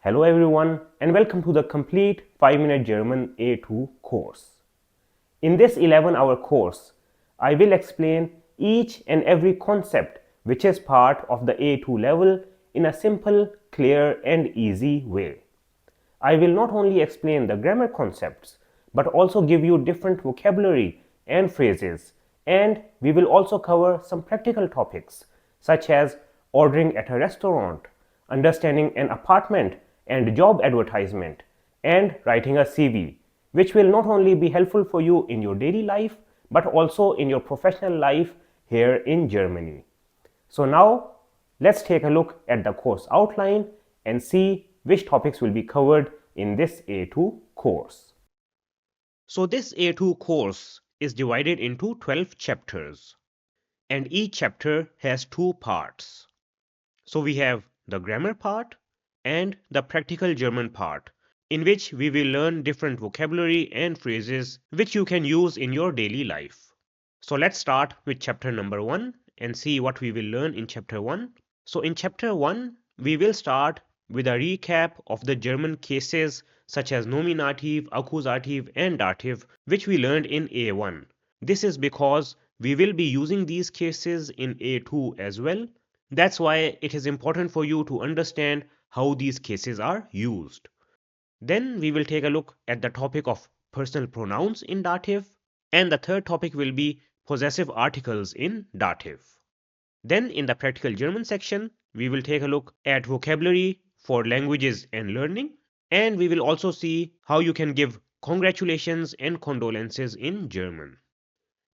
Hello everyone and welcome to the complete 5-minute German A2 course. In this 11-hour course, I will explain each and every concept which is part of the A2 level in a simple, clear and easy way. I will not only explain the grammar concepts but also give you different vocabulary and phrases, and we will also cover some practical topics such as ordering at a restaurant, understanding an apartment and job advertisement, and writing a CV, which will not only be helpful for you in your daily life but also in your professional life here in Germany. So now let's take a look at the course outline and see which topics will be covered in this A2 course. So this A2 course is divided into 12 chapters, and each chapter has two parts. So we have the grammar part and the practical German part, in which we will learn different vocabulary and phrases which you can use in your daily life. So let's start with chapter number 1 and see what we will learn in chapter 1. So in chapter 1, we will start with a recap of the German cases such as nominative, accusative and dative which we learned in A1. This is because we will be using these cases in A2 as well. That's why it is important for you to understand how these cases are used. Then we will take a look at the topic of personal pronouns in dative, and the third topic will be possessive articles in dative. Then in the practical German section, we will take a look at vocabulary for languages and learning, and we will also see how you can give congratulations and condolences in German.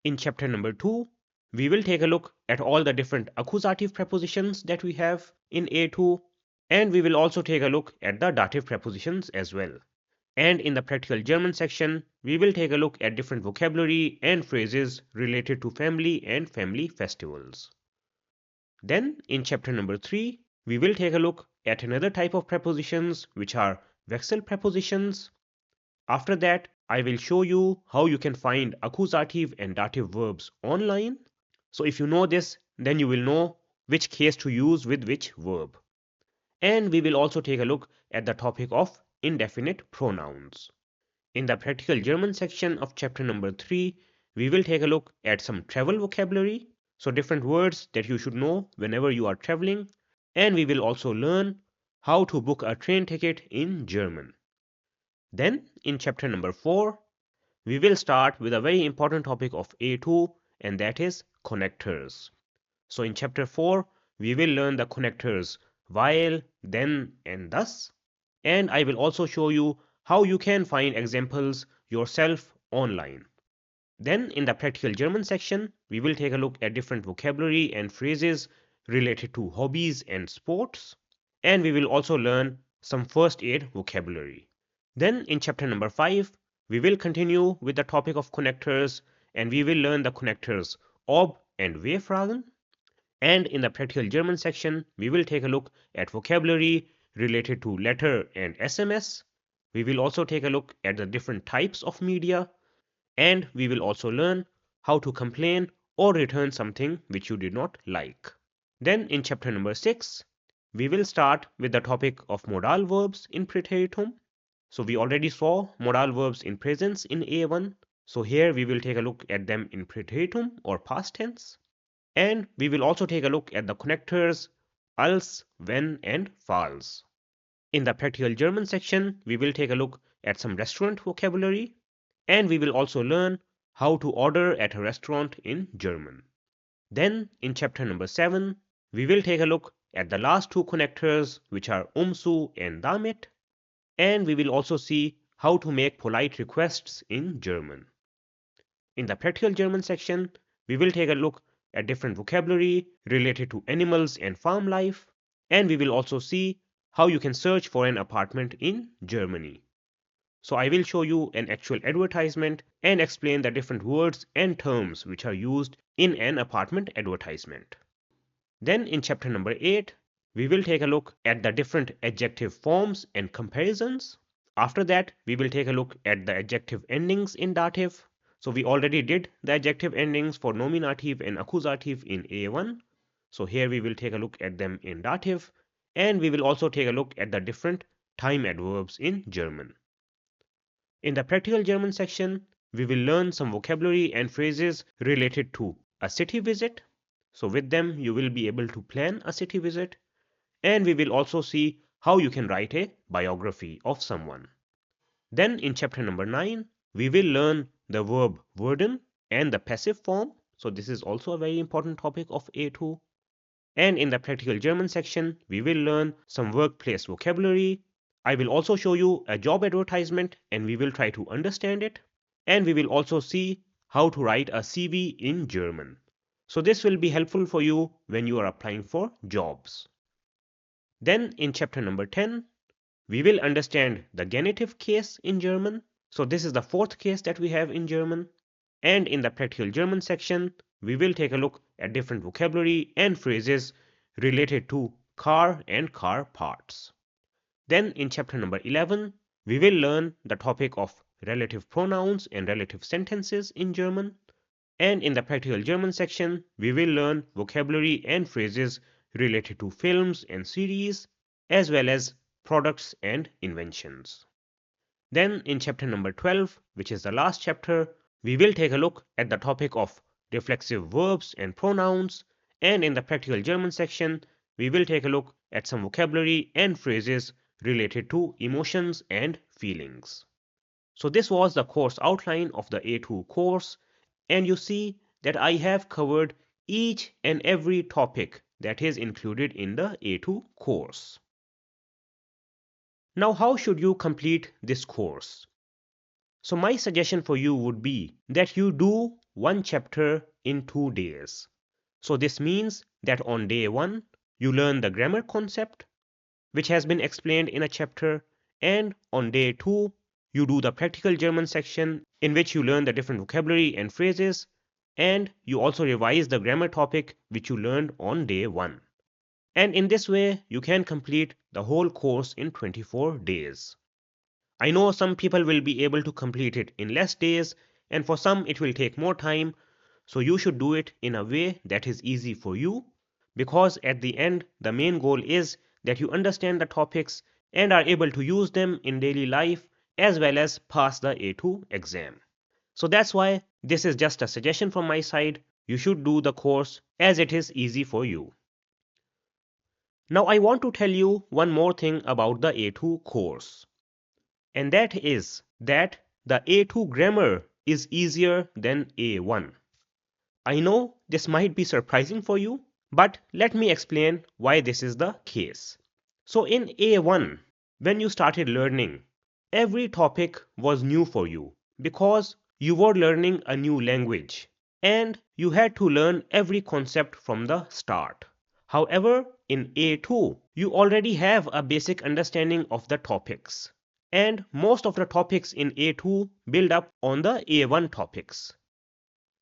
In chapter number 2, we will take a look at all the different accusative prepositions that we have in A2, and we will also take a look at the dative prepositions as well. And in the practical German section, we will take a look at different vocabulary and phrases related to family and family festivals. Then in chapter number 3, we will take a look at another type of prepositions which are vexel prepositions. After that, I will show you how you can find accusative and dative verbs online. So if you know this, then you will know which case to use with which verb. And we will also take a look at the topic of indefinite pronouns. In the practical German section of chapter number 3, we will take a look at some travel vocabulary, so different words that you should know whenever you are traveling, and we will also learn how to book a train ticket in German. Then in chapter number 4, we will start with a very important topic of A2, and that is connectors. So in chapter 4, we will learn the connectors while, then and thus, and I will also show you how you can find examples yourself online. Then in the practical German section, we will take a look at different vocabulary and phrases related to hobbies and sports, and we will also learn some first aid vocabulary. Then in chapter number 5, we will continue with the topic of connectors, and we will learn the connectors ob and we-Fragen. And in the practical German section, we will take a look at vocabulary related to letter and SMS. We will also take a look at the different types of media, and we will also learn how to complain or return something which you did not like. Then in chapter number 6, we will start with the topic of modal verbs in preteritum. So we already saw modal verbs in presence in A1. So here we will take a look at them in preteritum or past tense. And we will also take a look at the connectors als, wenn and falls. In the practical German section, we will take a look at some restaurant vocabulary, and we will also learn how to order at a restaurant in German. Then in chapter number 7, we will take a look at the last two connectors which are umzu and damit, and we will also see how to make polite requests in German. In the practical German section, we will take a look at different vocabulary related to animals and farm life, and we will also see how you can search for an apartment in Germany. So I will show you an actual advertisement and explain the different words and terms which are used in an apartment advertisement. Then in chapter number 8, we will take a look at the different adjective forms and comparisons. After that, we will take a look at the adjective endings in dative. So we already did the adjective endings for nominative and accusative in A1. So here we will take a look at them in dative, and we will also take a look at the different time adverbs in German. In the practical German section, we will learn some vocabulary and phrases related to a city visit. So with them, you will be able to plan a city visit. And we will also see how you can write a biography of someone. Then in chapter number 9, we will learn the verb werden and the passive form. So this is also a very important topic of A2. And in the practical German section, we will learn some workplace vocabulary. I will also show you a job advertisement and we will try to understand it. And we will also see how to write a CV in German. So this will be helpful for you when you are applying for jobs. Then in chapter number 10, we will understand the genitive case in German. So this is the fourth case that we have in German. And in the practical German section, we will take a look at different vocabulary and phrases related to car and car parts. Then in chapter number 11, we will learn the topic of relative pronouns and relative sentences in German. And in the practical German section, we will learn vocabulary and phrases related to films and series, as well as products and inventions. Then in chapter number 12, which is the last chapter, we will take a look at the topic of reflexive verbs and pronouns. And in the practical German section, we will take a look at some vocabulary and phrases related to emotions and feelings. So this was the course outline of the A2 course, and you see that I have covered each and every topic that is included in the A2 course. Now, how should you complete this course? So my suggestion for you would be that you do one chapter in 2 days. So this means that on day 1, you learn the grammar concept, which has been explained in a chapter, and on day 2, you do the practical German section in which you learn the different vocabulary and phrases, and you also revise the grammar topic which you learned on day 1. And in this way, you can complete the whole course in 24 days. I know some people will be able to complete it in less days, and for some it will take more time, so you should do it in a way that is easy for you, because at the end, the main goal is that you understand the topics and are able to use them in daily life as well as pass the A2 exam. So that's why this is just a suggestion from my side. You should do the course as it is easy for you. Now I want to tell you one more thing about the A2 course. And that is that the A2 grammar is easier than A1. I know this might be surprising for you, but let me explain why this is the case. So in A1, when you started learning, every topic was new for you because you were learning a new language and you had to learn every concept from the start. However, in A2, you already have a basic understanding of the topics. And most of the topics in A2 build up on the A1 topics.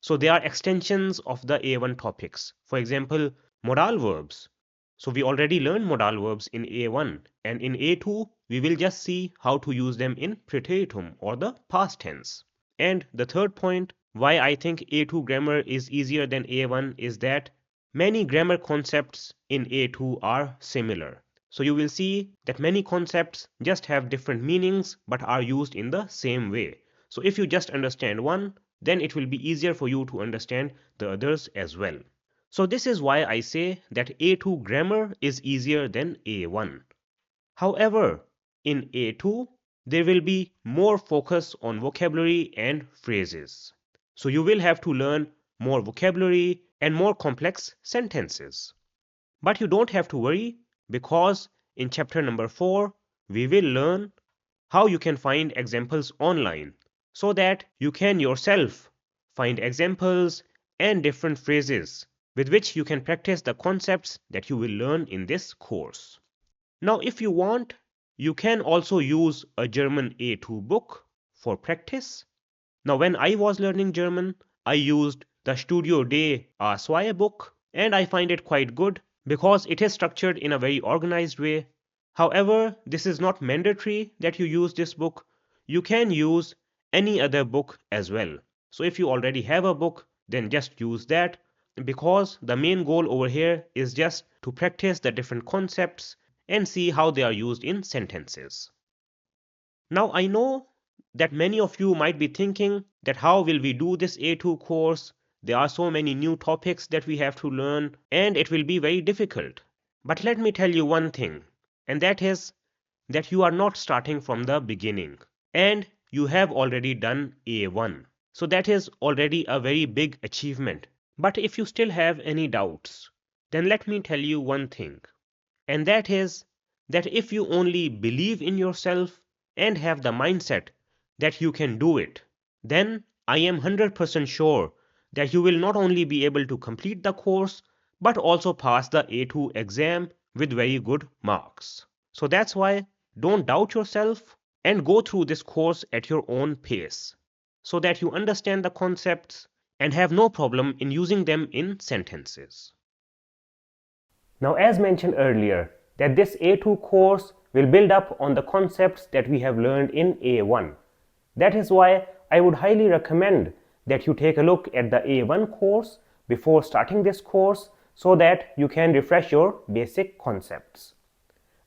So they are extensions of the A1 topics. For example, modal verbs. So we already learned modal verbs in A1, and in A2 we will just see how to use them in preteritum or the past tense. And the third point why I think A2 grammar is easier than A1 is that many grammar concepts in A2 are similar. So you will see that many concepts just have different meanings but are used in the same way. So if you just understand one, then it will be easier for you to understand the others as well. So this is why I say that A2 grammar is easier than A1. However, in A2, there will be more focus on vocabulary and phrases. So you will have to learn more vocabulary and more complex sentences. But you don't have to worry because in chapter number 4, we will learn how you can find examples online so that you can yourself find examples and different phrases with which you can practice the concepts that you will learn in this course. Now, if you want, you can also use a German A2 book for practice. Now, when I was learning German, I used the Studio Day A2 book, and I find it quite good because it is structured in a very organized way. However, this is not mandatory that you use this book. You can use any other book as well. So if you already have a book, then just use that because the main goal over here is just to practice the different concepts and see how they are used in sentences. Now I know that many of you might be thinking that how will we do this A2 course? There are so many new topics that we have to learn and it will be very difficult. But let me tell you one thing, and that is that you are not starting from the beginning and you have already done A1. So that is already a very big achievement. But if you still have any doubts, then let me tell you one thing, and that is that if you only believe in yourself and have the mindset that you can do it, then I am 100% sure that you will not only be able to complete the course but also pass the A2 exam with very good marks. So that's why don't doubt yourself and go through this course at your own pace so that you understand the concepts and have no problem in using them in sentences. Now, as mentioned earlier, that this A2 course will build up on the concepts that we have learned in A1. That is why I would highly recommend that you take a look at the A1 course before starting this course so that you can refresh your basic concepts.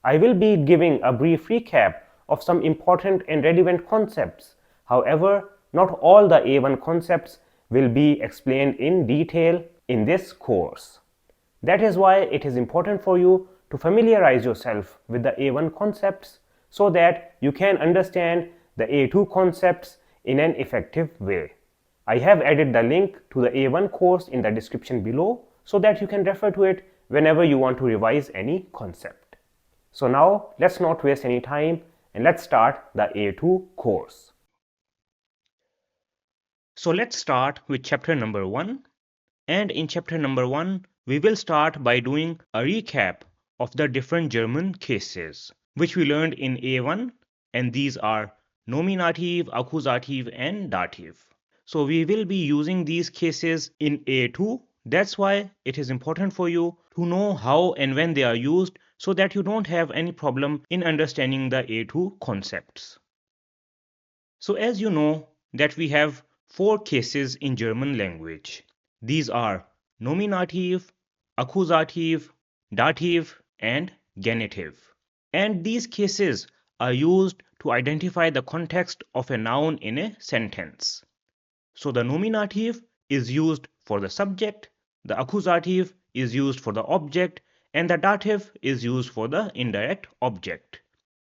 I will be giving a brief recap of some important and relevant concepts. However, not all the A1 concepts will be explained in detail in this course. That is why it is important for you to familiarize yourself with the A1 concepts so that you can understand the A2 concepts in an effective way. I have added the link to the A1 course in the description below so that you can refer to it whenever you want to revise any concept. So now let's not waste any time and let's start the A2 course. So let's start with chapter number 1, and in chapter number 1 we will start by doing a recap of the different German cases which we learned in A1, and these are nominative, accusative and dative. So we will be using these cases in A2. That's why it is important for you to know how and when they are used so that you don't have any problem in understanding the A2 concepts. So as you know that we have 4 cases in German language. These are nominative, accusative, dative and genitive. And these cases are used to identify the context of a noun in a sentence. So the nominative is used for the subject, the accusative is used for the object, and the dative is used for the indirect object.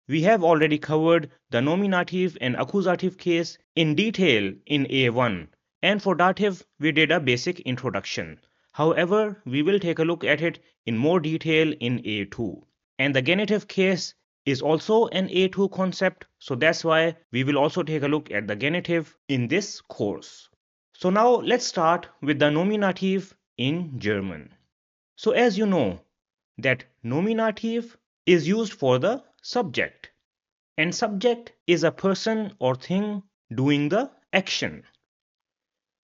We have already covered the nominative and accusative case in detail in A1, and for dative we did a basic introduction. However, we will take a look at it in more detail in A2. And the genitive case is also an A2 concept, so that's why we will also take a look at the genitive in this course. So now let's start with the nominative in German. So as you know that nominative is used for the subject, and subject is a person or thing doing the action.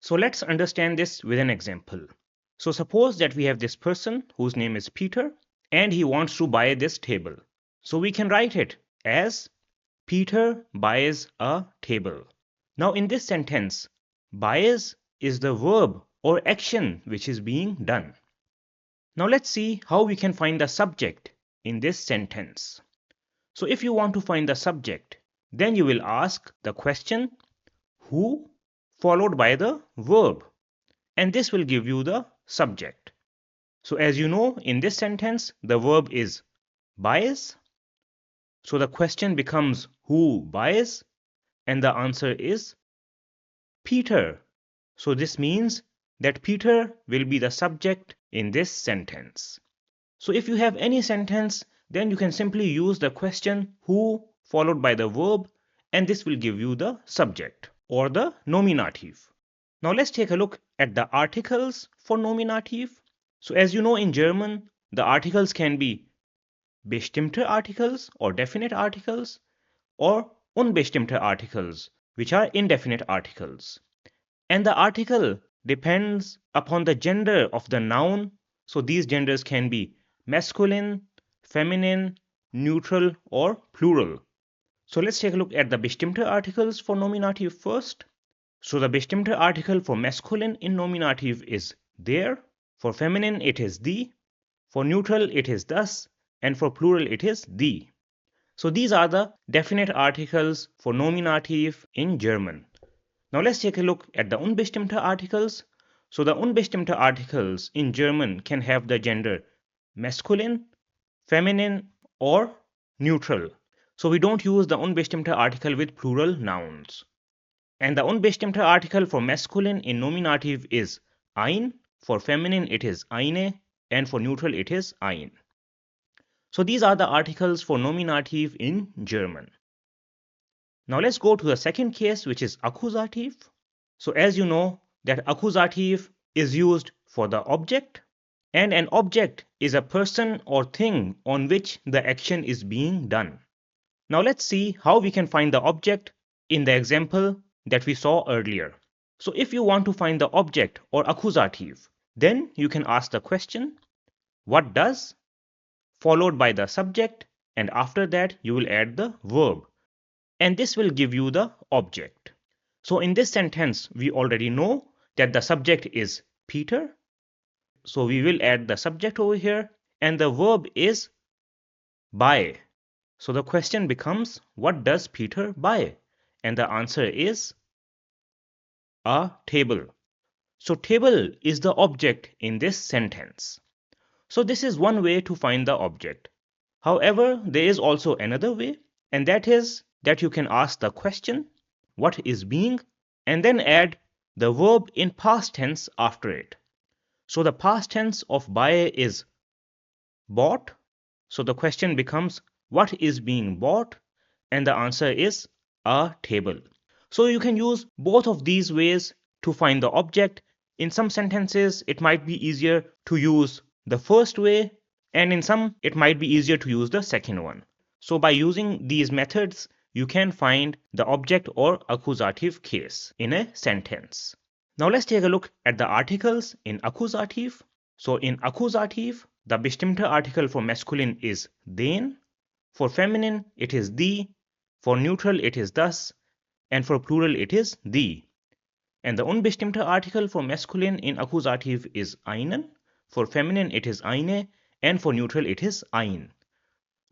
So let's understand this with an example. So suppose that we have this person whose name is Peter and he wants to buy this table. So we can write it as Peter buys a table. Now in this sentence, buys is the verb or action which is being done. Now let's see how we can find the subject in this sentence. So if you want to find the subject, then you will ask the question who followed by the verb, and this will give you the subject. So as you know, in this sentence the verb is buys. So the question becomes who buys, and the answer is Peter. So this means that Peter will be the subject in this sentence. So if you have any sentence, then you can simply use the question who followed by the verb, and this will give you the subject or the nominative. Now let's take a look at the articles for nominative. So as you know, in German, the articles can be bestimmte articles or definite articles, or unbestimmte articles, which are indefinite articles. And the article depends upon the gender of the noun. So these genders can be masculine, feminine, neutral or plural. So let's take a look at the bestimmte articles for nominative first. So the bestimmte article for masculine in nominative is der, for feminine it is die, for neutral it is das, and for plural it is die. So these are the definite articles for nominative in German. Now let's take a look at the unbestimmte articles. So the unbestimmte articles in German can have the gender masculine, feminine, or neutral. So we don't use the unbestimmte article with plural nouns. And the unbestimmte article for masculine in nominative is ein, for feminine it is eine, and for neutral it is ein. So these are the articles for nominative in German. Now let's go to the second case, which is accusative. So as you know that accusative is used for the object, and an object is a person or thing on which the action is being done. Now let's see how we can find the object in the example that we saw earlier. So if you want to find the object or accusative, then you can ask the question, what does, followed by the subject, and after that you will add the verb. And this will give you the object. So in this sentence, we already know that the subject is Peter. So we will add the subject over here, and the verb is buy. So the question becomes, what does Peter buy? And the answer is a table. So table is the object in this sentence. So this is one way to find the object. However, there is also another way, and that is that you can ask the question, what is being, and then add the verb in past tense after it. So the past tense of buy is bought. So the question becomes, what is being bought? And the answer is a table. So you can use both of these ways to find the object. In some sentences, it might be easier to use the first way, and in some, it might be easier to use the second one. So by using these methods, you can find the object or accusative case in a sentence. Now let's take a look at the articles in accusative. So in accusative, the bestimmte article for masculine is den, for feminine it is die, for neutral it is das, and for plural it is die. And the unbestimmte article for masculine in accusative is einen, for feminine it is eine, and for neutral it is ein.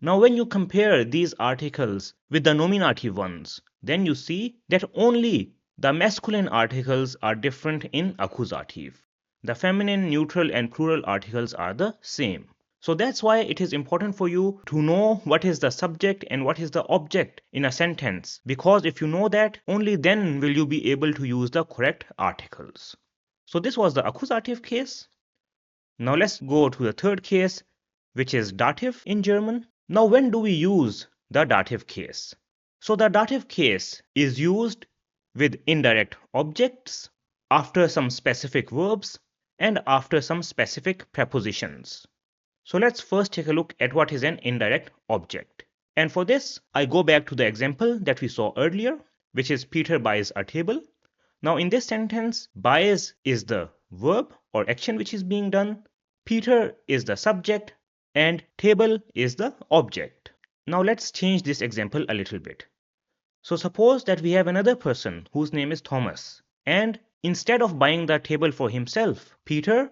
Now when you compare these articles with the nominative ones, then you see that only the masculine articles are different in accusative. The feminine, neutral, and plural articles are the same. So that's why it is important for you to know what is the subject and what is the object in a sentence, because if you know that, only then will you be able to use the correct articles. So this was the accusative case. Now let's go to the third case, which is dative in German. Now when do we use the dative case? So the dative case is used with indirect objects, after some specific verbs, and after some specific prepositions. So let's first take a look at what is an indirect object. And for this, I go back to the example that we saw earlier, which is Peter buys a table. Now in this sentence, buys is the verb or action which is being done, Peter is the subject, and table is the object. Now let's change this example a little bit. So suppose that we have another person whose name is Thomas, and instead of buying the table for himself, Peter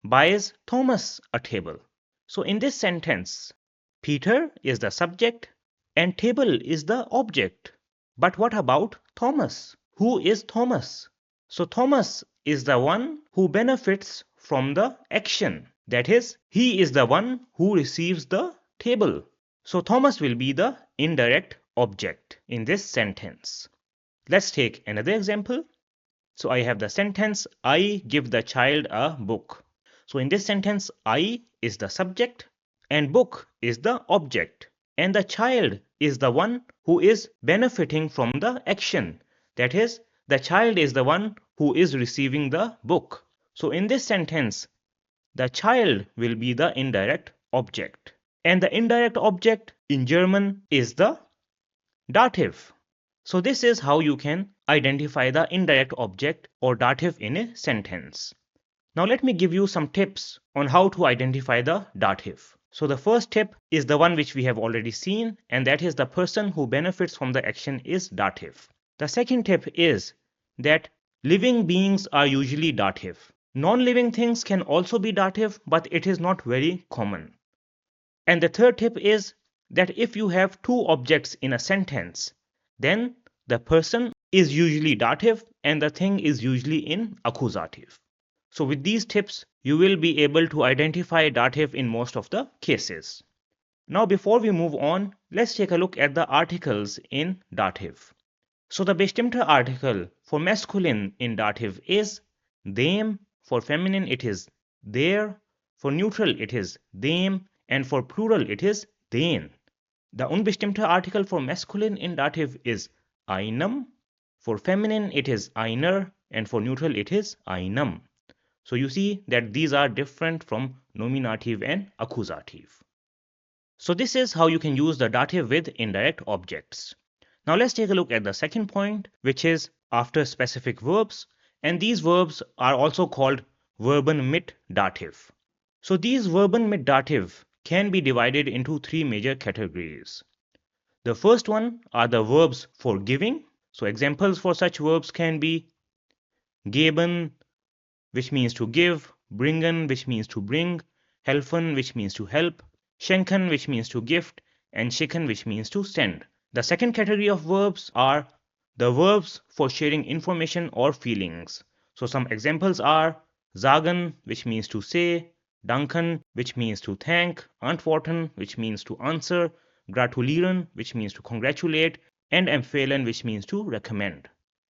buys Thomas a table. So in this sentence, Peter is the subject and table is the object. But what about Thomas? Who is Thomas? So Thomas is the one who benefits from the action. That is, he is the one who receives the table. So Thomas will be the indirect object in this sentence. Let's take another example. So I have the sentence, I give the child a book. So in this sentence, I is the subject and book is the object. And the child is the one who is benefiting from the action. That is, the child is the one who is receiving the book. So in this sentence, the child will be the indirect object. And the indirect object in German is the dative. So this is how you can identify the indirect object or dative in a sentence. Now let me give you some tips on how to identify the dative. So the first tip is the one which we have already seen, and that is the person who benefits from the action is dative. The second tip is that living beings are usually dative. Non-living things can also be dative, but it is not very common. And the third tip is that if you have two objects in a sentence, then the person is usually dative and the thing is usually in accusative. So with these tips, you will be able to identify dative in most of the cases. Now before we move on, let's take a look at the articles in dative. So the bestimmte article for masculine in dative is them, for feminine it is their, for neutral it is them, and for plural it is den. The unbestimmte article for masculine in dative is einem, for feminine it is einer, and for neutral it is einem. So you see that these are different from nominative and accusative. So this is how you can use the dative with indirect objects. Now let's take a look at the second point, which is after specific verbs, and these verbs are also called Verben mit dative. So these Verben mit dative can be divided into three major categories. The first one are the verbs for giving. So examples for such verbs can be geben, which means to give, bringen, which means to bring, helfen, which means to help, schenken, which means to gift, and schicken, which means to send. The second category of verbs are the verbs for sharing information or feelings. So some examples are sagen, which means to say, danken, which means to thank, antworten, which means to answer, gratulieren, which means to congratulate, and empfehlen, which means to recommend.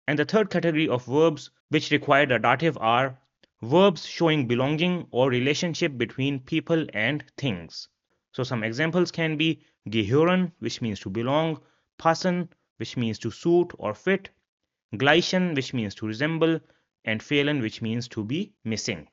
And the third category of verbs which require the dative are verbs showing belonging or relationship between people and things. So some examples can be gehören, which means to belong, passen, which means to suit or fit, gleichen, which means to resemble, and fehlen, which means to be missing.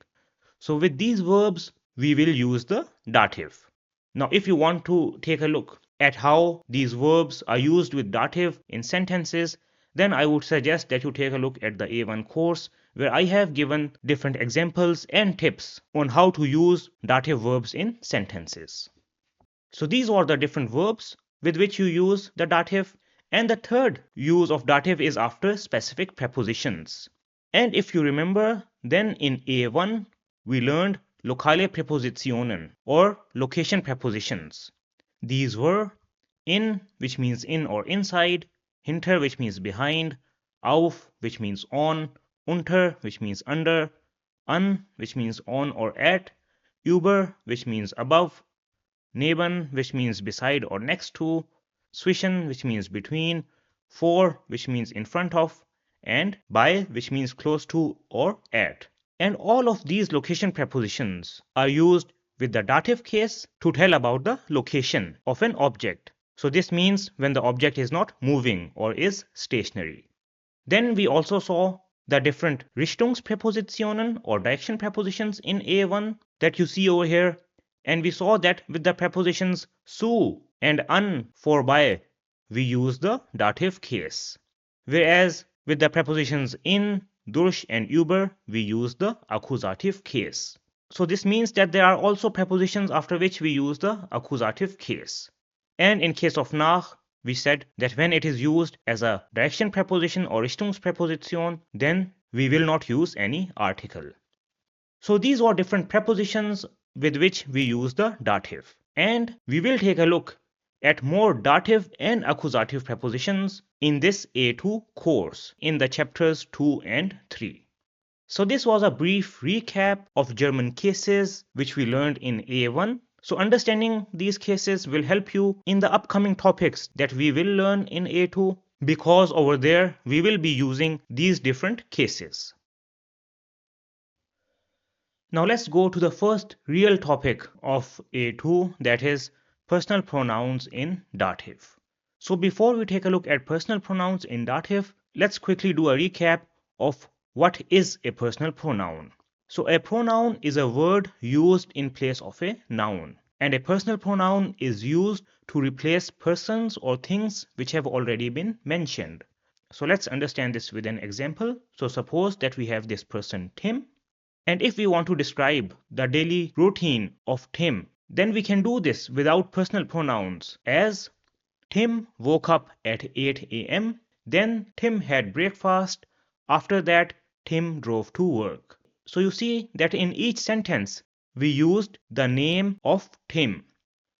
So with these verbs, we will use the dative. Now, if you want to take a look at how these verbs are used with dative in sentences, then I would suggest that you take a look at the A1 course, where I have given different examples and tips on how to use dative verbs in sentences. So these are the different verbs with which you use the dative. And the third use of dative is after specific prepositions. And if you remember, then in A1, we learned lokale Präpositionen or location prepositions. These were in, which means in or inside, hinter, which means behind, auf, which means on, unter, which means under, an, which means on or at, über, which means above, neben, which means beside or next to, zwischen, which means between, vor, which means in front of, and bei, which means close to or at. And all of these location prepositions are used with the dative case to tell about the location of an object. So this means when the object is not moving or is stationary. Then we also saw the different Richtungspräpositionen or direction prepositions in A1 that you see over here. And we saw that with the prepositions zu and an for by, we use the dative case. Whereas with the prepositions in, durch, and über, we use the accusative case. So this means that there are also prepositions after which we use the accusative case. And in case of nach, we said that when it is used as a direction preposition or Richtungspräposition, then we will not use any article. So these are different prepositions with which we use the dative. And we will take a look at more dative and accusative prepositions in this A2 course in the chapters 2 and 3. So this was a brief recap of German cases which we learned in A1. So understanding these cases will help you in the upcoming topics that we will learn in A2, because over there we will be using these different cases. Now let's go to the first real topic of A2, that is personal pronouns in dative. So before we take a look at personal pronouns in dative, let's quickly do a recap of what is a personal pronoun. So a pronoun is a word used in place of a noun, and a personal pronoun is used to replace persons or things which have already been mentioned. So let's understand this with an example. So suppose that we have this person Tim, and if we want to describe the daily routine of Tim, then we can do this without personal pronouns, as Tim woke up at 8 a.m., then Tim had breakfast, after that Tim drove to work. So you see that in each sentence we used the name of Tim.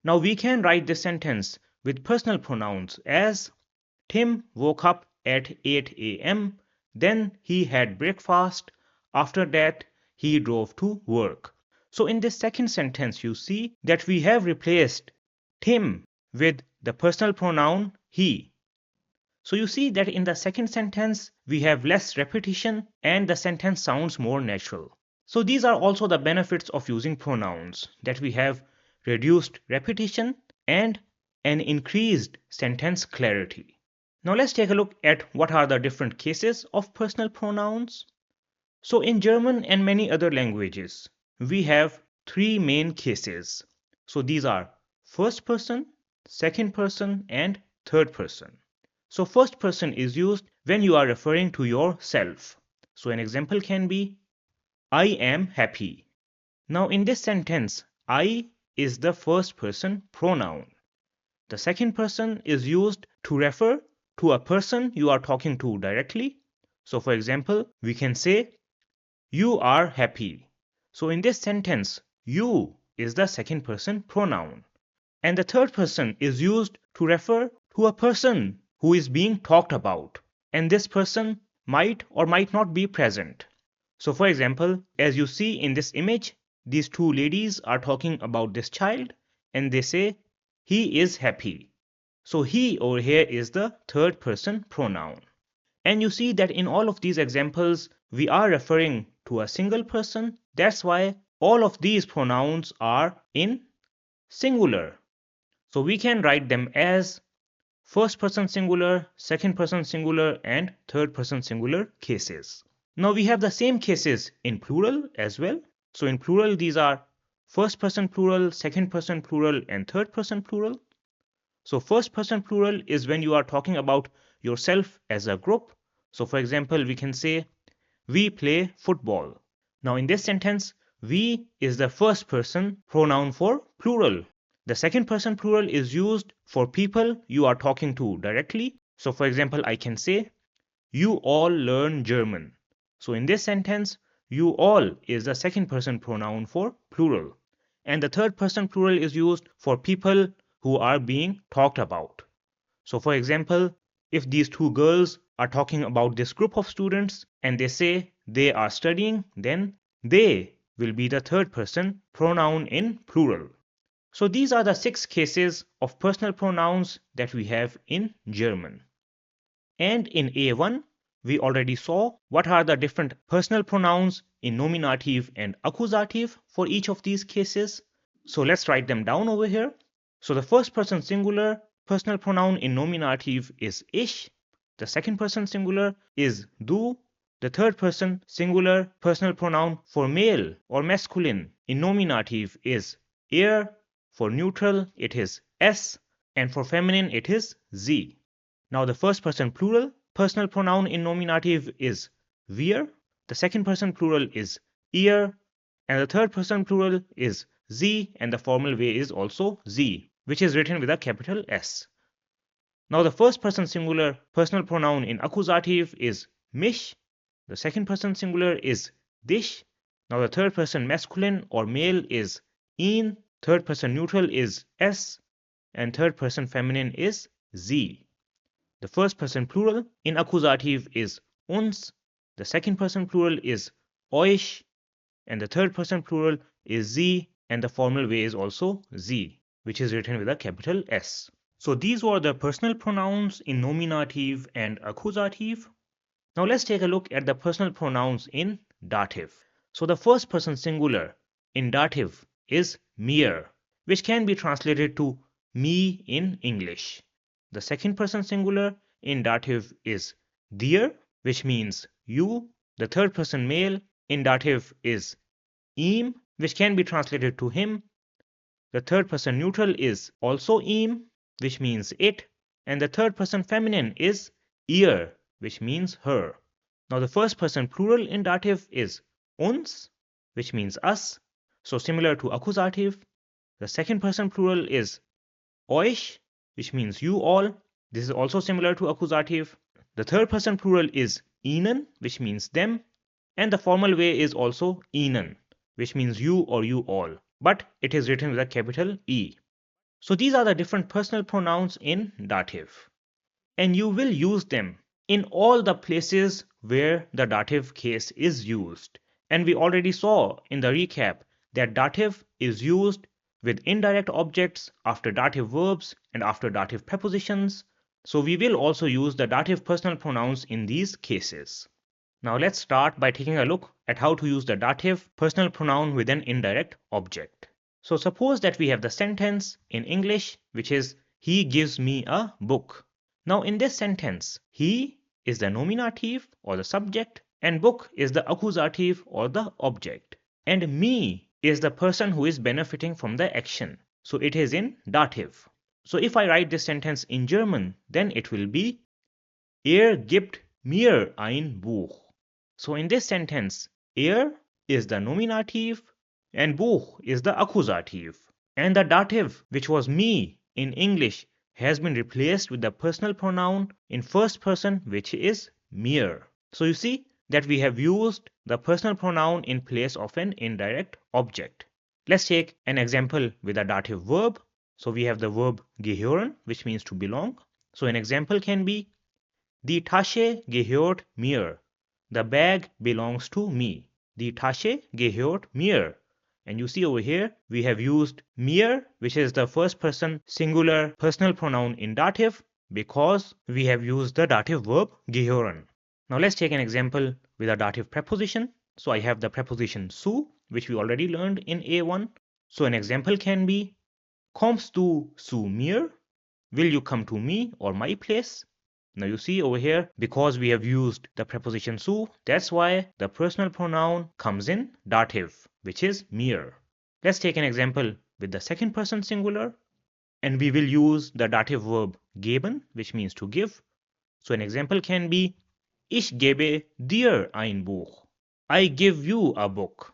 Now we can write this sentence with personal pronouns as Tim woke up at 8 a.m., then he had breakfast, after that he drove to work. So in this second sentence you see that we have replaced Tim with the personal pronoun he. So you see that in the second sentence we have less repetition and the sentence sounds more natural. So these are also the benefits of using pronouns, that we have reduced repetition and an increased sentence clarity. Now let's take a look at what are the different cases of personal pronouns. So in German and many other languages, we have three main cases. So these are first person, second person, and third person. So first person is used when you are referring to yourself. So an example can be I am happy. Now in this sentence, I is the first person pronoun. The second person is used to refer to a person you are talking to directly. So for example, we can say you are happy. So in this sentence, you is the second person pronoun. And the third person is used to refer to a person who is being talked about. And this person might or might not be present. So for example, as you see in this image, these two ladies are talking about this child and they say, he is happy. So he over here is the third person pronoun. And you see that in all of these examples, we are referring to a single person. That's why all of these pronouns are in singular. So we can write them as first person singular, second person singular, and third person singular cases. Now we have the same cases in plural as well. So in plural, these are first person plural, second person plural, and third person plural. So first person plural is when you are talking about yourself as a group. So for example, we can say, we play football. Now in this sentence, we is the first person pronoun for plural. The second person plural is used for people you are talking to directly. So for example, I can say, you all learn German. So in this sentence, you all is the second person pronoun for plural. And the third person plural is used for people who are being talked about. So for example, if these two girls are talking about this group of students and they say they are studying, then they will be the third person pronoun in plural. So these are the 6 cases of personal pronouns that we have in German. And in A1, we already saw what are the different personal pronouns in nominative and accusative for each of these cases. So let's write them down over here. So the first person singular personal pronoun in nominative is ich. The second person singular is du. The third person singular personal pronoun for male or masculine in nominative is er. For neutral, it is s. And for feminine, it is sie. Now the first person plural personal pronoun in nominative is wir. The second person plural is ihr. And the third person plural is sie, and the formal way is also sie, which is written with a capital S. Now the first person singular personal pronoun in accusative is mich. The second person singular is dich. Now the third person masculine or male is ihn. Third person neutral is s. And third person feminine is sie. The first person plural in accusative is uns. The second person plural is euch. And the third person plural is sie, and the formal way is also sie, which is written with a capital S. So these were the personal pronouns in nominative and accusative. Now let's take a look at the personal pronouns in dative. So the first person singular in dative is mir, which can be translated to me in English. The second person singular in dative is dir, which means you. The third person male in dative is ihm, which can be translated to him. The third person neutral is also ihm, which means it. And the third person feminine is ihr, which means her. Now the first person plural in dative is uns, which means us. So similar to accusative. The second person plural is euch, which means you all. This is also similar to accusative. The third person plural is ihnen, which means them. And the formal way is also ihnen, which means you or you all. But it is written with a capital E. So these are the different personal pronouns in dative. And you will use them in all the places where the dative case is used. And we already saw in the recap that dative is used with indirect objects after dative verbs and after dative prepositions. So we will also use the dative personal pronouns in these cases. Now let's start by taking a look at how to use the dative personal pronoun with an indirect object. So suppose that we have the sentence in English which is he gives me a book. Now in this sentence, he is the nominative or the subject and book is the accusative or the object. And me is the person who is benefiting from the action. So it is in dative. So if I write this sentence in German, then it will be gibt mir ein Buch. So in this sentence, is the nominative and Buch is the accusative. And the dative, which was me in English, has been replaced with the personal pronoun in first person, which is mir. So you see that we have used the personal pronoun in place of an indirect object. Let's take an example with a dative verb. So we have the verb gehören, which means to belong. So an example can be Die Tasche gehört mir. The bag belongs to me. Die Tasche gehört mir. And you see over here, we have used mir, which is the first person singular personal pronoun in dative, because we have used the dative verb gehören. Now let's take an example with a dative preposition. So I have the preposition zu, which we already learned in A1. So an example can be, kommst du zu mir? Will you come to me or my place? Now you see over here, because we have used the preposition zu, that's why the personal pronoun comes in dative, which is mir. Let's take an example with the second person singular, and we will use the dative verb geben, which means to give. So an example can be, Ich gebe dir ein Buch. I give you a book.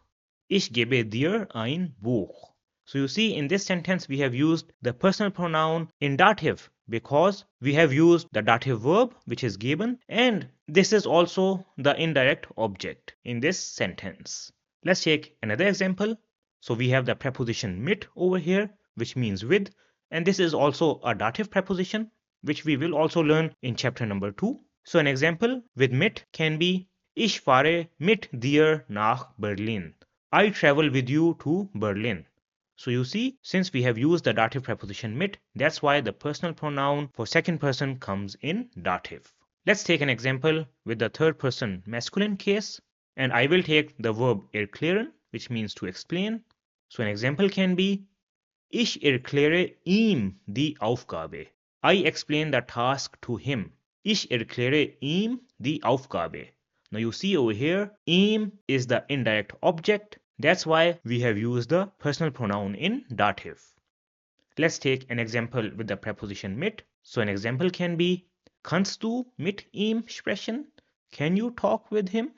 Ich gebe dir ein Buch. So you see in this sentence we have used the personal pronoun in dative because we have used the dative verb which is given, and this is also the indirect object in this sentence. Let's take another example. So we have the preposition mit over here which means with, and this is also a dative preposition which we will also learn in chapter number 2. So an example with mit can be Ich fahre mit dir nach Berlin. I travel with you to Berlin. So you see, since we have used the dative preposition mit, that's why the personal pronoun for second person comes in dative. Let's take an example with the third person masculine case, and I will take the verb erklären, which means to explain. So an example can be Ich erkläre ihm die Aufgabe. I explain the task to him. Ich erkläre ihm die Aufgabe. Now you see over here, ihm is the indirect object. That's why we have used the personal pronoun in dative. Let's take an example with the preposition mit. So an example can be, kannst du mit ihm sprechen? Can you talk with him?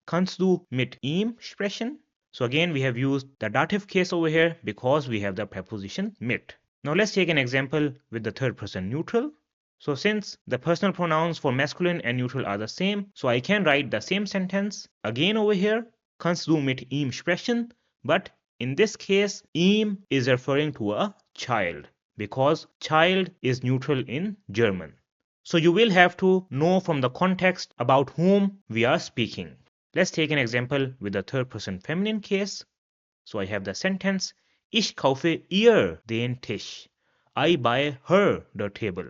Kannst du mit ihm sprechen? So again, we have used the dative case over here because we have the preposition mit. Now let's take an example with the third person neutral. So since the personal pronouns for masculine and neutral are the same, so I can write the same sentence again over here. Kannst du mit ihm sprechen? But in this case, ihm is referring to a child because child is neutral in German. So you will have to know from the context about whom we are speaking. Let's take an example with the third person feminine case. So I have the sentence, Ich kaufe ihr den Tisch. I buy her the table.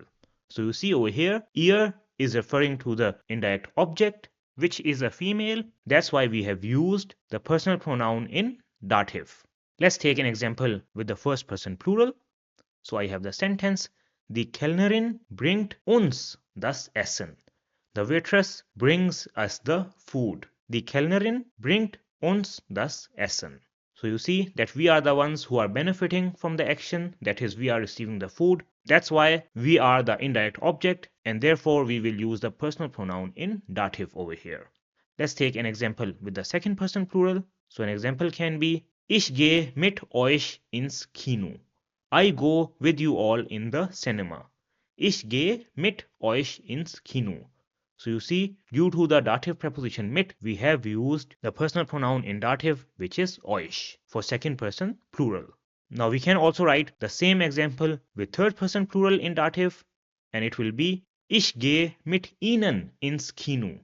So you see over here, ihr is referring to the indirect object, which is a female. That's why we have used the personal pronoun in dative. Let's take an example with the first person plural. So I have the sentence, Die Kellnerin bringt uns das Essen. The waitress brings us the food. Die Kellnerin bringt uns das Essen. So you see that we are the ones who are benefiting from the action, that is, we are receiving the food. That's why we are the indirect object, and therefore we will use the personal pronoun in dative over here. Let's take an example with the second person plural. So an example can be, Ich gehe mit euch ins Kino. I go with you all in the cinema. Ich gehe mit euch ins Kino. So you see, due to the dative preposition mit, we have used the personal pronoun in dative, which is euch, for second person plural. Now we can also write the same example with third person plural in dative, and it will be Ich gehe mit ihnen ins Kino,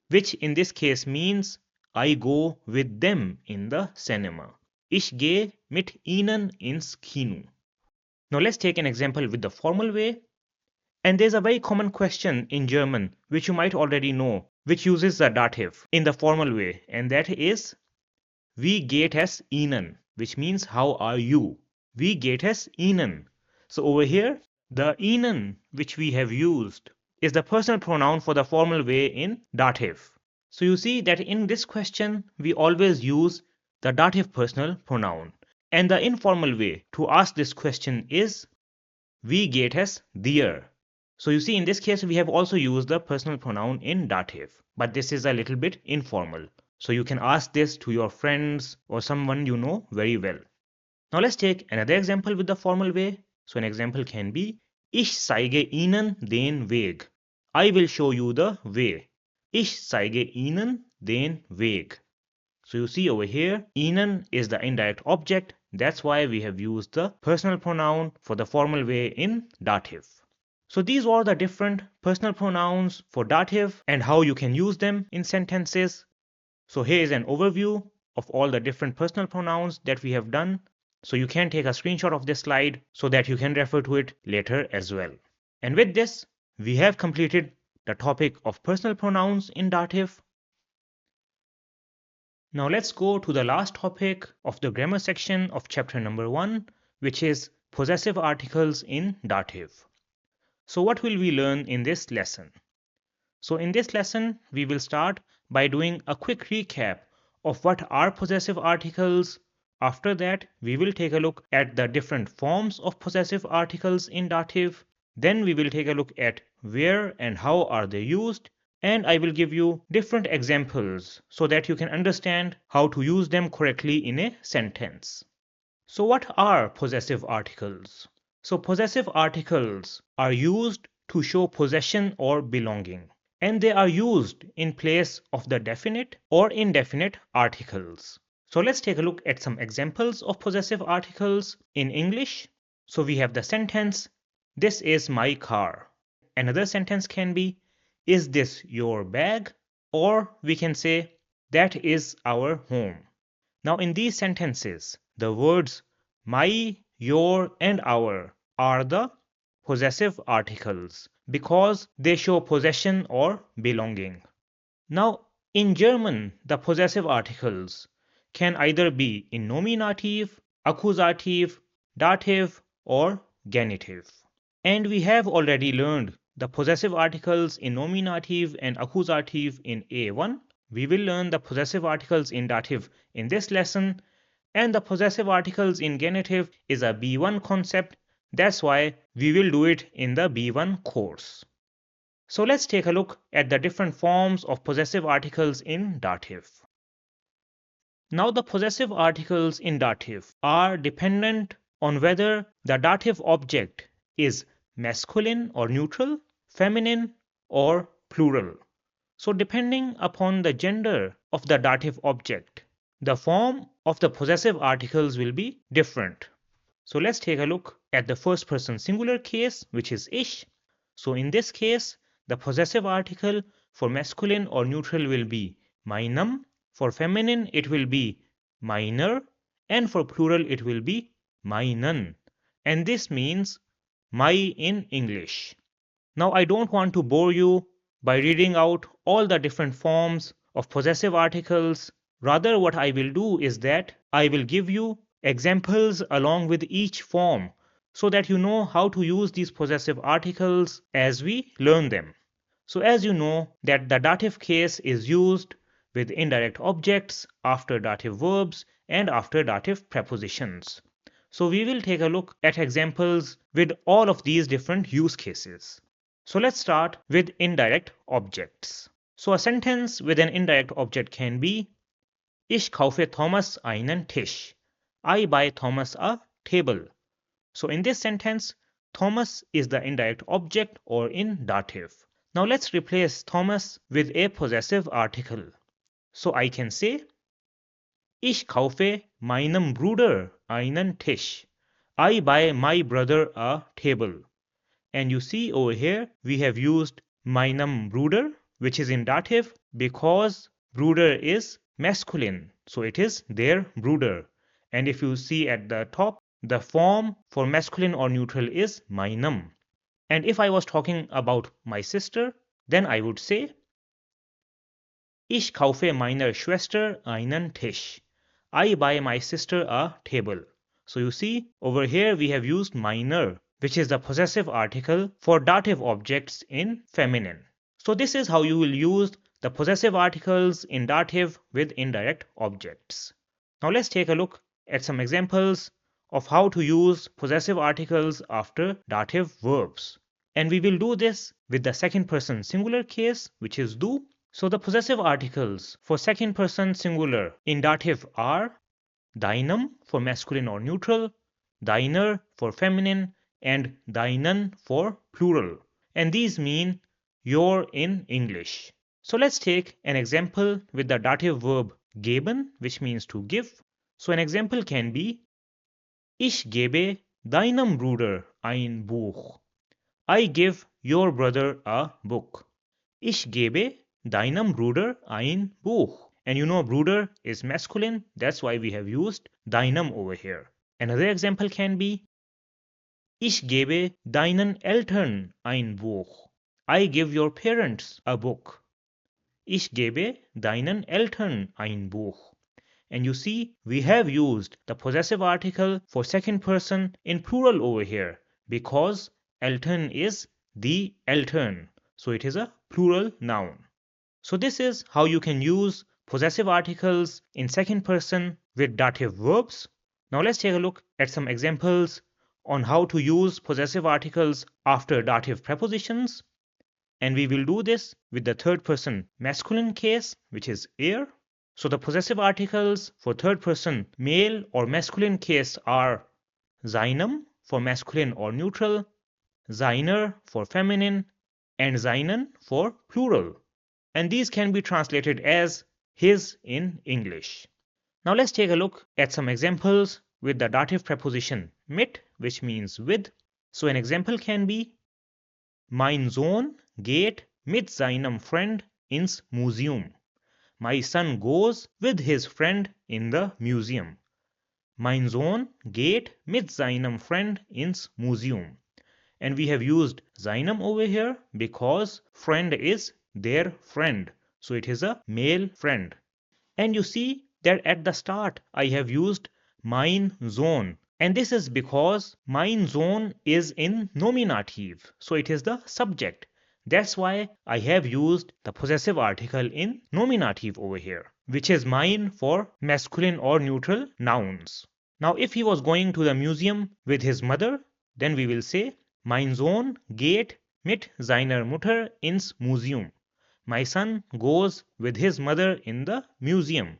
which in this case means I go with them in the cinema. Ich gehe mit ihnen ins Kino. Now let's take an example with the formal way. And there's a very common question in German, which you might already know, which uses the dative in the formal way, and that is Wie geht es Ihnen, which means how are you? Wie geht es Ihnen? So over here, the Ihnen which we have used is the personal pronoun for the formal way in dative. So you see that in this question, we always use the dative personal pronoun. And the informal way to ask this question is Wie geht es dir? So you see in this case we have also used the personal pronoun in dative, but this is a little bit informal. So you can ask this to your friends or someone you know very well. Now let's take another example with the formal way. So an example can be Ich zeige Ihnen den Weg. I will show you the way. Ich zeige Ihnen den Weg. So you see over here, Ihnen is the indirect object. That's why we have used the personal pronoun for the formal way in dative. So these are the different personal pronouns for dative and how you can use them in sentences. So here is an overview of all the different personal pronouns that we have done. So you can take a screenshot of this slide so that you can refer to it later as well. And with this, we have completed the topic of personal pronouns in dative. Now let's go to the last topic of the grammar section of chapter number 1, which is possessive articles in dative. So what will we learn in this lesson? So in this lesson, we will start by doing a quick recap of what are possessive articles. After that, we will take a look at the different forms of possessive articles in dative. Then we will take a look at where and how are they used. And I will give you different examples so that you can understand how to use them correctly in a sentence. So what are possessive articles? So possessive articles are used to show possession or belonging, and they are used in place of the definite or indefinite articles. So let's take a look at some examples of possessive articles in English. So we have the sentence, this is my car. Another sentence can be, is this your bag? Or we can say, that is our home. Now in these sentences, the words my, your, and our are the possessive articles because they show possession or belonging. Now, in German, the possessive articles can either be in nominative, accusative, dative, or genitive. And we have already learned the possessive articles in nominative and accusative in A1. We will learn the possessive articles in dative in this lesson, and the possessive articles in genitive is a B1 concept. That's why we will do it in the B1 course. So let's take a look at the different forms of possessive articles in dative. Now the possessive articles in dative are dependent on whether the dative object is masculine or neutral, feminine or plural. So depending upon the gender of the dative object, the form of the possessive articles will be different. So let's take a look at the first person singular case, which is ich. So in this case, the possessive article for masculine or neutral will be meinem, for feminine it will be meiner, and for plural it will be meinen. And this means my in English. Now I don't want to bore you by reading out all the different forms of possessive articles. Rather, what I will do is that I will give you examples along with each form so that you know how to use these possessive articles as we learn them. So as you know that the dative case is used with indirect objects, after dative verbs, and after dative prepositions. So we will take a look at examples with all of these different use cases. So let's start with indirect objects. So a sentence with an indirect object can be Ich kaufe Thomas einen Tisch. I buy Thomas a table. So in this sentence, Thomas is the indirect object or in dative. Now let's replace Thomas with a possessive article. So I can say Ich kaufe meinem Bruder einen Tisch. I buy my brother a table. And you see over here we have used meinem Bruder, which is in dative because Bruder is masculine. So it is their Bruder. And if you see at the top, the form for masculine or neutral is meinem. And if I was talking about my sister, then I would say Ich kaufe meiner Schwester einen Tisch. I buy my sister a table. So you see, over here we have used meiner, which is the possessive article for dative objects in feminine. So this is how you will use the possessive articles in dative with indirect objects. Now let's take a look at some examples of how to use possessive articles after dative verbs. And we will do this with the second person singular case, which is do. So the possessive articles for second person singular in dative are deinem for masculine or neutral, deiner for feminine, and deinen for plural. And these mean your in English. So let's take an example with the dative verb geben, which means to give. So an example can be Ich gebe deinem Bruder ein Buch. I give your brother a book. Ich gebe deinem Bruder ein Buch. And you know Bruder is masculine, that's why we have used deinem over here. Another example can be Ich gebe deinen Eltern ein Buch. I give your parents a book. Ich gebe deinen Eltern ein Buch. And you see, we have used the possessive article for second person in plural over here because Eltern is the Eltern. So it is a plural noun. So this is how you can use possessive articles in second person with dative verbs. Now let's take a look at some examples on how to use possessive articles after dative prepositions. And we will do this with the third person masculine case, which is er. So the possessive articles for third person male or masculine case are seinem for masculine or neutral, seiner for feminine, and seinen for plural. And these can be translated as his in English. Now let's take a look at some examples with the dative preposition mit, which means with. So an example can be Mein Sohn geht mit seinem Freund ins Museum. My son goes with his friend in the museum. Mein Sohn geht mit seinem Freund ins Museum. And we have used seinem over here because friend is their friend. So it is a male friend. And you see that at the start I have used mein Sohn. And this is because mein Sohn is in nominative. So it is the subject. That's why I have used the possessive article in nominative over here, which is mein for masculine or neutral nouns. Now if he was going to the museum with his mother, then we will say Mein Sohn geht mit seiner Mutter ins Museum. My son goes with his mother in the museum.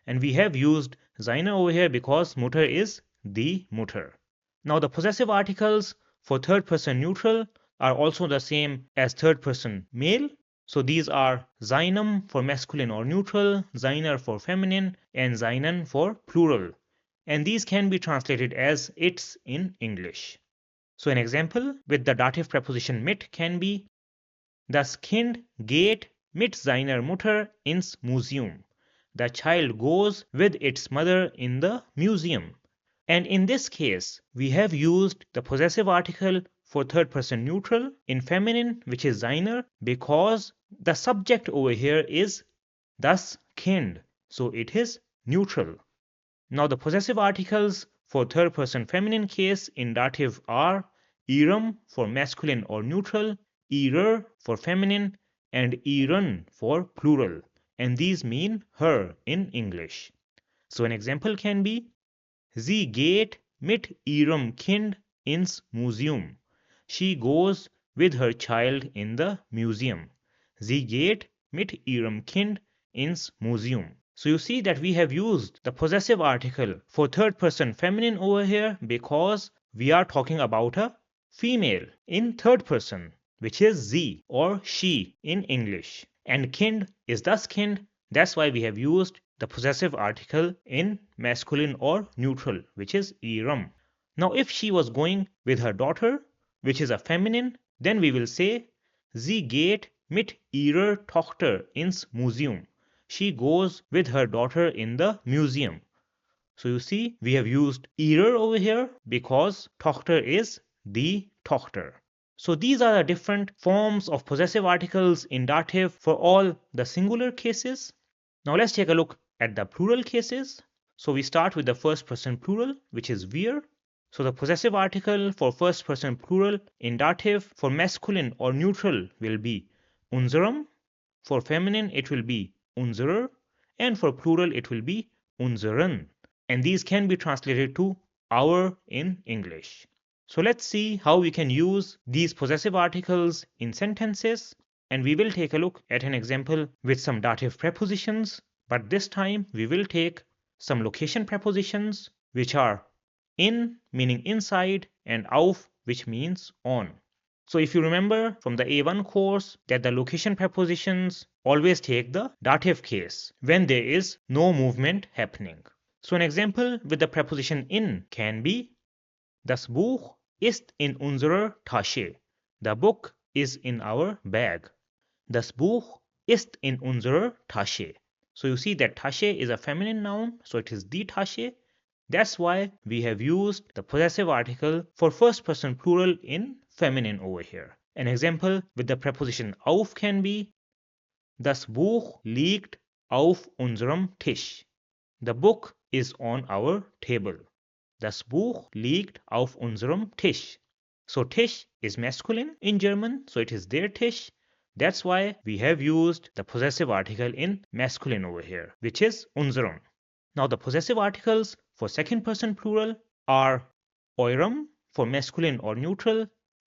And we have used seine over here because Mutter is the Mutter. Now the possessive articles for third person neutral are also the same as third person male. So these are seinem for masculine or neutral, seiner for feminine, and seinen for plural. And these can be translated as its in English. So an example with the dative preposition mit can be Das Kind geht mit seiner Mutter ins Museum. The child goes with its mother in the museum. And in this case, we have used the possessive article for third person neutral in feminine, which is seiner, because the subject over here is das Kind. So it is neutral. Now the possessive articles for third person feminine case in dative are ihrem for masculine or neutral, ihrer for feminine, and ihren for plural. And these mean her in English. So an example can be Sie geht mit ihrem Kind ins Museum. She goes with her child in the museum. Sie geht mit ihrem Kind ins Museum. So you see that we have used the possessive article for third person feminine over here because we are talking about a female in third person, which is sie or she in English. And kind is das Kind. That's why we have used the possessive article in masculine or neutral, which is ihrem. Now if she was going with her daughter, which is a feminine, then we will say Sie geht mit ihrer Tochter ins Museum. She goes with her daughter in the museum. So you see, we have used ihrer over here because Tochter is the Tochter. So these are the different forms of possessive articles in dative for all the singular cases. Now let's take a look at the plural cases. So we start with the first person plural, which is wir. So the possessive article for first person plural in dative for masculine or neutral will be unserem, for feminine it will be unserer, and for plural it will be unseren. And these can be translated to our in English. So let's see how we can use these possessive articles in sentences, and we will take a look at an example with some dative prepositions, but this time we will take some location prepositions which are in meaning inside and auf which means on. So if you remember from the A1 course that the location prepositions always take the dative case when there is no movement happening. So an example with the preposition in can be Das Buch ist in unserer Tasche. The book is in our bag. Das Buch ist in unserer Tasche. So you see that Tasche is a feminine noun, so it is die Tasche. That's why we have used the possessive article for first person plural in feminine over here. An example with the preposition auf can be Das Buch liegt auf unserem Tisch. The book is on our table. Das Buch liegt auf unserem Tisch. So Tisch is masculine in German, so it is der Tisch. That's why we have used the possessive article in masculine over here, which is unserem. Now the possessive articles for second person plural are eurem for masculine or neutral,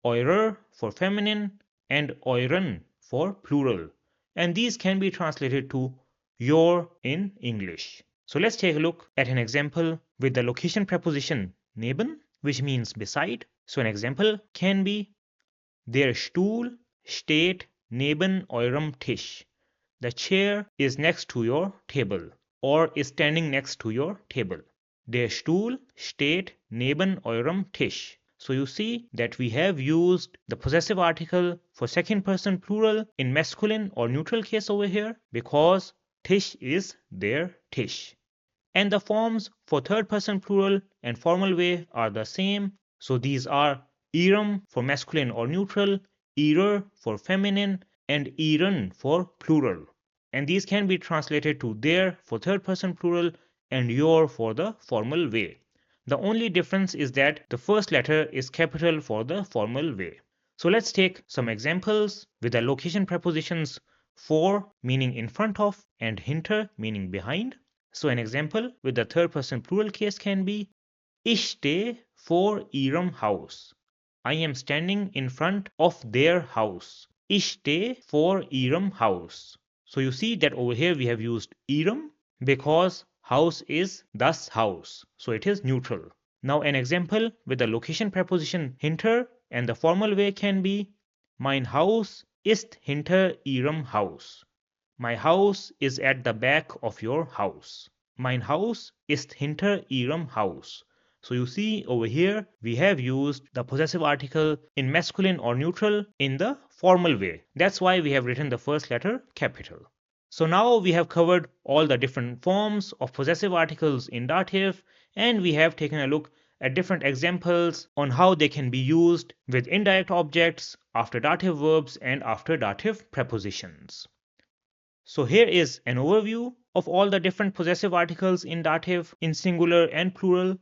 eurer for feminine, and euren for plural. And these can be translated to your in English. So let's take a look at an example with the location preposition neben, which means beside. So an example can be Der Stuhl steht neben eurem Tisch. The chair is next to your table or is standing next to your table. Der Stuhl steht neben eurem Tisch. So you see that we have used the possessive article for second person plural in masculine or neutral case over here because Tisch is their Tisch. And the forms for third person plural and formal way are the same. So these are ihrem for masculine or neutral, ihrer for feminine, and ihren for plural. And these can be translated to their for third person plural and your for the formal way. The only difference is that the first letter is capital for the formal way. So let's take some examples with the location prepositions for meaning in front of and hinter meaning behind. So an example with the third person plural case can be Ich stehe vor ihrem Haus. I am standing in front of their house. Ich stehe vor ihrem Haus. So you see that over here we have used ihrem because house is das Haus. So it is neutral. Now an example with the location preposition hinter and the formal way can be Mein Haus ist hinter ihrem Haus. My house is at the back of your house. Mein Haus ist hinter ihrem Haus. So you see over here we have used the possessive article in masculine or neutral in the formal way. That's why we have written the first letter capital. So now we have covered all the different forms of possessive articles in dative and we have taken a look at different examples on how they can be used with indirect objects, after dative verbs and after dative prepositions. So here is an overview of all the different possessive articles in dative in singular and plural.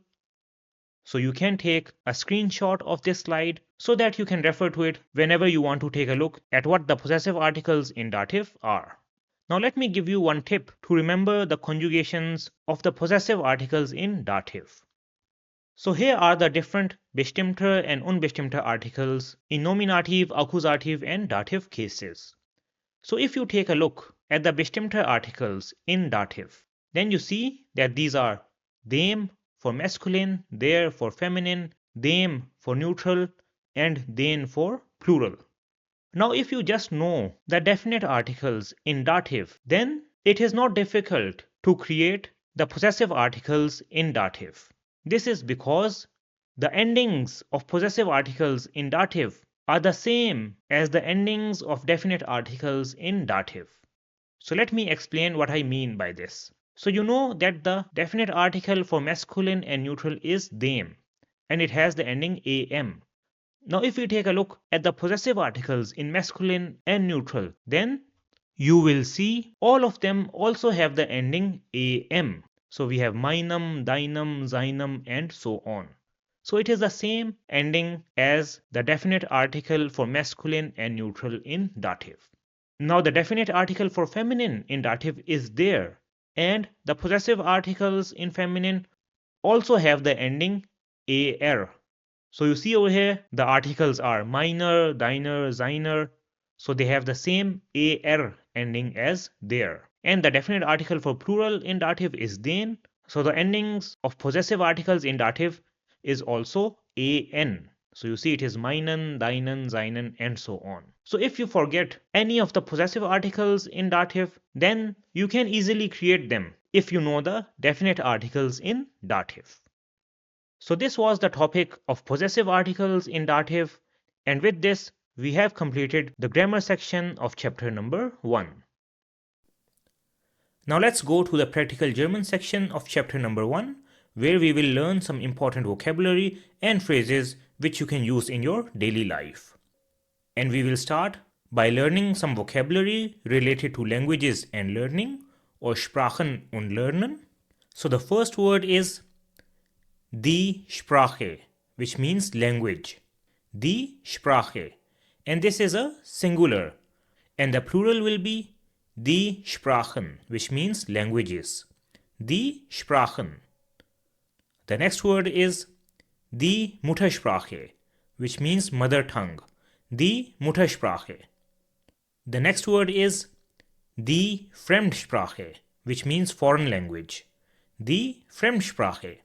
So you can take a screenshot of this slide so that you can refer to it whenever you want to take a look at what the possessive articles in dative are. Now let me give you one tip to remember the conjugations of the possessive articles in dative. So here are the different bestimmte and unbestimmte articles in nominative, accusative and dative cases. So if you take a look at the bestimmte articles in dative, then you see that these are dem for masculine, der for feminine, dem for neutral, and den for plural. Now if you just know the definite articles in dative, then it is not difficult to create the possessive articles in dative. This is because The endings of possessive articles in dative are the same as the endings of definite articles in dative. So let me explain what I mean by this. So you know that the definite article for masculine and neutral is them, and it has the ending am. Now if we take a look at the possessive articles in masculine and neutral, then you will see all of them also have the ending am. So we have minum, dinum, zinum, and so on. So it is the same ending as the definite article for masculine and neutral in dative. Now the definite article for feminine in dative is there, and the possessive articles in feminine also have the ending er. So you see over here the articles are minor, diner, ziner, so they have the same er ending as there. And the definite article for plural in dative is den, so the endings of possessive articles in dative is also an. So you see it is meinen, deinen, seinen, and so on. So if you forget any of the possessive articles in dative, then you can easily create them if you know the definite articles in dative. So this was the topic of possessive articles in dative, and with this we have completed the grammar section of chapter number 1. Now let's go to the practical German section of chapter number 1, where we will learn some important vocabulary and phrases which you can use in your daily life. And we will start by learning some vocabulary related to languages and learning, or Sprachen und Lernen. So the first word is die Sprache, which means language. Die Sprache. And this is a singular. And the plural will be die Sprachen, which means languages. Die Sprachen. The next word is die Muttersprache, which means mother tongue. Die Muttersprache. The next word is die Fremdsprache, which means foreign language. Die Fremdsprache.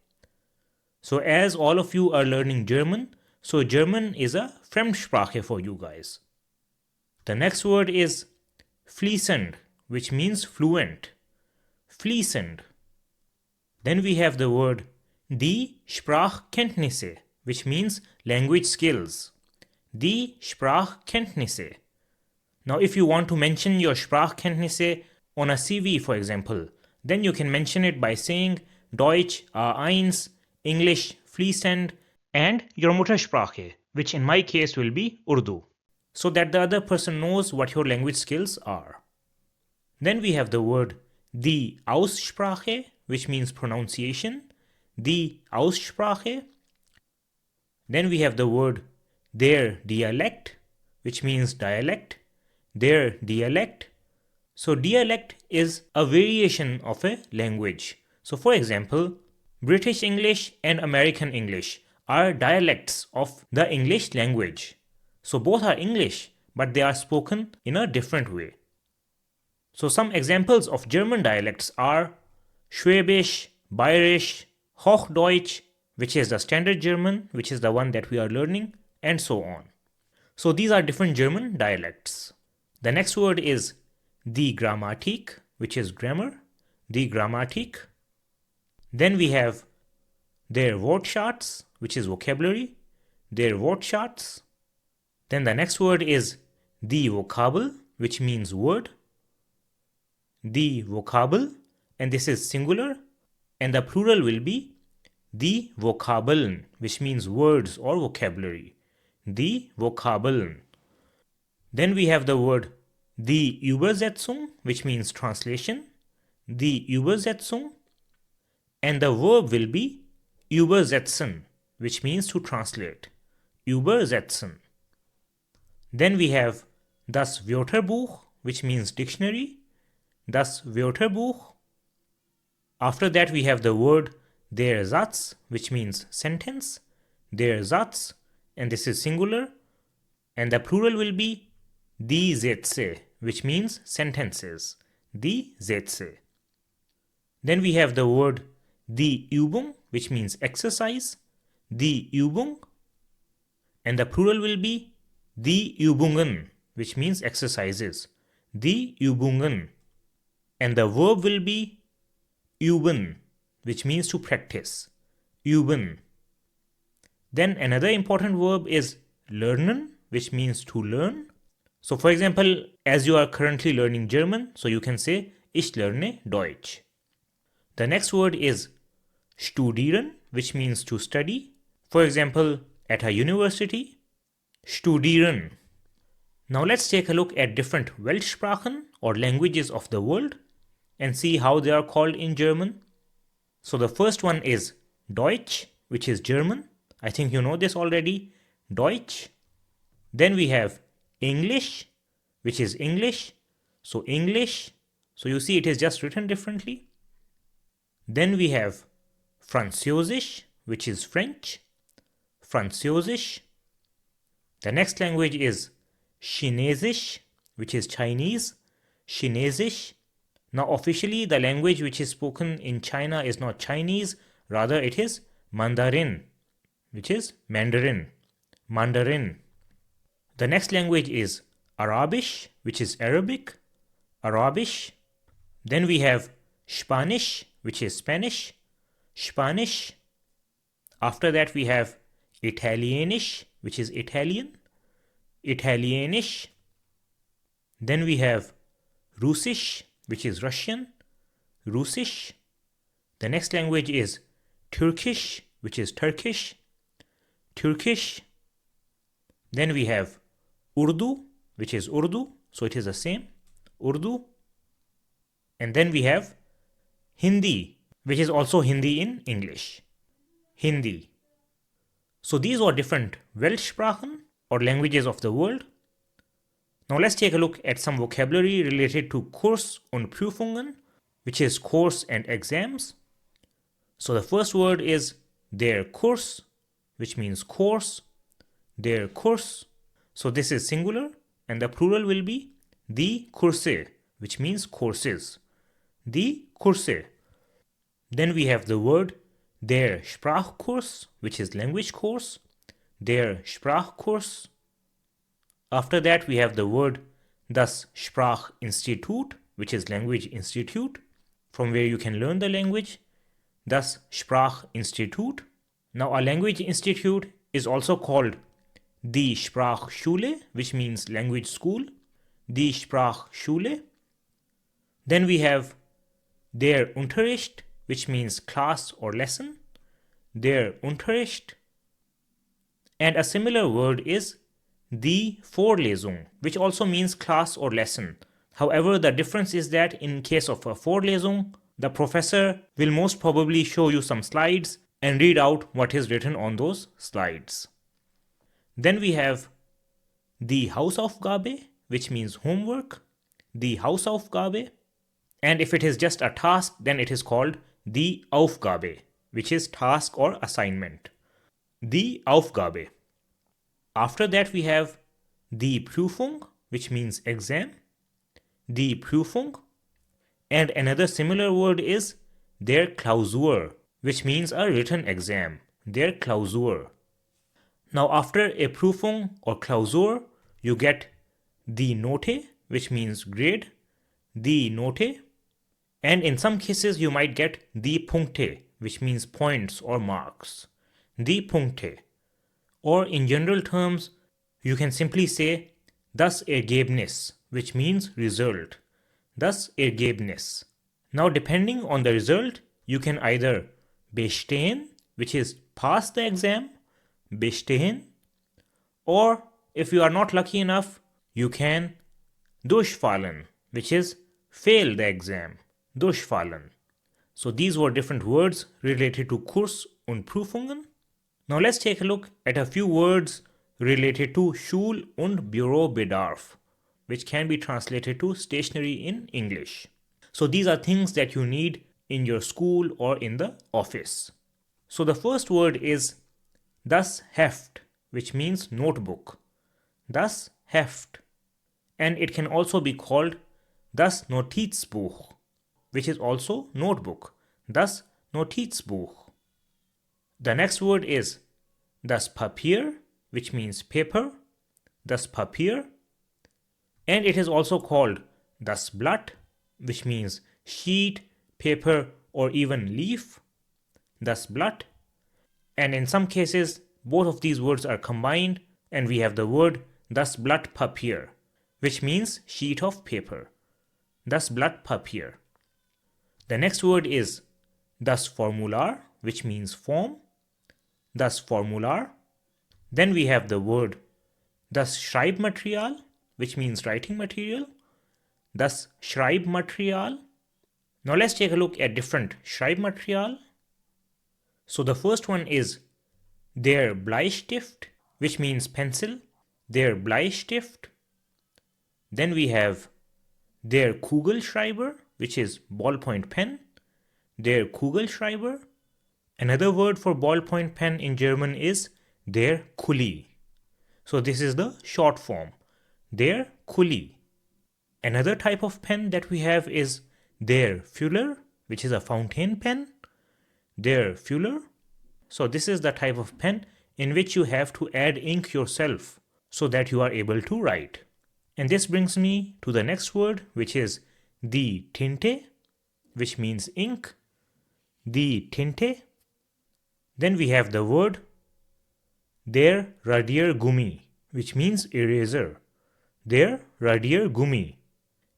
So as all of you are learning German, so German is a Fremdsprache for you guys. The next word is fließend, which means fluent. Fließend. Then we have the word die Sprachkenntnisse, which means language skills. Die Sprachkenntnisse. Now if you want to mention your Sprachkenntnisse on a CV, for example, then you can mention it by saying Deutsch A1, English fließend, and your Muttersprache, which in my case will be Urdu, so that the other person knows what your language skills are. Then we have the word die Aussprache, which means pronunciation. Die Aussprache. Then we have the word der Dialekt, which means dialect. Der Dialekt. So dialect is a variation of a language. So for example, British English and American English are dialects of the English language. So both are English, but they are spoken in a different way. So some examples of German dialects are Schwäbisch, Bayerisch, Hochdeutsch, which is the standard German, which is the one that we are learning, and so on. So these are different German dialects. The next word is die Grammatik, which is grammar. Die Grammatik. Then we have der Wortschatz, which is vocabulary. Der Wortschatz. Then the next word is die Vokabel, which means word. Die Vokabel, and this is singular, and the plural will be die Vokabeln, which means words or vocabulary. Die Vokabeln. Then we have the word die Übersetzung, which means translation. Die Übersetzung. And the verb will be übersetzen, which means to translate. Übersetzen. Then we have das Wörterbuch, which means dictionary. Das Wörterbuch. After that we have the word der Satz, which means sentence. Der Satz, and this is singular. And the plural will be die Sätze, which means sentences. Die Sätze. Then we have the word die Übung, which means exercise. Die Übung. And the plural will be die Übungen, which means exercises. Die Übungen. And the verb will be üben, which means to practice. Üben. Then another important verb is lernen, which means to learn. So for example, as you are currently learning German, so you can say ich lerne Deutsch. The next word is studieren, which means to study. For example, at a university, studieren. Now let's take a look at different Weltsprachen or languages of the world and see how they are called in German. So the first one is Deutsch, which is German. I think you know this already. Deutsch. Then we have English, which is English. So English. So you see it is just written differently. Then we have Französisch, which is French. Französisch. The next language is Chinesisch, which is Chinese. Chinesisch. Now officially the language which is spoken in China is not Chinese, rather it is Mandarin, which is Mandarin. Mandarin. The next language is Arabisch, which is Arabic. Arabisch. Then we have Spanish, which is Spanish. Spanish. After that we have Italianisch, which is Italian. Italianisch. Then we have Russisch, which is Russian. Russisch. The next language is Turkish, which is Turkish. Turkish. Then we have Urdu, which is Urdu, so it is the same. Urdu. And then we have Hindi, which is also Hindi in English. Hindi. So these are different Weltsprachen or languages of the world. Now let's take a look at some vocabulary related to Kurs und Prüfungen, which is course and exams. So the first word is der Kurs, which means course. Der Kurs. So this is singular and the plural will be die Kurse, which means courses. Die Kurse. Then we have the word der Sprachkurs, which is language course. Der Sprachkurs. After that we have the word das Sprachinstitut, which is language institute, from where you can learn the language. Das Sprachinstitut. Now a language institute is also called die Sprachschule, which means language school. Die Sprachschule. Then we have der Unterricht, which means class or lesson. Der Unterricht. And a similar word is die Vorlesung, which also means class or lesson. However, the difference is that in case of a Vorlesung, the professor will most probably show you some slides and read out what is written on those slides. Then we have die Hausaufgabe, which means homework. Die Hausaufgabe. And if it is just a task, then it is called die Aufgabe, which is task or assignment. Die Aufgabe. After that we have die Prüfung, which means exam. Die Prüfung. And another similar word is der Klausur, which means a written exam. Der Klausur. Now after a Prüfung or Klausur, you get die Note, which means grade. Die Note. And in some cases you might get die Punkte, which means points or marks. Die Punkte. Or in general terms, you can simply say das Ergebnis, which means result. Das Ergebnis. Now depending on the result, you can either bestehen, which is pass the exam, bestehen, or if you are not lucky enough, you can durchfallen, which is fail the exam. Durchfallen. So these were different words related to Kurs und Prüfungen. Now let's take a look at a few words related to Schul- und Bürobedarf, which can be translated to stationery in English. So these are things that you need in your school or in the office. So the first word is das Heft, which means notebook. Das Heft. And it can also be called das Notizbuch, which is also notebook. Das Notizbuch. The next word is das Papier, which means paper. Das Papier. And it is also called das Blatt, which means sheet, paper, or even leaf. Das Blatt. And in some cases, both of these words are combined and we have the word das Blatt Papier, which means sheet of paper. Das Blatt Papier. The next word is das Formular, which means form. Das Formular. Then we have the word das Schreibmaterial, which means writing material. Das Schreibmaterial. Now let's take a look at different Schreibmaterial. So the first one is der Bleistift, which means pencil. Der Bleistift. Then we have der Kugelschreiber, which is ballpoint pen. Der Kugelschreiber. Another word for ballpoint pen in German is der Kuli. So this is the short form. Der Kuli. Another type of pen that we have is der Füller, which is a fountain pen. Der Füller. So this is the type of pen in which you have to add ink yourself so that you are able to write. And this brings me to the next word, which is die Tinte, which means ink. Die Tinte. Then we have the word der Radiergummi, which means eraser. Der Radiergummi.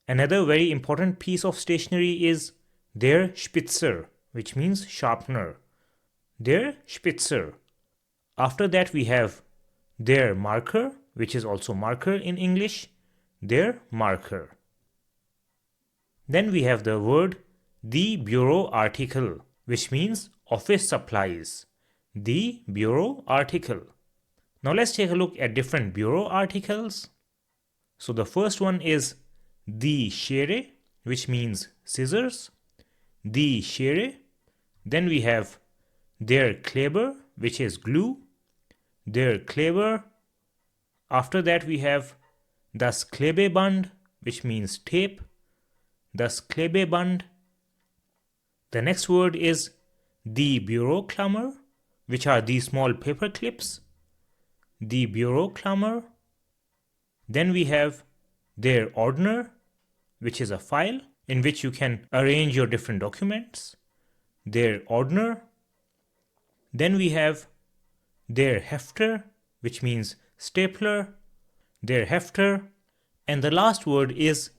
Another very important piece of stationery is der Spitzer, which means sharpener. Der Spitzer. After that we have der Marker, which is also marker in English. Der Marker. Then we have the word die Büroartikel, which means office supplies. Die Büroartikel. Now let's take a look at different bureau articles. So the first one is die Schere, which means scissors. Die Schere. Then we have der Kleber, which is glue. Der Kleber. After that we have das Klebeband, which means tape. Das Klebeband. The next word is die Büroklammer, which are these small paper clips. Die Büroklammer. Then we have der Ordner, which is a file in which you can arrange your different documents. Der Ordner. Then we have der Hefter, which means stapler. Der Hefter. And the last word is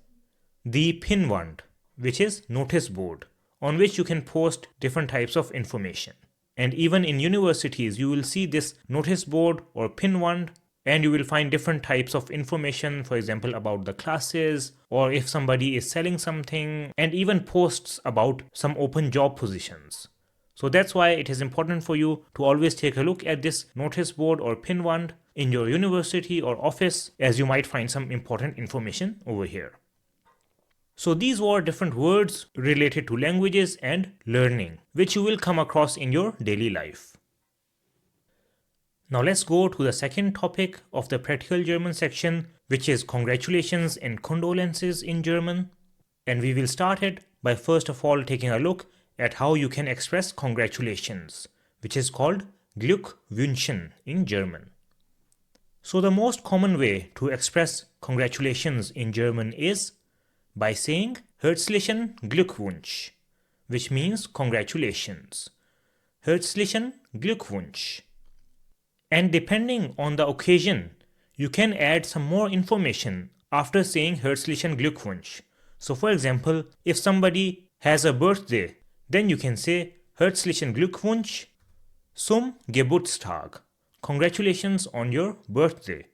die Pinnwand, which is notice board, on which you can post different types of information. And even in universities, you will see this notice board or Pinnwand, and you will find different types of information, for example, about the classes, or if somebody is selling something, and even posts about some open job positions. So that's why it is important for you to always take a look at this notice board or Pinnwand in your university or office, as you might find some important information over here. So these were different words related to languages and learning, which you will come across in your daily life. Now let's go to the second topic of the practical German section, which is congratulations and condolences in German. And we will start it by first of all taking a look at how you can express congratulations, which is called Glückwünschen in German. So the most common way to express congratulations in German is by saying Herzlichen Glückwunsch, which means congratulations. Herzlichen Glückwunsch. And depending on the occasion, you can add some more information after saying Herzlichen Glückwunsch. So for example, if somebody has a birthday, then you can say Herzlichen Glückwunsch zum Geburtstag. Congratulations on your birthday.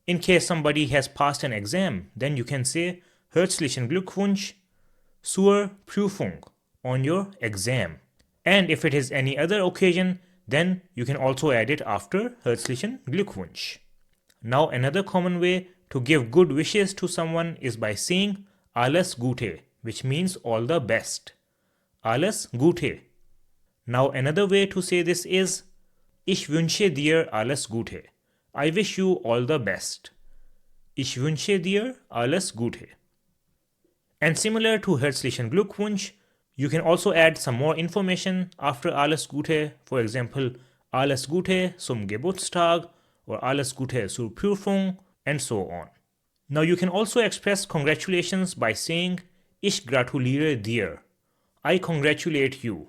In case somebody has passed an exam, then you can say Herzlichen Glückwunsch zur Prüfung, on your exam. And if it is any other occasion, then you can also add it after Herzlichen Glückwunsch. Now another common way to give good wishes to someone is by saying Alles Gute, which means all the best. Alles Gute. Now another way to say this is Ich wünsche dir alles Gute. I wish you all the best. Ich wünsche dir alles Gute. And similar to Herzlichen Glückwunsch, you can also add some more information after Alles Gute. For example, Alles Gute zum Geburtstag or Alles Gute zur Prüfung and so on. Now you can also express congratulations by saying Ich gratuliere dir. I congratulate you.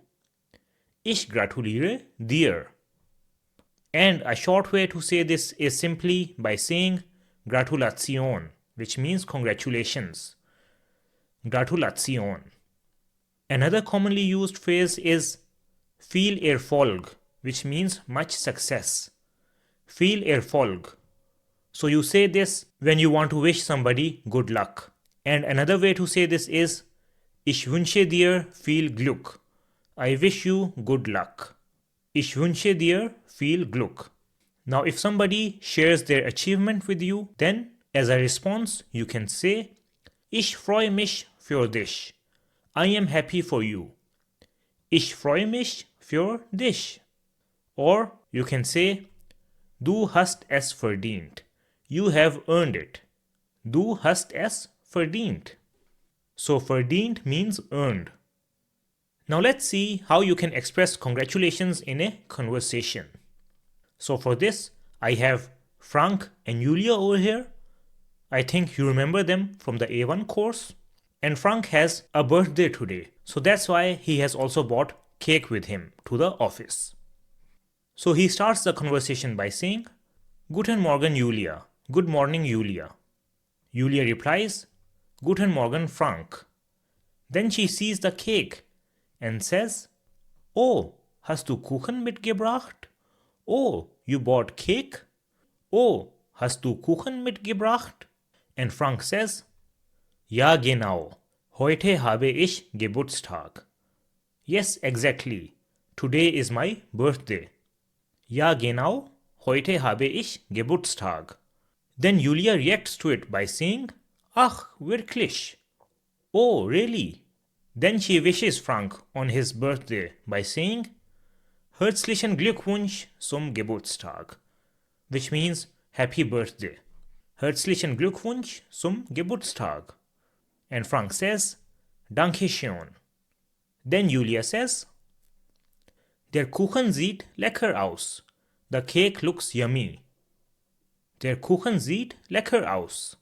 Ich gratuliere dir. And a short way to say this is simply by saying Gratulation, which means congratulations. Gratulation. Another commonly used phrase is Viel Erfolg, which means much success. Viel Erfolg. So you say this when you want to wish somebody good luck. And another way to say this is Ich wünsche dir viel Glück. I wish you good luck. Ich wünsche dir viel Glück. Now, if somebody shares their achievement with you, then as a response, you can say Ich freue mich für dich. I am happy for you. Ich freue mich für dich. Or you can say Du hast es verdient. You have earned it. Du hast es verdient. So verdient means earned. Now let's see how you can express congratulations in a conversation. So for this, I have Frank and Julia over here. I think you remember them from the A1 course. And Frank has a birthday today. So that's why he has also brought cake with him to the office. So he starts the conversation by saying, Guten Morgen, Julia. Good morning, Julia. Julia replies, Guten Morgen, Frank. Then she sees the cake and says, Oh, hast du Kuchen mitgebracht? Oh, you bought cake? Oh, hast du Kuchen mitgebracht? And Frank says, Ja, genau. Heute habe ich Geburtstag. Yes, exactly. Today is my birthday. Ja, genau. Heute habe ich Geburtstag. Then Julia reacts to it by saying, Ach, wirklich? Oh, really? Then she wishes Frank on his birthday by saying, Herzlichen Glückwunsch zum Geburtstag, which means happy birthday. Herzlichen Glückwunsch zum Geburtstag. And Frank says, Danke schön. Then Julia says, Der Kuchen sieht lecker aus. The cake looks yummy. Der Kuchen sieht lecker aus.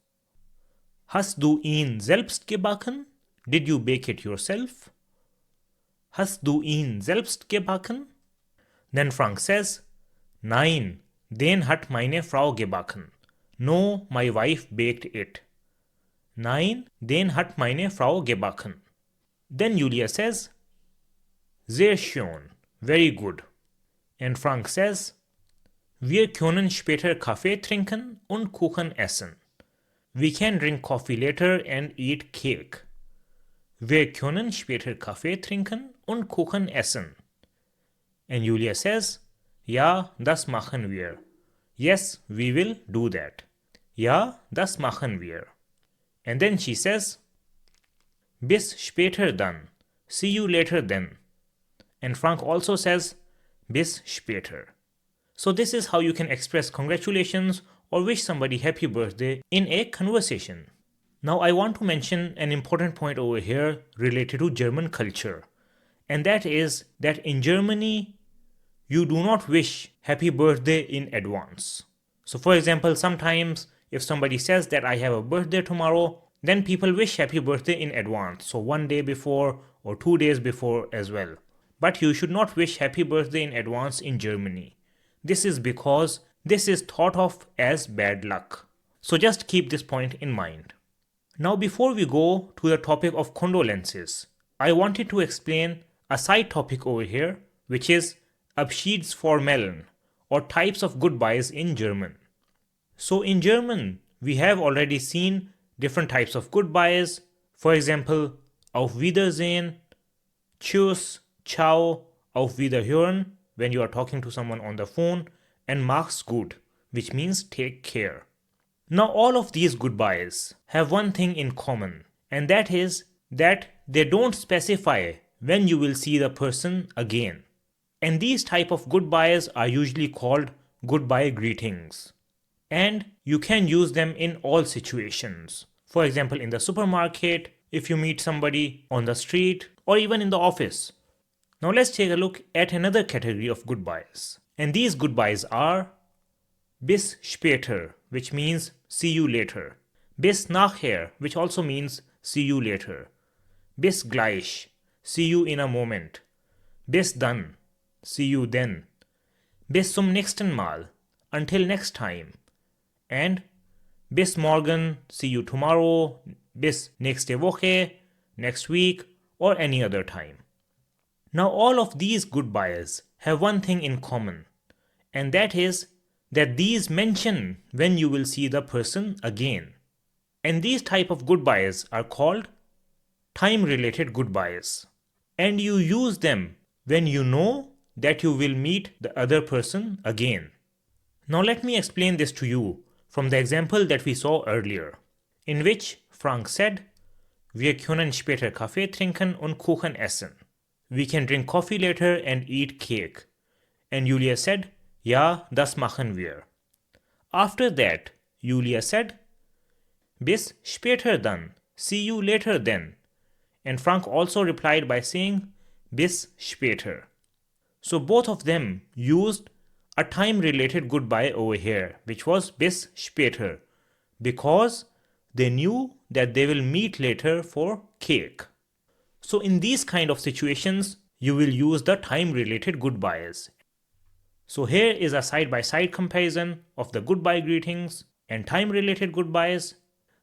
Hast du ihn selbst gebacken? Did you bake it yourself? Hast du ihn selbst gebacken? Then Frank says, Nein, den hat meine Frau gebacken. No, my wife baked it. Nein, den hat meine Frau gebacken. Then Julia says, Sehr schön, very good. And Frank says, Wir können später Kaffee trinken und Kuchen essen. We can drink coffee later and eat cake. Wir können später Kaffee trinken und Kuchen essen. And Julia says, Ja, das machen wir. Yes, we will do that. Ja, das machen wir. And then she says, Bis später dann. See you later then. And Frank also says, Bis später. So this is how you can express congratulations or wish somebody happy birthday in a conversation. Now I want to mention an important point over here related to German culture. And that is that in Germany, you do not wish happy birthday in advance. So for example, sometimes if somebody says that I have a birthday tomorrow, then people wish happy birthday in advance. So one day before or 2 days before as well. But you should not wish happy birthday in advance in Germany. This is because this is thought of as bad luck. So just keep this point in mind. Now before we go to the topic of condolences, I wanted to explain a side topic over here, which is Abschiedsformellen or types of goodbyes in German. So in German, we have already seen different types of goodbyes. For example, Auf Wiedersehen, Tschüss, Ciao, Auf Wiederhören when you are talking to someone on the phone, and Mach's gut, which means take care. Now all of these goodbyes have one thing in common, and that is that they don't specify when you will see the person again. And these type of goodbyes are usually called goodbye greetings. And you can use them in all situations. For example, in the supermarket, if you meet somebody on the street, or even in the office. Now let's take a look at another category of goodbyes. And these goodbyes are Bis später, which means see you later. Bis nachher, which also means see you later. Bis gleich, see you in a moment. Bis dann, see you then. Bis zum nächsten Mal. Until next time. And bis morgen, see you tomorrow, bis nächste Woche, next week, or any other time. Now, all of these goodbyes have one thing in common, and that is that these mention when you will see the person again. And these type of goodbyes are called time-related goodbyes. And you use them when you know that you will meet the other person again. Now let me explain this to you from the example that we saw earlier, in which Frank said, Wir können später Kaffee trinken und Kuchen essen. We can drink coffee later and eat cake. And Julia said, Ja, das machen wir. After that, Julia said, Bis später dann. See you later then. And Frank also replied by saying, Bis später. So both of them used a time-related goodbye over here, which was bis später, because they knew that they will meet later for cake. So in these kind of situations, you will use the time-related goodbyes. So here is a side-by-side comparison of the goodbye greetings and time-related goodbyes.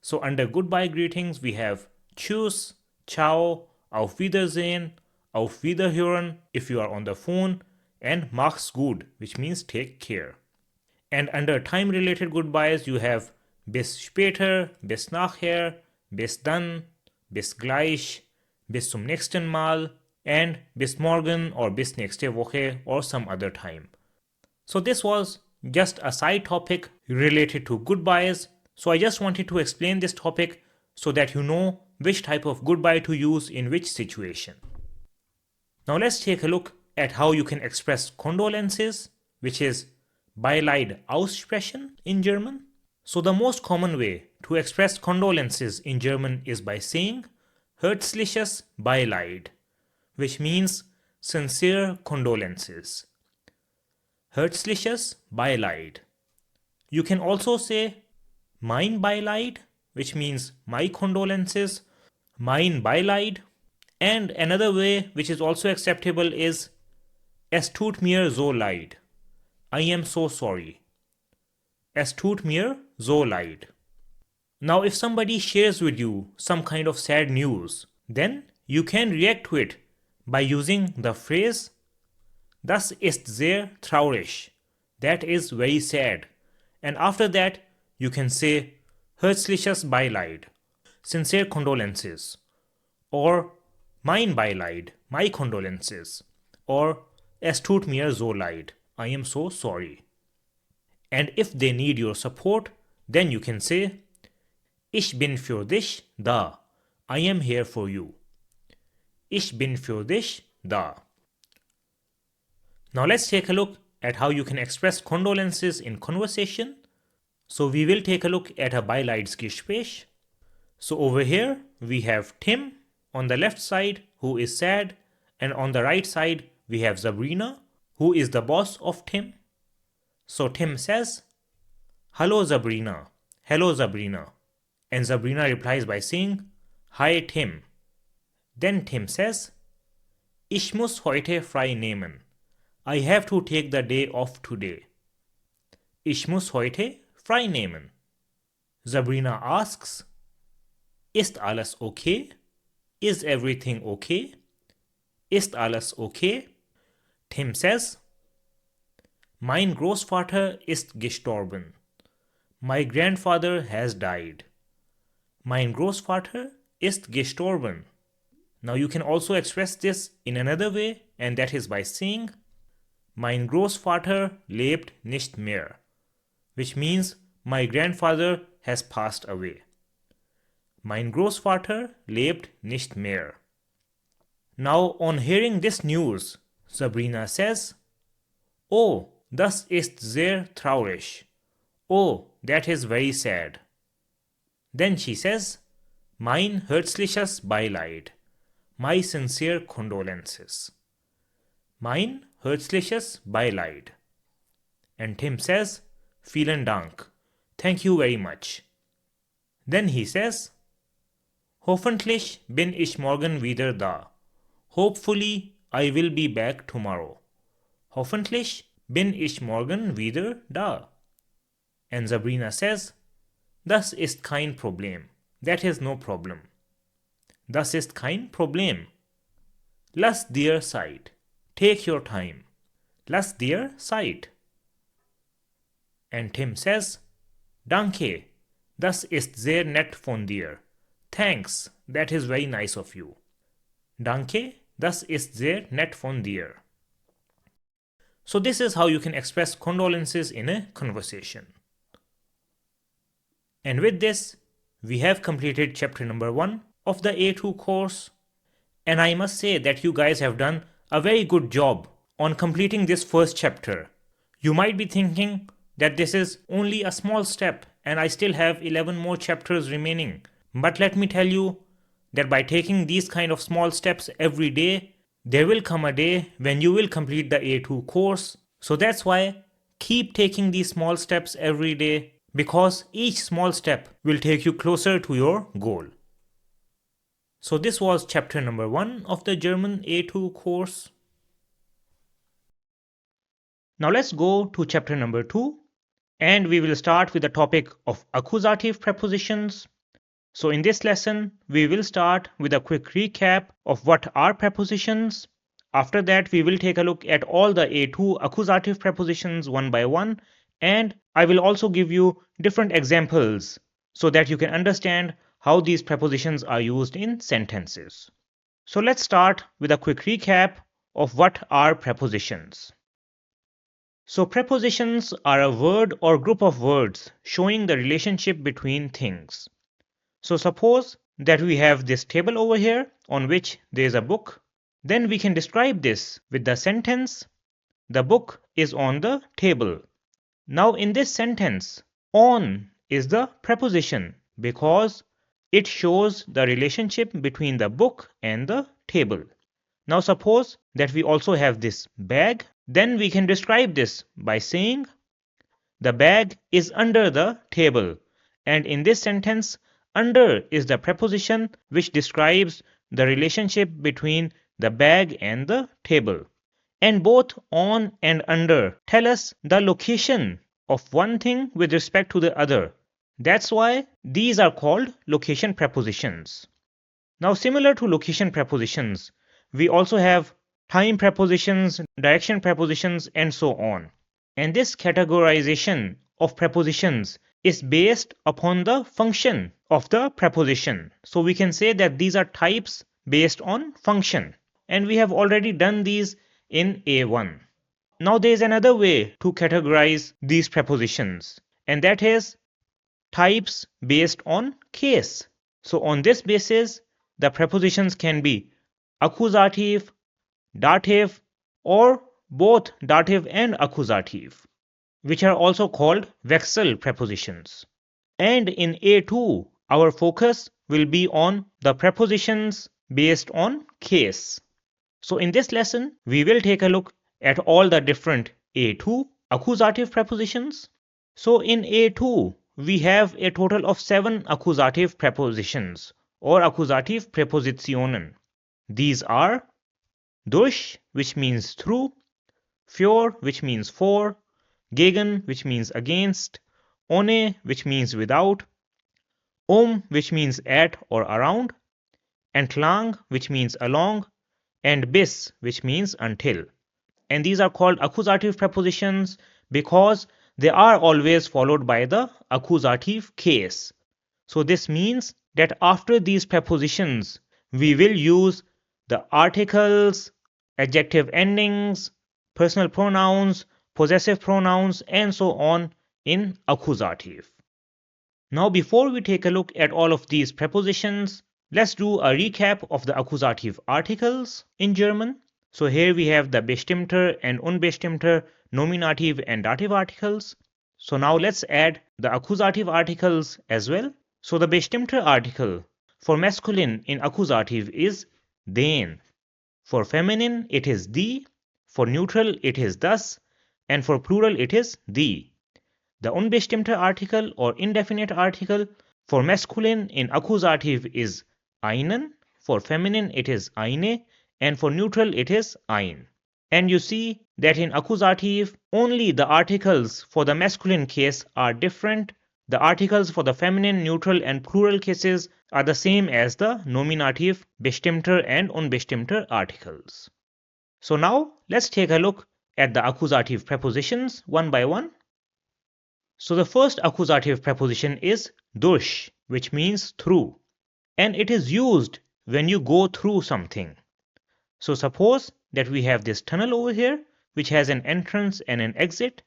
So under goodbye greetings, we have Tschüss, Ciao, Auf Wiedersehen, Auf Wiederhören if you are on the phone, and Mach's gut, which means take care. And under time-related goodbyes, you have Bis später, Bis nachher, Bis dann, Bis gleich, Bis zum nächsten Mal, and Bis morgen or Bis nächste Woche or some other time. So this was just a side topic related to goodbyes. So I just wanted to explain this topic so that you know which type of goodbye to use in which situation. Now let's take a look at how you can express condolences, which is Beileid aussprechen in German. So the most common way to express condolences in German is by saying herzliches Beileid, which means sincere condolences. Herzliches Beileid. You can also say mein Beileid, which means my condolences, mein Beileid. And another way which is also acceptable is Es tut mir so leid. I am so sorry. Es tut mir so leid. Now if somebody shares with you some kind of sad news, then you can react to it by using the phrase Das ist sehr traurig. That is very sad. And after that, you can say Herzliches Beileid, sincere condolences, or Mein Beileid, my condolences, or Es tut mir so leid, I am so sorry. And if they need your support, then you can say Ich bin für dich da. I am here for you. Ich bin für dich da. Now let's take a look at how you can express condolences in conversation. So we will take a look at a Beileidsgespräch. So over here we have Tim on the left side who is sad, and on the right side we have Sabrina who is the boss of Tim. So Tim says, Hallo Sabrina. Hello Sabrina. And Sabrina replies by saying, Hi Tim. Then Tim says, Ich muss heute frei nehmen. I have to take the day off today. Ich muss heute frei nehmen. Sabrina asks, Ist alles okay? Is everything okay? Ist alles okay? Tim says, Mein Großvater ist gestorben. My grandfather has died. Mein Großvater ist gestorben. Now you can also express this in another way, and that is by saying, Mein Großvater lebt nicht mehr, which means my grandfather has passed away. Mein Großvater lebt nicht mehr. Now on hearing this news, Sabrina says, Oh, das ist sehr traurig. Oh, that is very sad. Then she says, Mein herzliches Beileid. My sincere condolences. Mein herzliches Beileid. And Tim says, Vielen Dank. Thank you very much. Then he says, Hoffentlich bin ich morgen wieder da. Hopefully I will be back tomorrow. Hoffentlich Bin ich morgen wieder da? And Sabrina says, Das ist kein Problem. That is no problem. Das ist kein Problem. Lass dir Zeit. Take your time. Lass dir Zeit. And Tim says, Danke. Das ist sehr nett von dir. Thanks. That is very nice of you. Danke. Das ist sehr nett von dir. So this is how you can express condolences in a conversation. And with this, we have completed chapter number 1 of the A2 course. And I must say that you guys have done a very good job on completing this first chapter. You might be thinking that this is only a small step and I still have 11 more chapters remaining. But let me tell you that by taking these kind of small steps every day, there will come a day when you will complete the A2 course. So that's why keep taking these small steps every day, because each small step will take you closer to your goal. So this was chapter number 1 of the German A2 course. Now let's go to chapter number 2, and we will start with the topic of accusative prepositions. So in this lesson, we will start with a quick recap of what are prepositions. After that, we will take a look at all the A2 accusative prepositions one by one, and I will also give you different examples so that you can understand how these prepositions are used in sentences. So let's start with a quick recap of what are prepositions. So prepositions are a word or group of words showing the relationship between things. So suppose that we have this table over here on which there is a book. Then we can describe this with the sentence, the book is on the table. Now in this sentence, on is the preposition because it shows the relationship between the book and the table. Now suppose that we also have this bag. Then we can describe this by saying the bag is under the table. And in this sentence, under is the preposition which describes the relationship between the bag and the table. And both on and under tell us the location of one thing with respect to the other. That's why these are called location prepositions. Now, similar to location prepositions, we also have time prepositions, direction prepositions, and so on. And this categorization of prepositions is based upon the function of the preposition. So we can say that these are types based on function. And we have already done these in A1. Now there is another way to categorize these prepositions, and that is types based on case. So on this basis, the prepositions can be accusative, dative, or both dative and accusative, which are also called Wechsel prepositions. And in A2, our focus will be on the prepositions based on case. So in this lesson, we will take a look at all the different A2 accusative prepositions. So in A2, we have a total of 7 accusative prepositions or accusative Präpositionen. These are durch, which means through, für, which means for, gegen, which means against, ohne, which means without, which means at or around, entlang, which means along, and bis, which means until. And these are called accusative prepositions because they are always followed by the accusative case. So this means that after these prepositions, we will use the articles, adjective endings, personal pronouns, possessive pronouns, and so on in accusative. Now before we take a look at all of these prepositions, let's do a recap of the accusative articles in German. So here we have the bestimmter and unbestimmter, nominative and dative articles. So now let's add the accusative articles as well. So the bestimmter article for masculine in accusative is den. For feminine it is die. For neutral it is das. And for plural it is die. The unbestimmte article or indefinite article for masculine in accusative is einen, for feminine it is eine, and for neutral it is ein. And you see that in accusative, only the articles for the masculine case are different. The articles for the feminine, neutral, and plural cases are the same as the nominative, bestimmter, and unbestimmter articles. So now let's take a look at the accusative prepositions one by one. So the first accusative preposition is durch, which means through, and it is used when you go through something. So suppose that we have this tunnel over here, which has an entrance and an exit,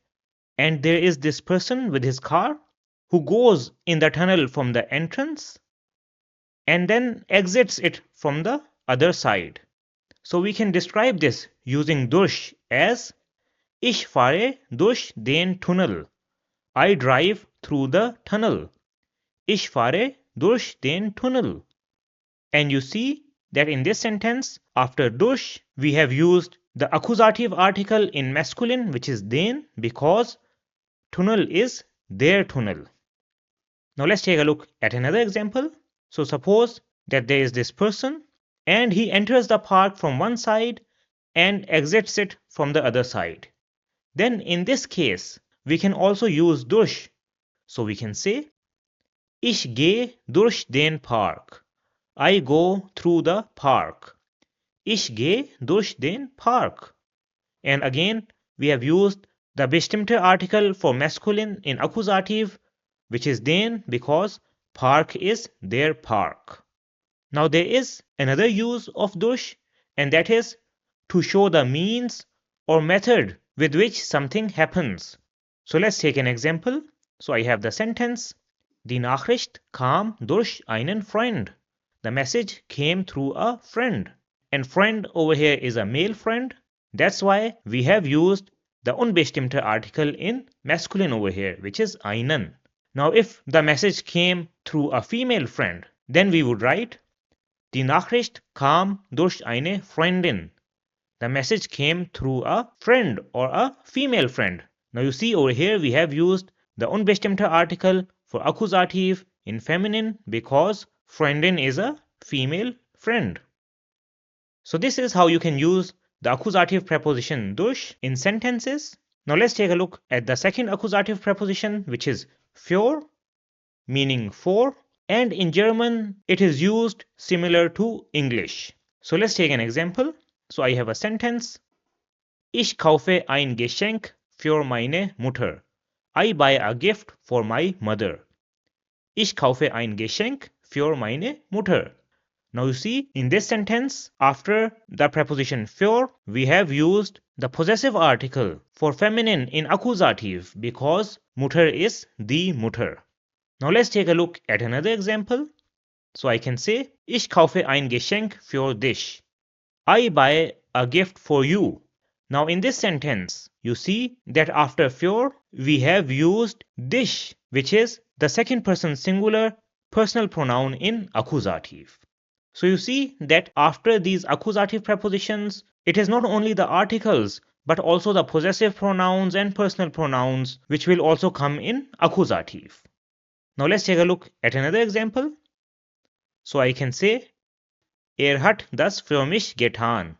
and there is this person with his car who goes in the tunnel from the entrance and then exits it from the other side. So we can describe this using durch as Ich fahre durch den Tunnel. I drive through the tunnel. Ich fahre durch den Tunnel. And you see that in this sentence, after durch, we have used the accusative article in masculine, which is den, because tunnel is their tunnel. Now let's take a look at another example. So suppose that there is this person and he enters the park from one side and exits it from the other side. Then in this case, we can also use durch. So we can say, Ich gehe durch den Park. I go through the park. Ich gehe durch den Park. And again, we have used the bestimmter article for masculine in accusative, which is den, because park is their park. Now there is another use of durch, and that is to show the means or method with which something happens. So let's take an example. So I have the sentence, Die Nachricht kam durch einen Freund. The message came through a friend. And friend over here is a male friend. That's why we have used the unbestimmter article in masculine over here, which is einen. Now if the message came through a female friend, then we would write, Die Nachricht kam durch eine Freundin. The message came through a friend or a female friend. Now you see over here we have used the unbestimmter article for accusative in feminine because Freundin is a female friend. So this is how you can use the accusative preposition durch in sentences. Now let's take a look at the second accusative preposition, which is für, meaning for, and in German it is used similar to English. So let's take an example. So I have a sentence, Ich kaufe ein Geschenk für meine Mutter. I buy a gift for my mother. Ich kaufe ein Geschenk für meine Mutter. Now you see, in this sentence, after the preposition für, we have used the possessive article for feminine in accusative because Mutter is die Mutter. Now let's take a look at another example. So I can say, Ich kaufe ein Geschenk für dich. I buy a gift for you. Now in this sentence, you see that after für, we have used dich, which is the second person singular personal pronoun in accusative. So you see that after these accusative prepositions, it is not only the articles, but also the possessive pronouns and personal pronouns, which will also come in accusative. Now let's take a look at another example. So I can say, hat das für mich getan.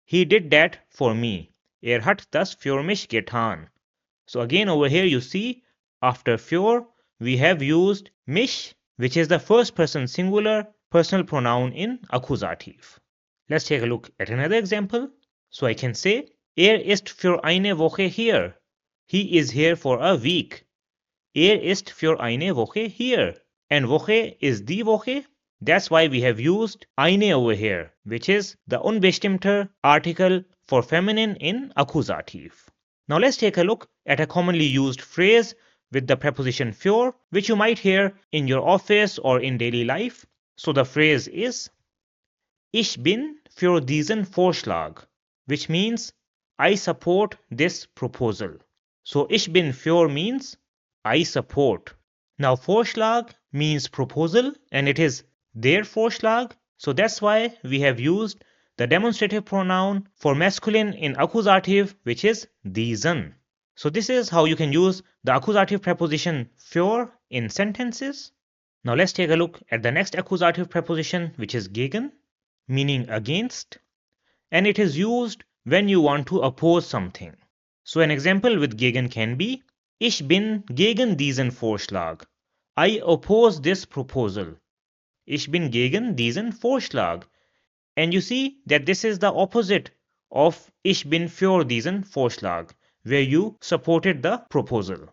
He did that for me. Hat das für mich getan. So again over here you see, after für, we have used mich, which is the first person singular personal pronoun in accusative. Let's take a look at another example. So I can say, ist für eine Woche hier. He is here for a week. Ist für eine Woche hier. And Woche is die Woche. That's why we have used eine over here, which is the unbestimmter article for feminine in accusative. Now let's take a look at a commonly used phrase with the preposition für, which you might hear in your office or in daily life. So the phrase is, Ich bin für diesen Vorschlag, which means I support this proposal. So Ich bin für means I support. Now Vorschlag means proposal and it is their Vorschlag. So that's why we have used the demonstrative pronoun for masculine in accusative, which is diesen. So this is how you can use the accusative preposition für in sentences. Now let's take a look at the next accusative preposition, which is gegen, meaning against. And it is used when you want to oppose something. So an example with gegen can be Ich bin gegen diesen Vorschlag. I oppose this proposal. Ich bin gegen diesen Vorschlag. And you see that this is the opposite of Ich bin für diesen Vorschlag, where you supported the proposal.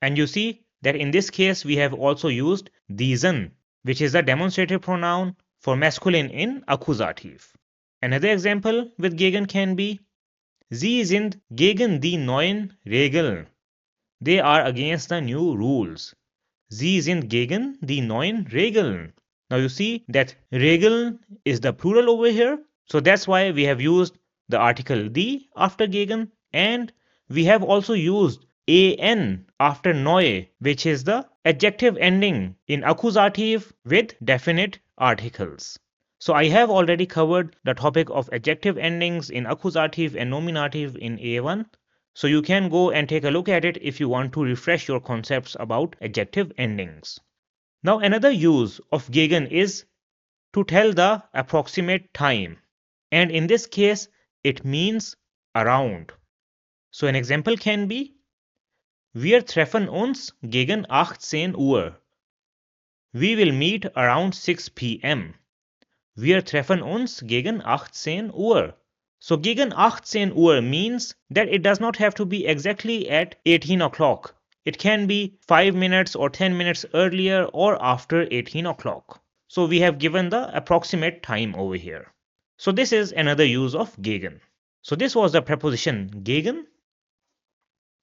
And you see that in this case we have also used diesen, which is the demonstrative pronoun for masculine in Akkusativ. Another example with gegen can be Sie sind gegen die neuen Regeln. They are against the new rules. Sie sind gegen die neuen Regeln. Now you see that Regeln is the plural over here. So that's why we have used the article die after gegen, and we have also used an after neue, which is the adjective ending in accusative with definite articles. So I have already covered the topic of adjective endings in accusative and nominative in A1. So you can go and take a look at it if you want to refresh your concepts about adjective endings. Now another use of gegen is to tell the approximate time. And in this case, it means around. So an example can be Wir treffen uns gegen 18 Uhr. We will meet around 6 p.m. Wir treffen uns gegen 18 Uhr. So gegen 18 Uhr means that it does not have to be exactly at 18 o'clock. It can be 5 minutes or 10 minutes earlier or after 18 o'clock. So we have given the approximate time over here. So this is another use of gegen. So this was the preposition gegen.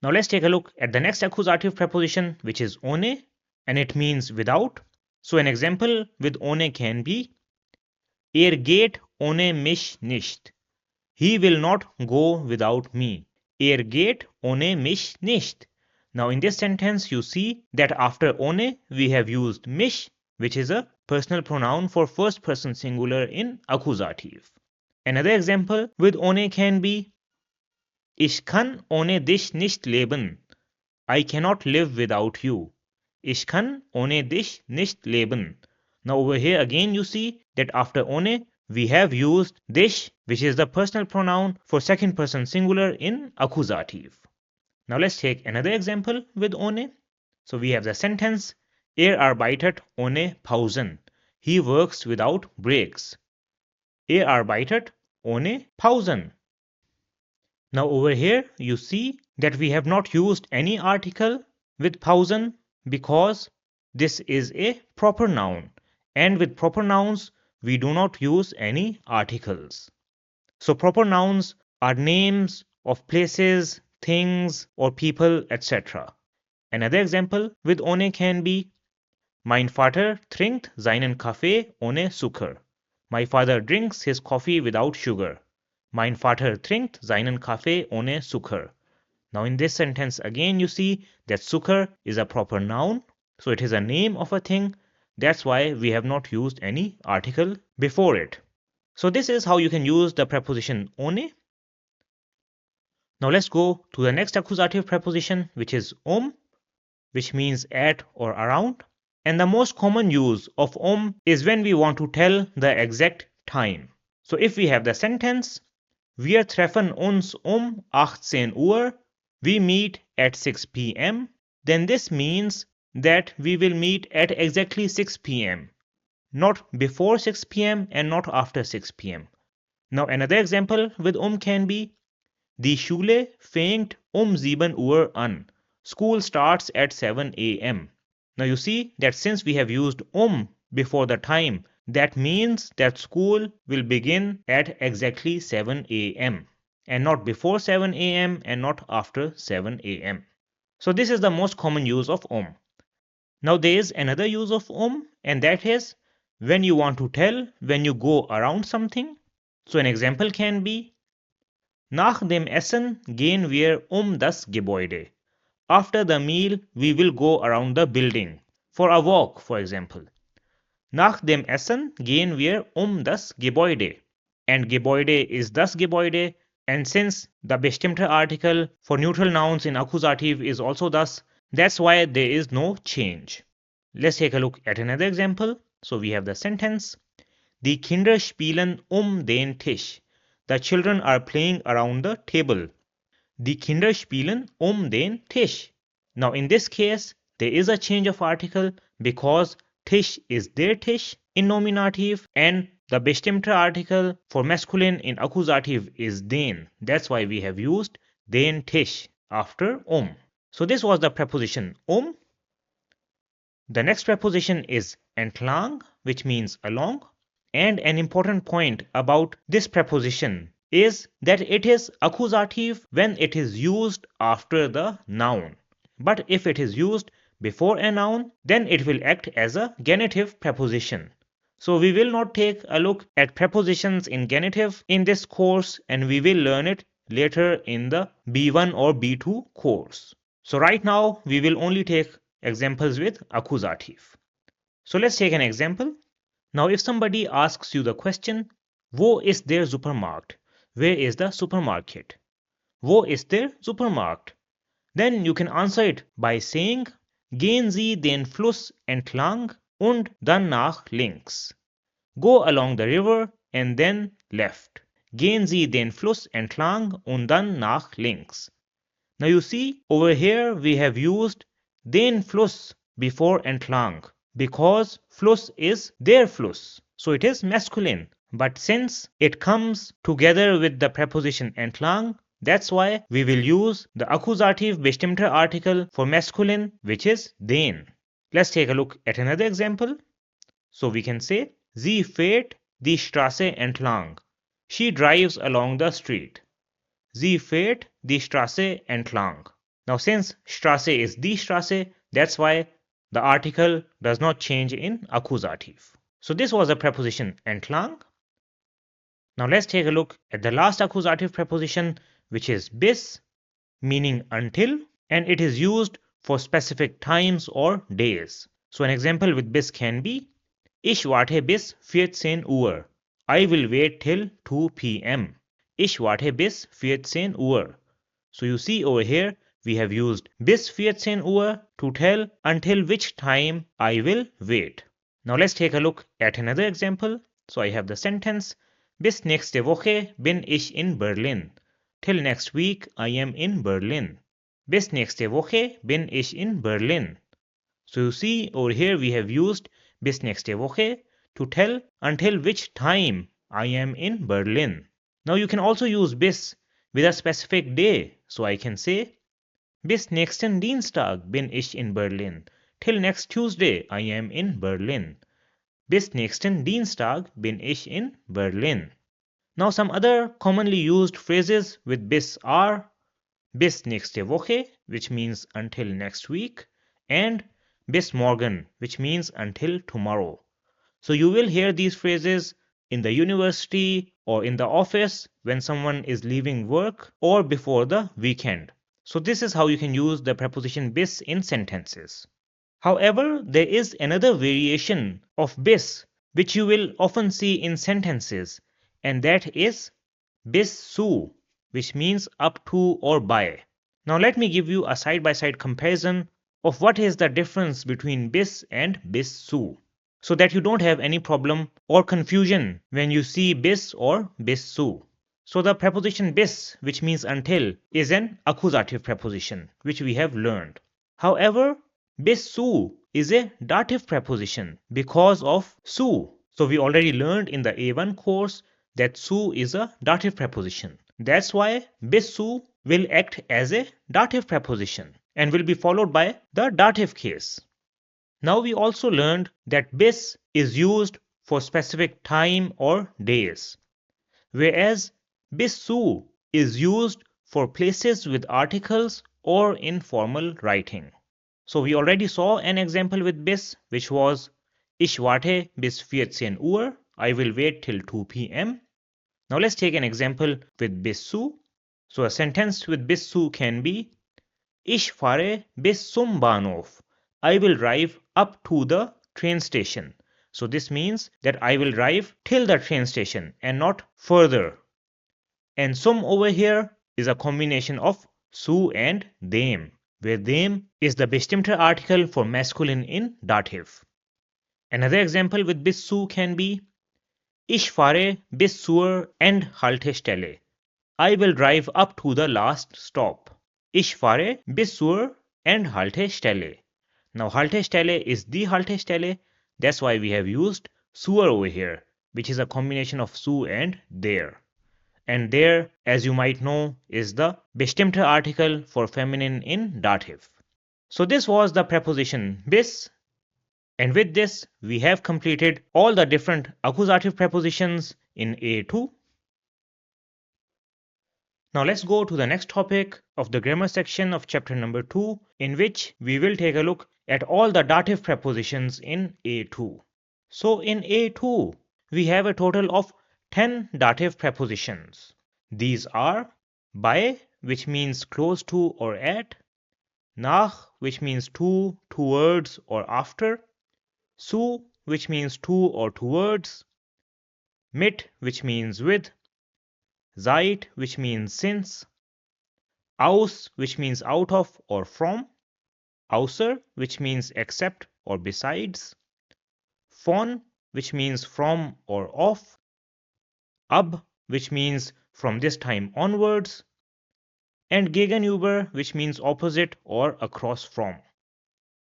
Now let's take a look at the next accusative preposition, which is ohne, and it means without. So an example with ohne can be geht ohne mich nicht. He will not go without me. Geht ohne mich nicht. Now in this sentence you see that after ohne we have used mich, which is a personal pronoun for first person singular in accusative. Another example with ohne can be Ich kann ohne dich nicht leben. I cannot live without you. Ich kann ohne dich nicht leben. Now over here again you see that after ohne we have used dich, which is the personal pronoun for second person singular in accusative. Now let's take another example with ohne. So we have the sentence arbeitet ohne Pausen. He works without breaks. Arbeitet ohne Pausen. Now over here you see that we have not used any article with Pausen because this is a proper noun, and with proper nouns we do not use any articles. So proper nouns are names of places, things or people, etc. Another example with ohne can be Mein Vater trinkt seinen Kaffee ohne Zucker. My father drinks his coffee without sugar. Mein Vater trinkt seinen Kaffee ohne Zucker. Now in this sentence again you see that Zucker is a proper noun, so it is a name of a thing. That's why we have not used any article before it. So this is how you can use the preposition ohne. Now let's go to the next accusative preposition, which is which means at or around. And the most common use of is when we want to tell the exact time. So if we have the sentence Wir treffen uns 18 Uhr, we meet at 6 p.m., then this means that we will meet at exactly 6 p.m., not before 6 p.m. and not after 6 p.m. Now another example with can be Die Schule fängt 7 Uhr an. School starts at 7 a.m. Now you see that since we have used before the time, that means that school will begin at exactly 7 a.m. and not before 7 a.m. and not after 7 a.m. So this is the most common use of Now there is another use of and that is when you want to tell when you go around something. So an example can be Nach dem Essen gehen wir das Gebäude. After the meal we will go around the building for a walk, for example. Nach dem Essen gehen wir das Gebäude. And Gebäude is das Gebäude, and since the bestimmte article for neutral nouns in accusative is also das, that's why there is no change. Let's take a look at another example. So we have the sentence Die Kinder spielen den Tisch. the children are playing around the table. Die Kinder spielen den Tisch. Now in this case, there is a change of article because Tisch is der Tisch in nominative and the bestimmte article for masculine in accusative is den. That's why we have used den Tisch after So this was the preposition The next preposition is entlang, which means along. And an important point about this preposition is that it is accusative when it is used after the noun. But if it is used before a noun, then it will act as a genitive preposition. So we will not take a look at prepositions in genitive in this course, and we will learn it later in the B1 or B2 course. So right now we will only take examples with accusative. So let's take an example. Now if somebody asks you the question, wo ist der Supermarkt? Where is the supermarket? Wo ist der Supermarkt? Then you can answer it by saying, gehen Sie den Fluss entlang und dann nach links. Go along the river and then left. Gehen Sie den Fluss entlang und dann nach links. Now you see, over here we have used den Fluss before entlang because Fluss is der Fluss. So it is masculine. But since it comes together with the preposition entlang, that's why we will use the accusative bestimmte article for masculine, which is den. Let's take a look at another example. So we can say, Sie fährt die Straße entlang. She drives along the street. Sie fährt die Straße entlang. Now since Straße is die Straße, that's why the article does not change in accusative. So this was a preposition entlang. Now let's take a look at the last accusative preposition, which is bis, meaning until, and it is used for specific times or days. So an example with bis can be, Ich warte bis 14 Uhr. I will wait till 2 p.m. Ich warte bis 14 Uhr. So you see over here, we have used bis 14 Uhr to tell until which time I will wait. Now let's take a look at another example. So I have the sentence, bis nächste Woche bin ich in Berlin. Till next week I am in Berlin. Bis nächste Woche bin ich in Berlin. So you see over here we have used bis nächste Woche to tell until which time I am in Berlin. Now you can also use bis with a specific day. So I can say, bis nächsten Dienstag bin ich in Berlin. Till next Tuesday I am in Berlin. Bis nächsten Dienstag bin ich in Berlin. Now some other commonly used phrases with bis are bis nächste Woche, which means until next week, and bis morgen, which means until tomorrow. So you will hear these phrases in the university or in the office when someone is leaving work or before the weekend. So this is how you can use the preposition bis in sentences. However, there is another variation of bis which you will often see in sentences, and that is bis zu, which means up to or by. Now let me give you a side-by-side comparison of what is the difference between bis and bis zu, so that you don't have any problem or confusion when you see bis or bis zu. So the preposition bis, which means until, is an accusative preposition, which we have learned. However, bis zu is a dative preposition because of su. So we already learned in the A1 course that su is a dative preposition. That's why bis zu will act as a dative preposition and will be followed by the dative case. Now we also learned that bis is used for specific time or days, whereas bis zu is used for places with articles or in formal writing. So we already saw an example with bis, which was Ich warte bis 14 Uhr. I will wait till 2 p.m. Now let's take an example with bis zu. So a sentence with bis zu can be Ich fahre bis zum Bahnhof. I will drive up to the train station. So this means that I will drive till the train station and not further. And zum over here is a combination of su and dem, where dem is the bestimmte article for masculine in dative. Another example with bis zu can be Ich fahre bis zur Endhaltestelle. I will drive up to the last stop. Ich fahre bis zur Endhaltestelle. Now Haltestelle is the Haltestelle. That's why we have used zur over here, which is a combination of zu and der. And there, as you might know, is the bestimmte article for feminine in dative. So this was the preposition bis, and with this we have completed all the different accusative prepositions in A2. Now let's go to the next topic of the grammar section of chapter number 2, in which we will take a look at all the dative prepositions in A2. So in A2, we have a total of 10 dative prepositions. These are bei, which means close to or at, nach, which means to, towards or after, zu, which means to or towards, mit, which means with, seit, which means since, aus, which means out of or from, außer, which means except or besides, von, which means from or of, ab, which means from this time onwards, and gegenüber, which means opposite or across from.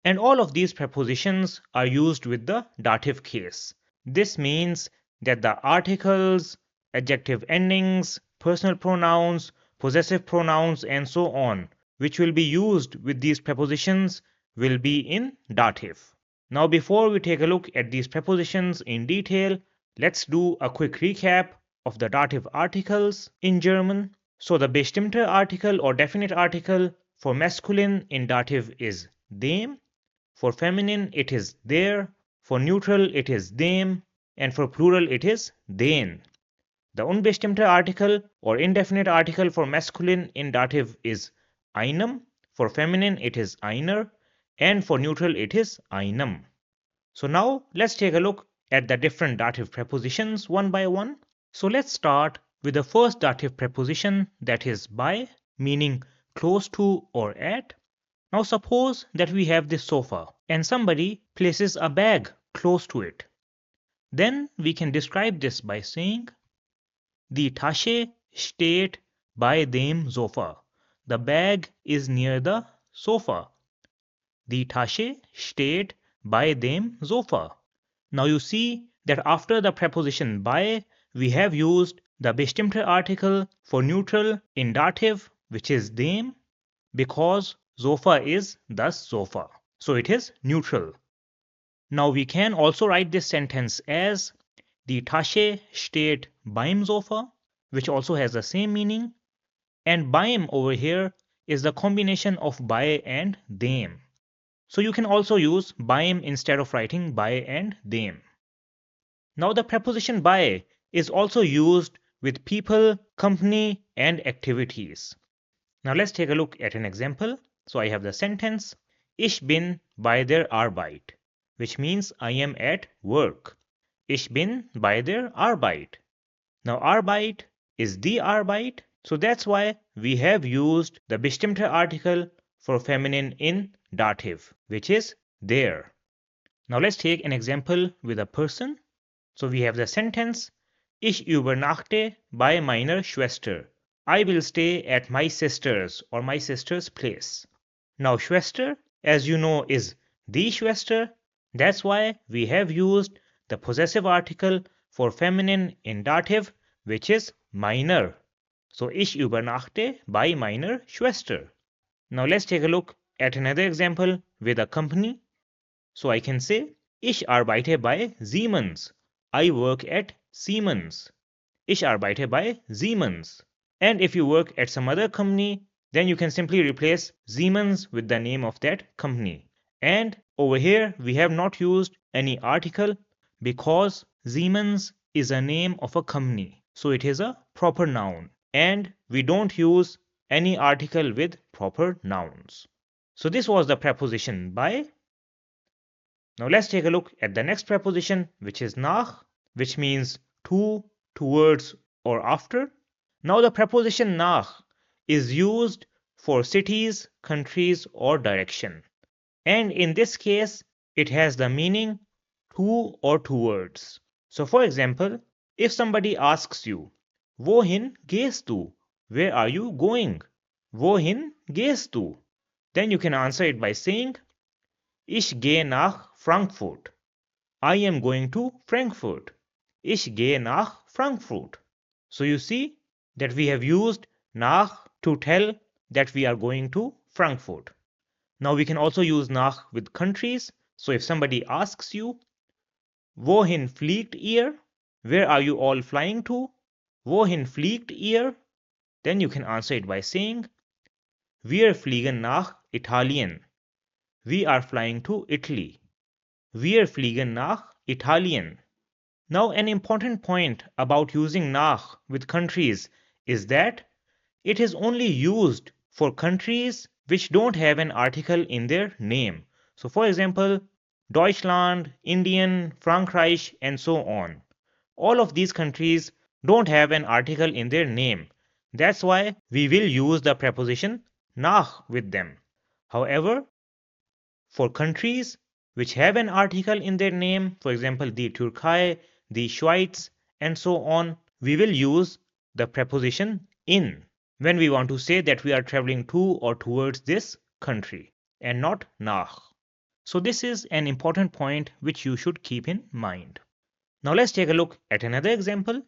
And all of these prepositions are used with the dative case. This means that the articles, adjective endings, personal pronouns, possessive pronouns, and so on, which will be used with these prepositions, will be in dative. Now, before we take a look at these prepositions in detail, let's do a quick recap of the dative articles in German. So, the bestimmte article or definite article for masculine in dative is dem, for feminine it is der, for neutral it is dem, and for plural it is den. The unbestimmte article or indefinite article for masculine in dative is einem, for feminine it is einer, and for neutral it is einem. So now let's take a look at the different dative prepositions one by one. So let's start with the first dative preposition, that is bei, meaning close to or at. Now suppose that we have this sofa and somebody places a bag close to it. Then we can describe this by saying die Tasche steht bei dem Sofa. The bag is near the sofa. Die Tasche steht bei dem Sofa. Now you see that after the preposition bei, we have used the bestimmte article for neutral in dative, which is dem, because Sofa is the sofa. So it is neutral. Now we can also write this sentence as die Tasche steht beim Sofa, which also has the same meaning. And beim over here is the combination of bei and dem. So you can also use beim instead of writing bei and dem. Now the preposition bei is also used with people, company, and activities. Now let's take a look at an example. So I have the sentence, Ich bin bei der Arbeit, which means I am at work. Ich bin bei der Arbeit. Now Arbeit is die Arbeit, so that's why we have used the bestimmte article for feminine in dative, which is der. Now let's take an example with a person. So we have the sentence, Ich übernachte bei meiner Schwester. I will stay at my sister's or my sister's place. Now Schwester, as you know, is die Schwester. That's why we have used the possessive article for feminine in dative, which is meiner. So ich übernachte bei meiner Schwester. Now let's take a look at another example with a company. So I can say, Ich arbeite bei Siemens. I work at Siemens. Ich arbeite bei Siemens. And if you work at some other company, then you can simply replace Siemens with the name of that company. And over here, we have not used any article because Siemens is a name of a company. So it is a proper noun. And we don't use any article with proper nouns. So this was the preposition bei. Now let's take a look at the next preposition, which is nach, which means to, towards, or after. Now the preposition nach is used for cities, countries, or direction. And in this case, it has the meaning to or towards. So for example, If somebody asks you, Wohin gehst du? Where are you going? Wohin gehst du? Then you can answer it by saying, Ich gehe nach Frankfurt. I am going to Frankfurt. Ich gehe nach Frankfurt. So you see that we have used nach to tell that we are going to Frankfurt. Now we can also use nach with countries. So if somebody asks you, Wohin fliegt ihr? Where are you all flying to? Wohin fliegt ihr? Then you can answer it by saying, Wir fliegen nach Italien. We are flying to Italy. Wir fliegen nach Italien. Now, an important point about using nach with countries is that it is only used for countries which don't have an article in their name. So, for example, Deutschland, Indian, Frankreich, and so on. All of these countries don't have an article in their name. That's why we will use the preposition nach with them. However, for countries which have an article in their name, for example, the Türkei, the Schweiz, and so on, we will use the preposition in when we want to say that we are traveling to or towards this country, and not nach. So this is an important point which you should keep in mind. Now let's take a look at another example.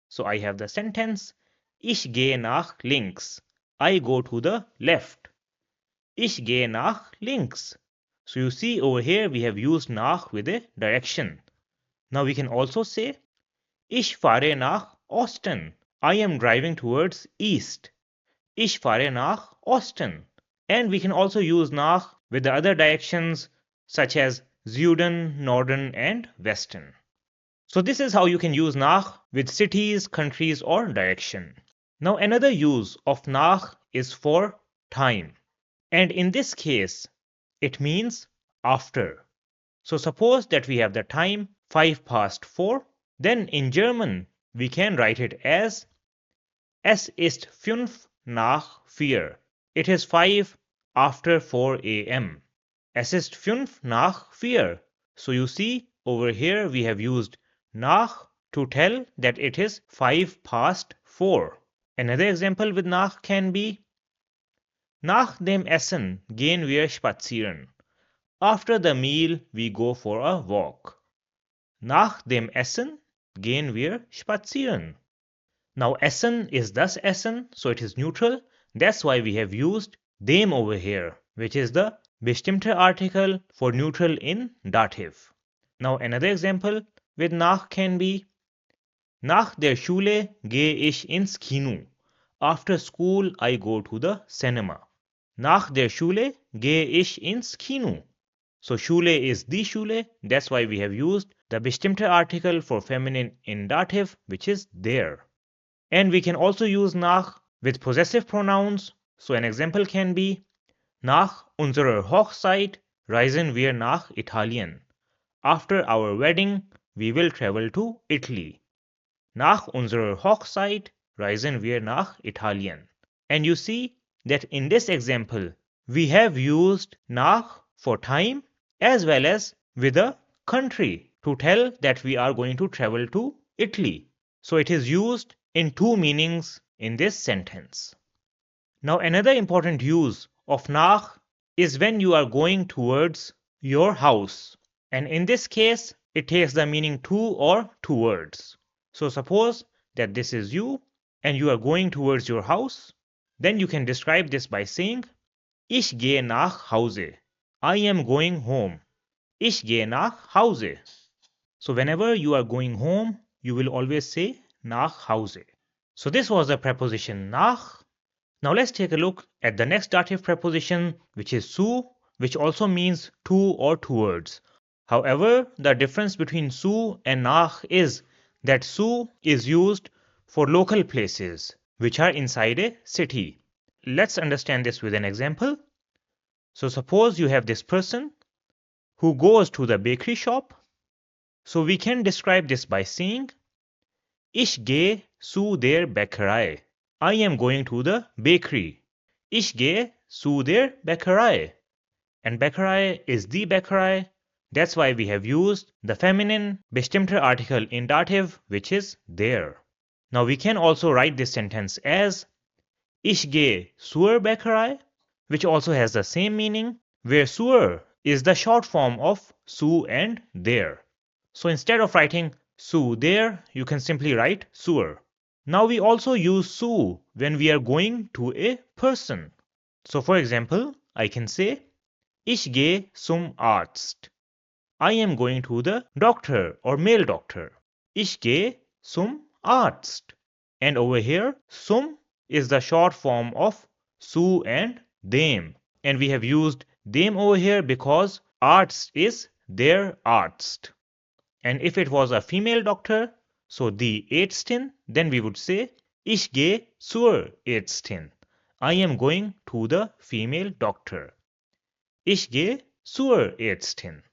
So I have the sentence, Ich gehe nach links. I go to the left. Ich gehe nach links. So you see over here we have used nach with a direction. Now we can also say, Ich fahre nach Osten. I am driving towards east. Ich fahre nach Osten. And we can also use nach with the other directions such as Süden, Norden, and Westen. So this is how you can use nach with cities, countries, or direction. Now another use of nach is for time. And in this case, it means after. So suppose that we have the time 4:05, then in German we can write it as Es ist 4:05. It is 5 after 4 a.m. Es ist 4:05. So you see over here we have used nach to tell that it is 4:05. Another example with nach can be Nach dem Essen gehen wir spazieren. After the meal we go for a walk. Nach dem Essen gehen wir spazieren. Now Essen is thus Essen, so it is neutral. That's why we have used dem over here, which is the bestimmte article for neutral in dative. Now another example with nach can be Nach der Schule gehe ich ins Kino. After school I go to the cinema. Nach der Schule gehe ich ins Kino. So Schule is die Schule, that's why we have used the bestimmte article for feminine in dative, which is there. And we can also use nach with possessive pronouns. So an example can be Nach unserer Hochzeit reisen wir nach Italien. After our wedding, we will travel to Italy. Nach unserer Hochzeit reisen wir nach Italien. And you see that in this example, we have used nach for time as well as with a country to tell that we are going to travel to Italy. So it is used in two meanings in this sentence. Now another important use of nach is when you are going towards your house. And in this case, it takes the meaning to or towards. So suppose that this is you and you are going towards your house. Then you can describe this by saying, Ich gehe nach Hause. I am going home. Ich gehe nach Hause. So whenever you are going home, you will always say nach Hause. So this was the preposition nach. Now let's take a look at the next dative preposition, which is zu, which also means to or towards. However, the difference between zu and nach is that zu is used for local places, which are inside a city. Let's understand this with an example. So suppose you have this person who goes to the bakery shop. So we can describe this by saying, Ich gehe zu der Bäckerei. I am going to the bakery. Ich gehe zu der Bäckerei. And Bäckerei is the Bäckerei. That's why we have used the feminine bestimmter article in dative, which is der. Now we can also write this sentence as Ich gehe zur Bäckerei, which also has the same meaning, where zur is the short form of zu and der. So instead of writing zu der, you can simply write zur. Now we also use zu when we are going to a person. So for example, I can say Ich gehe zum Arzt. I am going to the doctor or male doctor. Ich gehe zum Arzt. And over here, zum is the short form of zu and dem. And we have used dem over here because Arzt is der Arzt. And if it was a female doctor, so die Ärztin, then we would say Ich gehe zur Ärztin. I am going to the female doctor. Ich gehe zur Ärztin.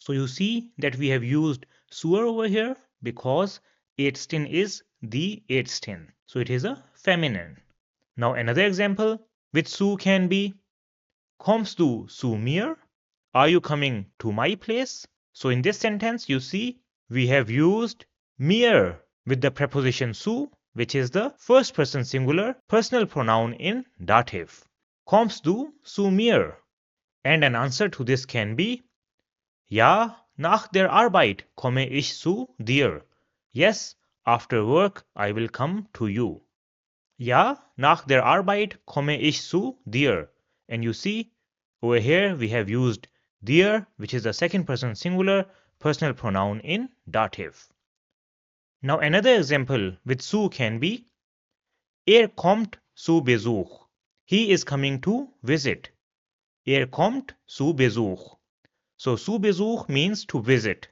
So you see that we have used zur over here because Ärztin is the Ärztin. So it is a feminine. Now another example with zu can be Kommst du zu mir? Are you coming to my place? So in this sentence you see we have used mir with the preposition zu, which is the first person singular personal pronoun in dative. Kommst du zu mir? And an answer to this can be Ja, nach der Arbeit komme ich zu dir. Yes, after work I will come to you. Ja, nach der Arbeit komme ich zu dir. And you see, over here we have used dir, which is the second person singular personal pronoun in dative. Now another example with zu can be kommt zu Besuch. He is coming to visit. Kommt zu Besuch. So zu Besuch means to visit.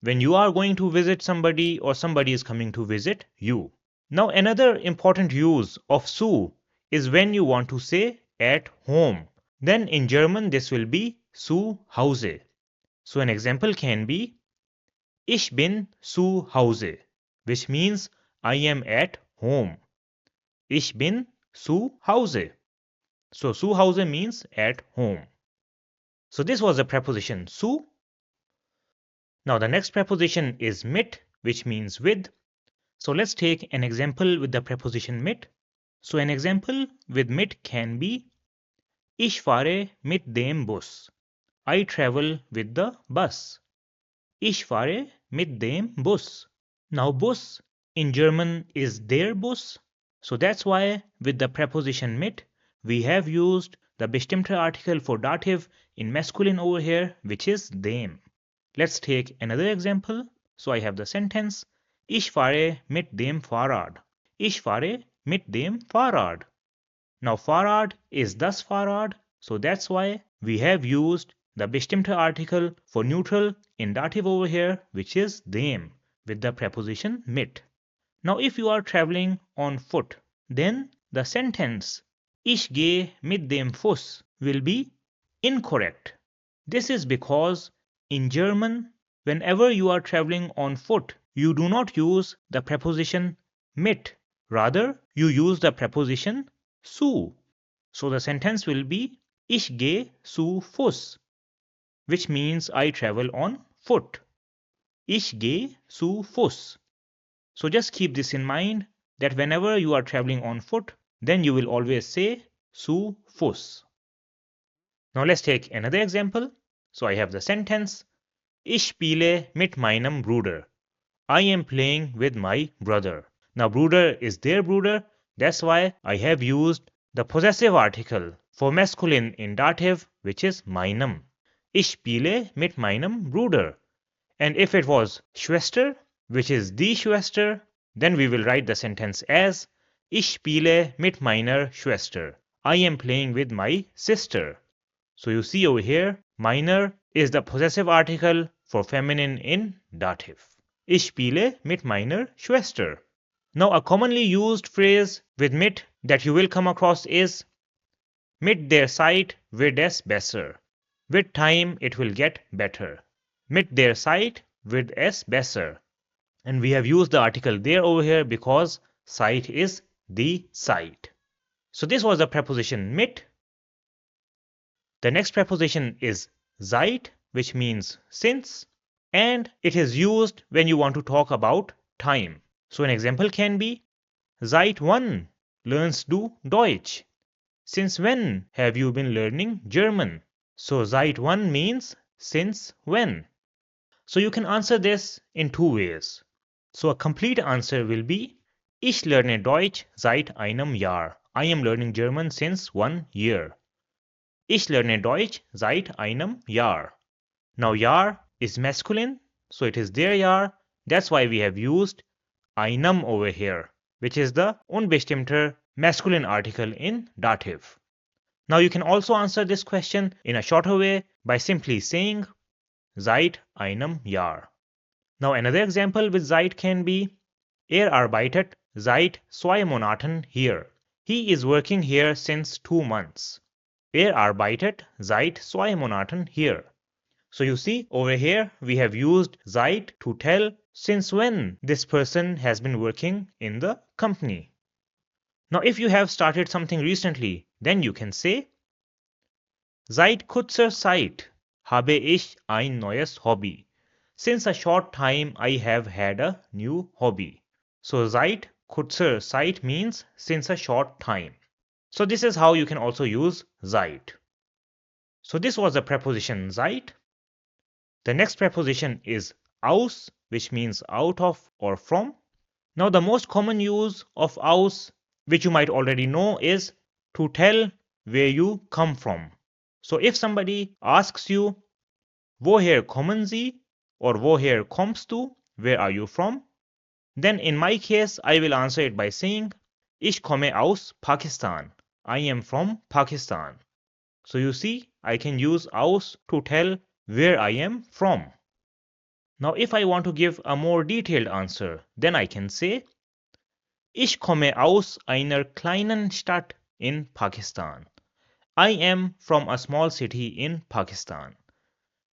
When you are going to visit somebody or somebody is coming to visit you. Now another important use of zu is when you want to say at home. Then in German this will be zu Hause. So an example can be Ich bin zu Hause, which means I am at home. Ich bin zu Hause. So zu Hause means at home. So this was the preposition zu. Now the next preposition is mit, which means with. So let's take an example with the preposition mit. So an example with mit can be Ich fahre mit dem Bus. I travel with the bus. Ich fahre mit dem Bus. Now Bus in German is der Bus. So that's why with the preposition mit, we have used the bestimmter article for dative in masculine over here, which is dem. Let's take another example. So I have the sentence Ich fahre mit dem Fahrrad. Ich fahre mit dem Fahrrad. Now Fahrrad is das Fahrrad, so that's why we have used the bestimmter article for neutral in dative over here, which is dem, with the preposition mit. Now if you are traveling on foot, then the sentence Ich gehe mit dem Fuß will be incorrect. This is because in German, whenever you are traveling on foot, you do not use the preposition mit. Rather, you use the preposition zu. So the sentence will be Ich gehe zu Fuß, which means I travel on foot. Ich gehe zu Fuß. So just keep this in mind that whenever you are traveling on foot, then you will always say zu Fuß. Now let's take another example. So I have the sentence Ich spiele mit meinem Bruder. I am playing with my brother. Now Bruder is their Bruder. That's why I have used the possessive article for masculine in dative, which is meinem. Ich spiele mit meinem Bruder. And if it was Schwester, which is die Schwester, then we will write the sentence as Ich spiele mit meiner Schwester. I am playing with my sister. So you see over here, meiner is the possessive article for feminine in dative. Ich spiele mit meiner Schwester. Now a commonly used phrase with mit that you will come across is Mit der Zeit wird es besser. With time it will get better. Mit der Zeit wird es besser. And we have used the article there over here because Zeit is the site. So this was the preposition mit. The next preposition is seit, which means since, and it is used when you want to talk about time. So an example can be, Seit wann lernst du Deutsch? Since when have you been learning German? So seit wann means since when. So you can answer this in two ways. So a complete answer will be, Ich lerne Deutsch seit einem Jahr. I am learning German since 1 year. Ich lerne Deutsch seit einem Jahr. Now Jahr is masculine, so it is their Jahr. That's why we have used einem over here, which is the unbestimmter masculine article in dative. Now you can also answer this question in a shorter way by simply saying seit einem Jahr. Now another example with seit can be, arbeitet seit 2 Monaten hier. He is working here since 2 months. Arbeitet seit 2 Monaten hier. So you see, over here we have used seit to tell since when this person has been working in the company. Now if you have started something recently, then you can say, Seit kurzer Zeit habe ich ein neues Hobby. Since a short time I have had a new hobby. So seit kurzer Zeit means since a short time. So this is how you can also use seit. So this was the preposition seit. The next preposition is aus, which means out of or from. Now the most common use of aus, which you might already know, is to tell where you come from. So if somebody asks you, woher kommen Sie? Or woher kommst du? Where are you from? Then in my case, I will answer it by saying, Ich komme aus Pakistan. I am from Pakistan. So you see, I can use aus to tell where I am from. Now if I want to give a more detailed answer, then I can say, Ich komme aus einer kleinen Stadt in Pakistan. I am from a small city in Pakistan.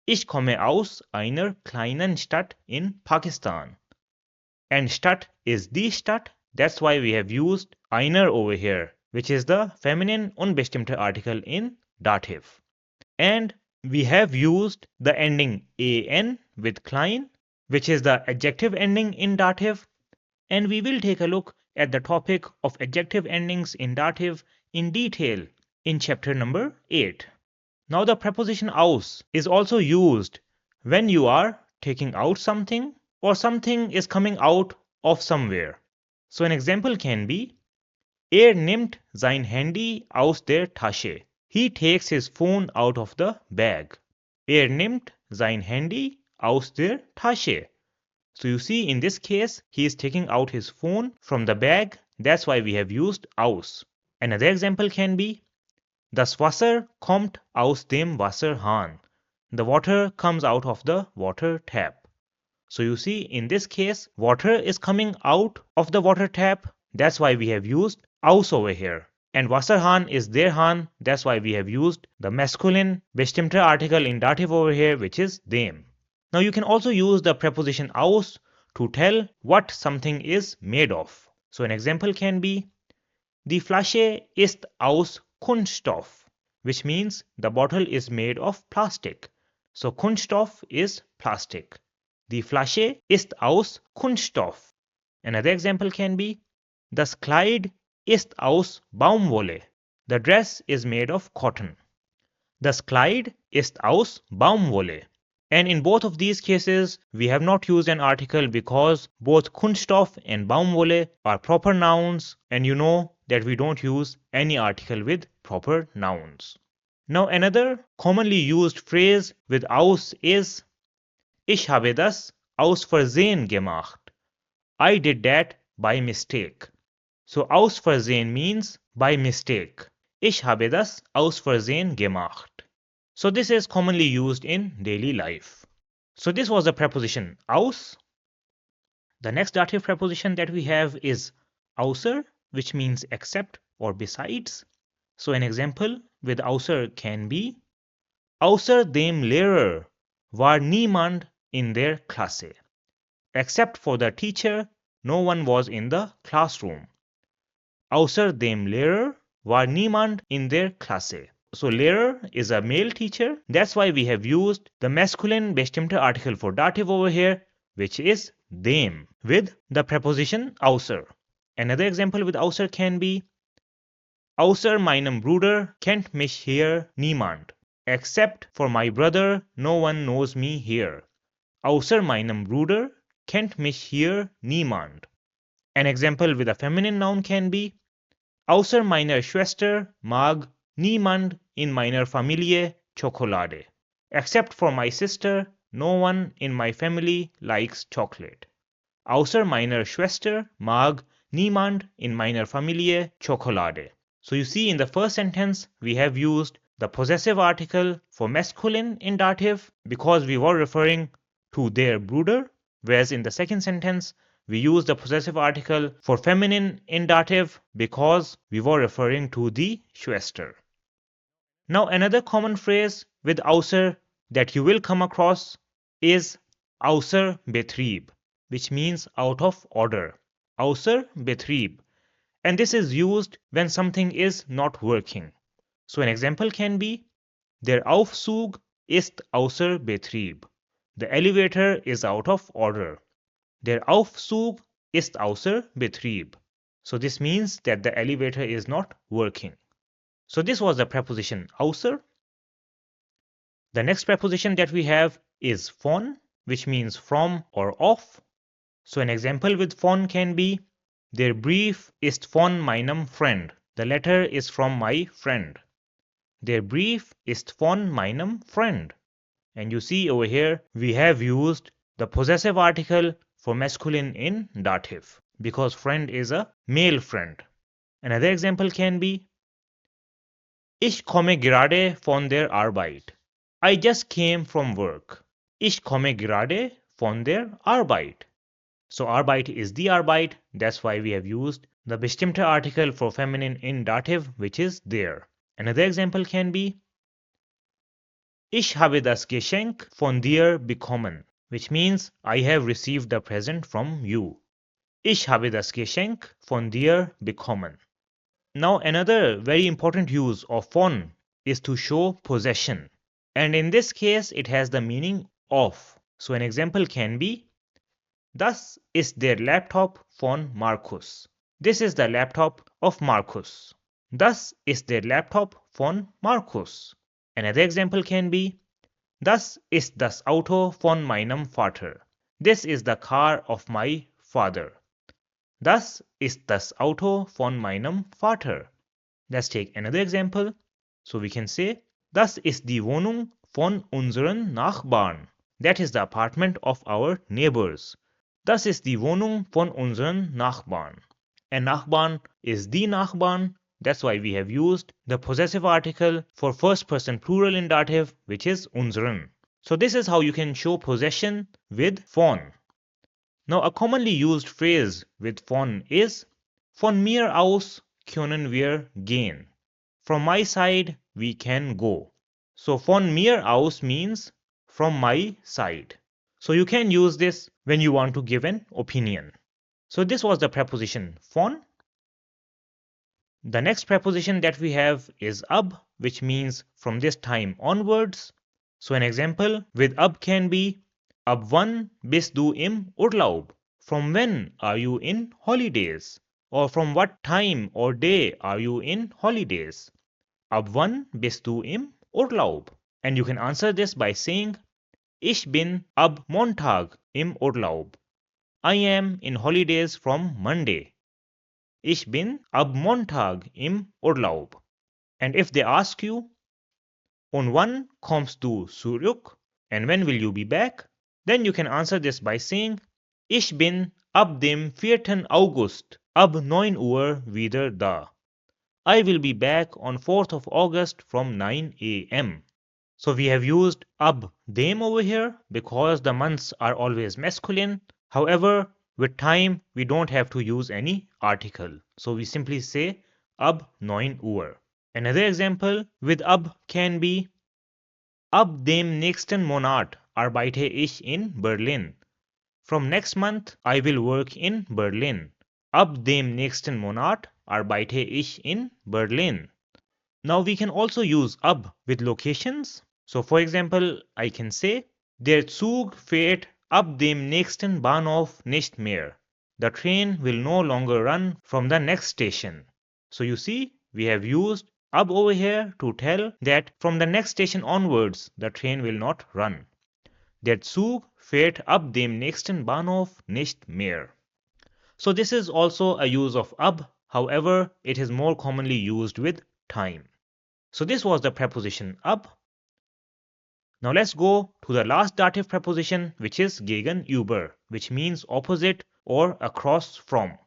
Ich komme aus einer kleinen Stadt in Pakistan. And Stadt is die Stadt, that's why we have used einer over here, which is the feminine unbestimmte article in dative. And we have used the ending an with klein, which is the adjective ending in dative, and we will take a look at the topic of adjective endings in dative in detail in chapter number 8. Now the preposition aus is also used when you are taking out something or something is coming out of somewhere. So an example can be, nimmt sein Handy aus der Tasche. He takes his phone out of the bag. Nimmt sein Handy aus der Tasche. So you see, in this case, he is taking out his phone from the bag. That's why we have used aus. Another example can be, Das Wasser kommt aus dem Wasserhahn. The water comes out of the water tap. So you see, in this case, water is coming out of the water tap. That's why we have used aus over here. And Wasserhahn is their Hahn. That's why we have used the masculine bestimmter article in dative over here, which is them. Now you can also use the preposition aus to tell what something is made of. So an example can be, Die Flasche ist aus Kunststoff, which means the bottle is made of plastic. So Kunststoff is plastic. Die Flasche ist aus Kunststoff. Another example can be, Das Kleid ist aus Baumwolle. The dress is made of cotton. Das Kleid ist aus Baumwolle. And in both of these cases, we have not used an article because both Kunststoff and Baumwolle are proper nouns, and you know that we don't use any article with proper nouns. Now another commonly used phrase with aus is, Ich habe das aus Versehen gemacht. I did that by mistake. So aus Versehen means by mistake. Ich habe das aus Versehen gemacht. So this is commonly used in daily life. So this was the preposition aus. The next dative preposition that we have is außer, which means except or besides. So an example with außer can be, Außer dem Lehrer war niemand in der Klasse. Except for the teacher, no one was in the classroom. Außer dem Lehrer war niemand in der Klasse. So Lehrer is a male teacher. That's why we have used the masculine bestimmte article for dative over here, which is dem, with the preposition außer. Another example with außer can be außer meinem Bruder kennt mich hier niemand. Except for my brother, no one knows me here. Außer meinem Bruder kennt mich hier niemand. An example with a feminine noun can be außer meiner Schwester mag niemand in meiner Familie Schokolade. Except for my sister, no one in my family likes chocolate. Außer meiner Schwester mag niemand in meiner Familie Schokolade. So you see, in the first sentence, we have used the possessive article for masculine in dative because we were referring to their Bruder, whereas in the second sentence, we use the possessive article for feminine in dative because we were referring to the Schwester. Now another common phrase with außer that you will come across is außer Betrieb, which means out of order. Außer Betrieb. And this is used when something is not working. So an example can be Der Aufzug ist außer Betrieb. The elevator is out of order. Der Aufzug ist außer Betrieb. So this means that the elevator is not working. So this was the preposition außer. The next preposition that we have is von, which means from or of. So an example with von can be Der Brief ist von meinem Freund. The letter is from my friend. Der Brief ist von meinem Freund. And you see over here we have used the possessive article for masculine in dative because friend is a male friend. Another example can be Ich komme gerade von der Arbeit. I just came from work. Ich komme gerade von der Arbeit. So Arbeit is die Arbeit, that's why we have used the bestimmte article for feminine in dative, which is there. Another example can be Ich habe das Geschenk von dir bekommen, which means I have received the present from you. Ich habe das Geschenk von dir bekommen. Now another very important use of von is to show possession. And in this case it has the meaning of. So an example can be Das ist der Laptop von Markus. This is the laptop of Markus. Das ist der Laptop von Markus. Another example can be Das ist das Auto von meinem Vater. This is the car of my father. Das ist das Auto von meinem Vater. Let's take another example. So we can say Das ist die Wohnung von unseren Nachbarn. That is the apartment of our neighbors. Das ist die Wohnung von unseren Nachbarn. And Nachbarn is die Nachbarn. That's why we have used the possessive article for first person plural in dative, which is unseren. So this is how you can show possession with von. Now a commonly used phrase with von is Von mir aus können wir gehen. From my side we can go. So von mir aus means from my side. So you can use this when you want to give an opinion. So this was the preposition von. The next preposition that we have is ab, which means from this time onwards. So an example with ab can be Ab wann bist du im Urlaub? From when are you in holidays? Or from what time or day are you in holidays? Ab wann bist du im Urlaub? And you can answer this by saying Ich bin ab Montag im Urlaub. I am in holidays from Monday. Ich bin ab Montag im Urlaub. And if they ask you, Und wann kommst du zurück? And when will you be back? Then you can answer this by saying, Ich bin ab dem 4. August ab 9 Uhr wieder da. I will be back on 4th of August from 9 a.m. So we have used ab dem over here because the months are always masculine. However, with time we don't have to use any article. So we simply say ab 9 Uhr. Another example with ab can be Ab dem nächsten Monat arbeite ich in Berlin. From next month I will work in Berlin. Ab dem nächsten Monat arbeite ich in Berlin. Now we can also use ab with locations. So for example, I can say, Der Zug fährt ab dem nächsten Bahnhof nicht mehr. The train will no longer run from the next station. So you see, we have used ab over here to tell that from the next station onwards, the train will not run. Der Zug fährt ab dem nächsten Bahnhof nicht mehr. So this is also a use of ab, however, it is more commonly used with time. So this was the preposition ab. Now let's go to the last dative preposition, which is gegenüber, which means opposite or across from.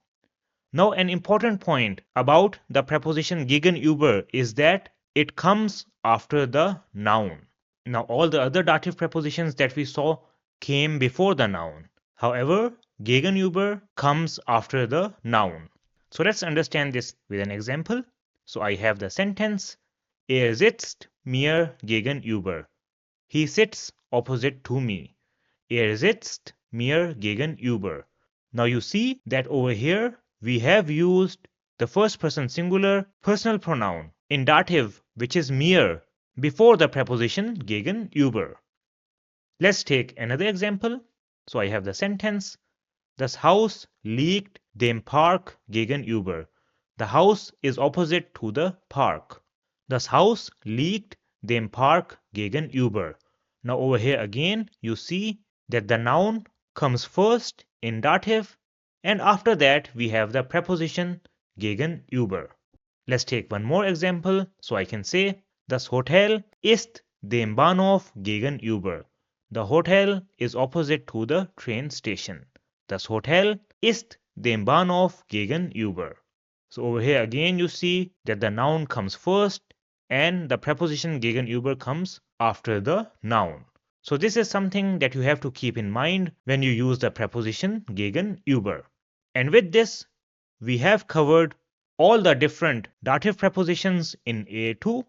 Now an important point about the preposition gegenüber is that it comes after the noun. Now all the other dative prepositions that we saw came before the noun. However, gegenüber comes after the noun. So let's understand this with an example. So I have the sentence, sitzt mir gegenüber. He sits opposite to me. Sitzt mir gegenüber. Now you see that over here we have used the first person singular personal pronoun in dative, which is mir, before the preposition gegenüber. Let's take another example. So I have the sentence, Das Haus liegt dem Park gegenüber. The house is opposite to the park. Das Haus liegt dem Park gegenüber. Now over here again you see that the noun comes first in dative, and after that we have the preposition gegenüber. Let's take one more example. So I can say, Das Hotel ist dem Bahnhof gegenüber. The hotel is opposite to the train station. Das Hotel ist dem Bahnhof gegenüber. So over here again you see that the noun comes first and the preposition gegenüber comes after the noun. So this is something that you have to keep in mind when you use the preposition gegenüber. And with this, we have covered all the different dative prepositions in A2.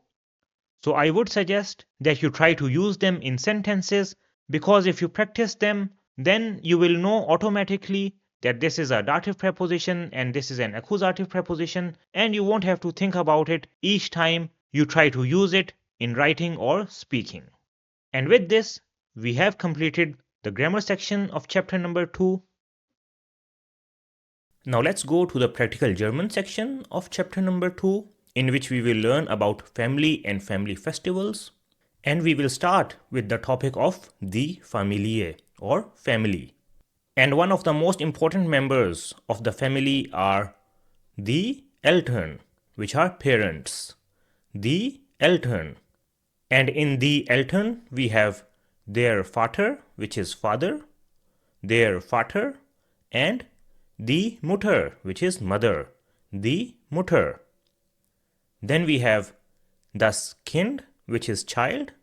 So I would suggest that you try to use them in sentences, because if you practice them, then you will know automatically that this is a dative preposition and this is an accusative preposition, and you won't have to think about it each time you try to use it in writing or speaking. And with this, we have completed the grammar section of chapter number 2. Now let's go to the practical German section of chapter number 2, in which we will learn about family and family festivals. And we will start with the topic of die Familie or family. And one of the most important members of the family are die Eltern, which are parents. Die Eltern. And in die Eltern, we have der Vater, which is father, der Vater, and die Mutter, which is mother, die Mutter. Then we have das Kind, which is child,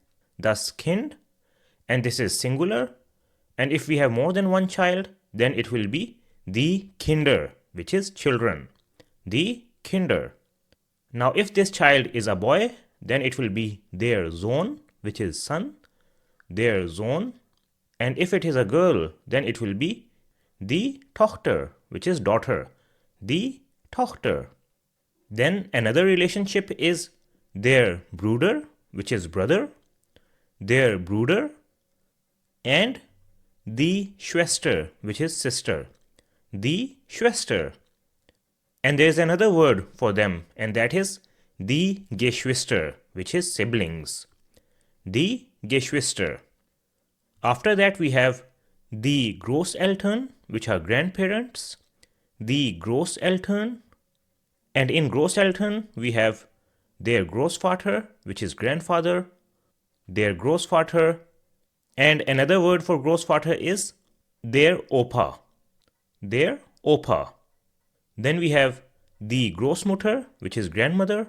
das Kind, and this is singular. And if we have more than one child, then it will be die Kinder, which is children, die Kinder. Now if this child is a boy, then it will be der Sohn, which is son, der Sohn. And if it is a girl, then it will be die Tochter, which is daughter, die Tochter. Then another relationship is der Bruder, which is brother, der Bruder, and die Schwester, which is sister, die Schwester. And there is another word for them, and that is die Geschwister, which is siblings, die Geschwister. After that we have die Großeltern, which are grandparents, die Großeltern. And in Großeltern we have der Großvater, which is grandfather, der Großvater. And another word for Großvater is der Opa, der Opa. Then we have die Großmutter, which is grandmother,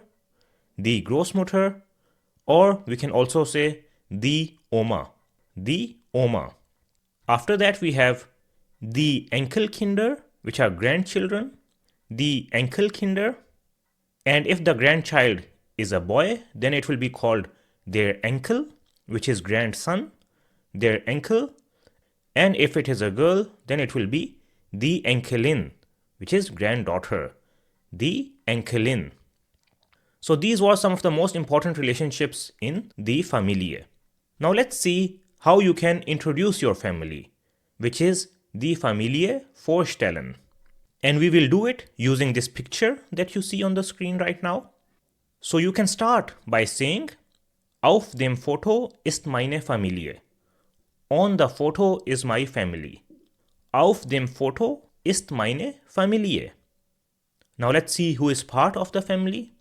die Großmutter, or we can also say die Oma, die Oma. After that we have die Enkelkinder, which are grandchildren, die Enkelkinder. And if the grandchild is a boy, then it will be called der Enkel, which is grandson, der Enkel. And if it is a girl, then it will be die Enkelin, which is granddaughter, die Enkelin. So these were some of the most important relationships in the Familie. Now let's see how you can introduce your family, which is the Familie vorstellen. And we will do it using this picture that you see on the screen right now. So you can start by saying, auf dem Foto ist meine Familie. On the photo is my family. Auf dem Foto ist meine Familie. Now let's see who is part of the family.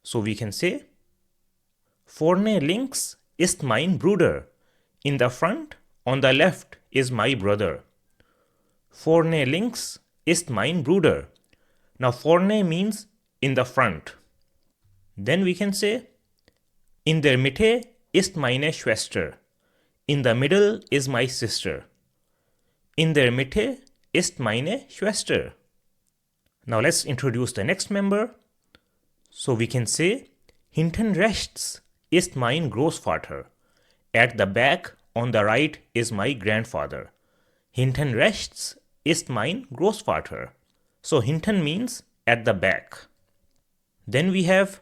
So we can say, vorne links ist mein Bruder. In the front, on the left, is my brother. Vorne links ist mein Bruder. Now vorne means in the front. Then we can say, in der Mitte ist meine Schwester. In the middle is my sister. In der Mitte ist meine Schwester. Now let's introduce the next member. So we can say, hinten rechts ist mein Großvater. At the back on the right is my grandfather. Hinten rechts ist mein Großvater. So hinten means at the back. Then we have,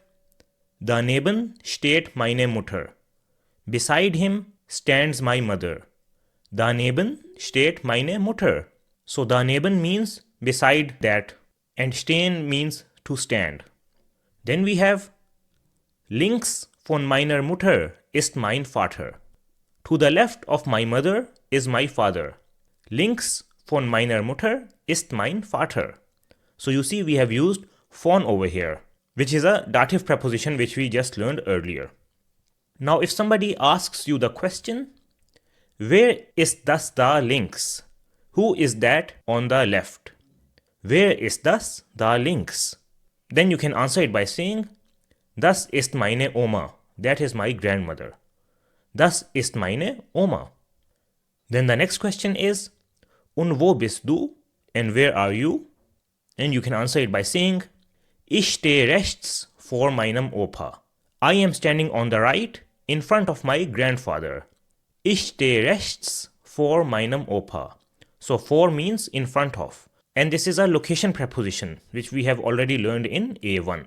daneben steht meine Mutter. Beside him stands my mother. Daneben steht meine Mutter. So daneben means beside that, and stehen means to stand. Then we have, links von meiner Mutter ist mein Vater. To the left of my mother is my father. Links von meiner Mutter ist mein Vater. So you see we have used von over here, which is a dative preposition which we just learned earlier. Now if somebody asks you the question, where ist das da links? Who is that on the left? Where ist das da links? Then you can answer it by saying, das ist meine Oma. That is my grandmother. Das ist meine Oma. Then the next question is, und wo bist du? And where are you? And you can answer it by saying, ich stehe rechts vor meinem Opa. I am standing on the right in front of my grandfather. Ich stehe rechts vor meinem Opa. So vor means in front of. And this is a location preposition which we have already learned in A1.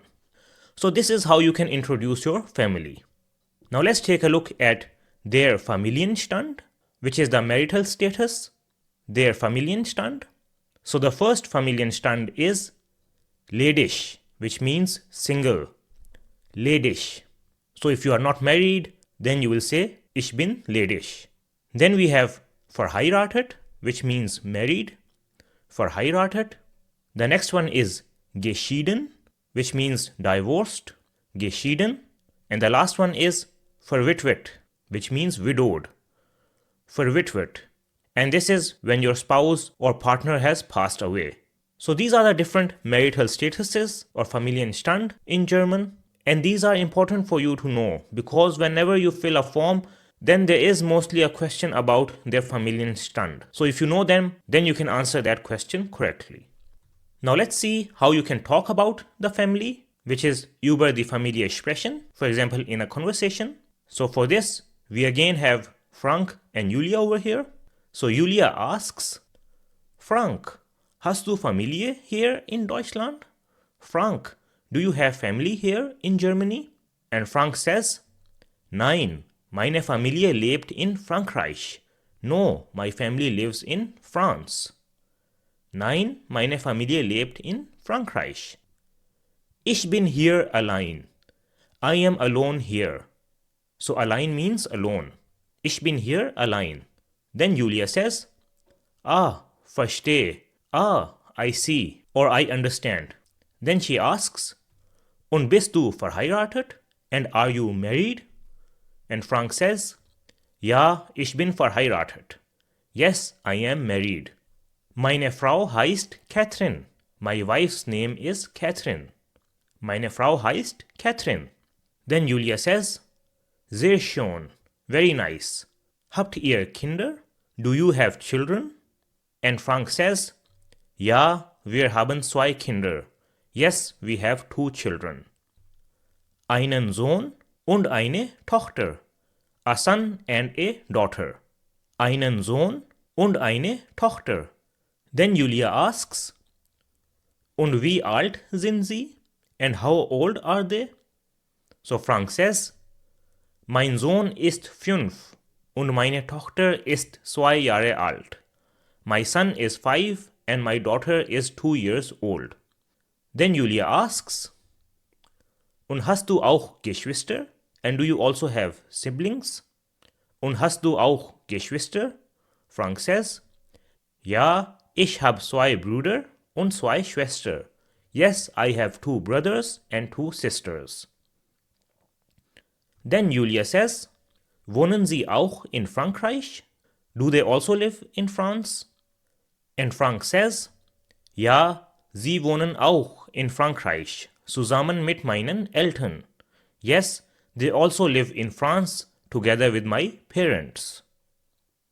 So this is how you can introduce your family. Now let's take a look at their Familienstand, which is the marital status. Their Familienstand. So the first Familienstand is ledig, which means single. Ledig. So if you are not married, then you will say ich bin ledig. Then we have verheiratet, which means married. Verheiratet. The next one is geschieden, which means divorced. Geschieden. And the last one is verwitwet, which means widowed. Verwitwet. And this is when your spouse or partner has passed away. So these are the different marital statuses or Familienstand in German. And these are important for you to know because whenever you fill a form, then there is mostly a question about their Familienstand. So if you know them, then you can answer that question correctly. Now let's see how you can talk about the family, which is über die Familie sprechen, for example, in a conversation. So for this, we again have Frank and Julia over here. So Julia asks, Frank, hast du Familie hier in Deutschland? Frank, do you have family here in Germany? And Frank says, Nein, meine Familie lebt in Frankreich. No, my family lives in France. Nein, meine Familie lebt in Frankreich. Ich bin hier allein. I am alone here. So allein means alone. Ich bin hier allein. Then Julia says, Ah, verstehe. Ah, I see. Or I understand. Then she asks, Und bist du verheiratet? And are you married? And Frank says, Ja, ich bin verheiratet. Yes, I am married. Meine Frau heißt Catherine. My wife's name is Catherine. Meine Frau heißt Catherine. Then Julia says, Sehr schön. Very nice. Habt ihr Kinder? Do you have children? And Frank says, Ja, wir haben 2 Kinder. Yes, we have 2 children. Einen Sohn und eine Tochter. A son and a daughter. Einen Sohn und eine Tochter. Then Julia asks, Und wie alt sind sie? And how old are they? So Frank says, Mein Sohn ist 5 und meine Tochter ist 2 Jahre alt. My son is 5 and my daughter is 2 years old. Then Julia asks, Und hast du auch Geschwister? And do you also have siblings? Und hast du auch Geschwister? Frank says, Ja, ich habe 2 Brüder und 2 Schwestern. Yes, I have 2 brothers and 2 sisters. Then Julia says, Wohnen Sie auch in Frankreich? Do they also live in France? And Frank says, Ja, sie wohnen auch in Frankreich, zusammen mit meinen Eltern. Yes, they also live in France together with my parents.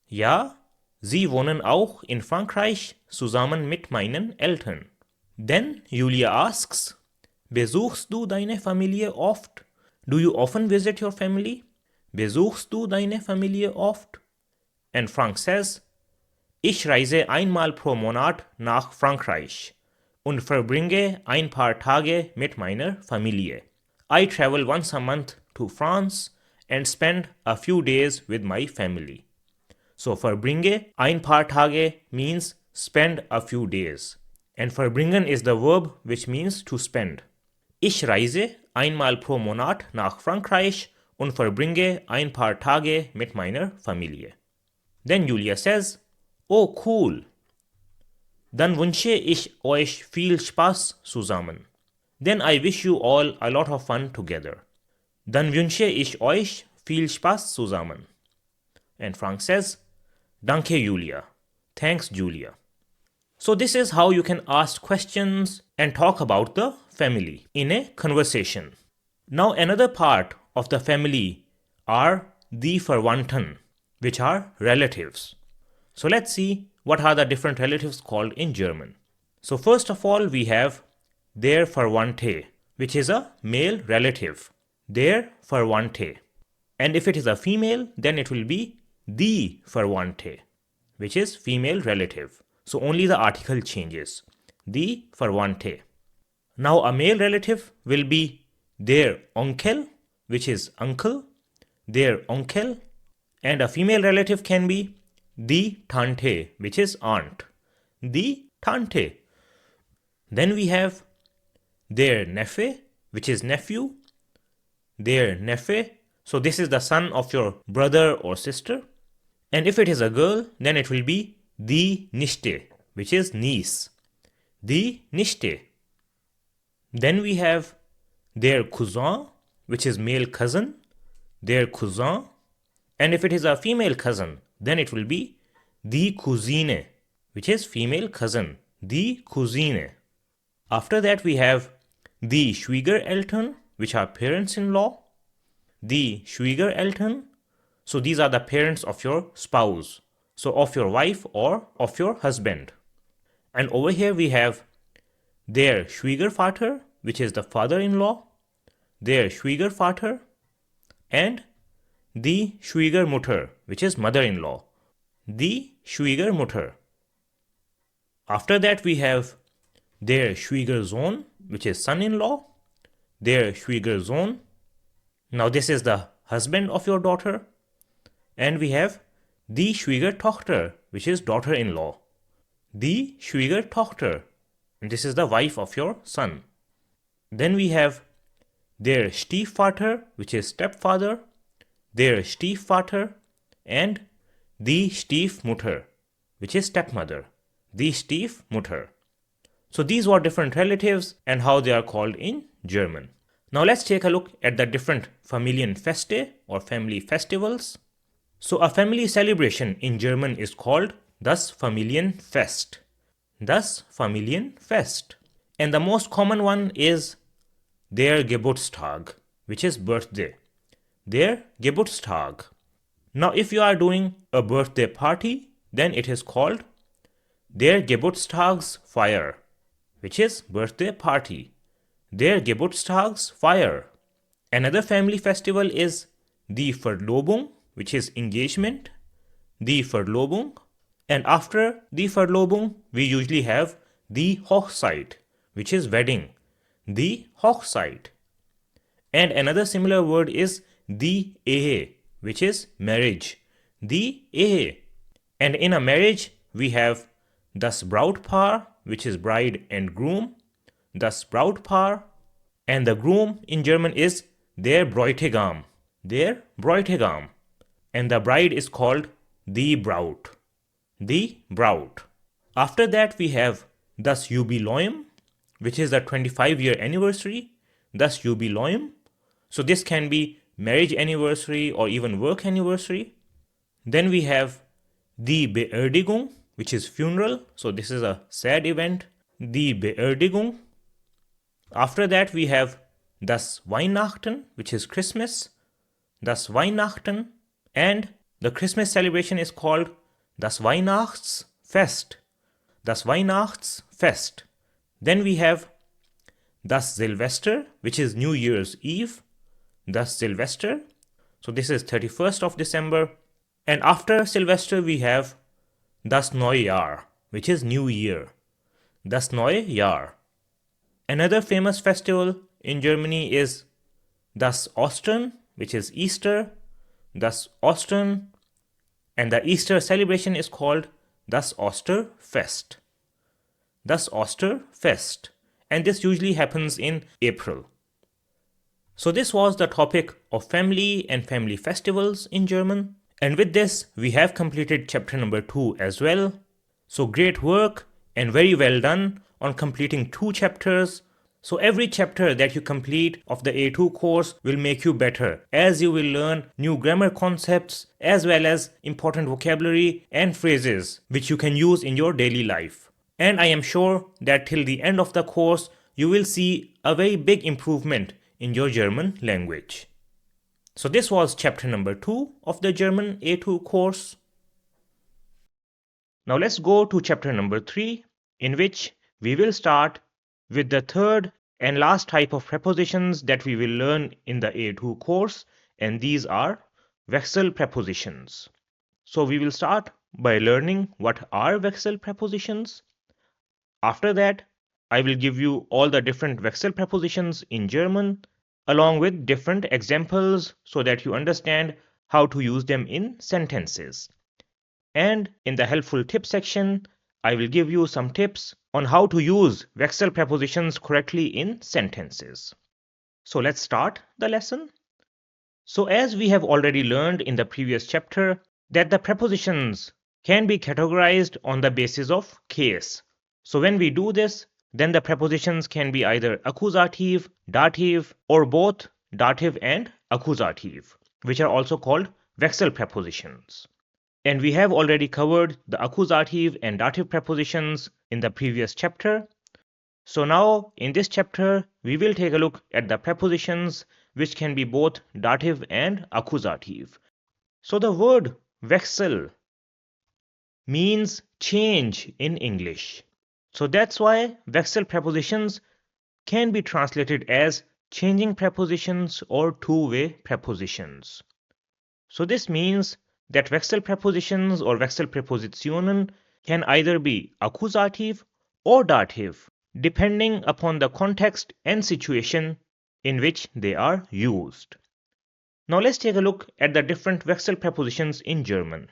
Ja, sie wohnen auch in Frankreich zusammen mit meinen Eltern. Then Julia asks, Besuchst du deine Familie oft? Do you often visit your family? Besuchst du deine Familie oft? And Frank says, Ich reise einmal pro Monat nach Frankreich und verbringe ein paar Tage mit meiner Familie. I travel once a month to France and spend a few days with my family. So verbringe ein paar Tage means spend a few days. And verbringen is the verb which means to spend. Ich reise einmal pro Monat nach Frankreich und verbringe ein paar Tage mit meiner Familie. Then Julia says, Oh cool. Dann wünsche ich euch viel Spaß zusammen. Then I wish you all a lot of fun together. Dann wünsche ich euch viel Spaß zusammen. And Frank says, Danke Julia. Thanks Julia. So this is how you can ask questions and talk about the family in a conversation. Now another part of the family are the Verwandten, which are relatives. So let's see what are the different relatives called in German. So first of all we have der Verwandte, which is a male relative. Der Verwandte. And if it is a female, then it will be die Verwandte, which is female relative. So only the article changes. Die Verwandte. Now a male relative will be der Onkel, which is uncle, der Onkel. And a female relative can be die Tante, which is aunt. Die Tante. Then we have der Neffe, which is nephew. Der Neffe. So this is the son of your brother or sister. And if it is a girl, then it will be die Nichte, which is niece. Die Nichte. Then we have der Cousin, which is male cousin. Der Cousin. And if it is a female cousin, then it will be die Cousine, which is female cousin. Die Cousine. After that we have die Schwiegereltern, which are parents-in-law. Die Schwiegereltern. So these are the parents of your spouse. So of your wife or of your husband. And over here we have der Schwiegervater, which is the father-in-law. Der Schwiegervater. And die Schwiegermutter, which is mother-in-law. Die Schwiegermutter. After that we have der Schwiegersohn, which is son-in-law. Der Schwiegersohn. Now this is the husband of your daughter. And we have die Schwiegertochter, which is daughter-in-law. Die Schwiegertochter. And this is the wife of your son. Then we have der Stiefvater, which is stepfather. Der Stiefvater. And die Stiefmutter, which is stepmother. Die Stiefmutter. So these were different relatives and how they are called in German. Now let's take a look at the different Familienfeste or family festivals. So a family celebration in German is called das Familienfest. Das Familienfest. And the most common one is der Geburtstag, which is birthday. Der Geburtstag. Now if you are doing a birthday party, then it is called der Geburtstagsfeier, which is birthday party. Der Geburtstagsfeier. Another family festival is die Verlobung, which is engagement. Die Verlobung. And after die Verlobung, we usually have die Hochzeit, which is wedding. Die Hochzeit. And another similar word is die Ehe, which is marriage. Die Ehe. And in a marriage, we have das Brautpaar, which is bride and groom, das Brautpaar, and the groom in German is der Bräutigam, der Bräutigam, and the bride is called die Braut, die Braut. After that, we have das Jubiläum, which is the 25-year anniversary, das Jubiläum. So this can be marriage anniversary or even work anniversary. Then we have die Beerdigung, which is funeral. So this is a sad event, die Beerdigung. After that, we have das Weihnachten, which is Christmas, das Weihnachten, and the Christmas celebration is called das Weihnachtsfest, das Weihnachtsfest. Then we have das Silvester, which is New Year's Eve, das Silvester. So this is 31st of December. And after Silvester, we have das Neujahr, which is New Year, das neue Jahr. Another famous festival in Germany is das Ostern, which is Easter, das Ostern, and the Easter celebration is called das Osterfest, das Osterfest, and this usually happens in April. So this was the topic of family and family festivals in German, and with this we have completed chapter number 2 as well. So great work and very well done on completing 2 chapters. So every chapter that you complete of the A2 course will make you better, as you will learn new grammar concepts as well as important vocabulary and phrases which you can use in your daily life. And I am sure that till the end of the course you will see a very big improvement in your German language. So this was chapter number 2 of the German A2 course. Now let's go to chapter number 3, in which we will start with the third and last type of prepositions that we will learn in the A2 course, and these are Wechsel prepositions. So we will start by learning what are Wechsel prepositions. After that, I will give you all the different Wechsel prepositions in German, along with different examples so that you understand how to use them in sentences. And in the helpful tip section, I will give you some tips on how to use Wechsel prepositions correctly in sentences. So let's start the lesson. So as we have already learned in the previous chapter, that the prepositions can be categorized on the basis of case. So when we do this, then the prepositions can be either accusative, dative, or both dative and accusative, which are also called Wechsel prepositions. And we have already covered the accusative and dative prepositions in the previous chapter. So now in this chapter, we will take a look at the prepositions which can be both dative and accusative. So the word Wechsel means change in English. So that's why Wechsel prepositions can be translated as changing prepositions or two-way prepositions. So this means that Wechsel prepositions or Wechselpräpositionen can either be accusative or dative, depending upon the context and situation in which they are used. Now let's take a look at the different Wechsel prepositions in German.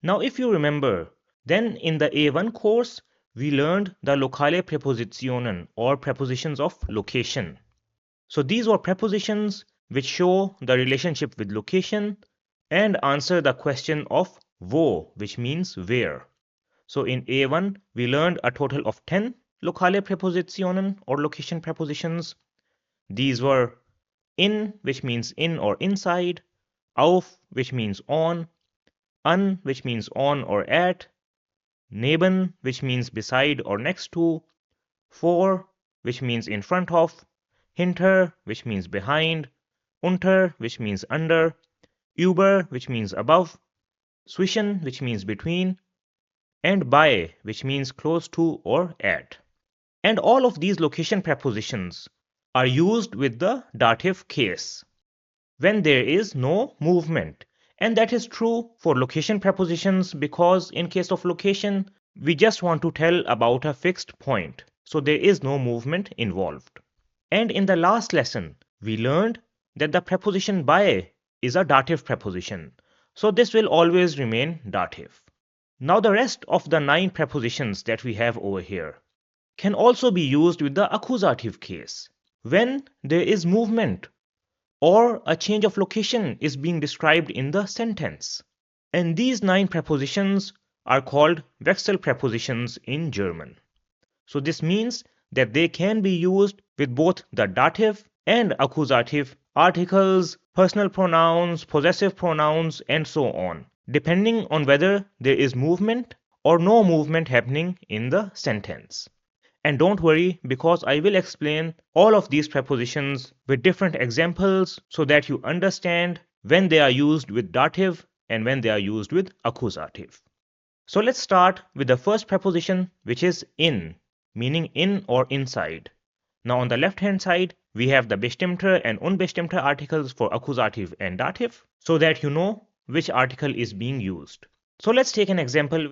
Now if you remember, then in the A1 course, we learned the Lokale Präpositionen or prepositions of location. So these were prepositions which show the relationship with location and answer the question of wo, which means where. So in A1, we learned a total of 10 Lokale Präpositionen or location prepositions. These were in, which means in or inside, auf, which means on, an, which means on or at, neben, which means beside or next to, vor, which means in front of, hinter, which means behind, unter, which means under, über, which means above, zwischen, which means between, and bei, which means close to or at. And all of these location prepositions are used with the dative case, when there is no movement. And that is true for location prepositions because in case of location, we just want to tell about a fixed point. So there is no movement involved. And in the last lesson, we learned that the preposition by is a dative preposition. So this will always remain dative. Now the rest of the 9 prepositions that we have over here can also be used with the accusative case when there is movement or a change of location is being described in the sentence. And these 9 prepositions are called Wechsel prepositions in German. So this means that they can be used with both the dative and accusative articles, personal pronouns, possessive pronouns, and so on, depending on whether there is movement or no movement happening in the sentence. And don't worry, because I will explain all of these prepositions with different examples so that you understand when they are used with dative and when they are used with accusative. So let's start with the first preposition, which is in, meaning in or inside. Now on the left hand side, we have the bestimmte and unbestimmte articles for accusative and dative so that you know which article is being used. So let's take an example.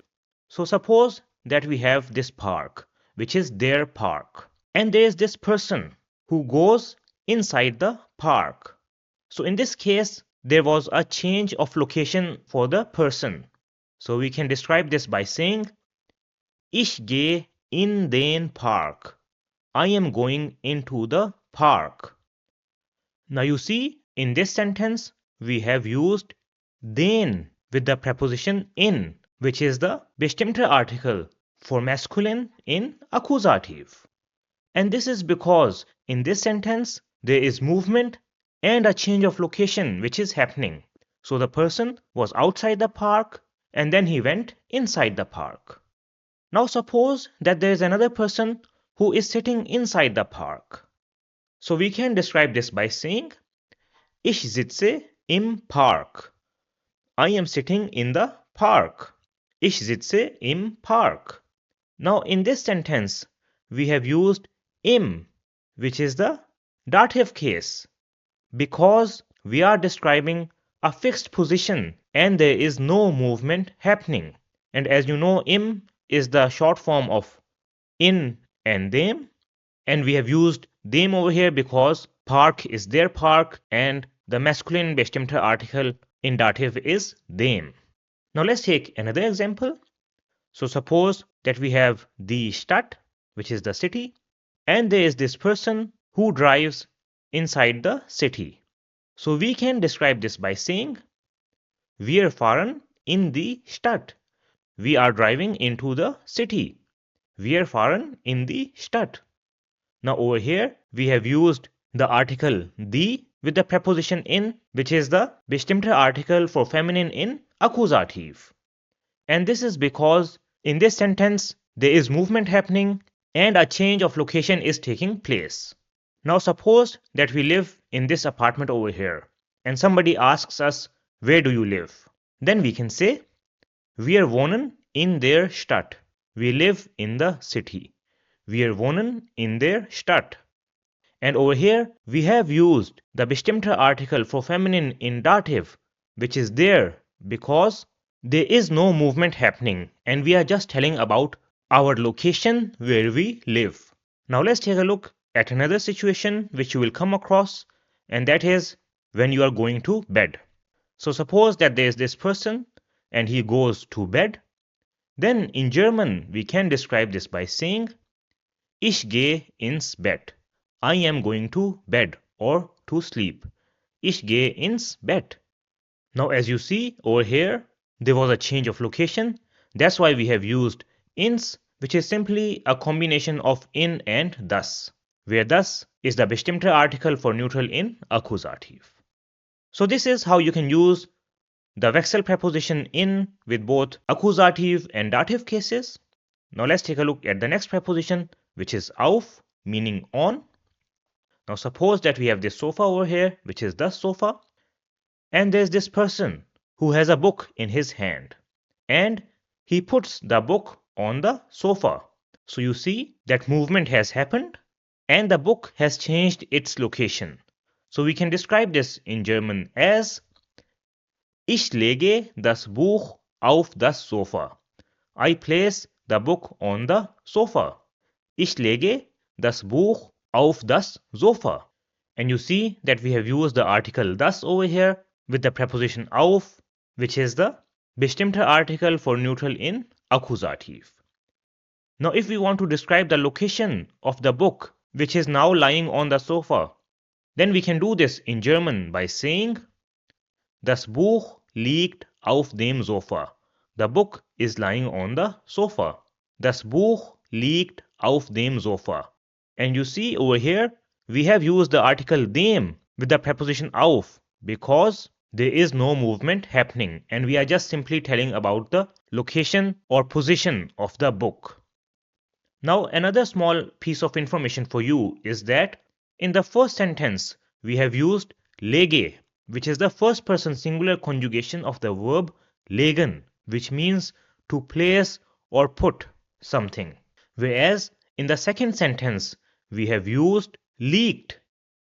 So suppose that we have this park, which is their park. And there is this person who goes inside the park. So in this case, there was a change of location for the person. So we can describe this by saying, Ich gehe in den Park. I am going into the park. Now you see, in this sentence, we have used den with the preposition in, which is the bestimmte article for masculine in accusative. And this is because in this sentence, there is movement and a change of location which is happening. So the person was outside the park and then he went inside the park. Now suppose that there is another person who is sitting inside the park. So we can describe this by saying, Ich sitze im Park. I am sitting in the park. Ich sitze im Park. Now in this sentence, we have used im, which is the dative case, because we are describing a fixed position and there is no movement happening. And as you know, im is the short form of in and them, and we have used them over here because park is their park and the masculine bestimmte article in dative is them. Now let's take another example. So suppose that we have die Stadt, which is the city, and there is this person who drives inside the city. So we can describe this by saying, Wir fahren in die Stadt. We are driving into the city. Wir fahren in die Stadt. Now over here, we have used the article die with the preposition in, which is the bestimmte article for feminine in accusative. And this is because in this sentence, there is movement happening and a change of location is taking place. Now suppose that we live in this apartment over here and somebody asks us, where do you live? Then we can say, Wir wohnen in der Stadt. We live in the city. Wir wohnen in der Stadt. And over here, we have used the bestimmte article for feminine in dative, which is there because there is no movement happening and we are just telling about our location where we live. Now let's take a look at another situation which you will come across, and that is when you are going to bed. So suppose that there is this person and he goes to bed. Then in German, we can describe this by saying, Ich gehe ins Bett. I am going to bed or to sleep. Ich gehe ins Bett. Now as you see over here, there was a change of location. That's why we have used ins, which is simply a combination of in and thus, where thus is the bestimmte article for neutral in accusative. So this is how you can use the Wechsel preposition in with both accusative and dative cases. Now let's take a look at the next preposition, which is auf, meaning on. Now suppose that we have this sofa over here, which is the sofa, and there's this person who has a book in his hand, and he puts the book on the sofa. So you see that movement has happened and the book has changed its location. So we can describe this in German as Ich lege das Buch auf das Sofa. I place the book on the sofa. Ich lege das Buch auf das Sofa. And you see that we have used the article das over here with the preposition auf, which is the bestimmte article for neutral in Akkusativ. Now, if we want to describe the location of the book, which is now lying on the sofa, then we can do this in German by saying, Das Buch liegt auf dem Sofa. The book is lying on the sofa. Das Buch liegt auf dem Sofa. And you see over here, we have used the article dem with the preposition auf because there is no movement happening and we are just simply telling about the location or position of the book. Now, another small piece of information for you is that in the first sentence, we have used lege, which is the first person singular conjugation of the verb legen, which means to place or put something. Whereas in the second sentence, we have used liegt,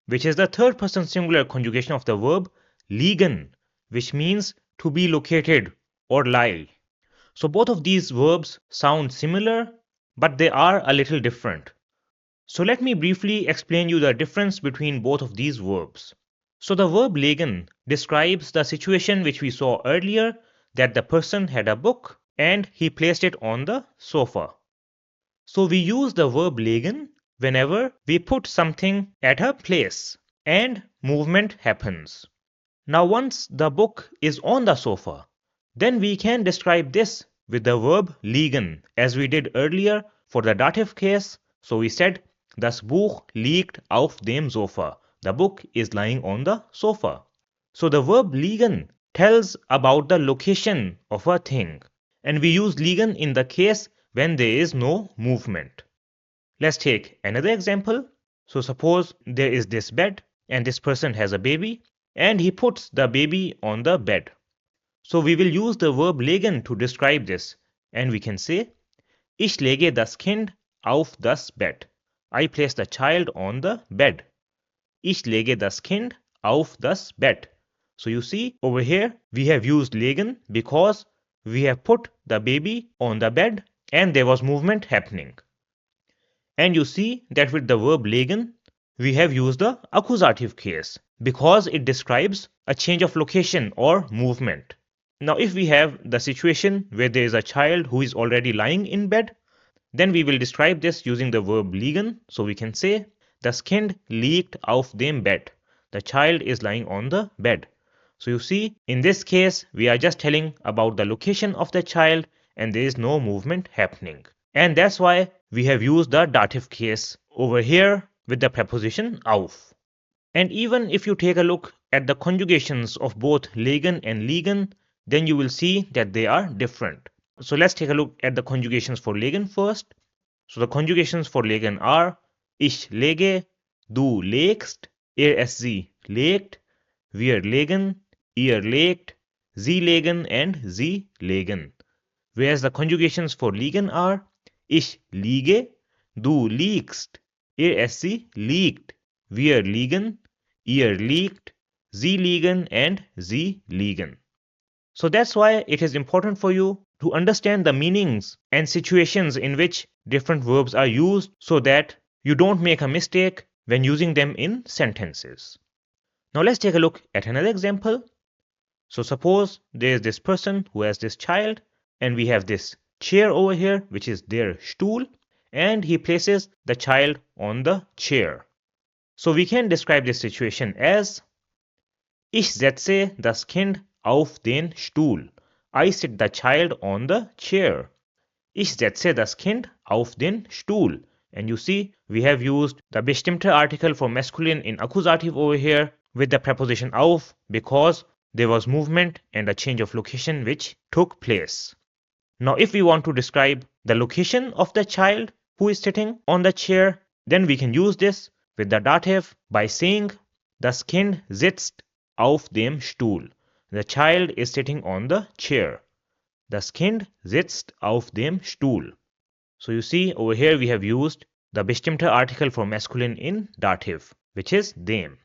which is the third person singular conjugation of the verb liegen, which means to be located or lie. So both of these verbs sound similar, but they are a little different. So let me briefly explain you the difference between both of these verbs. So the verb legen describes the situation which we saw earlier, that the person had a book and he placed it on the sofa. So we use the verb legen whenever we put something at a place and movement happens. Now once the book is on the sofa, then we can describe this with the verb liegen as we did earlier for the dative case. So we said das Buch liegt auf dem Sofa. The book is lying on the sofa. So the verb liegen tells about the location of a thing, and we use liegen in the case when there is no movement. Let's take another example. So suppose there is this bed and this person has a baby and he puts the baby on the bed. So we will use the verb legen to describe this, and we can say Ich lege das Kind auf das Bett. I place the child on the bed. Ich lege das Kind auf das Bett. So you see over here we have used legen because we have put the baby on the bed and there was movement happening. And you see that with the verb legen we have used the accusative case because it describes a change of location or movement. Now if we have the situation where there is a child who is already lying in bed, then we will describe this using the verb liegen. So we can say das Kind liegt auf dem Bett. The child is lying on the bed. So you see, in this case we are just telling about the location of the child and there is no movement happening. And that's why we have used the dative case over here with the preposition auf. And even if you take a look at the conjugations of both legen and liegen, then you will see that they are different. So let's take a look at the conjugations for legen first. So the conjugations for legen are Ich lege, du legst, es sie legt, wir legen, ihr legt, sie legen and sie legen. Whereas the conjugations for liegen are Ich liege, du liegst, es sie liegt, wir liegen, ihr liegt, sie liegen and sie liegen. So that's why it is important for you to understand the meanings and situations in which different verbs are used so that you don't make a mistake when using them in sentences. Now let's take a look at another example. So suppose there is this person who has this child and we have this chair over here which is their Stuhl, and he places the child on the chair. So we can describe this situation as Ich setze das Kind auf den Stuhl. I sit the child on the chair. Ich setze das Kind auf den Stuhl. And you see, we have used the bestimmte article for masculine in accusative over here with the preposition auf because there was movement and a change of location which took place. Now if we want to describe the location of the child who is sitting on the chair, then we can use this with the dative by saying Das Kind sitzt auf dem Stuhl. The child is sitting on the chair. Das Kind sitzt auf dem Stuhl. So you see over here we have used the bestimmte article for masculine in dative, which is dem.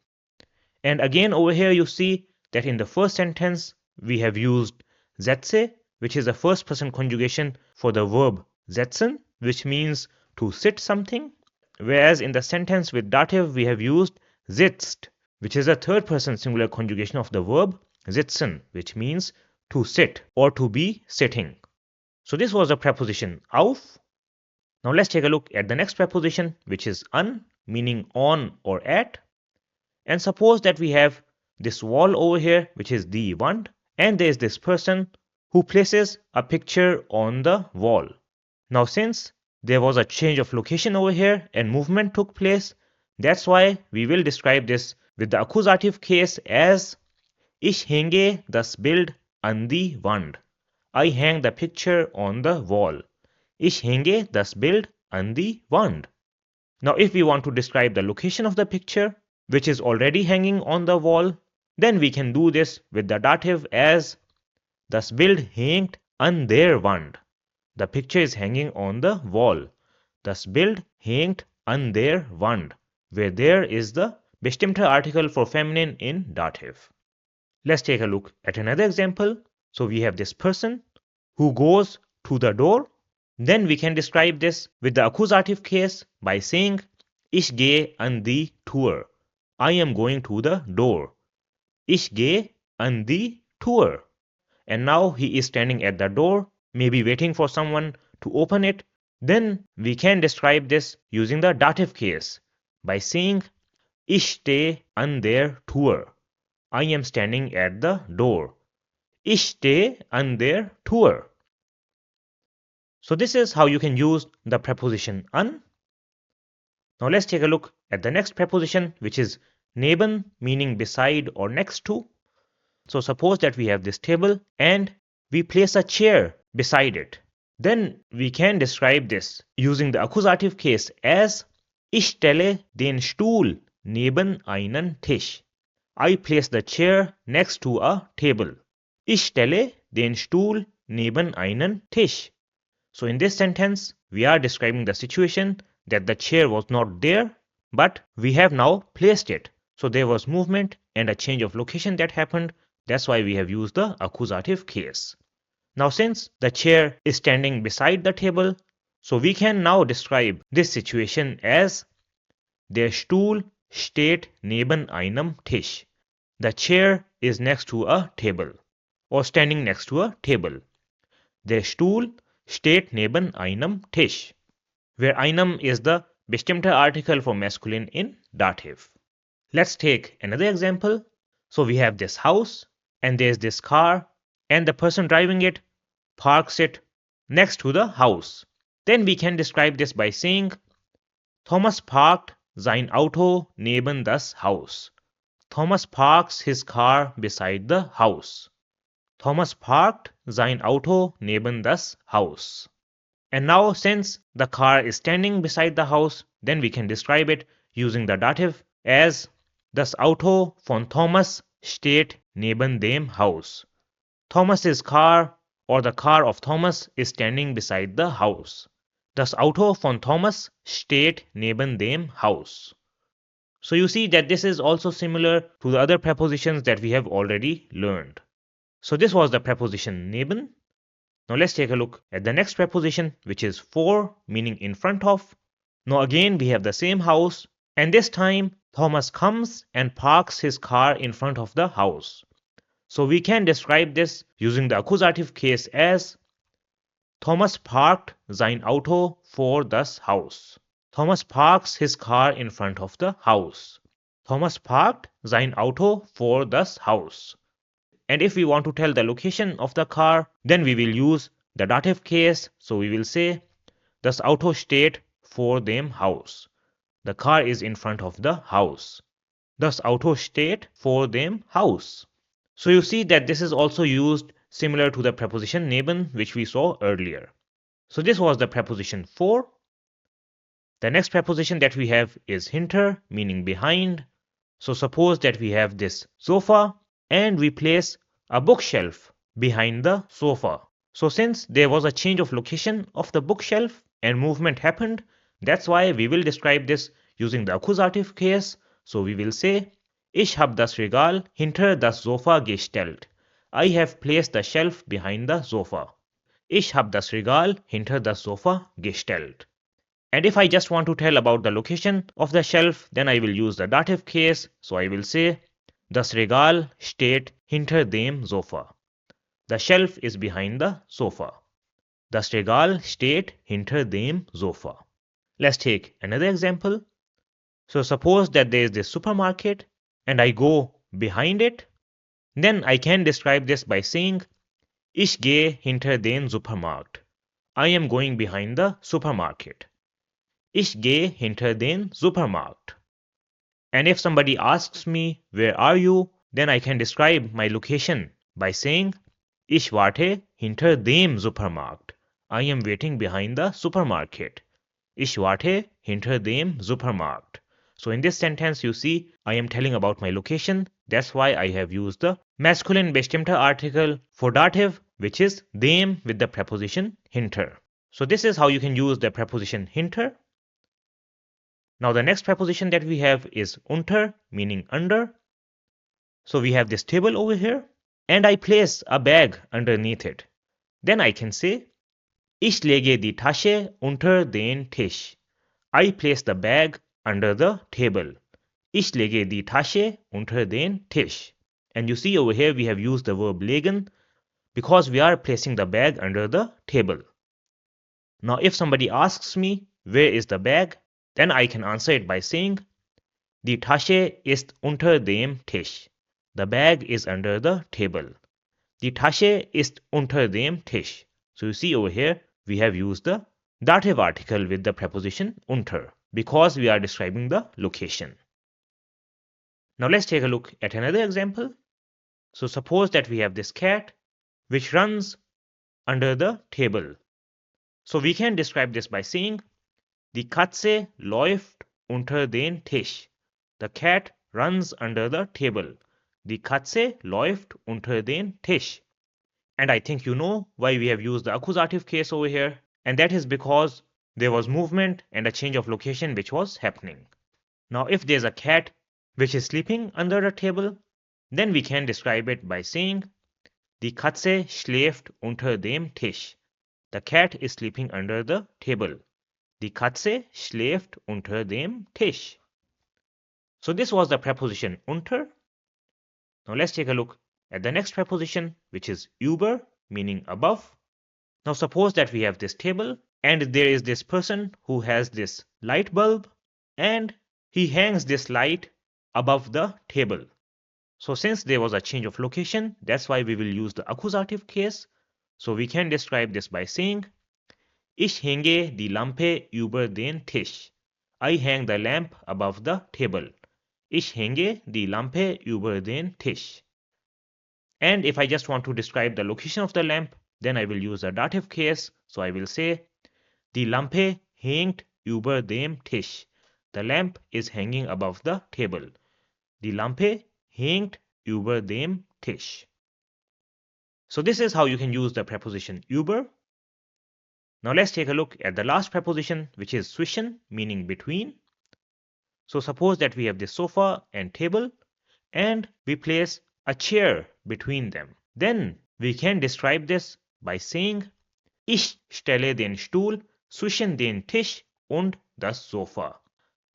And again over here you see that in the first sentence we have used setze, which is the first person conjugation for the verb setzen, which means to sit something. Whereas in the sentence with dative we have used sitzt, which is a third person singular conjugation of the verb sitzen, which means to sit or to be sitting. So this was the preposition auf. Now let's take a look at the next preposition, which is an, meaning on or at. And suppose that we have this wall over here, which is the Wand, and there is this person who places a picture on the wall. Now since there was a change of location over here and movement took place, that's why we will describe this with the accusative case as Ich hänge das Bild an die Wand. I hang the picture on the wall. Ich hänge das Bild an die Wand. Now if we want to describe the location of the picture, which is already hanging on the wall, then we can do this with the dative as das Bild hängt an der Wand. The picture is hanging on the wall. Das Bild hängt an der Wand, where there is the bestimmter article for feminine in dative. Let's take a look at another example. So we have this person who goes to the door. Then we can describe this with the accusative case by saying Ich gehe an die Tür. I am going to the door. Ich gehe an die Tür. And now he is standing at the door, maybe waiting for someone to open it. Then we can describe this using the dative case by saying Ich stehe an der Tür. I am standing at the door. Ich stehe an der Tür. So this is how you can use the preposition an. Now let's take a look at the next preposition, which is neben, meaning beside or next to. So suppose that we have this table and we place a chair beside it. Then we can describe this using the accusative case as Ich stelle den Stuhl neben einen Tisch. I place the chair next to a table. Ich stelle den Stuhl neben einen Tisch. So in this sentence, we are describing the situation that the chair was not there, but we have now placed it. So there was movement and a change of location that happened. That's why we have used the accusative case. Now since the chair is standing beside the table, so we can now describe this situation as Der Stuhl steht neben einem Tisch. The chair is next to a table or standing next to a table. Der Stuhl steht neben einem Tisch, where einem is the bestimmter article for masculine in dative. Let's take another example. So we have this house and there's this car and the person driving it parks it next to the house. Then we can describe this by saying Thomas parked sein Auto neben das Haus. Thomas parks his car beside the house. Thomas parked sein Auto neben das Haus. And now since the car is standing beside the house, then we can describe it using the dative as Das Auto von Thomas steht neben dem Haus. Thomas's car or the car of Thomas is standing beside the house. Das Auto von Thomas steht neben dem Haus. So you see that this is also similar to the other prepositions that we have already learned. So this was the preposition neben. Now let's take a look at the next preposition, which is for, meaning in front of. Now again we have the same house, and this time Thomas comes and parks his car in front of the house. So we can describe this using the accusative case as Thomas parked sein Auto vor das Haus. Thomas parks his car in front of the house. Thomas parked sein Auto vor das Haus. And if we want to tell the location of the car, then we will use the dative case. So we will say Das Auto steht vor dem Haus. The car is in front of the house. Das Auto steht vor dem Haus. So you see that this is also used similar to the preposition neben, which we saw earlier. So this was the preposition for. The next preposition that we have is hinter, meaning behind. So suppose that we have this sofa and we place a bookshelf behind the sofa. So since there was a change of location of the bookshelf and movement happened, that's why we will describe this using the accusative case. So we will say Ich habe das Regal hinter das Sofa gestellt. I have placed the shelf behind the sofa. Ich habe das Regal hinter das Sofa gestellt. And if I just want to tell about the location of the shelf, then I will use the dative case. So I will say, Das Regal steht hinter dem Sofa. The shelf is behind the sofa. Das Regal steht hinter dem Sofa. Let's take another example. So suppose that there is this supermarket and I go behind it. Then I can describe this by saying, Ich gehe hinter den Supermarkt. I am going behind the supermarket. Ich gehe hinter den Supermarkt. And if somebody asks me, where are you? Then I can describe my location by saying, Ich warte hinter dem Supermarkt. I am waiting behind the supermarket. Ich warte hinter dem Supermarkt. So in this sentence, you see, I am telling about my location. That's why I have used the masculine bestimmter article for dative, which is dem with the preposition hinter. So this is how you can use the preposition hinter. Now the next preposition that we have is unter, meaning under. So we have this table over here, and I place a bag underneath it. Then I can say, Ich lege die Tasche unter den Tisch. I place the bag under the table. Ich lege die Tasche unter den Tisch. And you see over here we have used the verb legen because we are placing the bag under the table. Now if somebody asks me, where is the bag? Then I can answer it by saying, Die Tasche ist unter dem Tisch. The bag is under the table. Die Tasche ist unter dem Tisch. So you see over here, we have used the dative article with the preposition unter because we are describing the location. Now let's take a look at another example. So suppose that we have this cat which runs under the table. So we can describe this by saying, Die Katze läuft unter den Tisch. The cat runs under the table. Die Katze läuft unter den Tisch. And I think you know why we have used the accusative case over here. And that is because there was movement and a change of location which was happening. Now if there's a cat which is sleeping under the table, then we can describe it by saying, Die Katze schläft unter dem Tisch. The cat is sleeping under the table. Die Katze schläft unter dem Tisch. So this was the preposition unter. Now let's take a look at the next preposition, which is über, meaning above. Now suppose that we have this table and there is this person who has this light bulb and he hangs this light above the table. So since there was a change of location, that's why we will use the accusative case. So we can describe this by saying, Ich hänge die Lampe über den Tisch. I hang the lamp above the table. Ich hänge die Lampe über den Tisch. And if I just want to describe the location of the lamp, then I will use a dative case. So I will say, Die Lampe hängt über dem Tisch. The lamp is hanging above the table. Die Lampe hängt über dem Tisch. So this is how you can use the preposition über. Now let's take a look at the last preposition, which is zwischen, meaning between. So suppose that we have this sofa and table and we place a chair between them. Then we can describe this by saying, Ich stelle den Stuhl zwischen den Tisch und das Sofa.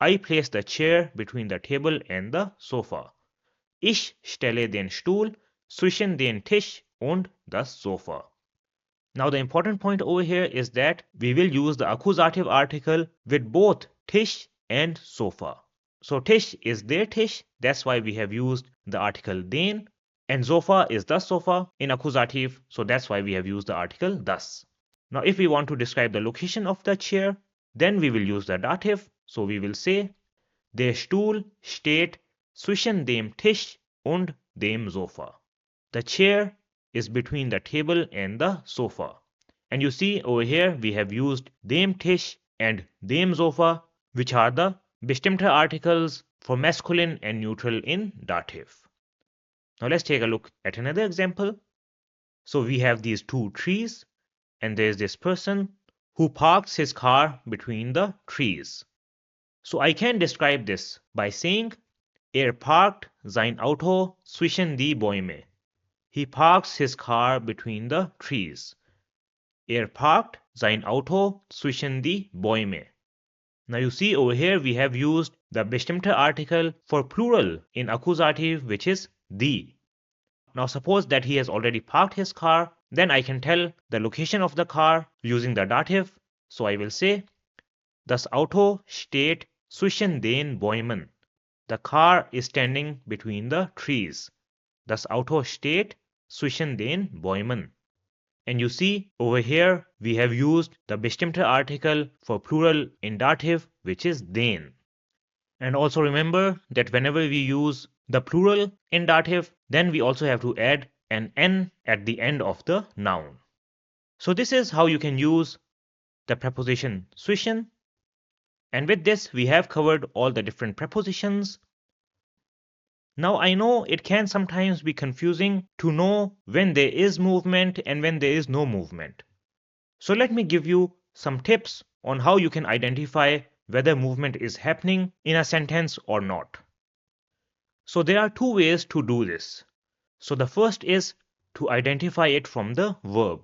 I place the chair between the table and the sofa. Ich stelle den Stuhl zwischen den Tisch und das Sofa. Now the important point over here is that we will use the accusative article with both Tisch and sofa. So Tisch is their Tisch, that's why we have used the article den, and sofa is the sofa in accusative, so that's why we have used the article das. Now if we want to describe the location of the chair, then we will use the dative, so we will say, Der Stuhl steht zwischen dem Tisch und dem Sofa. The chair is between the table and the sofa. And you see over here we have used dem Tisch and dem Sofa, which are the bestimmter articles for masculine and neutral in dative. Now let's take a look at another example. So we have these two trees and there's this person who parks his car between the trees. So I can describe this by saying, parkt sein Auto zwischen die Bäume. He parks his car between the trees. Parkt sein Auto zwischen die Bäume. Now you see over here we have used the bestimmte article for plural in accusative, which is die. Now suppose that he has already parked his car, then I can tell the location of the car using the dative. So I will say, das Auto steht zwischen den Bäumen. The car is standing between the trees. Das Auto steht zwischen den Bäumen. And you see over here we have used the bestimmte article for plural in dative, which is den. And also remember that whenever we use the plural in dative, then we also have to add an n at the end of the noun. So this is how you can use the preposition zwischen. And with this, we have covered all the different prepositions. Now I know it can sometimes be confusing to know when there is movement and when there is no movement. So let me give you some tips on how you can identify whether movement is happening in a sentence or not. So there are two ways to do this. So the first is to identify it from the verb.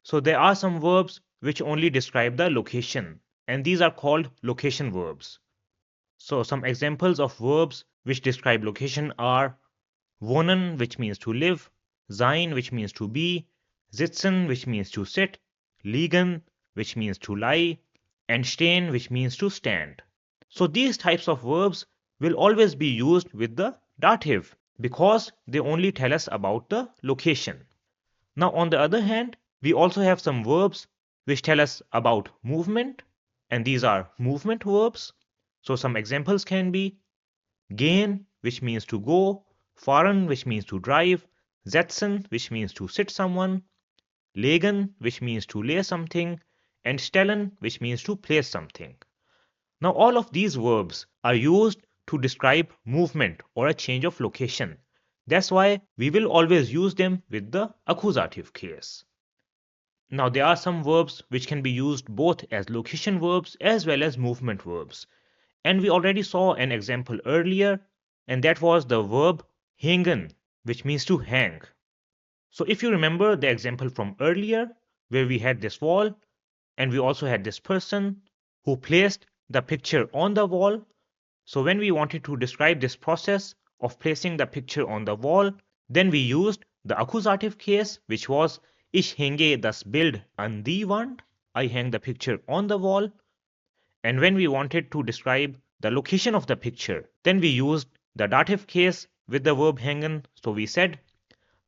So there are some verbs which only describe the location, and these are called location verbs. So some examples of verbs which describe location are wohnen, which means to live, sein, which means to be, sitzen, which means to sit, liegen, which means to lie, and stehen, which means to stand. So these types of verbs will always be used with the dative because they only tell us about the location. Now on the other hand, we also have some verbs which tell us about movement, and these are movement verbs. So some examples can be gehen, which means to go, fahren, which means to drive, setzen, which means to sit someone, legen, which means to lay something, and stellen, which means to place something. Now all of these verbs are used to describe movement or a change of location. That's why we will always use them with the accusative case. Now there are some verbs which can be used both as location verbs as well as movement verbs. And we already saw an example earlier, and that was the verb hängen, which means to hang. So if you remember the example from earlier, where we had this wall, and we also had this person who placed the picture on the wall. So when we wanted to describe this process of placing the picture on the wall, then we used the accusative case, which was ich hänge das Bild an die Wand. I hang the picture on the wall. And when we wanted to describe the location of the picture, then we used the dative case with the verb hängen. So we said,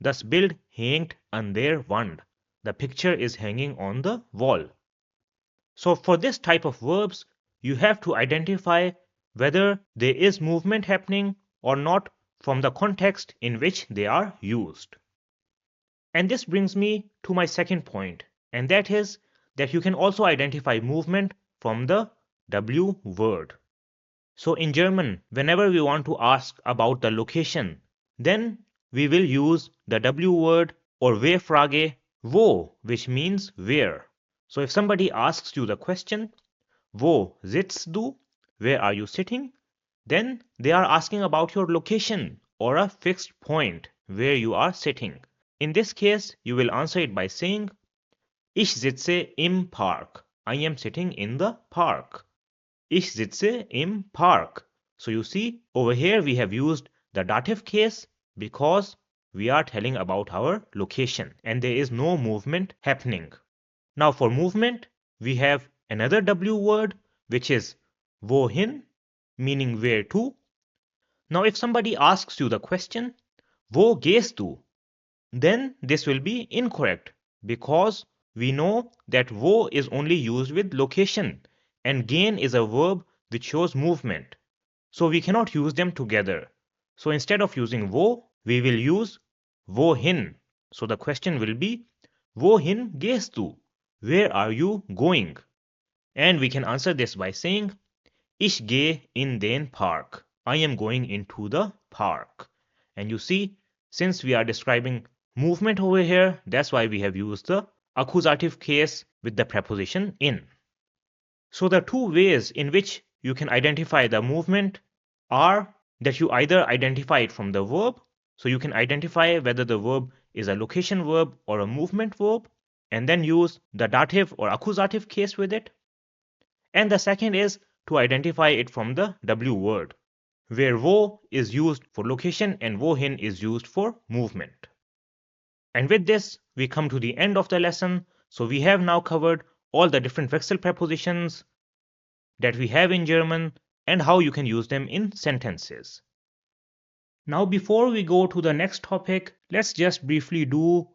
das Bild hängt an der Wand. The picture is hanging on the wall. So for this type of verbs, you have to identify whether there is movement happening or not from the context in which they are used. And this brings me to my second point, and that is that you can also identify movement from the W word. So in German, whenever we want to ask about the location, then we will use the W word or W-Frage wo, which means where. So if somebody asks you the question, wo sitzt du? Where are you sitting? Then they are asking about your location or a fixed point where you are sitting. In this case, you will answer it by saying, ich sitze im Park. I am sitting in the park. Ich sitze im Park. So you see, over here we have used the dative case because we are telling about our location and there is no movement happening. Now for movement, we have another W word which is wohin, meaning where to. Now if somebody asks you the question, wo gehst du? Then this will be incorrect because we know that wo is only used with location and gehen is a verb which shows movement. So we cannot use them together. So instead of using wo, we will use wohin. So the question will be, wohin gehst du? Where are you going? And we can answer this by saying, ich gehe in den Park. I am going into the park. And you see, since we are describing movement over here, that's why we have used the accusative case with the preposition in. So the two ways in which you can identify the movement are that you either identify it from the verb, so you can identify whether the verb is a location verb or a movement verb, and then use the dative or accusative case with it. And the second is to identify it from the W word, where wo is used for location and wohin is used for movement. And with this, we come to the end of the lesson. So we have now covered all the different Wechsel prepositions that we have in German and how you can use them in sentences. Now, before we go to the next topic, let's just briefly do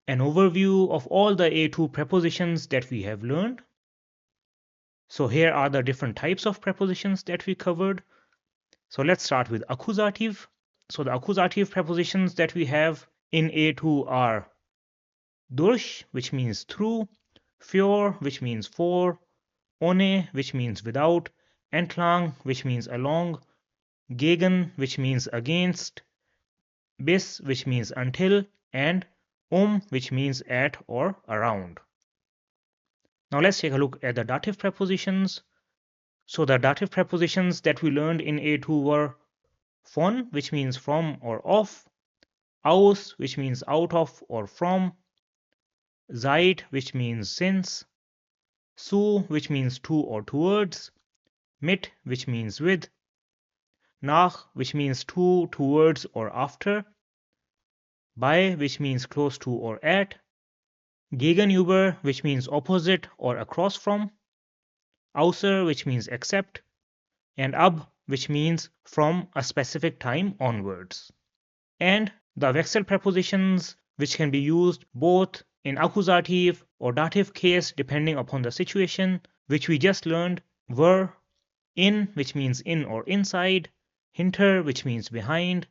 an overview of all the A2 prepositions that we have learned. So here are the different types of prepositions that we covered. So let's start with accusative. So the accusative prepositions that we have in A2 are durch, which means through, für, which means for, ohne, which means without, entlang, which means along, gegen, which means against, bis, which means until, and which means at or around. Now let's take a look at the dative prepositions. So the dative prepositions that we learned in A2 were von, which means from or of, aus, which means out of or from, seit, which means since, zu, which means to or towards, mit, which means with, nach, which means to, towards, or after, bei, which means close to or at, gegenüber, which means opposite or across from, außer, which means except, and ab, which means from a specific time onwards. And the Wechsel prepositions, which can be used both in accusative or dative case depending upon the situation, which we just learned, were in, which means in or inside, hinter, which means behind,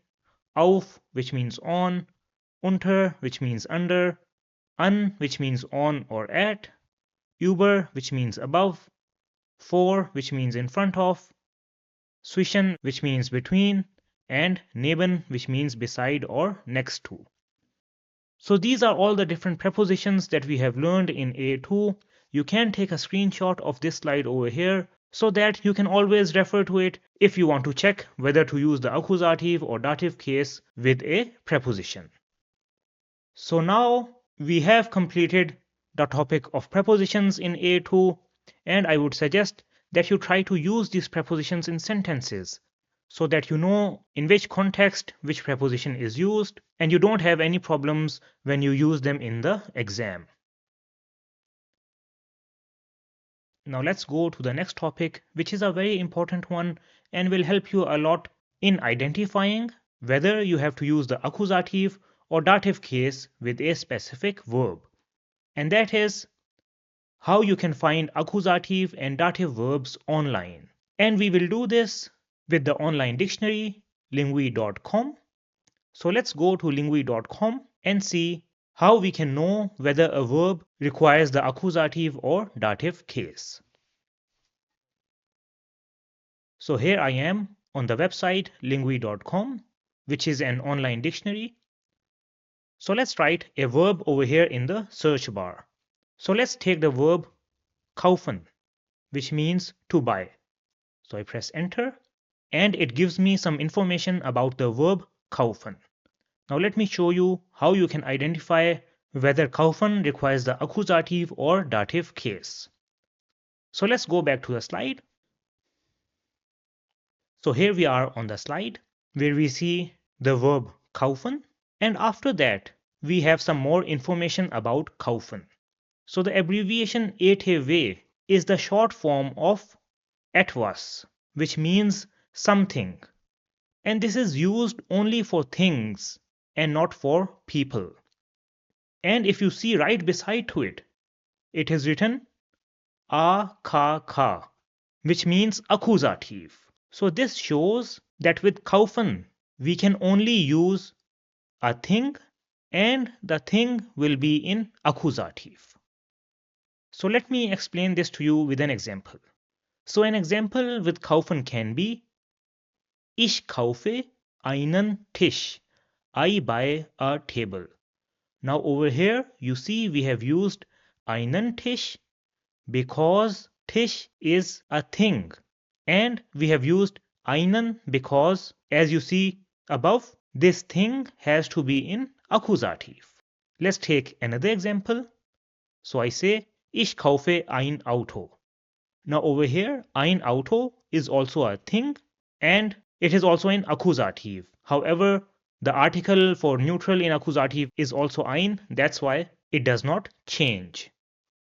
auf, which means on, unter, which means under, an, which means on or at, über, which means above, vor, which means in front of, zwischen, which means between, and neben, which means beside or next to. So these are all the different prepositions that we have learned in A2. You can take a screenshot of this slide over here so that you can always refer to it if you want to check whether to use the accusative or dative case with a preposition. So now we have completed the topic of prepositions in A2, and I would suggest that you try to use these prepositions in sentences so that you know in which context which preposition is used and you don't have any problems when you use them in the exam. Now let's go to the next topic, which is a very important one and will help you a lot in identifying whether you have to use the accusative or dative case with a specific verb. And that is how you can find accusative and dative verbs online. And we will do this with the online dictionary lingui.com. So let's go to lingui.com and see how we can know whether a verb requires the accusative or dative case. So here I am on the website lingui.com, which is an online dictionary. So let's write a verb over here in the search bar. So let's take the verb kaufen, which means to buy. So I press enter and it gives me some information about the verb kaufen. Now let me show you how you can identify whether kaufen requires the accusative or dative case. So let's go back to the slide. So here we are on the slide where we see the verb kaufen, and after that we have some more information about kaufen. So the abbreviation ETW is the short form of etwas, which means something, and this is used only for things and not for people. And if you see right beside to it, it is written AKK, which means accusative. So this shows that with kaufen we can only use a thing and the thing will be in accusative. So let me explain this to you with an example. So an example with kaufen can be Ich kaufe einen Tisch. I buy a table. Now over here you see we have used einen Tisch because Tisch is a thing, and we have used einen because, as you see above, this thing has to be in accusative. Let's take another example. So I say Ich kaufe ein Auto. Now over here, ein Auto is also a thing and it is also in Akkusativ. However, the article for neutral in Akkusativ is also ein, that's why it does not change.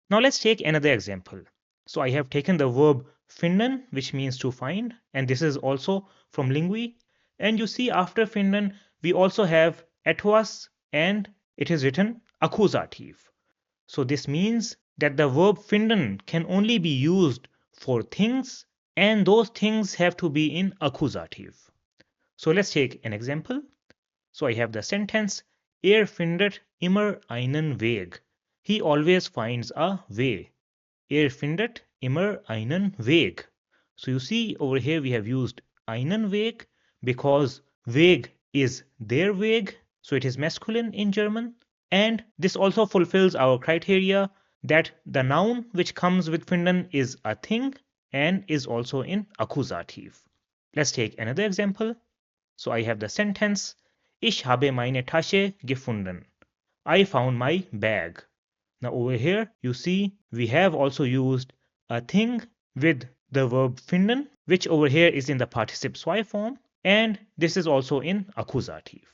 Now let's take another example. So I have taken the verb finden, which means to find, and this is also from Lingui. And you see after finden, we also have etwas and it is written Akkusativ. So this means that the verb finden can only be used for things and those things have to be in Akkusativ. So let's take an example. So I have the sentence findet immer einen Weg. He always finds a way. Findet immer einen Weg. So you see over here we have used einen Weg because Weg is their Weg, so it is masculine in German. And this also fulfills our criteria that the noun which comes with finden is a thing and is also in Akkusativ. Let's take another example. So I have the sentence Ich habe meine Tasche gefunden. I found my bag. Now over here you see we have also used a thing with the verb finden, which over here is in the participle zwei form, and this is also in Akkusativ.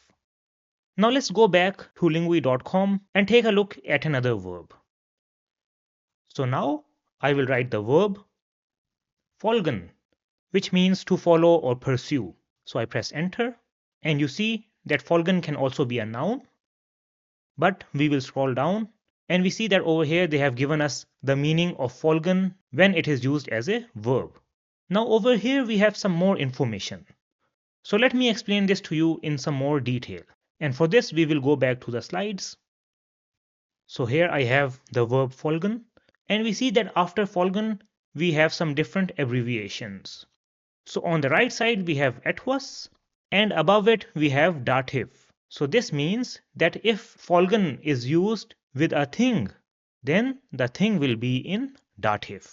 Now let's go back to lingui.com and take a look at another verb. So now I will write the verb folgen, which means to follow or pursue. So I press enter and you see that folgen can also be a noun, but we will scroll down and we see that over here they have given us the meaning of folgen when it is used as a verb. Now over here we have some more information. So let me explain this to you in some more detail. And for this we will go back to the slides. So here I have the verb folgen and we see that after folgen we have some different abbreviations. So on the right side we have etwas and above it we have dative. So this means that if folgen is used with a thing, then the thing will be in dative.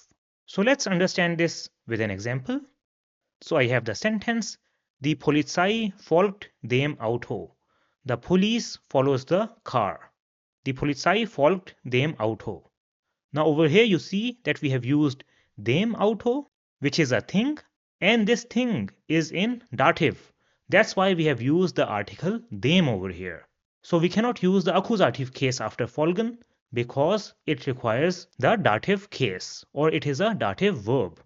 So let's understand this with an example. So I have the sentence Die Polizei folgt dem Auto. The police follows the car. Die Polizei folgt dem Auto. Now over here you see that we have used dem Auto, which is a thing, and this thing is in dative. That's why we have used the article dem over here. So we cannot use the accusative case after folgen because it requires the dative case, or it is a dative verb.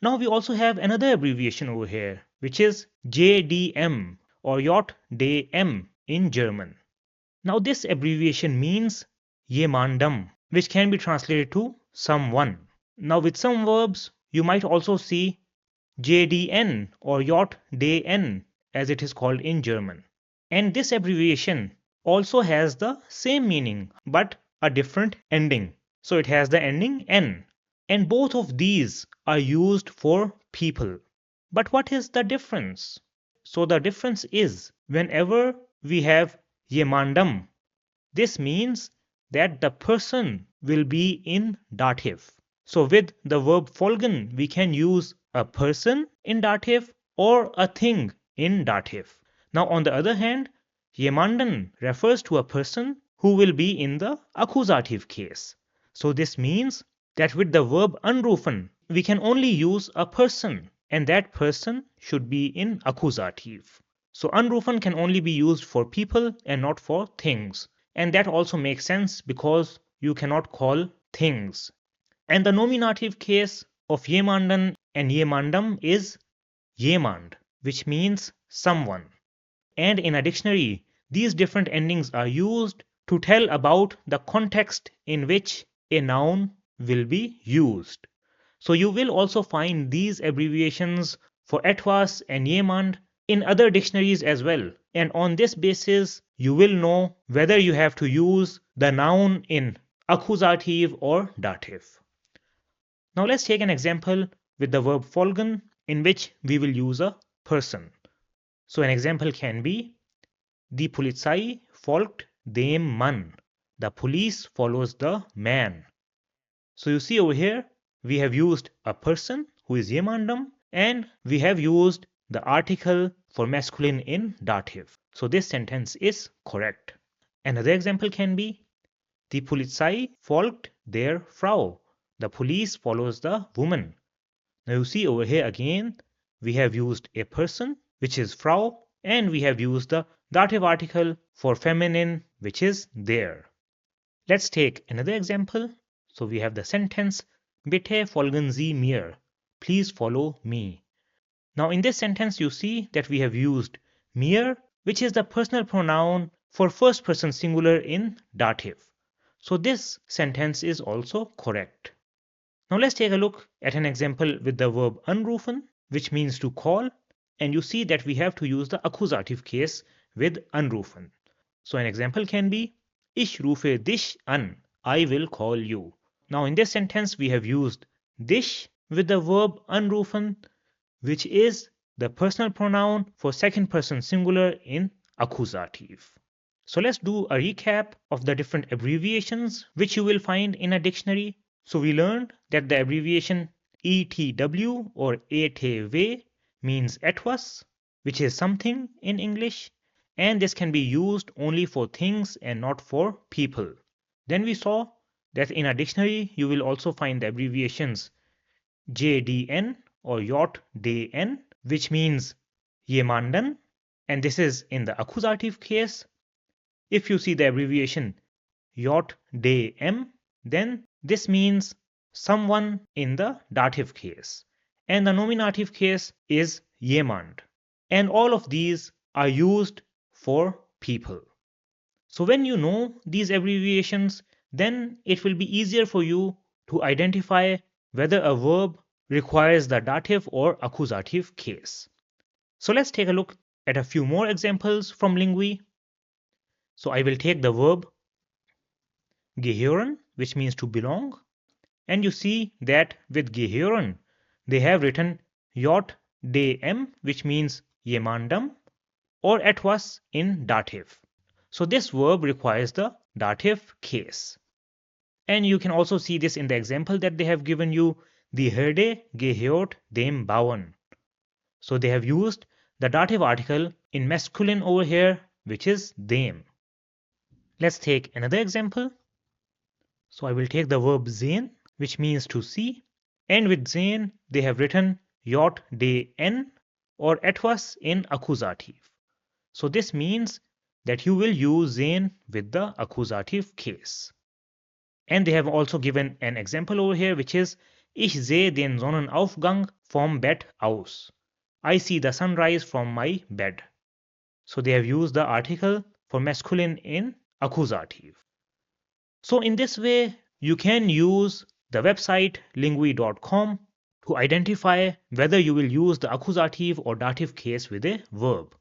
Now we also have another abbreviation over here, which is JDM or JDM in German. Now this abbreviation means jemandem, which can be translated to someone. Now with some verbs, you might also see JDN or JDN as it is called in German. And this abbreviation also has the same meaning but a different ending. So it has the ending N. And both of these are used for people. But what is the difference? So the difference is whenever we have jemandem, this means that the person will be in dative. So with the verb folgen, we can use a person in dative or a thing in dative. Now on the other hand, jemanden refers to a person who will be in the accusative case. So this means that with the verb anrufen, we can only use a person and that person should be in accusative. So anrufen can only be used for people and not for things. And that also makes sense because you cannot call things. And the nominative case of jemanden and jemandem is jemand, which means someone. And in a dictionary, these different endings are used to tell about the context in which a noun will be used. So you will also find these abbreviations for etwas and jemand in other dictionaries as well. And on this basis, you will know whether you have to use the noun in accusative or dative. Now let's take an example with the verb folgen in which we will use a person. So an example can be Die Polizei folgt dem Mann. The police follows the man. So you see over here, we have used a person who is jemandem and we have used the article for masculine in dative. So this sentence is correct. Another example can be Die Polizei folgt der Frau. The police follows the woman. Now you see over here again, we have used a person, which is Frau, and we have used the dative article for feminine, which is there. Let's take another example. So we have the sentence, Bitte folgen Sie mir. Please follow me. Now in this sentence you see that we have used mir, which is the personal pronoun for first person singular in dative. So this sentence is also correct. Now let's take a look at an example with the verb anrufen, which means to call, and you see that we have to use the accusative case with anrufen. So an example can be Ich rufe dich an. I will call you. Now in this sentence we have used dich with the verb anrufen, which is the personal pronoun for second person singular in accusative. So let's do a recap of the different abbreviations which you will find in a dictionary. So we learned that the abbreviation ETW or ETW means etwas, which is something in English, and this can be used only for things and not for people. Then we saw that in a dictionary you will also find the abbreviations JDN or JDN, which means jemanden, and this is in the accusative case. If you see the abbreviation JDM, then this means someone in the dative case, and the nominative case is jemand, and all of these are used for people. So when you know these abbreviations, then it will be easier for you to identify whether a verb requires the dative or accusative case. So let's take a look at a few more examples from Lingui. So I will take the verb gehören, which means to belong, and you see that with gehören they have written JDM, which means jemandem, or etwas in dative. So this verb requires the dative case. And you can also see this in the example that they have given you, die Herde gehört dem Bauern. So they have used the dative article in masculine over here, which is dem. Let's take another example. So I will take the verb sehen, which means to see, and with sehen they have written JDN or etwas in accusative. So this means that you will use sehen with the accusative case. And they have also given an example over here, which is Ich sehe den Sonnenaufgang vom Bett aus. I see the sunrise from my bed. So they have used the article for masculine in accusative. So in this way, you can use the website lingui.com to identify whether you will use the accusative or dative case with a verb.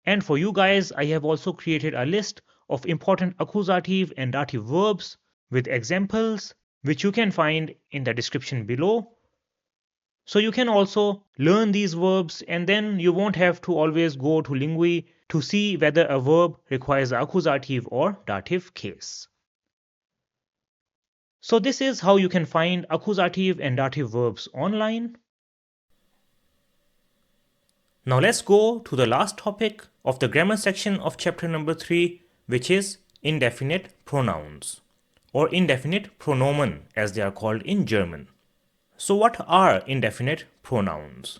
And for you guys, I have also created a list of important accusative and dative verbs with examples, which you can find in the description below. So you can also learn these verbs, and then you won't have to always go to Lingui to see whether a verb requires accusative or dative case. So this is how you can find accusative and dative verbs online. Now let's go to the last topic of the grammar section of chapter number 3, which is indefinite pronouns, or indefinite pronomen as they are called in German. So what are indefinite pronouns?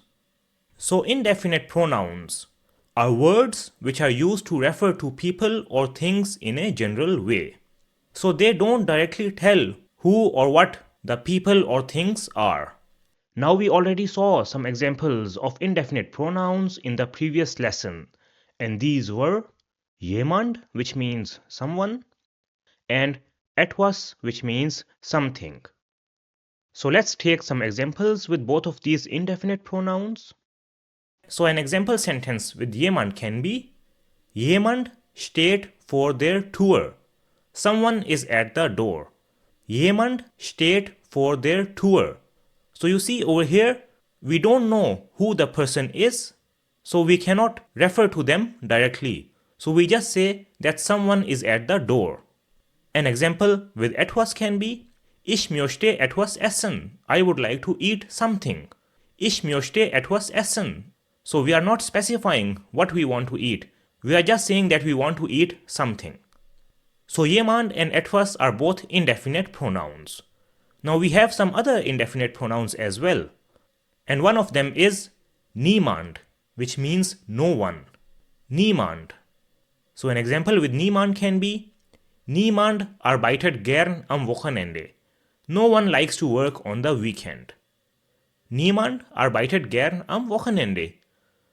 So indefinite pronouns are words which are used to refer to people or things in a general way. So they don't directly tell who or what the people or things are. Now we already saw some examples of indefinite pronouns in the previous lesson, and these were jemand, which means someone, and etwas, which means something. So let's take some examples with both of these indefinite pronouns. So an example sentence with jemand can be Jemand steht vor der Tür. Someone is at the door. Jemand steht vor der Tür. So you see over here, we don't know who the person is, so we cannot refer to them directly. So we just say that someone is at the door. An example with etwas can be Ich möchte etwas essen. I would like to eat something. Ich möchte etwas essen. So we are not specifying what we want to eat. We are just saying that we want to eat something. So jemand and etwas are both indefinite pronouns. Now we have some other indefinite pronouns as well. And one of them is niemand, which means no one. Niemand. So an example with niemand can be niemand arbeitet gern am Wochenende. No one likes to work on the weekend. Niemand arbeitet gern am Wochenende.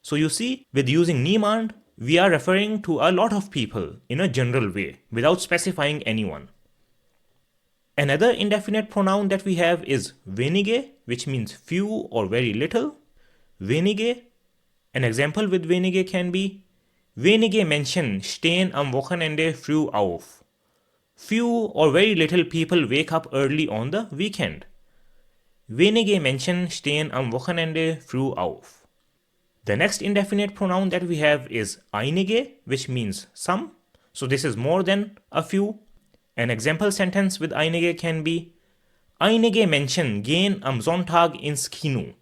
So you see, with using niemand, we are referring to a lot of people in a general way without specifying anyone. Another indefinite pronoun that we have is wenige, which means few or very little. Wenige. An example with wenige can be wenige Menschen stehen am Wochenende früh auf. Few or very little people wake up early on the weekend. Wenige Menschen stehen am Wochenende früh auf. The next indefinite pronoun that we have is einige, which means some. So this is more than a few. An example sentence with einige can be einige Menschen gehen am Sonntag ins Kino.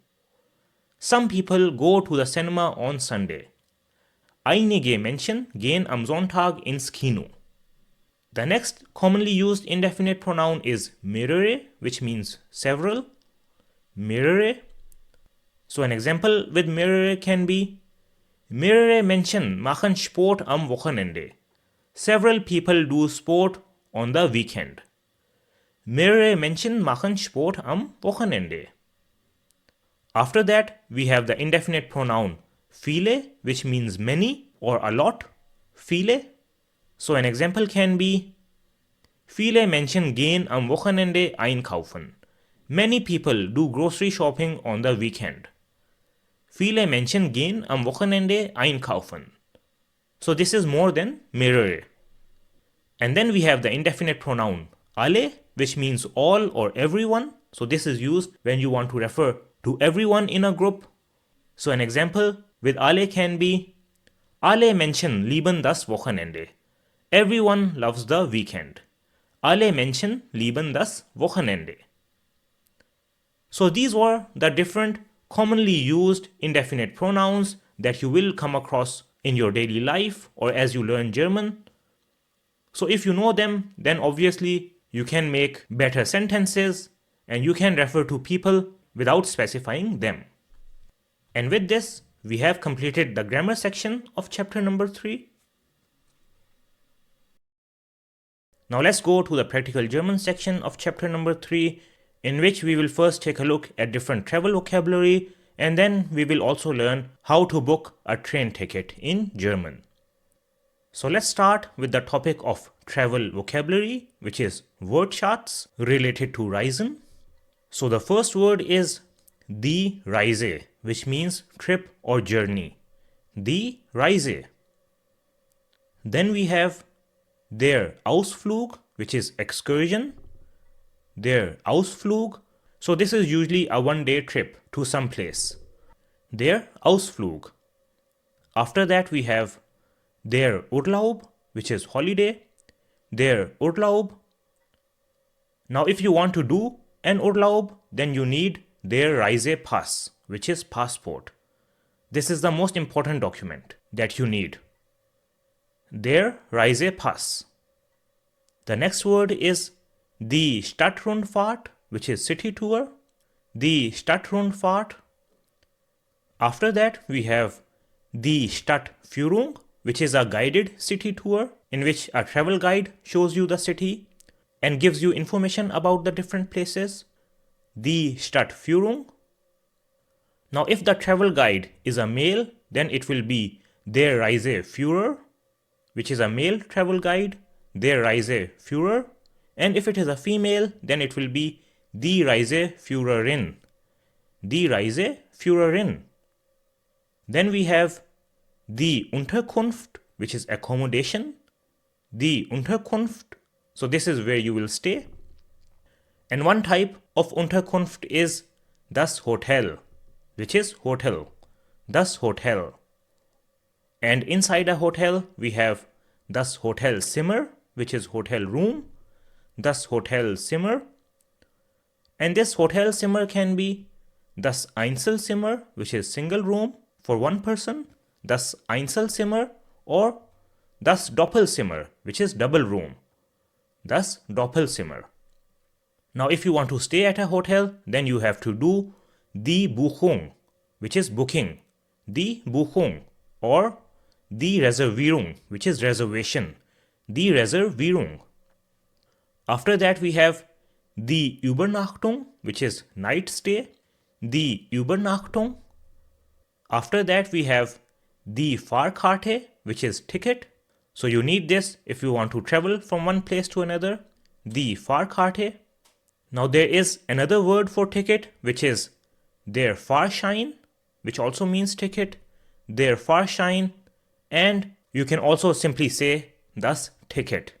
Some people go to the cinema on Sunday. Einige Menschen gehen am Sonntag ins Kino. The next commonly used indefinite pronoun is mehrere, which means several. Mehrere. So an example with mehrere can be mehrere Menschen machen Sport am Wochenende. Several people do sport on the weekend. Mehrere Menschen machen Sport am Wochenende. After that, we have the indefinite pronoun viele, which means many or a lot. Viele. So an example can be viele Menschen gehen am Wochenende einkaufen. Many people do grocery shopping on the weekend. Viele Menschen gehen am Wochenende einkaufen. So this is more than mehrere. And then we have the indefinite pronoun alle, which means all or everyone. So this is used when you want to refer to everyone in a group. So an example with alle can be alle Menschen lieben das Wochenende. Everyone loves the weekend. Alle Menschen lieben das Wochenende. So these were the different commonly used indefinite pronouns that you will come across in your daily life or as you learn German. So if you know them, then obviously you can make better sentences and you can refer to people without specifying them. And with this, we have completed the grammar section of chapter number 3. Now let's go to the practical German section of chapter number 3, in which we will first take a look at different travel vocabulary, and then we will also learn how to book a train ticket in German. So let's start with the topic of travel vocabulary, which is Wortschatz related to Reisen. So the first word is die Reise, which means trip or journey. Die Reise. Then we have der Ausflug, which is excursion. Der Ausflug. So this is usually a one-day trip to some place. Der Ausflug. After that we have der Urlaub, which is holiday. Der Urlaub. Now if you want to do an Urlaub, then you need der Reisepass, which is passport. This is the most important document that you need. Der Reisepass. The next word is die Stadtrundfahrt, which is city tour. Die Stadtrundfahrt. After that we have die Stadtführung, which is a guided city tour in which a travel guide shows you the city and gives you information about the different places. Die Stadtführung. Now if the travel guide is a male, then it will be der Reiseführer, which is a male travel guide, der Reiseführer. And if it is a female, then it will be die Reiseführerin. Die Reiseführerin. Then we have die Unterkunft, which is accommodation. Die Unterkunft. So this is where you will stay. And one type of Unterkunft is das Hotel, which is hotel. Das Hotel. And inside a hotel, we have das Hotelzimmer, which is hotel room. Das Hotelzimmer. And this Hotelzimmer can be das Einzelzimmer, which is single room for one person. Das Einzelzimmer or das Doppelzimmer, which is double room. thus Doppelzimmer. Now if you want to stay at a hotel, then you have to do die Buchung, which is booking, die Buchung, or die Reservierung, which is reservation, die Reservierung. After that we have die Übernachtung, which is night stay, die Übernachtung. After that we have die Fahrkarte, which is ticket. So you need this if you want to travel from one place to another, die Fahrkarte. Now there is another word for ticket, which is der Fahrschein, which also means ticket, der Fahrschein, and you can also simply say das Ticket,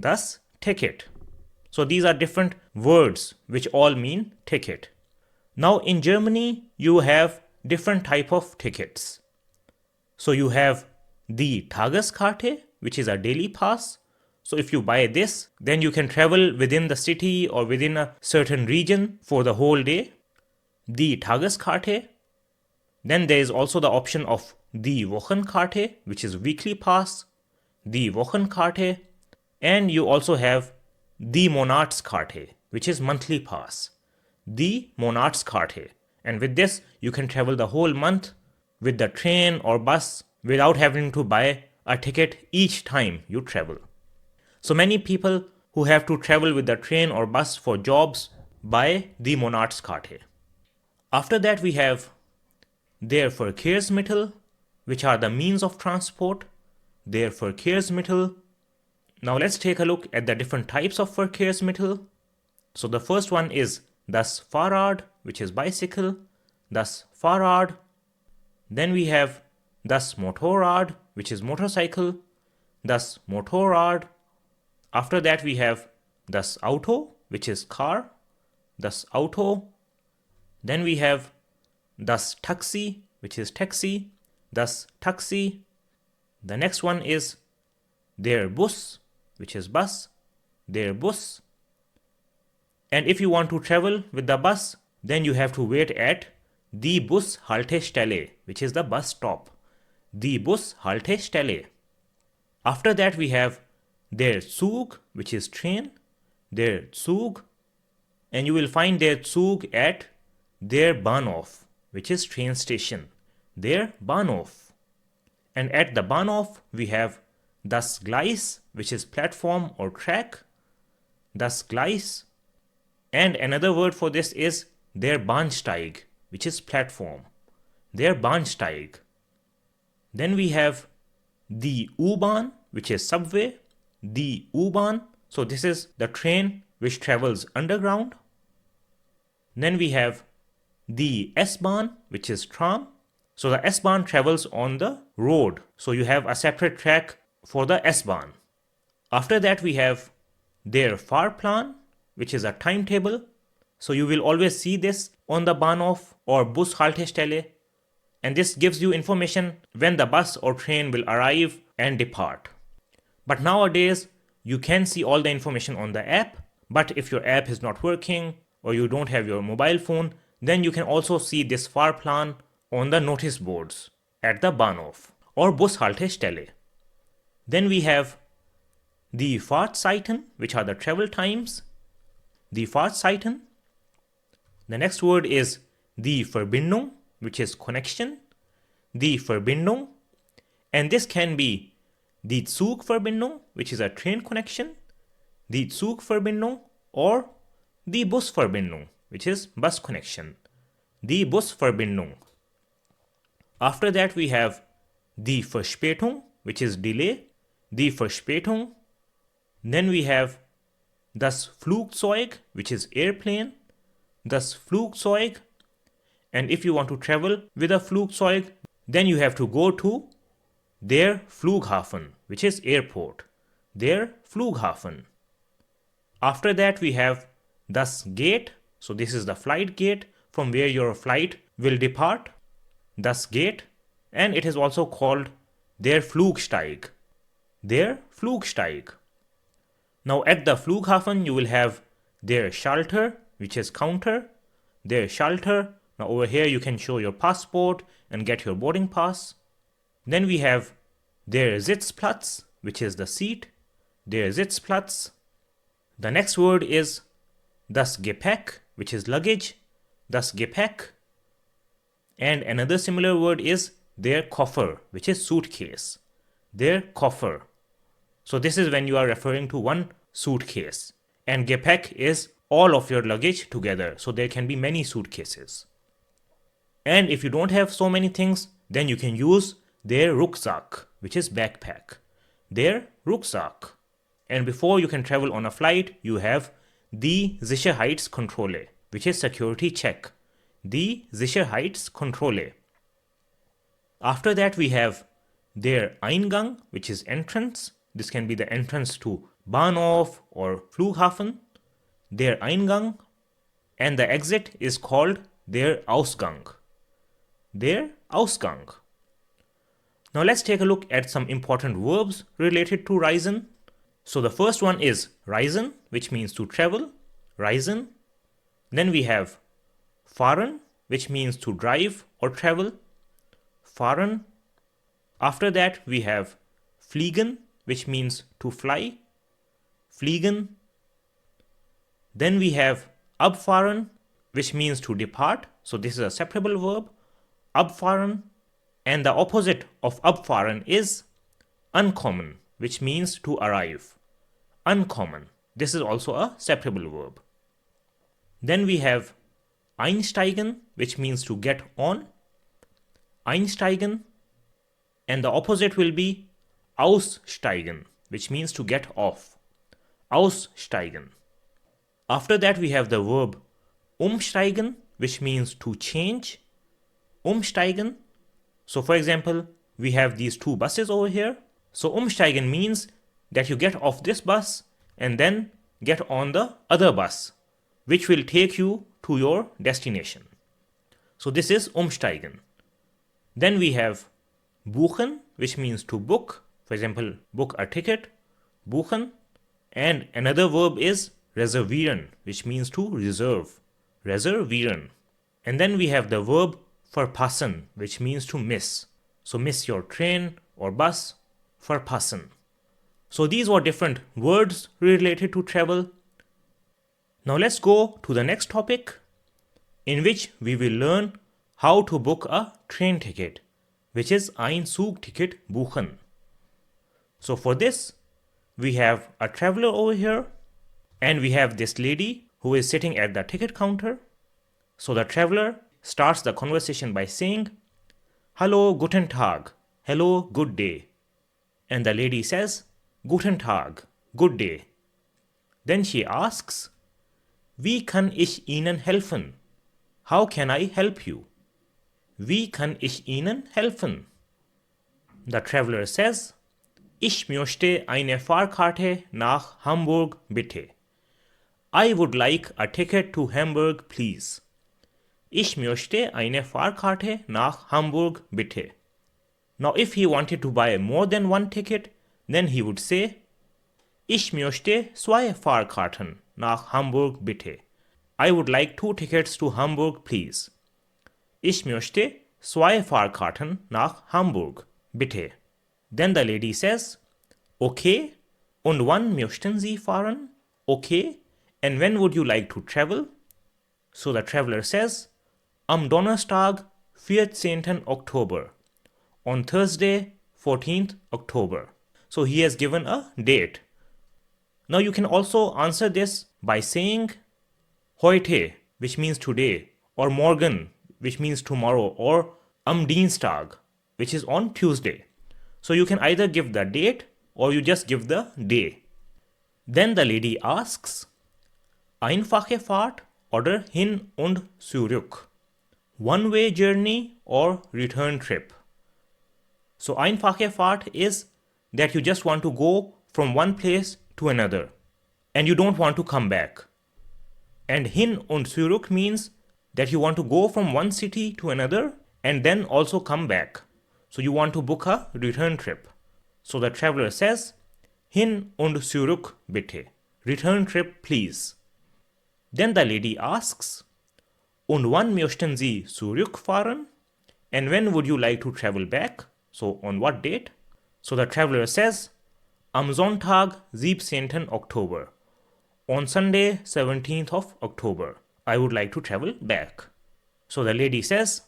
das Ticket. So these are different words which all mean ticket. Now in Germany you have different type of tickets. So you have the Tageskarte, which is a daily pass. So if you buy this, then you can travel within the city or within a certain region for the whole day. Die Tageskarte. Then there is also the option of die Wochenkarte, which is weekly pass, die Wochenkarte, and you also have die Monatskarte, which is monthly pass, die Monatskarte. And with this, you can travel the whole month with the train or bus without having to buy a ticket each time you travel. So many people who have to travel with the train or bus for jobs buy die Monatskarte. After that we have der Verkehrsmittel, which are the means of transport, der Verkehrsmittel. Now let's take a look at the different types of Verkehrsmittel. So the first one is das Fahrrad, which is bicycle, das Fahrrad. Then we have das Motorrad, which is motorcycle, das Motorrad. After that we have das Auto, which is car, das Auto. Then we have das Taxi, which is taxi, das Taxi. The next one is der Bus, which is bus, der Bus. And if you want to travel with the bus, then you have to wait at die Bushaltestelle, which is the bus stop, die Bushaltestelle. After that we have der Zug, which is train, der Zug. And you will find der Zug at der Bahnhof, which is train station, der Bahnhof. And at the Bahnhof we have das Gleis, which is platform or track, das Gleis. And another word for this is der Bahnsteig, which is platform, der Bahnsteig. Then we have die U-Bahn, which is subway, die U-Bahn. So this is the train which travels underground. Then we have the S-Bahn, which is tram. So the S-Bahn travels on the road. So you have a separate track for the S-Bahn. After that we have der Fahrplan, which is a timetable. So you will always see this on the Bahnhof or Bushaltestelle. And this gives you information when the bus or train will arrive and depart. But nowadays you can see all the information on the app. But if your app is not working or you don't have your mobile phone, then you can also see this Fahrplan on the notice boards at the Bahnhof or Bushaltestelle. Then we have the Fahrtzeiten, which are the travel times. The Fahrtzeiten. The next word is die Verbindung, which is connection. Die Verbindung. And this can be die Zugverbindung, which is a train connection, die Zugverbindung, or die Busverbindung, which is bus connection, die Busverbindung. After that we have die Verspätung, which is delay, die Verspätung. Then we have das Flugzeug, which is airplane, das Flugzeug. And if you want to travel with a Flugzeug, then you have to go to der Flughafen, which is airport, der Flughafen. After that we have das Gate. So this is the flight gate from where your flight will depart, das Gate. And it is also called der Flugsteig, der Flugsteig. Now at the Flughafen you will have der Schalter, which is counter, der Schalter. Now over here you can show your passport and get your boarding pass. Then we have der Sitzplatz, which is the seat, der Sitzplatz. The next word is das Gepäck, which is luggage, das Gepäck. And another similar word is der Koffer, which is suitcase, der Koffer. So this is when you are referring to one suitcase. And Gepäck is all of your luggage together. So there can be many suitcases. And if you don't have so many things, then you can use der Rucksack, which is backpack. Der Rucksack. And before you can travel on a flight, you have die Sicherheitskontrolle, which is security check. Die Sicherheitskontrolle. After that, we have der Eingang, which is entrance. This can be the entrance to Bahnhof or Flughafen. Der Eingang. And the exit is called der Ausgang. Der Ausgang. Now let's take a look at some important verbs related to reisen. So the first one is reisen, which means to travel. Reisen. Then we have fahren, which means to drive or travel. Fahren. After that, we have fliegen, which means to fly. Fliegen. Then we have abfahren, which means to depart. So this is a separable verb. Abfahren. And the opposite of abfahren is ankommen, which means to arrive. Ankommen. This is also a separable verb. Then we have einsteigen, which means to get on. Einsteigen. And the opposite will be aussteigen, which means to get off. Aussteigen. After that, we have the verb umsteigen, which means to change. Umsteigen. So for example, we have these two buses over here. So umsteigen means that you get off this bus and then get on the other bus, which will take you to your destination. So this is umsteigen. Then we have buchen, which means to book. For example, book a ticket, buchen. And another verb is reservieren, which means to reserve. Reservieren. And then we have the verb verpassen, which means to miss. So miss your train or bus. Verpassen. So these were different words related to travel. Now let's go to the next topic, in which we will learn how to book a train ticket, which is ein Zugticket buchen. So for this, we have a traveler over here, and we have this lady who is sitting at the ticket counter. So the traveler starts the conversation by saying, "Hallo, guten Tag." Hello, good day. And the lady says, "Guten Tag," good day. Then she asks, "Wie kann ich Ihnen helfen?" How can I help you? Wie kann ich Ihnen helfen? The traveler says, "Ich möchte eine Fahrkarte nach Hamburg, bitte." I would like a ticket to Hamburg, please. Ich möchte eine Fahrkarte nach Hamburg, bitte. Now if he wanted to buy more than one ticket, then he would say, "Ich möchte zwei Fahrkarten nach Hamburg, bitte." I would like 2 tickets to Hamburg, please. Ich möchte zwei Fahrkarten nach Hamburg, bitte. Then the lady says, "Okay, und wann möchten Sie fahren?" Okay, and when would you like to travel? So the traveler says, "Am Donnerstag, 14. Oktober." On Thursday, 14th October. So he has given a date. Now you can also answer this by saying heute, which means today, or morgen, which means tomorrow, or am Dienstag, which is on Tuesday. So you can either give the date or you just give the day. Then the lady asks, "Einfache Fahrt oder hin und zurück?" One-way journey or return trip. So einfache Fahrt is that you just want to go from one place to another and you don't want to come back. And hin und zurück means that you want to go from one city to another and then also come back. So you want to book a return trip. So the traveler says, "Hin und zurück bitte." Return trip, please. Then the lady asks, "Und wann möchten Sie zurückfahren?" And when would you like to travel back? So on what date? So the traveler says, "Am Sonntag, 17. Oktober." On Sunday, 17th of October, I would like to travel back. So the lady says,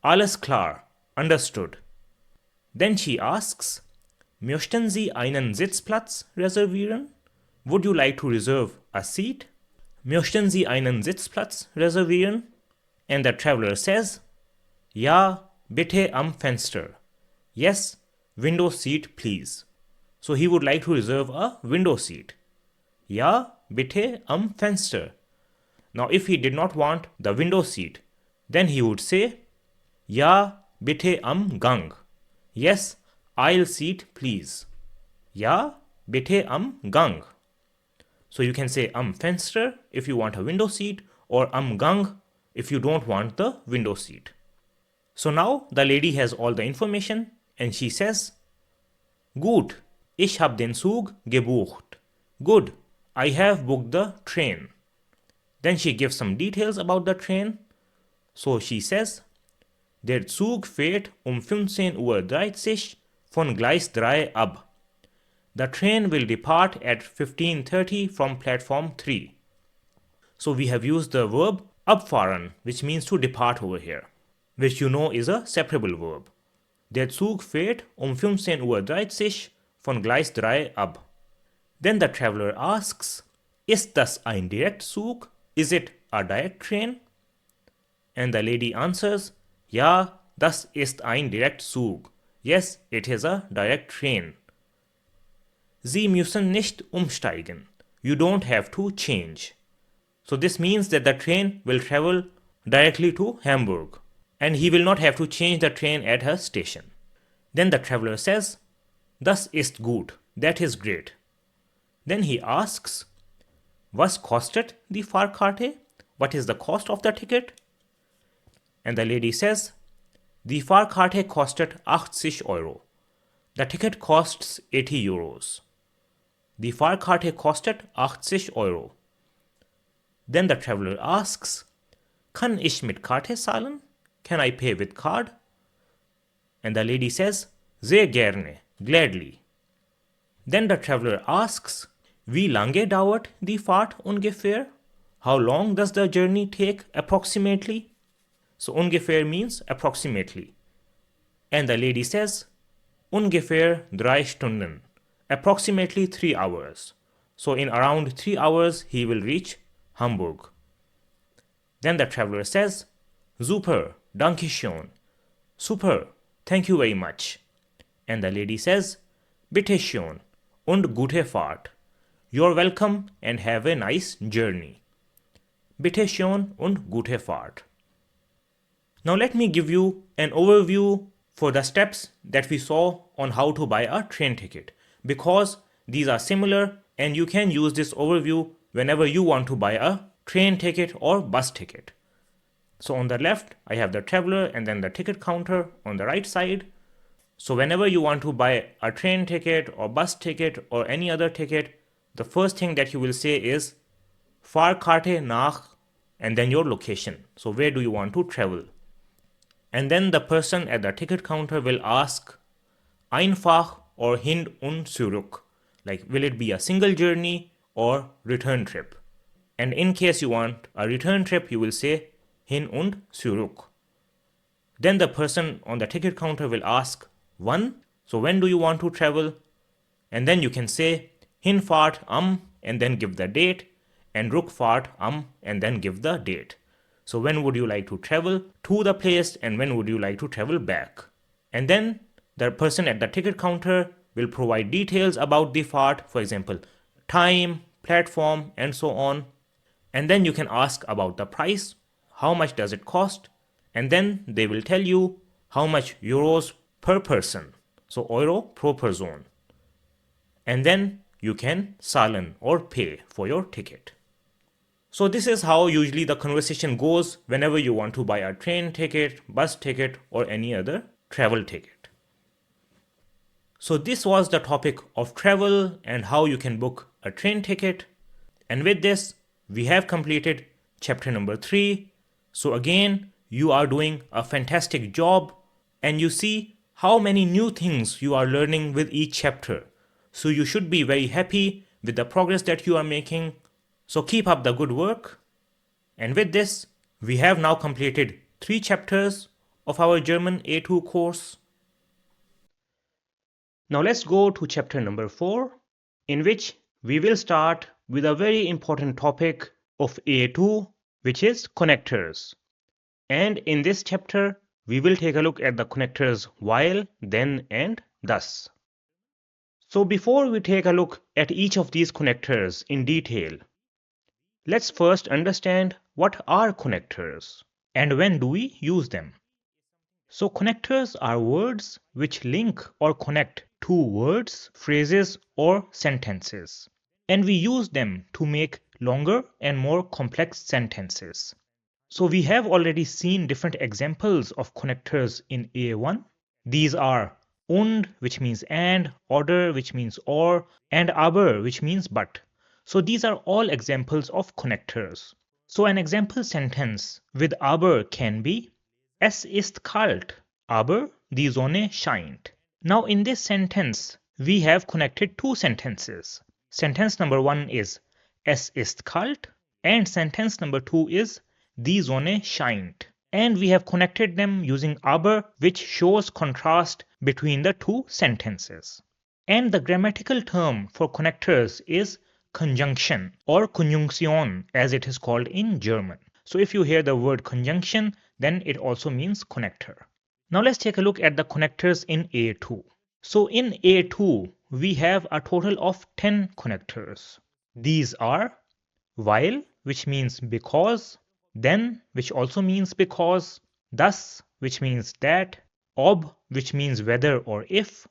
Alles klar, understood. Then she asks, Möchten Sie einen Sitzplatz reservieren? Would you like to reserve a seat? Möchten Sie einen Sitzplatz reservieren? And the traveler says, Ja, bitte am Fenster. Yes, window seat please. So he would like to reserve a window seat. Ja, bitte am Fenster. Now if he did not want the window seat, then he would say, Ja, bitte am Gang. Yes, aisle seat please. Ja, bitte am Gang. So you can say am Fenster if you want a window seat, or am Gang if you don't want the window seat. So now the lady has all the information and she says, Gut, ich hab den Zug gebucht. Good, I have booked the train. Then she gives some details about the train. So she says, Der Zug fährt 15:30 Uhr von Gleis 3 ab. The train will depart at 15:30 from platform 3. So we have used the verb abfahren, which means to depart over here, which you know is a separable verb. Der Zug fährt 15:30 Uhr von Gleis 3 ab. Then the traveler asks, Ist das ein Direktzug? Is it a direct train? And the lady answers, Ja, das ist ein Direktzug. Yes, it is a direct train. Sie müssen nicht umsteigen. You don't have to change. So this means that the train will travel directly to Hamburg, and he will not have to change the train at her station. Then the traveler says, Das ist gut. That is great. Then he asks, Was kostet die Fahrkarte? What is the cost of the ticket? And the lady says, Die Fahrkarte kostet 80 Euro. The ticket costs 80 Euros. Die Fahrkarte kostet 80 Euro. Then the traveler asks, Kann ich mit Karte zahlen? Can I pay with card? And the lady says, Sehr gerne, gladly. Then the traveler asks, Wie lange dauert die Fahrt ungefähr? How long does the journey take approximately? So ungefähr means approximately. And the lady says, Ungefähr 3 Stunden. Approximately 3 hours. So in around 3 hours he will reach Hamburg. Then the traveler says, Super, danke schön. Super, thank you very much. And the lady says, Bitte schön und gute Fahrt. You're welcome and have a nice journey. Bitte schön und gute Fahrt. Now let me give you an overview for the steps that we saw on how to buy a train ticket, because these are similar and you can use this overview whenever you want to buy a train ticket or bus ticket. So on the left, I have the traveler and then the ticket counter on the right side. So whenever you want to buy a train ticket or bus ticket or any other ticket, the first thing that you will say is Fahrkarte nach and then your location. So where do you want to travel? And then the person at the ticket counter will ask Einfach or hin und zurück. Like, will it be a single journey or return trip? And in case you want a return trip, you will say hin und zurück. Then the person on the ticket counter will ask wann. So when do you want to travel? And then you can say Hinfahrt am and then give the date, and Rückfahrt am and then give the date. So when would you like to travel to the place and when would you like to travel back? And then the person at the ticket counter will provide details about the fart, for example, time, platform, and so on. And then you can ask about the price, how much does it cost? And then they will tell you how much euros per person, so euro pro person. And then you can zahlen or pay for your ticket. So this is how usually the conversation goes whenever you want to buy a train ticket, bus ticket, or any other travel ticket. So this was the topic of travel and how you can book a train ticket. And with this, we have completed chapter number 3. So again, you are doing a fantastic job and you see how many new things you are learning with each chapter. So you should be very happy with the progress that you are making. So keep up the good work. And with this, we have now completed 3 chapters of our German A2 course. Now let's go to chapter number 4, in which we will start with a very important topic of A2, which is connectors. And in this chapter, we will take a look at the connectors while, then, and thus. So before we take a look at each of these connectors in detail, let's first understand what are connectors and when do we use them. So connectors are words which link or connect two words, phrases, or sentences. And we use them to make longer and more complex sentences. So we have already seen different examples of connectors in A1. These are und, which means and, oder, which means or, and aber, which means but. So these are all examples of connectors. So an example sentence with aber can be Es ist kalt, aber die Sonne scheint. Now in this sentence, we have connected two sentences. Sentence number 1 is Es ist kalt, and sentence number 2 is Die Sonne scheint. And we have connected them using aber, which shows contrast between the two sentences. And the grammatical term for connectors is conjunction or Konjunktion, as it is called in German. So if you hear the word conjunction, then it also means connector. Now let's take a look at the connectors in A2. So in A2, we have a total of 10 connectors. These are while, which means because, then, which also means because, thus, which means that, ob, which means whether or if,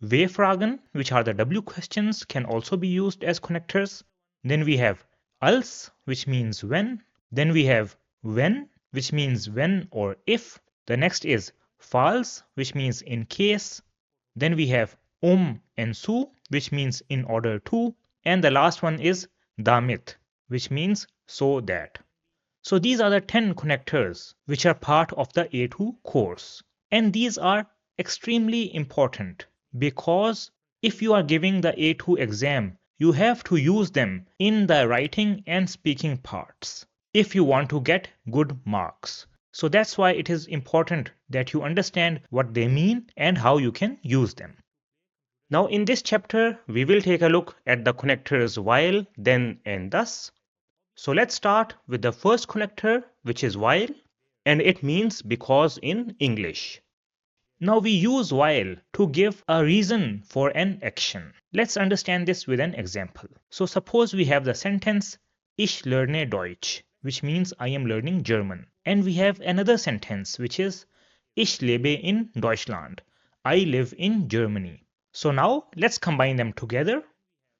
W-Fragen, which are the W questions, can also be used as connectors. Then we have als, which means when. Then we have when, which means when or if. The next is falls, which means in case. Then we have and zu, which means in order to. And the last one is damit, which means so that. So these are the 10 connectors which are part of the A2 course. And these are extremely important because if you are giving the A2 exam, you have to use them in the writing and speaking parts if you want to get good marks. So that's why it is important that you understand what they mean and how you can use them. Now in this chapter, we will take a look at the connectors while, then, and thus. So let's start with the first connector, which is while, and it means because in English. Now we use while to give a reason for an action. Let's understand this with an example. So suppose we have the sentence Ich lerne Deutsch, which means I am learning German. And we have another sentence which is Ich lebe in Deutschland. I live in Germany. So now let's combine them together.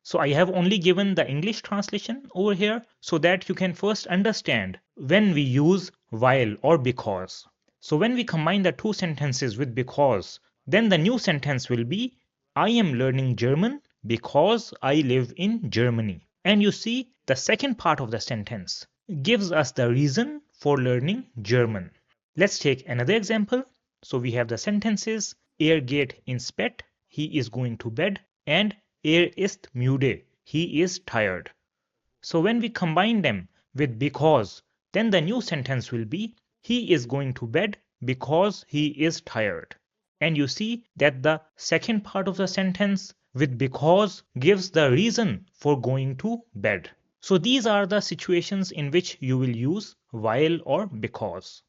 So I have only given the English translation over here so that you can first understand when we use while or because. So when we combine the two sentences with because, then the new sentence will be I am learning German because I live in Germany. And you see, the second part of the sentence gives us the reason for learning German. Let's take another example. So we have the sentences Er geht ins Bett, he is going to bed, and Er ist müde, he is tired. So when we combine them with because, then the new sentence will be he is going to bed because he is tired. And you see that the second part of the sentence with because gives the reason for going to bed. So these are the situations in which you will use while or because.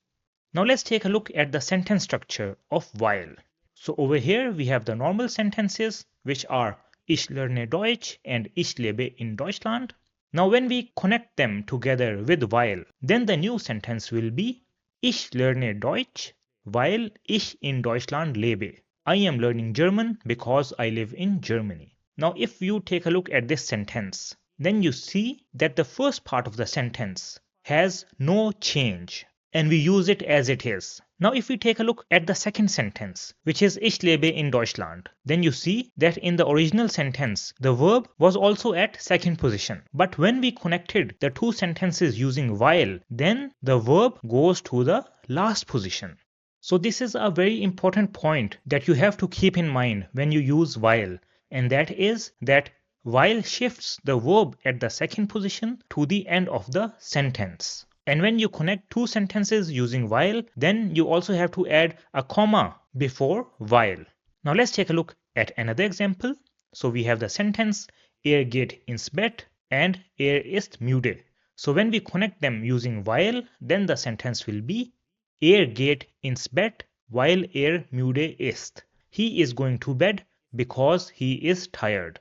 Now let's take a look at the sentence structure of while. So over here we have the normal sentences which are Ich lerne Deutsch and Ich lebe in Deutschland. Now when we connect them together with while, then the new sentence will be Ich lerne Deutsch, weil ich in Deutschland lebe. I am learning German because I live in Germany. Now if you take a look at this sentence, then you see that the first part of the sentence has no change and we use it as it is. Now if we take a look at the second sentence, which is Ich lebe in Deutschland, then you see that in the original sentence, the verb was also at second position. But when we connected the two sentences using while, then the verb goes to the last position. So this is a very important point that you have to keep in mind when you use while, and that is that while shifts the verb at the second position to the end of the sentence. And when you connect two sentences using while, then you also have to add a comma before while. Now let's take a look at another example. So we have the sentence Er geht ins Bett and ist müde. So when we connect them using while, then the sentence will be geht ins Bett weil müde ist. He is going to bed because he is tired.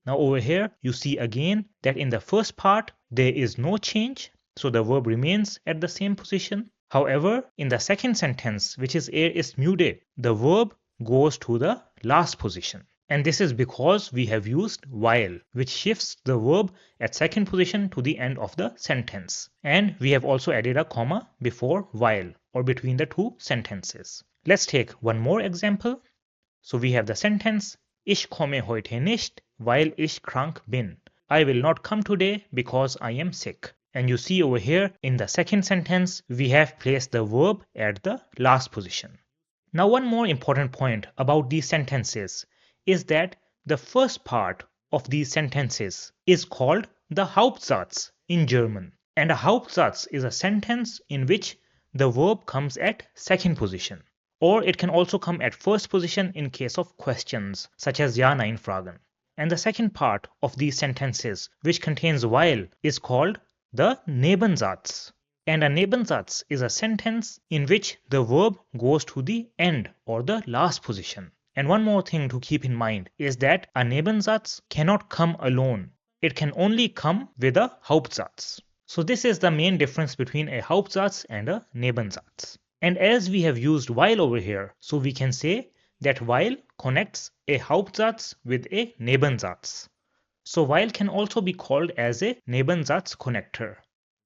Now over here you see again that in the first part there is no change, so the verb remains at the same position. However, in the second sentence, which is ist müde, the verb goes to the last position. And this is because we have used while, which shifts the verb at second position to the end of the sentence. And we have also added a comma before while or between the two sentences. Let's take one more example. So we have the sentence Ich komme heute nicht, weil ich krank bin. I will not come today because I am sick. And you see over here in the second sentence, we have placed the verb at the last position. Now one more important point about these sentences is that the first part of these sentences is called the Hauptsatz in German. And a Hauptsatz is a sentence in which the verb comes at second position. Or it can also come at first position in case of questions, such as Ja-Nein-Fragen. And the second part of these sentences, which contains while, is called the Nebensatz. And a Nebensatz is a sentence in which the verb goes to the end or the last position. And one more thing to keep in mind is that a Nebensatz cannot come alone. It can only come with a Hauptsatz. So this is the main difference between a Hauptsatz and a Nebensatz. And as we have used while over here, so we can say that while connects a Hauptsatz with a Nebensatz. So while can also be called as a Nebensatz connector.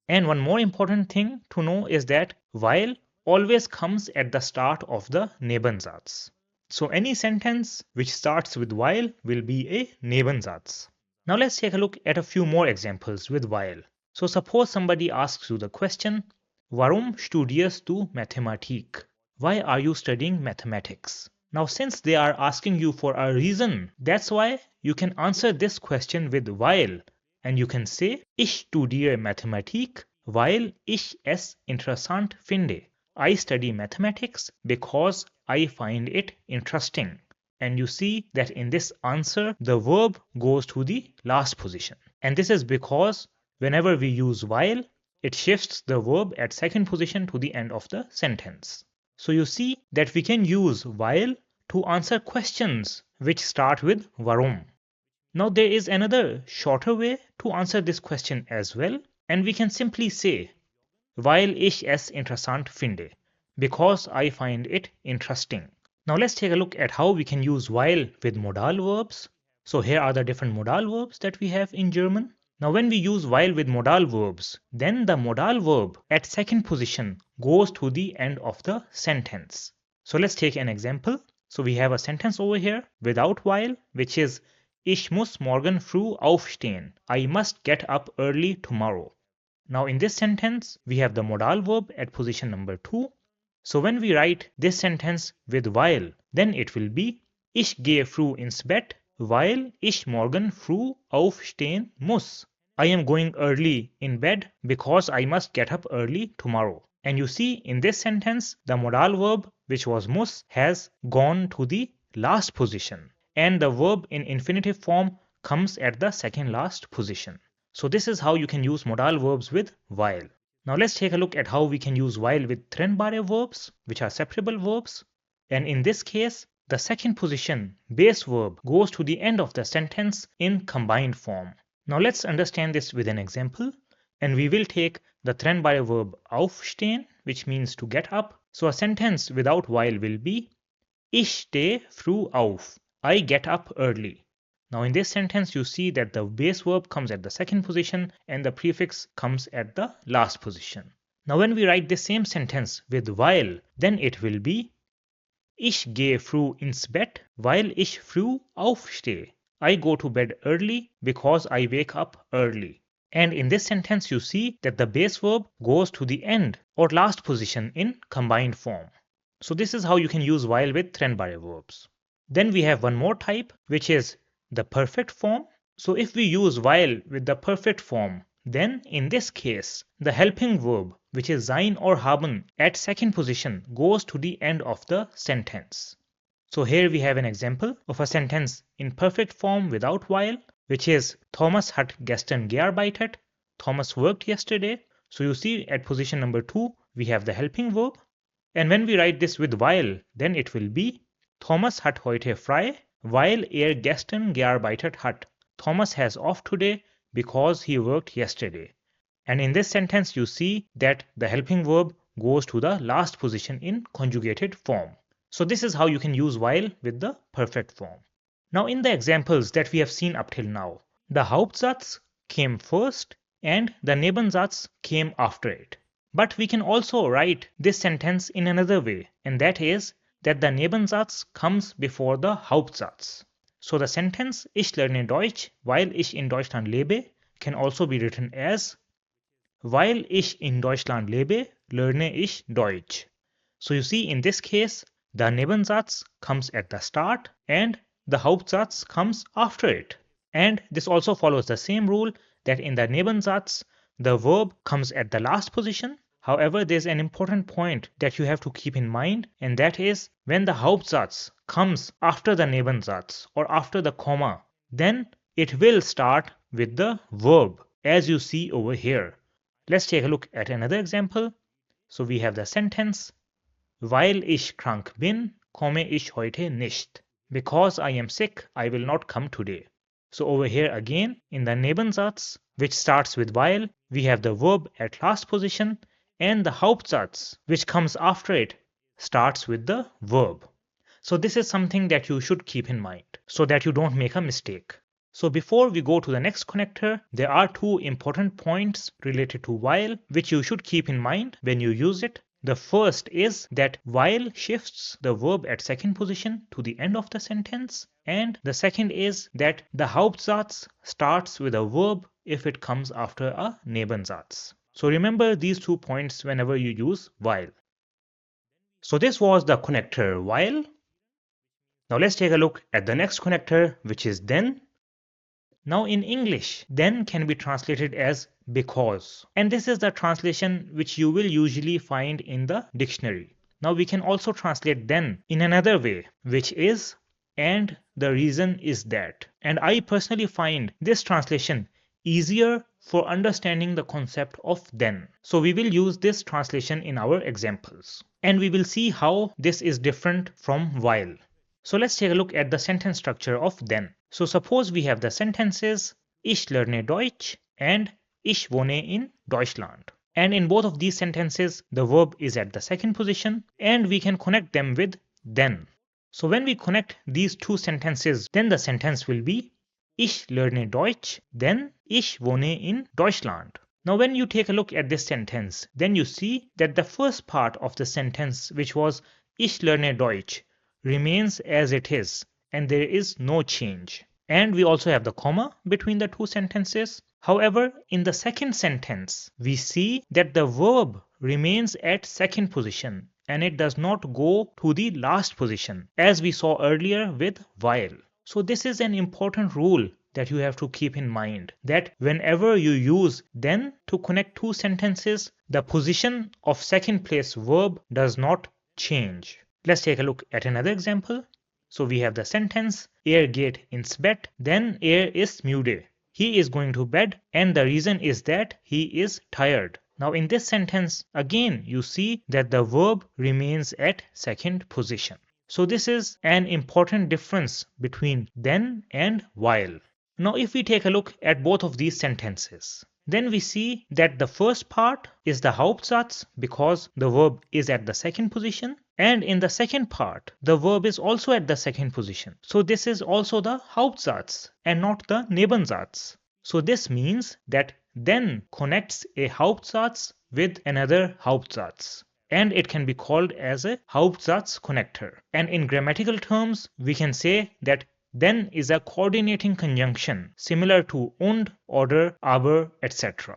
And one more important thing to know is that while always comes at the start of the Nebensatz. So any sentence which starts with while will be a Nebensatz. Now let's take a look at a few more examples with while. So suppose somebody asks you the question, Warum studierst du Mathematik? Why are you studying mathematics? Now since they are asking you for a reason, that's why you can answer this question with while. And you can say, Ich studiere Mathematik, weil ich es interessant finde. I study mathematics because I find it interesting. And you see that in this answer, the verb goes to the last position. And this is because whenever we use while, it shifts the verb at second position to the end of the sentence. So you see that we can use while to answer questions which start with warum. Now there is another shorter way to answer this question as well, and we can simply say weil ich es interessant finde, because I find it interesting. Now let's take a look at how we can use while with modal verbs. So here are the different modal verbs that we have in German. Now when we use while with modal verbs, then the modal verb at second position goes to the end of the sentence. So let's take an example. So we have a sentence over here without while, which is Ich muss morgen früh aufstehen. I must get up early tomorrow. Now in this sentence, we have the modal verb at position number 2. So when we write this sentence with while, then it will be Ich gehe früh ins Bett, weil ich morgen früh aufstehen muss. I am going early in bed because I must get up early tomorrow. And you see in this sentence, the modal verb, which was muss, has gone to the last position. And the verb in infinitive form comes at the second last position. So this is how you can use modal verbs with while. Now let's take a look at how we can use while with trennbare verbs, which are separable verbs. And in this case, the second position, base verb, goes to the end of the sentence in combined form. Now let's understand this with an example. And we will take the trennbare verb aufstehen, which means to get up. So a sentence without while will be Ich stehe früh auf. I get up early. Now in this sentence you see that the base verb comes at the second position and the prefix comes at the last position. Now when we write the same sentence with while, then it will be Ich gehe früh ins Bett, weil ich früh aufstehe. I go to bed early because I wake up early. And in this sentence you see that the base verb goes to the end or last position in combined form. So this is how you can use while with trennbare verbs. Then we have one more type, which is the perfect form. So if we use while with the perfect form, then in this case, the helping verb, which is sein or haben at second position, goes to the end of the sentence. So here we have an example of a sentence in perfect form without while, which is Thomas hat gestern gearbeitet. Thomas worked yesterday. So you see at position number 2, we have the helping verb. And when we write this with while, then it will be Thomas hat heute frei, weil gestern gearbeitet hat. Thomas has off today because he worked yesterday. And in this sentence, you see that the helping verb goes to the last position in conjugated form. So this is how you can use while with the perfect form. Now in the examples that we have seen up till now, the Hauptsatz came first and the Nebensatz came after it. But we can also write this sentence in another way, and that is that the Nebensatz comes before the Hauptsatz. So the sentence Ich lerne Deutsch, weil ich in Deutschland lebe can also be written as Weil ich in Deutschland lebe, lerne ich Deutsch. So you see in this case, the Nebensatz comes at the start and the Hauptsatz comes after it. And this also follows the same rule that in the Nebensatz, the verb comes at the last position. However, there's an important point that you have to keep in mind, and that is when the Hauptsatz comes after the Nebensatz or after the comma, then it will start with the verb, as you see over here. Let's take a look at another example. So we have the sentence, Weil ich krank bin, komme ich heute nicht. Because I am sick, I will not come today. So over here again, in the Nebensatz, which starts with while, we have the verb at last position, and the Hauptsatz, which comes after it, starts with the verb. So this is something that you should keep in mind, so that you don't make a mistake. So before we go to the next connector, there are two important points related to while, which you should keep in mind when you use it. The first is that while shifts the verb at second position to the end of the sentence, and the second is that the Hauptsatz starts with a verb if it comes after a Nebensatz. So remember these 2 points whenever you use while. So this was the connector while. Now let's take a look at the next connector, which is then. Now in English, then can be translated as because. And this is the translation which you will usually find in the dictionary. Now we can also translate then in another way, which is and the reason is that. And I personally find this translation easier for understanding the concept of then. So we will use this translation in our examples. And we will see how this is different from while. So let's take a look at the sentence structure of then. So suppose we have the sentences Ich lerne Deutsch and Ich wohne in Deutschland. And in both of these sentences, the verb is at the second position and we can connect them with then. So when we connect these two sentences, then the sentence will be Ich lerne Deutsch, then Ich wohne in Deutschland. Now when you take a look at this sentence, then you see that the first part of the sentence, which was Ich lerne Deutsch, remains as it is and there is no change. And we also have the comma between the two sentences. However, in the second sentence, we see that the verb remains at second position and it does not go to the last position as we saw earlier with while. So this is an important rule that you have to keep in mind, that whenever you use then to connect two sentences, the position of second place verb does not change. Let's take a look at another example. So we have the sentence geht ins Bett, then ist müde. He is going to bed and the reason is that he is tired. Now in this sentence, again you see that the verb remains at second position. So this is an important difference between then and while. Now if we take a look at both of these sentences, then we see that the first part is the Hauptsatz because the verb is at the second position, and in the second part the verb is also at the second position. So this is also the Hauptsatz and not the Nebensatz. So this means that then connects a Hauptsatz with another Hauptsatz, and it can be called as a Hauptsatz connector. And in grammatical terms, we can say that then is a coordinating conjunction similar to und, oder, aber, etc.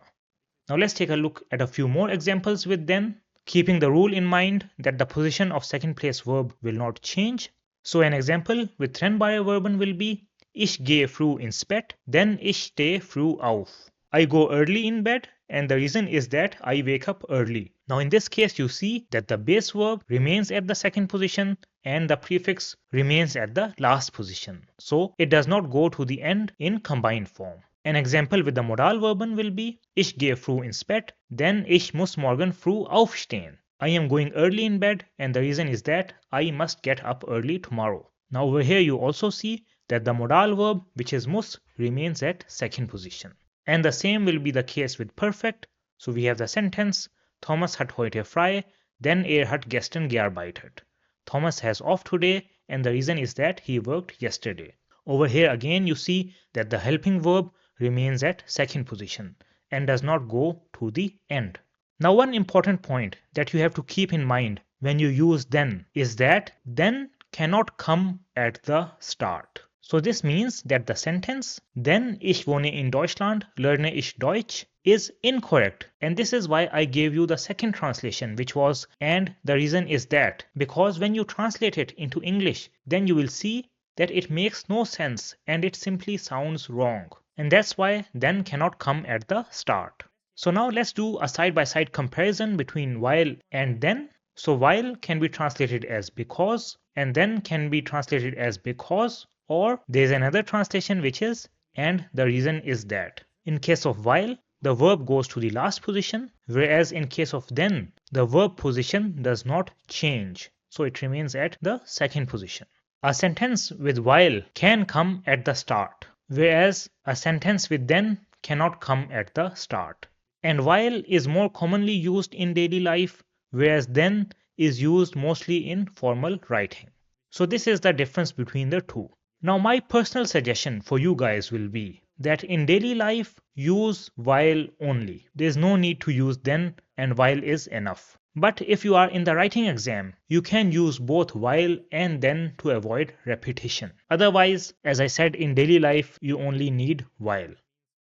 Now let's take a look at a few more examples with then, keeping the rule in mind that the position of second place verb will not change. So an example with Trennbare Verben will be Ich gehe früh ins Bett, denn ich stehe früh auf. I go early in bed, and the reason is that I wake up early. Now in this case you see that the base verb remains at the second position and the prefix remains at the last position. So it does not go to the end in combined form. An example with the Modalverben will be Ich gehe früh ins Bett, denn ich muss morgen früh aufstehen. I am going early in bed, and the reason is that I must get up early tomorrow. Now over here you also see that the modal verb, which is muss, remains at second position. And the same will be the case with perfect. So we have the sentence Thomas hat heute frei, denn hat gestern gearbeitet. Thomas has off today, and the reason is that he worked yesterday. Over here again you see that the helping verb remains at second position and does not go to the end. Now one important point that you have to keep in mind when you use then is that then cannot come at the start. So this means that the sentence Denn ich wohne in Deutschland, lerne ich Deutsch is incorrect, and this is why I gave you the second translation, which was and the reason is that, because when you translate it into English, then you will see that it makes no sense and it simply sounds wrong, and that's why then cannot come at the start. So now let's do a side-by-side comparison between while and then. So while can be translated as because, and then can be translated as because, or there's another translation which is and the reason is that. In case of while, the verb goes to the last position, whereas in case of then, the verb position does not change, so it remains at the second position. A sentence with while can come at the start, whereas a sentence with then cannot come at the start. And while is more commonly used in daily life, whereas then is used mostly in formal writing. So this is the difference between the two. Now my personal suggestion for you guys will be that in daily life use while only. There's no need to use then, and while is enough. But if you are in the writing exam, you can use both while and then to avoid repetition. Otherwise, as I said, in daily life you only need while.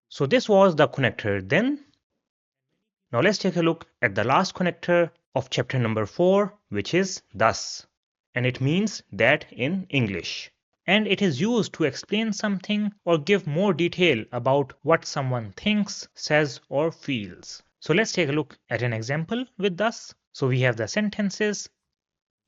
So this was the connector then. Now let's take a look at the last connector of chapter number 4, which is thus, and it means that in English. And it is used to explain something or give more detail about what someone thinks, says, or feels. So let's take a look at an example with thus. So we have the sentences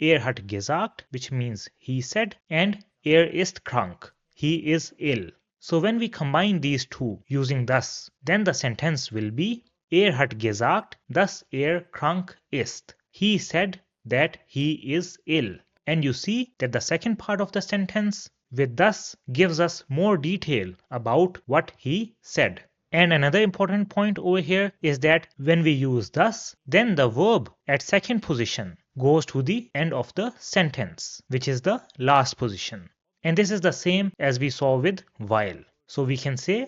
hat gesagt, which means he said, and ist krank, he is ill. So when we combine these two using thus, then the sentence will be hat gesagt, dass krank ist. He said that he is ill. And you see that the second part of the sentence with thus gives us more detail about what he said. And another important point over here is that when we use thus, then the verb at second position goes to the end of the sentence, which is the last position. And this is the same as we saw with while. So we can say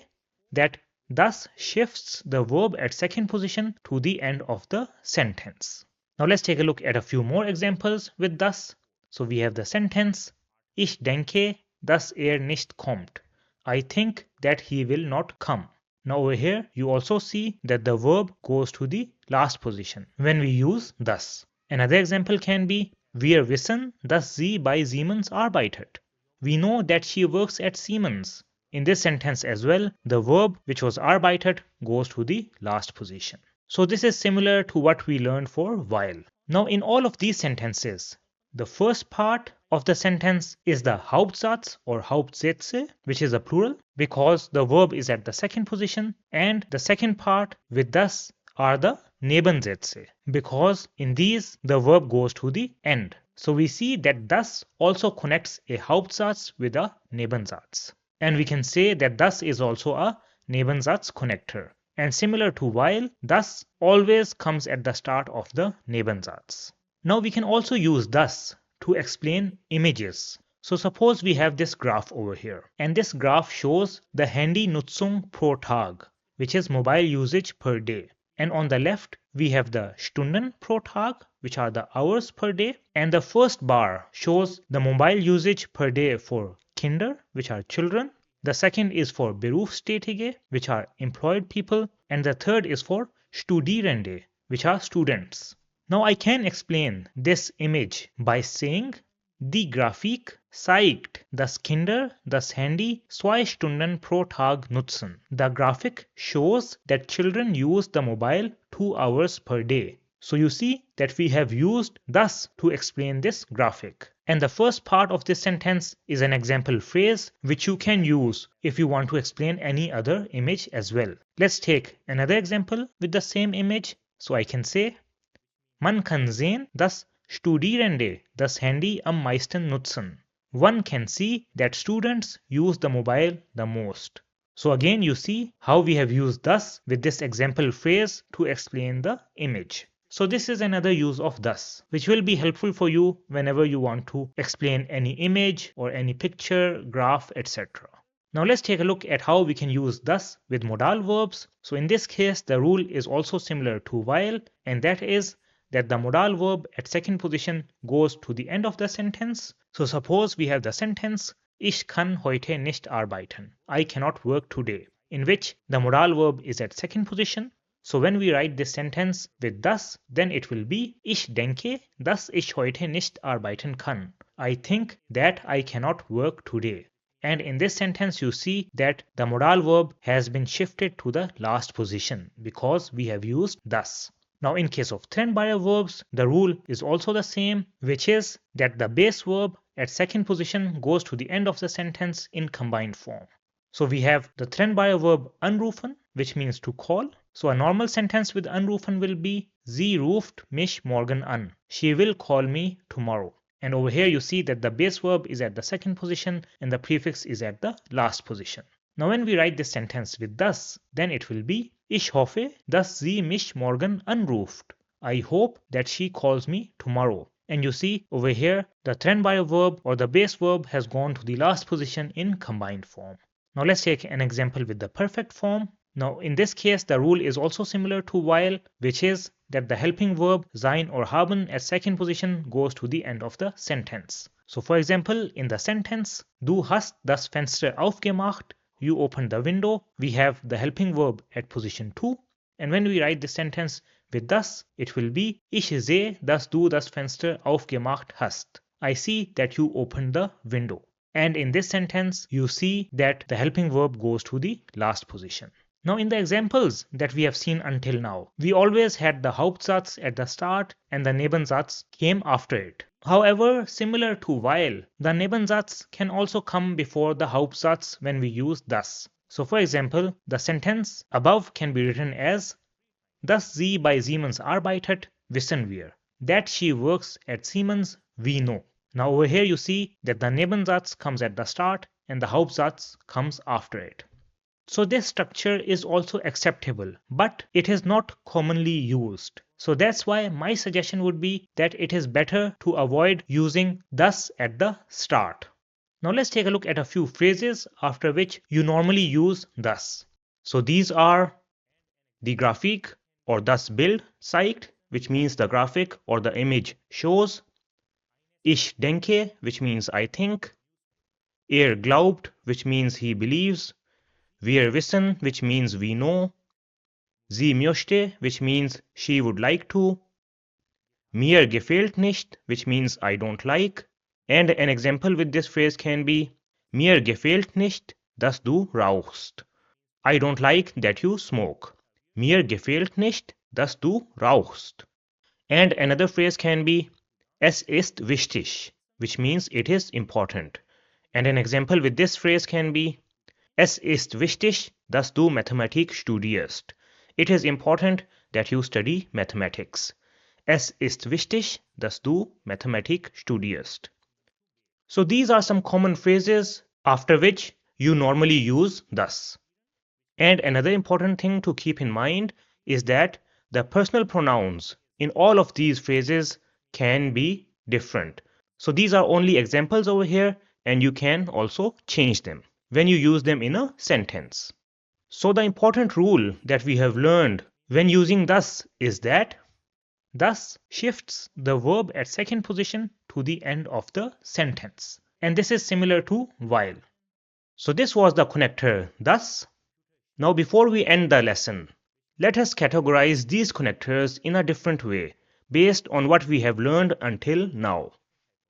that thus shifts the verb at second position to the end of the sentence. Now let's take a look at a few more examples with thus. So we have the sentence Ich denke, dass nicht kommt. I think that he will not come. Now over here you also see that the verb goes to the last position when we use thus. Another example can be Wir wissen, dass sie bei Siemens arbeitet. We know that she works at Siemens. In this sentence as well, the verb which was arbeitet goes to the last position. So this is similar to what we learned for while. Now in all of these sentences, the first part of the sentence is the Hauptsatz or Hauptsätze, which is a plural because the verb is at the second position, and the second part with thus are the Nebensätze because in these the verb goes to the end. So we see that thus also connects a Hauptsatz with a Nebensatz. And we can say that thus is also a Nebensatz connector. And similar to while, thus always comes at the start of the Nebensatz. Now we can also use thus to explain images. So suppose we have this graph over here, and this graph shows the Handy-Nutzung pro Tag, which is mobile usage per day. And on the left, we have the Stunden pro Tag, which are the hours per day. And the first bar shows the mobile usage per day for Kinder, which are children. The second is for Berufstätige, which are employed people. And the third is for Studierende, which are students. Now I can explain this image by saying Die Grafik zeigt, dass Kinder das Handy 2 Stunden pro Tag nutzen. The graphic shows that children use the mobile 2 hours per day. So you see that we have used thus to explain this graphic. And the first part of this sentence is an example phrase which you can use if you want to explain any other image as well. Let's take another example with the same image. So I can say, Man kann sehen, dass Studierende das Handy am meisten nutzen. One can see that students use the mobile the most. So again you see how we have used thus with this example phrase to explain the image. So this is another use of thus, which will be helpful for you whenever you want to explain any image or any picture, graph, etc. Now let's take a look at how we can use thus with modal verbs. So in this case, the rule is also similar to while, and that is that the modal verb at second position goes to the end of the sentence. So suppose we have the sentence, Ich kann heute nicht arbeiten. I cannot work today, in which the modal verb is at second position. So when we write this sentence with thus, then it will be Ich denke, dass ich heute nicht arbeiten kann. I think that I cannot work today. And in this sentence you see that the modal verb has been shifted to the last position because we have used thus. Now in case of trend-buyer verbs, the rule is also the same, which is that the base verb at second position goes to the end of the sentence in combined form. So we have the trend-buyer verb anrufen, which means to call. So a normal sentence with anrufen will be Sie ruft mich morgen an. She will call me tomorrow. And over here you see that the base verb is at the second position and the prefix is at the last position. Now when we write this sentence with thus, then it will be Ich hoffe, dass sie mich morgen anruft. I hope that she calls me tomorrow. And you see over here the trend-buyer verb or the base verb has gone to the last position in combined form. Now let's take an example with the perfect form. Now in this case the rule is also similar to while, which is that the helping verb sein or haben at second position goes to the end of the sentence. So for example, in the sentence Du hast das Fenster aufgemacht, you opened the window, we have the helping verb at position 2. And when we write the sentence with thus, it will be Ich sehe, dass du das Fenster aufgemacht hast. I see that you opened the window. And in this sentence, you see that the helping verb goes to the last position. Now in the examples that we have seen until now, we always had the Hauptsatz at the start and the Nebensatz came after it. However, similar to while, the Nebensatz can also come before the Hauptsatz when we use thus. So for example, the sentence above can be written as Dass sie bei Siemens arbeitet, wissen wir. That she works at Siemens, we know. Now over here you see that the Nebensatz comes at the start and the Hauptsatz comes after it. So this structure is also acceptable, but it is not commonly used. So that's why my suggestion would be that it is better to avoid using thus at the start. Now let's take a look at a few phrases after which you normally use thus. So these are die Grafik or das Bild zeigt, which means the graphic or the image shows. Ich denke, which means I think. Glaubt, which means he believes. Wir wissen, which means we know. Sie möchte, which means she would like to. Mir gefällt nicht, which means I don't like. And an example with this phrase can be Mir gefällt nicht, dass du rauchst. I don't like that you smoke. Mir gefällt nicht, dass du rauchst. And another phrase can be Es ist wichtig, which means it is important. And an example with this phrase can be Es ist wichtig, dass du Mathematik studierst. It is important that you study mathematics. Es ist wichtig, dass du Mathematik studierst. So these are some common phrases after which you normally use thus. And another important thing to keep in mind is that the personal pronouns in all of these phrases can be different. So these are only examples over here and you can also change them when you use them in a sentence. So the important rule that we have learned when using thus is that thus shifts the verb at second position to the end of the sentence. And this is similar to while. So this was the connector thus. Now before we end the lesson, let us categorize these connectors in a different way based on what we have learned until now.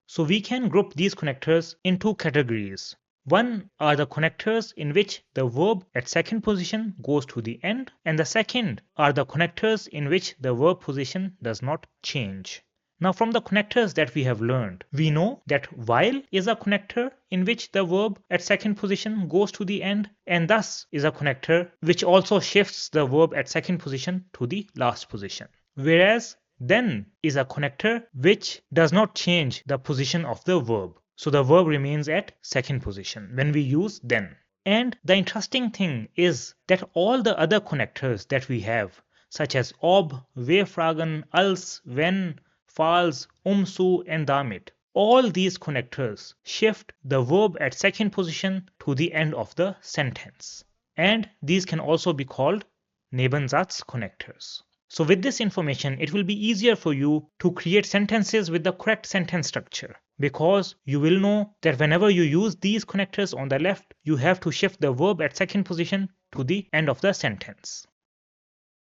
So we can group these connectors in two categories. One are the connectors in which the verb at second position goes to the end, and the second are the connectors in which the verb position does not change. Now from the connectors that we have learned, we know that while is a connector in which the verb at second position goes to the end, and thus is a connector which also shifts the verb at second position to the last position. Whereas then is a connector which does not change the position of the verb. So the verb remains at second position when we use then. And the interesting thing is that all the other connectors that we have, such as ob, wefragen, als, wenn, falls, umso, and damit, all these connectors shift the verb at second position to the end of the sentence. And these can also be called Nebensatz connectors. So with this information, it will be easier for you to create sentences with the correct sentence structure, because you will know that whenever you use these connectors on the left, you have to shift the verb at second position to the end of the sentence.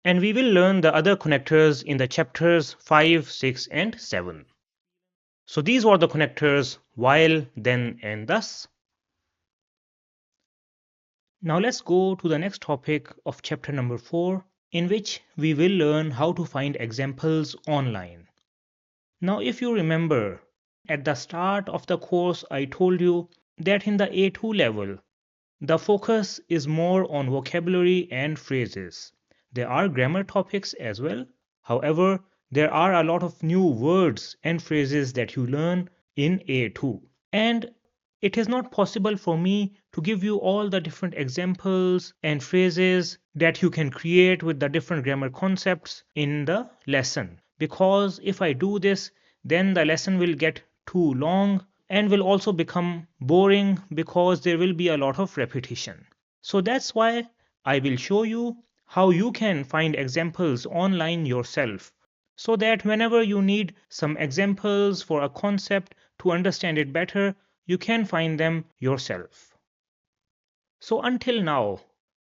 And we will learn the other connectors in the chapters 5, 6, and 7. So these were the connectors while, then, and thus. Now let's go to the next topic of chapter number 4, in which we will learn how to find examples online. Now if you remember, at the start of the course I told you that in the A2 level, the focus is more on vocabulary and phrases. There are grammar topics as well. However, there are a lot of new words and phrases that you learn in A2. And it is not possible for me to give you all the different examples and phrases that you can create with the different grammar concepts in the lesson. Because if I do this, then the lesson will get too long and will also become boring because there will be a lot of repetition. So that's why I will show you how you can find examples online yourself, so that whenever you need some examples for a concept to understand it better, you can find them yourself. So until now,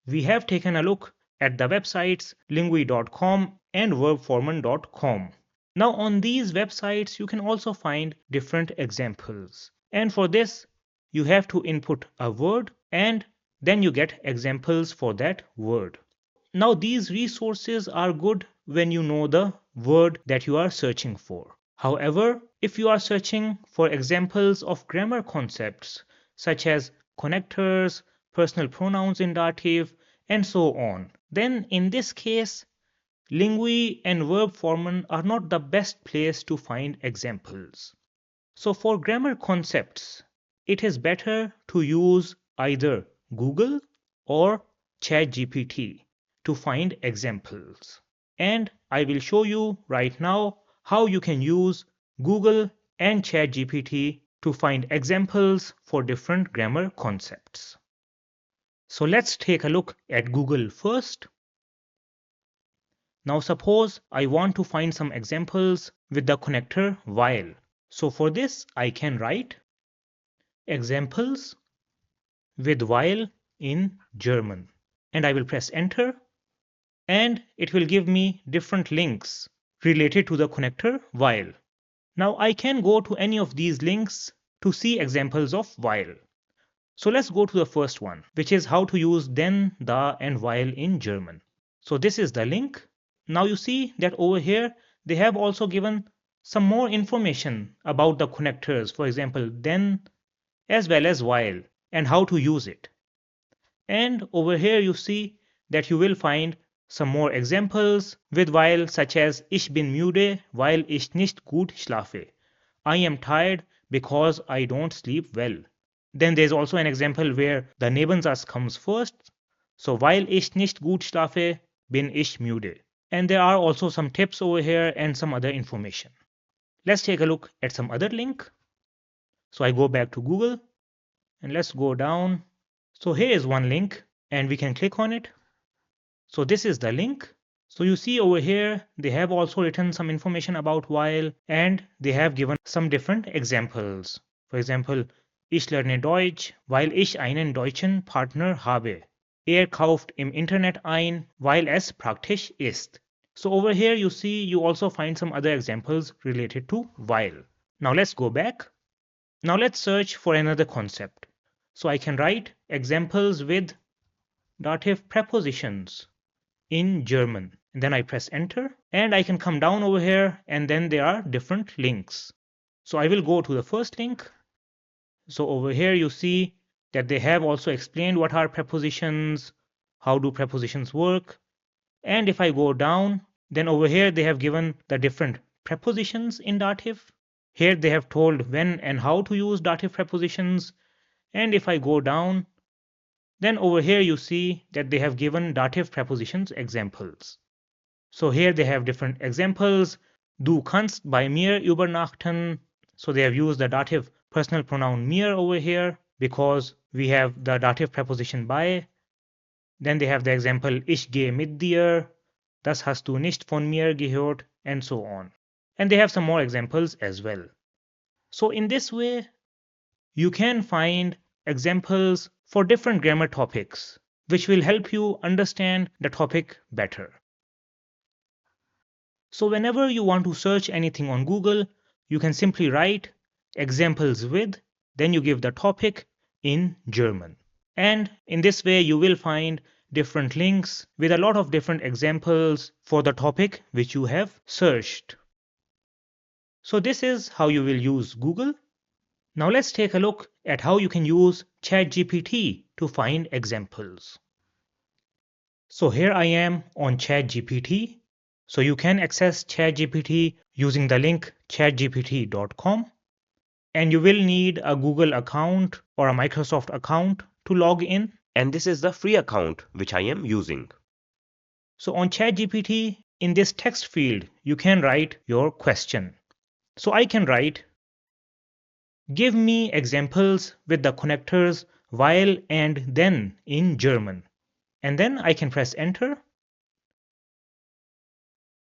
we have taken a look at the websites lingui.com and verbformen.com. Now on these websites, you can also find different examples. And for this, you have to input a word and then you get examples for that word. Now these resources are good when you know the word that you are searching for. However, if you are searching for examples of grammar concepts such as connectors, personal pronouns in dative, and so on, then in this case, Lingui and Verbformen are not the best place to find examples. So for grammar concepts, it is better to use either Google or ChatGPT to find examples. And I will show you right now how you can use Google and ChatGPT to find examples for different grammar concepts. So let's take a look at Google first. Now suppose I want to find some examples with the connector while. So for this I can write examples with while in German, and I will press enter, and it will give me different links related to the connector while. Now I can go to any of these links to see examples of while. So let's go to the first one, which is how to use then, da, and while in German. So this is the link. Now you see that over here they have also given some more information about the connectors, for example then as well as while, and how to use it. And over here you see that you will find some more examples with while, such as Ich bin müde, weil ich nicht gut schlafe. I am tired because I don't sleep well. Then there's also an example where the Nebensatz comes first. So weil ich nicht gut schlafe, bin ich müde. And there are also some tips over here and some other information. Let's take a look at some other link. So I go back to Google and let's go down. So here is one link and we can click on it. So this is the link. So you see over here, they have also written some information about while, and they have given some different examples. For example, ich lerne Deutsch, weil ich einen deutschen Partner habe. Er kauft im Internet ein, weil es praktisch ist. So over here you see you also find some other examples related to while. Now let's go back. Now let's search for another concept. So I can write examples with dative prepositions in German. And then I press enter and I can come down over here and then there are different links. So I will go to the first link. So over here you see that they have also explained what are prepositions, how do prepositions work. And if I go down, then over here they have given the different prepositions in dative. Here they have told when and how to use dative prepositions. And if I go down, then over here you see that they have given dative prepositions examples. So here they have different examples. Du kannst bei mir übernachten. So they have used the dative personal pronoun mir over here because we have the dative preposition bei. Then they have the example ich gehe mit dir. Das hast du nicht von mir gehört, and so on. And they have some more examples as well. So in this way, you can find examples for different grammar topics, which will help you understand the topic better. So whenever you want to search anything on Google, you can simply write examples with, then you give the topic in German. And in this way, you will find different links with a lot of different examples for the topic which you have searched. So this is how you will use Google. Now let's take a look at how you can use ChatGPT to find examples. So here I am on ChatGPT. So you can access ChatGPT using the link chatgpt.com. And you will need a Google account or a Microsoft account to log in. And this is the free account which I am using. So on ChatGPT, in this text field, you can write your question. So I can write, give me examples with the connectors while and then in German. And then I can press enter.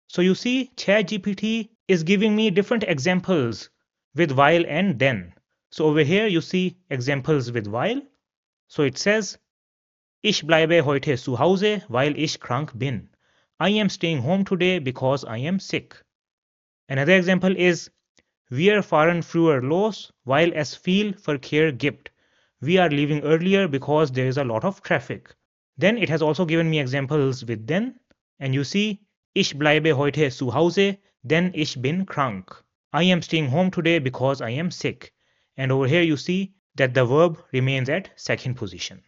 So you see ChatGPT is giving me different examples with while and then. So over here you see examples with while. So it says, ich bleibe heute zu Hause, weil ich krank bin. I am staying home today because I am sick. Another example is, wir fahren früher los, weil es viel Verkehr gibt. We are leaving earlier because there is a lot of traffic. Then it has also given me examples with then. And you see, ich bleibe heute zu Hause, denn ich bin krank. I am staying home today because I am sick. And over here you see that the verb remains at second position.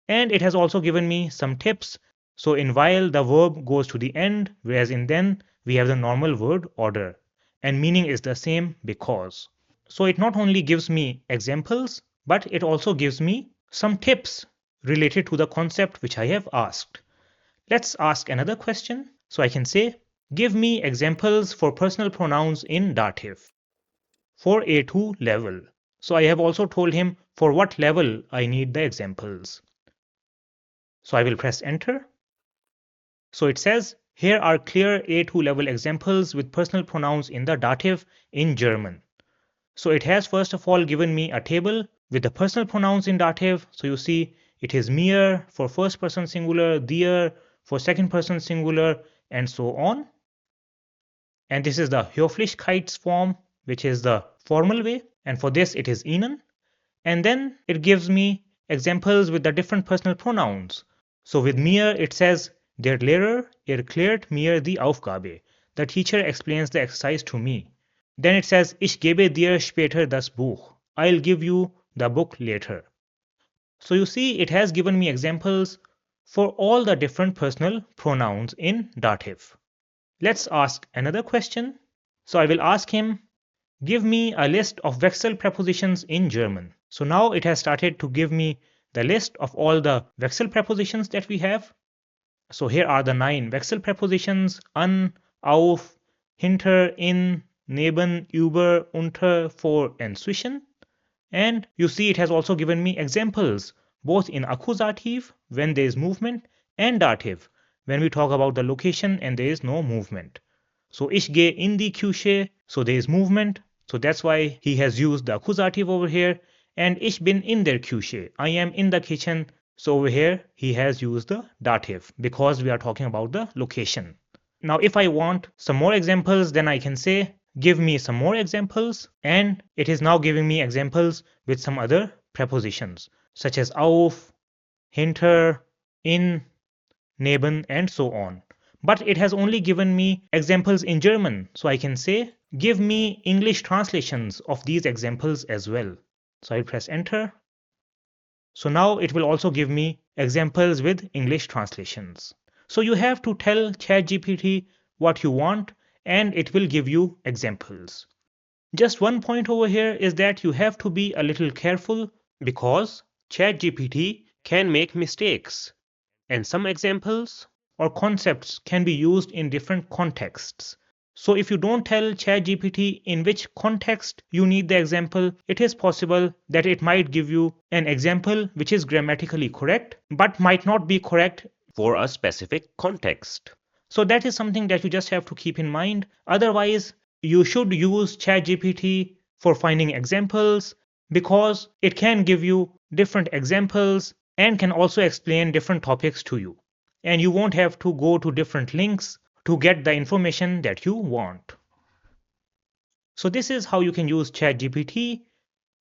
And it has also given me some tips. So in while the verb goes to the end, whereas in then we have the normal word order. And meaning is the same because. So it not only gives me examples, but it also gives me some tips related to the concept which I have asked. Let's ask another question. So I can say, give me examples for personal pronouns in dative for A2 level. So I have also told him for what level I need the examples. So I will press enter. So it says, here are clear A2 level examples with personal pronouns in the dative in German. So it has first of all given me a table with the personal pronouns in dative. So you see it is mir for first person singular, dir for second person singular, and so on. And this is the Höflichkeitsform, which is the formal way. And for this it is Ihnen. And then it gives me examples with the different personal pronouns. So with mir it says, der Lehrer erklärt mir die Aufgabe. The teacher explains the exercise to me. Then it says, ich gebe dir später das Buch. I'll give you the book later. So you see it has given me examples for all the different personal pronouns in dative. Let's ask another question. So I will ask him, give me a list of Wechsel prepositions in German. So now it has started to give me the list of all the Wechsel prepositions that we have. So here are the 9 Wechsel prepositions: an, auf, hinter, in, neben, über, unter, vor, and zwischen. And you see it has also given me examples both in accusative when there is movement and dative when we talk about the location and there is no movement. So ich gehe in die Küche, so there is movement. So that's why he has used the accusative over here. And ich bin in der Küche, I am in the kitchen. So over here he has used the dative because we are talking about the location. Now if I want some more examples, then I can say, give me some more examples, and it is now giving me examples with some other prepositions such as auf, hinter, in, neben, and so on. But it has only given me examples in German, so I can say give me English translations of these examples as well. So I'll press enter. So now it will also give me examples with English translations. So you have to tell ChatGPT what you want and it will give you examples. Just one point over here is that you have to be a little careful because ChatGPT can make mistakes and some examples or concepts can be used in different contexts. So if you don't tell ChatGPT in which context you need the example, it is possible that it might give you an example which is grammatically correct but might not be correct for a specific context. So that is something that you just have to keep in mind. Otherwise, you should use ChatGPT for finding examples because it can give you different examples and can also explain different topics to you. And you won't have to go to different links to get the information that you want. So this is how you can use ChatGPT.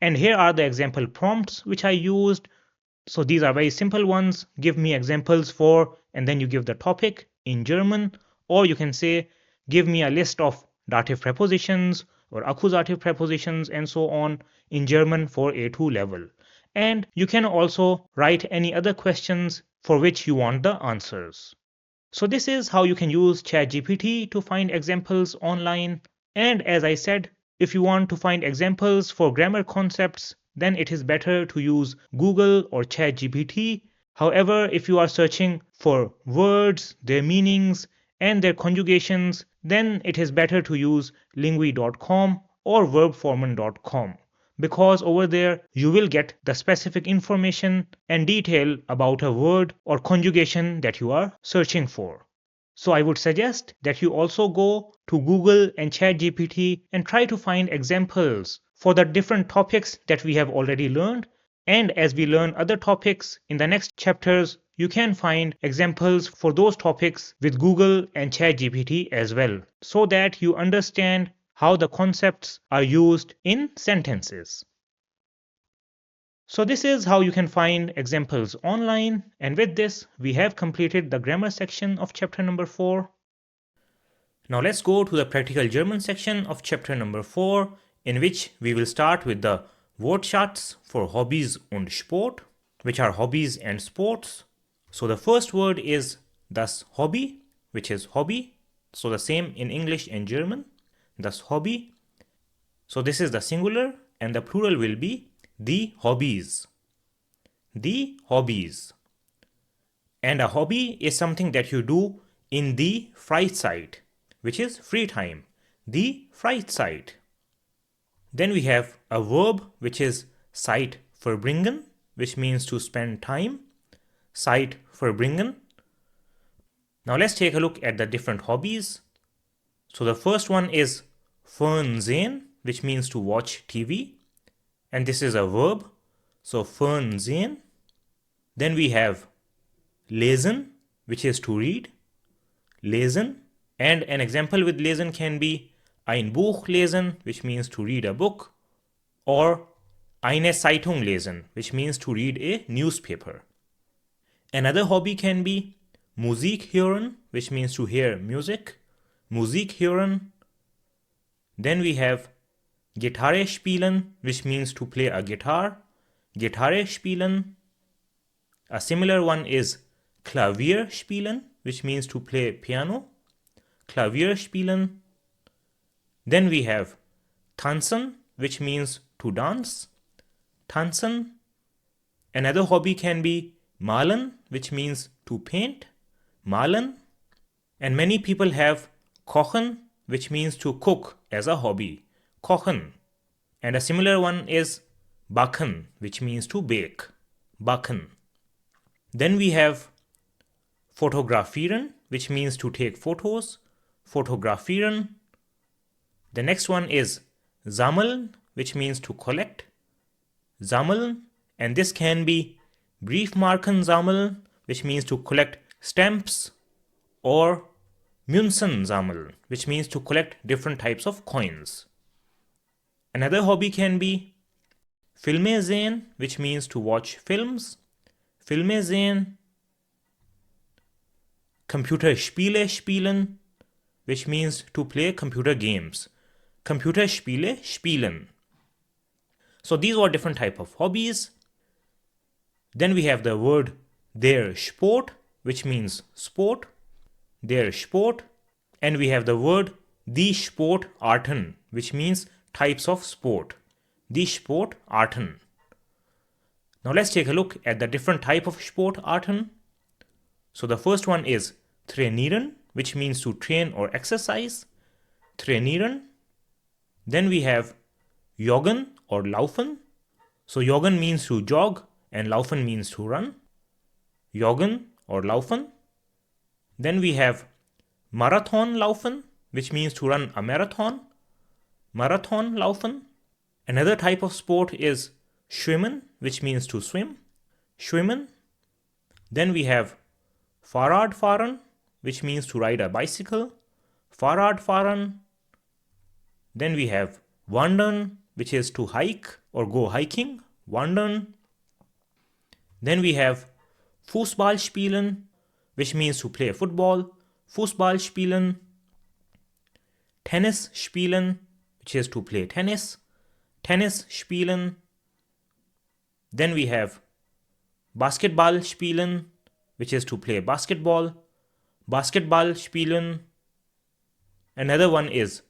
And here are the example prompts which I used. So these are very simple ones. Give me examples for, and then you give the topic in German, or you can say, give me a list of dative prepositions or accusative prepositions and so on in German for A2 level. And you can also write any other questions for which you want the answers. So this is how you can use ChatGPT to find examples online. And as I said, if you want to find examples for grammar concepts, then it is better to use Google or ChatGPT. However, if you are searching for words, their meanings, and their conjugations, then it is better to use lingui.com or verbformen.com because over there you will get the specific information and detail about a word or conjugation that you are searching for. So I would suggest that you also go to Google and ChatGPT and try to find examples for the different topics that we have already learned. And as we learn other topics in the next chapters, you can find examples for those topics with Google and ChatGPT as well, so that you understand how the concepts are used in sentences. So this is how you can find examples online, and with this we have completed the grammar section of chapter number 4. Now let's go to the practical German section of chapter number 4, in which we will start with the Wortschatz for Hobbys und Sport, which are hobbies and sports. So the first word is das Hobby, which is hobby. So the same in English and German. Das Hobby. So this is the singular and the plural will be the hobbies. The hobbies. And a hobby is something that you do in the Freizeit, which is free time. The Freizeit. Then we have a verb which is Zeit verbringen, which means to spend time. Zeit verbringen. Now let's take a look at the different hobbies. So the first one is Fernsehen, which means to watch TV. And this is a verb. So Fernsehen. Then we have lesen, which is to read. Lesen. And an example with lesen can be ein Buch lesen, which means to read a book. Or eine Zeitung lesen, which means to read a newspaper. Another hobby can be Musik hören, which means to hear music. Musik hören. Then we have Gitarre spielen, which means to play a guitar. Gitarre spielen. A similar one is Klavier spielen, which means to play piano. Klavier spielen. Then we have tanzen, which means to dance. Tanzen. Another hobby can be malen, which means to paint. Malen. And many people have kochen, which means to cook as a hobby. Kochen. And a similar one is backen, which means to bake. Backen. Then we have fotografieren, which means to take photos. Fotografieren. The next one is sammeln, which means to collect. Sammeln. And this can be Briefmarken sammeln, which means to collect stamps, or Münzen sammeln, which means to collect different types of coins. Another hobby can be Filme sehen, which means to watch films. Filme sehen. Computerspiele spielen, which means to play computer games. Computerspiele spielen. So these were different type of hobbies. Then we have the word der Sport, which means sport. Der Sport. And we have the word die Sportarten, which means types of sport. Die Sportarten. Now let's take a look at the different type of Sportarten. So the first one is trainieren, which means to train or exercise. Trainieren. Then we have joggen or laufen. So joggen means to jog and laufen means to run. Joggen or laufen. Then we have Marathon laufen, which means to run a marathon. Marathon laufen. Another type of sport is schwimmen, which means to swim. Schwimmen. Then we have Fahrradfahren, which means to ride a bicycle. Fahrradfahren. Then we have wandern, which is to hike or go hiking. Wandern. Then we have Fußball spielen, which means to play football. Fußball spielen. Tennis spielen, which is to play tennis. Tennis spielen. Then we have Basketball spielen, which is to play basketball. Basketball spielen. Another one is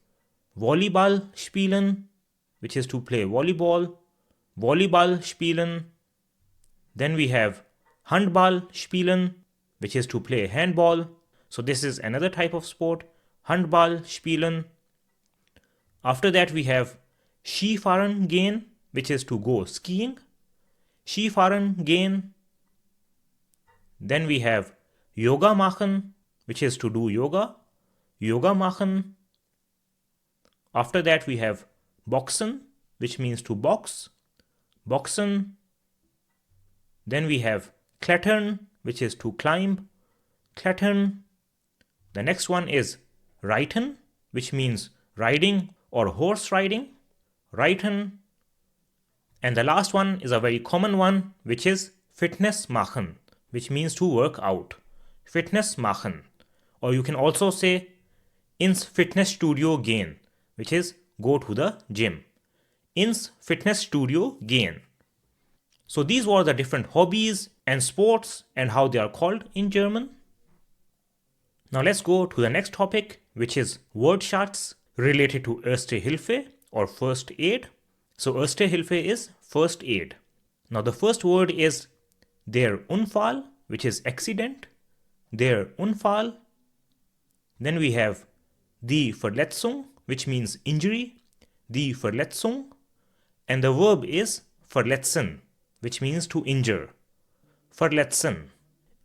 Volleyball spielen, which is to play volleyball. Volleyball spielen. Then we have Handball spielen, which is to play handball. So this is another type of sport. Handball spielen. After that we have Skifahren gehen, which is to go skiing. Skifahren gehen. Then we have Yoga machen, which is to do yoga. Yoga machen. After that we have Boxen, which means to box. Boxen. Then we have Klettern, which is to climb. Klettern. The next one is Reiten, which means riding or horse riding. Reiten. And the last one is a very common one, which is Fitness machen, which means to work out. Fitness machen. Or you can also say ins Fitnessstudio gehen, which is go to the gym. Ins Fitnessstudio gehen. So these were the different hobbies and sports and how they are called in German. Now let's go to the next topic, which is word charts related to Erste Hilfe or first aid. So Erste Hilfe is first aid. Now the first word is der Unfall, which is accident. Der Unfall. Then we have die Verletzung, which means injury. Die Verletzung. And the verb is verletzen, which means to injure. Verletzen.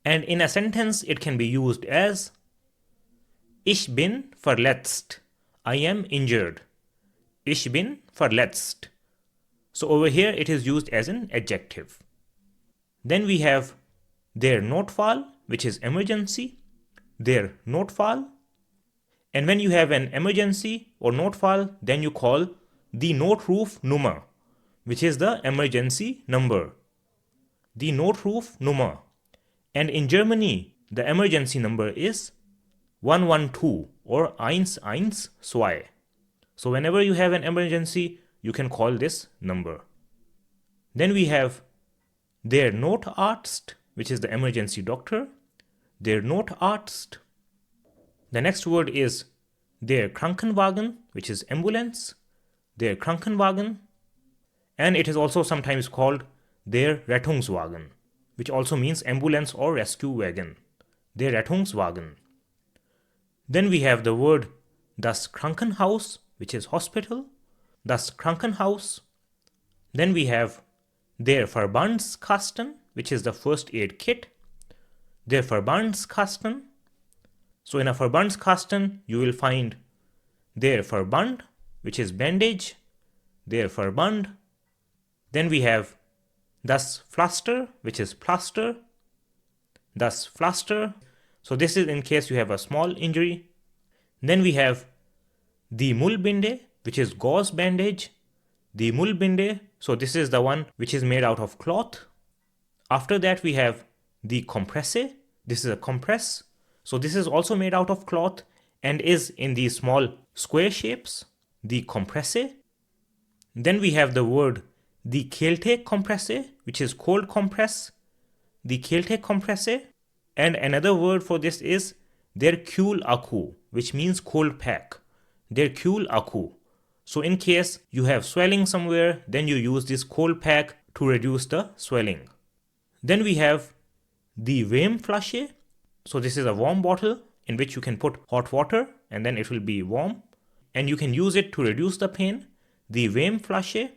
And in a sentence it can be used as Ich bin verletzt. I am injured. Ich bin verletzt. So over here it is used as an adjective. Then we have der Notfall, which is emergency. Der Notfall. And when you have an emergency or Notfall, then you call die Notrufnummer, which is the emergency number. Die Notrufnummer. And in Germany, the emergency number is 112 or 112. So whenever you have an emergency, you can call this number. Then we have der Notarzt, which is the emergency doctor. Der Notarzt. The next word is der Krankenwagen, which is ambulance. Der Krankenwagen. And it is also sometimes called der Rettungswagen, which also means ambulance or rescue wagon. Der Rettungswagen. Then we have the word das Krankenhaus, which is hospital. Das Krankenhaus. Then we have der Verbandskasten, which is the first aid kit. Der Verbandskasten. So in a Verbandskasten, you will find der Verband, which is bandage. Der Verband. Then we have das Pflaster, which is plaster. Das Pflaster. So this is in case you have a small injury. Then we have the Mullbinde, which is gauze bandage. The Mullbinde, so this is the one which is made out of cloth. After that we have the Compresse. This is a compress. So this is also made out of cloth and is in these small square shapes. The Compresse. Then we have the word the Kälte Compresse, which is cold compress. The Kälte Compresse. And another word for this is der Kühlakku, which means cold pack. Der Kühlakku. So in case you have swelling somewhere, then you use this cold pack to reduce the swelling. Then we have the Wärmflasche. So this is a warm bottle in which you can put hot water and then it will be warm. And you can use it to reduce the pain. The Wärmflasche.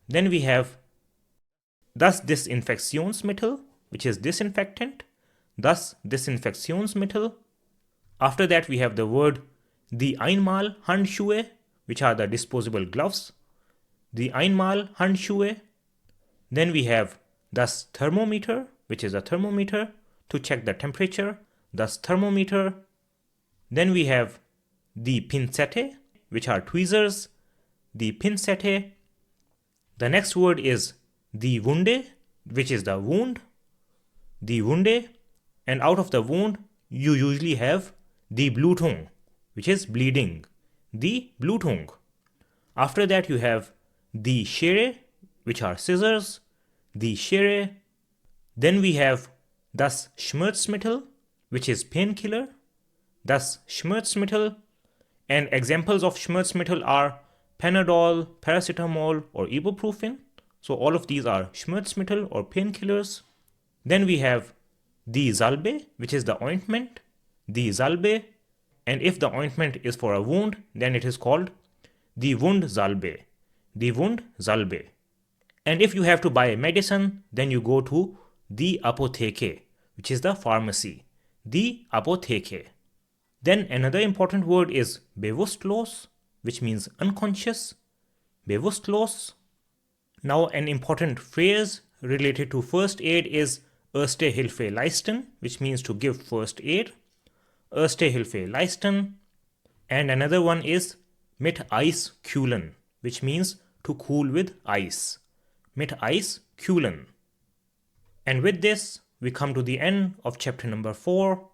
Then we have das Desinfektionsmittel, which is disinfectant. Das Desinfektionsmittel. After that we have the word the Einmalhandschuhe, which are the disposable gloves. The Einmalhandschuhe. Then we have das Thermometer, which is a thermometer to check the temperature. Das Thermometer. Then we have the Pinzette, which are tweezers. The Pinzette. The next word is the Wunde, which is the wound. The Wunde. And out of the wound, you usually have the Blutung, which is bleeding. The Blutung. After that you have the Schere, which are scissors. The Schere. Then we have das Schmerzmittel, which is painkiller. Das Schmerzmittel. And examples of Schmerzmittel are Panadol, paracetamol or ibuprofen. So all of these are Schmerzmittel or painkillers. Then we have the Salbe, which is the ointment. The Salbe. And if the ointment is for a wound, then it is called the Wundsalbe. The Wundsalbe. And if you have to buy medicine, then you go to the Apotheke, which is the pharmacy. The Apotheke. Then another important word is bewusstlos, which means unconscious. Bewusstlos. Now an important phrase related to first aid is Erste Hilfe leisten, which means to give first aid. Erste Hilfe leisten. And another one is mit Eis kühlen, which means to cool with ice. Mit Eis kühlen. And with this, we come to the end of chapter number 4.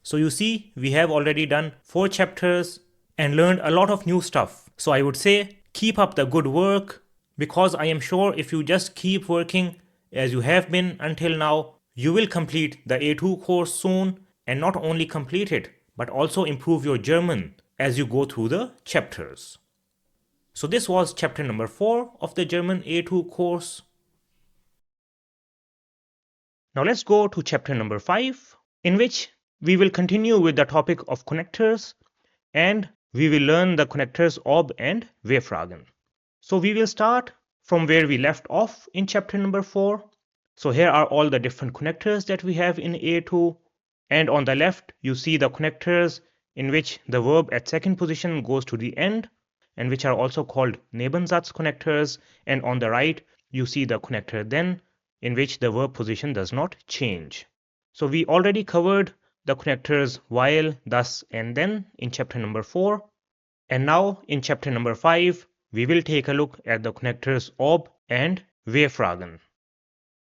So you see, we have already done 4 chapters and learned a lot of new stuff. So I would say, keep up the good work, because I am sure if you just keep working as you have been until now, you will complete the A2 course soon, and not only complete it, but also improve your German as you go through the chapters. So this was chapter number 4 of the German A2 course. Now let's go to chapter number 5, in which we will continue with the topic of connectors, and we will learn the connectors ob and W-Fragen. So we will start from where we left off in chapter number 4. So here are all the different connectors that we have in A2. And on the left, you see the connectors in which the verb at second position goes to the end, and which are also called Nebensatz connectors. And on the right, you see the connector then, in which the verb position does not change. So we already covered the connectors while, thus, and then in chapter number 4. And now in chapter number 5, we will take a look at the connectors ob and W-Fragen.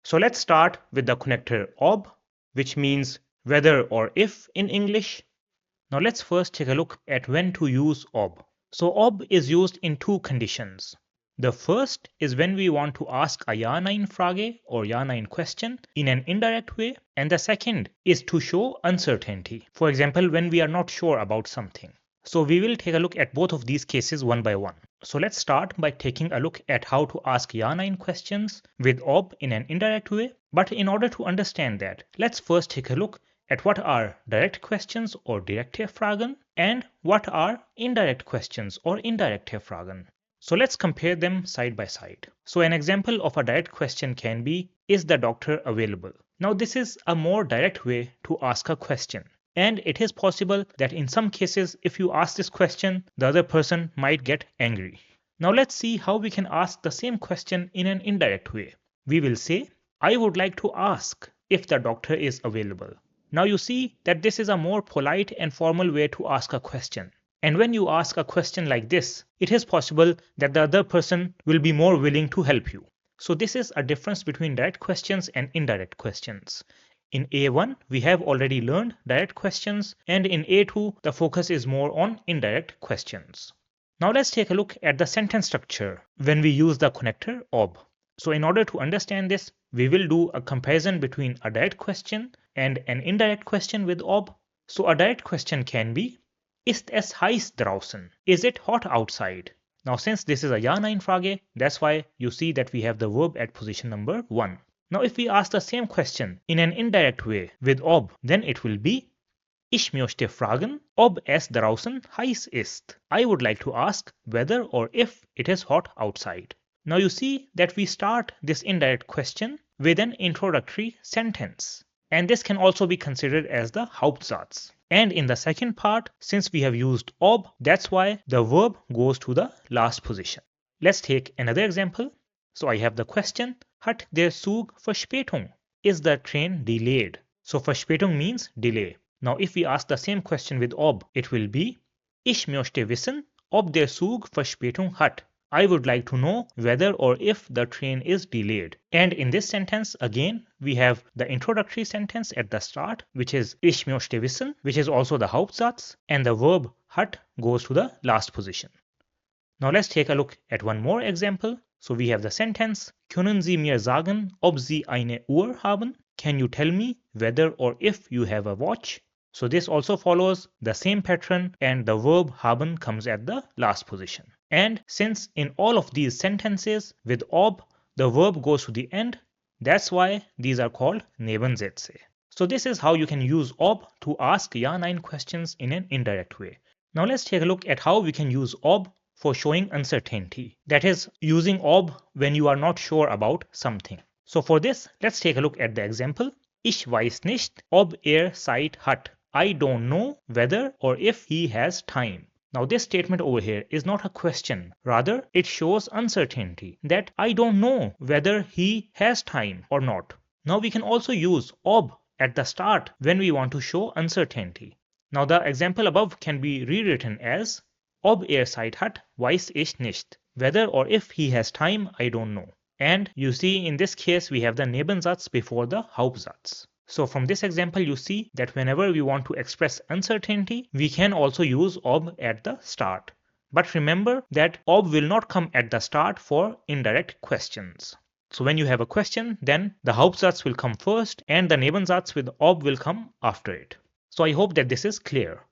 So let's start with the connector ob, which means whether or if in English. Now let's first take a look at when to use ob. So ob is used in 2 conditions. The first is when we want to ask a Ja-Nein-Frage or Ja-Nein question in an indirect way, and the second is to show uncertainty. For example, when we are not sure about something. So we will take a look at both of these cases one by one. So let's start by taking a look at how to ask Ja-Nein questions with ob in an indirect way. But in order to understand that, let's first take a look at what are direct questions or direkte Fragen and what are indirect questions or indirekte Fragen. So let's compare them side by side. So an example of a direct question can be, is the doctor available? Now this is a more direct way to ask a question. And it is possible that in some cases, if you ask this question, the other person might get angry. Now let's see how we can ask the same question in an indirect way. We will say, I would like to ask if the doctor is available. Now you see that this is a more polite and formal way to ask a question. And when you ask a question like this, it is possible that the other person will be more willing to help you. So this is a difference between direct questions and indirect questions. In A1, we have already learned direct questions, and in A2, the focus is more on indirect questions. Now let's take a look at the sentence structure when we use the connector ob. So in order to understand this, we will do a comparison between a direct question and an indirect question with ob. So a direct question can be, Ist es heiß draußen? Is it hot outside? Now since this is a Ja-Nein-Frage, that's why you see that we have the verb at position number 1. Now if we ask the same question in an indirect way with ob, then it will be, Ich möchte fragen, ob es draußen heiß ist. I would like to ask whether or if it is hot outside. Now you see that we start this indirect question with an introductory sentence. And this can also be considered as the Hauptsatz. And in the second part, since we have used ob, that's why the verb goes to the last position. Let's take another example. So I have the question, Hat der Zug Verspätung? Is the train delayed? So Verspätung means delay. Now if we ask the same question with ob, it will be, Ich möchte wissen, ob der Zug Verspätung hat. I would like to know whether or if the train is delayed. And in this sentence, again, we have the introductory sentence at the start, which is Ich möchte wissen, which is also the Hauptsatz, and the verb hat goes to the last position. Now let's take a look at one more example. So we have the sentence, Können Sie mir sagen, ob Sie eine Uhr haben? Can you tell me whether or if you have a watch? So this also follows the same pattern, and the verb haben comes at the last position. And since in all of these sentences with ob, the verb goes to the end, that's why these are called Nebensätze. So this is how you can use ob to ask Ja-Nein questions in an indirect way. Now let's take a look at how we can use ob for showing uncertainty. That is, using ob when you are not sure about something. So for this, let's take a look at the example. Ich weiß nicht, ob Zeit hat. I don't know whether or if he has time. Now this statement over here is not a question. Rather, it shows uncertainty, that I don't know whether he has time or not. Now we can also use ob at the start when we want to show uncertainty. Now the example above can be rewritten as, Ob Zeit hat, weiß ich nicht. Whether or if he has time, I don't know. And you see in this case we have the Nebensatz before the Hauptsatz. So from this example you see that whenever we want to express uncertainty, we can also use ob at the start. But remember that ob will not come at the start for indirect questions. So when you have a question, then the Hauptsatz will come first and the Nebensatz with ob will come after it. So I hope that this is clear.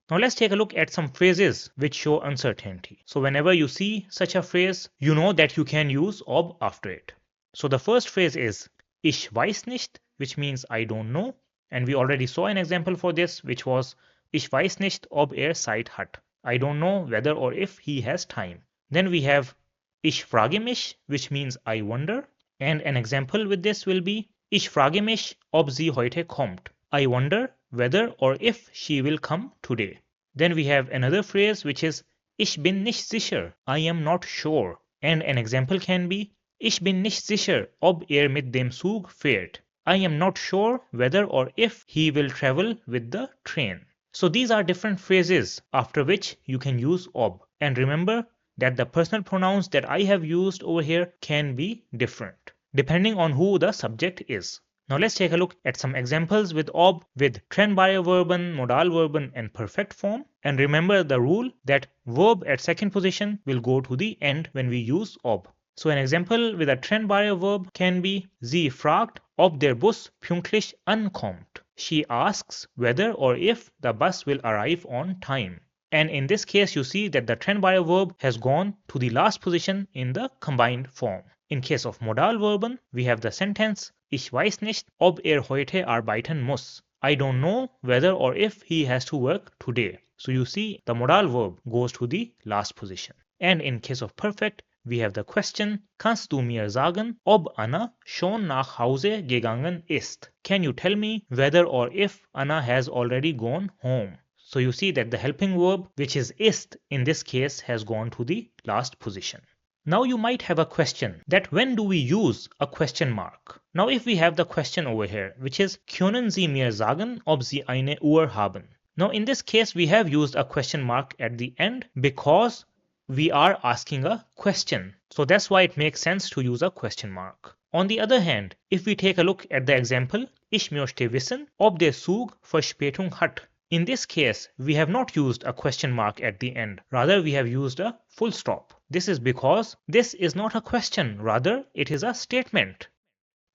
Now let's take a look at some phrases which show uncertainty. So whenever you see such a phrase, you know that you can use ob after it. So the first phrase is Ich weiß nicht, which means I don't know. And we already saw an example for this, which was Ich weiß nicht, ob Zeit hat. I don't know whether or if he has time. Then we have Ich frage mich, which means I wonder. And an example with this will be Ich frage mich, ob sie heute kommt. I wonder whether or if she will come today. Then we have another phrase which is Ich bin nicht sicher. I am not sure. And an example can be Ich bin nicht sicher, ob mit dem Zug fährt. I am not sure whether or if he will travel with the train. So these are different phrases after which you can use ob. And remember that the personal pronouns that I have used over here can be different depending on who the subject is. Now let's take a look at some examples with ob with Trennbare Verben, Modalverben and perfect form. And remember the rule that verb at second position will go to the end when we use ob. So an example with a Trennbare verb can be Sie fragt, ob der Bus pünktlich ankommt. She asks whether or if the bus will arrive on time. And in this case you see that the Trennbare verb has gone to the last position in the combined form. In case of Modalverben, we have the sentence Ich weiß nicht, ob heute arbeiten muss. I don't know whether or if he has to work today. So you see the modal verb goes to the last position. And in case of perfect, we have the question Kannst du mir sagen, ob Anna schon nach Hause gegangen ist? Can you tell me whether or if Anna has already gone home? So you see that the helping verb, which is ist in this case, has gone to the last position. Now you might have a question that when do we use a question mark? Now if we have the question over here, which is Können Sie mir sagen, ob Sie eine Uhr haben? Now in this case we have used a question mark at the end because we are asking a question. So that's why it makes sense to use a question mark. On the other hand, if we take a look at the example, Ich möchte wissen, ob der Zug Verspätung hat. In this case, we have not used a question mark at the end. Rather, we have used a full stop. This is because this is not a question. Rather, it is a statement.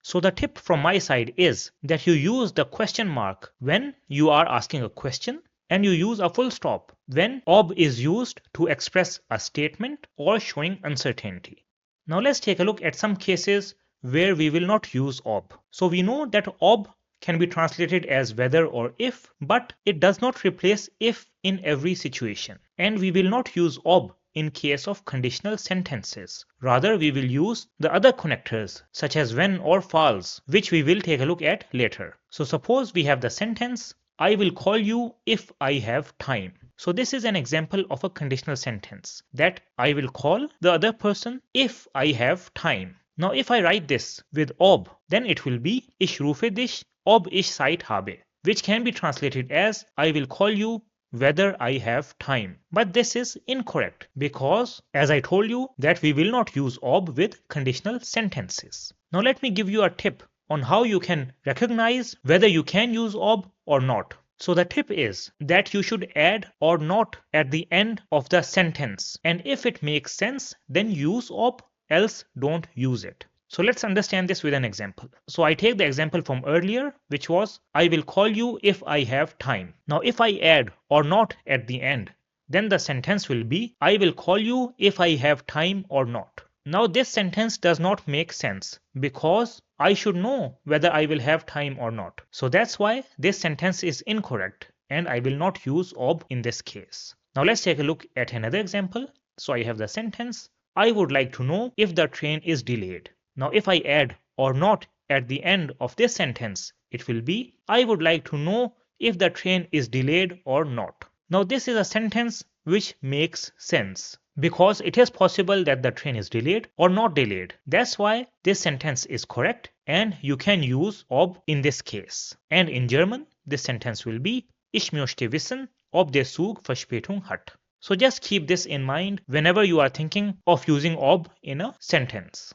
So the tip from my side is that you use the question mark when you are asking a question, and you use a full stop when ob is used to express a statement or showing uncertainty. Now let's take a look at some cases where we will not use ob. So we know that ob can be translated as whether or if, but it does not replace if in every situation. And we will not use ob in case of conditional sentences. Rather, we will use the other connectors such as when or false, which we will take a look at later. So suppose we have the sentence, I will call you if I have time. So this is an example of a conditional sentence that I will call the other person if I have time. Now if I write this with ob, then it will be Ich rufe dich, ob ich Zeit habe, which can be translated as I will call you whether I have time. But this is incorrect because, as I told you, that we will not use ob with conditional sentences. Now let me give you a tip on how you can recognize whether you can use ob or not. So the tip is that you should add or not at the end of the sentence, and if it makes sense, then use ob, else don't use it. So let's understand this with an example. So I take the example from earlier, which was I will call you if I have time. Now if I add or not at the end, then the sentence will be I will call you if I have time or not. Now this sentence does not make sense because I should know whether I will have time or not. So that's why this sentence is incorrect and I will not use ob in this case. Now let's take a look at another example. So I have the sentence, I would like to know if the train is delayed. Now if I add or not at the end of this sentence, it will be I would like to know if the train is delayed or not. Now this is a sentence which makes sense because it is possible that the train is delayed or not delayed. That's why this sentence is correct and you can use ob in this case. And in German, this sentence will be Ich möchte wissen, ob der Zug Verspätung hat. So just keep this in mind whenever you are thinking of using ob in a sentence.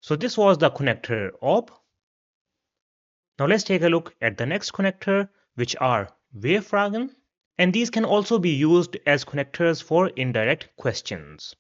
So this was the connector ob. Now let's take a look at the next connector, which are Wer-Fragen. And these can also be used as connectors for indirect questions.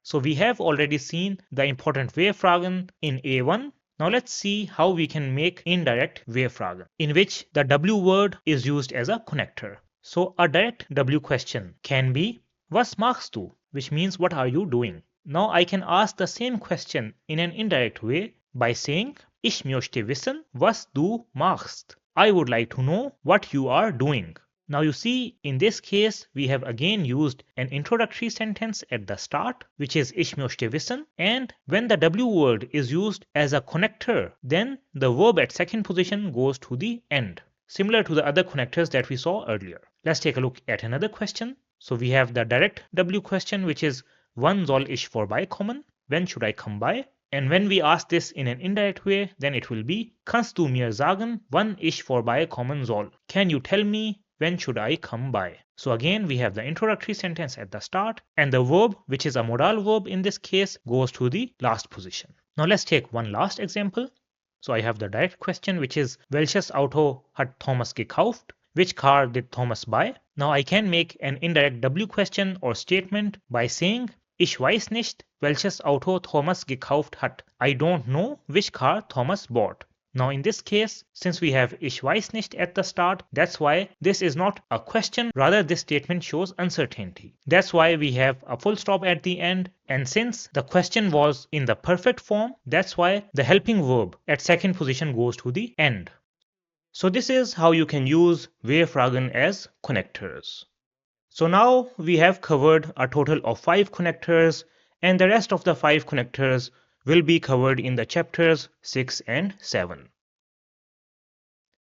So we have already seen the important Wer-Fragen in A1. Now let's see how we can make indirect Wer-Fragen, in which the W word is used as a connector. So a direct W question can be Was machst du? Which means what are you doing? Now I can ask the same question in an indirect way by saying Ich möchte wissen, was du machst. I would like to know what you are doing. Now you see, in this case, we have again used an introductory sentence at the start, which is Ich möchte wissen, and when the W word is used as a connector, then the verb at second position goes to the end, similar to the other connectors that we saw earlier. Let's take a look at another question. So we have the direct W question, which is Wann soll ich vorbeikommen? When should I come by? And when we ask this in an indirect way, then it will be Kannst du mir sagen, wann ich vorbeikommen soll? Can you tell me when should I come by? So again, we have the introductory sentence at the start, and the verb, which is a modal verb in this case, goes to the last position. Now let's take one last example. So I have the direct question, which is Welches Auto hat Thomas gekauft? Which car did Thomas buy? Now I can make an indirect W question or statement by saying Ich weiß nicht, welches Auto Thomas gekauft hat. I don't know which car Thomas bought. Now in this case, since we have Ich weiß nicht at the start, that's why this is not a question, rather this statement shows uncertainty. That's why we have a full stop at the end, and since the question was in the perfect form, that's why the helping verb at second position goes to the end. So this is how you can use Wer-Fragen as connectors. So now we have covered a total of 5 connectors, and the rest of the 5 connectors will be covered in the chapters 6 and 7.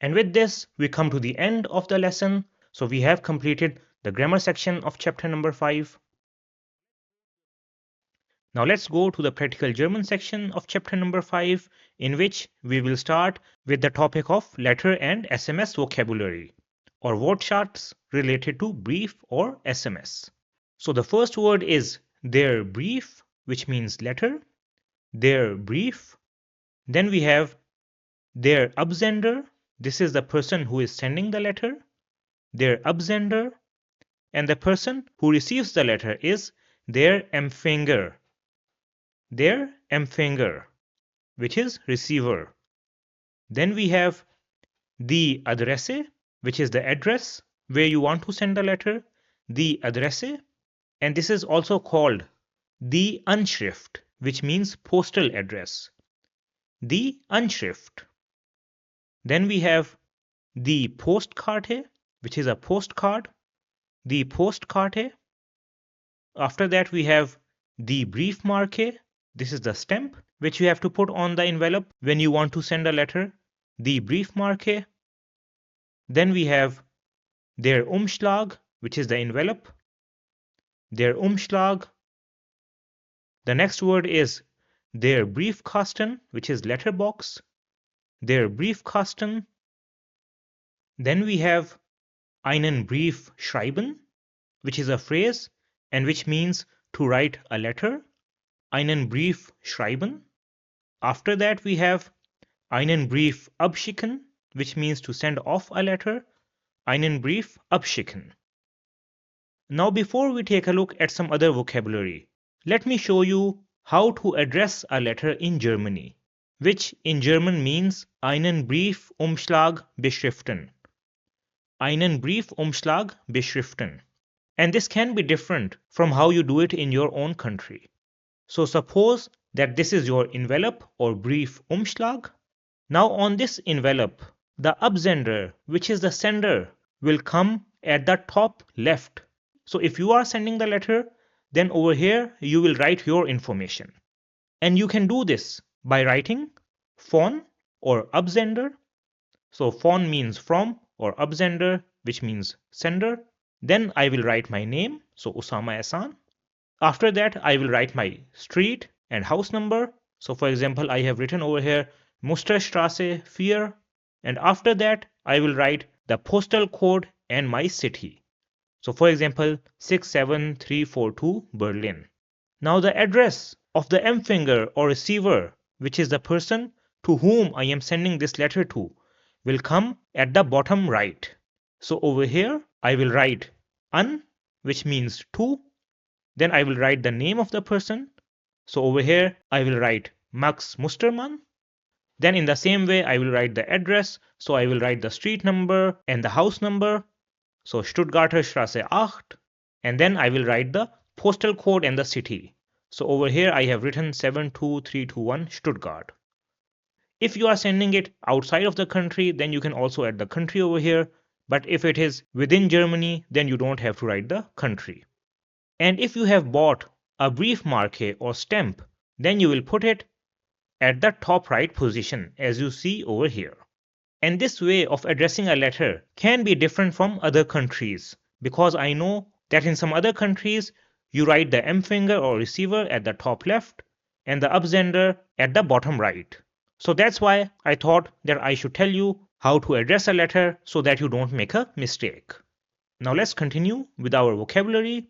And with this, we come to the end of the lesson. So we have completed the grammar section of chapter number 5. Now let's go to the practical German section of chapter number 5, in which we will start with the topic of letter and SMS vocabulary, or Wortschatz related to brief or SMS. So the first word is der Brief, which means letter, der Brief. Then we have der Absender. This is the person who is sending the letter, der Absender. And the person who receives the letter is der Empfänger, der Empfänger, which is receiver. Then we have die Adresse, which is the address where you want to send the letter, die Adresse. And this is also called die Anschrift, which means postal address, die Anschrift. Then we have die Postkarte, which is a postcard, die Postkarte. After that we have the Briefmarke. This is the stamp which you have to put on the envelope when you want to send a letter, the Briefmarke. Then we have der Umschlag, which is the envelope, der Umschlag. The next word is der Briefkasten, which is letterbox, der Briefkasten. Then we have einen Brief schreiben, which is a phrase and which means to write a letter, einen Brief schreiben. After that we have einen Brief abschicken, which means to send off a letter, einen Brief abschicken. Now before we take a look at some other vocabulary, let me show you how to address a letter in Germany, which in German means einen Briefumschlag beschriften. Einen Briefumschlag beschriften. And this can be different from how you do it in your own country. So suppose that this is your envelope or Briefumschlag. Now on this envelope, the Absender, which is the sender, will come at the top left. So if you are sending the letter, then over here you will write your information. And you can do this by writing von or Absender. So von means from or Absender, which means sender. Then I will write my name, so Usama Ehsan. After that, I will write my street and house number. So for example, I have written over here Musterstraße 4. And after that, I will write the postal code and my city. So for example, 67342 Berlin. Now the address of the Empfänger or receiver, which is the person to whom I am sending this letter to, will come at the bottom right. So over here, I will write an, which means to. Then I will write the name of the person. So over here, I will write Max Mustermann. Then in the same way, I will write the address. So I will write the street number and the house number. So Stuttgarter Straße 8. And then I will write the postal code and the city. So over here, I have written 72321 Stuttgart. If you are sending it outside of the country, then you can also add the country over here. But if it is within Germany, then you don't have to write the country. And if you have bought a Briefmarke or stamp, then you will put it at the top right position as you see over here. And this way of addressing a letter can be different from other countries, because I know that in some other countries you write the Empfänger or receiver at the top left and the Absender at the bottom right. So that's why I thought that I should tell you how to address a letter so that you don't make a mistake. Now let's continue with our vocabulary.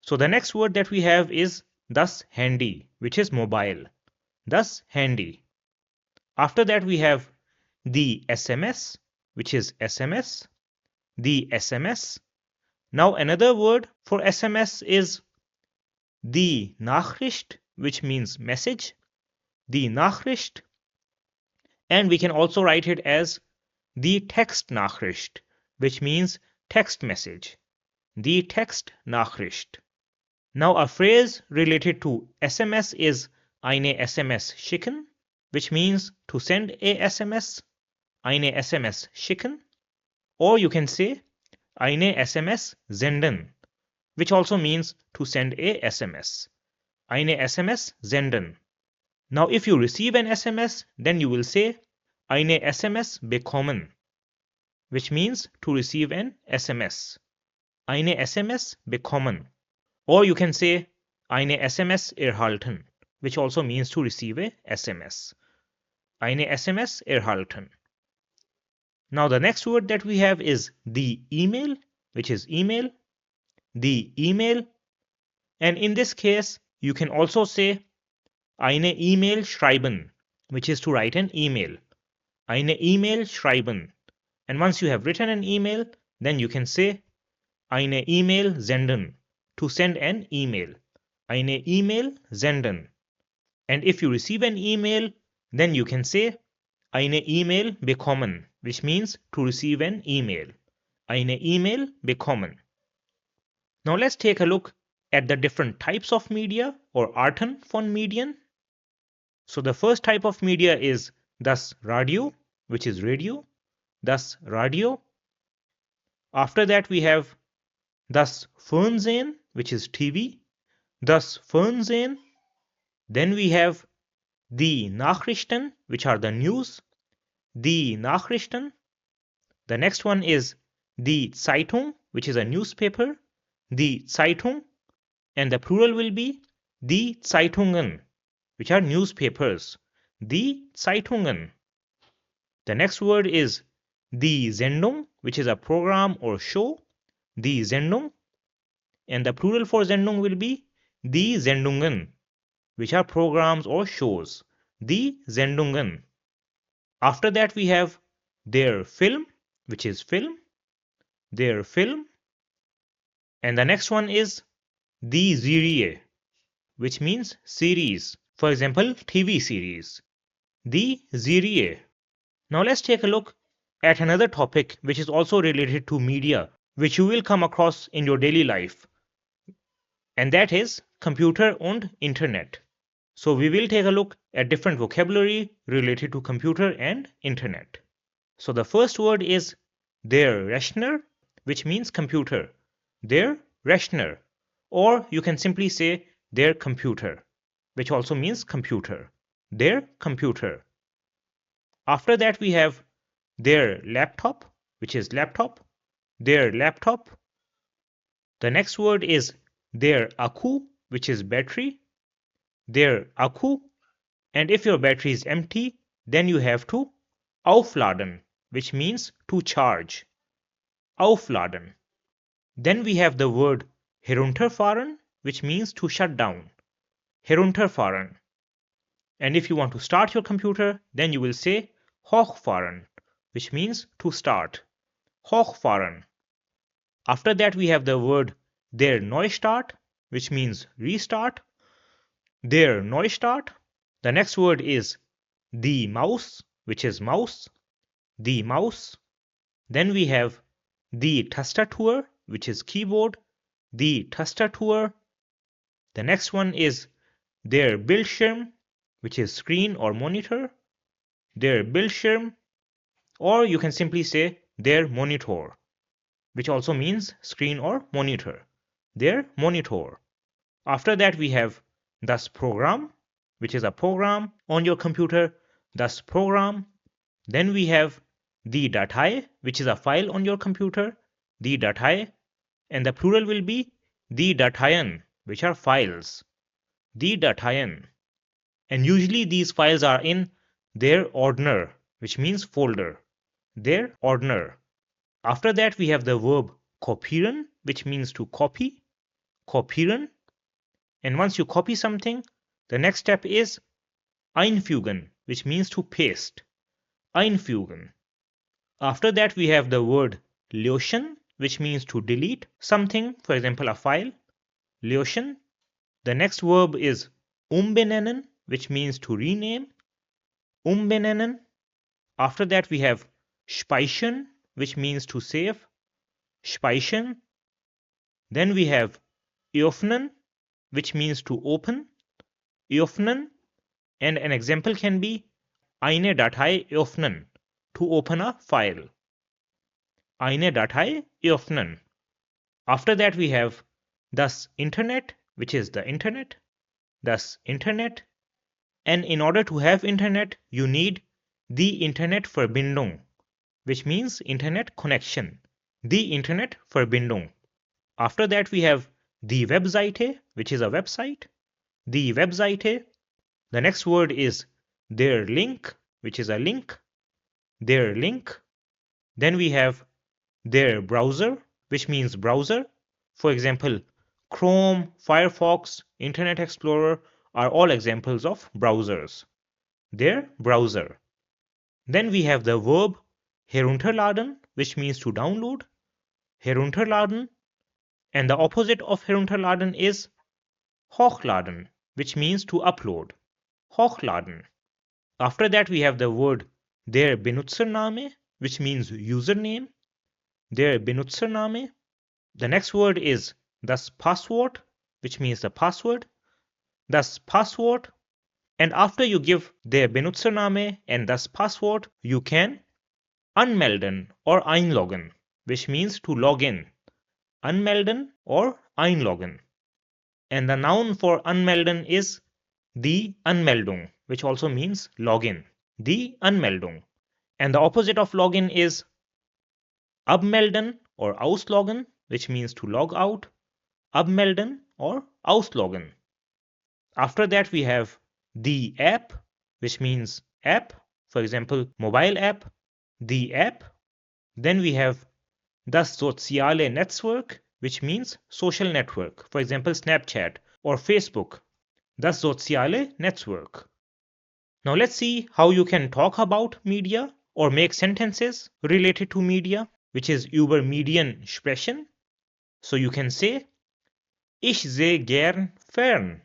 So the next word that we have is das Handy, which is mobile. Das Handy. After that we have the SMS, which is SMS. The SMS. Now another word for SMS is die Nachricht, which means message. Die Nachricht. And we can also write it as die Textnachricht, which means text message. Die Textnachricht. Now a phrase related to SMS is eine SMS schicken, which means to send a SMS. Eine SMS schicken. Or you can say eine SMS senden, which also means to send a SMS. Eine SMS senden. Now if you receive an SMS, then you will say eine SMS bekommen, which means to receive an SMS. Eine SMS bekommen. Or you can say eine SMS erhalten, which also means to receive a SMS. Eine SMS erhalten. Now the next word that we have is the email, which is email. The email. And in this case, you can also say eine E-Mail schreiben, which is to write an email. Eine E-Mail schreiben. And once you have written an email, then you can say eine E-Mail senden, to send an email. Eine E-Mail senden. And if you receive an email, then you can say eine E-Mail bekommen, which means to receive an email. Eine E-Mail bekommen. Now let's take a look at the different types of media or Arten von Medien. So the first type of media is das Radio, which is radio. Das Radio. After that we have das Fernsehen, which is TV. Das Fernsehen. Then we have die Nachrichten, which are the news. Die Nachrichten. The next one is die Zeitung, which is a newspaper. Die Zeitung. And the plural will be die Zeitungen, which are newspapers. Die Zeitungen. The next word is die Sendung, which is a program or show. Die Sendung. And the plural for Sendung will be die Sendungen, which are programs or shows. Die Sendungen. After that we have der Film, which is film. Der Film. And the next one is die Serie, which means series. For example, TV series. Die Serie. Now let's take a look at another topic which is also related to media, which you will come across in your daily life. And that is computer and internet. So we will take a look at different vocabulary related to computer and internet. So the first word is der Rechner, which means computer. Der Rechner. Or you can simply say der Computer, which also means computer. Der Computer. After that we have der Laptop, which is laptop. Der Laptop. The next word is der Akku, which is battery. Der Akku. And if your battery is empty, then you have to aufladen, which means to charge. Aufladen. Then we have the word herunterfahren, which means to shut down. Herunterfahren. And if you want to start your computer, then you will say hochfahren, which means to start. Hochfahren. After that we have the word der Neustart, which means restart. Der Neustart. The next word is die Maus, which is mouse. Die Maus. Then we have die Tastatur, which is keyboard. Die Tastatur. The next one is der Bildschirm, which is screen or monitor. Der Bildschirm. Or you can simply say der Monitor, which also means screen or monitor. Der Monitor. After that we have das Programm, which is a program on your computer. Das Programm. Then we have die Datei, which is a file on your computer. Die Datei. And the plural will be die Dateien, which are files. Die Dateien. And usually these files are in der Ordner, which means folder. Der Ordner. After that we have the verb kopieren, which means to copy. Kopieren. And once you copy something, the next step is einfügen, which means to paste. Einfügen. After that we have the word löschen, which means to delete something, for example a file. Löschen. The next verb is umbenennen, which means to rename. Umbenennen. After that we have speichern, which means to save. Speichern. Then we have öffnen, which means to open. Öffnen. And an example can be eine Datei öffnen, to open a file. Eine Datei öffnen. After that we have das Internet, which is the internet. Das Internet. And in order to have internet, you need die Internetverbindung, which means internet connection. Die Internetverbindung. After that we have Die Webseite, which is a website. Die Webseite. The next word is der Link, which is a link. Der Link. Then we have der Browser, which means browser. For example, Chrome, Firefox, Internet Explorer are all examples of browsers. Der Browser. Then we have the verb herunterladen, which means to download. Herunterladen. And the opposite of herunterladen is hochladen, which means to upload. Hochladen. After that, we have the word der Benutzername, which means username. Der Benutzername. The next word is das Passwort, which means the password. Das Passwort. And after you give der Benutzername and das Passwort, you can anmelden or einloggen, which means to log in. Anmelden or einloggen. And the noun for anmelden is die Anmeldung, which also means login. Die Anmeldung. And the opposite of login is abmelden or ausloggen, which means to log out. Abmelden or ausloggen. After that, we have the app, which means app, for example, mobile app, the app. Then we have das soziale Netzwerk, which means social network, for example, Snapchat or Facebook. Das soziale Netzwerk. Now let's see how you can talk about media or make sentences related to media, which is über Medien sprechen. So you can say, ich sehe gern fern.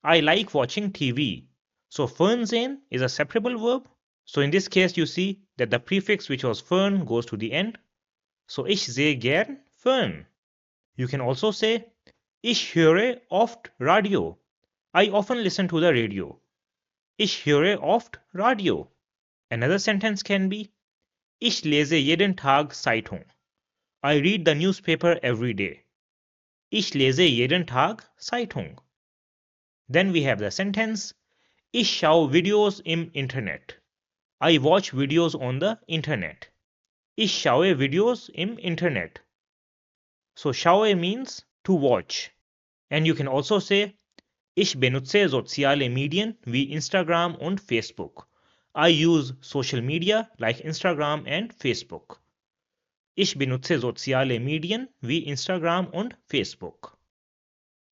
I like watching TV. So fernsehen is a separable verb. So in this case, you see that the prefix which was fern goes to the end. So ich sehe gern fern. You can also say, ich höre oft Radio. I often listen to the radio. Ich höre oft Radio. Another sentence can be, ich lese jeden Tag Zeitung. I read the newspaper every day. Ich lese jeden Tag Zeitung. Then we have the sentence, ich schaue Videos im Internet. I watch videos on the Internet. Ich schaue Videos im Internet. So schaue means to watch. And you can also say, ich benutze soziale Medien wie Instagram und Facebook. I use social media like Instagram and Facebook. Ich benutze soziale Medien wie Instagram und Facebook.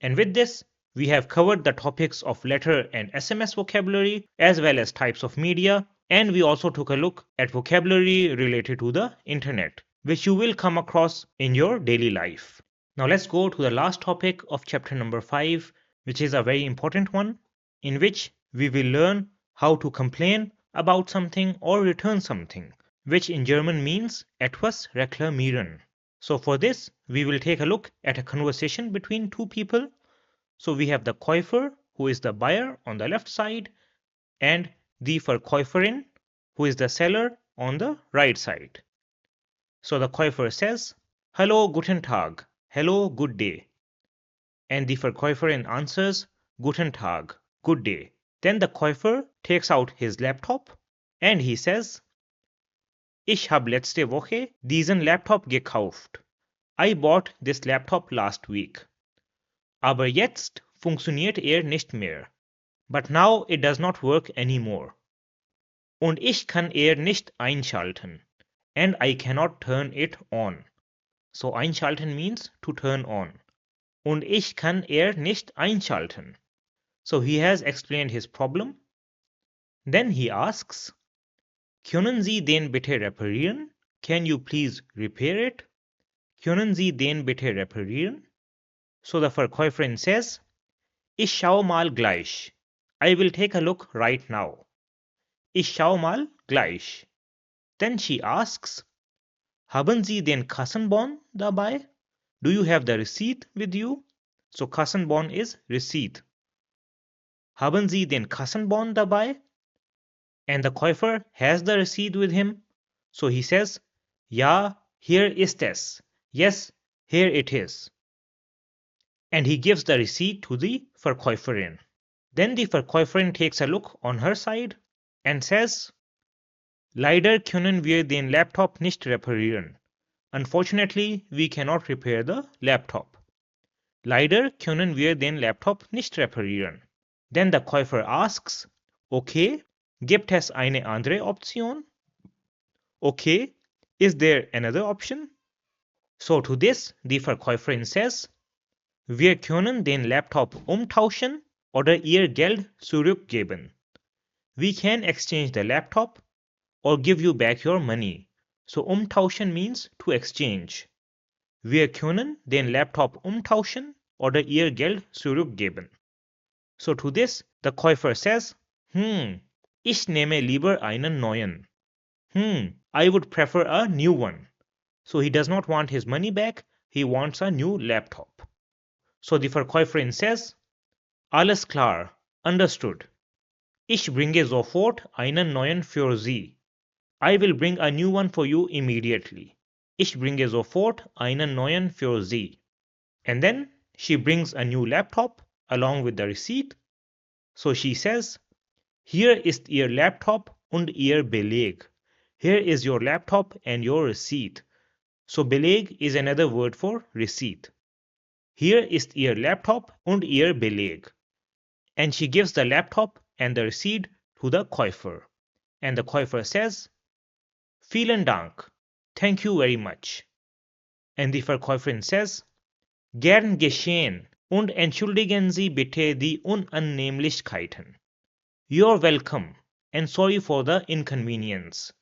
And with this, we have covered the topics of letter and SMS vocabulary as well as types of media, and we also took a look at vocabulary related to the internet, which you will come across in your daily life. Now let's go to the last topic of chapter number 5, which is a very important one, in which we will learn how to complain about something or return something, which in German means etwas reklamieren. So for this, we will take a look at a conversation between two people. So we have the Käufer, who is the buyer on the left side, and die Verkäuferin, who is the seller on the right side. So the Käufer says, Hallo, guten Tag. Hello, good day. And the Verkäuferin answers, Guten Tag, good day. Then the Käufer takes out his laptop and he says, Ich habe letzte Woche diesen Laptop gekauft. I bought this laptop last week. Aber jetzt funktioniert nicht mehr. But now it does not work anymore. Und ich kann nicht einschalten. And I cannot turn it on. So einschalten means to turn on. Und ich kann nicht einschalten. So he has explained his problem. Then he asks, Können Sie den bitte reparieren? Can you please repair it? Können Sie den bitte reparieren? So the Verkäuferin says, Ich schau mal gleich. I will take a look right now. Ich schau mal gleich. Then she asks, Haben Sie den Kassenbon dabei? Do you have the receipt with you? So Kassenbon is receipt. Haben Sie den Kassenbon dabei? And the Käufer has the receipt with him. So he says, Ja, hier ist es. Yes, here it is. And he gives the receipt to the Verkäuferin. Then the Verkäuferin takes a look on her side and says, Leider können wir den Laptop nicht reparieren. Unfortunately, we cannot repair the laptop. Leider können wir den Laptop nicht reparieren. Then the Käufer asks, okay, gibt es eine andere Option? Okay, is there another option? So to this, the Verkäuferin says, wir können den Laptop umtauschen oder ihr Geld zurückgeben. We can exchange the laptop or give you back your money. So umtauschen means to exchange. Wir können den Laptop umtauschen oder ihr Geld zurückgeben. So to this, the Käufer says, ich nehme lieber einen neuen. I would prefer a new one. So he does not want his money back, he wants a new laptop. So the Verkäuferin says, alles klar, understood. Ich bringe sofort einen neuen für Sie. I will bring a new one for you immediately. Ich bringe sofort einen neuen für Sie. And then she brings a new laptop along with the receipt. So she says, hier ist Ihr Laptop und Ihr Beleg. Here is your laptop and your receipt. So Beleg is another word for receipt. Hier ist Ihr Laptop und Ihr Beleg. And she gives the laptop and the receipt to the Käufer. And the Käufer says, vielen Dank. Thank you very much. And the Verkäuferin says, gern geschehen und entschuldigen Sie bitte die Unannehmlichkeiten. You're welcome and sorry for the inconvenience.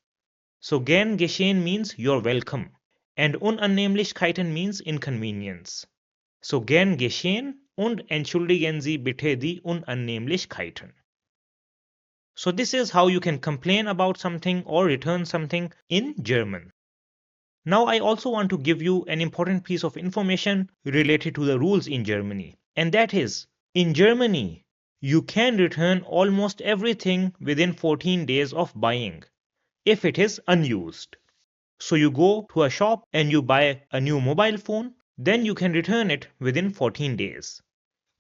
So gern geschehen means you're welcome and Unannehmlichkeiten means inconvenience. So gern geschehen und entschuldigen Sie bitte die Unannehmlichkeiten. So this is how you can complain about something or return something in German. Now I also want to give you an important piece of information related to the rules in Germany. And that is, in Germany, you can return almost everything within 14 days of buying, if it is unused. So you go to a shop and you buy a new mobile phone, then you can return it within 14 days.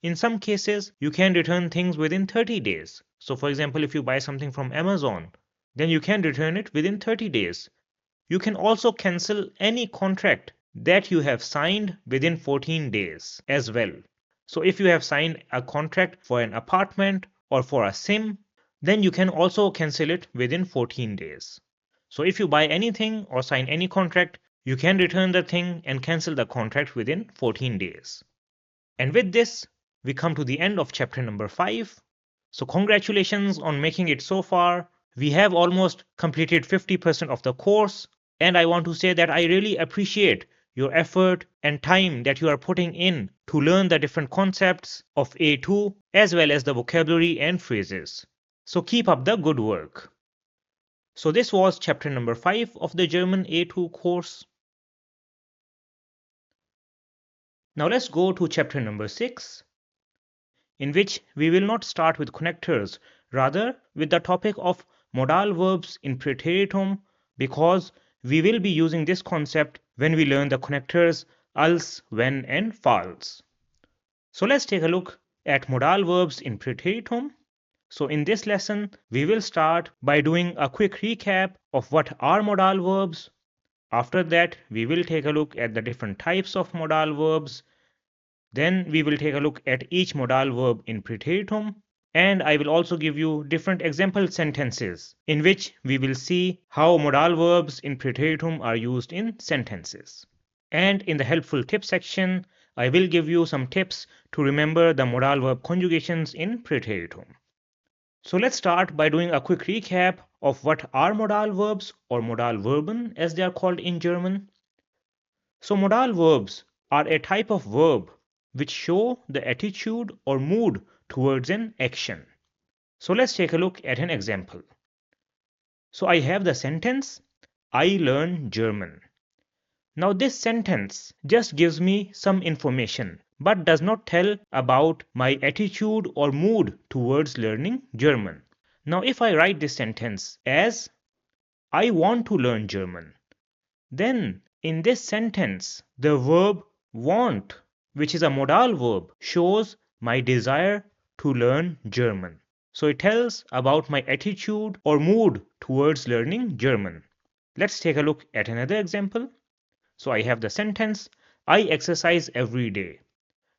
In some cases, you can return things within 30 days. So for example, if you buy something from Amazon, then you can return it within 30 days. You can also cancel any contract that you have signed within 14 days as well. So if you have signed a contract for an apartment or for a SIM, then you can also cancel it within 14 days. So if you buy anything or sign any contract, you can return the thing and cancel the contract within 14 days. And with this, we come to the end of chapter number 5. So congratulations on making it so far. We have almost completed 50% of the course. And I want to say that I really appreciate your effort and time that you are putting in to learn the different concepts of A2 as well as the vocabulary and phrases. So keep up the good work. So this was chapter number 5 of the German A2 course. Now let's go to chapter number 6, in which we will not start with connectors, rather with the topic of modal verbs in Präteritum, because we will be using this concept when we learn the connectors als, wenn and falls. So let's take a look at modal verbs in Präteritum. So in this lesson, we will start by doing a quick recap of what are modal verbs. After that, we will take a look at the different types of modal verbs. Then we will take a look at each modal verb in Präteritum. And I will also give you different example sentences in which we will see how modal verbs in Präteritum are used in sentences. And in the helpful tips section, I will give you some tips to remember the modal verb conjugations in Präteritum. So let's start by doing a quick recap of what are modal verbs or modal verben as they are called in German. So modal verbs are a type of verb which show the attitude or mood towards an action. So let's take a look at an example. So I have the sentence, I learn German. Now this sentence just gives me some information but does not tell about my attitude or mood towards learning German. Now if I write this sentence as I want to learn German, then in this sentence the verb want, which is a modal verb, shows my desire to learn German. So it tells about my attitude or mood towards learning German. Let's take a look at another example. So I have the sentence, I exercise every day.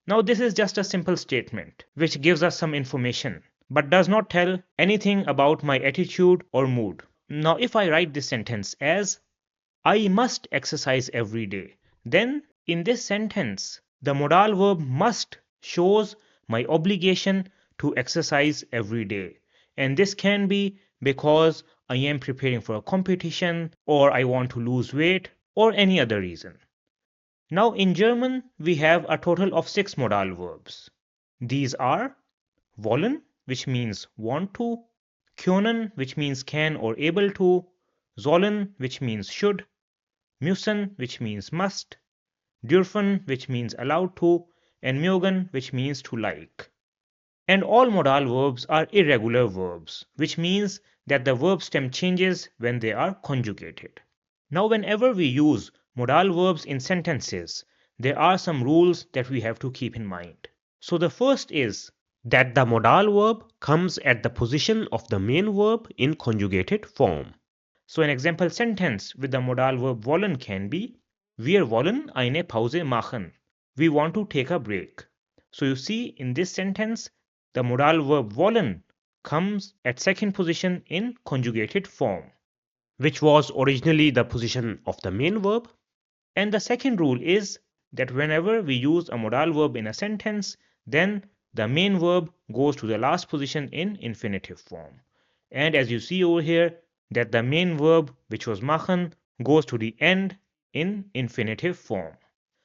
Now this is just a simple statement which gives us some information but does not tell anything about my attitude or mood. Now if I write this sentence as I must exercise every day, then in this sentence the modal verb must shows my obligation to exercise every day. And this can be because I am preparing for a competition, or I want to lose weight, or any other reason. Now in German we have a total of 6 modal verbs. These are wollen, which means want to, können, which means can or able to, sollen, which means should, müssen, which means must, dürfen, which means allowed to, and mögen, which means to like. And all modal verbs are irregular verbs, which means that the verb stem changes when they are conjugated. Now whenever we use modal verbs in sentences, there are some rules that we have to keep in mind. So the first is that the modal verb comes at the position of the main verb in conjugated form. So an example sentence with the modal verb wollen can be Wir wollen eine Pause machen. We want to take a break. So you see in this sentence the modal verb wollen comes at second position in conjugated form, which was originally the position of the main verb. And the second rule is that whenever we use a modal verb in a sentence, then the main verb goes to the last position in infinitive form. And as you see over here, that the main verb, which was machen, goes to the end in infinitive form.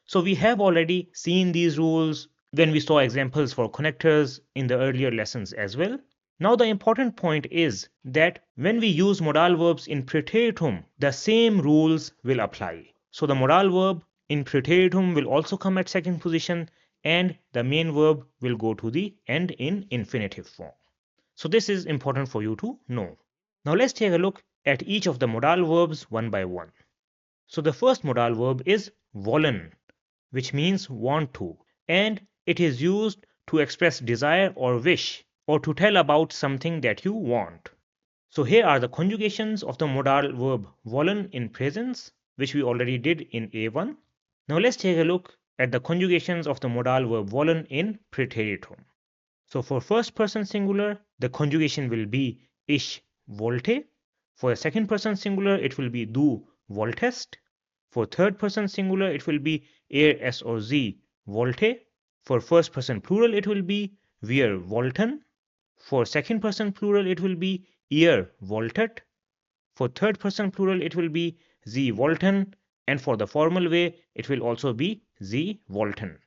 So we have already seen these rules when we saw examples for connectors in the earlier lessons as well. Now the important point is that when we use modal verbs in praeteritum, the same rules will apply. So the modal verb in praeteritum will also come at second position, and the main verb will go to the end in infinitive form. So this is important for you to know. Now let's take a look at each of the modal verbs one by one. So the first modal verb is wollen, which means want to, and it is used to express desire or wish, or to tell about something that you want. So here are the conjugations of the modal verb wollen in presence, which we already did in A1. Now let's take a look at the conjugations of the modal verb wollen in praeteritum. So for first person singular, the conjugation will be ich wollte. For the second person singular, it will be du wolltest. For third person singular, it will be es or sie wollte. For first person plural, it will be wir wollten. For second person plural, it will be ihr wolltet. For third person plural, it will be sie wollten. And for the formal way, it will also be sie wollten.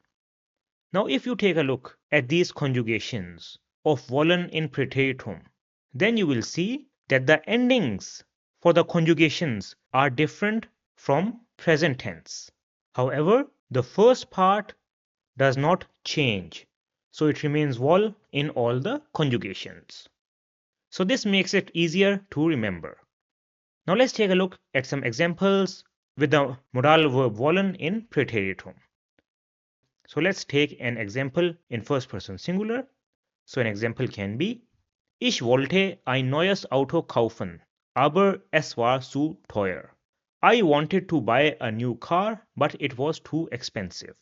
Now if you take a look at these conjugations of wollen in praeteritum, then you will see that the endings for the conjugations are different from present tense. However, the first part does not change, so it remains woll in all the conjugations. So this makes it easier to remember. Now let's take a look at some examples with the modal verb wollen in praeteritum. So let's take an example in first person singular. So an example can be Ich wollte ein neues Auto kaufen, aber es war zu teuer. I wanted to buy a new car, but it was too expensive.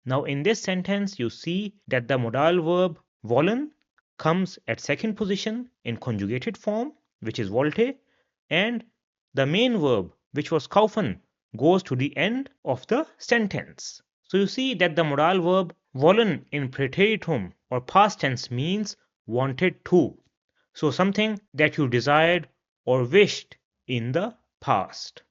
Now in this sentence you see that the modal verb wollen comes at second position in conjugated form, which is wollte, and the main verb, which was kaufen, goes to the end of the sentence. So you see that the modal verb wollen in praeteritum or past tense means wanted to. So something that you desired or wished in the past.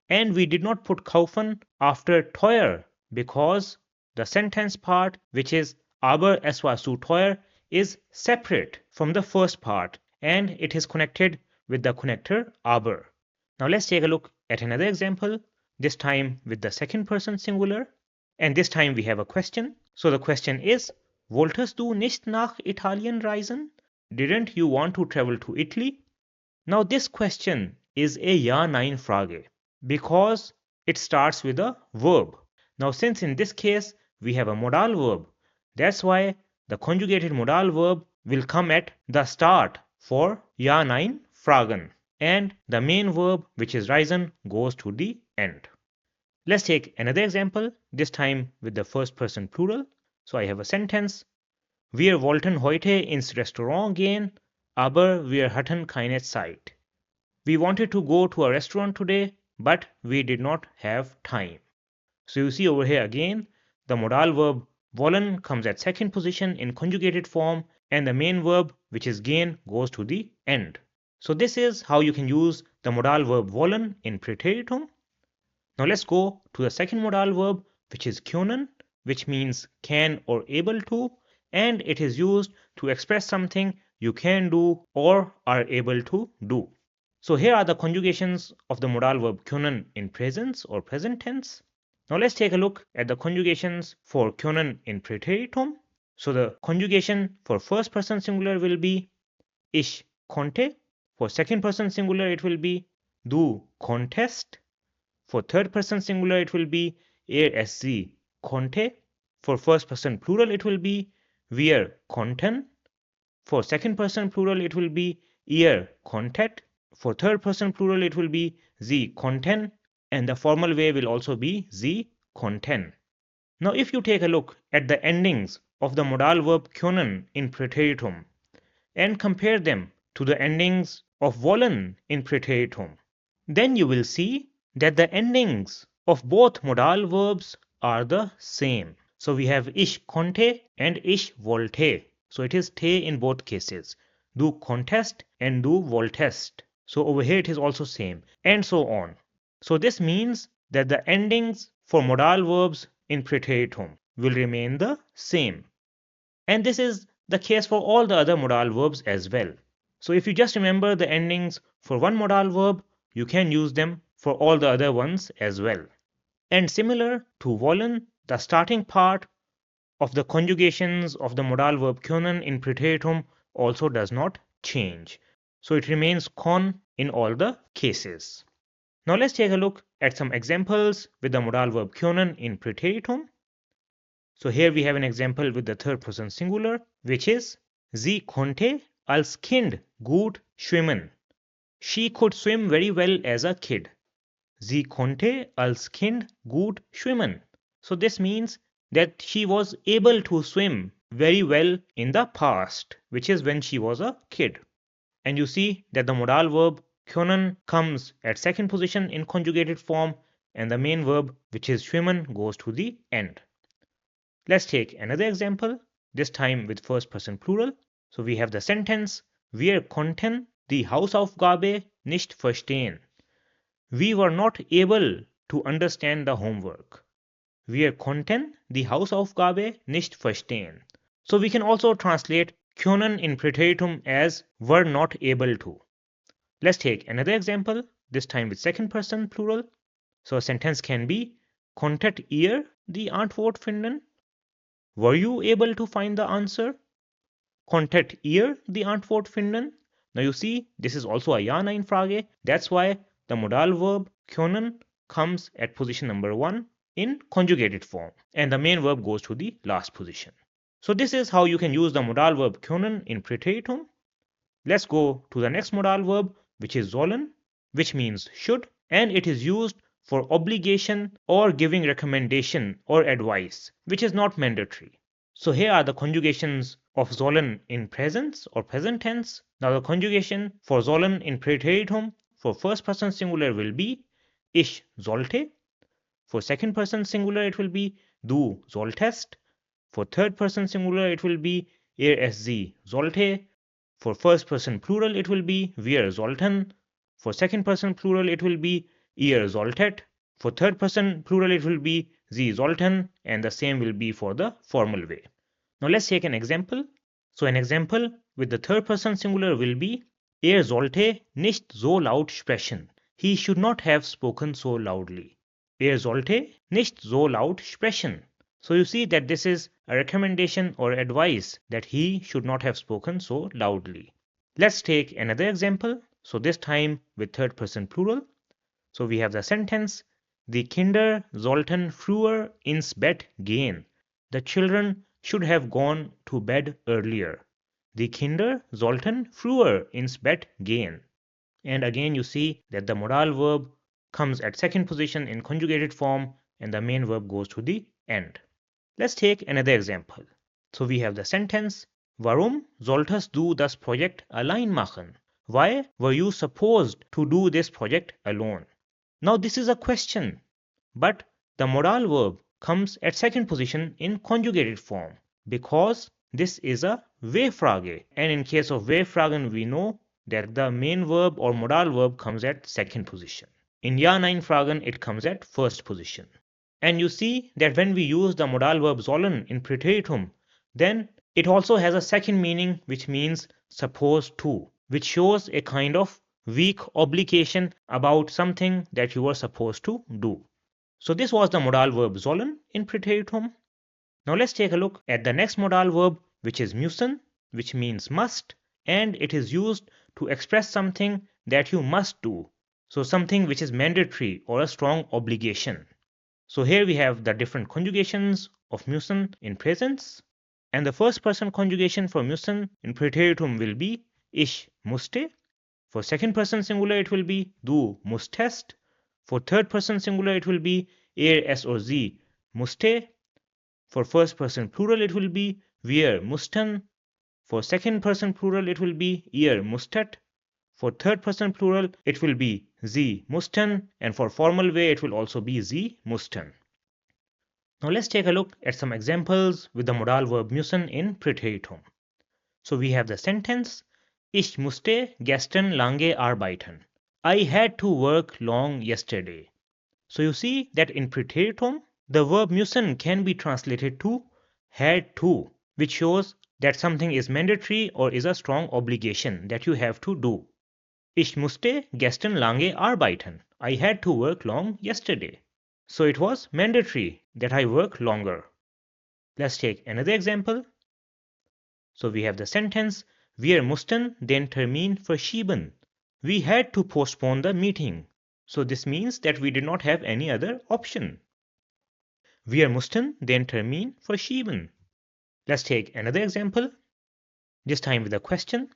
And we did not put kaufen after teuer because the sentence part, which is aber es war zu teuer, is separate from the first part and it is connected with the connector aber. Now let's take a look at another example, this time with the second person singular. And this time we have a question. So the question is, Wolltest du nicht nach Italien reisen? Didn't you want to travel to Italy? Now this question is a Ja-Nein-Frage because it starts with a verb. Now since in this case we have a modal verb, that's why the conjugated modal verb will come at the start for Ja-Nein-Fragen. And the main verb, which is reisen, goes to the end. Let's take another example, this time with the first person plural. So I have a sentence. Wir wollten heute ins Restaurant gehen, aber wir hatten keine Zeit. We wanted to go to a restaurant today, but we did not have time. So you see over here again, the modal verb wollen comes at second position in conjugated form, and the main verb, which is gehen, goes to the end. So this is how you can use the modal verb wollen in preteritum. Now let's go to the second modal verb, which is können, which means can or able to, and it is used to express something you can do or are able to do. So here are the conjugations of the modal verb können in presence or present tense. Now let's take a look at the conjugations for können in preteritum. So the conjugation for first person singular will be ich konnte. For second person singular it will be du konntest. For third person singular it will be sie konnte. For first person plural it will be wir konnten. For second person plural it will be ihr konntet. For third person plural it will be sie konnten, and the formal way will also be sie konnten. Now if you take a look at the endings of the modal verb können in preteritum and compare them to the endings of wollen in preteritum, then you will see that the endings of both modal verbs are the same. So we have ich konnte and ich wollte. So it is te in both cases. Du konntest and du wolltest. So over here it is also same, and so on. So this means that the endings for modal verbs in preteritum will remain the same. And this is the case for all the other modal verbs as well. So if you just remember the endings for one modal verb, you can use them for all the other ones as well. And similar to wollen, the starting part of the conjugations of the modal verb können in preteritum also does not change. So it remains con in all the cases. Now let's take a look at some examples with the modal verb können in preteritum. So here we have an example with the third person singular, which is sie konnte als Kind gut schwimmen. She could swim very well as a kid. Sie konnte als Kind gut schwimmen. So this means that she was able to swim very well in the past, which is when she was a kid. And you see that the modal verb können comes at second position in conjugated form, and the main verb, which is schwimmen, goes to the end. Let's take another example, this time with first person plural. So we have the sentence, wir konnten die Hausaufgabe nicht verstehen. We were not able to understand the homework. Wir konnten die Hausaufgabe nicht verstehen. So we can also translate können in preteritum as were not able to. Let's take another example, this time with second person plural. So a sentence can be, konntet ihr die Antwort finden? Were you able to find the answer? Konntet ihr die Antwort finden? Now you see, this is also a Ja-Nein-Frage. That's why the modal verb können comes at position number 1 in conjugated form, and the main verb goes to the last position. So this is how you can use the modal verb können in preteritum. Let's go to the next modal verb, which is sollen, which means should, and it is used for obligation or giving recommendation or advice, which is not mandatory. So here are the conjugations of sollen in presence or present tense. Now the conjugation for sollen in preteritum for first person singular will be ich sollte. For second person singular it will be du solltest. For third person singular it will be sie sollte. For first person plural it will be wir sollten. For second person plural it will be ihr solltet. For third person plural it will be sie sollten, and the same will be for the formal way. Now let's take an example. So an example with the third person singular will be sollte nicht so laut sprechen. He should not have spoken so loudly. Sollte nicht so laut sprechen. So you see that this is a recommendation or advice that he should not have spoken so loudly. Let's take another example. So this time with third person plural. So we have the sentence, die Kinder sollten früher ins Bett gehen. The children should have gone to bed earlier. Die Kinder sollten früher ins Bett gehen. And again you see that the modal verb comes at second position in conjugated form and the main verb goes to the end. Let's take another example. So we have the sentence, Warum solltest du das Projekt allein machen? Why were you supposed to do this project alone? Now this is a question, but the modal verb comes at second position in conjugated form because this is a W-Frage, and in case of W-Fragen we know that the main verb or modal verb comes at second position. In Ja-Nein-Fragen it comes at first position. And you see that when we use the modal verb sollen in Präteritum, then it also has a second meaning which means supposed to, which shows a kind of weak obligation about something that you were supposed to do. So this was the modal verb sollen in Präteritum. Now let's take a look at the next modal verb, which is müssen, which means must, and it is used to express something that you must do. So something which is mandatory or a strong obligation. So here we have the different conjugations of müssen in presence. And the first person conjugation for müssen in Präteritum will be ich musste. For second person singular it will be du musstest. For third person singular it will be es or sie musste. For first person plural it will be wir mussten. For second person plural it will be ihr musstet. For third person plural it will be sie mussten, and for formal way it will also be sie mussten. Now let's take a look at some examples with the modal verb müssen in Präteritum. So we have the sentence, Ich musste gestern lange arbeiten. I had to work long yesterday. So you see that in Präteritum, the verb müssen can be translated to had to, which shows that something is mandatory or is a strong obligation that you have to do. Ich musste gestern lange arbeiten. I had to work long yesterday. So it was mandatory that I work longer. Let's take another example. So we have the sentence, Wir mussten den Termin verschieben. We had to postpone the meeting. So this means that we did not have any other option. Wir mussten den Termin verschieben. Let's take another example. This time with a question.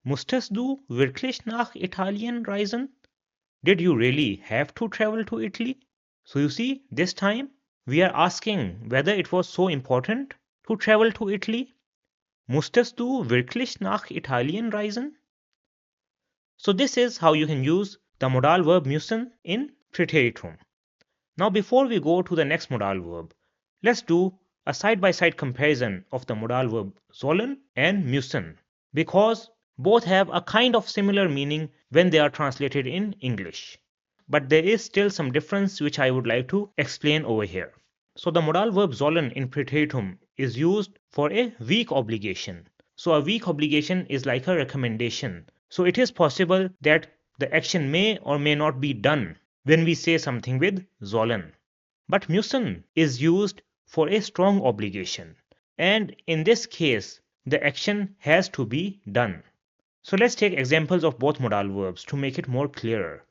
Musstest du wirklich nach Italien reisen? Did you really have to travel to Italy? So you see, this time we are asking whether it was so important to travel to Italy. Musstest du wirklich nach Italien reisen? So this is how you can use the modal verb müssen in Präteritum. Now before we go to the next modal verb, let's do a side-by-side comparison of the modal verb sollen and müssen, because both have a kind of similar meaning when they are translated in English. But there is still some difference which I would like to explain over here. So the modal verb sollen in Präteritum is used for a weak obligation. So a weak obligation is like a recommendation. So it is possible that the action may or may not be done when we say something with sollen. But müssen is used for a strong obligation. And in this case, the action has to be done. So let's take examples of both modal verbs to make it more clearer.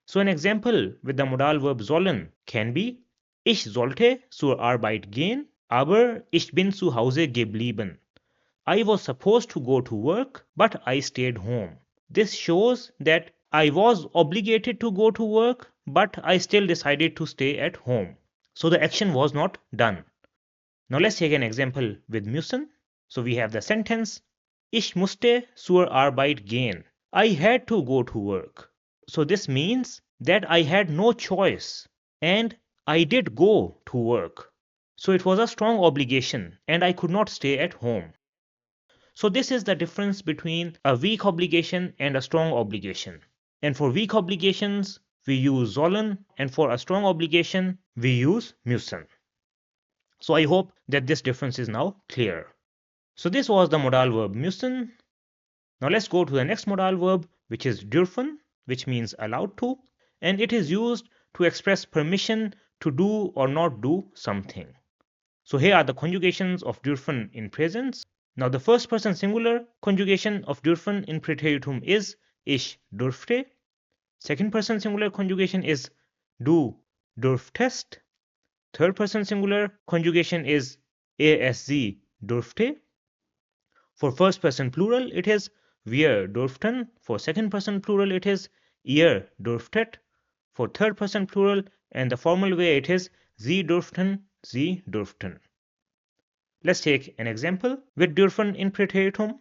So an example with the modal verb sollen can be Ich sollte zur Arbeit gehen, aber ich bin zu Hause geblieben. I was supposed to go to work, but I stayed home. This shows that I was obligated to go to work, but I still decided to stay at home. So the action was not done. Now let's take an example with müssen. So we have the sentence Ich musste zur Arbeit gehen. I had to go to work. So this means that I had no choice and I did go to work. So it was a strong obligation and I could not stay at home. So this is the difference between a weak obligation and a strong obligation. And for weak obligations, we use sollen, and for a strong obligation, we use müssen. So I hope that this difference is now clear. So this was the modal verb müssen. Now let's go to the next modal verb, which is dürfen, which means allowed to, and it is used to express permission to do or not do something. So here are the conjugations of dürfen in presence. Now the first person singular conjugation of dürfen in Präteritum is ich durfte. Second person singular conjugation is du durftest. Third person singular conjugation is sie durfte. For first person plural it is wir durften. For second person plural it is ihr durftet. For third person plural, and the formal way it is Sie durften, Sie durften. Let's take an example with dürfen in Präteritum.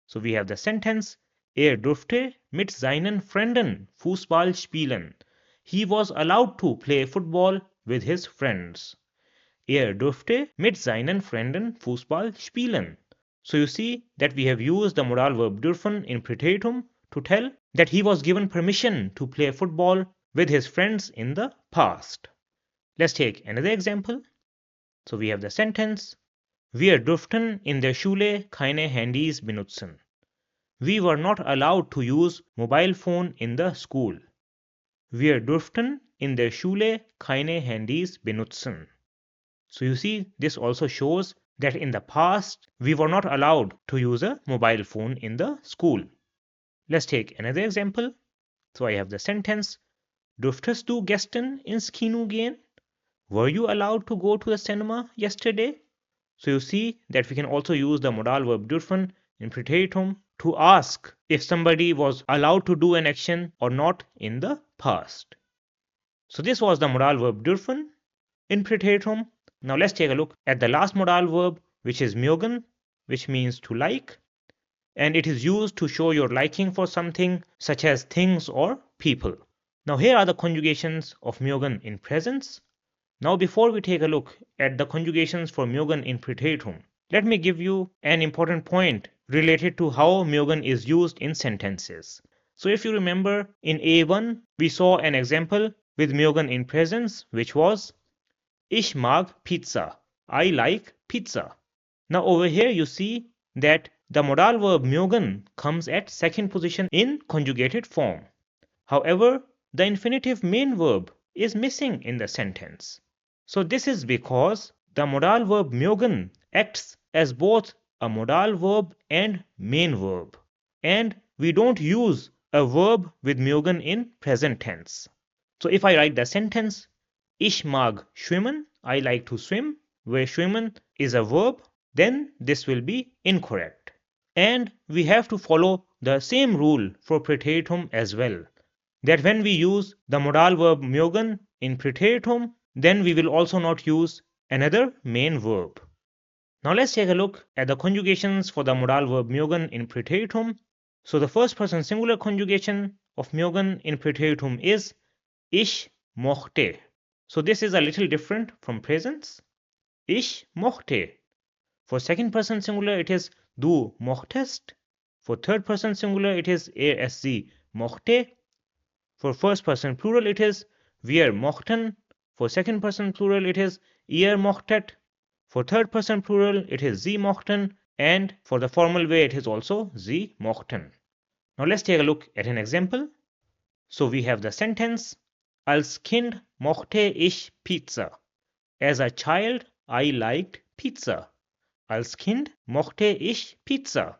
So we have the sentence, durfte mit seinen Freunden Fußball spielen. He was allowed to play football with his friends. Durfte mit seinen Freunden Fußball spielen. So you see that we have used the modal verb dürfen in Präteritum to tell that he was given permission to play football with his friends in the past. Let's take another example. So we have the sentence, Wir durften in der Schule keine Handys benutzen. We were not allowed to use mobile phone in the school. Wir durften in der Schule keine Handys benutzen. So you see, this also shows that in the past, we were not allowed to use a mobile phone in the school. Let's take another example. So I have the sentence, Durftest du gestern ins Kino gehen? Were you allowed to go to the cinema yesterday? So you see that we can also use the modal verb dürfen in Präteritum to ask if somebody was allowed to do an action or not in the past. So this was the modal verb dürfen in Präteritum. Now let's take a look at the last modal verb, which is mögen, which means to like, and it is used to show your liking for something such as things or people. Now here are the conjugations of mögen in presence. Now before we take a look at the conjugations for mögen in Präteritum, let me give you an important point related to how mögen is used in sentences. So if you remember, in A1 we saw an example with mögen in presence, which was Ich mag Pizza. I like pizza. Now over here you see that the modal verb mögen comes at second position in conjugated form. However, the infinitive main verb is missing in the sentence. So this is because the modal verb mögen acts as both a modal verb and main verb. And we don't use a verb with mögen in present tense. So if I write the sentence, Ich mag schwimmen, I like to swim, where schwimmen is a verb, then this will be incorrect. And we have to follow the same rule for Präteritum as well, that when we use the modal verb mögen in Präteritum, then we will also not use another main verb. Now let's take a look at the conjugations for the modal verb mögen in Präteritum. So the first person singular conjugation of mögen in Präteritum is Ich mochte. So this is a little different from presence. Ich mochte. For second person singular it is Du mochtest. For third person singular it is Sie mochte. For first person plural it is Wir mochten. For second person plural it is Ihr mochtet. For third person plural it is Sie mochten. And for the formal way it is also Sie mochten. Now let's take a look at an example. So we have the sentence, Als Kind mochte ich Pizza. As a child I liked pizza. Als Kind mochte ich Pizza.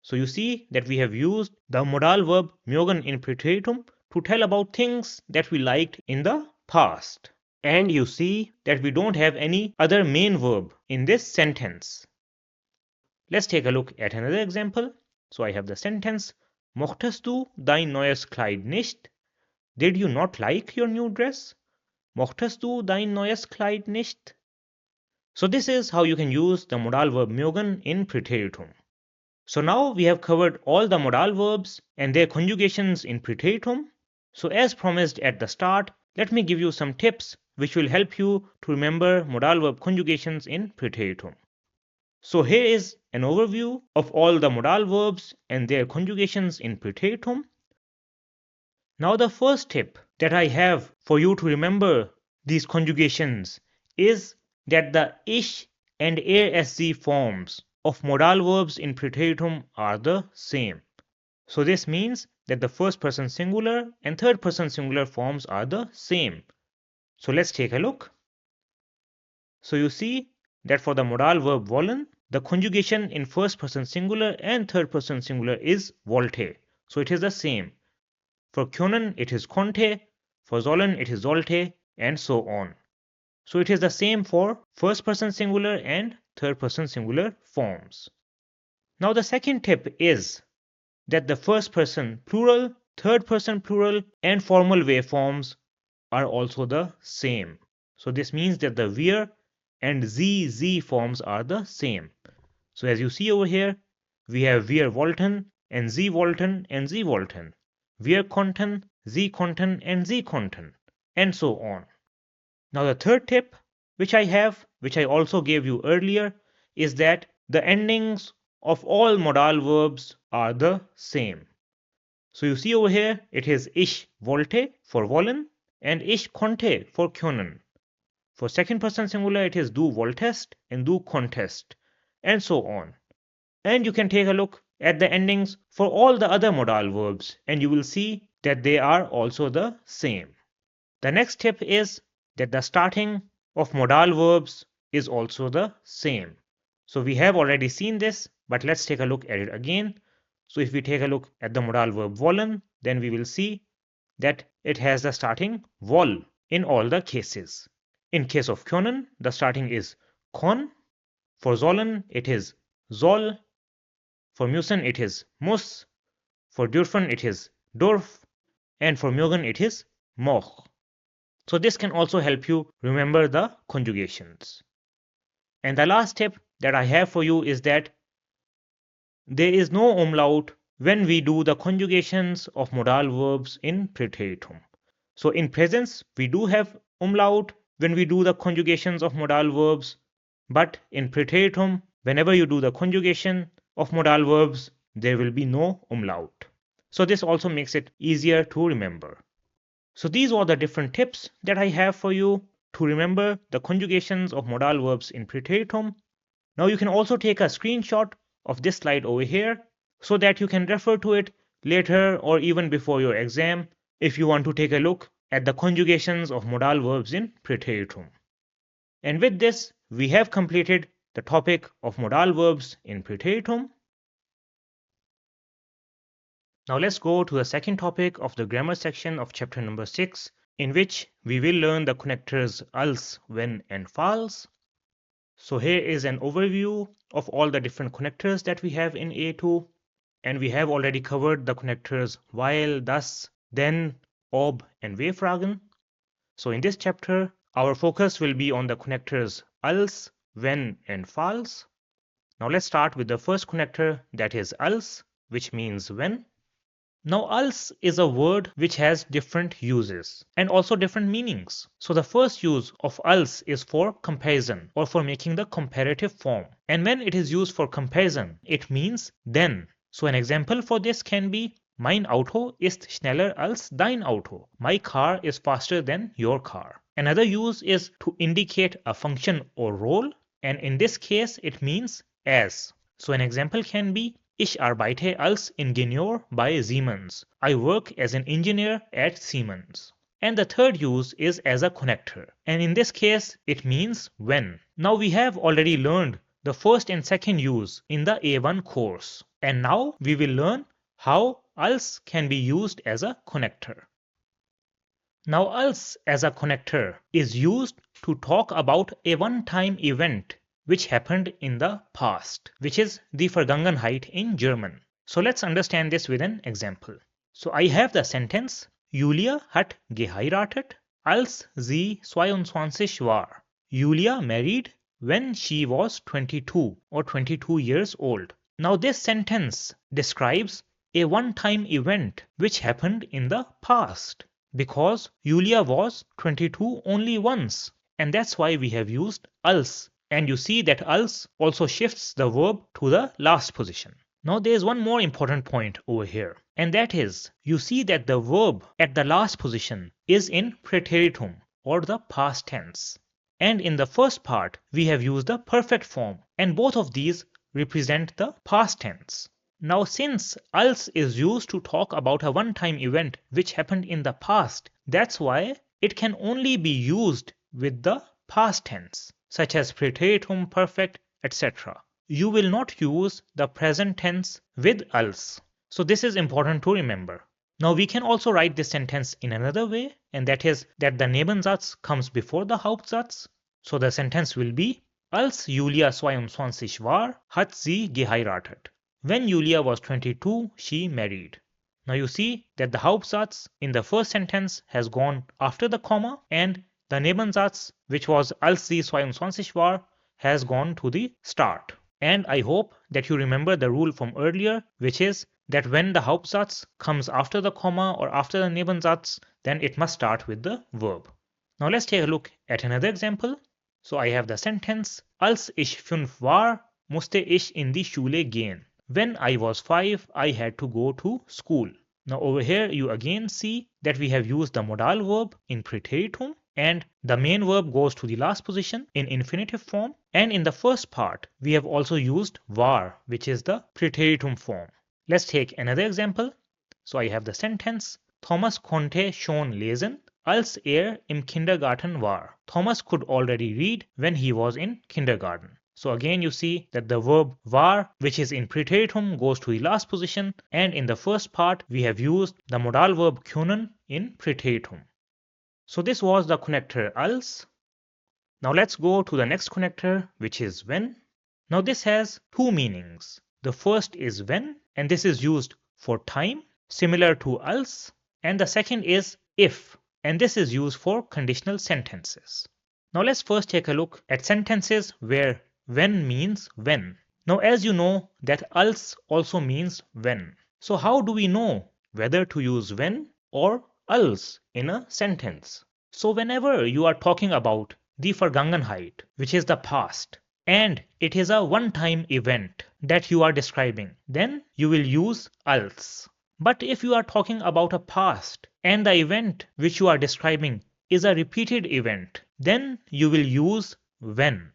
So you see that we have used the modal verb mögen in Präteritum to tell about things that we liked in the past. And you see that we don't have any other main verb in this sentence. Let's take a look at another example. So I have the sentence, Mochtest du dein neues Kleid nicht? Did you not like your new dress? Mochtest du dein neues Kleid nicht? So this is how you can use the modal verb mögen in Präteritum. So now we have covered all the modal verbs and their conjugations in Präteritum. So as promised at the start, let me give you some tips which will help you to remember modal verb conjugations in Präteritum. So here is an overview of all the modal verbs and their conjugations in Präteritum. Now the first tip that I have for you to remember these conjugations is that the ich and sk forms of modal verbs in Präteritum are the same. So this means that the first person singular and third person singular forms are the same. So let's take a look. So you see that for the modal verb wollen, the conjugation in first person singular and third person singular is wollte. So it is the same. For können it is konnte, for sollen it is sollte, and so on. So it is the same for first person singular and third person singular forms. Now the second tip is that the first person plural third person plural, and formal waveforms are also the same. So this means that the wir and z forms are the same. So as you see over here, we have wir wollten and sie wollten and sie wollten, wir konnten, sie konnten and sie konnten, and so on. Now the third tip which I have, which I also gave you earlier, is that the endings of all modal verbs are the same. So you see over here, it is ich wollte for wollen and ich konnte for können. For second person singular, it is du wolltest and du konntest, and so on. And you can take a look at the endings for all the other modal verbs, and you will see that they are also the same. The next tip is that the starting of modal verbs is also the same. So we have already seen this, but let's take a look at it again. So if we take a look at the modal verb wollen, then we will see that it has the starting woll in all the cases. In case of können, the starting is kon. For sollen, it is soll. For müssen, it is muss. For dürfen, it is durf. And for mögen, it is moch. So this can also help you remember the conjugations. And the last tip that I have for you is that there is no umlaut when we do the conjugations of modal verbs in preteritum. So in presence, we do have umlaut when we do the conjugations of modal verbs, but in preteritum, whenever you do the conjugation of modal verbs, there will be no umlaut. So this also makes it easier to remember. So these are the different tips that I have for you to remember the conjugations of modal verbs in preteritum. Now you can also take a screenshot of this slide over here so that you can refer to it later or even before your exam if you want to take a look at the conjugations of modal verbs in preteritum. And with this, we have completed the topic of modal verbs in preteritum. Now let's go to the second topic of the grammar section of chapter number 6, in which we will learn the connectors als, when and falls. So here is an overview of all the different connectors that we have in A2, and we have already covered the connectors while, thus, then, ob and wehfragen. So in this chapter, our focus will be on the connectors als, when and falls. Now let's start with the first connector, that is als, which means when. Now als is a word which has different uses and also different meanings. So the first use of als is for comparison or for making the comparative form. And when it is used for comparison, it means then. So an example for this can be mein Auto ist schneller als dein Auto. My car is faster than your car. Another use is to indicate a function or role, and in this case it means as. So an example can be Ich arbeite als Ingenieur bei Siemens. I work as an engineer at Siemens. And the third use is as a connector. And in this case, it means when. Now we have already learned the first and second use in the A1 course. And now we will learn how als can be used as a connector. Now als as a connector is used to talk about a one-time event which happened in the past, which is die Vergangenheit in German. So let's understand this with an example. So I have the sentence, Julia hat geheiratet, als sie 22 war. Julia married when she was 22 or 22 years old. Now this sentence describes a one-time event which happened in the past because Julia was 22 only once, and that's why we have used als. And you see that als also shifts the verb to the last position. Now there is one more important point over here, and that is you see that the verb at the last position is in preteritum or the past tense. And in the first part we have used the perfect form, and both of these represent the past tense. Now since als is used to talk about a one-time event which happened in the past, that's why it can only be used with the past tense, such as preteritum, perfect, etc. You will not use the present tense with als. So this is important to remember. Now we can also write this sentence in another way, and that is that the Nebensatz comes before the Hauptsatz. So the sentence will be Als Julia 22 war, hat sie geheiratet. When Julia was 22, she married. Now you see that the Hauptsatz in the first sentence has gone after the comma, and the Nebensatz, which was als sie 22 war, has gone to the start. And I hope that you remember the rule from earlier, which is that when the Hauptsatz comes after the comma or after the Nebensatz, then it must start with the verb. Now let's take a look at another example. So I have the sentence, als ich 5 war, musste ich in die Schule gehen. When I was 5, I had to go to school. Now over here you again see that we have used the modal verb in preteritum, and the main verb goes to the last position in infinitive form, and in the first part we have also used war, which is the preteritum form. Let's take another example. So I have the sentence, Thomas konnte schon lesen, als im Kindergarten war. Thomas could already read when he was in kindergarten. So again you see that the verb war, which is in preteritum, goes to the last position, and in the first part we have used the modal verb können in preteritum. So this was the connector als. Now let's go to the next connector, which is when. Now this has two meanings. The first is when, and this is used for time, similar to als, and the second is if, and this is used for conditional sentences. Now let's first take a look at sentences where when means when. Now as you know that als also means when. So how do we know whether to use when or als in a sentence? So whenever you are talking about die Vergangenheit, which is the past, and it is a one-time event that you are describing, then you will use als. But if you are talking about a past and the event which you are describing is a repeated event, then you will use when.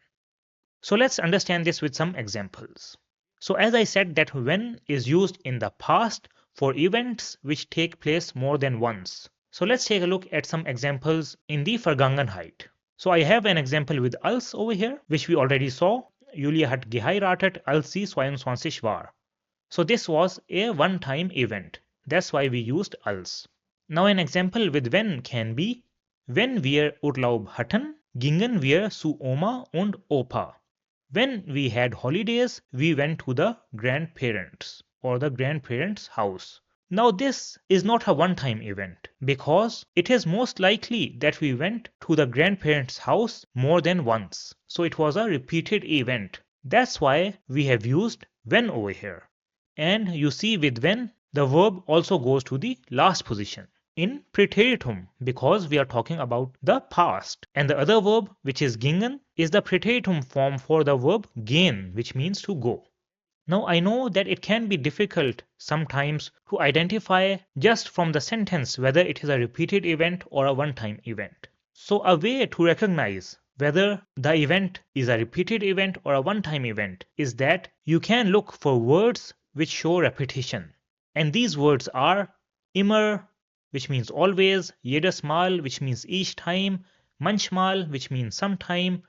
So let's understand this with some examples. So as I said that when is used in the past for events which take place more than once. So let's take a look at some examples in die Vergangenheit. So I have an example with als over here, which we already saw. Julia hat geheiratet, als sie 22 war. So this was a one-time event. That's why we used als. Now an example with when can be, wenn wir Urlaub hatten, gingen wir zu Oma und Opa. When we had holidays, we went to the grandparents or the grandparents' house. Now this is not a one-time event because it is most likely that we went to the grandparents' house more than once. So it was a repeated event. That's why we have used when over here. And you see with when, the verb also goes to the last position in preteritum because we are talking about the past. And the other verb, which is gingen, is the preteritum form for the verb gehen, which means to go. Now I know that it can be difficult sometimes to identify just from the sentence whether it is a repeated event or a one-time event. So a way to recognize whether the event is a repeated event or a one-time event is that you can look for words which show repetition. And these words are immer, which means always, jedes Mal, which means each time, manchmal, which means sometime,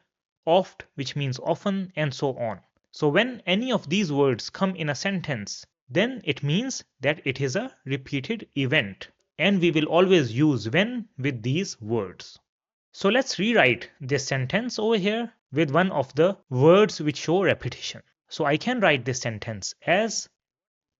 oft, which means often, and so on. So when any of these words come in a sentence, then it means that it is a repeated event. And we will always use when with these words. So let's rewrite this sentence over here with one of the words which show repetition. So I can write this sentence as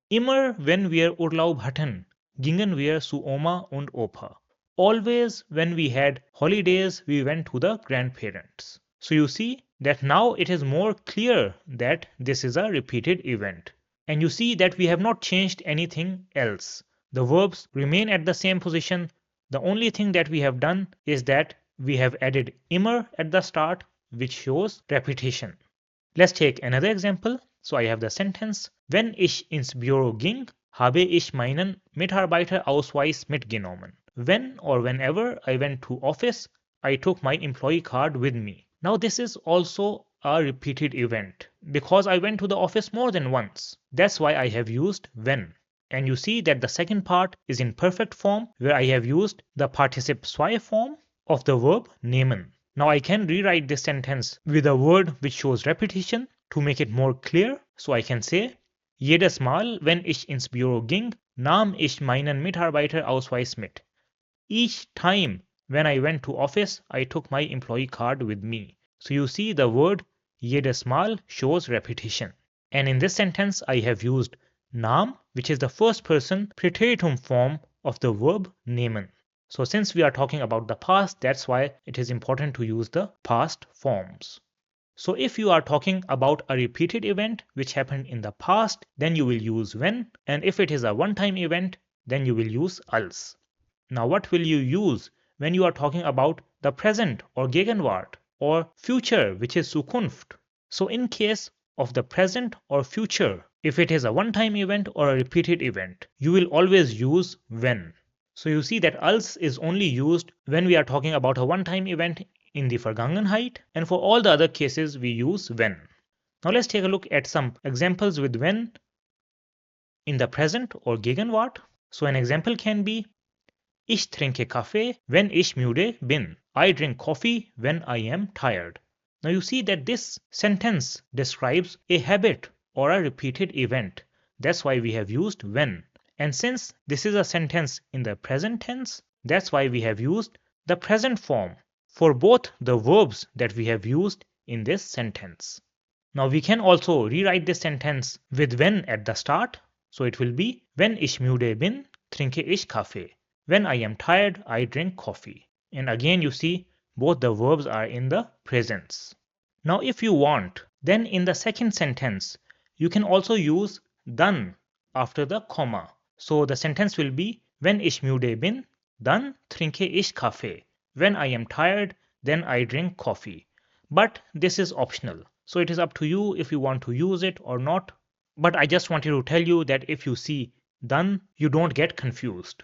immer wenn wir Urlaub hatten, gingen wir zu Oma und Opa. Always when we had holidays, we went to the grandparents. So you see that now it is more clear that this is a repeated event. And you see that we have not changed anything else. The verbs remain at the same position. The only thing that we have done is that we have added immer at the start, which shows repetition. Let's take another example. So I have the sentence, wenn ich ins Büro ging, habe ich meinen Mitarbeiterausweis mitgenommen. When or whenever I went to office, I took my employee card with me. Now this is also a repeated event because I went to the office more than once. That's why I have used when. And you see that the second part is in perfect form where I have used the participle zwei form of the verb nehmen. Now I can rewrite this sentence with a word which shows repetition to make it more clear. So I can say, jedes Mal, wenn ich ins Büro ging, nahm ich meinen Mitarbeiterausweis mit. Each time when I went to office, I took my employee card with me. So you see the word jedes Mal shows repetition. And in this sentence, I have used Naam, which is the first person prateritum form of the verb nehmen. So since we are talking about the past, that's why it is important to use the past forms. So if you are talking about a repeated event which happened in the past, then you will use when, and if it is a one-time event, then you will use als. Now what will you use when you are talking about the present or Gegenwart or future, which is Zukunft? So in case of the present or future, if it is a one-time event or a repeated event, you will always use when. So you see that als is only used when we are talking about a one-time event in the Vergangenheit, and for all the other cases we use when. Now let's take a look at some examples with when in the present or Gegenwart. So an example can be Ich trinke Kaffee, wenn ich müde bin. I drink coffee when I am tired. Now you see that this sentence describes a habit or a repeated event. That's why we have used when. And since this is a sentence in the present tense, that's why we have used the present form for both the verbs that we have used in this sentence. Now we can also rewrite this sentence with when at the start. So it will be wenn ich müde bin, trinke ich Kaffee. When I am tired, I drink coffee. And again you see both the verbs are in the presents. Now if you want, then in the second sentence, you can also use dann after the comma. So the sentence will be wenn ich müde bin, dann trinke ich Kaffee. When I am tired, then I drink coffee. But this is optional. So it is up to you if you want to use it or not. But I just wanted to tell you that if you see dann, you don't get confused.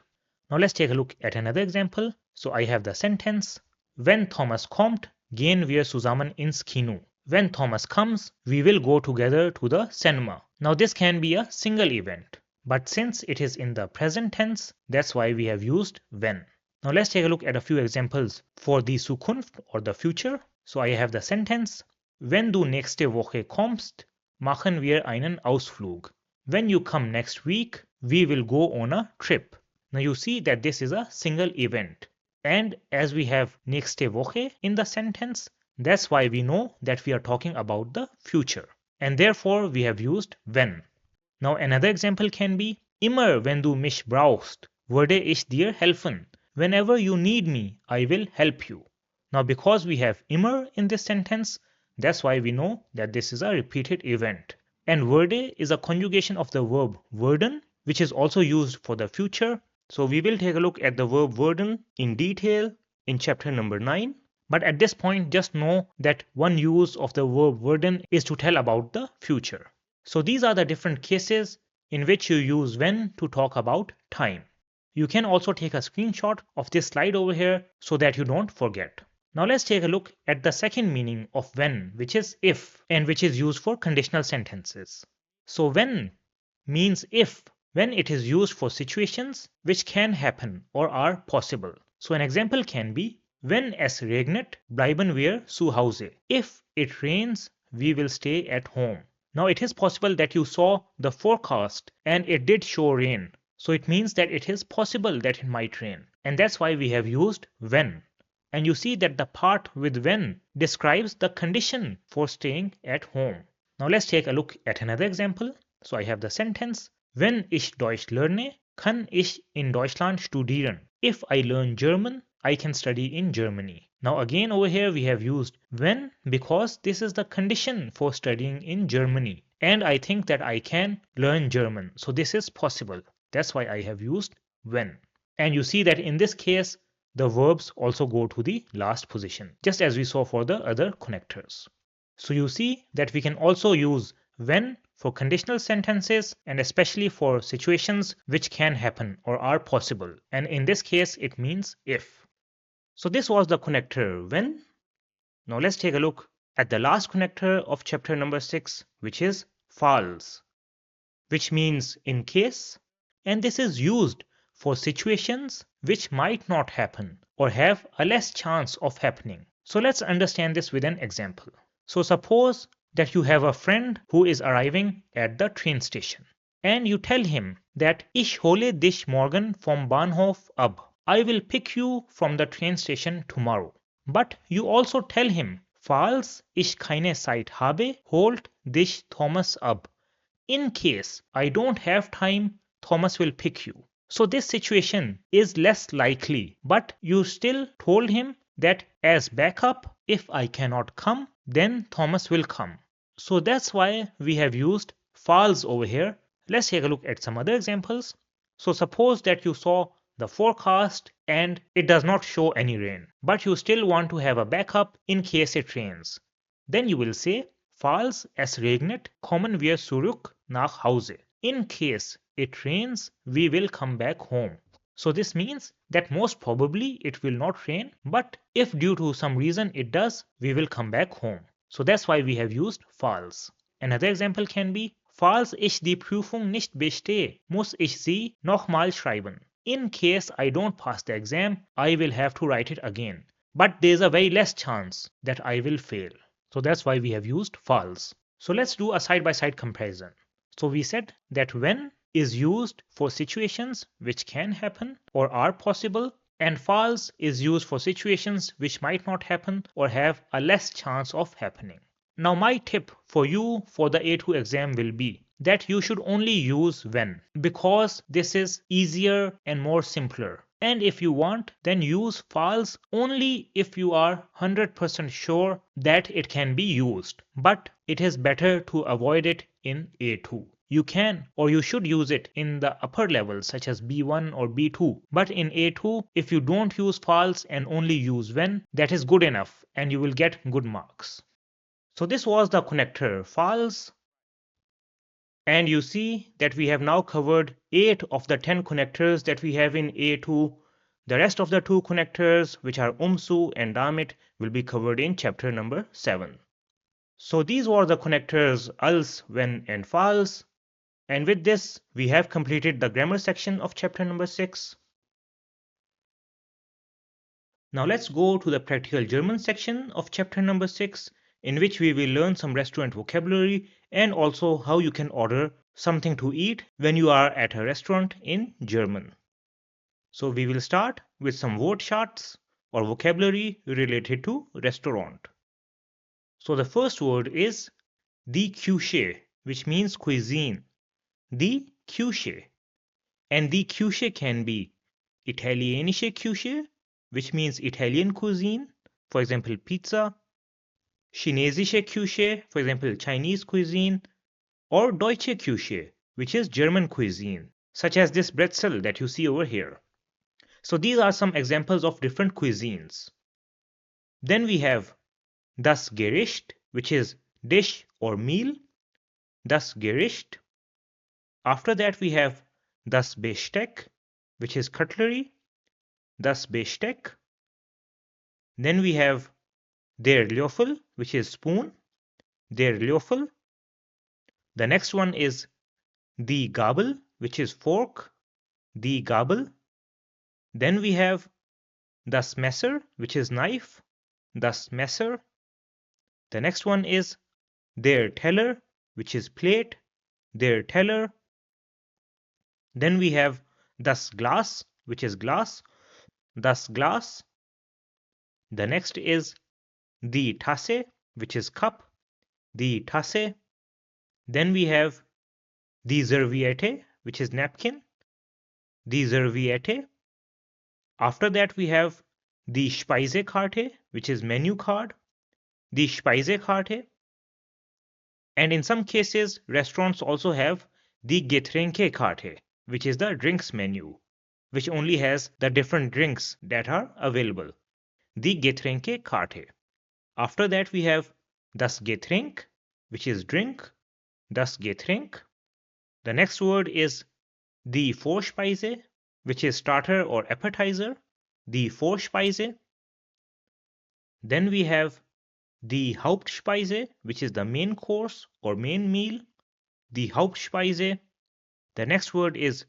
Now let's take a look at another example. So I have the sentence, wenn Thomas kommt, gehen wir zusammen ins Kino. When Thomas comes, we will go together to the cinema. Now this can be a single event, but since it is in the present tense, that's why we have used when. Now let's take a look at a few examples for the Zukunft or the future. So I have the sentence, wenn du nächste Woche kommst, machen wir einen Ausflug. When you come next week, we will go on a trip. Now you see that this is a single event. And as we have nächste Woche in the sentence, that's why we know that we are talking about the future. And therefore we have used when. Now another example can be, immer wenn du mich brauchst, würde ich dir helfen. Whenever you need me, I will help you. Now because we have immer in this sentence, that's why we know that this is a repeated event. And würde is a conjugation of the verb werden, which is also used for the future. So we will take a look at the verb werden in detail in chapter number 9. But at this point, just know that one use of the verb werden is to tell about the future. So these are the different cases in which you use when to talk about time. You can also take a screenshot of this slide over here so that you don't forget. Now let's take a look at the second meaning of when, which is if, and which is used for conditional sentences. So when means if, when it is used for situations which can happen or are possible. So an example can be, wenn es regnet, bleiben wir zu Hause. If it rains, we will stay at home. Now it is possible that you saw the forecast and it did show rain. So it means that it is possible that it might rain. And that's why we have used when. And you see that the part with when describes the condition for staying at home. Now let's take a look at another example. So I have the sentence, wenn ich Deutsch lerne, kann ich in Deutschland studieren. If I learn German, I can study in Germany. Now again over here we have used when because this is the condition for studying in Germany. And I think that I can learn German. So this is possible. That's why I have used when. And you see that in this case, the verbs also go to the last position, just as we saw for the other connectors. So you see that we can also use when for conditional sentences and especially for situations which can happen or are possible. And in this case, it means if. So this was the connector when. Now let's take a look at the last connector of chapter number 6, which is falls, which means in case. And this is used for situations which might not happen or have a less chance of happening. So let's understand this with an example. So suppose that you have a friend who is arriving at the train station and you tell him that ich hole dich morgen vom Bahnhof ab. I will pick you from the train station tomorrow. But you also tell him, falls ich keine Zeit habe, holt dich Thomas ab. In case I don't have time, Thomas will pick you. So this situation is less likely, but you still told him that as backup, if I cannot come, then Thomas will come. So that's why we have used false over here. Let's take a look at some other examples. So suppose that you saw the forecast and it does not show any rain, but you still want to have a backup in case it rains. Then you will say, falls es regnet, kommen wir zurück nach Hause. In case it rains, we will come back home. So this means that most probably it will not rain, but if due to some reason it does, we will come back home. So that's why we have used falls. Another example can be, falls ich die Prüfung nicht bestehe, muss ich sie nochmal schreiben. In case I don't pass the exam, I will have to write it again. But there's a very less chance that I will fail. So that's why we have used false. So let's do a side-by-side comparison. So we said that when is used for situations which can happen or are possible, and false is used for situations which might not happen or have a less chance of happening. Now my tip for you for the A2 exam will be that you should only use when, because this is easier and more simpler. And if you want, then use false only if you are 100% sure that it can be used. But it is better to avoid it in A2. You can or you should use it in the upper levels such as B1 or B2. But in A2, if you don't use false and only use when, that is good enough and you will get good marks. So this was the connector false. And you see that we have now covered 8 of the 10 connectors that we have in A2. The rest of the 2 connectors, which are umsu and damit, will be covered in chapter number 7. So these were the connectors else, when and false. And with this, we have completed the grammar section of chapter number 6. Now let's go to the practical German section of chapter number 6, in which we will learn some restaurant vocabulary and also how you can order something to eat when you are at a restaurant in German. So we will start with some word charts or vocabulary related to restaurant. So the first word is die Küche, which means cuisine. Die Küche. And die Küche can be Italienische Küche, which means Italian cuisine, for example pizza, Chinesische Küche, for example Chinese cuisine, or Deutsche Küche, which is German cuisine, such as this bretzel that you see over here. So these are some examples of different cuisines. Then we have das Gericht, which is dish or meal, das Gericht. After that we have das Besteck, which is cutlery, das Besteck. Then we have der Löffel, which is spoon, der Löffel. The next one is die Gabel, which is fork, die Gabel. Then we have das Messer, which is knife, das Messer. The next one is der Teller, which is plate, der Teller. Then we have das Glas, which is glass, das Glas. The next is die Tasse, which is cup, die Tasse. Then we have die Serviette, which is napkin, die Serviette. After that we have die Speisekarte, which is menu card, die Speisekarte. And in some cases, restaurants also have the Getränkekarte, which is the drinks menu, which only has the different drinks that are available. The Getränkekarte. After that, we have das Getränk, which is drink, das Getränk. The next word is die Vorspeise, which is starter or appetizer, die Vorspeise. Then we have die Hauptspeise, which is the main course or main meal, die Hauptspeise. The next word is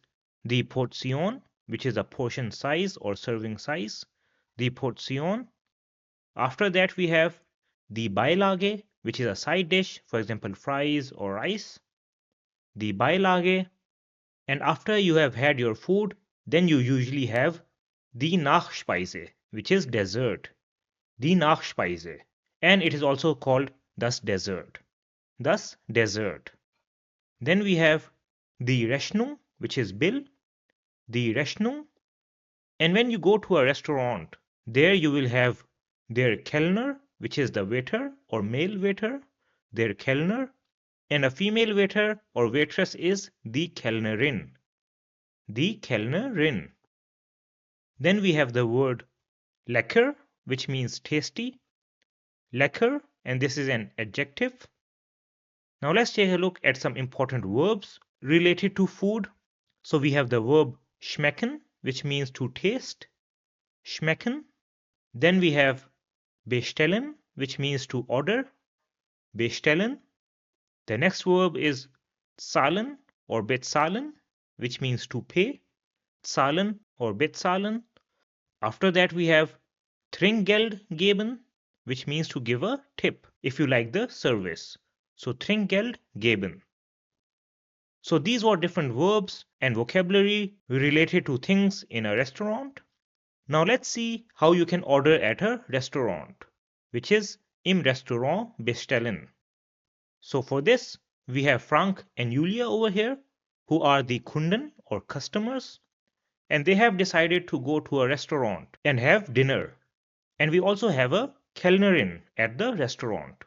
die Portion, which is a portion size or serving size, die Portion. After that we have die Beilage, which is a side dish, for example fries or rice, die Beilage. And after you have had your food, then you usually have die Nachspeise, which is dessert, die Nachspeise. And it is also called das Dessert. Thus, dessert. Then we have die Rechnung, which is bill, die Rechnung. And when you go to a restaurant, there you will have their Kellner, which is the waiter or male waiter, their Kellner, and a female waiter or waitress is die Kellnerin. Die Kellnerin. Then we have the word lecker, which means tasty. Lecker, and this is an adjective. Now let's take a look at some important verbs related to food. So we have the verb schmecken, which means to taste. Schmecken. Then we have bestellen, which means to order. Bestellen. The next verb is zahlen or bezahlen, which means to pay. Zahlen or bezahlen. After that we have Trinkgeld geben, which means to give a tip if you like the service. So Trinkgeld geben. So these were different verbs and vocabulary related to things in a restaurant. Now let's see how you can order at a restaurant, which is im Restaurant bestellen. So for this, we have Frank and Julia over here, who are the Kunden or customers, and they have decided to go to a restaurant and have dinner. And we also have a Kellnerin at the restaurant.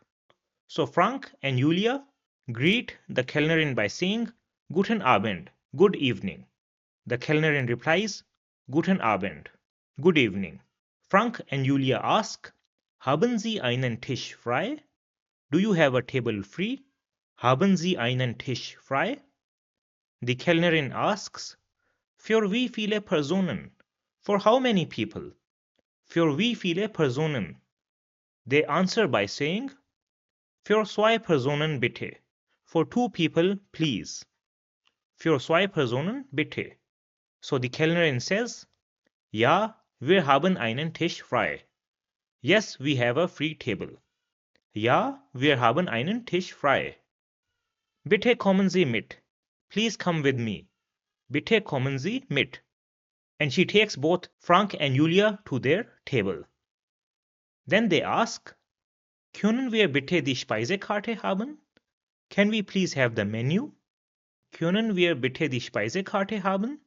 So Frank and Julia greet the Kellnerin by saying Guten Abend, good evening. The Kellnerin replies Guten Abend, good evening. Frank and Julia ask, Haben Sie einen Tisch frei? Do you have a table free? Haben Sie einen Tisch frei? The Kellnerin asks, Für wie viele Personen? For how many people? Für wie viele Personen? They answer by saying, Für zwei Personen bitte. For two people, please. Für zwei Personen bitte. So the Kellnerin says, Ja, wir haben einen Tisch frei. Yes, we have a free table. Ja, wir haben einen Tisch frei. Bitte kommen Sie mit. Please come with me. Bitte kommen Sie mit. And she takes both Frank and Julia to their table. Then they ask, Können wir bitte die Speisekarte haben? Can we please have the menu? Können wir bitte die Speisekarte haben?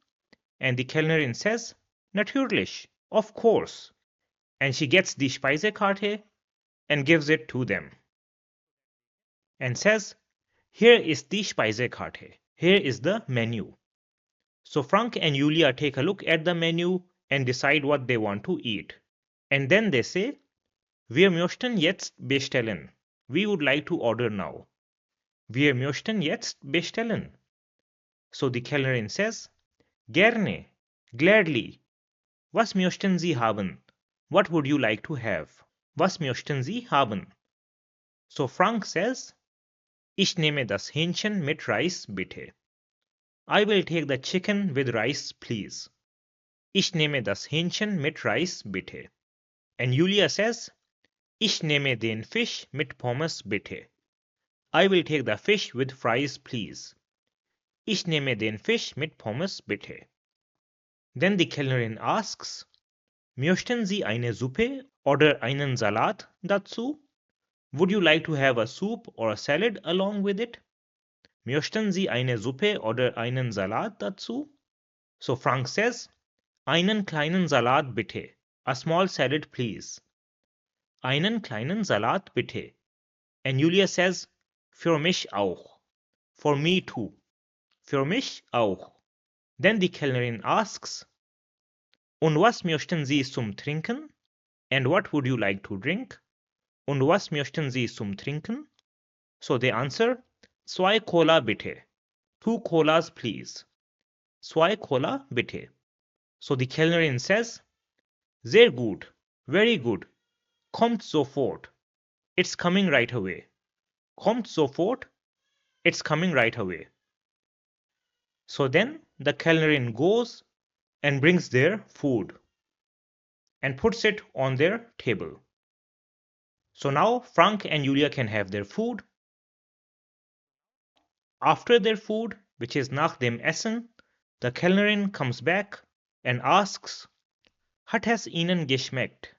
And the Kellnerin says, Natürlich, of course. And she gets the Speisekarte and gives it to them. And says, Here is die Speisekarte. Here is the menu. So Frank and Julia take a look at the menu and decide what they want to eat. And then they say, Wir möchten jetzt bestellen. We would like to order now. Wir möchten jetzt bestellen. So the Kellnerin says, Gerne, gladly. Was möchten Sie haben? What would you like to have? Was möchten Sie haben? So Frank says, Ich nehme das Hähnchen mit Reis, bitte. I will take the chicken with rice, please. Ich nehme das Hähnchen mit Reis, bitte. And Julia says, Ich nehme den Fisch mit Pommes, bitte. I will take the fish with fries, please. Ich nehme den Fisch mit Pommes, bitte. Then the Kellnerin asks, Möchten Sie eine Suppe oder einen Salat dazu? Would you like to have a soup or a salad along with it? Möchten Sie eine Suppe oder einen Salat dazu? So Frank says, Einen kleinen Salat bitte. A small salad please. Einen kleinen Salat bitte. And Julia says, Für mich auch. For me too. Für mich auch. Then the Kellnerin asks, Und was möchten Sie zum Trinken? And what would you like to drink? Und was möchten Sie zum Trinken? So they answer, Zwei Cola bitte. Two colas please. Zwei Cola bitte. So the Kellnerin says, Sehr gut. Very good. Kommt sofort. It's coming right away. Kommt sofort. It's coming right away. So then the Kellnerin goes and brings their food and puts it on their table. So now Frank and Julia can have their food. After their food, which is nach dem Essen, the Kellnerin comes back and asks, Hat es Ihnen geschmeckt?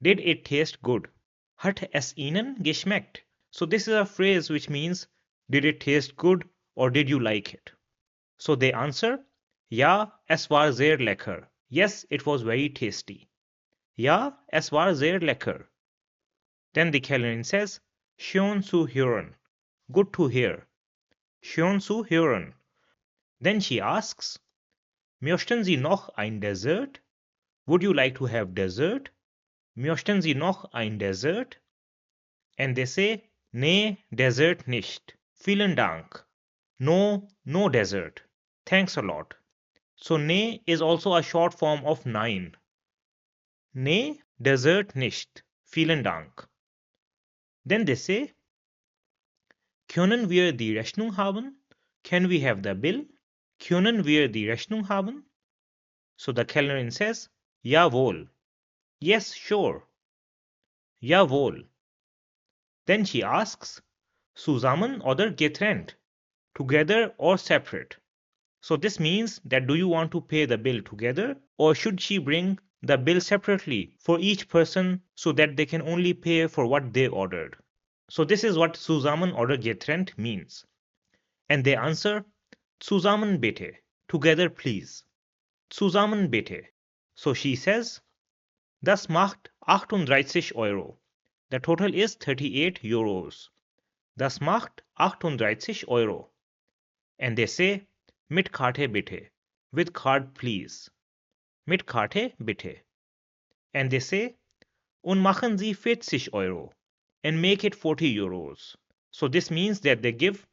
Did it taste good? Hat es Ihnen geschmeckt? So this is a phrase which means, did it taste good or did you like it? So they answer, Ja, es war sehr lecker. Yes, it was very tasty. Ja, es war sehr lecker. Then the Kellnerin says, Schön zu hören. Good to hear. Schön zu hören. Then she asks, Möchten Sie noch ein Dessert? Would you like to have dessert? Möchten Sie noch ein Dessert? And they say, Nee, Dessert nicht. Vielen Dank. No, no dessert. Thanks a lot. So nee is also a short form of nein. Nee, Dessert nicht. Vielen Dank. Then they say, Können wir die Rechnung haben? Can we have the bill? Können wir die Rechnung haben? So the Kellnerin says, Jawohl. Yes, sure. Jawohl. Then she asks, Zusammen oder getrennt? Together or separate? So this means that do you want to pay the bill together, or should she bring the bill separately for each person so that they can only pay for what they ordered? So this is what zusammen oder getrennt means. And they answer, Zusammen bitte. Together please. Zusammen bitte. So she says, Das macht 38 Euro. The total is 38 euros. Das macht 38 Euro. And they say, Mit Karte bitte. With card please. Mit Karte bitte. And they say, Und machen Sie 40 Euro. And make it 40 euros. So this means that they give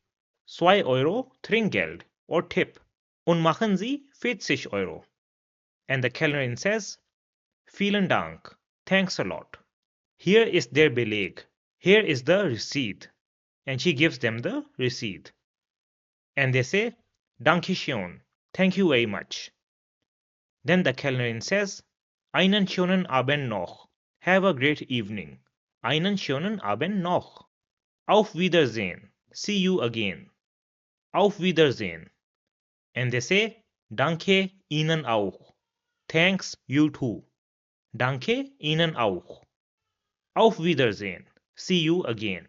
2 Euro Trinkgeld or tip. Und machen Sie 40 Euro. And the Kellnerin says, Vielen Dank. Thanks a lot. Here is their Beleg. Here is the receipt. And she gives them the receipt. And they say, Danke schön. Thank you very much. Then the Kellnerin says, Einen schönen Abend noch. Have a great evening. Einen schönen Abend noch. Auf Wiedersehen. See you again. Auf Wiedersehen. And they say, Danke Ihnen auch. Thanks you too. Danke Ihnen auch. Auf Wiedersehen. See you again.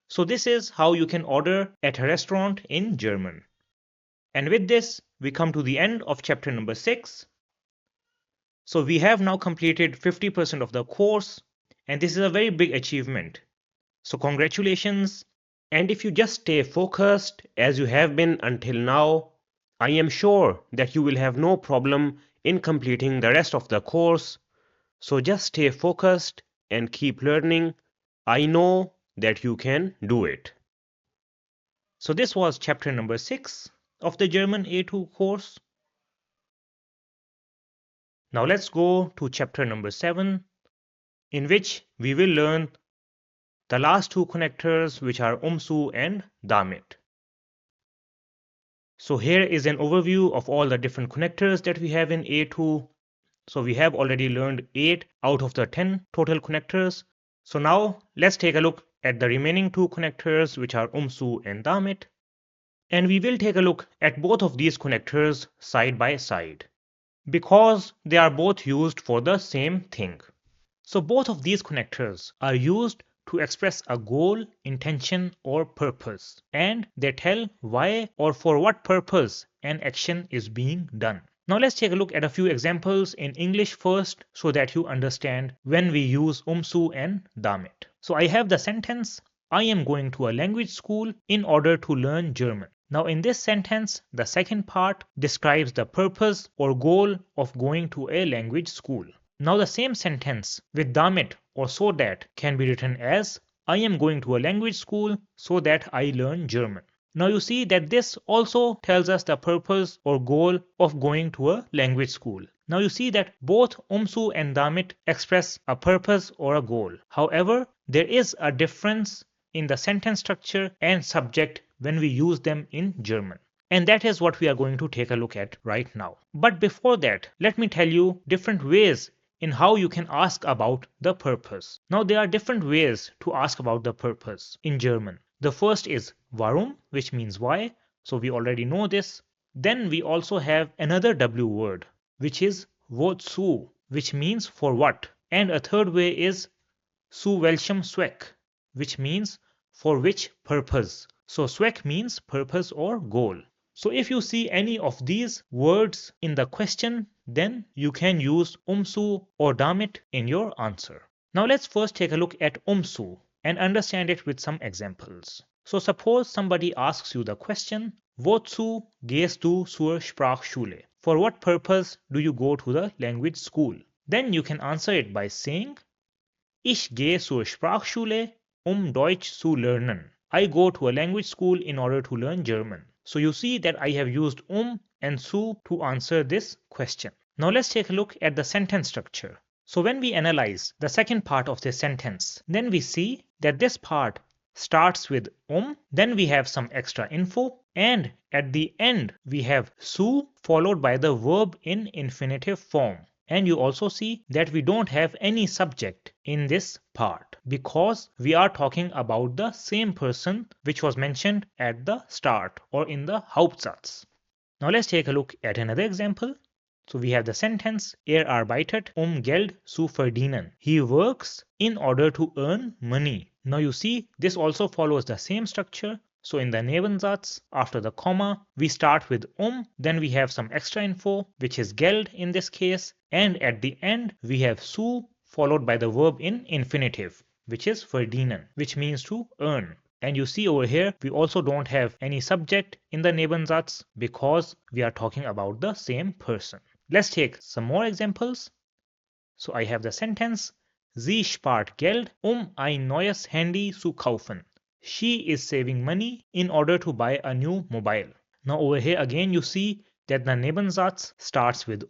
So this is how you can order at a restaurant in German. And with this, we come to the end of chapter number 6. So we have now completed 50% of the course, and this is a very big achievement. So congratulations. And if you just stay focused as you have been until now, I am sure that you will have no problem in completing the rest of the course. So just stay focused and keep learning. I know that you can do it. So this was chapter number 6 of the German A2 course. Now let's go to chapter number 7, in which we will learn the last two connectors, which are umzu and damit. So here is an overview of all the different connectors that we have in A2. So we have already learned 8 out of the 10 total connectors. So now let's take a look at the remaining two connectors, which are umzu and damit. And we will take a look at both of these connectors side by side, because they are both used for the same thing. So both of these connectors are used to express a goal, intention, or purpose, and they tell why or for what purpose an action is being done. Now let's take a look at a few examples in English first so that you understand when we use umzu and damit. So I have the sentence, I am going to a language school in order to learn German. Now in this sentence, the second part describes the purpose or goal of going to a language school. Now the same sentence with damit or so that can be written as I am going to a language school so that I learn German. Now you see that this also tells us the purpose or goal of going to a language school. Now you see that both umzu and damit express a purpose or a goal. However, there is a difference in the sentence structure and subject when we use them in German. And that is what we are going to take a look at right now. But before that, let me tell you different ways in how you can ask about the purpose. Now there are different ways to ask about the purpose in German. The first is warum, which means why. So we already know this. Then we also have another W word, which is wozu, which means for what. And a third way is zu welchem Zweck, which means for which purpose. So Zweck means purpose or goal. So if you see any of these words in the question, then you can use umzu or damit in your answer. Now let's first take a look at umzu and understand it with some examples. So suppose somebody asks you the question, Wozu gehst du zur Sprachschule? For what purpose do you go to the language school? Then you can answer it by saying, Ich gehe zur Sprachschule, Deutsch zu lernen. I go to a language school in order to learn German. So you see that I have used and zu to answer this question. Now let's take a look at the sentence structure. So when we analyze the second part of this sentence, then we see that this part starts with then we have some extra info, and at the end we have su followed by the verb in infinitive form. And you also see that we don't have any subject in this part because we are talking about the same person which was mentioned at the start or in the Hauptsatz. Now let's take a look at another example. So we have the sentence, arbeitet, Geld zu verdienen. He works in order to earn money. Now you see this also follows the same structure. So in the Nebensatz, after the comma, we start with then we have some extra info, which is Geld in this case, and at the end we have zu followed by the verb in infinitive, which is verdienen, which means to earn. And you see over here, we also don't have any subject in the Nebensatz because we are talking about the same person. Let's take some more examples. So I have the sentence, Sie spart Geld, ein neues Handy zu kaufen. She is saving money in order to buy a new mobile. Now over here again you see that the Nebensatz starts with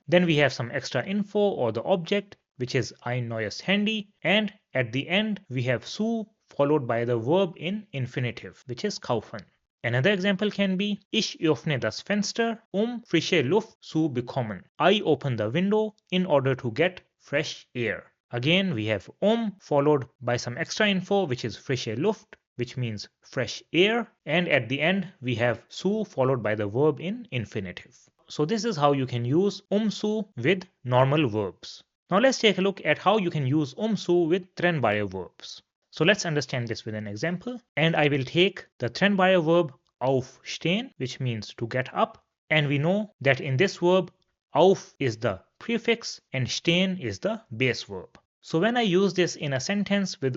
then we have some extra info or the object, which is ein neues Handy, and at the end we have zu followed by the verb in infinitive, which is kaufen. Another example can be, Ich öffne das Fenster, frische Luft zu bekommen. I open the window in order to get fresh air. Again, we have followed by some extra info, which is frische Luft, which means fresh air. And at the end, we have zu followed by the verb in infinitive. So this is how you can use zu with normal verbs. Now let's take a look at how you can use zu with trennbare verbs. So let's understand this with an example. And I will take the trennbare verb aufstehen, which means to get up. And we know that in this verb, auf is the prefix and stehen is the base verb. So when I use this in a sentence with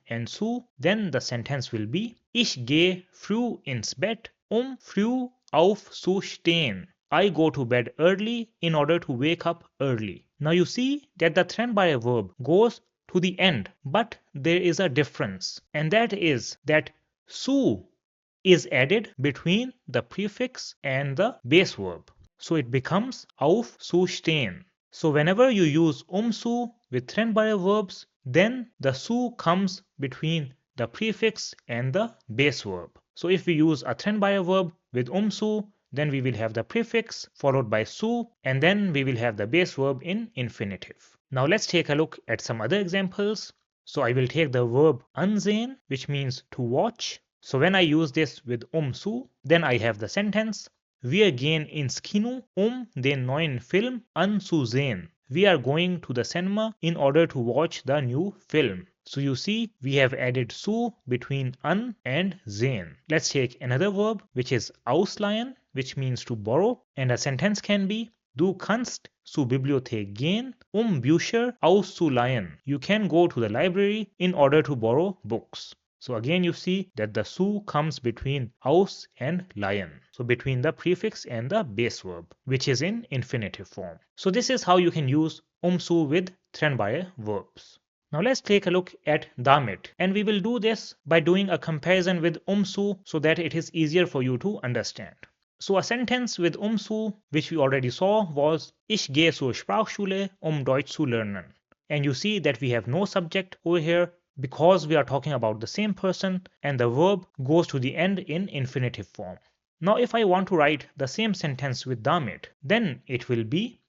and zu, then the sentence will be, Ich gehe früh ins Bett, früh aufzustehen. I go to bed early in order to wake up early. Now you see that the trennbare verb goes to the end, but there is a difference, and that is that zu is added between the prefix and the base verb. So it becomes aufzustehen. So whenever you use zu with trennbare verbs, then the zu comes between the prefix and the base verb. So if we use a trennbare verb with zu, then we will have the prefix followed by zu, and then we will have the base verb in infinitive. Now let's take a look at some other examples. So I will take the verb ansehen, which means to watch. So when I use this with zu, then I have the sentence, Wir gehen ins Kino, den neuen Film anzusehen. We are going to the cinema in order to watch the new film. So you see, we have added zu between an and sehen. Let's take another verb, which is ausleihen, which means to borrow. And a sentence can be, Du kannst zur Bibliothek gehen, Bücher auszuleihen. You can go to the library in order to borrow books. So again you see that the zu comes between aus and leihen. So between the prefix and the base verb, which is in infinitive form. So this is how you can use zu with trennbare verbs. Now let's take a look at damit, and we will do this by doing a comparison with zu so that it is easier for you to understand. So a sentence with zu, which we already saw, was Ich gehe zur Sprachschule, Deutsch zu lernen. And you see that we have no subject over here because we are talking about the same person, and the verb goes to the end in infinitive form. Now if I want to write the same sentence with damit, then it will be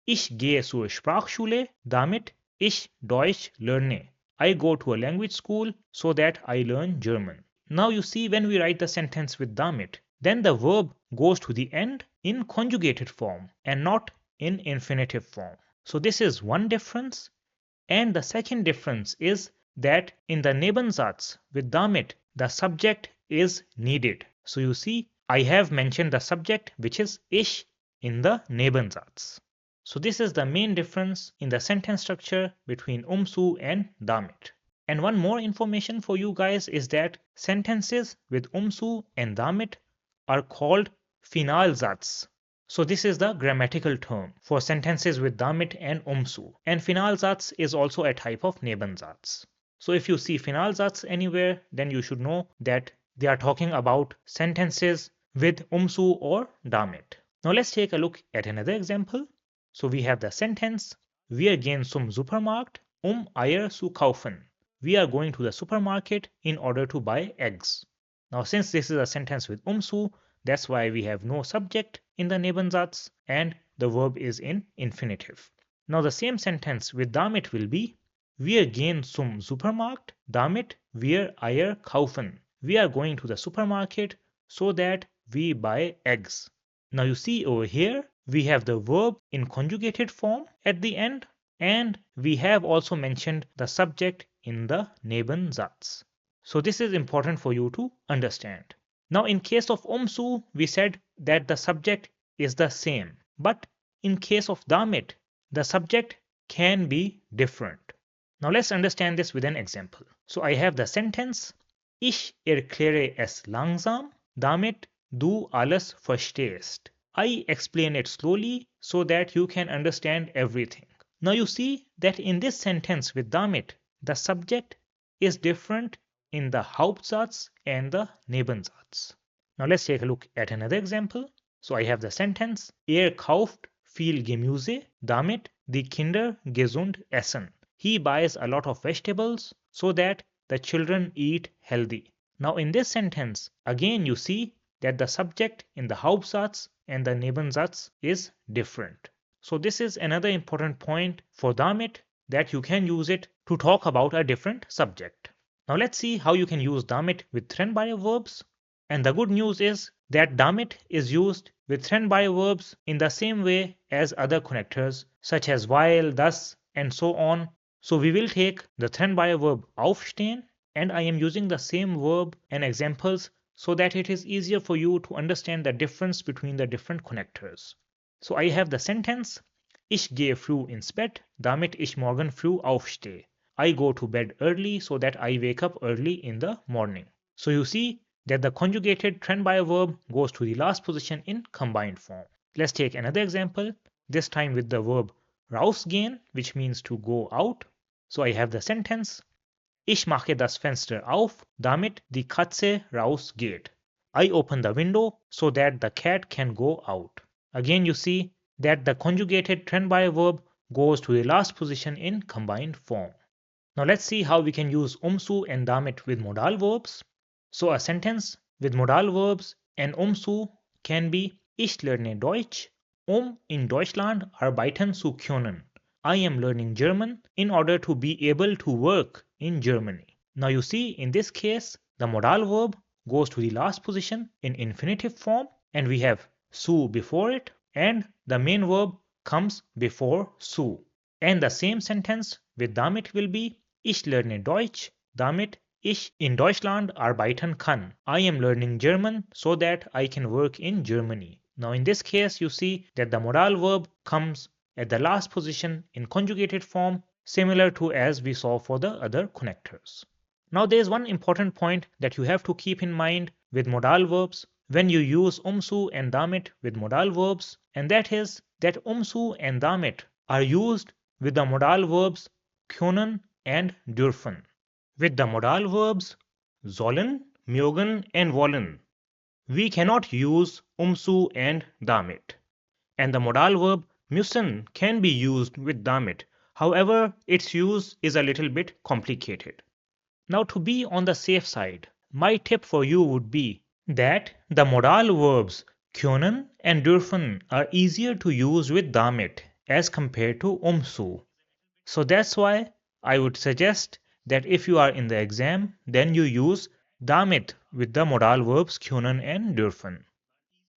Ich gehe zur Sprachschule, damit ich Deutsch lerne. I go to a language school so that I learn German. Now you see, when we write the sentence with damit, then the verb goes to the end in conjugated form and not in infinitive form. So this is one difference. And the second difference is that in the Nebensatz with damit, the subject is needed. So you see, I have mentioned the subject, which is ich, in the Nebensatz. So this is the main difference in the sentence structure between umzu and damit. And one more information for you guys is that sentences with umzu and damit are called Finalsatz. So this is the grammatical term for sentences with damit and umzu. And Finalsatz is also a type of Nebensatz. So if you see Finalsatz anywhere, then you should know that they are talking about sentences with umzu or damit. Now let's take a look at another example. So we have the sentence, Wir gehen zum Supermarkt, Eier zu kaufen. We are going to the supermarket in order to buy eggs. Now since this is a sentence with umzu, that's why we have no subject in the Nebensatz and the verb is in infinitive. Now the same sentence with damit will be, Wir gehen zum Supermarkt, damit wir Eier kaufen. We are going to the supermarket so that we buy eggs. Now you see over here, we have the verb in conjugated form at the end, and we have also mentioned the subject in the Nebensatz. So this is important for you to understand. Now in case of umzu, we said that the subject is the same, but in case of damit, the subject can be different. Now let's understand this with an example. So I have the sentence, Ich erkläre es langsam, damit du alles verstehst. I explain it slowly so that you can understand everything. Now you see that in this sentence with damit, the subject is different in the Hauptsatz and the Nebensatz. Now let's take a look at another example. So I have the sentence, kauft viel Gemüse, damit die Kinder gesund essen. He buys a lot of vegetables so that the children eat healthy. Now in this sentence, again you see that the subject in the Hauptsatz and the Nebensatz is different. So this is another important point for damit, that you can use it to talk about a different subject. Now let's see how you can use damit with Trennbare verbs. And the good news is that damit is used with Trennbare verbs in the same way as other connectors such as weil, thus, and so on. So we will take the Trennbare verb aufstehen, and I am using the same verb and examples so that it is easier for you to understand the difference between the different connectors. So I have the sentence, Ich gehe früh ins Bett, damit ich morgen früh aufstehe. I go to bed early so that I wake up early in the morning. So you see that the conjugated Trennbare verb goes to the last position in combined form. Let's take another example, this time with the verb rausgehen, which means to go out. So I have the sentence, Ich mache das Fenster auf, damit die Katze rausgeht. I open the window so that the cat can go out. Again you see that the conjugated Trennbare verb goes to the last position in combined form. Now let's see how we can use umzu and damit with modal verbs. So a sentence with modal verbs and umzu can be, Ich lerne Deutsch, in Deutschland arbeiten zu können. I am learning German in order to be able to work in Germany. Now you see in this case the modal verb goes to the last position in infinitive form and we have zu before it and the main verb comes before zu. And the same sentence with damit will be Ich lerne Deutsch, damit ich in Deutschland arbeiten kann. I am learning German so that I can work in Germany. Now in this case you see that the modal verb comes at the last position in conjugated form, similar to as we saw for the other connectors. Now there is one important point that you have to keep in mind with modal verbs when you use umzu and damit with modal verbs, and that is that umzu and damit are used with the modal verbs können and dürfen. With the modal verbs sollen, mögen and wollen, we cannot use umzu and damit. And the modal verb müssen can be used with damit. However, its use is a little bit complicated. Now to be on the safe side, my tip for you would be that the modal verbs können and dürfen are easier to use with damit as compared to umzu. So that's why I would suggest that if you are in the exam, then you use damit with the modal verbs können and dürfen.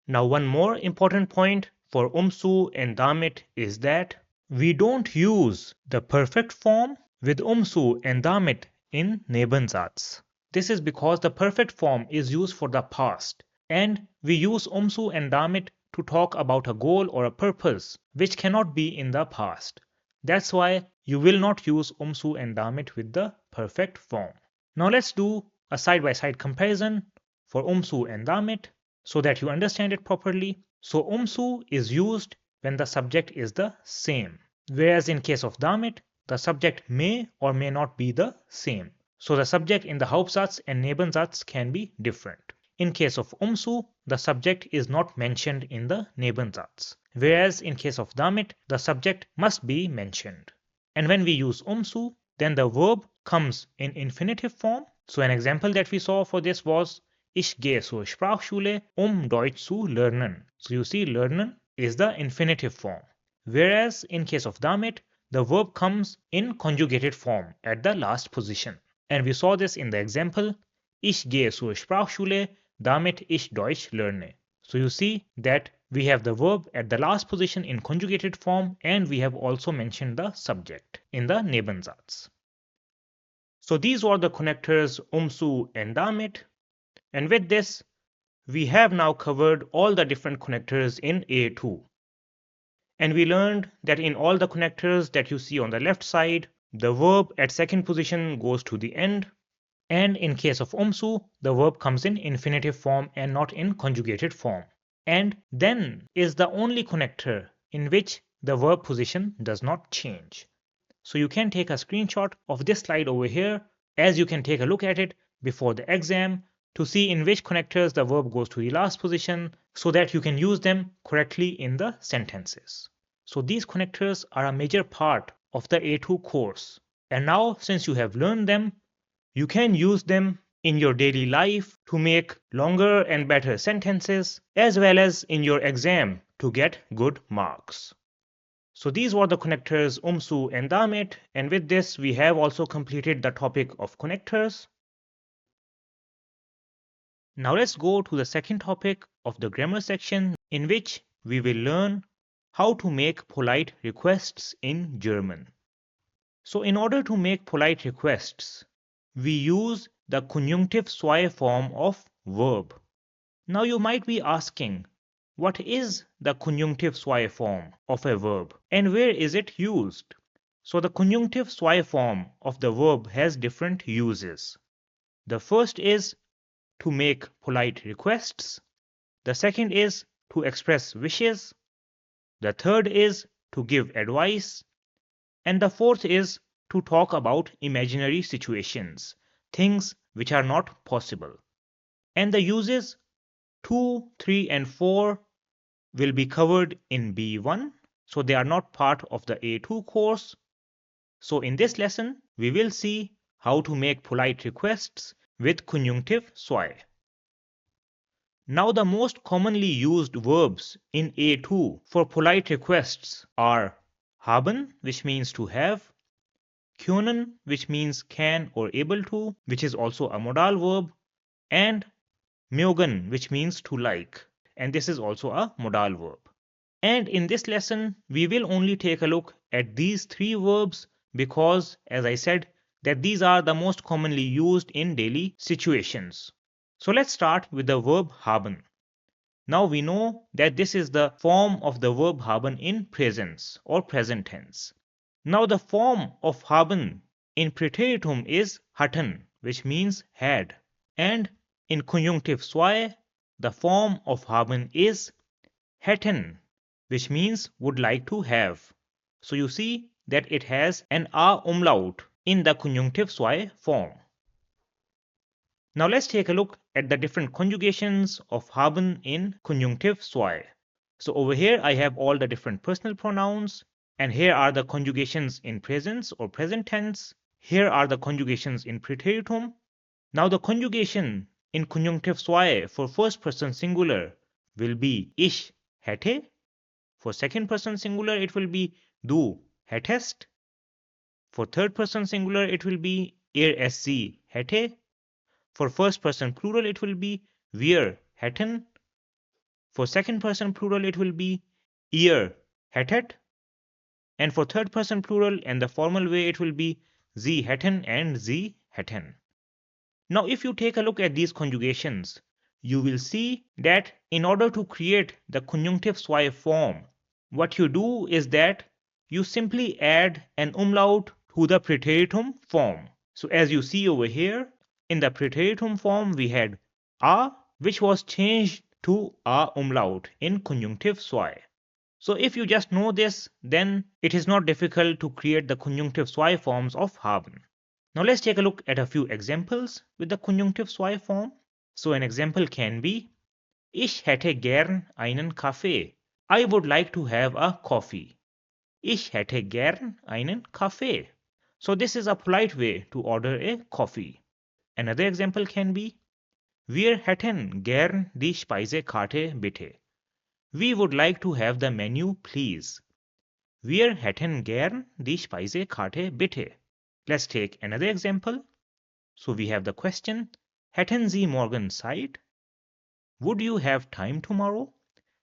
Now one more important point for umzu and damit is that we don't use the perfect form with umzu and damit in Nebensatz. This is because the perfect form is used for the past, and we use umsu and damit to talk about a goal or a purpose which cannot be in the past. That's why you will not use umsu and damit with the perfect form. Now let's do a side-by-side comparison for umsu and damit so that you understand it properly. So umsu is used when the subject is the same, whereas in case of damit, the subject may or may not be the same. So the subject in the Hauptsatz and Nebensatz can be different. In case of umsu, the subject is not mentioned in the Nebensatz, whereas in case of damit, the subject must be mentioned. And when we use umsu, then the verb comes in infinitive form. So an example that we saw for this was Ich gehe zur Sprachschule, Deutsch zu lernen. So you see, lernen is the infinitive form. Whereas in case of damit, the verb comes in conjugated form at the last position. And we saw this in the example, Ich gehe zur Sprachschule, damit ich Deutsch lerne. So you see that we have the verb at the last position in conjugated form, and we have also mentioned the subject in the Nebensatz. So these were the connectors umsu and damit. And with this, we have now covered all the different connectors in A2. And we learned that in all the connectors that you see on the left side, the verb at second position goes to the end. And in case of umsu, the verb comes in infinitive form and not in conjugated form. And then is the only connector in which the verb position does not change. So you can take a screenshot of this slide over here, as you can take a look at it before the exam to see in which connectors the verb goes to the last position so that you can use them correctly in the sentences. So these connectors are a major part of the A2 course. And now, since you have learned them, you can use them in your daily life to make longer and better sentences, as well as in your exam to get good marks. So these were the connectors umsu and damit, and with this we have also completed the topic of connectors. Now let's go to the second topic of the grammar section, in which we will learn how to make polite requests in German. So in order to make polite requests, we use the conjunctive zwei form of verb. Now you might be asking, what is the conjunctive zwei form of a verb and where is it used? So the conjunctive zwei form of the verb has different uses. The first is to make polite requests. The second is to express wishes. The third is to give advice. And the fourth is to talk about imaginary situations, things which are not possible. And the uses 2, 3, and 4 will be covered in B1, so they are not part of the A2 course. So in this lesson, we will see how to make polite requests with conjunctive zwei. Now the most commonly used verbs in A2 for polite requests are haben, which means to have, können, which means can or able to, which is also a modal verb, and mögen, which means to like, and this is also a modal verb. And in this lesson, we will only take a look at these three verbs because, as I said, that these are the most commonly used in daily situations. So let's start with the verb haben. Now we know that this is the form of the verb haben in presence or present tense. Now the form of haben in preteritum is hatten, which means had, and in conjunctive zwei, the form of haben is hätten, which means would like to have. So you see that it has an a umlaut in the conjunctive zwei form. Now let's take a look at the different conjugations of haben in conjunctive zwei. So over here I have all the different personal pronouns, and here are the conjugations in presence or present tense. Here are the conjugations in preteritum. Now the conjugation in conjunctive zwei for first person singular will be ich hätte. For second person singular it will be du hättest. For third person singular it will be es sie hätte. For first person plural it will be wir hätten. For second person plural it will be ihr hättet. And for third person plural and the formal way it will be sie hätten and sie hätten. Now, if you take a look at these conjugations, you will see that in order to create the conjunctive SY form, what you do is that you simply add an umlaut to the preteritum form. So as you see over here, in the preteritum form we had a, which was changed to a umlaut in conjunctive SY. So if you just know this, then it is not difficult to create the conjunctive SY forms of haben. Now let's take a look at a few examples with the conjunctive SY form. So an example can be Ich hätte gern einen Kaffee. I would like to have a coffee. Ich hätte gern einen Kaffee. So this is a polite way to order a coffee. Another example can be Wir hätten gern die Speisekarte bitte. We would like to have the menu, please. Wir hätten gern die Speisekarte bitte. Let's take another example. So we have the question, hätten Sie morgen Zeit? Would you have time tomorrow?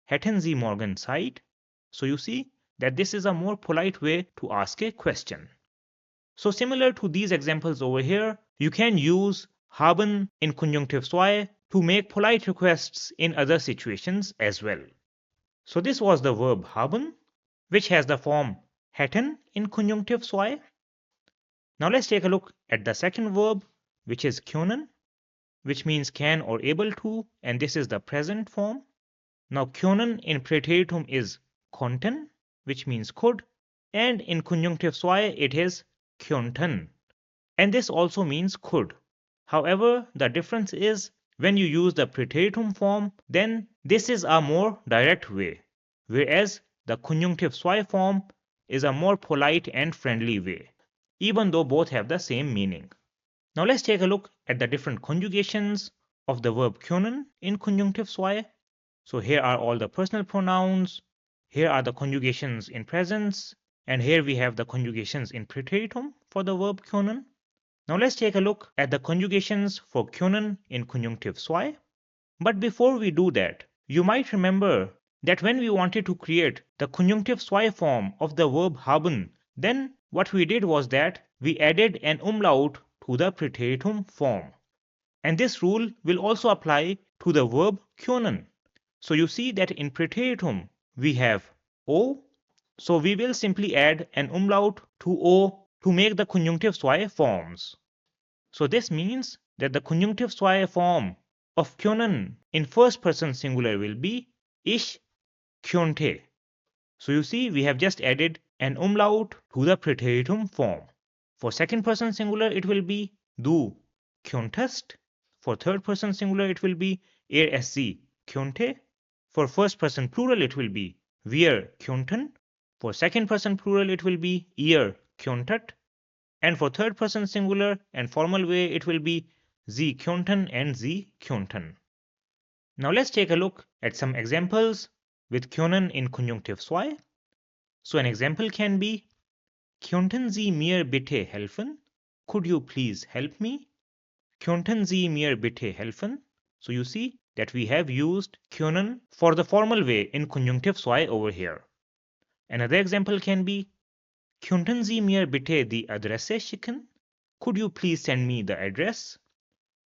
Hätten Sie morgen Zeit? So you see that this is a more polite way to ask a question. So similar to these examples over here, you can use haben in conjunctive SY to make polite requests in other situations as well. So this was the verb haben, which has the form hätten in conjunctive SY. Now let's take a look at the second verb, which is können, which means can or able to, and this is the present form. Now können in preteritum is konnten, which means could, and in conjunctive SY it is könnten, and this also means could. However, the difference is when you use the preteritum form, then this is a more direct way, whereas the conjunctive SY form is a more polite and friendly way, even though both have the same meaning. Now let's take a look at the different conjugations of the verb können in conjunctive SY. So here are all the personal pronouns, here are the conjugations in presence, and here we have the conjugations in preteritum for the verb können. Now let's take a look at the conjugations for können in conjunctive SY. But before we do that, you might remember that when we wanted to create the conjunctive SY form of the verb haben, then what we did was that we added an umlaut to the preteritum form. And this rule will also apply to the verb können. So you see that in preteritum we have o, so we will simply add an umlaut to o to make the conjunctive SY forms. So this means that the conjunctive SY form of können in first person singular will be ich könnte. So you see we have just added an umlaut to the preteritum form. For second person singular it will be du könntest. For third person singular it will be sie könnte. For first person plural it will be wir könnten. For second person plural it will be ihr könntet. And for third person singular and formal way it will be sie könnten and sie könnten. Now let's take a look at some examples with können in conjunctive SY. So an example can be Könnten Sie mir bitte helfen? Could you please help me? Könnten Sie mir bitte helfen? So you see that we have used können for the formal way in conjunctive SY over here. Another example can be Könnten Sie mir bitte die Adresse schicken? Could you please send me the address?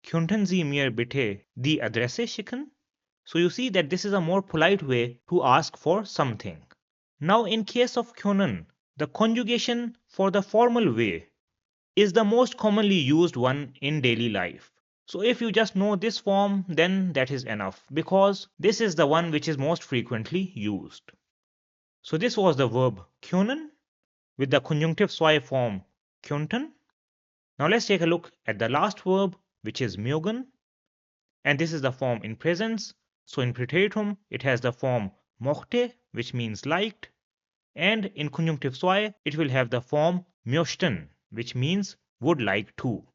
Könnten Sie mir bitte die Adresse schicken? So you see that this is a more polite way to ask for something. Now in case of können, the conjugation for the formal way is the most commonly used one in daily life. So if you just know this form, then that is enough because this is the one which is most frequently used. So this was the verb können with the conjunctive SY form könnten. Now let's take a look at the last verb, which is mögen, and this is the form in presence. So in preteritum it has the form mochte, which means liked, and in conjunctive SY it will have the form möchten, which means would like to.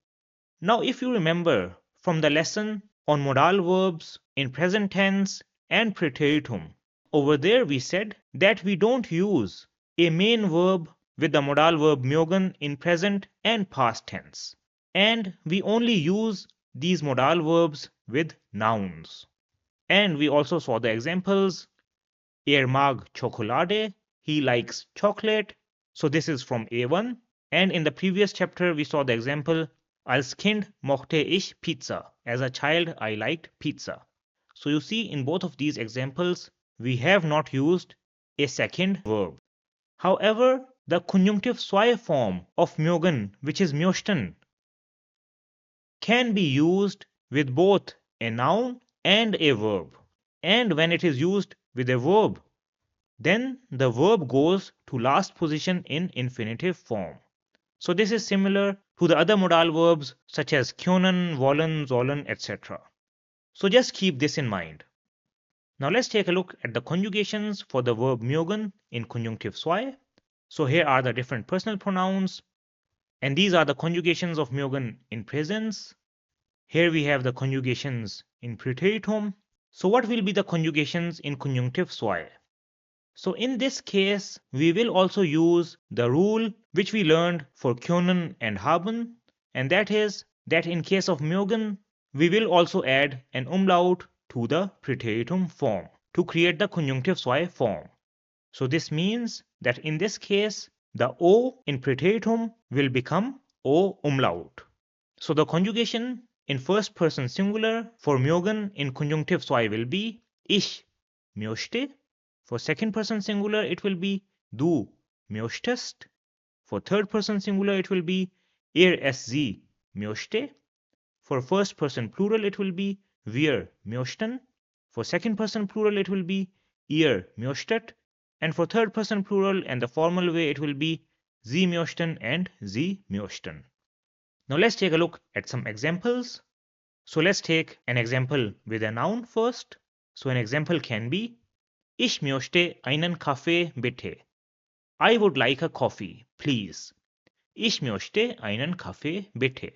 Now if you remember from the lesson on modal verbs in present tense and preteritum, over there we said that we don't use a main verb with the modal verb mögen in present and past tense, and we only use these modal verbs with nouns. And we also saw the examples. Mag Schokolade, he likes chocolate. So this is from A1. And in the previous chapter, we saw the example Als Kind mochte ich Pizza. As a child, I liked pizza. So you see, in both of these examples, we have not used a second verb. However, the conjunctive zwei form of mögen, which is möchten, can be used with both a noun and a verb. And when it is used with a verb, then the verb goes to last position in infinitive form. So this is similar to the other modal verbs such as können, wollen, sollen, etc. So just keep this in mind. Now let's take a look at the conjugations for the verb mögen in conjunctive zwei. So here are the different personal pronouns, and these are the conjugations of mögen in presence. Here we have the conjugations in preteritum. So what will be the conjugations in conjunctive zwei? So in this case, we will also use the rule which we learned for können and haben, and that is that in case of mögen, we will also add an umlaut to the preteritum form to create the conjunctive zwei form. So this means that in this case, the O in preteritum will become O umlaut. So the conjugation in first person singular for mögen in conjunctive zwei will be ich möchte. For second person singular, it will be du möchtest. For third person singular, it will be es sie möchte. For first person plural, it will be wir möchten. For second person plural, it will be ihr möchtet. And for third person plural and the formal way, it will be sie möchten and sie möchten. Now let's take a look at some examples. So let's take an example with a noun first. So an example can be Ich möchte einen Kaffee bitte. I would like a coffee, please. Ich möchte einen Kaffee bitte.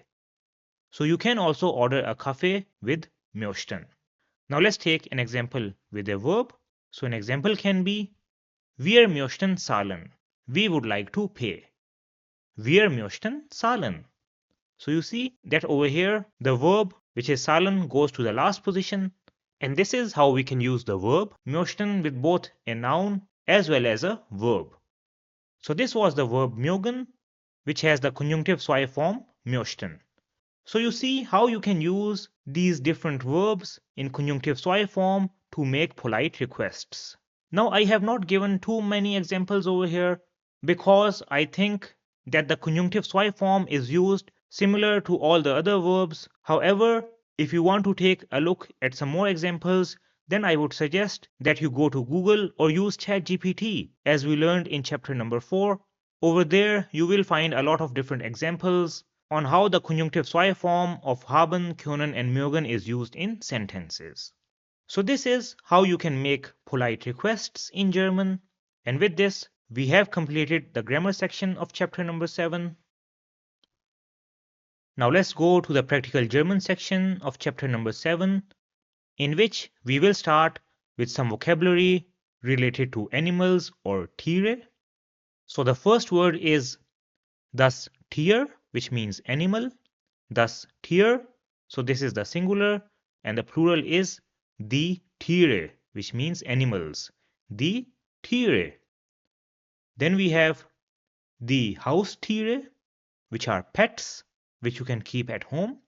So you can also order a cafe with möchten. Now let's take an example with a verb. So an example can be Wir möchten zahlen. We would like to pay. Wir möchten zahlen. So you see that over here the verb which is zahlen goes to the last position, and this is how we can use the verb möchten with both a noun as well as a verb. So this was the verb mögen, which has the conjunctive zwei form möchten. So you see how you can use these different verbs in conjunctive zwei form to make polite requests. Now I have not given too many examples over here because I think that the conjunctive zwei form is used similar to all the other verbs. However, if you want to take a look at some more examples, then I would suggest that you go to Google or use ChatGPT as we learned in chapter number 4. Over there, you will find a lot of different examples on how the conjunctive zwei form of haben, können and mögen is used in sentences. So this is how you can make polite requests in German. And with this, we have completed the grammar section of chapter number 7. Now let's go to the practical German section of chapter number 7, in which we will start with some vocabulary related to animals or Tiere. So the first word is das Tier, which means animal. Das Tier, so this is the singular, and the plural is die Tiere, which means animals. Die Tiere. Then we have the Haustiere, which are pets, which you can keep at home.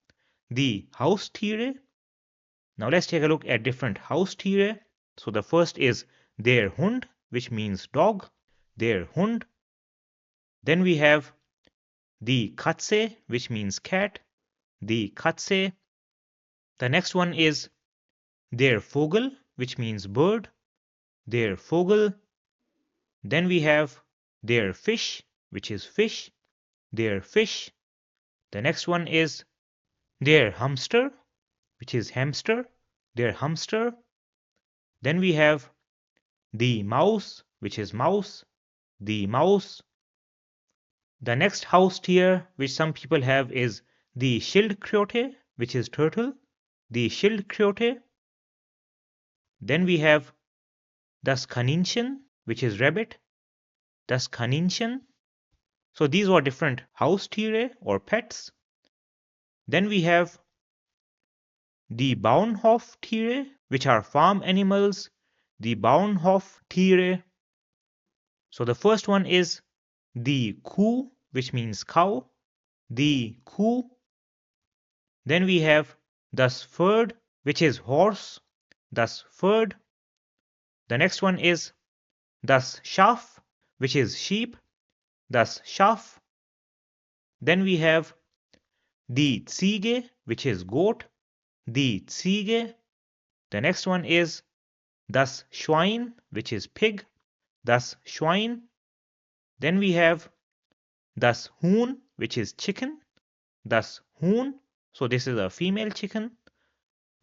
The Haustiere. Now let's take a look at different Haustiere. So the first is der Hund, which means dog. Der Hund. Then we have the Katze, which means cat. The Katze. The next one is der Vogel, which means bird. Der Vogel. Then we have der Fisch, which is fish. Der Fisch. The next one is der Hamster, which is hamster. Der Hamster. Then we have the mouse, which is mouse. The mouse. The next Haustier which some people have is the Schildkröte, which is turtle. The Schildkröte. Then we have das Kaninchen, which is rabbit. Das Kaninchen. So these were different Haustiere or pets. Then we have the Bauernhoftiere, which are farm animals. The Bauernhoftiere. So the first one is the Kuh, which means cow. The Kuh. Then we have das Pferd, which is horse, das Pferd. The next one is das Schaf, which is sheep, das Schaf. Then we have die Ziege, which is goat, die Ziege. The next one is das Schwein, which is pig, das Schwein. Then we have das Huhn, which is chicken, das Huhn. So this is a female chicken.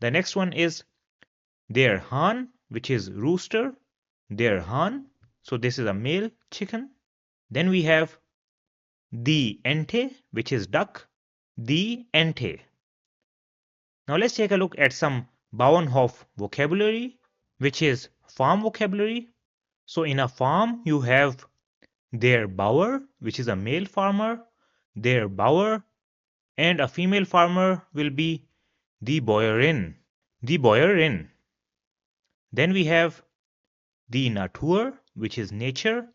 The next one is der Hahn, which is rooster, der Hahn. So this is a male chicken. Then we have die Ente, which is duck, die Ente. Now let's take a look at some Bauernhof vocabulary, which is farm vocabulary. So in a farm, you have der Bauer, which is a male farmer, der Bauer, and a female farmer will be die Bäuerin, die Bäuerin. Then we have die Natur, which is nature,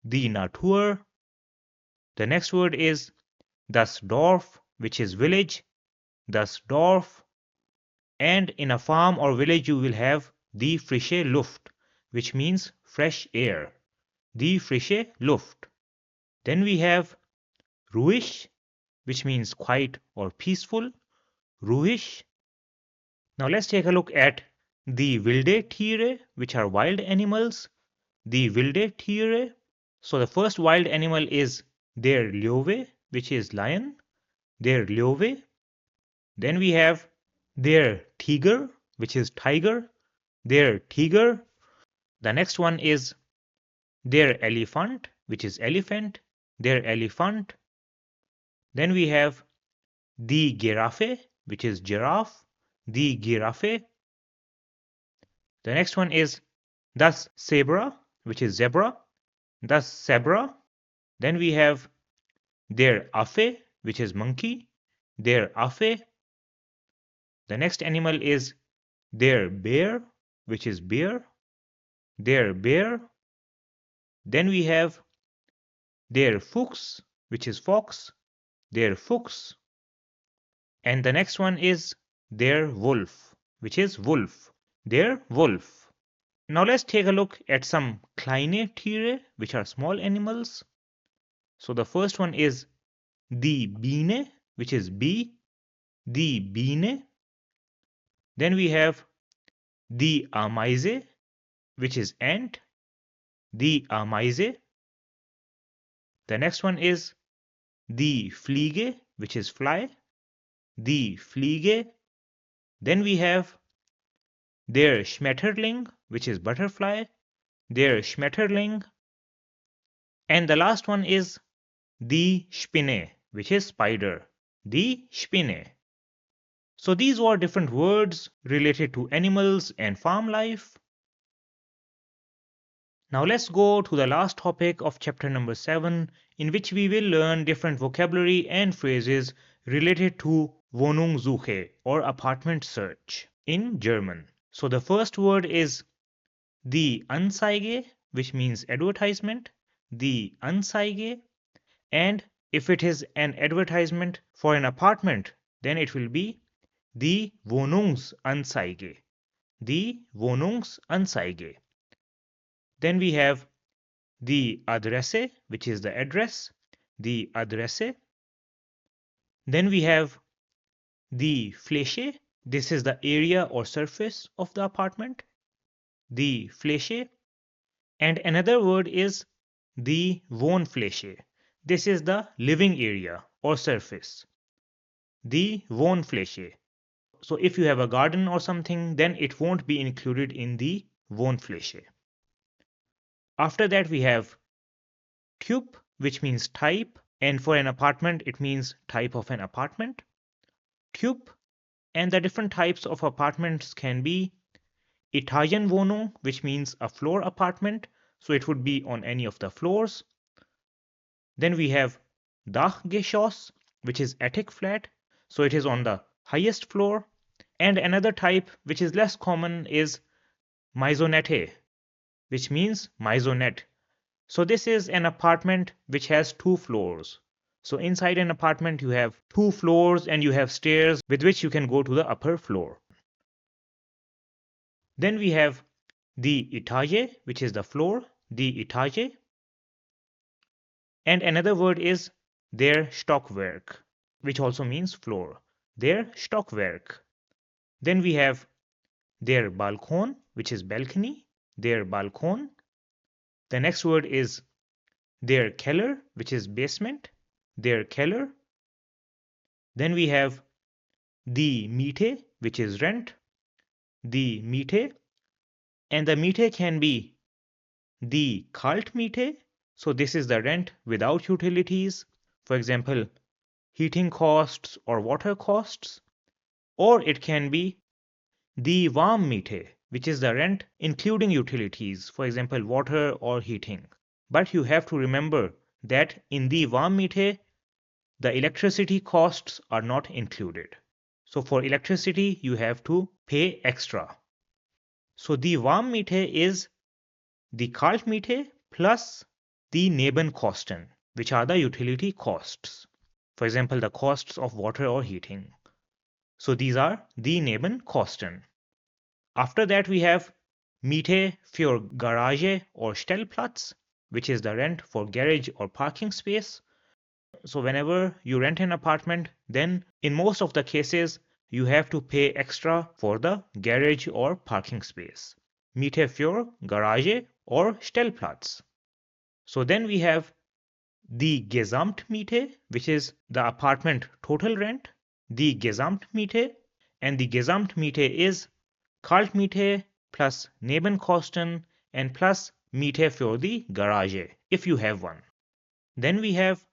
die Natur. The next word is das Dorf, which is village, das Dorf. And in a farm or village you will have die frische Luft, which means fresh air, die frische Luft. Then we have ruhig, which means quiet or peaceful, ruhig. Now let's take a look at the wilde Tiere, which are wild animals, the wilde Tiere. So the first wild animal is der Löwe, which is lion, der Löwe. Then we have der Tiger, which is tiger, der Tiger. The next one is der Elephant, which is elephant, der Elephant. Then we have die Giraffe, which is giraffe, die Giraffe. The next one is das Zebra, which is zebra, das Zebra. Then we have der Affe, which is monkey, der Affe. The next animal is der Bear, which is bear, der Bear. Then we have der Fuchs, which is fox, der Fuchs. And the next one is der Wolf, which is wolf, der Wolf. Now let's take a look at some kleine Tiere, which are small animals. So the first one is die Biene, which is bee, die Biene. Then we have die Ameise, which is ant, die Ameise. The next one is die Fliege, which is fly, die Fliege. Then we have der Schmetterling, which is butterfly, der Schmetterling. And the last one is die Spinne, which is spider, die Spinne. So these were different words related to animals and farm life. Now let's go to the last topic of chapter number 7, in which we will learn different vocabulary and phrases related to Wohnungssuche or apartment search in German. So the first word is die Anzeige, which means advertisement, die Anzeige. And if it is an advertisement for an apartment, then it will be die Wohnungsanzeige, die Wohnungsanzeige. Then we have die Adresse, which is the address, die Adresse. Then we have die Fläche, this is the area or surface of the apartment, die Fläche. And another word is die Wohnfläche, this is the living area or surface, die Wohnfläche. So if you have a garden or something, then it won't be included in the Wohnfläche. After that we have Typ, which means type, and for an apartment it means type of an apartment. Typ, and the different types of apartments can be Etagenwohnung, which means a floor apartment, so it would be on any of the floors. Then we have Dachgeschoss, which is attic flat, so it is on the highest floor. And another type which is less common is Maisonette, which means maisonette. So this is an apartment which has 2 floors. So inside an apartment, you have 2 floors and you have stairs with which you can go to the upper floor. Then we have the etage, which is the floor, the etage. And another word is der Stockwerk, which also means floor. Der Stockwerk. Then we have der Balkon, which is balcony, der Balkon. The next word is der Keller, which is basement, der Keller. Then we have die Miete, which is rent, die Miete. And the Miete can be the Kaltmiete. So this is the rent without utilities. For example, heating costs or water costs. Or it can be the Warmmiete, which is the rent including utilities, for example, water or heating. But you have to remember that in the Warmmiete, the electricity costs are not included. So for electricity, you have to pay extra. So the Warmmiete is the Kaltmiete plus the Nebenkosten, which are the utility costs. For example, the costs of water or heating. So these are the Nebenkosten. After that, we have Miete für Garage or Stellplatz, which is the rent for garage or parking space. So whenever you rent an apartment, then in most of the cases, you have to pay extra for the garage or parking space. Miete für Garage or Stellplatz. So then we have the Gesamtmiete, which is the apartment total rent, the Gesamtmiete, and the Gesamtmiete is Kaltmiete plus Nebenkosten and plus Miete für die Garage, if you have one. Then we have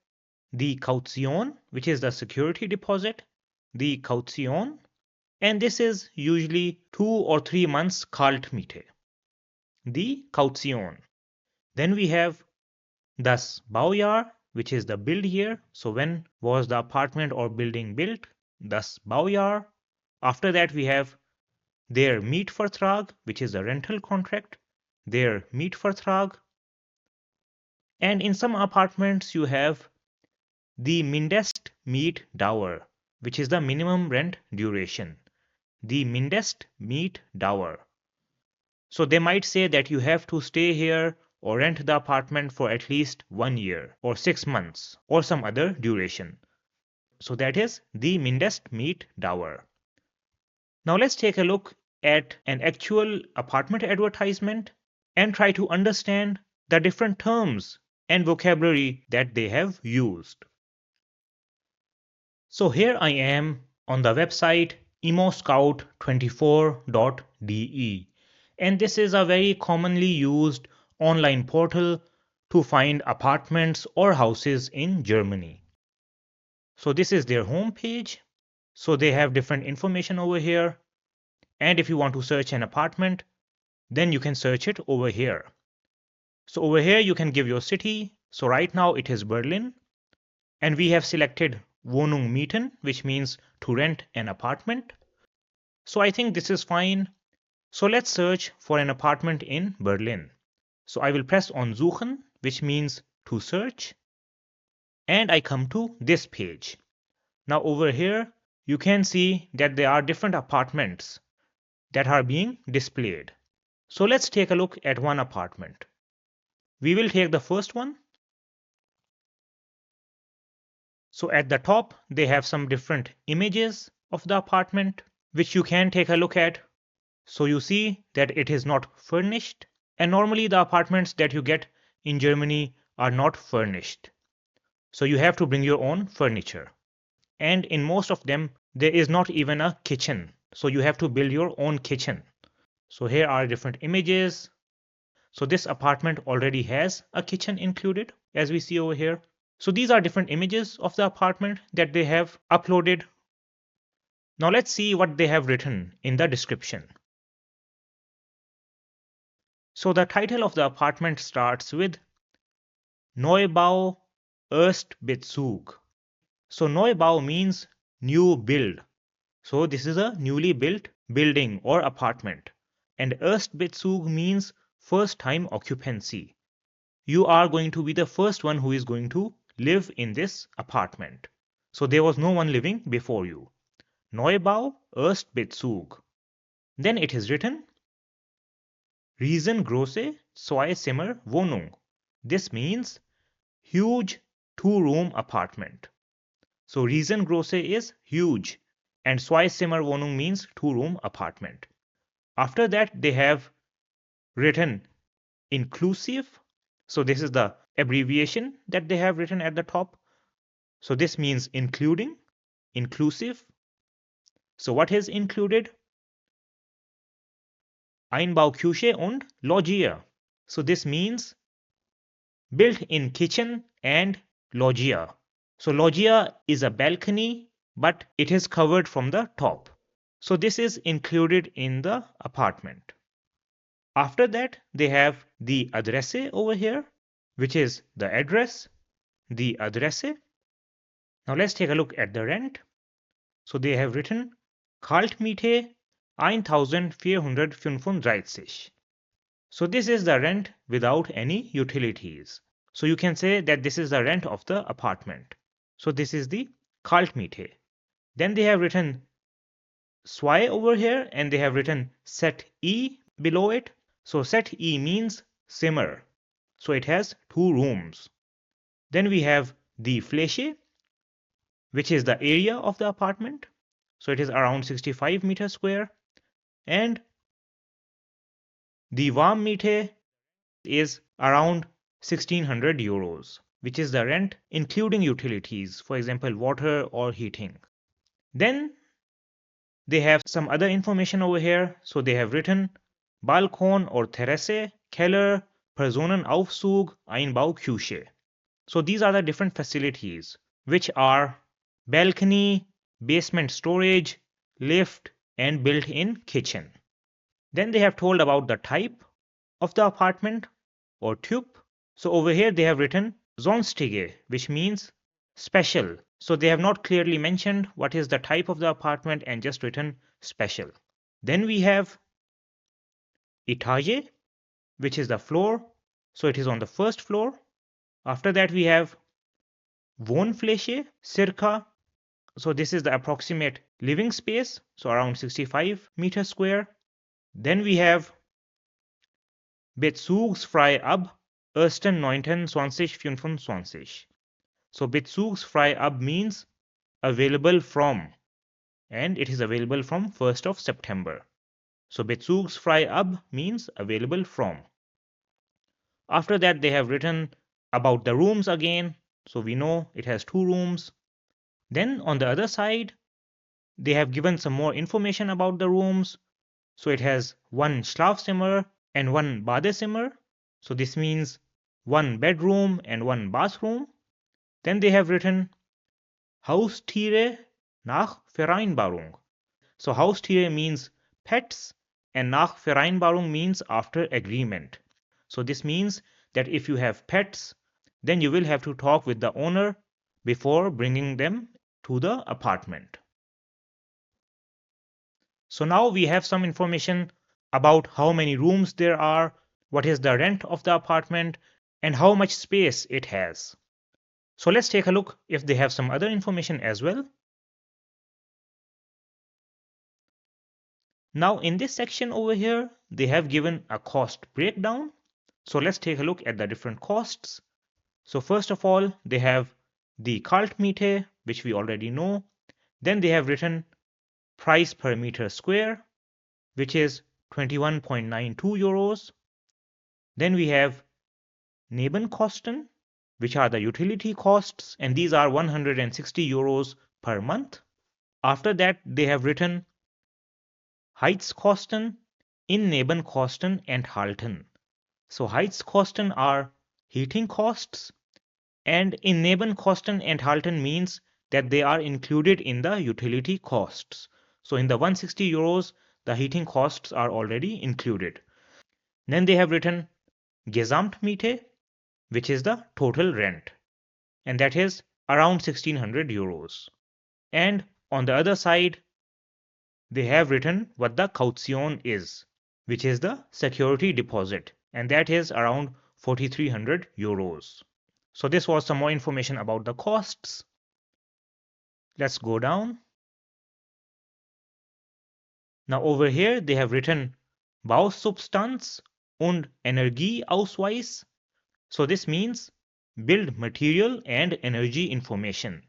the Kaution, which is the security deposit, the Kaution, and this is usually 2 or 3 months Kaltmiete, the Kaution. Then we have das Baujahr, which is the build year. So when was the apartment or building built? Das Baujahr. After that, we have their Mietvertrag, which is the rental contract, their Mietvertrag. And in some apartments, you have the Mindestmietdauer, which is the minimum rent duration. The Mindestmietdauer. So they might say that you have to stay here or rent the apartment for at least 1 year or 6 months or some other duration. So that is the Mindestmietdauer. Now let's take a look at an actual apartment advertisement and try to understand the different terms and vocabulary that they have used. So here I am on the website emoscout24.de, and this is a very commonly used online portal to find apartments or houses in Germany. So this is their home page. So they have different information over here. And if you want to search an apartment, then you can search it over here. So over here you can give your city. So right now it is Berlin. And we have selected Wohnung mieten, which means to rent an apartment. So I think this is fine. So let's search for an apartment in Berlin. So I will press on Suchen, which means to search. And I come to this page. Now over here, you can see that there are different apartments that are being displayed. So let's take a look at one apartment. We will take the first one. So at the top, they have some different images of the apartment, which you can take a look at. So you see that it is not furnished. And normally the apartments that you get in Germany are not furnished. So you have to bring your own furniture. And in most of them, there is not even a kitchen. So you have to build your own kitchen. So here are different images. So this apartment already has a kitchen included, as we see over here. So these are different images of the apartment that they have uploaded. Now let's see what they have written in the description. So the title of the apartment starts with Neubau Erstbezug. So Neubau means new build. So this is a newly built building or apartment. And Erstbezug means first time occupancy. You are going to be the first one who is going to live in this apartment. So there was no one living before you. Neubau erst Bezug. Then it is written riesengroße Zwei-Zimmer-Wohnung. This means huge two-room apartment. So riesengroße is huge and Zwei-Zimmer-Wohnung means two-room apartment. After that they have written inclusive. So this is the abbreviation that they have written at the top. So this means including, inclusive. So what is included? Einbauküche und Loggia. So this means built-in kitchen and loggia. So loggia is a balcony, but it is covered from the top. So this is included in the apartment. After that, they have the Adresse over here, which is the address, the Adresse. Now let's take a look at the rent. So they have written Kaltmiete 1435. So this is the rent without any utilities. So you can say that this is the rent of the apartment. So this is the Kaltmiete. Then they have written Zwei over here and they have written Set E below it. So Set E means simmer. So it has two rooms. Then we have the Fläche, which is the area of the apartment. So it is around 65 meters square. And the Warmmiete is around 1600 euros, which is the rent including utilities, for example, water or heating. Then they have some other information over here. So they have written Balkon or Terrasse, Keller, Personenaufzug, Einbauküche. So these are the different facilities, which are balcony, basement storage, lift, and built-in kitchen. Then they have told about the type of the apartment or Typ. So over here they have written Sonstige, which means special. So they have not clearly mentioned what is the type of the apartment and just written special. Then we have Etage, which is the floor. So it is on the first floor. After that we have Wohnfläche, circa. So this is the approximate living space, so around 65 meters square. Then we have Bezugsfrei ab 1.9.2025. So Bezugsfrei ab means available from, and it is available from 1st of September. So Bezugsfrei ab means available from. After that they have written about the rooms again. So we know it has two rooms. Then on the other side, they have given some more information about the rooms. So it has one Schlafzimmer and one Badezimmer. So this means one bedroom and one bathroom. Then they have written Haustiere nach Vereinbarung. So Haustiere means pets and nach Vereinbarung means after agreement. So this means that if you have pets, then you will have to talk with the owner before bringing them to the apartment. So now we have some information about how many rooms there are, what is the rent of the apartment, and how much space it has. So let's take a look if they have some other information as well. Now in this section over here, they have given a cost breakdown. So let's take a look at the different costs. So first of all, they have the Kaltmiete, which we already know. Then they have written price per meter square, which is 21.92 euros. Then we have Nebenkosten, which are the utility costs, and these are 160 euros per month. After that, they have written Heizkosten, Innennebenkosten enthalten. So Heizkosten are heating costs, and Innennebenkosten enthalten means that they are included in the utility costs. So in the 160 euros, the heating costs are already included. Then they have written Gesamtmiete, which is the total rent, and that is around 1600 euros. And on the other side, they have written what the Kaution is, which is the security deposit, and that is around 4300 euros. So this was some more information about the costs. Let's go down. Now over here they have written Bausubstanz und Energieausweis. So this means build material and energy information.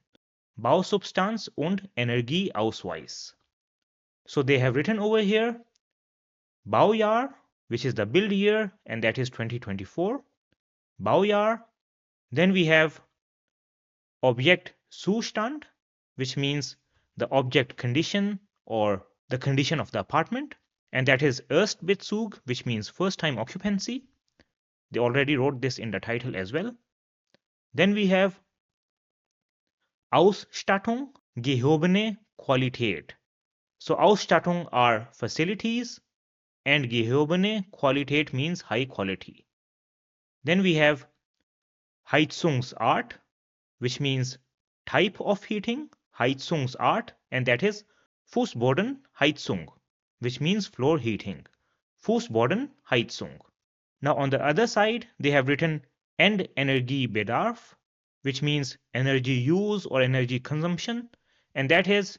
Bausubstanz und Energieausweis. So they have written over here Baujahr, which is the build year, and that is 2024. Baujahr. Then we have Objekt Zustand, which means the object condition or the condition of the apartment, and that is Erstbezug, which means first time occupancy. They already wrote this in the title as well. Then we have Ausstattung, gehobene Qualität. So Ausstattung are facilities and gehobene Qualität means high quality. Then we have Heizungsart, which means type of heating, Heizungsart, and that is Fußbodenheizung, which means floor heating. Fußbodenheizung. Now on the other side, they have written Endenergiebedarf, which means energy use or energy consumption, and that is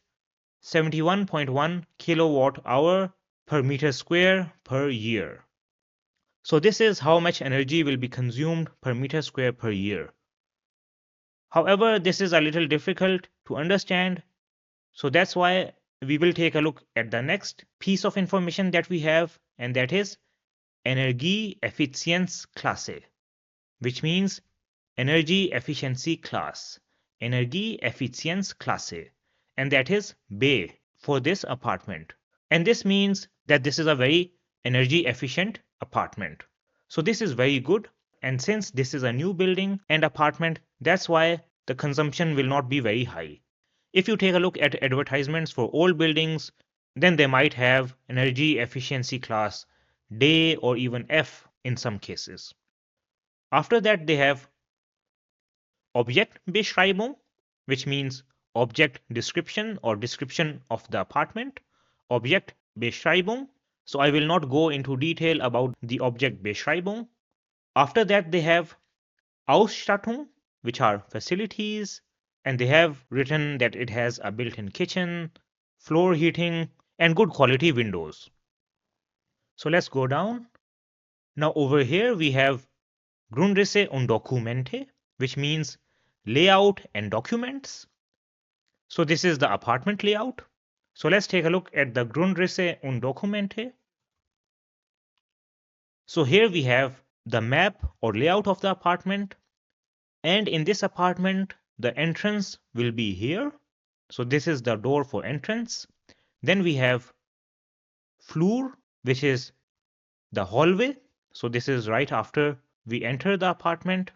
71.1 kilowatt hour per meter square per year. So this is how much energy will be consumed per meter square per year. However, this is a little difficult to understand, so that's why we will take a look at the next piece of information that we have, and that is Energieeffizienzklasse, which means energy efficiency class. Energieeffizienzklasse, and that is B for this apartment. And this means that this is a very energy efficient apartment. So this is very good, and since this is a new building and apartment, that's why the consumption will not be very high. If you take a look at advertisements for old buildings, then they might have energy efficiency class D or even F in some cases. After that, they have Objektbeschreibung, which means object description or description of the apartment. Objektbeschreibung. So I will not go into detail about the Objektbeschreibung. After that, they have Ausstattung, which are facilities, and they have written that it has a built-in kitchen, floor heating, and good quality windows. So let's go down. Now over here we have Grundrisse und Dokumente, which means layout and documents. So this is the apartment layout. So let's take a look at the Grundrisse und Dokumente. So here we have the map or layout of the apartment, and in this apartment the entrance will be here. So this is the door for entrance. Then we have Flur, which is the hallway. So this is right after we enter the apartment.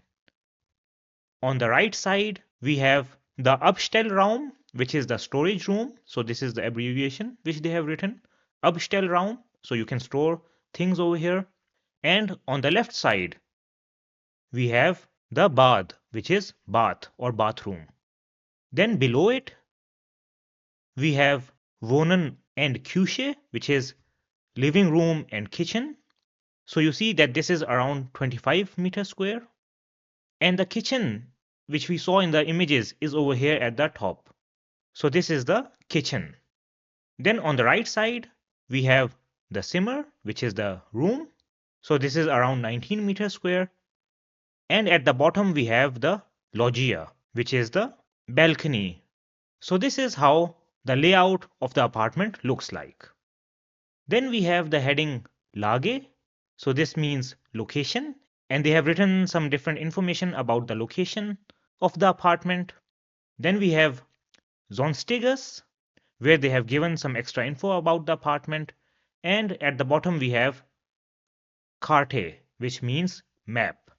On the right side we have the Abstellraum, which is the storage room. So this is the abbreviation which they have written, Abstellraum. So you can store things over here. And on the left side we have the Bad, which is bath or bathroom. Then below it we have Wohnen and Küche, which is living room and kitchen. So you see that this is around 25 meters square. And the kitchen, which we saw in the images, is over here at the top. So this is the kitchen. Then on the right side, we have the Zimmer, which is the room. So this is around 19 meters square. And at the bottom, we have the loggia, which is the balcony. So this is how the layout of the apartment looks like. Then we have the heading Lage. So this means location, and they have written some different information about the location of the apartment. Then we have Sonstiges, where they have given some extra info about the apartment. And at the bottom we have Karte, which means map.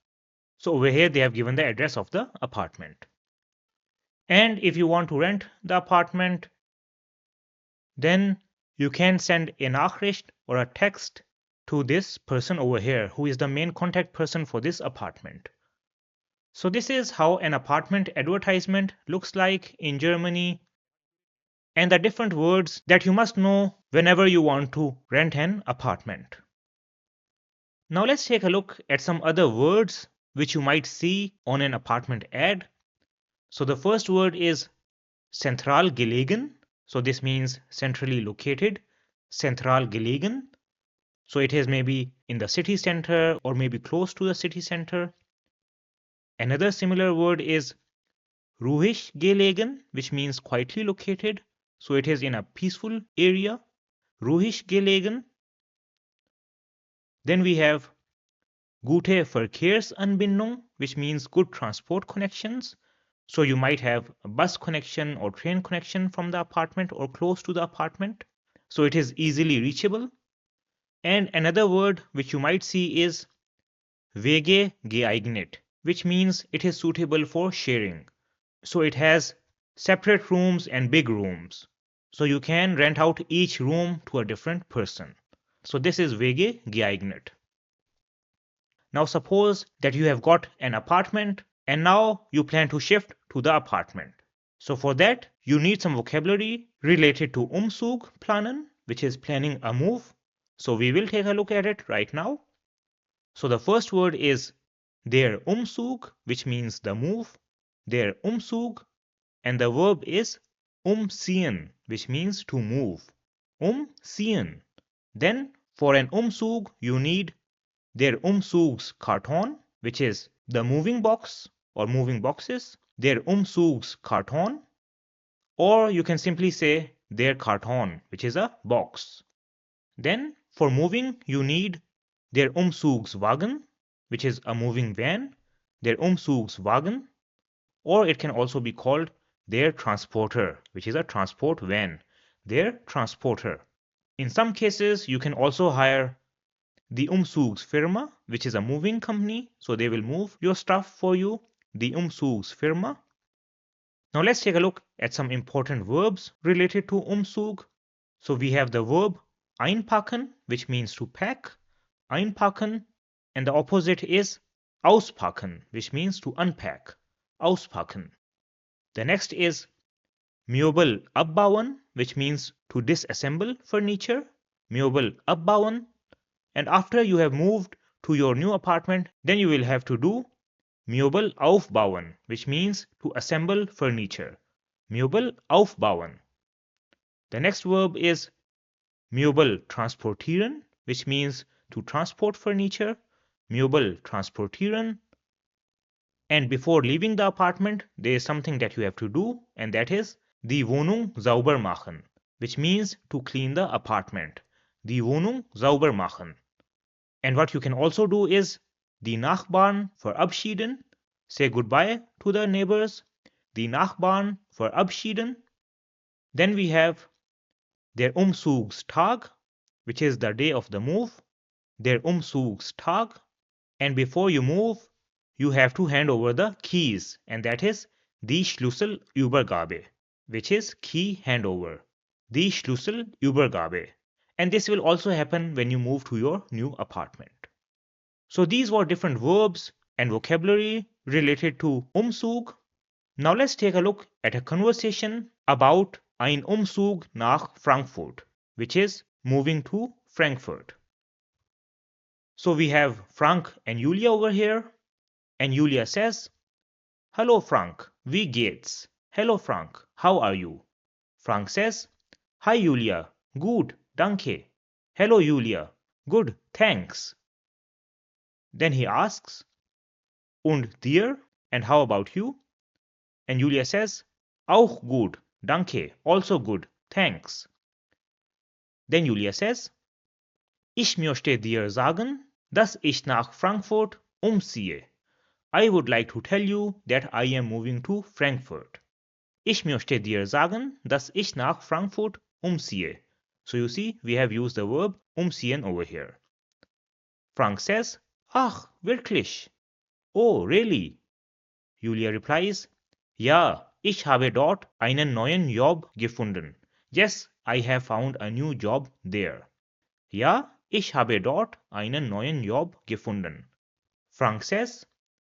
So over here they have given the address of the apartment. And if you want to rent the apartment, then you can send a Nachricht or a text to this person over here, who is the main contact person for this apartment. So this is how an apartment advertisement looks like in Germany, and the different words that you must know whenever you want to rent an apartment. Now let's take a look at some other words which you might see on an apartment ad. So the first word is central gelegen. So this means centrally located. Central gelegen. So it is maybe in the city center or maybe close to the city center. Another similar word is ruhig gelegen, which means quietly located. So it is in a peaceful area. Ruhig gelegen. Then we have gute Verkehrsanbindung, which means good transport connections. So you might have a bus connection or train connection from the apartment or close to the apartment. So it is easily reachable. And another word which you might see is Wege geeignet, which means it is suitable for sharing. So it has separate rooms and big rooms. So you can rent out each room to a different person. So this is Wege geeignet. Now suppose that you have got an apartment and now you plan to shift to the apartment. So for that you need some vocabulary related to Umzug planen, which is planning a move. So we will take a look at it right now. So the first word is der Umzug, which means the move. Der Umzug, and the verb is umziehen, which means to move. Umziehen. Then for an Umzug you need der Umzugskarton, which is the moving box or moving boxes, der Umzugskarton, or you can simply say der Karton, which is a box. Then for moving you need der Umzugswagen, which is a moving van, der Umzugswagen, or it can also be called der Transporter, which is a transport van, der Transporter. In some cases you can also hire the Umzugsfirma, which is a moving company, so they will move your stuff for you, the Umzugsfirma. Now let's take a look at some important verbs related to Umzug. So we have the verb einpacken, which means to pack, einpacken, and the opposite is auspacken, which means to unpack, auspacken. The next is Möbel abbauen, which means to disassemble furniture, Möbel abbauen. And after you have moved to your new apartment, then you will have to do Möbel aufbauen, which means to assemble furniture. Möbel aufbauen. The next verb is Möbel transportieren, which means to transport furniture. Möbel transportieren. And before leaving the apartment, there is something that you have to do, and that is die Wohnung sauber machen, which means to clean the apartment. Die Wohnung sauber machen. And what you can also do is die Nachbarn verabschieden, say goodbye to the neighbors, die Nachbarn verabschieden. Then we have der Umzugstag, which is the day of the move, der Umzugstag. And before you move, you have to hand over the keys, and that is die Schlüsselübergabe, which is key handover, die Schlüsselübergabe. And this will also happen when you move to your new apartment. So these were different verbs and vocabulary related to Umzug. Now let's take a look at a conversation about ein Umzug nach Frankfurt, which is moving to Frankfurt. So we have Frank and Julia over here, and Julia says, Hallo Frank, wie geht's? Hello Frank, how are you? Frank says, Hi Julia, gut, danke. Hello Julia, good, thanks. Then he asks, Und dir? And how about you? And Julia says, Auch gut, danke, also good, thanks. Then Julia says, Ich möchte dir sagen, dass ich nach Frankfurt umziehe. I would like to tell you that I am moving to Frankfurt. Ich möchte dir sagen, dass ich nach Frankfurt umziehe. So you see, we have used the verb umziehen over here. Frank says, Ach, wirklich? Oh, really? Julia replies, Ja, ich habe dort einen neuen Job gefunden. Yes, I have found a new job there. Ja, ich habe dort einen neuen Job gefunden. Frank says,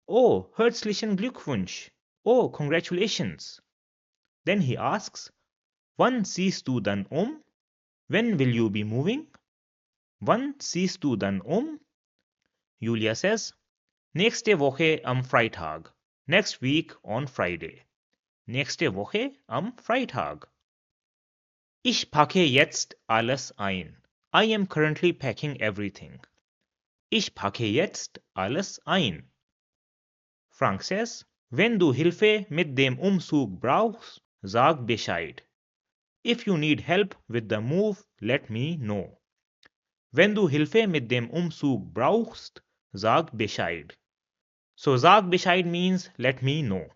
Oh, herzlichen Glückwunsch. Oh, congratulations. Then he asks, Wann ziehst du dann um? When will you be moving? Wann ziehst du dann um? Julia says, Nächste Woche am Freitag. Next week on Friday. Nächste Woche am Freitag. Ich packe jetzt alles ein. I am currently packing everything. Ich packe jetzt alles ein. Frank says, wenn du Hilfe mit dem Umzug brauchst, sag Bescheid. If you need help with the move, let me know. Wenn du Hilfe mit dem Umzug brauchst, sag Bescheid. So sag Bescheid means let me know.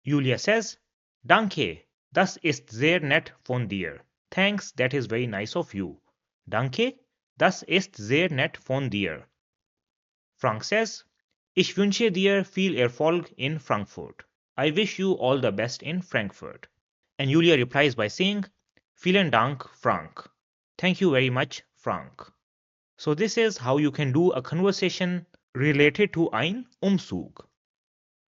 Julia says, Danke, das ist sehr nett von dir. Thanks, that is very nice of you. Danke, das ist sehr nett von dir. Frank says, Ich wünsche dir viel Erfolg in Frankfurt. I wish you all the best in Frankfurt. And Julia replies by saying, Vielen Dank, Frank. Thank you very much, Frank. So this is how you can do a conversation related to ein Umzug.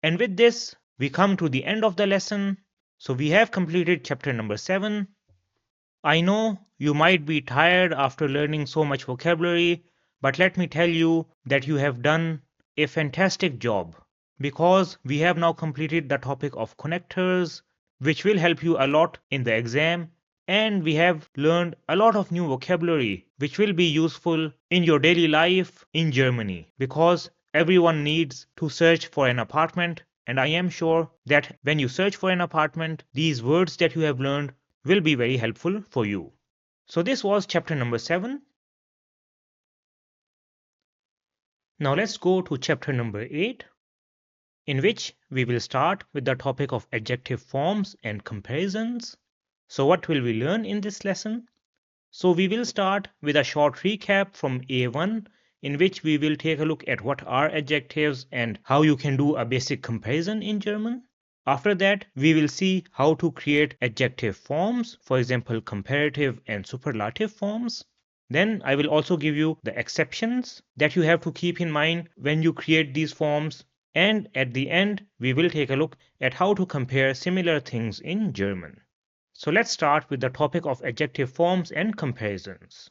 And with this, we come to the end of the lesson. So we have completed chapter number 7. I know you might be tired after learning so much vocabulary, but let me tell you that you have done a fantastic job because we have now completed the topic of connectors, which will help you a lot in the exam, and we have learned a lot of new vocabulary which will be useful in your daily life in Germany because everyone needs to search for an apartment, and I am sure that when you search for an apartment, these words that you have learned will be very helpful for you. So this was chapter number 7. Now let's go to chapter number 8, in which we will start with the topic of adjective forms and comparisons. So what will we learn in this lesson? So we will start with a short recap from A1, in which we will take a look at what are adjectives and how you can do a basic comparison in German. After that, we will see how to create adjective forms, for example, comparative and superlative forms. Then I will also give you the exceptions that you have to keep in mind when you create these forms. And at the end, we will take a look at how to compare similar things in German. So let's start with the topic of adjective forms and comparisons.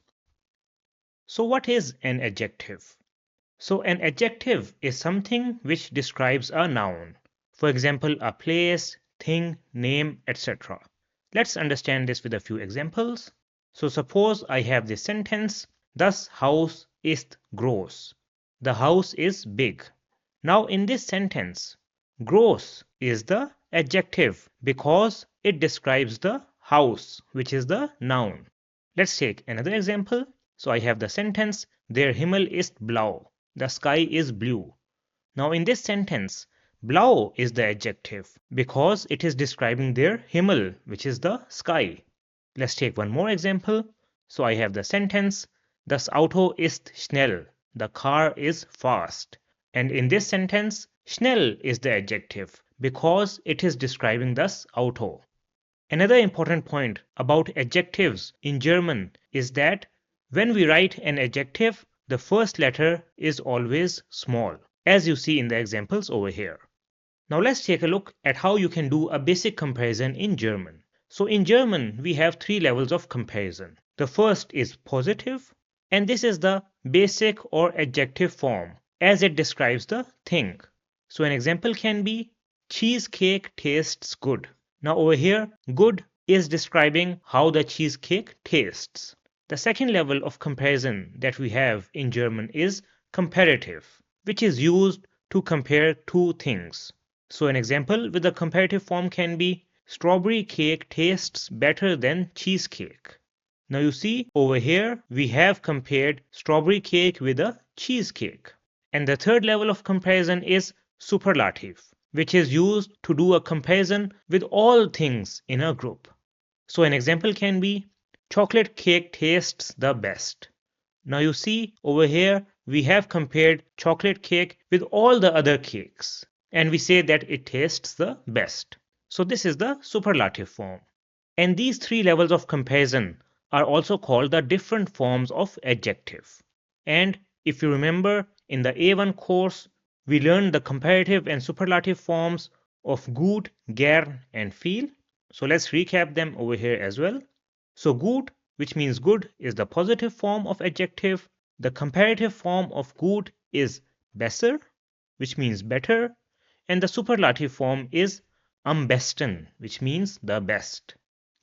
So what is an adjective? So an adjective is something which describes a noun. For example, a place, thing, name, etc. Let's understand this with a few examples. So suppose I have this sentence, Das Haus ist groß. The house is big. Now in this sentence, groß is the adjective because it describes the house, which is the noun. Let's take another example. So I have the sentence, Der Himmel ist blau. The sky is blue. Now in this sentence, blau is the adjective because it is describing their Himmel, which is the sky. Let's take one more example. So I have the sentence, Das Auto ist schnell. The car is fast. And in this sentence, schnell is the adjective because it is describing das Auto. Another important point about adjectives in German is that when we write an adjective, the first letter is always small, as you see in the examples over here. Now let's take a look at how you can do a basic comparison in German. So in German, we have 3 levels of comparison. The first is positive, and this is the basic or adjective form, as it describes the thing. So an example can be, cheesecake tastes good. Now over here, good is describing how the cheesecake tastes. The second level of comparison that we have in German is comparative, which is used to compare two things. So an example with the comparative form can be, strawberry cake tastes better than cheesecake. Now you see over here we have compared strawberry cake with a cheesecake. And the third level of comparison is superlative, which is used to do a comparison with all things in a group. So an example can be, chocolate cake tastes the best. Now you see over here we have compared chocolate cake with all the other cakes and we say that it tastes the best. So this is the superlative form. And these 3 levels of comparison are also called the different forms of adjective. And if you remember in the A1 course, we learned the comparative and superlative forms of gut, gern and viel. So let's recap them over here as well. So gut, which means good, is the positive form of adjective. The comparative form of gut is besser. which means better, and the superlative form is am besten, which means the best.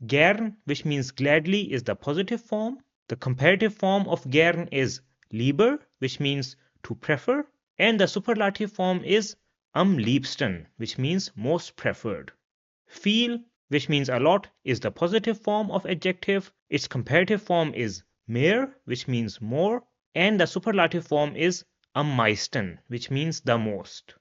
Gern, which means gladly, is the positive form. The comparative form of gern is lieber, which means to prefer, and the superlative form is am liebsten, which means most preferred. Viel, which means a lot, is the positive form of adjective. Its comparative form is mehr, which means more, and the superlative form is am meisten, which means the most.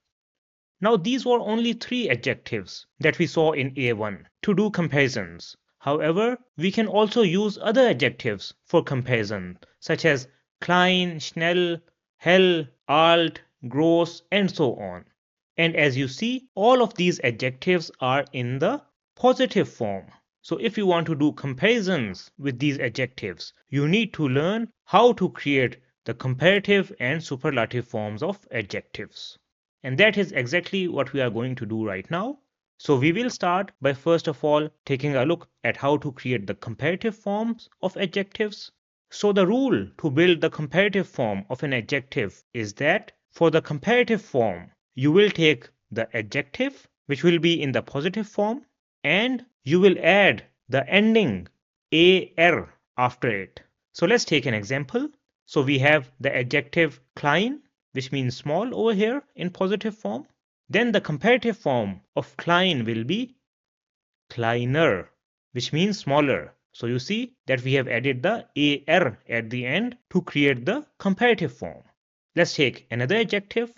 Now these were only 3 adjectives that we saw in A1 to do comparisons. However, we can also use other adjectives for comparison, such as klein, schnell, hell, alt, gross, and so on. And as you see, all of these adjectives are in the positive form. So if you want to do comparisons with these adjectives, you need to learn how to create the comparative and superlative forms of adjectives. And that is exactly what we are going to do right now. So we will start by first of all taking a look at how to create the comparative forms of adjectives. So the rule to build the comparative form of an adjective is that for the comparative form, you will take the adjective, which will be in the positive form, and you will add the ending er after it. So let's take an example. So we have the adjective klein, which means small over here in positive form. Then the comparative form of klein will be kleiner, which means smaller. So you see that we have added the er at the end to create the comparative form. Let's take another adjective.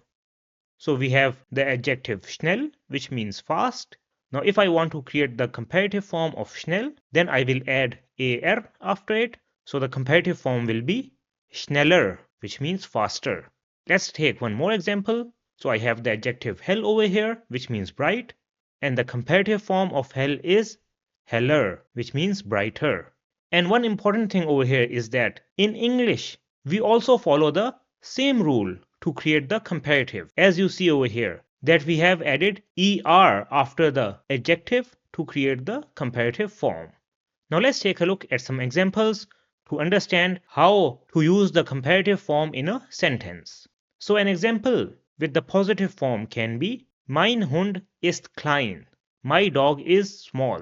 So we have the adjective schnell, which means fast. Now if I want to create the comparative form of schnell, then I will add er after it. So the comparative form will be schneller, which means faster. Let's take one more example. So I have the adjective hell over here, which means bright, and the comparative form of hell is heller, which means brighter. And one important thing over here is that in English, we also follow the same rule to create the comparative. As you see over here, that we have added er after the adjective to create the comparative form. Now let's take a look at some examples to understand how to use the comparative form in a sentence. So an example with the positive form can be mein Hund ist klein. My dog is small.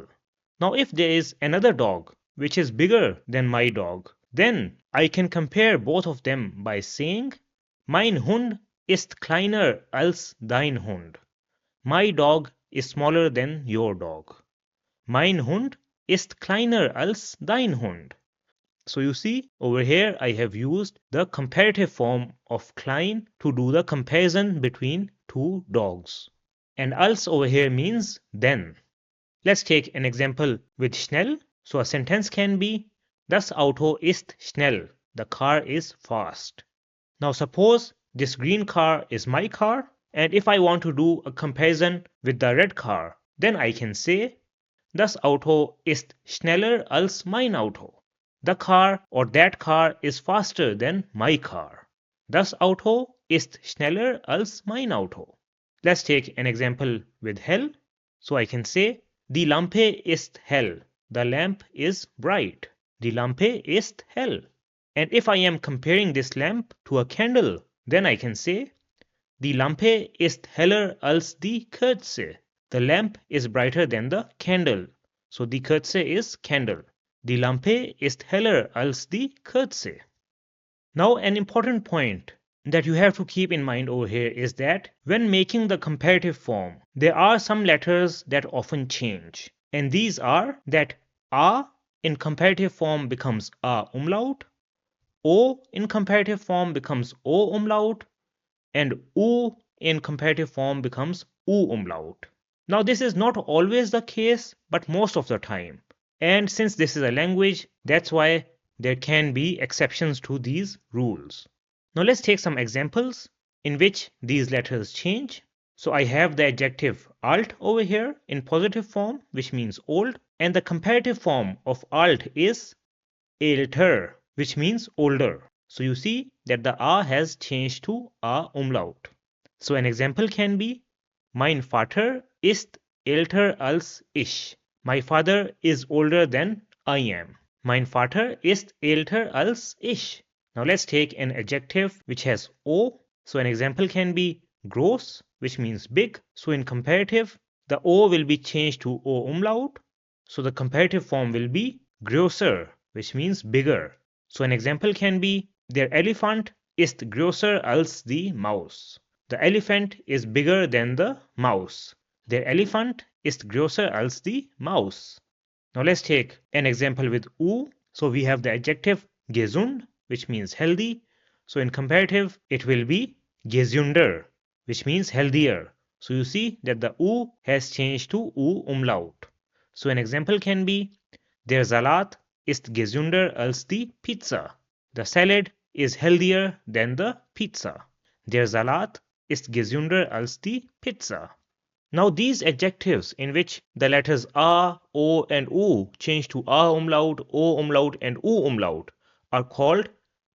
Now if there is another dog which is bigger than my dog, then I can compare both of them by saying mein Hund ist kleiner als dein Hund. My dog is smaller than your dog. Mein Hund ist kleiner als dein Hund. So you see, over here I have used the comparative form of klein to do the comparison between two dogs. And als over here means then. Let's take an example with schnell. So a sentence can be Das Auto ist schnell. The car is fast. Now suppose this green car is my car, and if I want to do a comparison with the red car, then I can say Das Auto ist schneller als mein Auto. The car or that car is faster than my car. Das Auto ist schneller als mein Auto. Let's take an example with hell. So I can say Die Lampe ist hell. The lamp is bright. Die Lampe ist hell. And if I am comparing this lamp to a candle, then I can say Die Lampe ist heller als die Kerze. The lamp is brighter than the candle. So die Kerze is candle. Die Lampe ist heller als die Kerze. Now an important point that you have to keep in mind over here is that when making the comparative form, there are some letters that often change. And these are that A in comparative form becomes A umlaut, O in comparative form becomes O umlaut, and U in comparative form becomes U umlaut. Now this is not always the case, but most of the time. And since this is a language, that's why there can be exceptions to these rules. Now let's take some examples in which these letters change. So I have the adjective alt over here in positive form, which means old, and the comparative form of alt is älter, which means older. So you see that the A has changed to A umlaut. So an example can be Mein Vater ist älter als ich. My father is older than I am. Mein Vater ist älter als ich. Now let's take an adjective which has O. So an example can be gross, which means big. So in comparative, the O will be changed to O umlaut. So the comparative form will be grosser, which means bigger. So an example can be, der Elefant ist größer als die Maus. The elephant is bigger than the mouse. Der Elefant ist größer als die Maus. Now let's take an example with U. So we have the adjective gesund, which means healthy. So in comparative, it will be gesunder, which means healthier. So you see that the U has changed to U umlaut. So an example can be, der Salat ist gesünder als die Pizza. The salad is healthier than the pizza. Der Salat ist gesünder als die Pizza. Now these adjectives in which the letters A, O and U change to A umlaut, O umlaut and U umlaut are called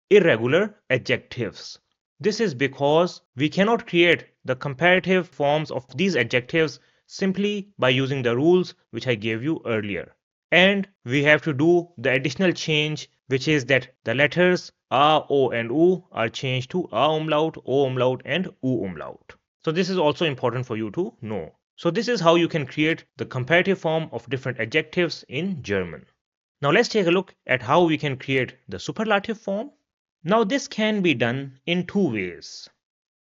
irregular adjectives. This is because we cannot create the comparative forms of these adjectives simply by using the rules which I gave you earlier. And we have to do the additional change, which is that the letters A, O and U are changed to A umlaut, O umlaut and U umlaut. So this is also important for you to know. So this is how you can create the comparative form of different adjectives in German. Now let's take a look at how we can create the superlative form. Now this can be done in two ways.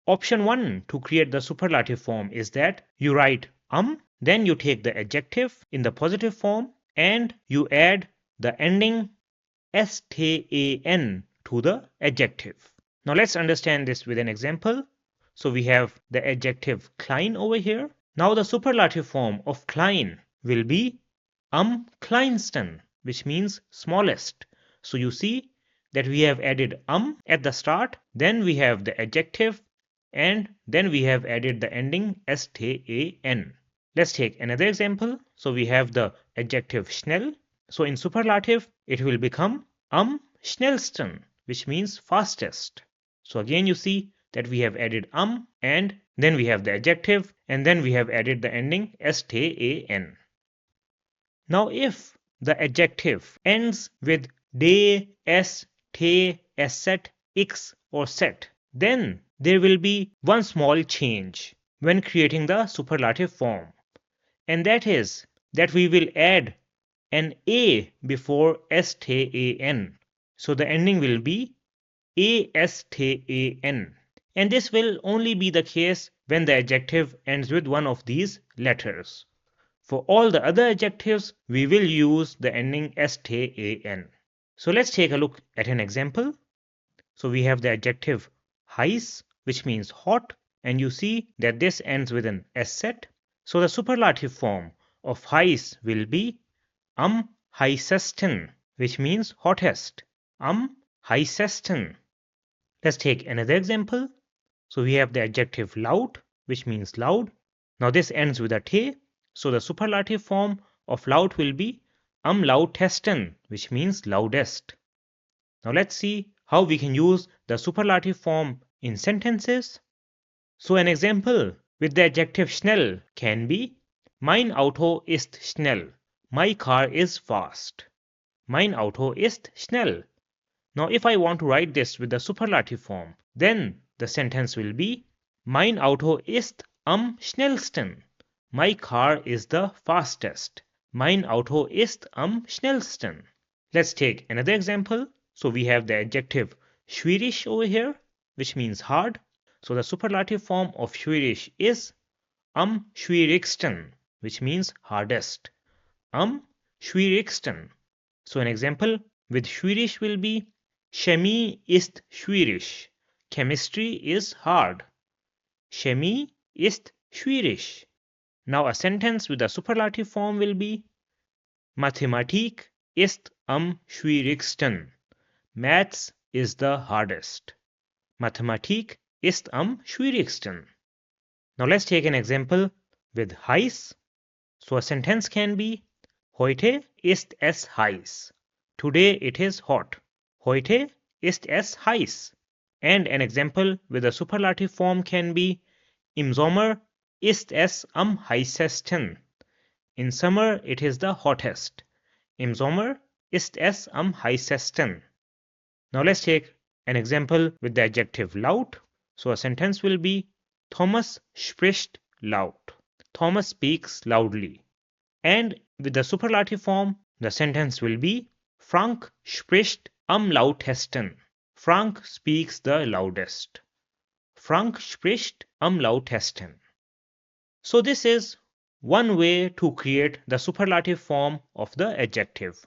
Option 1 to create the superlative form is that you write then you take the adjective in the positive form and you add the ending stan to the adjective. Now let's understand this with an example. So we have the adjective klein over here. Now the superlative form of klein will be kleinsten, which means smallest. So you see that we have added at the start, then we have the adjective, and then we have added the ending stan. Let's take another example. So we have the adjective schnell. So in superlative, it will become schnellsten, which means fastest. So again you see that we have added and then we have the adjective and then we have added the ending stan. Now if the adjective ends with de, s, te, set, x or set, then there will be one small change when creating the superlative form, and that is that we will add an a before stan. So the ending will be astan. And this will only be the case when the adjective ends with one of these letters. For all the other adjectives, we will use the ending stan. So let's take a look at an example. So we have the adjective heiß, which means hot, and you see that this ends with an sz. So the superlative form of heiß will be am heißesten, which means hottest. Am heißesten. Let's take another example. So we have the adjective laut, which means loud. Now this ends with a t, so the superlative form of laut will be am lautesten, which means loudest. Now let's see how we can use the superlative form in sentences. So an example with the adjective schnell can be mein Auto ist schnell. My car is fast. Mein Auto ist schnell. Now if I want to write this with the superlative form, then the sentence will be mein Auto ist am schnellsten. My car is the fastest. Mein Auto ist am schnellsten. Let's take another example. So we have the adjective schwierig over here, which means hard. So the superlative form of schwierig is am schwierigsten, which means hardest. Am schwierigsten. So an example with schwierig will be Chemie ist schwierig. Chemistry is hard. Chemie ist schwierig. Now a sentence with the superlative form will be Mathematik ist am schwierigsten. Maths is the hardest. Mathematik ist am schwierigsten. Now let's take an example with heiß. So a sentence can be Heute ist es heiß. Today it is hot. Heute ist es heiß. And an example with a superlative form can be Im Sommer ist es am heißesten. In summer it is the hottest. Im Sommer ist es am heißesten. Now let's take an example with the adjective laut. So a sentence will be Thomas spricht laut. Thomas speaks loudly. And with the superlative form, the sentence will be Frank spricht am lautesten. Frank speaks the loudest. Frank spricht am lautesten. So this is one way to create the superlative form of the adjective.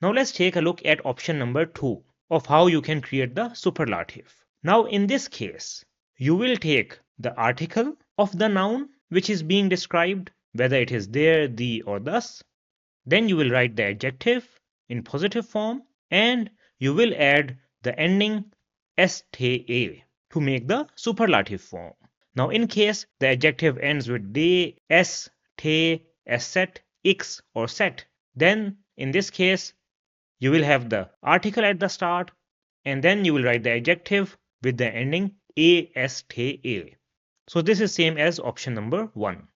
Now let's take a look at option number 2 of how you can create the superlative. Now in this case, you will take the article of the noun which is being described, whether it is there, the, or thus. Then you will write the adjective in positive form and you will add the ending sta to make the superlative form. Now in case the adjective ends with de, s, te, set, x, or set, then in this case you will have the article at the start and then you will write the adjective with the ending asta. So this is same as option number 1.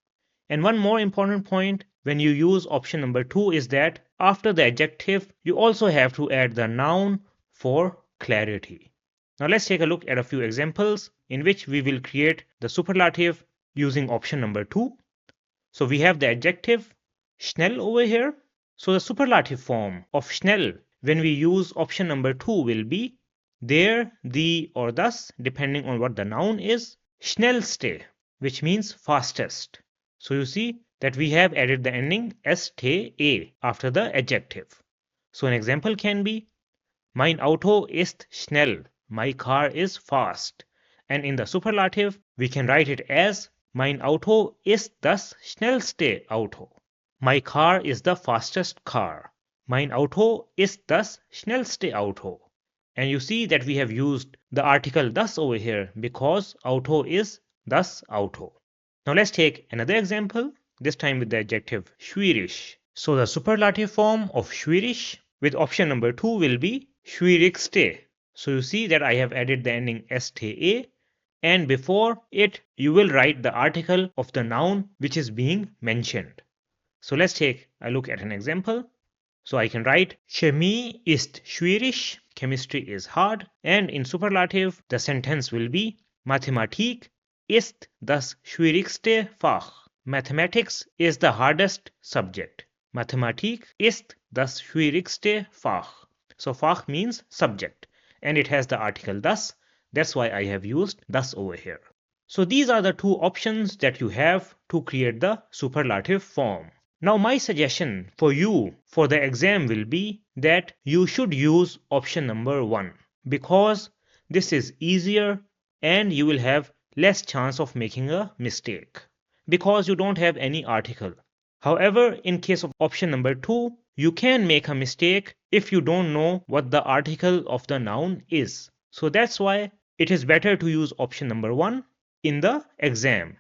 And one more important point when you use option number 2 is that after the adjective you also have to add the noun for clarity. Now let's take a look at a few examples in which we will create the superlative using option number 2. So we have the adjective schnell over here. So the superlative form of schnell when we use option number 2 will be there, the, or thus, depending on what the noun is. Schnellste, which means fastest. So you see that we have added the ending sta after the adjective. So an example can be Mein Auto ist schnell. My car is fast. And in the superlative, we can write it as Mein Auto ist das schnellste Auto. My car is the fastest car. Mein Auto ist das schnellste Auto. And you see that we have used the article das over here because Auto is das Auto. Now let's take another example, this time with the adjective schwierig. So the superlative form of schwierig with option number 2 will be schwierigste. So you see that I have added the ending sta and before it you will write the article of the noun which is being mentioned. So let's take a look at an example. So I can write Chemie ist schwierig, chemistry is hard, and in superlative the sentence will be Mathematik ist das schwierigste Fach. Mathematics is the hardest subject. Mathematik ist das schwierigste Fach. So Fach means subject and it has the article das. That's why I have used das over here. So these are the two options that you have to create the superlative form. Now my suggestion for you for the exam will be that you should use option number 1 because this is easier and you will have less chance of making a mistake because you don't have any article. However, in case of option number 2, you can make a mistake if you don't know what the article of the noun is. So that's why it is better to use option number 1 in the exam.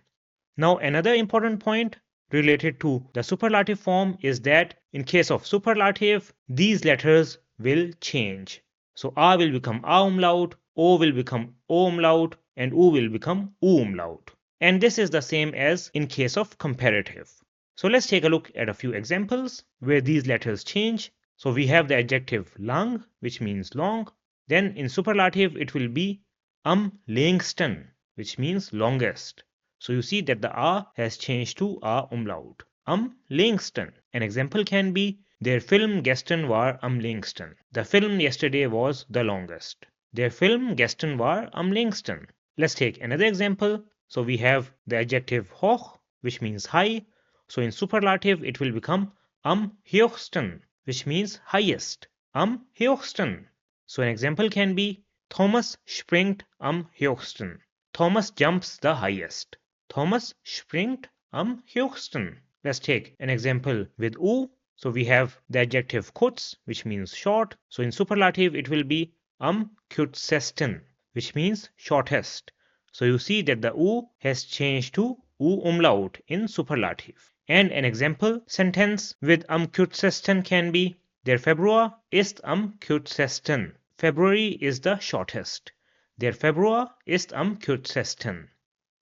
Now another important point related to the superlative form is that in case of superlative, these letters will change. So A will become A umlaut, O will become O umlaut, and U will become U umlaut. And this is the same as in case of comparative. So let's take a look at a few examples where these letters change. So we have the adjective lang, which means long. Then in superlative, it will be am längsten, which means longest. So you see that the A has changed to A umlaut. Am längsten. An example can be Der Film gestern war am längsten. The film yesterday was the longest. Der Film gestern war am längsten. Let's take another example. So we have the adjective hoch, which means high. So in superlative, it will become am höchsten, which means highest. Am höchsten. So an example can be Thomas springt am höchsten. Thomas jumps the highest. Thomas springt am höchsten. Let's take an example with U. So we have the adjective kurz, which means short. So in superlative, it will be am kürzesten, which means shortest. So you see that the U has changed to U umlaut in superlative. And an example sentence with am kürzesten can be Der Februar ist am kürzesten. February is the shortest. Der Februar ist am kürzesten.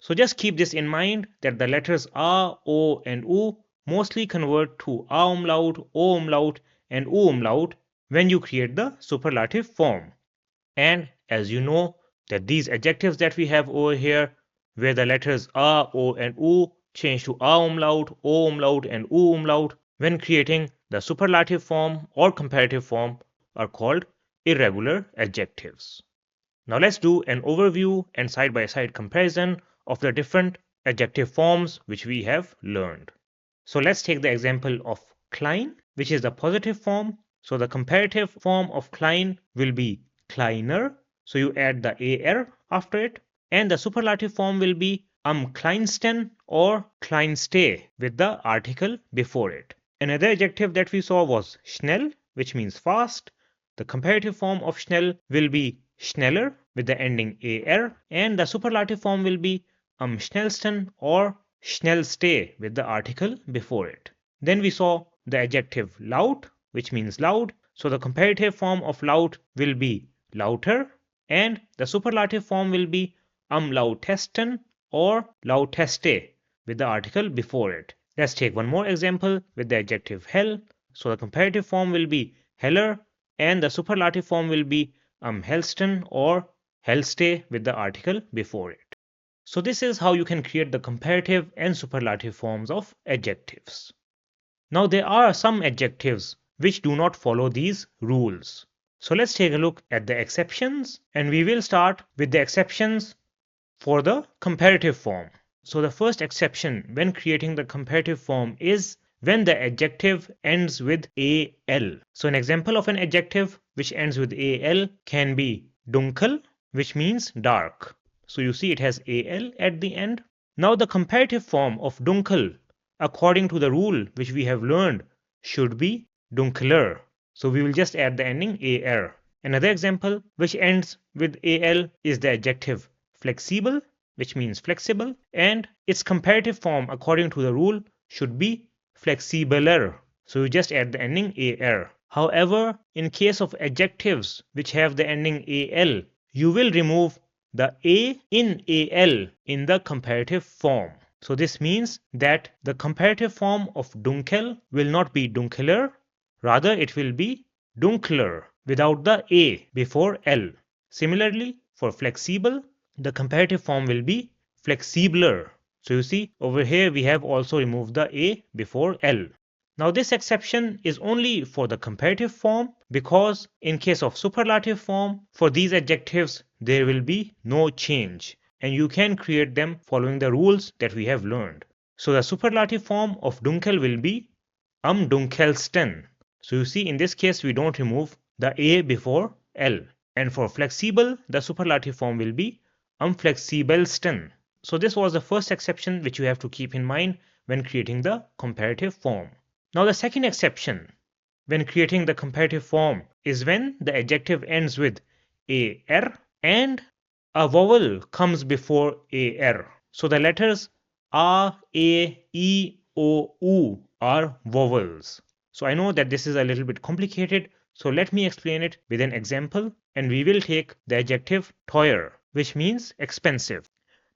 So just keep this in mind that the letters A, O, and U mostly convert to A umlaut, O umlaut, and U umlaut when you create the superlative form. And as you know that these adjectives that we have over here where the letters a, o, and u change to a umlaut, o umlaut, and u umlaut when creating the superlative form or comparative form are called irregular adjectives. Now let's do an overview and side-by-side comparison of the different adjective forms which we have learned. So let's take the example of klein, which is the positive form. So the comparative form of klein will be kleiner. So you add the AR after it. And the superlative form will be kleinsten or kleinste with the article before it. Another adjective that we saw was schnell, which means fast. The comparative form of schnell will be schneller with the ending AR, and the superlative form will be schnellsten or schnellste with the article before it. Then we saw the adjective laut, which means loud. So the comparative form of laut will be lauter, and the superlative form will be lautesten or lauteste with the article before it. Let's take one more example with the adjective hell. So the comparative form will be heller, and the superlative form will be hellsten or hellste with the article before it. So this is how you can create the comparative and superlative forms of adjectives. Now there are some adjectives which do not follow these rules. So let's take a look at the exceptions, and we will start with the exceptions for the comparative form. So the first exception when creating the comparative form is when the adjective ends with al. So an example of an adjective which ends with al can be dunkel, which means dark. So you see it has al at the end. Now the comparative form of dunkel, according to the rule which we have learned, should be dunkler. So we will just add the ending ar. Another example which ends with al is the adjective flexible, which means flexible, and its comparative form according to the rule should be flexibler. So you just add the ending ar. However, in case of adjectives which have the ending al, you will remove the a in al in the comparative form. So this means that the comparative form of dunkel will not be dunkeler, rather it will be dunkler without the a before l. Similarly, for flexible, the comparative form will be flexibler. So you see over here we have also removed the a before l. Now this exception is only for the comparative form, because in case of superlative form, for these adjectives there will be no change, and you can create them following the rules that we have learned. So the superlative form of dunkel will be dunkelsten. So you see in this case we don't remove the a before l. And for flexible, the superlative form will be flexibelsten. So this was the first exception which you have to keep in mind when creating the comparative form. Now the second exception when creating the comparative form is when the adjective ends with ar and a vowel comes before ar. So the letters a, e, o, u are vowels. So I know that this is a little bit complicated, so let me explain it with an example, and we will take the adjective teuer, which means expensive.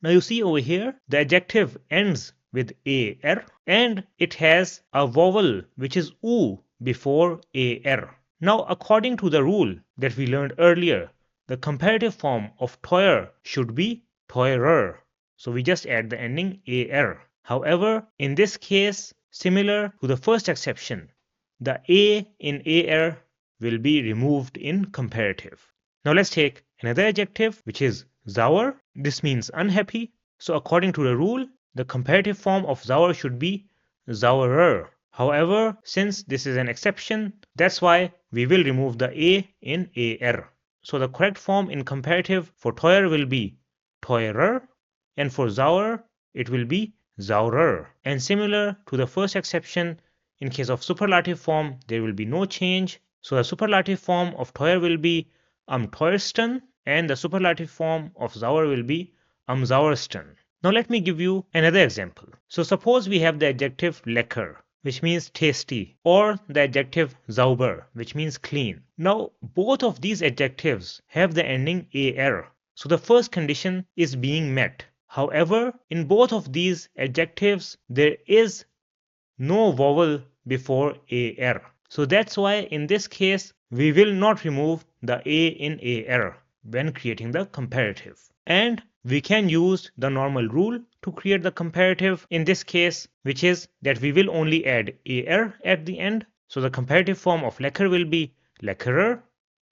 Now you see over here the adjective ends with ar and it has a vowel which is u before ar. Now according to the rule that we learned earlier, the comparative form of teuer should be teurer. So we just add the ending ar. However, in this case, similar to the first exception, the a in ar will be removed in comparative. Now let's take another adjective which is sauer. This means unhappy. So according to the rule, the comparative form of sauer should be saurer. However, since this is an exception, that's why we will remove the a in ar. So the correct form in comparative for teuer will be teurer, and for sauer it will be saurer. And similar to the first exception, in case of superlative form there will be no change. So the superlative form of teuer will be teuersten, and the superlative form of sauer will be sauersten. Now let me give you another example. So suppose we have the adjective lecker, which means tasty, or the adjective sauber, which means clean. Now both of these adjectives have the ending ar. So the first condition is being met. However, in both of these adjectives there is no vowel before ar. So that's why in this case we will not remove the a in ar when creating the comparative. And we can use the normal rule to create the comparative in this case, which is that we will only add er at the end. So the comparative form of lekker will be lekkerer,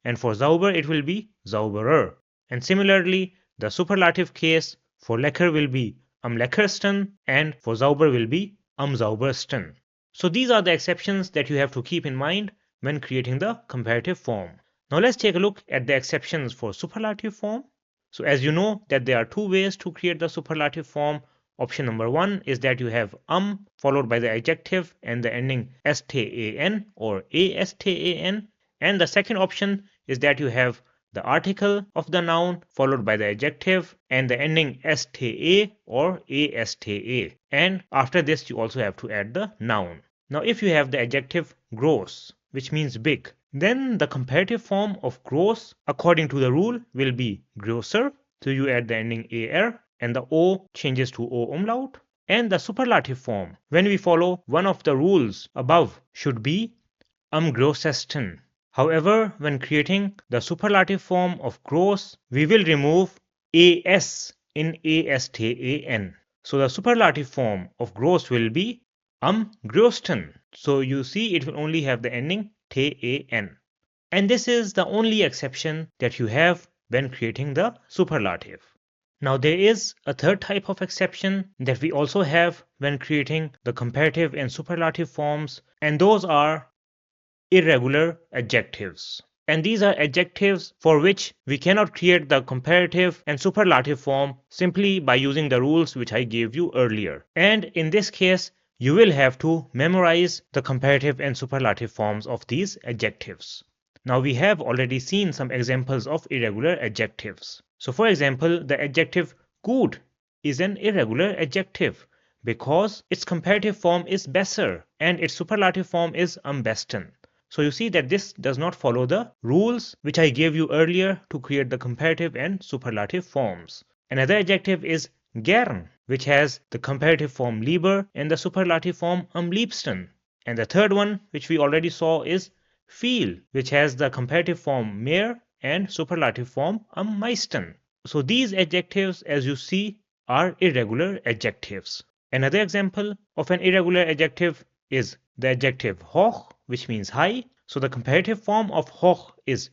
and for sauber it will be sauberer. And similarly, the superlative case for lekker will be am leckersten, and for sauber will be am saubersten. So these are the exceptions that you have to keep in mind when creating the comparative form. Now let's take a look at the exceptions for superlative form. So as you know that there are two ways to create the superlative form. Option number one is that you have followed by the adjective and the ending stan or astan. And the second option is that you have the article of the noun followed by the adjective and the ending sta or asta. And after this you also have to add the noun. Now if you have the adjective gross, which means big, then the comparative form of gross according to the rule will be grosser. So you add the ending ar and the o changes to o umlaut. And the superlative form, when we follow one of the rules above, should be am grossesten. However, when creating the superlative form of gross, we will remove as in astan. So the superlative form of gross will be am größten. So you see it will only have the ending tan. And this is the only exception that you have when creating the superlative. Now there is a third type of exception that we also have when creating the comparative and superlative forms, and those are irregular adjectives. And these are adjectives for which we cannot create the comparative and superlative form simply by using the rules which I gave you earlier. And in this case, you will have to memorize the comparative and superlative forms of these adjectives. Now we have already seen some examples of irregular adjectives. So for example, the adjective gut is an irregular adjective because its comparative form is besser and its superlative form is am besten. So you see that this does not follow the rules which I gave you earlier to create the comparative and superlative forms. Another adjective is gern, which has the comparative form lieber and the superlative form am liebsten. And the third one, which we already saw, is viel, which has the comparative form mehr and superlative form am meisten. So these adjectives, as you see, are irregular adjectives. Another example of an irregular adjective is the adjective hoch, which means high. So the comparative form of hoch is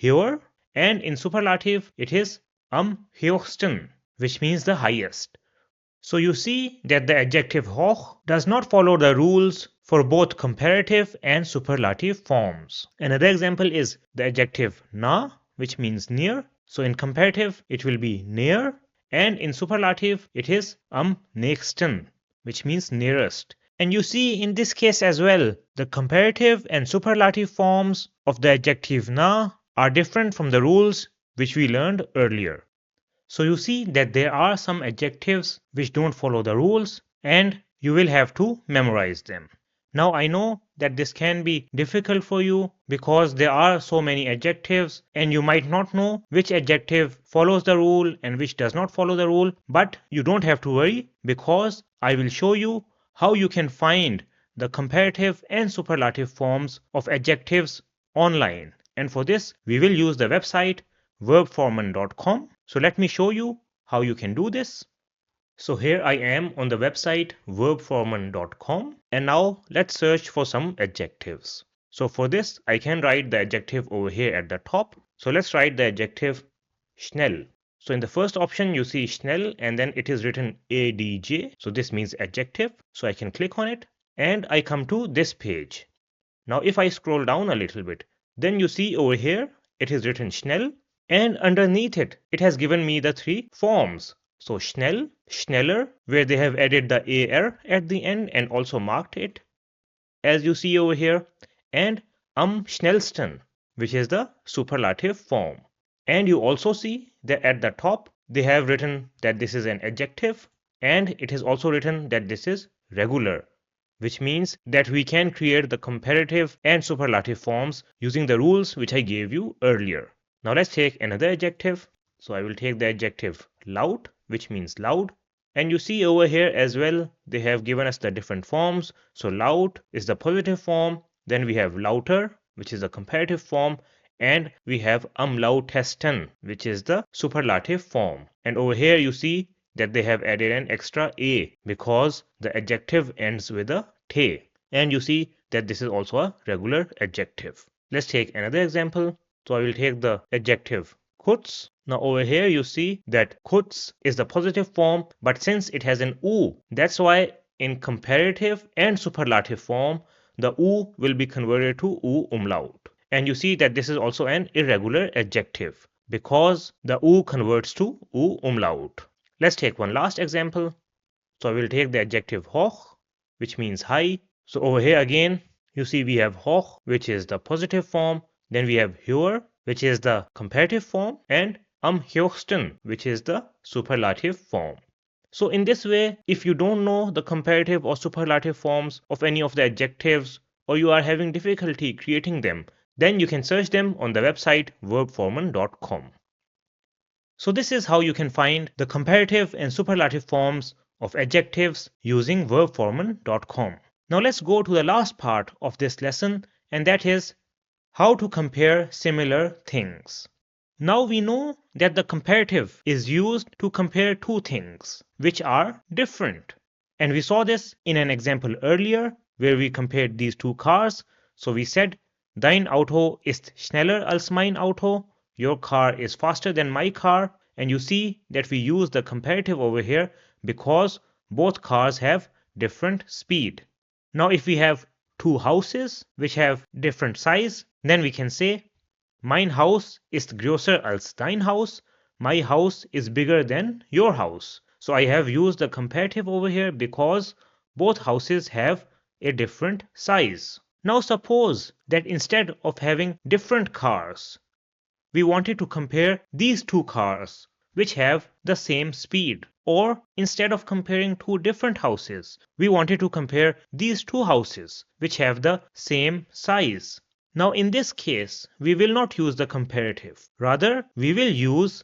höher, and in superlative it is am höchsten, which means the highest. So you see that the adjective hoch does not follow the rules for both comparative and superlative forms. Another example is the adjective nah, which means near. So in comparative it will be near, and in superlative it is am nächsten, which means nearest. And you see in this case as well, the comparative and superlative forms of the adjective nah are different from the rules which we learned earlier. So you see that there are some adjectives which don't follow the rules and you will have to memorize them. Now I know that this can be difficult for you because there are so many adjectives and you might not know which adjective follows the rule and which does not follow the rule, but you don't have to worry because I will show you how you can find the comparative and superlative forms of adjectives online. And for this, we will use the website verbformen.com. So let me show you how you can do this. So here I am on the website verbformen.com, and now let's search for some adjectives. So for this, I can write the adjective over here at the top. So let's write the adjective schnell. So in the first option, you see schnell and then it is written adj. So this means adjective. So I can click on it and I come to this page. Now if I scroll down a little bit, then you see over here, it is written schnell, and underneath it, it has given me the three forms. So schnell, schneller, where they have added the AR at the end and also marked it, as you see over here, and am schnellsten, which is the superlative form. And you also see that at the top, they have written that this is an adjective, and it is also written that this is regular, which means that we can create the comparative and superlative forms using the rules which I gave you earlier. Now let's take another adjective. So I will take the adjective laut, which means loud. And you see over here as well, they have given us the different forms. So laut is the positive form. Then we have lauter, which is the comparative form. and we have am lautesten, which is the superlative form. And over here you see that they have added an extra a because the adjective ends with a te. And you see that this is also a regular adjective. Let's take another example. So I will take the adjective kurz. Now over here you see that kurz is the positive form, but since it has an u, that's why in comparative and superlative form, the u will be converted to u umlaut. And you see that this is also an irregular adjective because the u converts to u umlaut. Let's take one last example. So I will take the adjective hoch, which means high. So over here again, you see we have hoch, which is the positive form. Then we have höher, which is the comparative form, and am höchsten, which is the superlative form. So in this way, if you don't know the comparative or superlative forms of any of the adjectives, or you are having difficulty creating them, then you can search them on the website verbformen.com. So this is how you can find the comparative and superlative forms of adjectives using verbformen.com. Now let's go to the last part of this lesson, and that is how to compare similar things. Now we know that the comparative is used to compare two things which are different. And we saw this in an example earlier where we compared these two cars. So we said, Dein Auto ist schneller als mein Auto. Your car is faster than my car. And you see that we use the comparative over here because both cars have different speed. Now if we have two houses which have different size, then we can say Mein Haus ist größer als dein Haus. My house is bigger than your house. So I have used the comparative over here because both houses have a different size. Now suppose that instead of having different cars, we wanted to compare these two cars which have the same speed. Or instead of comparing two different houses, we wanted to compare these two houses which have the same size. Now in this case, we will not use the comparative. Rather, we will use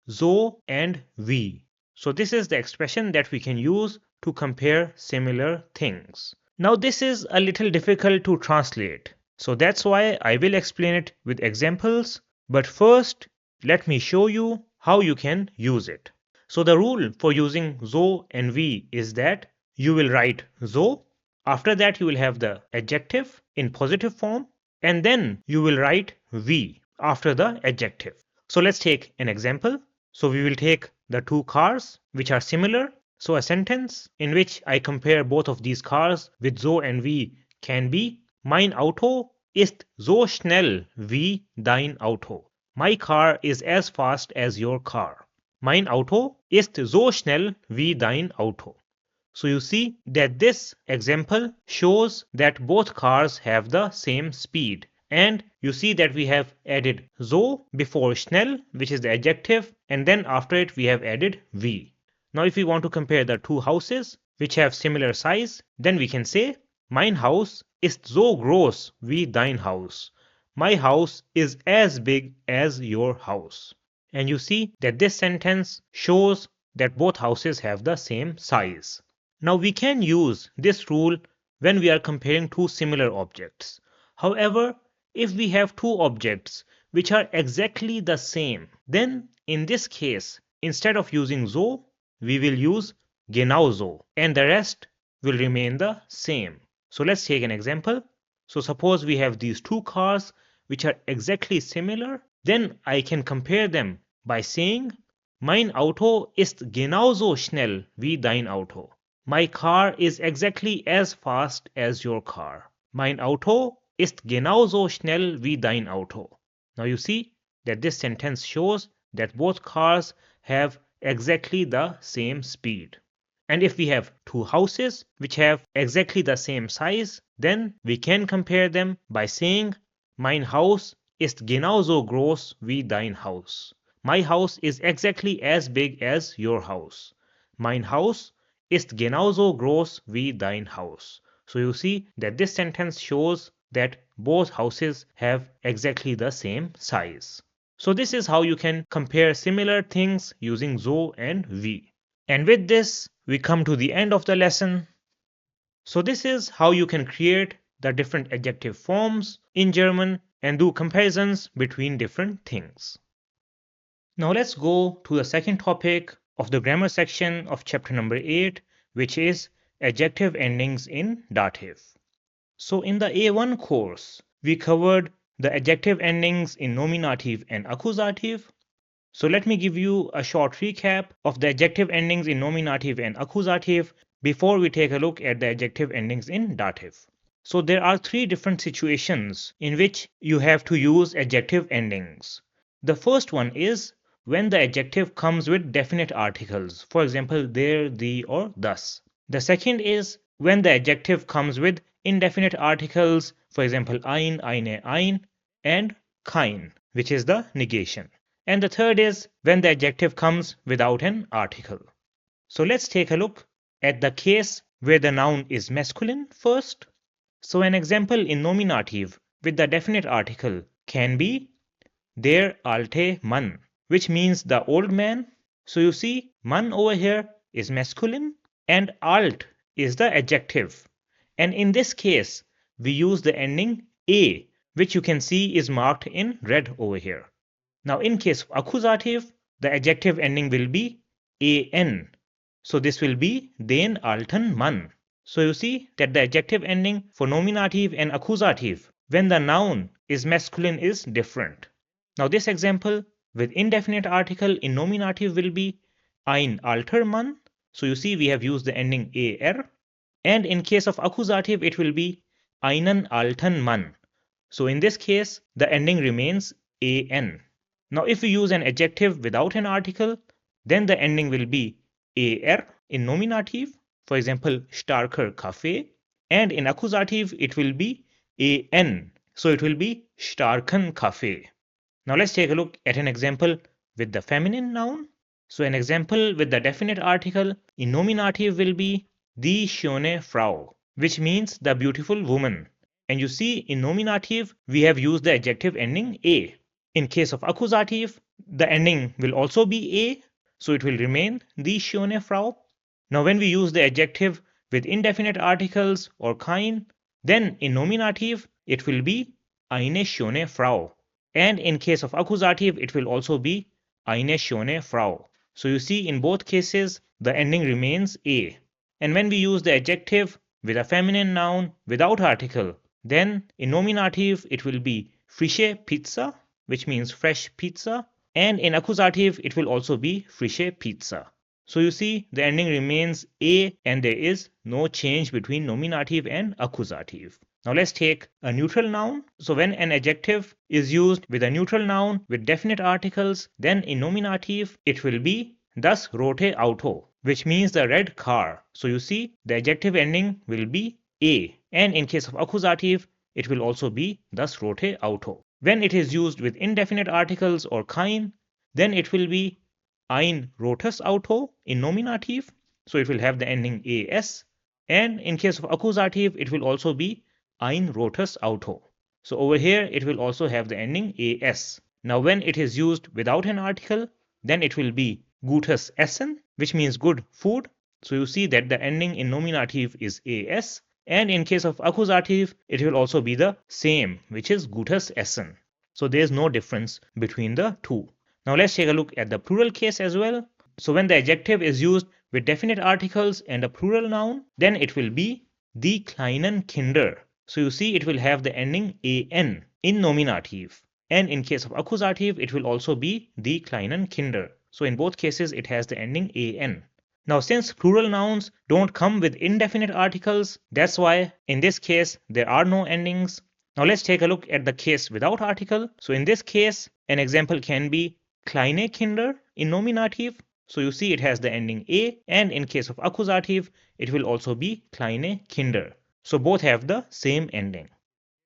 so and wie. So this is the expression that we can use to compare similar things. Now this is a little difficult to translate. So that's why I will explain it with examples. But first, let me show you how you can use it. So the rule for using so and wie is that you will write so. After that, you will have the adjective in positive form. And then you will write wie after the adjective. So let's take an example. So we will take the two cars which are similar. So a sentence in which I compare both of these cars with so and wie can be Mein Auto ist so schnell wie dein Auto. My car is as fast as your car. Mein Auto ist so schnell wie dein Auto. So you see that this example shows that both cars have the same speed. And you see that we have added so before schnell, which is the adjective, and then after it we have added wie. Now if we want to compare the two houses which have similar size, then we can say Mein Haus ist so groß wie dein Haus. My house is as big as your house. And you see that this sentence shows that both houses have the same size. Now we can use this rule when we are comparing two similar objects. However, if we have two objects which are exactly the same, then in this case, instead of using so, we will use genauso, and the rest will remain the same. So let's take an example. So suppose we have these two cars which are exactly similar, then I can compare them by saying Mein Auto ist genauso schnell wie dein Auto. My car is exactly as fast as your car. Mein Auto ist genauso schnell wie dein Auto. Now you see that this sentence shows that both cars have exactly the same speed. And if we have two houses which have exactly the same size, then we can compare them by saying Mein Haus ist genauso groß wie dein Haus. My house is exactly as big as your house. Mein Haus ist genauso groß wie dein Haus. So you see that this sentence shows that both houses have exactly the same size. So this is how you can compare similar things using so and wie. And with this, we come to the end of the lesson. So this is how you can create the different adjective forms in German, and do comparisons between different things. Now let's go to the second topic of the grammar section of chapter number 8, which is adjective endings in dative. So in the A1 course, we covered the adjective endings in nominative and accusative. So let me give you a short recap of the adjective endings in nominative and accusative before we take a look at the adjective endings in dative. So there are three different situations in which you have to use adjective endings. The first one is when the adjective comes with definite articles, for example, there, the, or thus. The second is when the adjective comes with indefinite articles, for example, ein, eine, ein, and kein, which is the negation. And the third is when the adjective comes without an article. So let's take a look at the case where the noun is masculine first. So an example in nominative with the definite article can be der alte Mann, which means the old man. So you see, Mann over here is masculine and alt is the adjective. And in this case, we use the ending a, which you can see is marked in red over here. Now in case of accusative, the adjective ending will be an. So this will be den alten Mann. So you see that the adjective ending for nominative and accusative when the noun is masculine is different. Now this example with indefinite article in nominative will be ein alter Mann. So you see we have used the ending er. And in case of accusative it will be einen alten Mann. So in this case the ending remains an. Now if we use an adjective without an article, then the ending will be er in nominative, for example, starker Kaffee, and in accusative it will be an, so it will be starken Kaffee. Now let's take a look at an example with the feminine noun. So an example with the definite article in nominative will be die schöne Frau, which means the beautiful woman. And you see in nominative we have used the adjective ending a. In case of accusative, the ending will also be a, so it will remain die schöne Frau. Now when we use the adjective with indefinite articles or kein, then in nominative it will be eine schöne Frau. And in case of accusative it will also be eine schöne Frau. So you see in both cases the ending remains a. And when we use the adjective with a feminine noun without article, then in nominative it will be frische Pizza, which means fresh pizza, and in accusative it will also be frische Pizza. So you see the ending remains a and there is no change between nominative and accusative. Now let's take a neutral noun. So when an adjective is used with a neutral noun with definite articles, then in nominative it will be das rote Auto, which means the red car. So you see the adjective ending will be a, and in case of accusative it will also be das rote Auto. When it is used with indefinite articles or kein, then it will be ein rotes Auto in nominative, so it will have the ending as, and in case of accusative it will also be ein rotes Auto. So over here it will also have the ending as. Now when it is used without an article, then it will be gutes Essen, which means good food. So you see that the ending in nominative is as, and in case of accusative it will also be the same, which is gutes Essen. So there is no difference between the two. Now let's take a look at the plural case as well. So when the adjective is used with definite articles and a plural noun, then it will be die kleinen Kinder. So you see it will have the ending an in nominative. And in case of accusative, it will also be die kleinen Kinder. So in both cases, it has the ending an. Now since plural nouns don't come with indefinite articles, that's why in this case there are no endings. Now let's take a look at the case without article. So in this case, an example can be kleine Kinder in nominative. So you see it has the ending a, and in case of accusative, it will also be kleine Kinder. So both have the same ending.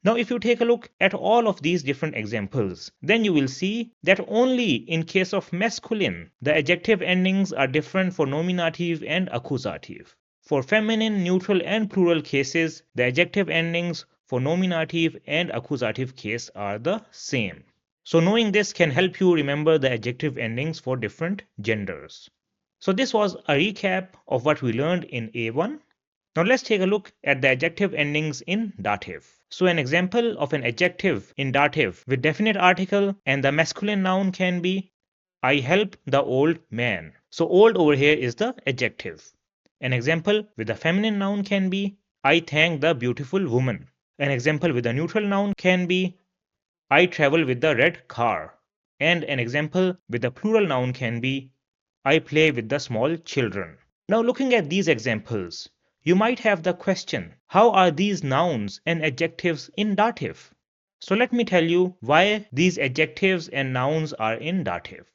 Now if you take a look at all of these different examples, then you will see that only in case of masculine, the adjective endings are different for nominative and accusative. For feminine, neutral and plural cases, the adjective endings for nominative and accusative case are the same. So knowing this can help you remember the adjective endings for different genders. So this was a recap of what we learned in A1. Now let's take a look at the adjective endings in dative. So an example of an adjective in dative with definite article and the masculine noun can be I help the old man. So old over here is the adjective. An example with a feminine noun can be I thank the beautiful woman. An example with a neutral noun can be I travel with the red car. And an example with a plural noun can be I play with the small children. Now looking at these examples, you might have the question, how are these nouns and adjectives in dative? So let me tell you why these adjectives and nouns are in dative.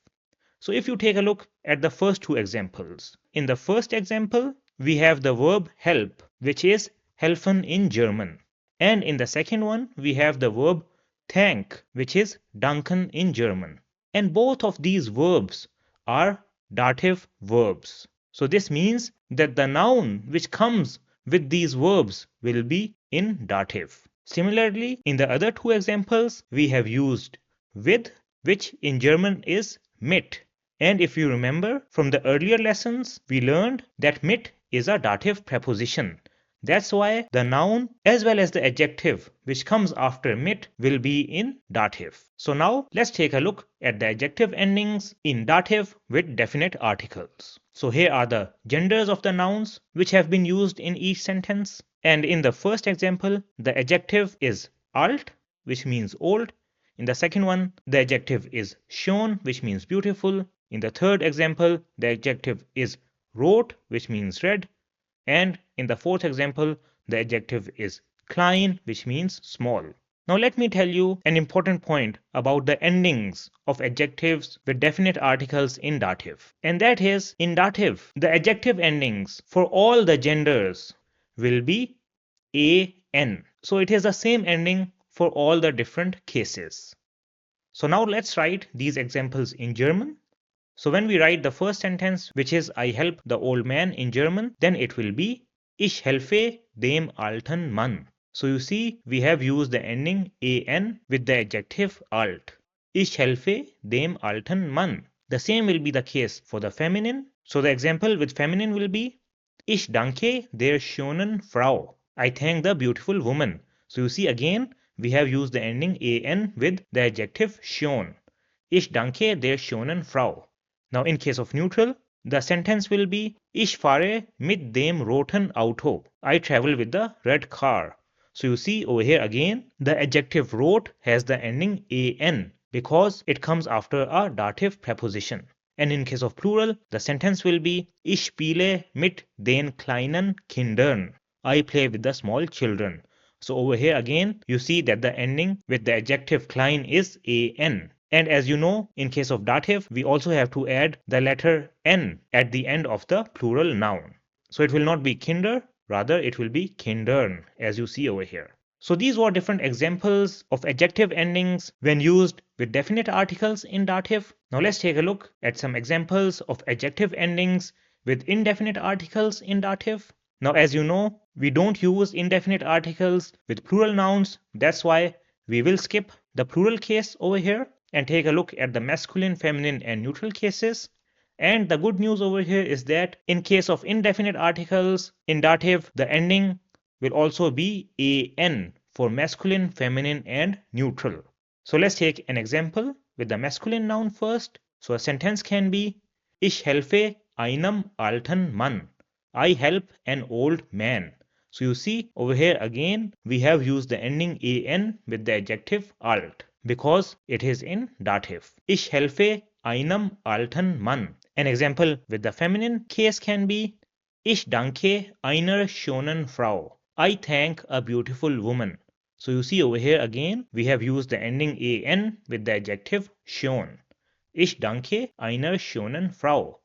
So if you take a look at the first two examples, in the first example, we have the verb help, which is helfen in German. And in the second one, we have the verb thank, which is danken in German. And both of these verbs are dative verbs. So this means that the noun which comes with these verbs will be in dative. Similarly, in the other two examples, we have used with, which in German is mit. And if you remember from the earlier lessons, we learned that mit is a dative preposition. That's why the noun as well as the adjective which comes after mit will be in dative. So now let's take a look at the adjective endings in dative with definite articles. So here are the genders of the nouns which have been used in each sentence. And in the first example, the adjective is alt, which means old. In the second one, the adjective is schön, which means beautiful. In the third example, the adjective is rot, which means red. And in the fourth example, the adjective is klein, which means small. Now let me tell you an important point about the endings of adjectives with definite articles in dative. And that is, in dative, the adjective endings for all the genders will be an. So it is the same ending for all the different cases. So now let's write these examples in German. So when we write the first sentence, which is I help the old man in German, then it will be Ich helfe dem alten Mann. So you see, we have used the ending an with the adjective alt. Ich helfe dem alten Mann. The same will be the case for the feminine. So the example with feminine will be Ich danke der schönen Frau. I thank the beautiful woman. So you see again, we have used the ending an with the adjective schön. Ich danke der schönen Frau. Now in case of neutral, the sentence will be Ich fahre mit dem roten Auto. I travel with the red car. So you see over here again, the adjective rot has the ending an because it comes after a dative preposition. And in case of plural, the sentence will be Ich spiele mit den kleinen Kindern. I play with the small children. So over here again, you see that the ending with the adjective klein is an. And as you know, in case of dative, we also have to add the letter n at the end of the plural noun. So it will not be kinder, rather it will be kindern, as you see over here. So these were different examples of adjective endings when used with definite articles in dative. Now let's take a look at some examples of adjective endings with indefinite articles in dative. Now as you know, we don't use indefinite articles with plural nouns. That's why we will skip the plural case over here and take a look at the masculine, feminine, and neutral cases. And the good news over here is that in case of indefinite articles in dative, the ending will also be an for masculine, feminine, and neutral. So let's take an example with the masculine noun first. So a sentence can be Ich helfe einem alten Mann. I help an old man. So you see over here again we have used the ending an with the adjective alt because it is in dative. Ich helfe einem alten Mann. An example with the feminine case can be Ich danke einer schönen Frau. I thank a beautiful woman. So you see over here again we have used the ending an with the adjective schön. Ich danke einer schönen Frau.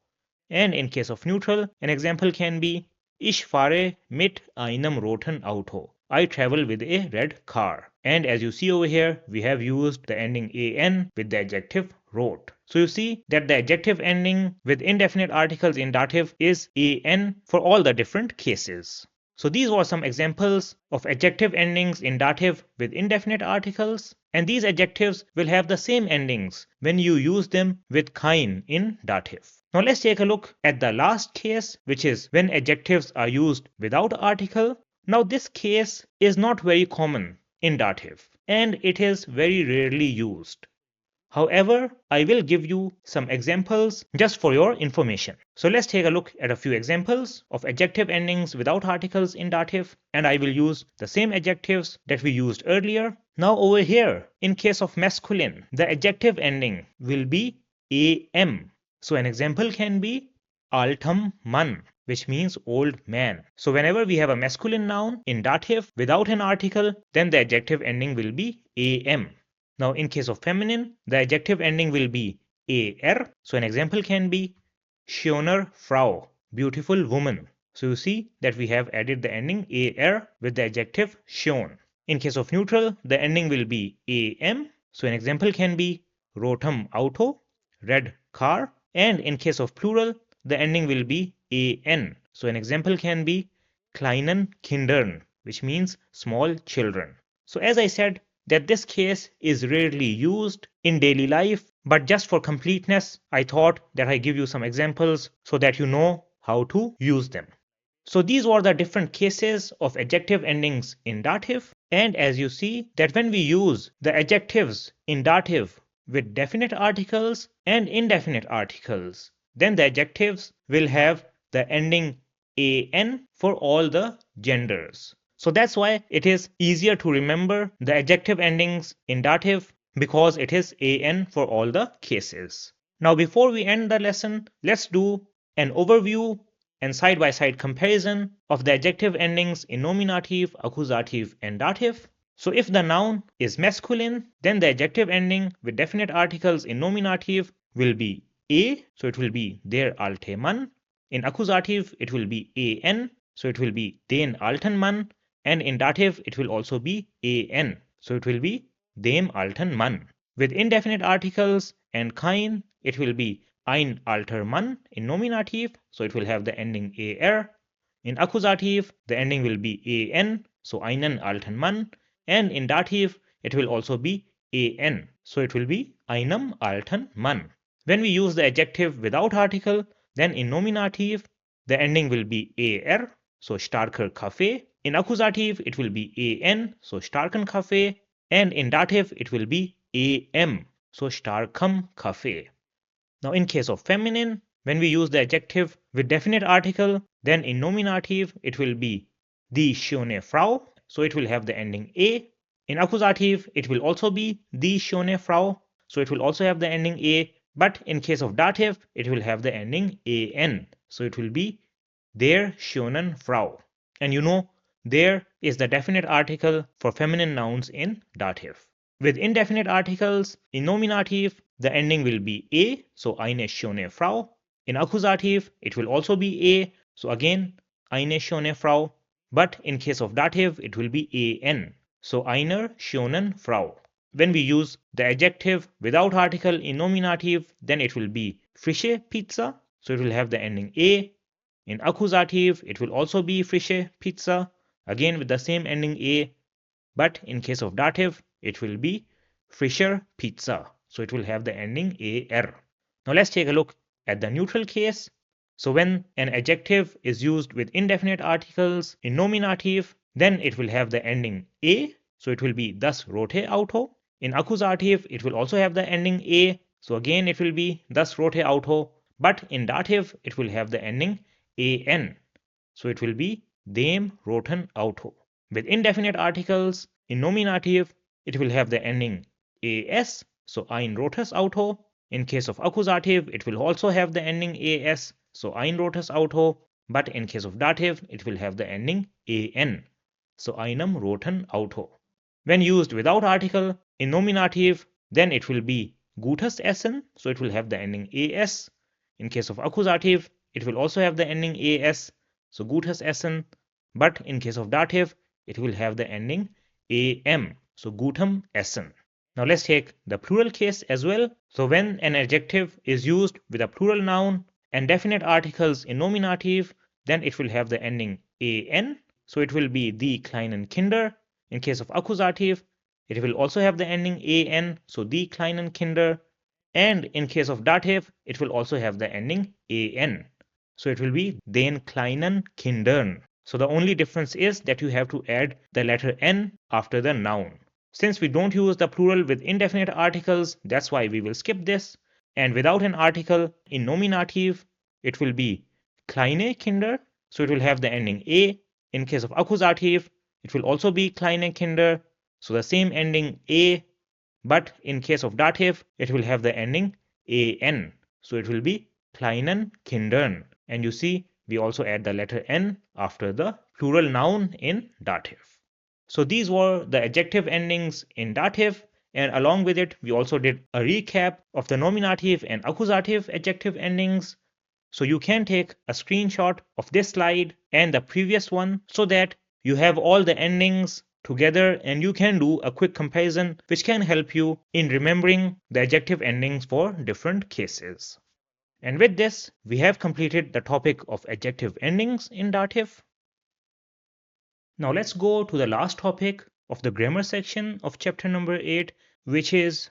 And in case of neutral, an example can be Ich fahre mit einem roten Auto. I travel with a red car. And as you see over here, we have used the ending an with the adjective rot. So you see that the adjective ending with indefinite articles in dative is an for all the different cases. So these were some examples of adjective endings in dative with indefinite articles. And these adjectives will have the same endings when you use them with kein in dative. Now let's take a look at the last case, which is when adjectives are used without article. Now this case is not very common in dative and it is very rarely used. However, I will give you some examples just for your information. So let's take a look at a few examples of adjective endings without articles in dative, and I will use the same adjectives that we used earlier. Now over here, in case of masculine, the adjective ending will be am. So an example can be altam man, which means old man. So whenever we have a masculine noun in dative without an article, then the adjective ending will be am. Now, in case of feminine, the adjective ending will be er. So, an example can be schöner Frau, beautiful woman. So, you see that we have added the ending er with the adjective schön. In case of neutral, the ending will be am. So, an example can be rotem Auto, red car. And in case of plural, the ending will be an. So, an example can be kleinen Kindern, which means small children. So, as I said, that this case is rarely used in daily life, but just for completeness, I thought that I give you some examples so that you know how to use them. So these were the different cases of adjective endings in dative, and as you see that when we use the adjectives in dative with definite articles and indefinite articles, then the adjectives will have the ending an for all the genders. So that's why it is easier to remember the adjective endings in dative because it is an for all the cases. Now before we end the lesson, let's do an overview and side-by-side comparison of the adjective endings in nominative, accusative, and dative. So if the noun is masculine, then the adjective ending with definite articles in nominative will be a, so it will be der alte Mann. In accusative, it will be an, so it will be den alten Mann. And in dative, it will also be an, so it will be dem alten Mann. With indefinite articles and kein, it will be ein alter Mann in nominative, so it will have the ending er. In accusative, the ending will be an, so einen alten Mann. And in dative, it will also be an, so it will be einem alten Mann. When we use the adjective without article, then in nominative, the ending will be er, so starker Kaffee. In accusative, it will be an, so starken Kaffee. And in dative, it will be am, so starkem Kaffee. Now, in case of feminine, when we use the adjective with definite article, then in nominative, it will be die schöne Frau, so it will have the ending a. In accusative, it will also be die schöne Frau, so it will also have the ending a. But in case of dative, it will have the ending an, so it will be der schönen Frau. And you know, there is the definite article for feminine nouns in dative. With indefinite articles, in nominative, the ending will be a, so eine schöne Frau. In accusative, it will also be a, so again, eine schöne Frau. But in case of dative, it will be an, so einer schönen Frau. When we use the adjective without article in nominative, then it will be frische Pizza, so it will have the ending a. In accusative, it will also be frische Pizza, again with the same ending a. But in case of dative, it will be frischer Pizza, so it will have the ending er. Now let's take a look at the neutral case. So when an adjective is used with indefinite articles in nominative, then it will have the ending a, so it will be das rote Auto. In accusative, it will also have the ending a, so again it will be das rote Auto. But in dative, it will have the ending an, so it will be dem roten Auto. With indefinite articles in nominative, it will have the ending as, so ein rotes Auto. In case of accusative, it will also have the ending as, so ein rotes Auto. But in case of dative, it will have the ending an, so einem roten Auto. When used without article in nominative, then it will be gutes Essen, so it will have the ending as. In case of accusative, it will also have the ending as, so gutes Essen. But in case of dative, it will have the ending am, so gutem Essen. Now let's take the plural case as well. So when an adjective is used with a plural noun and definite articles in nominative, then it will have the ending an, so it will be die kleinen Kinder. In case of accusative, it will also have the ending an, so die kleinen Kinder. And in case of dative, it will also have the ending an. So it will be den kleinen Kindern. So the only difference is that you have to add the letter n after the noun. Since we don't use the plural with indefinite articles, that's why we will skip this. And without an article in nominative, it will be kleine Kinder. So it will have the ending a. In case of accusative, it will also be kleine Kinder. So the same ending a, but in case of dative, it will have the ending an. So it will be kleinen Kindern. And you see, we also add the letter n after the plural noun in dative. So these were the adjective endings in dative, and along with it, we also did a recap of the nominative and accusative adjective endings. So you can take a screenshot of this slide and the previous one so that you have all the endings together and you can do a quick comparison which can help you in remembering the adjective endings for different cases. And with this, we have completed the topic of adjective endings in dative. Now let's go to the last topic of the grammar section of chapter number 8, which is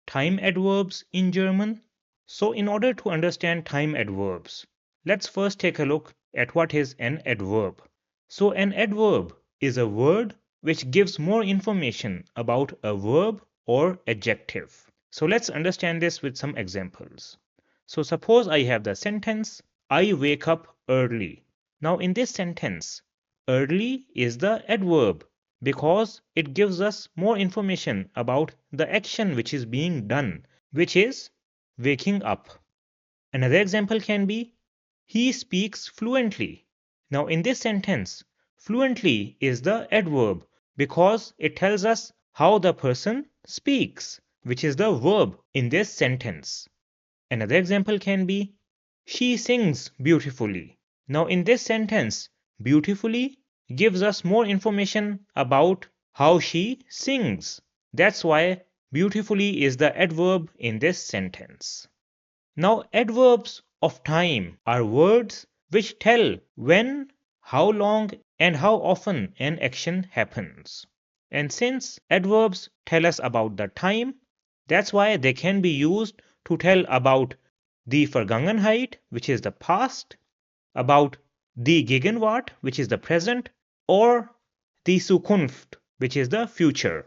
time adverbs in German. So in order to understand time adverbs, let's first take a look at what is an adverb. So an adverb is a word which gives more information about a verb or adjective. So let's understand this with some examples. So suppose I have the sentence, I wake up early. Now in this sentence, early is the adverb because it gives us more information about the action which is being done, which is waking up. Another example can be, he speaks fluently. Now in this sentence, fluently is the adverb because it tells us how the person speaks, which is the verb in this sentence. Another example can be, she sings beautifully. Now in this sentence, beautifully gives us more information about how she sings. That's why beautifully is the adverb in this sentence. Now adverbs of time are words which tell when, how long, and how often an action happens. And since adverbs tell us about the time, that's why they can be used to tell about die Vergangenheit, which is the past, about die Gegenwart, which is the present, or die Zukunft, which is the future.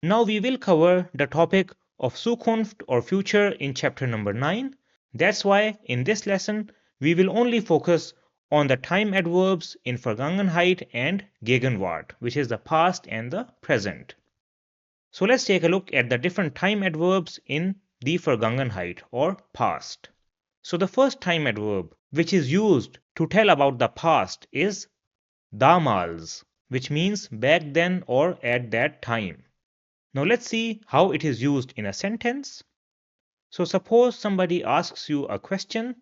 Now we will cover the topic of Zukunft or future in chapter number 9. That's why in this lesson we will only focus on the time adverbs in Vergangenheit and Gegenwart, which is the past and the present. So let's take a look at the different time adverbs in die Vergangenheit or past. So the first time adverb which is used to tell about the past is damals, which means back then or at that time. Now let's see how it is used in a sentence. So suppose somebody asks you a question,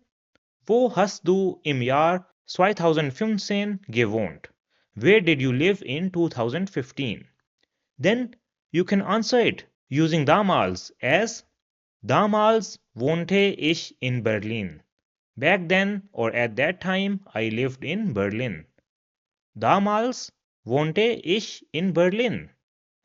wo hast du im Jahr 2015 gewohnt? Where did you live in 2015? Then you can answer it using damals as damals wohnte ich in Berlin. Back then or at that time I lived in Berlin. Damals wohnte ich in Berlin.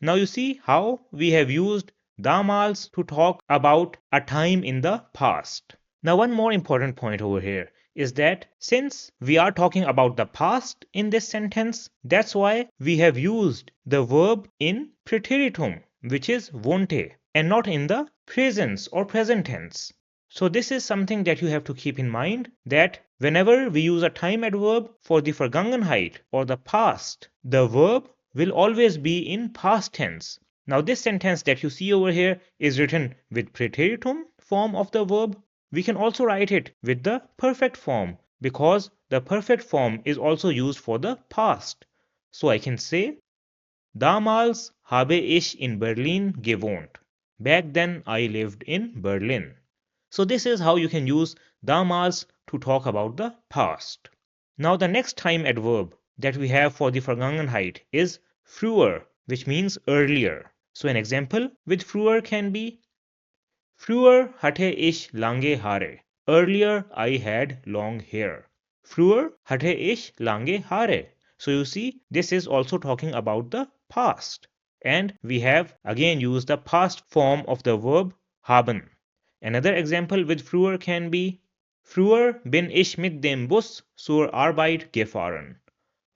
Now you see how we have used damals to talk about a time in the past. Now one more important point over here is that since we are talking about the past in this sentence, that's why we have used the verb in preteritum, which is wohnte, and not in the presence or present tense. So this is something that you have to keep in mind, that whenever we use a time adverb for the Vergangenheit or the past, the verb will always be in past tense. Now this sentence that you see over here is written with preteritum form of the verb. We can also write it with the perfect form because the perfect form is also used for the past. So I can say, damals habe ich in Berlin gewohnt. Back then I lived in Berlin. So this is how you can use damals to talk about the past. Now the next time adverb that we have for the Vergangenheit is früher, which means earlier. So an example with früher can be, früher hatte ich lange Haare. Earlier I had long hair. Früher hatte ich lange Haare. So you see, this is also talking about the past. And we have again used the past form of the verb haben. Another example with früher can be Früher bin ich mit dem Bus zur Arbeit gefahren.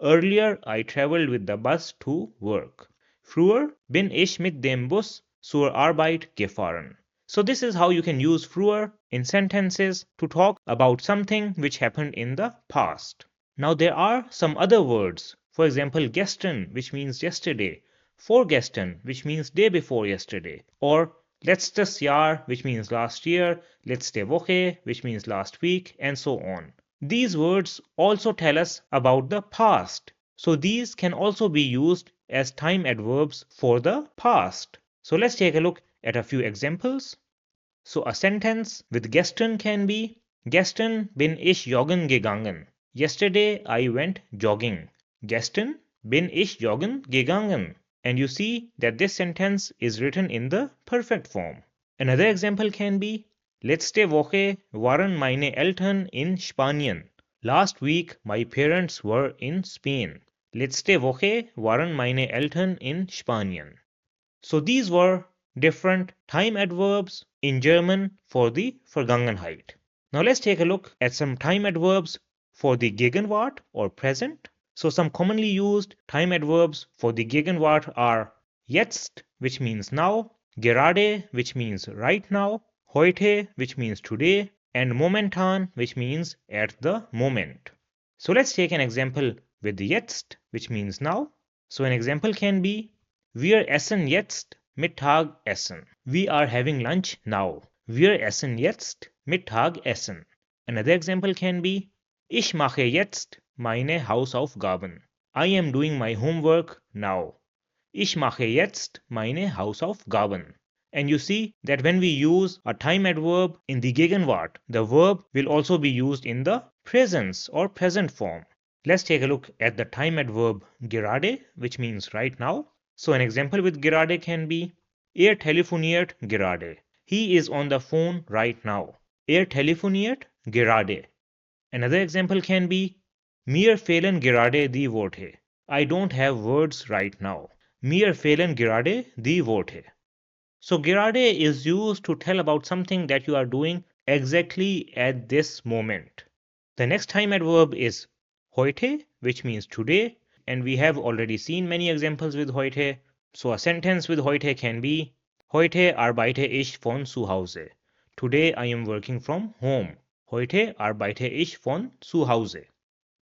Earlier I traveled with the bus to work. Früher bin ich mit dem Bus zur Arbeit gefahren. So this is how you can use früher in sentences to talk about something which happened in the past. Now there are some other words. For example, gestern, which means yesterday, vorgestern, which means day before yesterday, or letztes Jahr, which means last year, letzte Woche, which means last week, and so on. These words also tell us about the past. So these can also be used as time adverbs for the past. So let's take a look at a few examples. So a sentence with gestern can be Gestern bin ich joggen gegangen. Yesterday I went jogging. Gestern bin ich joggen gegangen. And you see that this sentence is written in the perfect form. Another example can be Letzte Woche waren meine Eltern in Spanien. Last week my parents were in Spain. Letzte Woche waren meine Eltern in Spanien. So these were different time adverbs in German for the Vergangenheit. Now let's take a look at some time adverbs for the Gegenwart or present. So some commonly used time adverbs for the Gegenwart are jetzt, which means now, gerade, which means right now, heute, which means today, and momentan, which means at the moment. So let's take an example with the jetzt, which means now. So an example can be Wir essen jetzt Mittagessen. We are having lunch now. Wir essen jetzt Mittagessen. Another example can be Ich mache jetzt meine Hausaufgaben. I am doing my homework now. Ich mache jetzt meine Hausaufgaben. And you see that when we use a time adverb in the Gegenwart, the verb will also be used in the presence or present form. Let's take a look at the time adverb gerade, which means right now. So an example with gerade can be Er telefoniert gerade. He is on the phone right now. Er telefoniert gerade. Another example can be Mir fehlen gerade die Worte. I don't have words right now. Mir fehlen gerade die Worte. So gerade is used to tell about something that you are doing exactly at this moment. The next time adverb is heute, which means today, and we have already seen many examples with heute. So a sentence with heute can be Heute arbeite ich von zu Hause. Today I am working from home. Heute arbeite ich von zu Hause.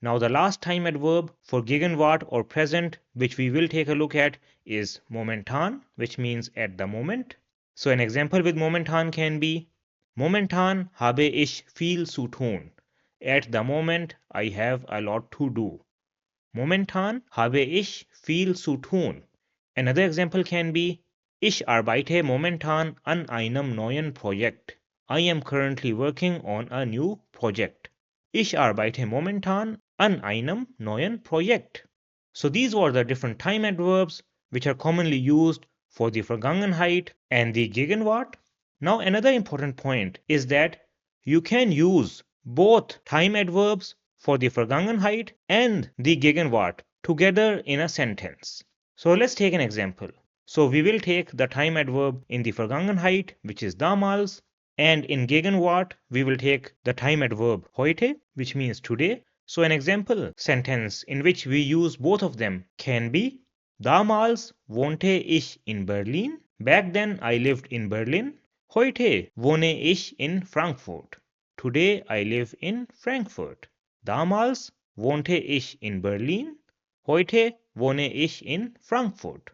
Now the last time adverb for Gegenwart or present which we will take a look at is momentan, which means at the moment. So an example with momentan can be Momentan habe ich viel zu tun. At the moment I have a lot to do. Momentan habe ich viel zu tun. Another example can be Ich arbeite momentan an einem neuen Projekt. I am currently working on a new project. Ich arbeite momentan an einem neuen Projekt. So these were the different time adverbs which are commonly used for the Vergangenheit and the Gegenwart. Now another important point is that you can use both time adverbs for the Vergangenheit and the Gegenwart together in a sentence. So let's take an example. So we will take the time adverb in the Vergangenheit, which is damals, and in Gegenwart we will take the time adverb heute, which means today. So an example sentence in which we use both of them can be Damals wohnte ich in Berlin. Back then I lived in Berlin. Heute wohne ich in Frankfurt. Today I live in Frankfurt. Damals wohnte ich in Berlin. Heute wohne ich in Frankfurt.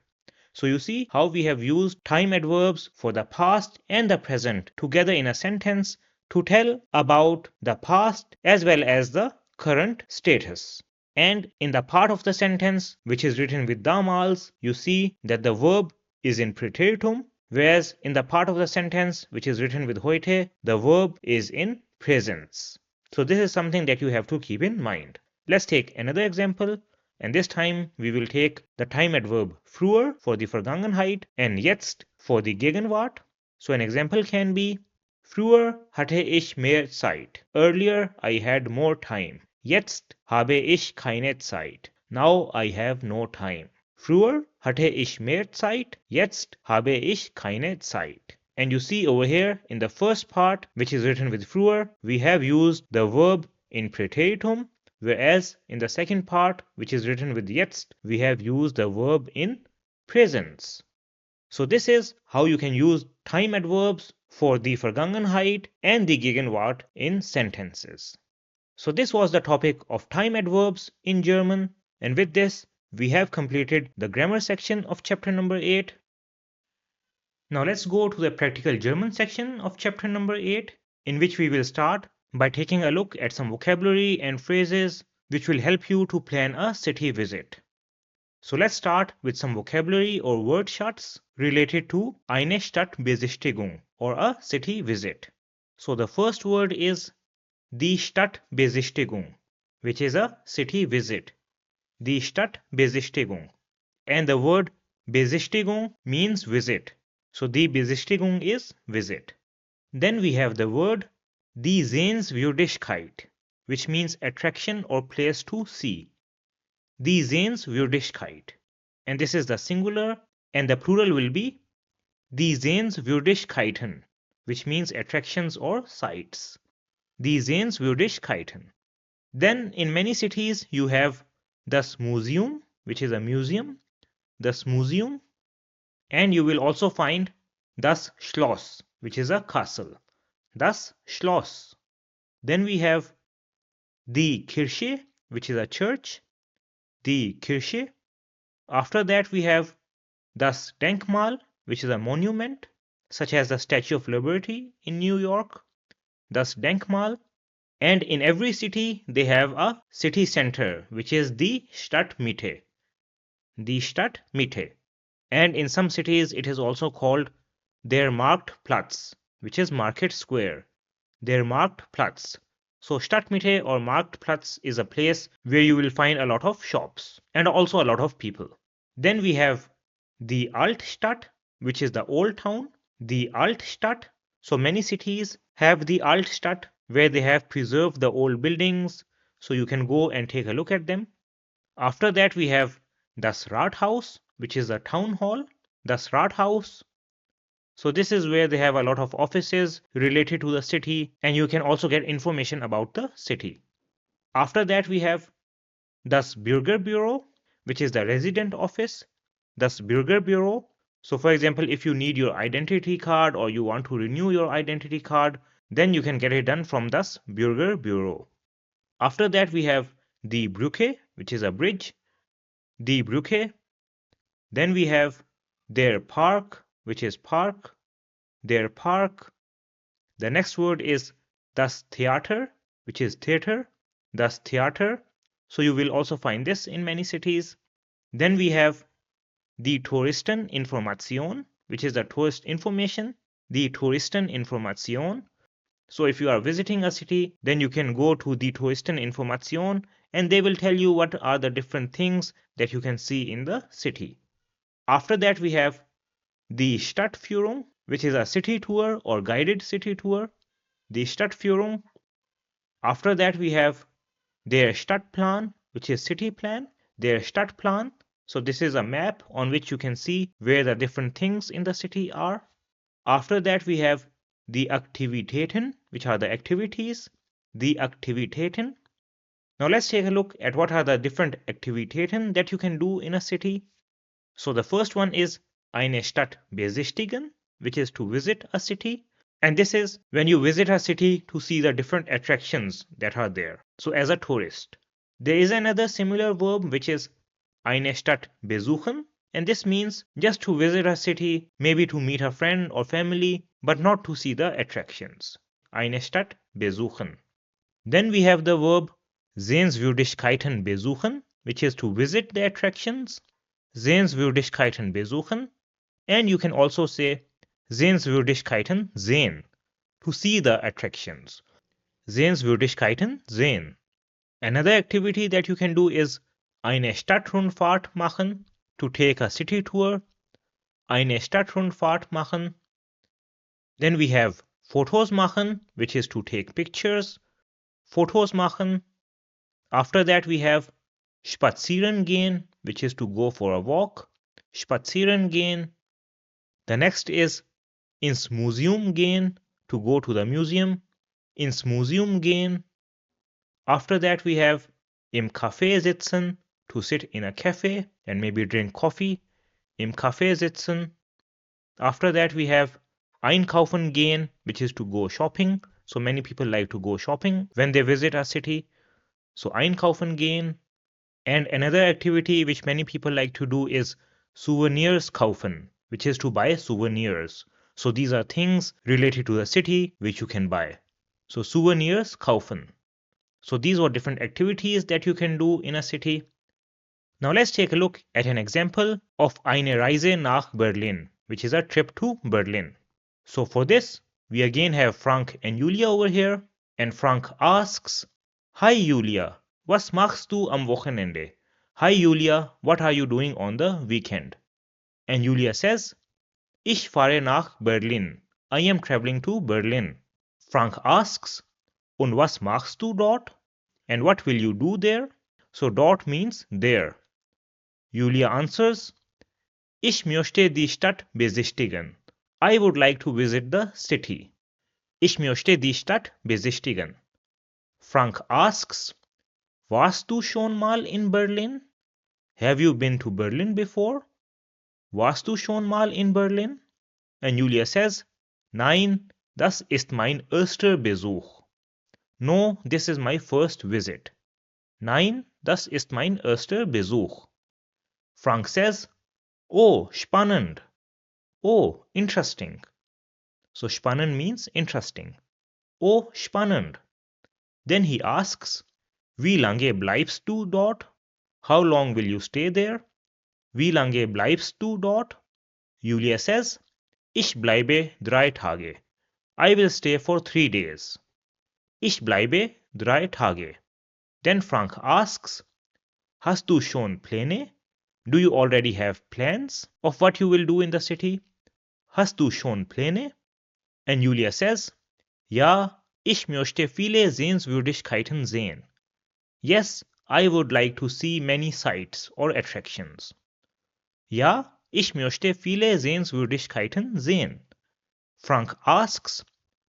So you see how we have used time adverbs for the past and the present together in a sentence to tell about the past as well as the current status. And in the part of the sentence which is written with damals, you see that the verb is in preteritum, whereas in the part of the sentence which is written with heute, the verb is in presence. So this is something that you have to keep in mind. Let's take another example. And this time we will take the time adverb früher for the Vergangenheit and jetzt for the Gegenwart. So an example can be Früher hatte ich mehr Zeit. Earlier I had more time. Jetzt habe ich keine Zeit. Now I have no time. Früher hatte ich mehr Zeit, jetzt habe ich keine Zeit. And you see over here in the first part, which is written with früher, we have used the verb in Präteritum, whereas in the second part, which is written with jetzt, we have used the verb in presence. So this is how you can use time adverbs for the Vergangenheit and the Gegenwart in sentences. So this was the topic of time adverbs in German, and with this we have completed the grammar section of chapter number 8. Now let's go to the practical German section of chapter number 8, in which we will start by taking a look at some vocabulary and phrases which will help you to plan a city visit. So let's start with some vocabulary or word shots related to eine Stadtbesichtigung or a city visit. So the first word is die Stadtbesichtigung, which is a city visit. Die Stadtbesichtigung. And the word Besichtigung means visit. So die Besichtigung is visit. Then we have the word die Sehenswürdigkeit, which means attraction or place to see. Die Sehenswürdigkeit. And this is the singular, and the plural will be die Sehenswürdigkeiten, which means attractions or sights. Die Sehenswürdigkeiten. Then in many cities you have das Museum, which is a museum, das Museum, and you will also find das Schloss, which is a castle, das Schloss. Then we have die Kirche, which is a church, die Kirche. After that we have das Denkmal, which is a monument, such as the Statue of Liberty in New York, das Denkmal. And in every city they have a city center, which is die Stadtmitte. Die Stadtmitte. And in some cities it is also called der Marktplatz, which is market square. Der Marktplatz. So Stadtmitte or Marktplatz is a place where you will find a lot of shops and also a lot of people. Then we have the Altstadt, which is the old town. The Altstadt. So many cities have the Altstadt, where they have preserved the old buildings, so you can go and take a look at them. After that we have das Rathaus, which is a town hall. Das Rathaus. So this is where they have a lot of offices related to the city, and you can also get information about the city. After that we have das Bürgerbüro, which is the resident office. Das Bürgerbüro. So for example, if you need your identity card or you want to renew your identity card, then you can get it done from das Bürgerbüro. After that we have die Brücke, which is a bridge. Die Brücke. Then we have der Park, which is park. Der Park. The next word is das Theater, which is theater. Das Theater. So you will also find this in many cities. Then we have die Touristeninformation, which is the tourist information. Die Touristeninformation. So if you are visiting a city, then you can go to the Touristeninformation and they will tell you what are the different things that you can see in the city. After that we have the Stadtführung, which is a city tour or guided city tour. The Stadtführung. After that we have der Stadtplan, which is city plan. Der Stadtplan. So this is a map on which you can see where the different things in the city are. After that we have the Aktivitäten, which are the activities. The Aktivitäten. Now let's take a look at what are the different Aktivitäten that you can do in a city. So the first one is eine Stadt besichtigen, which is to visit a city. And this is when you visit a city to see the different attractions that are there. So as a tourist. There is another similar verb which is eine Stadt besuchen. And this means just to visit a city, maybe to meet a friend or family, but not to see the attractions. Eine Stadt besuchen. Then we have the verb Sehenswürdigkeiten besuchen, which is to visit the attractions. Sehenswürdigkeiten besuchen. And you can also say Sehenswürdigkeiten sehen, to see the attractions. Sehenswürdigkeiten sehen. Another activity that you can do is eine Stadtrundfahrt machen, to take a city tour. Eine Stadtrundfahrt machen. Then we have Fotos machen, which is to take pictures. Fotos machen. After that we have spazieren gehen, which is to go for a walk, spazieren gehen. The next is ins Museum gehen, to go to the museum, ins Museum gehen. After that we have im Café sitzen, to sit in a cafe and maybe drink coffee, im Café sitzen. After that we have einkaufen gehen, which is to go shopping. So many people like to go shopping when they visit a city. So einkaufen gehen. And another activity which many people like to do is souvenirs kaufen, which is to buy souvenirs. So these are things related to the city which you can buy. So souvenirs kaufen. So these are different activities that you can do in a city. Now let's take a look at an example of eine Reise nach Berlin, which is a trip to Berlin. So for this, we again have Frank and Julia over here, and Frank asks, Hi Julia, was machst du am Wochenende? Hi Julia, what are you doing on the weekend? And Julia says, Ich fahre nach Berlin. I am traveling to Berlin. Frank asks, Und was machst du dort? And what will you do there? So dort means there. Julia answers, Ich möchte die Stadt besichtigen. I would like to visit the city. Ich möchte die Stadt besichtigen. Frank asks, Warst du schon mal in Berlin? Have you been to Berlin before? Warst du schon mal in Berlin? And Julia says, Nein, das ist mein erster Besuch. No, this is my first visit. Nein, das ist mein erster Besuch. Frank says, Oh, spannend. Oh, interesting. So spannend means interesting. Oh, spannend. Then he asks, Wie lange bleibst du dort? How long will you stay there? Wie lange bleibst du dort? Julia says, Ich bleibe 3 Tage. I will stay for 3 days. Ich bleibe 3 Tage. Then Frank asks, Hast du schon Pläne? Do you already have plans of what you will do in the city? Hast du schon Pläne? And Julia says, Ja, ich möchte viele Sehenswürdigkeiten sehen. Yes, I would like to see many sights or attractions. Ja, ich möchte viele Sehenswürdigkeiten sehen. Frank asks,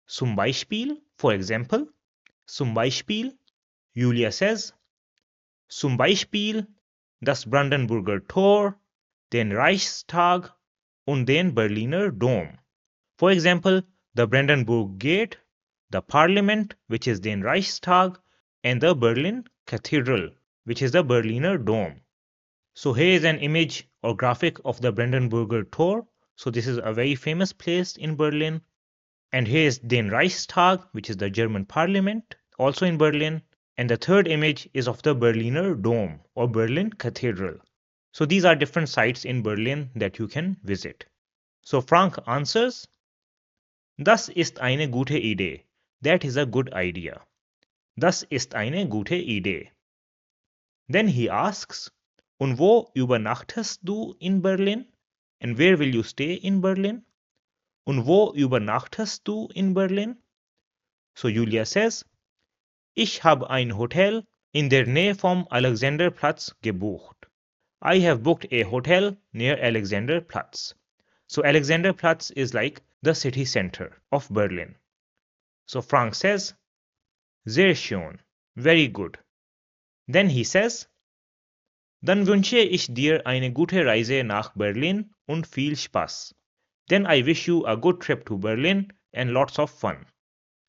Zum Beispiel, for example, zum Beispiel, Julia says, Zum Beispiel das Brandenburger Tor, den Reichstag und den Berliner Dom. For example, the Brandenburg Gate, the Parliament, which is den Reichstag, and the Berlin Cathedral, which is the Berliner Dom. So here is an image or graphic of the Brandenburger Tor. So this is a very famous place in Berlin. And here is den Reichstag, which is the German Parliament, also in Berlin. And the third image is of the Berliner Dom or Berlin Cathedral. So these are different sites in Berlin that you can visit. So Frank answers, Das ist eine gute Idee. That is a good idea. Das ist eine gute Idee. Then he asks, Und wo übernachtest du in Berlin? And where will you stay in Berlin? Und wo übernachtest du in Berlin? So Julia says, Ich habe ein Hotel in der Nähe vom Alexanderplatz gebucht. I have booked a hotel near Alexanderplatz. So Alexanderplatz is like the city center of Berlin. So Frank says, Sehr schön, very good. Then he says, Dann wünsche ich dir eine gute Reise nach Berlin und viel Spaß. Then I wish you a good trip to Berlin and lots of fun.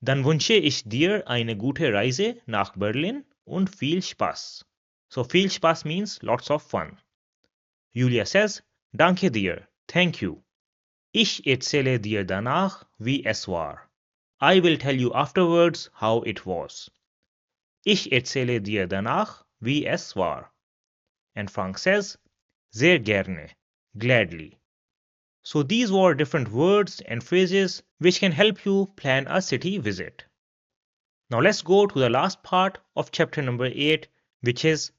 Dann wünsche ich dir eine gute Reise nach Berlin und viel Spaß. So viel Spaß means lots of fun. Julia says, Danke dir, thank you. Ich erzähle dir danach, wie es war. I will tell you afterwards how it was. Ich erzähle dir danach, wie es war. And Frank says, Sehr gerne, gladly. So these were different words and phrases which can help you plan a city visit. Now let's go to the last part of chapter number 8, which is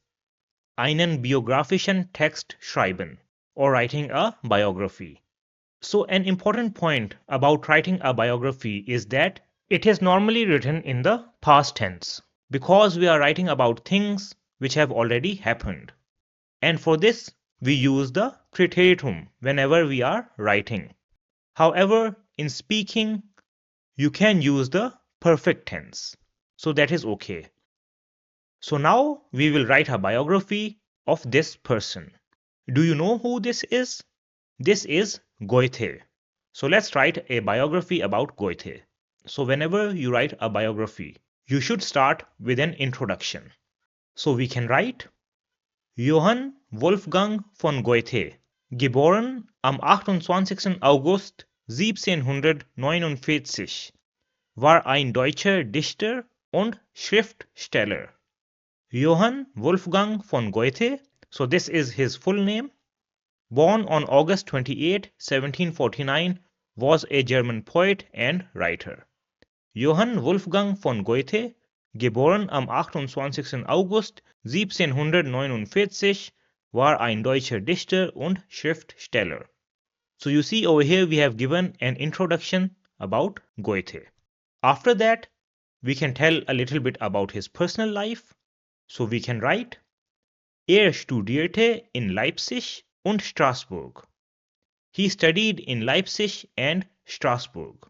einen biografischen Text schreiben, or writing a biography. So an important point about writing a biography is that it is normally written in the past tense because we are writing about things which have already happened. And for this, we use the Präteritum whenever we are writing. However, in speaking, you can use the perfect tense. So that is okay. So now we will write a biography of this person. Do you know who this is? This is Goethe. So let's write a biography about Goethe. So whenever you write a biography, you should start with an introduction. So we can write Johann Wolfgang von Goethe, geboren am 28. August 1749, war ein deutscher Dichter und Schriftsteller. Johann Wolfgang von Goethe, so this is his full name, born on August 28, 1749, was a German poet and writer. Johann Wolfgang von Goethe, geboren am 28. August 1749, war ein deutscher Dichter und Schriftsteller. So you see over here we have given an introduction about Goethe. After that, we can tell a little bit about his personal life. So we can write, studierte in Leipzig und Straßburg. He studied in Leipzig and Strasbourg.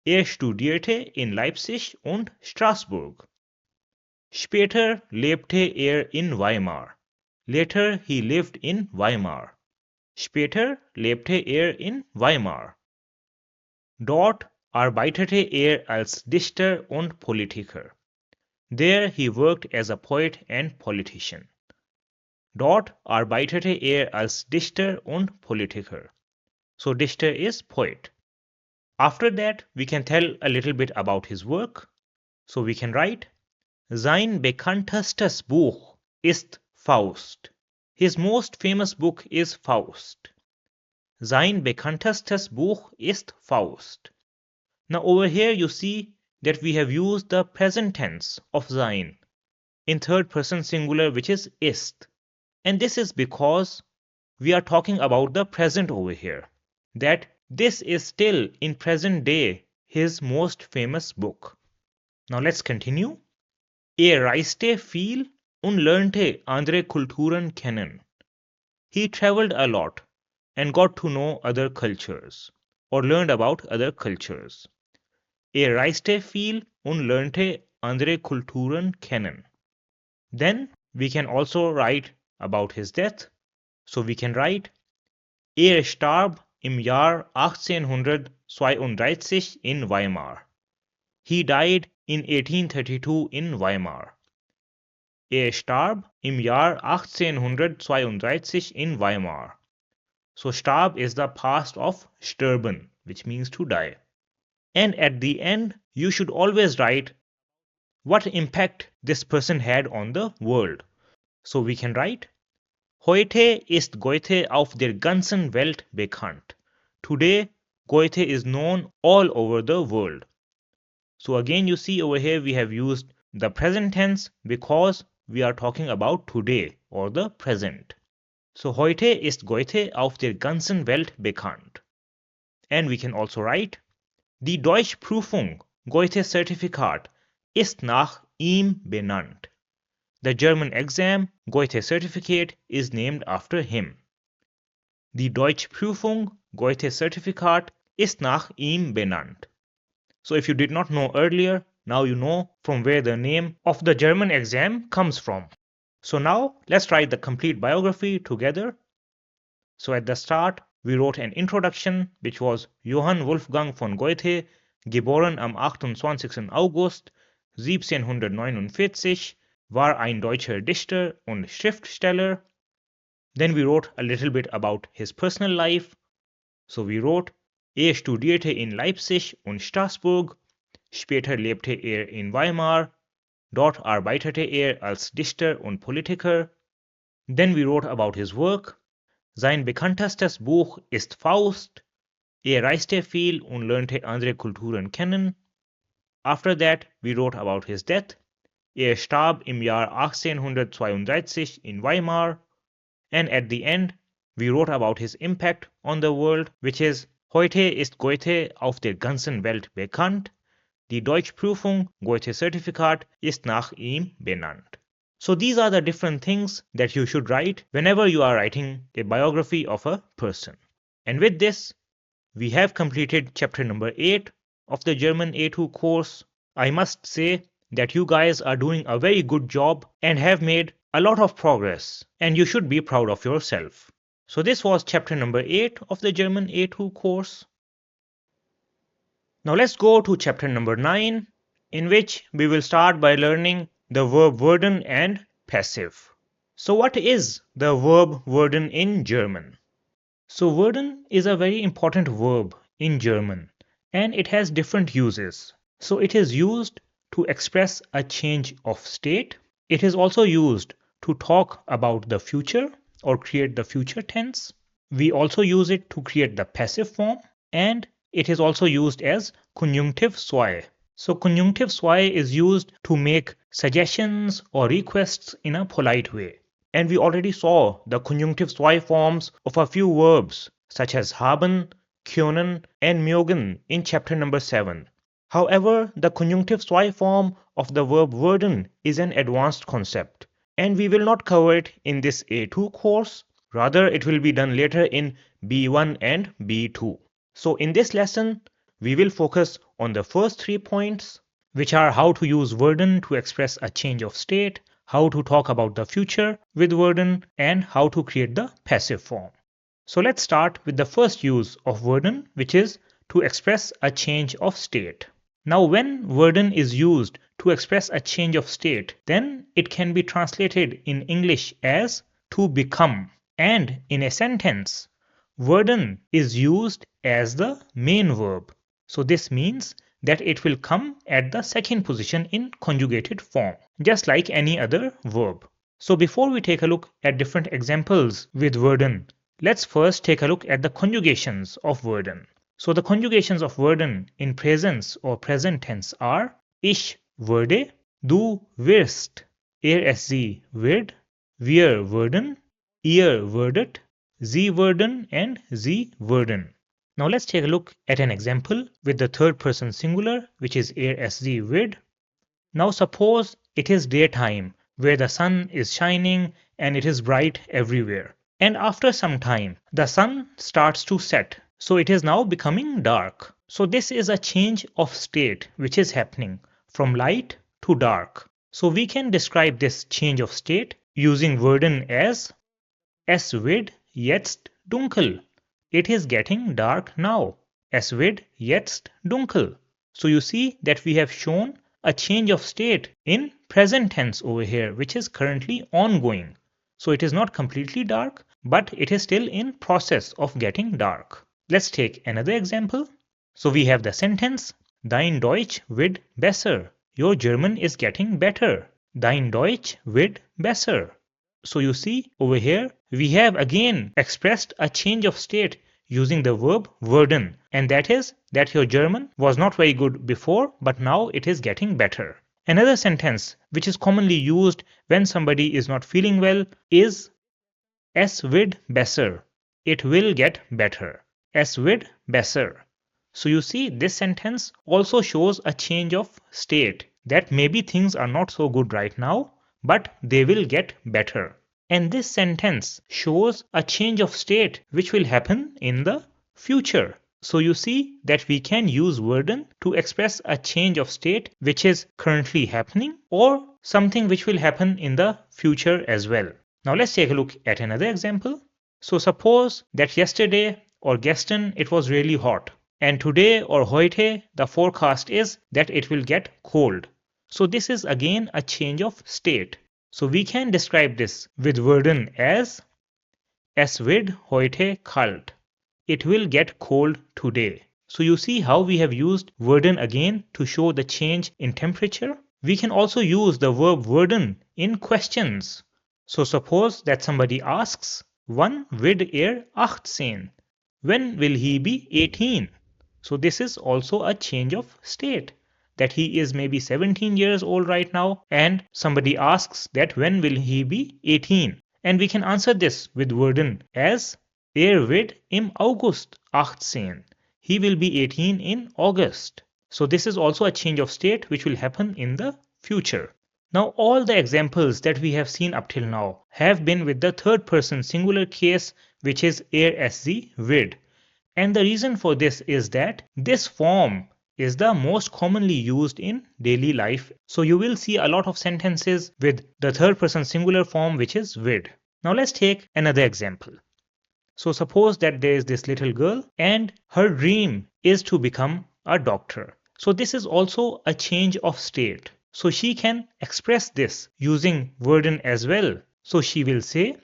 Studierte in Leipzig und Straßburg. Später lebte in Weimar. Later he lived in Weimar. Später lebte in Weimar. Dort arbeitete als Dichter und Politiker. There he worked as a poet and politician. Dort arbeitete als Dichter und Politiker. So Dichter is poet. After that, we can tell a little bit about his work. So we can write, sein bekanntestes Buch ist Faust. His most famous book is Faust. Sein bekanntestes Buch ist Faust. Now over here you see that we have used the present tense of sein in third person singular, which is ist. And this is because we are talking about the present over here. That this is still in present day his most famous book. Now let's continue. Reiste viel und lernte andere Kulturen kennen. He traveled a lot and got to know other cultures or learned about other cultures. Reiste viel und lernte andere Kulturen kennen. Then we can also write about his death. So we can write, starb im Jahr 1832 in Weimar. He died in 1832 in Weimar. Starb im Jahr 1832 in Weimar. So starb is the past of sterben, which means to die. And at the end, you should always write what impact this person had on the world. So we can write, Heute ist Goethe auf der ganzen Welt bekannt. Today, Goethe is known all over the world. So again, you see over here we have used the present tense because we are talking about today or the present. So heute ist Goethe auf der ganzen Welt bekannt. And we can also write, die Deutschprüfung Goethe-Zertifikat ist nach ihm benannt. The German exam Goethe certificate is named after him. Die Deutschprüfung Goethe-Zertifikat ist nach ihm benannt. So if you did not know earlier, now you know from where the name of the German exam comes from. So now let's write the complete biography together. So at the start, we wrote an introduction which was Johann Wolfgang von Goethe, geboren am 28. August 1749, war ein deutscher Dichter und Schriftsteller. Then we wrote a little bit about his personal life. So we wrote, studierte in Leipzig und Straßburg, später lebte in Weimar, dort arbeitete als Dichter und Politiker. Then we wrote about his work. Sein bekanntestes Buch ist Faust. Reiste viel und lernte andere Kulturen kennen. After that, we wrote about his death. Starb im Jahr 1832 in Weimar. And at the end, we wrote about his impact on the world, which is Heute ist Goethe auf der ganzen Welt bekannt. Die Deutschprüfung Goethe-Zertifikat ist nach ihm benannt. So these are the different things that you should write whenever you are writing a biography of a person. And with this, we have completed chapter number 8 of the German A2 course. I must say that you guys are doing a very good job and have made a lot of progress, and you should be proud of yourself. So this was chapter number 8 of the German A2 course. Now let's go to chapter number 9, in which we will start by learning the verb werden and passive. So what is the verb werden in German? So werden is a very important verb in German, and it has different uses. So it is used to express a change of state. It is also used to talk about the future or create the future tense. We also use it to create the passive form, and it is also used as conjunctive zwei. So conjunctive zwei is used to make suggestions or requests in a polite way. And we already saw the conjunctive zwei forms of a few verbs such as haben, können, and mögen in chapter number 7. However, the conjunctive zwei form of the verb werden is an advanced concept, and we will not cover it in this A2 course. Rather, it will be done later in B1 and B2. So in this lesson, we will focus on the first 3 points, which are how to use werden to express a change of state, how to talk about the future with werden, and how to create the passive form. So let's start with the first use of werden, which is to express a change of state. Now when werden is used to express a change of state, then it can be translated in English as to become. And in a sentence, werden is used as the main verb. So this means that it will come at the second position in conjugated form, just like any other verb. So before we take a look at different examples with werden, let's first take a look at the conjugations of werden. So the conjugations of werden in presence or present tense are ich würde, du wirst, es sie wird, wir würden, ihr würdet, sie würden, and sie würden. Now let's take a look at an example with the third person singular, which is es sie wird. Now suppose it is daytime where the sun is shining and it is bright everywhere. And after some time, the sun starts to set. So it is now becoming dark. So this is a change of state which is happening from light to dark. So we can describe this change of state using werden as es wird jetzt dunkel. It is getting dark now. Es wird jetzt dunkel. So you see that we have shown a change of state in present tense over here, which is currently ongoing. So it is not completely dark, but it is still in process of getting dark. Let's take another example. So we have the sentence, Dein Deutsch wird besser. Your German is getting better. Dein Deutsch wird besser. So you see over here, we have again expressed a change of state using the verb werden, and that is that your German was not very good before, but now it is getting better. Another sentence which is commonly used when somebody is not feeling well is es wird besser. It will get better. Es wird besser. So you see this sentence also shows a change of state, that maybe things are not so good right now, but they will get better. And this sentence shows a change of state which will happen in the future. So you see that we can use werden to express a change of state which is currently happening or something which will happen in the future as well. Now let's take a look at another example. So suppose that yesterday or gestern it was really hot, and today or heute the forecast is that it will get cold. So this is again a change of state. So we can describe this with werden as es wird heute kalt. It will get cold today. So you see how we have used werden again to show the change in temperature. We can also use the verb werden in questions. So suppose that somebody asks, wann wird 18? When will he be 18? So this is also a change of state, that he is maybe 17 years old right now, and somebody asks that when will he be 18? And we can answer this with werden as wird im August 18. He will be 18 in August. So this is also a change of state which will happen in the future. Now all the examples that we have seen up till now have been with the third person singular case, which is er SZ vid. And the reason for this is that this form is the most commonly used in daily life. So you will see a lot of sentences with the third person singular form, which is vid. Now let's take another example. So suppose that there is this little girl and her dream is to become a doctor. So this is also a change of state. So she can express this using worden as well. So she will say,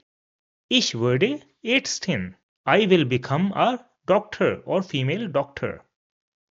Ich werde Ärztin. I will become a doctor or female doctor.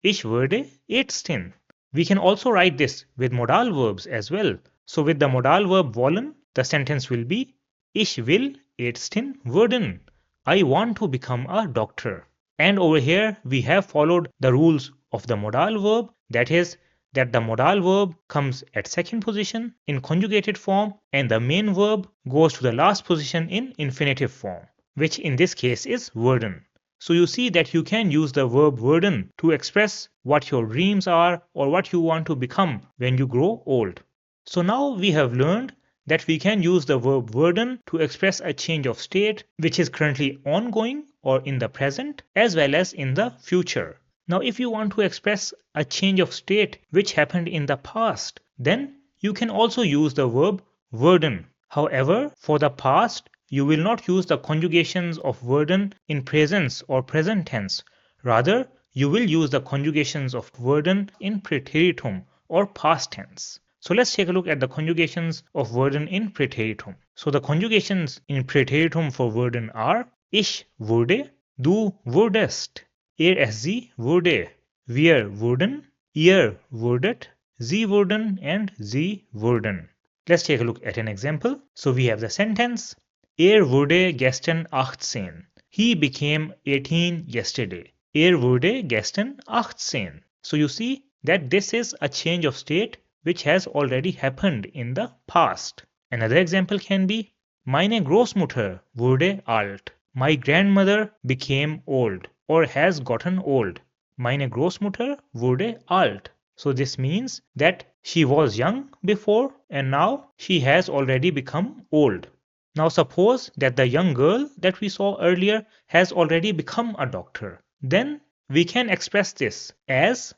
Ich werde Ärztin. We can also write this with modal verbs as well. So with the modal verb wollen, the sentence will be Ich will Ärztin werden. I want to become a doctor. And over here we have followed the rules of the modal verb, that is that the modal verb comes at second position in conjugated form and the main verb goes to the last position in infinitive form, which in this case is werden. So you see that you can use the verb werden to express what your dreams are or what you want to become when you grow old. So now we have learned that we can use the verb werden to express a change of state which is currently ongoing or in the present as well as in the future. Now if you want to express a change of state which happened in the past, then you can also use the verb werden. However, for the past, you will not use the conjugations of werden in presence or present tense. Rather, you will use the conjugations of werden in praeteritum or past tense. So let's take a look at the conjugations of werden in praeteritum. So the conjugations in praeteritum for werden are Ich wurde, du wurdest, SZ wurde, wir wurden, ihr wurdet, sie wurden, and sie wurden. Let's take a look at an example. So we have the sentence wurde gestern 18. He became 18 yesterday. Wurde gestern 18. So you see that this is a change of state which has already happened in the past. Another example can be Meine Großmutter wurde alt. My grandmother became old or has gotten old. Meine Großmutter wurde alt. So this means that she was young before and now she has already become old. Now suppose that the young girl that we saw earlier has already become a doctor. Then we can express this as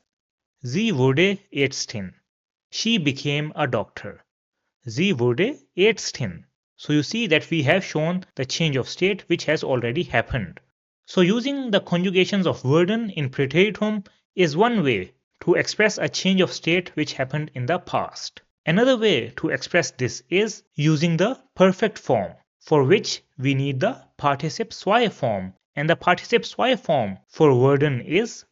Sie wurde Ärztin. She became a doctor. Sie wurde Ärztin. So you see that we have shown the change of state which has already happened. So using the conjugations of werden in praeteritum is one way to express a change of state which happened in the past. Another way to express this is using the perfect form, for which we need the participe zwei form. And the participe zwei form for werden is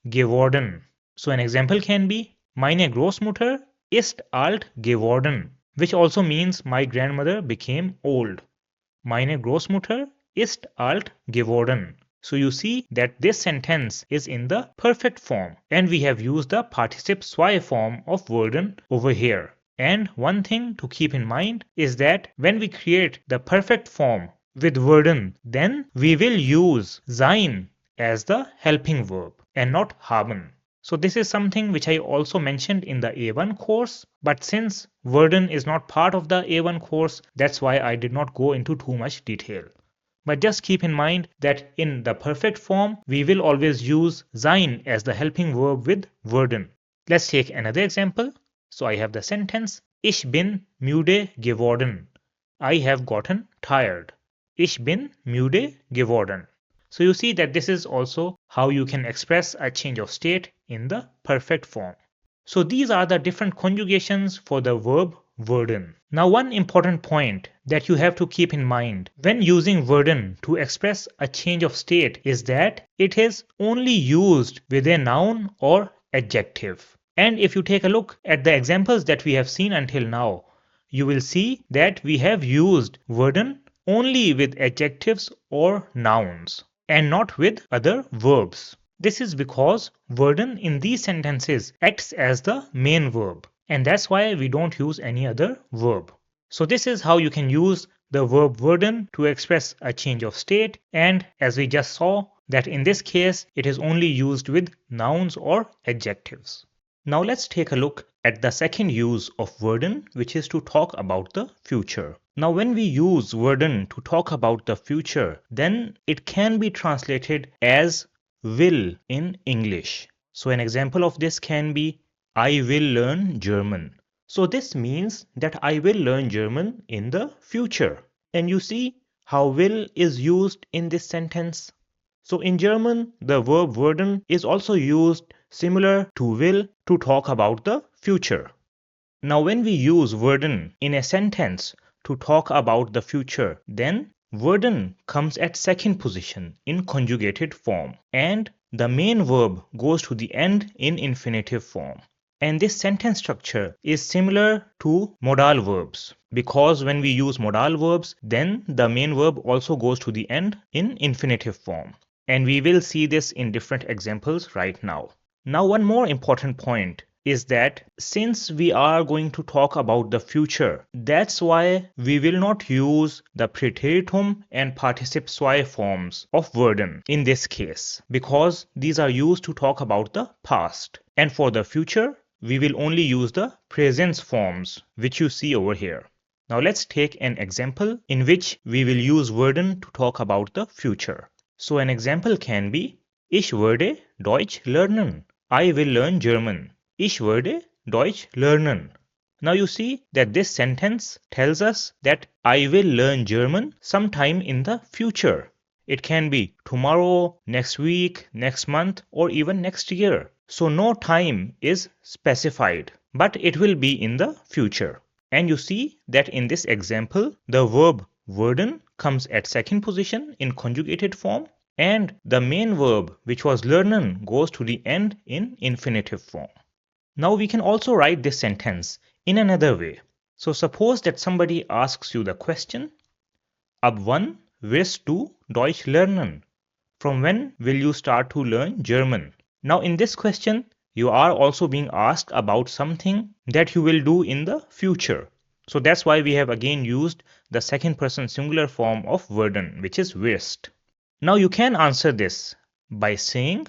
geworden. So an example can be Meine Großmutter ist alt geworden, which also means my grandmother became old. Meine Großmutter ist alt geworden. So you see that this sentence is in the perfect form and we have used the participe zwei form of werden over here. And one thing to keep in mind is that when we create the perfect form with werden, then we will use sein as the helping verb and not haben. So this is something which I also mentioned in the A1 course, but since werden is not part of the A1 course, that's why I did not go into too much detail. But just keep in mind that in the perfect form, we will always use sein as the helping verb with werden. Let's take another example. So I have the sentence, Ich bin müde geworden. I have gotten tired. Ich bin müde geworden. So you see that this is also how you can express a change of state in the perfect form. So these are the different conjugations for the verb werden. Now one important point that you have to keep in mind when using werden to express a change of state is that it is only used with a noun or adjective. And if you take a look at the examples that we have seen until now, you will see that we have used werden only with adjectives or nouns and not with other verbs. This is because werden in these sentences acts as the main verb, and that's why we don't use any other verb. So this is how you can use the verb werden to express a change of state, and as we just saw that in this case it is only used with nouns or adjectives. Now let's take a look at the second use of werden, which is to talk about the future. Now, when we use werden to talk about the future, then it can be translated as will in English. So an example of this can be, I will learn German. So this means that I will learn German in the future. And you see how will is used in this sentence. So in German, the verb werden is also used similar to will to talk about the future. Now when we use werden in a sentence to talk about the future, then werden comes at second position in conjugated form and the main verb goes to the end in infinitive form. And this sentence structure is similar to modal verbs because when we use modal verbs, then the main verb also goes to the end in infinitive form. And we will see this in different examples right now. Now, one more important point is that since we are going to talk about the future, that's why we will not use the preteritum and participe soi forms of werden in this case, because these are used to talk about the past. And for the future, we will only use the present forms, which you see over here. Now let's take an example in which we will use werden to talk about the future. So an example can be, Ich werde Deutsch lernen. I will learn German. Ich werde Deutsch lernen. Now you see that this sentence tells us that I will learn German sometime in the future. It can be tomorrow, next week, next month, or even next year. So no time is specified, but it will be in the future. And you see that in this example, the verb werden comes at second position in conjugated form and the main verb, which was lernen, goes to the end in infinitive form. Now we can also write this sentence in another way. So suppose that somebody asks you the question, Ab wann wirst du Deutsch lernen? From when will you start to learn German? Now in this question, you are also being asked about something that you will do in the future. So that's why we have again used the second person singular form of werden, which is wirst. Now you can answer this by saying,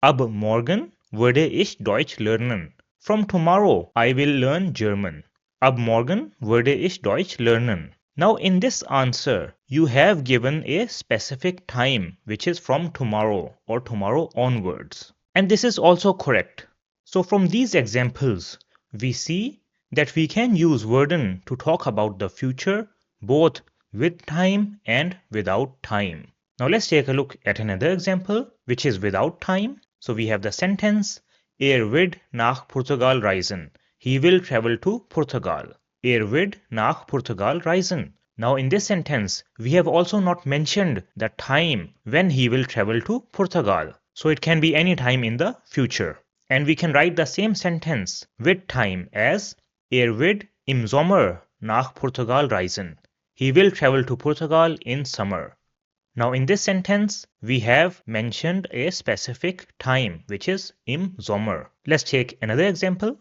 Ab morgen werde ich Deutsch lernen. From tomorrow I will learn German. Ab morgen werde ich Deutsch lernen. Now in this answer, you have given a specific time, which is from tomorrow or tomorrow onwards. And this is also correct. So from these examples, we see that we can use werden to talk about the future, both with time and without time. Now let's take a look at another example, which is without time. So we have the sentence, wird nach Portugal reisen. He will travel to Portugal. Wird nach Portugal reisen. Now in this sentence, we have also not mentioned the time when he will travel to Portugal. So it can be any time in the future. And we can write the same sentence with time as wird im Sommer nach Portugal reisen. He will travel to Portugal in summer. Now in this sentence, we have mentioned a specific time, which is im Sommer. Let's take another example.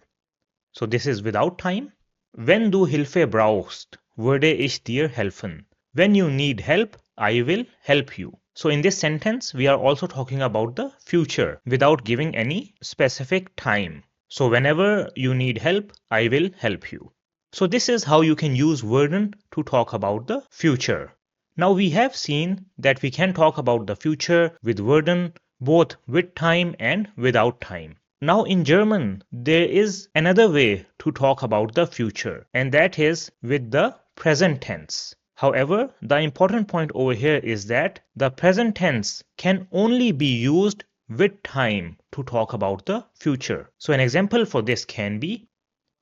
So this is without time. Wenn du Hilfe brauchst, würde ich dir helfen. When you need help, I will help you. So in this sentence, we are also talking about the future without giving any specific time. So whenever you need help, I will help you. So this is how you can use werden to talk about the future. Now we have seen that we can talk about the future with werden both with time and without time. Now in German, there is another way to talk about the future, and that is with the present tense. However, the important point over here is that the present tense can only be used with time to talk about the future. So an example for this can be,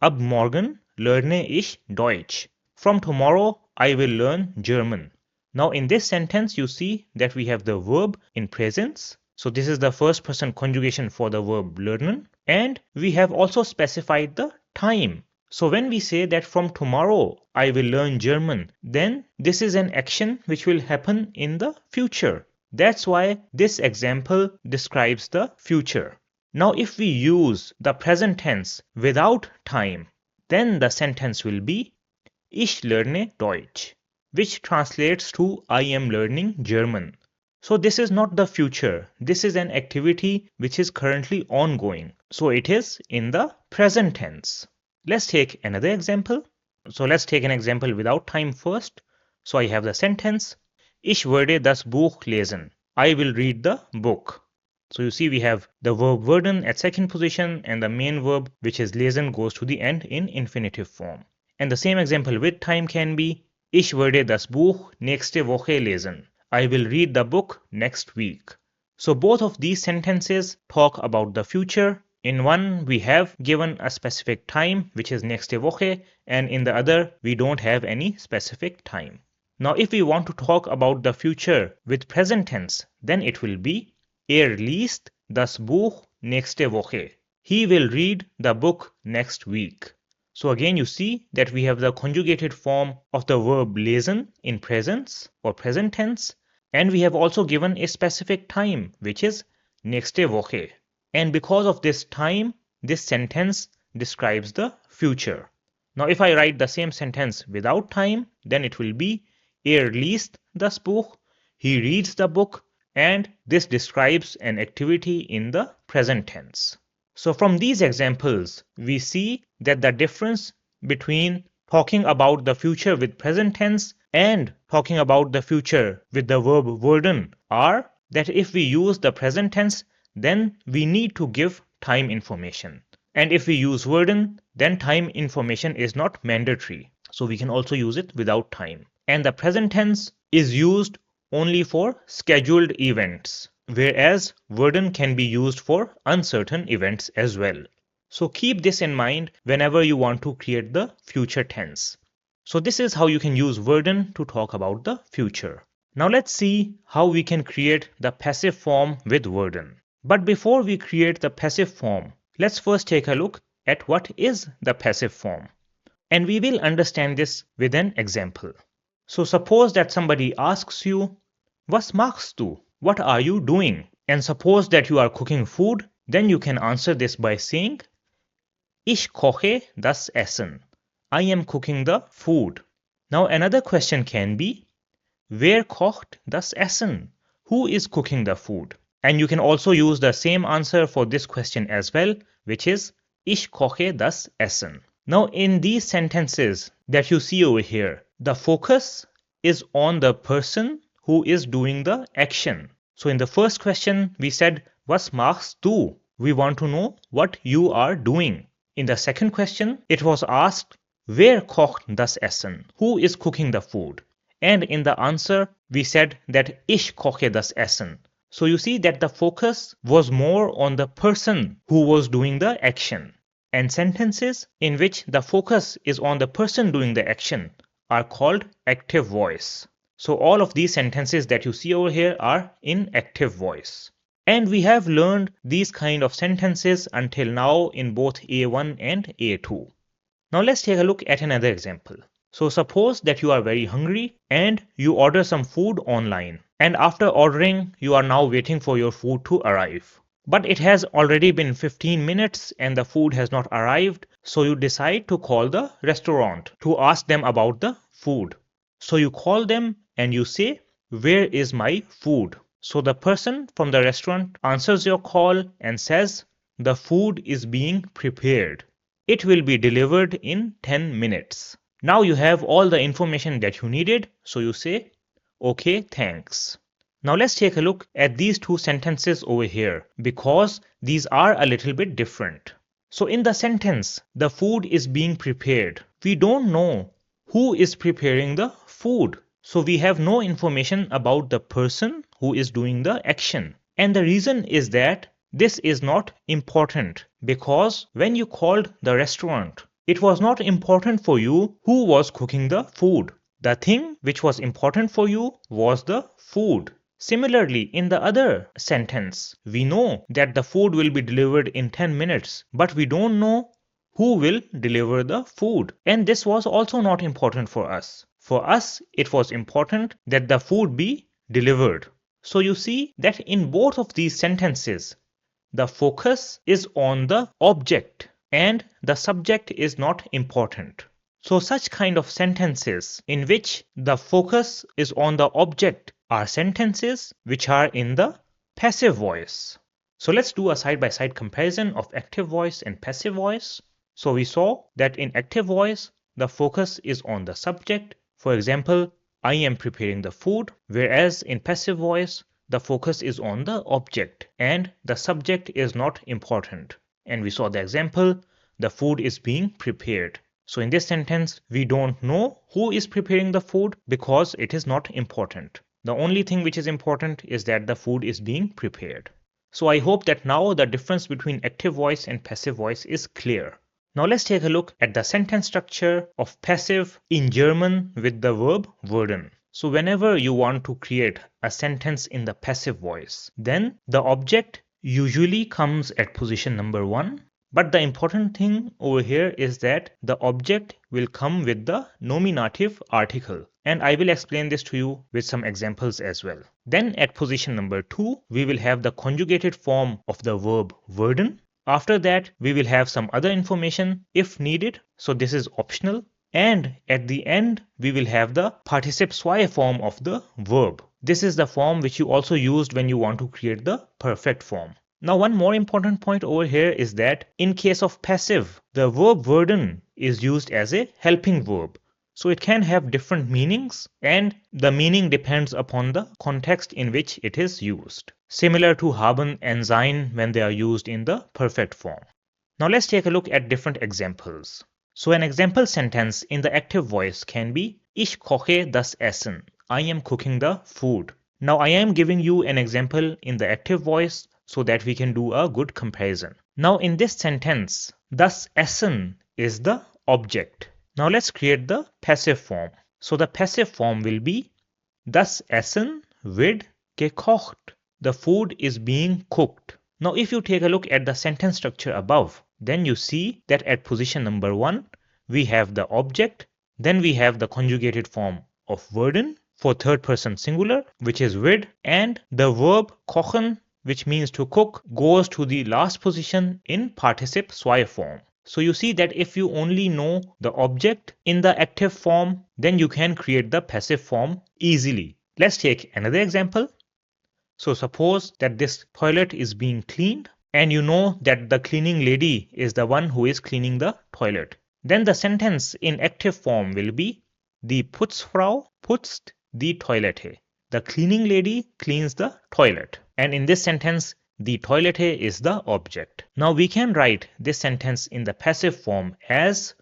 Ab morgen lerne ich Deutsch. From tomorrow, I will learn German. Now in this sentence, you see that we have the verb in presence. So this is the first person conjugation for the verb lernen. And we have also specified the time. So when we say that from tomorrow I will learn German, then this is an action which will happen in the future. That's why this example describes the future. Now if we use the present tense without time, then the sentence will be Ich lerne Deutsch, which translates to I am learning German. So this is not the future. This is an activity which is currently ongoing. So it is in the present tense. Let's take another example. So let's take an example without time first. So I have the sentence, Ich werde das Buch lesen. I will read the book. So you see we have the verb werden at second position and the main verb which is lesen goes to the end in infinitive form. And the same example with time can be Ich werde das Buch nächste Woche lesen. I will read the book next week. So both of these sentences talk about the future. In one, we have given a specific time, which is nächste Woche, and in the other, we don't have any specific time. Now, if we want to talk about the future with present tense, then it will be liest das Buch nächste Woche. He will read the book next week. So again, you see that we have the conjugated form of the verb lesen in presence or present tense, and we have also given a specific time, which is nächste Woche. And because of this time, this sentence describes the future. Now, if I write the same sentence without time, then it will be liest das Buch, he reads the book, and this describes an activity in the present tense. So from these examples, we see that the difference between talking about the future with present tense and talking about the future with the verb werden are that if we use the present tense, then we need to give time information. And if we use werden, then time information is not mandatory. So we can also use it without time. And the present tense is used only for scheduled events, whereas werden can be used for uncertain events as well. So keep this in mind whenever you want to create the future tense. So this is how you can use werden to talk about the future. Now let's see how we can create the passive form with werden. But before we create the passive form, let's first take a look at what is the passive form. And we will understand this with an example. So suppose that somebody asks you, Was machst du? What are you doing? And suppose that you are cooking food, then you can answer this by saying, Ich koche das Essen. I am cooking the food. Now another question can be, Wer kocht das Essen? Who is cooking the food? And you can also use the same answer for this question as well, which is Ich koche das Essen. Now in these sentences that you see over here, the focus is on the person who is doing the action. So in the first question, we said, Was machst du? We want to know what you are doing. In the second question, it was asked, Wer kocht das Essen? Who is cooking the food? And in the answer, we said that Ich koche das Essen. So you see that the focus was more on the person who was doing the action. And sentences in which the focus is on the person doing the action are called active voice. So all of these sentences that you see over here are in active voice. And we have learned these kind of sentences until now in both A1 and A2. Now let's take a look at another example. So suppose that you are very hungry and you order some food online. And after ordering, you are now waiting for your food to arrive. But it has already been 15 minutes and the food has not arrived. So you decide to call the restaurant to ask them about the food. So you call them and you say, Where is my food? So the person from the restaurant answers your call and says, The food is being prepared. It will be delivered in 10 minutes. Now you have all the information that you needed, so you say, Okay, thanks. Now let's take a look at these two sentences over here because these are a little bit different. So in the sentence, the food is being prepared. We don't know who is preparing the food. So we have no information about the person who is doing the action. And the reason is that this is not important because when you called the restaurant, it was not important for you who was cooking the food. The thing which was important for you was the food. Similarly, in the other sentence, we know that the food will be delivered in 10 minutes, but we don't know who will deliver the food. And this was also not important for us. For us, it was important that the food be delivered. So you see that in both of these sentences, the focus is on the object and the subject is not important. So such kind of sentences in which the focus is on the object are sentences which are in the passive voice. So let's do a side-by-side comparison of active voice and passive voice. So we saw that in active voice, the focus is on the subject. For example, I am preparing the food, whereas in passive voice, the focus is on the object and the subject is not important. And we saw the example, the food is being prepared. So in this sentence, we don't know who is preparing the food because it is not important. The only thing which is important is that the food is being prepared. So I hope that now the difference between active voice and passive voice is clear. Now let's take a look at the sentence structure of passive in German with the verb werden. So whenever you want to create a sentence in the passive voice, then the object usually comes at position number 1. But the important thing over here is that the object will come with the nominative article. And I will explain this to you with some examples as well. Then at position number 2, we will have the conjugated form of the verb werden. After that, we will have some other information if needed. So this is optional. And at the end, we will have the participe zwei form of the verb. This is the form which you also used when you want to create the perfect form. Now, one more important point over here is that in case of passive, the verb werden is used as a helping verb. So it can have different meanings and the meaning depends upon the context in which it is used. Similar to haben and sein when they are used in the perfect form. Now let's take a look at different examples. So an example sentence in the active voice can be Ich koche das Essen. I am cooking the food. Now I am giving you an example in the active voice so that we can do a good comparison. Now in this sentence, das Essen is the object. Now let's create the passive form. So the passive form will be Das Essen wird gekocht. The food is being cooked. Now if you take a look at the sentence structure above, then you see that at position number 1, we have the object, then we have the conjugated form of werden for third person singular, which is wird, and the verb kochen, which means to cook, goes to the last position in participe zwei form. So you see that if you only know the object in the active form, then you can create the passive form easily. Let's take another example. So suppose that this toilet is being cleaned and you know that the cleaning lady is the one who is cleaning the toilet. Then the sentence in active form will be Die Putzfrau putzt die Toilette. The cleaning lady cleans the toilet. And in this sentence, the Toilette is the object. Now we can write this sentence in the passive form as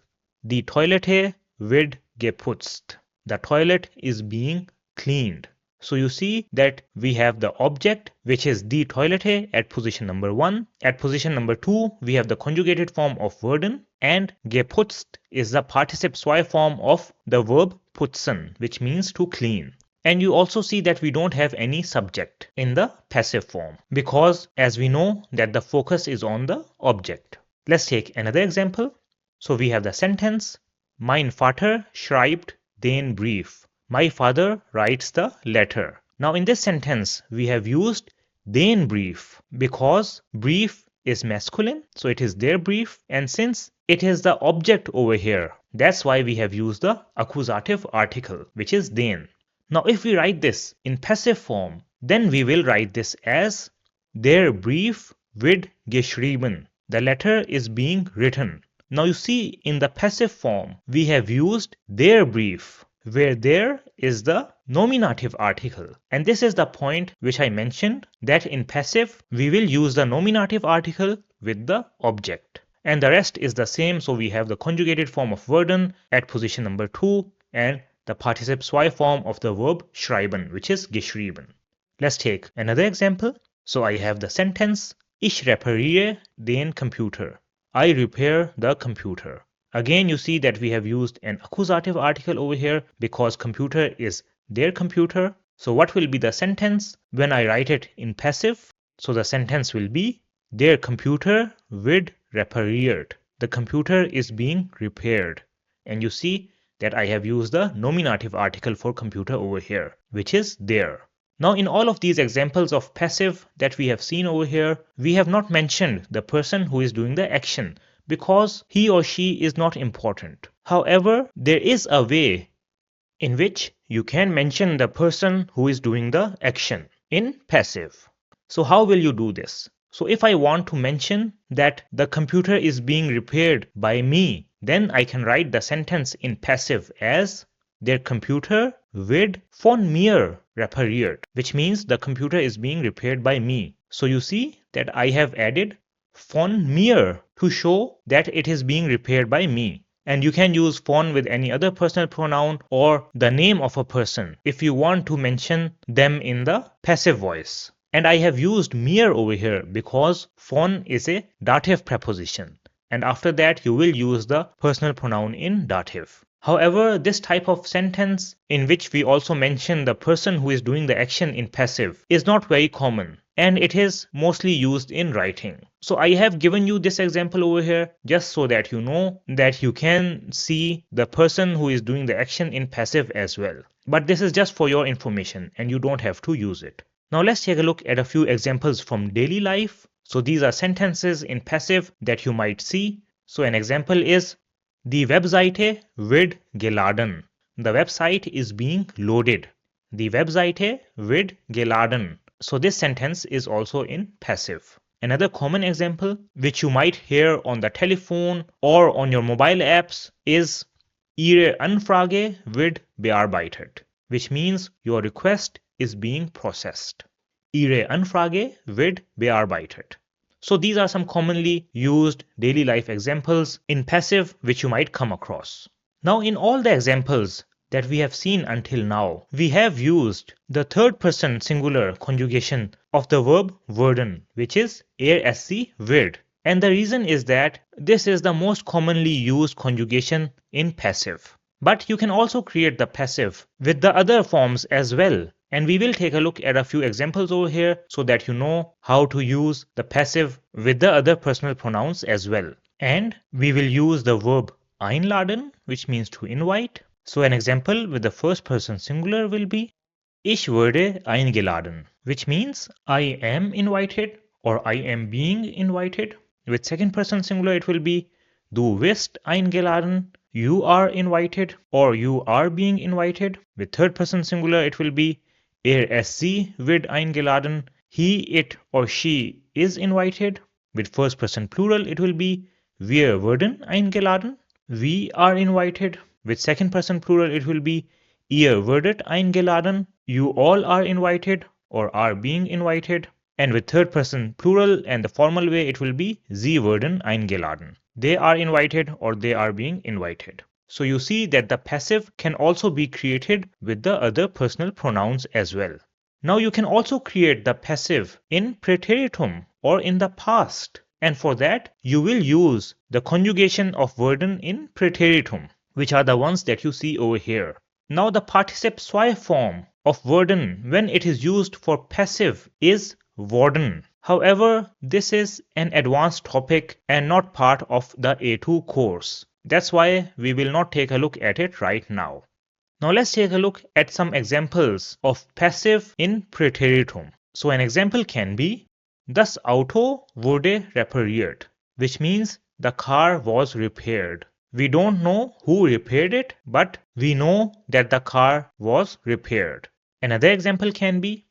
Die Toilette wird geputzt. The toilet is being cleaned. So you see that we have the object, which is die Toilette at position number 1. At position number 2, we have the conjugated form of werden, and geputzt is the participe zwei form of the verb putzen, which means to clean. And you also see that we don't have any subject in the passive form because as we know that the focus is on the object. Let's take another example. So we have the sentence, Mein Vater schreibt den Brief. My father writes the letter. Now in this sentence, we have used den Brief because brief is masculine, so it is their brief, and since it is the object over here, that's why we have used the accusative article, which is den. Now if we write this in passive form, then we will write this as Der Brief wird geschrieben. The letter is being written. Now you see in the passive form, we have used their brief, where there is the nominative article. And this is the point which I mentioned that in passive, we will use the nominative article with the object. And the rest is the same, so we have the conjugated form of werden at position number 2 and the participe zwei form of the verb schreiben, which is geschrieben. Let's take another example. So I have the sentence, Ich repariere den Computer. I repair the computer. Again, you see that we have used an accusative article over here because computer is their computer. So what will be the sentence when I write it in passive? So the sentence will be, Der Computer wird repariert. The computer is being repaired. And you see that I have used the nominative article for computer over here, which is there. Now in all of these examples of passive that we have seen over here, we have not mentioned the person who is doing the action because he or she is not important. However, there is a way in which you can mention the person who is doing the action in passive. So how will you do this? So if I want to mention that the computer is being repaired by me, then I can write the sentence in passive as their computer wird von mir repariert, which means the computer is being repaired by me. So you see that I have added von mir to show that it is being repaired by me. And you can use von with any other personal pronoun or the name of a person if you want to mention them in the passive voice. And I have used mir over here because von is a dative preposition. And after that, you will use the personal pronoun in dative. However, this type of sentence in which we also mention the person who is doing the action in passive is not very common. And it is mostly used in writing. So I have given you this example over here just so that you know that you can see the person who is doing the action in passive as well. But this is just for your information and you don't have to use it. Now let's take a look at a few examples from daily life. So these are sentences in passive that you might see. So an example is Die Webseite wird geladen. The website is being loaded. Die Webseite wird geladen. So this sentence is also in passive. Another common example which you might hear on the telephone or on your mobile apps is Ihre Anfrage wird bearbeitet, which means your request is being processed. Ihre Anfrage wird bearbeitet. So these are some commonly used daily life examples in passive which you might come across. Now in all the examples that we have seen until now, we have used the third person singular conjugation of the verb werden, which is SC wird. And the reason is that this is the most commonly used conjugation in passive. But you can also create the passive with the other forms as well. And we will take a look at a few examples over here so that you know how to use the passive with the other personal pronouns as well. And we will use the verb einladen, which means to invite. So an example with the first person singular will be Ich wurde eingeladen, which means I am invited or I am being invited. With second person singular it will be Du wirst eingeladen, you are invited or you are being invited. With third person singular it will be Sie wird eingeladen, he, it or she is invited. With first person plural it will be Wir wurden eingeladen, we are invited. With second person plural it will be Ihr wurdet eingeladen, you all are invited or are being invited. And with third person plural and the formal way it will be Sie wurden eingeladen. They are invited or they are being invited. So you see that the passive can also be created with the other personal pronouns as well. Now you can also create the passive in preteritum or in the past. And for that you will use the conjugation of werden in preteritum, which are the ones that you see over here. Now the participe zwei form of werden when it is used for passive is worden. However, this is an advanced topic and not part of the A2 course. That's why we will not take a look at it right now. Now let's take a look at some examples of passive in preteritum. So an example can be Das Auto wurde repariert, which means the car was repaired. We don't know who repaired it, but we know that the car was repaired. Another example can be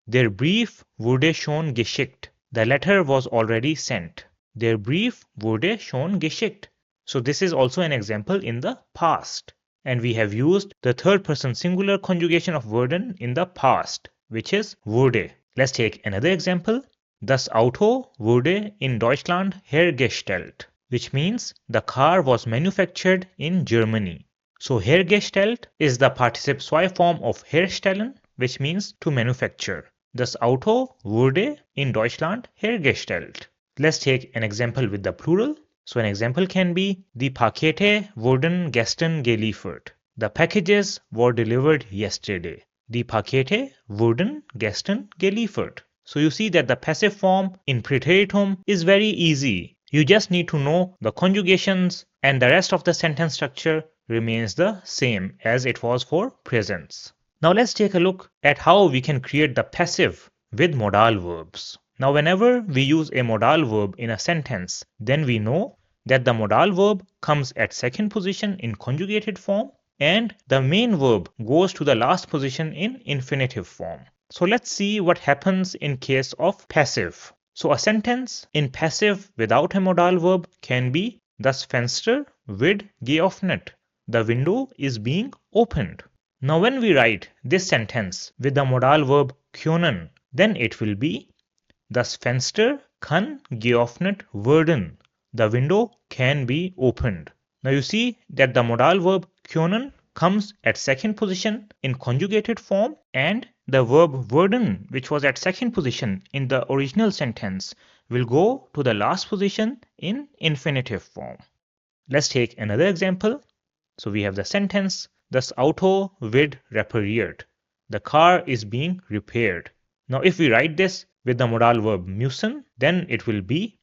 Der Brief wurde schon geschickt. The letter was already sent. Der Brief wurde schon geschickt. So this is also an example in the past. And we have used the third person singular conjugation of werden in the past, which is wurde. Let's take another example. Das Auto wurde in Deutschland hergestellt, which means the car was manufactured in Germany. So hergestellt is the participe zwei form of herstellen, which means to manufacture. Das Auto wurde in Deutschland hergestellt. Let's take an example with the plural. So an example can be Die Pakete wurden gestern geliefert. The packages were delivered yesterday. Die Pakete wurden gestern geliefert. So you see that the passive form in preteritum is very easy. You just need to know the conjugations and the rest of the sentence structure remains the same as it was for presents. Now let's take a look at how we can create the passive with modal verbs. Now whenever we use a modal verb in a sentence, then we know that the modal verb comes at second position in conjugated form and the main verb goes to the last position in infinitive form. So let's see what happens in case of passive. So a sentence in passive without a modal verb can be Das Fenster wird geöffnet. The window is being opened. Now when we write this sentence with the modal verb können, then it will be Das Fenster kann geöffnet werden. The window can be opened. Now you see that the modal verb können comes at second position in conjugated form, and the verb werden, which was at second position in the original sentence, will go to the last position in infinitive form. Let's take another example. So we have the sentence, Das Auto wird repariert. The car is being repaired. Now if we write this with the modal verb müssen, then it will be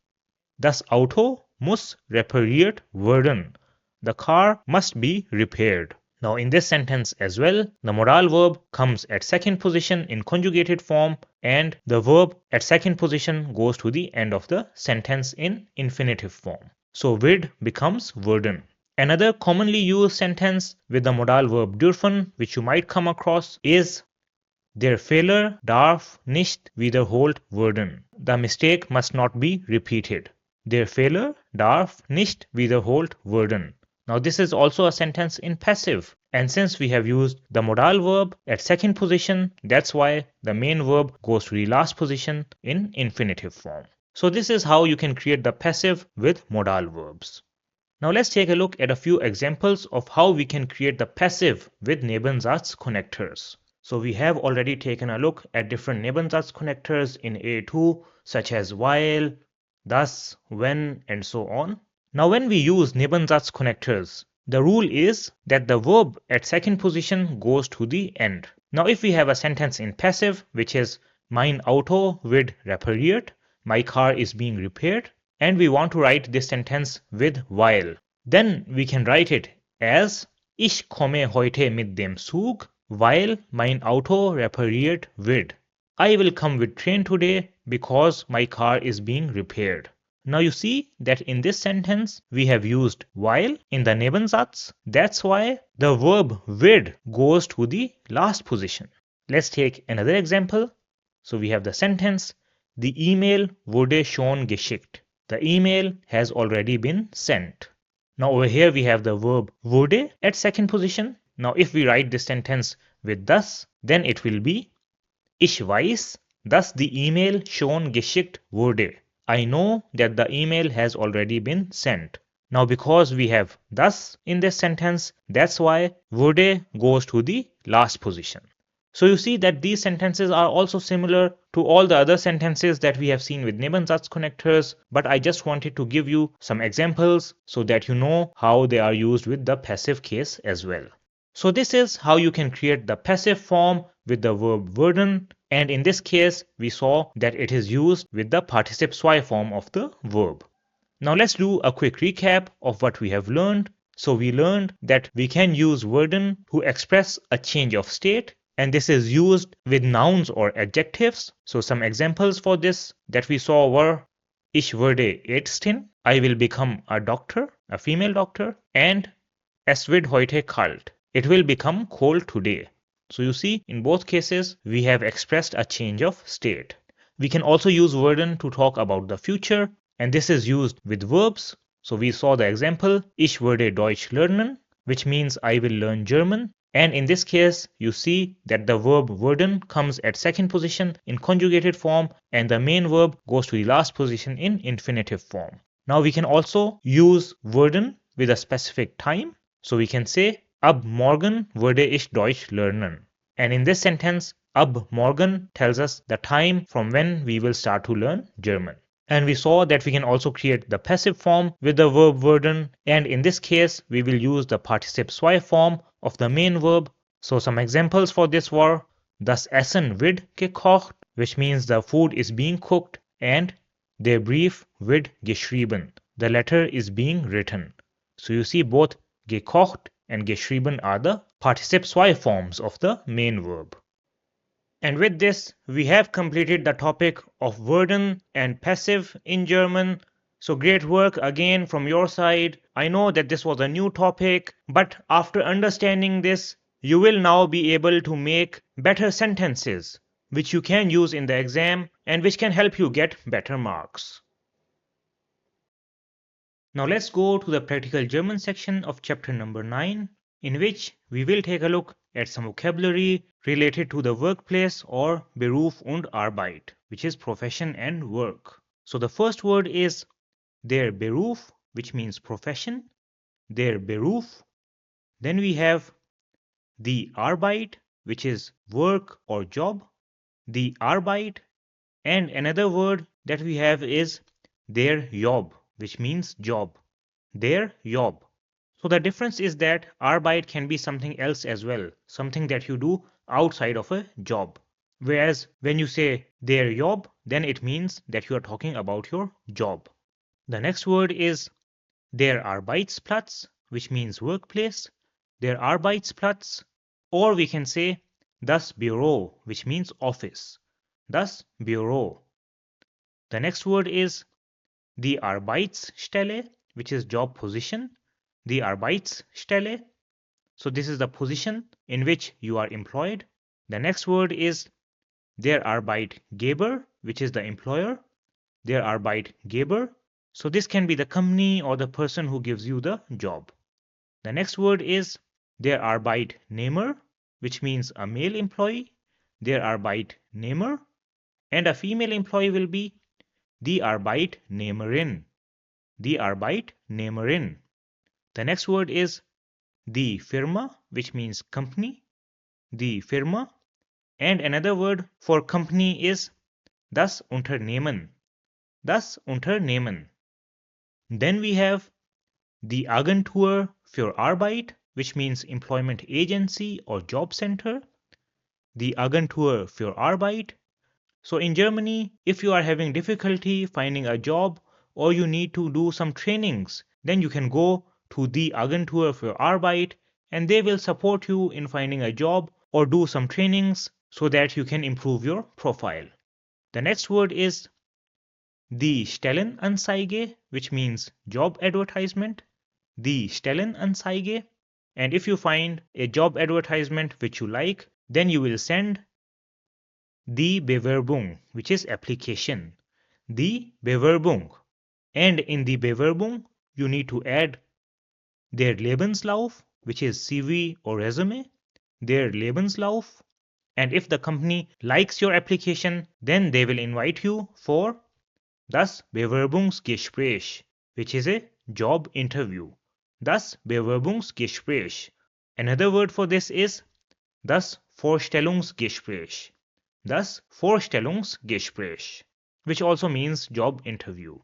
Das Auto muss repariert werden. The car must be repaired. Now in this sentence as well, the modal verb comes at second position in conjugated form, and the verb at second position goes to the end of the sentence in infinitive form. So wird becomes werden. Another commonly used sentence with the modal verb dürfen, which you might come across, is Der Fehler darf nicht wiederholt werden. The mistake must not be repeated. Der Fehler darf nicht wiederholt werden. Now this is also a sentence in passive, and since we have used the modal verb at second position, that's why the main verb goes to the last position in infinitive form. So this is how you can create the passive with modal verbs. Now let's take a look at a few examples of how we can create the passive with Nebensatz connectors. So we have already taken a look at different Nebensatz connectors in A2, such as while, thus, when, and so on. Now when we use Nebensatz connectors, the rule is that the verb at second position goes to the end. Now if we have a sentence in passive, which is Mein Auto wird repariert, my car is being repaired, and we want to write this sentence with while, then we can write it as Ich komme heute mit dem Zug, weil mein Auto repariert wird. I will come with train today because my car is being repaired. Now you see that in this sentence we have used while in the Nebensatz. That's why the verb wird goes to the last position. Let's take another example. So we have the sentence, the email wurde schon geschickt. The email has already been sent. Now over here we have the verb wurde at second position. Now if we write this sentence with thus, then it will be Ich weiß, dass die E-Mail schon geschickt wurde. I know that the email has already been sent. Now because we have thus in this sentence, that's why wurde goes to the last position. So you see that these sentences are also similar to all the other sentences that we have seen with Nebensatz connectors, but I just wanted to give you some examples so that you know how they are used with the passive case as well. So this is how you can create the passive form with the verb werden, and in this case we saw that it is used with the participe zwei form of the verb. Now let's do a quick recap of what we have learned. So we learned that we can use werden to express a change of state, and this is used with nouns or adjectives. So some examples for this that we saw were Ich werde Ärztin, I will become a doctor, a female doctor, and Es wird heute kalt, it will become cold today. So you see, in both cases, we have expressed a change of state. We can also use werden to talk about the future, and this is used with verbs. So we saw the example, Ich werde Deutsch lernen, which means I will learn German. And in this case, you see that the verb werden comes at second position in conjugated form, and the main verb goes to the last position in infinitive form. Now we can also use werden with a specific time. So we can say, Ab morgen werde ich Deutsch lernen. And in this sentence, ab morgen tells us the time from when we will start to learn German. And we saw that we can also create the passive form with the verb werden, and in this case we will use the participe zwei form of the main verb. So some examples for this were Das Essen wird gekocht, which means the food is being cooked, and Der Brief wird geschrieben, the letter is being written. So you see both gekocht and geschrieben are the participe zwei forms of the main verb. And with this, we have completed the topic of werden and passive in German. So great work again from your side. I know that this was a new topic, but after understanding this, you will now be able to make better sentences which you can use in the exam and which can help you get better marks. Now let's go to the practical German section of chapter number 9, in which we will take a look at some vocabulary related to the workplace or Beruf und Arbeit, which is profession and work. So the first word is der Beruf, which means profession, der Beruf. Then we have the Arbeit, which is work or job, the Arbeit, and another word that we have is der Job, which means job, der Job. So the difference is that Arbeit can be something else as well, something that you do outside of a job. Whereas when you say der Job, then it means that you are talking about your job. The next word is der Arbeitsplatz, which means workplace, der Arbeitsplatz, or we can say das Büro, which means office, das Büro. The next word is die Arbeitsstelle, which is job position, die Arbeitsstelle. So this is the position in which you are employed. The next word is der Arbeitgeber, which is the employer, der Arbeitgeber. So this can be the company or the person who gives you the job. The next word is der Arbeitnehmer, which means a male employee, der Arbeitnehmer, and a female employee will be die Arbeitnehmerin, die Arbeitnehmerin. The next word is die Firma, which means company, die Firma, and another word for company is das Unternehmen, das Unternehmen. Then we have die Agentur für Arbeit, which means employment agency or job center, die Agentur für Arbeit. So in Germany, if you are having difficulty finding a job or you need to do some trainings, then you can go to die Agentur für Arbeit and they will support you in finding a job or do some trainings so that you can improve your profile. The next word is die Stellenanzeige, which means job advertisement, die Stellenanzeige. And if you find a job advertisement which you like, then you will send die Bewerbung, which is application, die Bewerbung. And in the Bewerbung, you need to add their Lebenslauf, which is CV or resume, their Lebenslauf. And if the company likes your application, then they will invite you for das Bewerbungsgespräch, which is a job interview. Das Bewerbungsgespräch. Another word for this is das Vorstellungsgespräch. Das Vorstellungsgespräch, which also means job interview.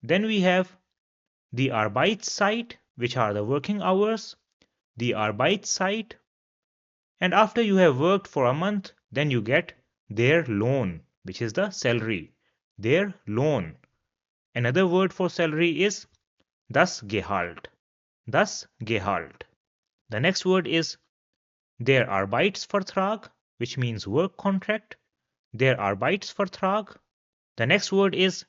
Then we have the Arbeitszeit, which are the working hours, the Arbeitszeit. And after you have worked for a month, then you get their Lohn, which is the salary, their Lohn. Another word for salary is das Gehalt, das Gehalt. The next word is der Arbeitsvertrag, which means work contract, der Arbeitsvertrag. The next word is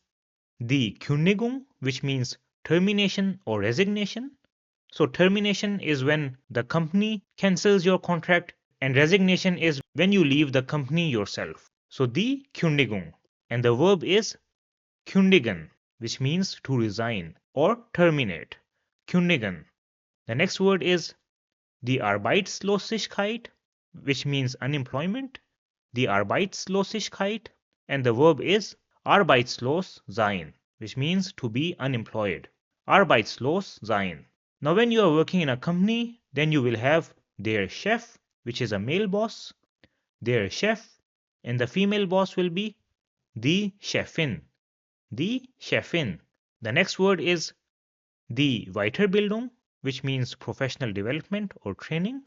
die Kündigung, which means termination or resignation. So termination is when the company cancels your contract and resignation is when you leave the company yourself. So die Kündigung, and the verb is kündigen, which means to resign or terminate. Kündigen. The next word is die Arbeitslosigkeit, which means unemployment. Die Arbeitslosigkeit, and the verb is arbeitslos sein, which means to be unemployed. Arbeitslos sein. Now when you are working in a company, then you will have their Chef, which is a male boss, their Chef, and the female boss will be die Chefin, die Chefin. The next word is die Weiterbildung, which means professional development or training,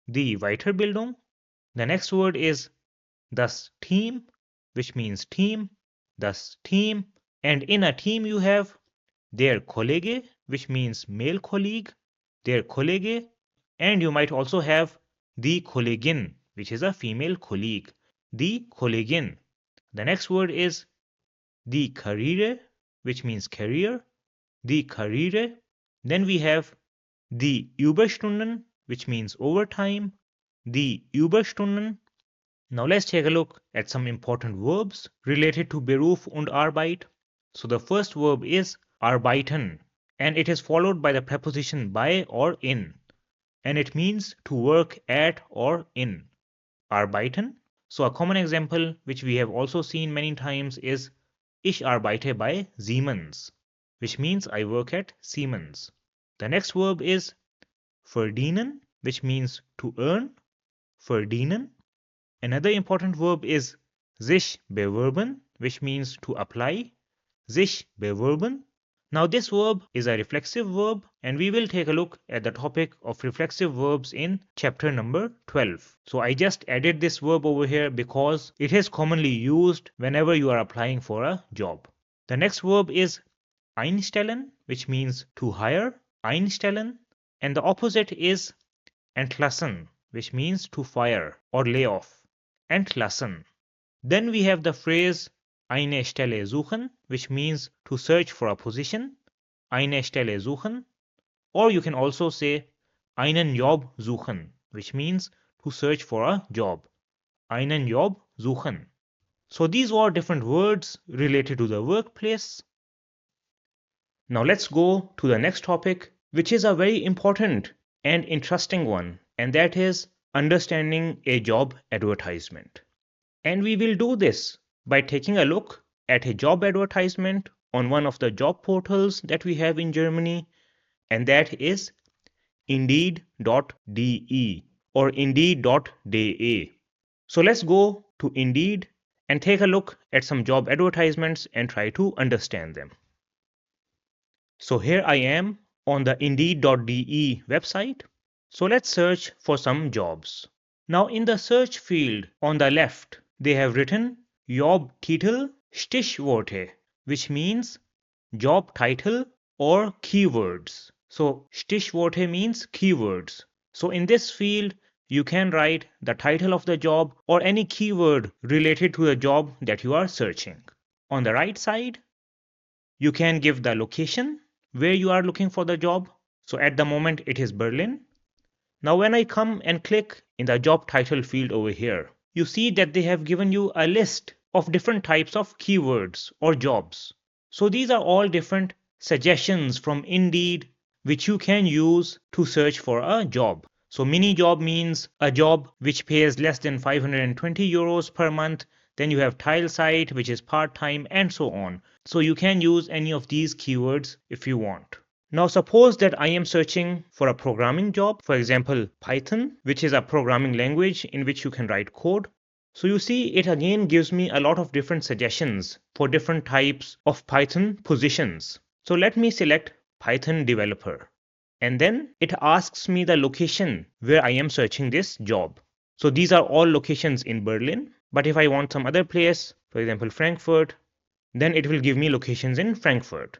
die Weiterbildung. The next word is das Team, which means team, das Team. And in a team you have their Kollege, which means male colleague, their Kollege. And you might also have die Kollegin, which is a female colleague, die Kollegin. The next word is die Karriere, which means career, die Karriere. Then we have die Überstunden, which means overtime, die Überstunden. Now let's take a look at some important verbs related to Beruf und Arbeit. So the first verb is arbeiten, and it is followed by the preposition by or in, and it means to work at or in. Arbeiten. So a common example which we have also seen many times is Ich arbeite bei Siemens, which means I work at Siemens. The next verb is verdienen, which means to earn, verdienen. Another important verb is sich bewerben, which means to apply, sich bewerben. Now this verb is a reflexive verb, and we will take a look at the topic of reflexive verbs in chapter number 12. So I just added this verb over here because it is commonly used whenever you are applying for a job. The next verb is einstellen, which means to hire, einstellen, and the opposite is entlassen, which means to fire or lay off, entlassen. Then we have the phrase eine Stelle suchen, which means to search for a position, eine Stelle suchen, or you can also say einen Job suchen, which means to search for a job, einen Job suchen. So these were different words related to the workplace. Now let's go to the next topic, which is a very important and interesting one, and that is understanding a job advertisement. And we will do this by taking a look at a job advertisement on one of the job portals that we have in Germany, and that is indeed.de or indeed.de. So let's go to Indeed and take a look at some job advertisements and try to understand them. So here I am on the indeed.de website. So let's search for some jobs. Now in the search field on the left, they have written Jobtitel Stichworte, which means job title or keywords. So Stichworte means keywords. So in this field, you can write the title of the job or any keyword related to the job that you are searching. On the right side, you can give the location where you are looking for the job. So at the moment it is Berlin. Now when I come and click in the job title field over here, you see that they have given you a list of different types of keywords or jobs. So these are all different suggestions from Indeed which you can use to search for a job. So mini job means a job which pays less than 520 euros per month. Then you have tile site, which is part-time, and so on. So you can use any of these keywords if you want. Now suppose that I am searching for a programming job, for example Python, which is a programming language in which you can write code. So you see it again gives me a lot of different suggestions for different types of Python positions. So let me select Python developer. And then it asks me the location where I am searching this job. So these are all locations in Berlin. But if I want some other place, for example Frankfurt, then it will give me locations in Frankfurt.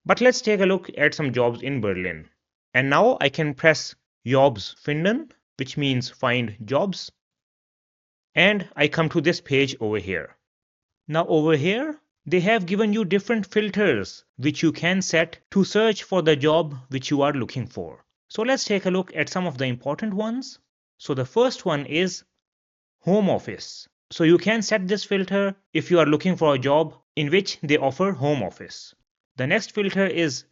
But let's take a look at some jobs in Berlin. And now I can press Jobs finden, which means find jobs. And I come to this page over here. Now over here, they have given you different filters which you can set to search for the job which you are looking for. So let's take a look at some of the important ones. So the first one is home office. So you can set this filter if you are looking for a job in which they offer home office. The next filter is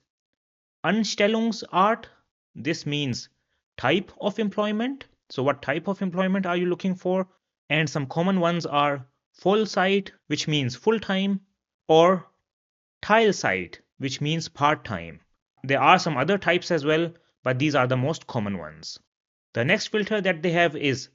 Anstellungsart. This means type of employment. So what type of employment are you looking for? And some common ones are Vollzeit, which means full-time, or Teilzeit, which means part-time. There are some other types as well, but these are the most common ones. The next filter that they have is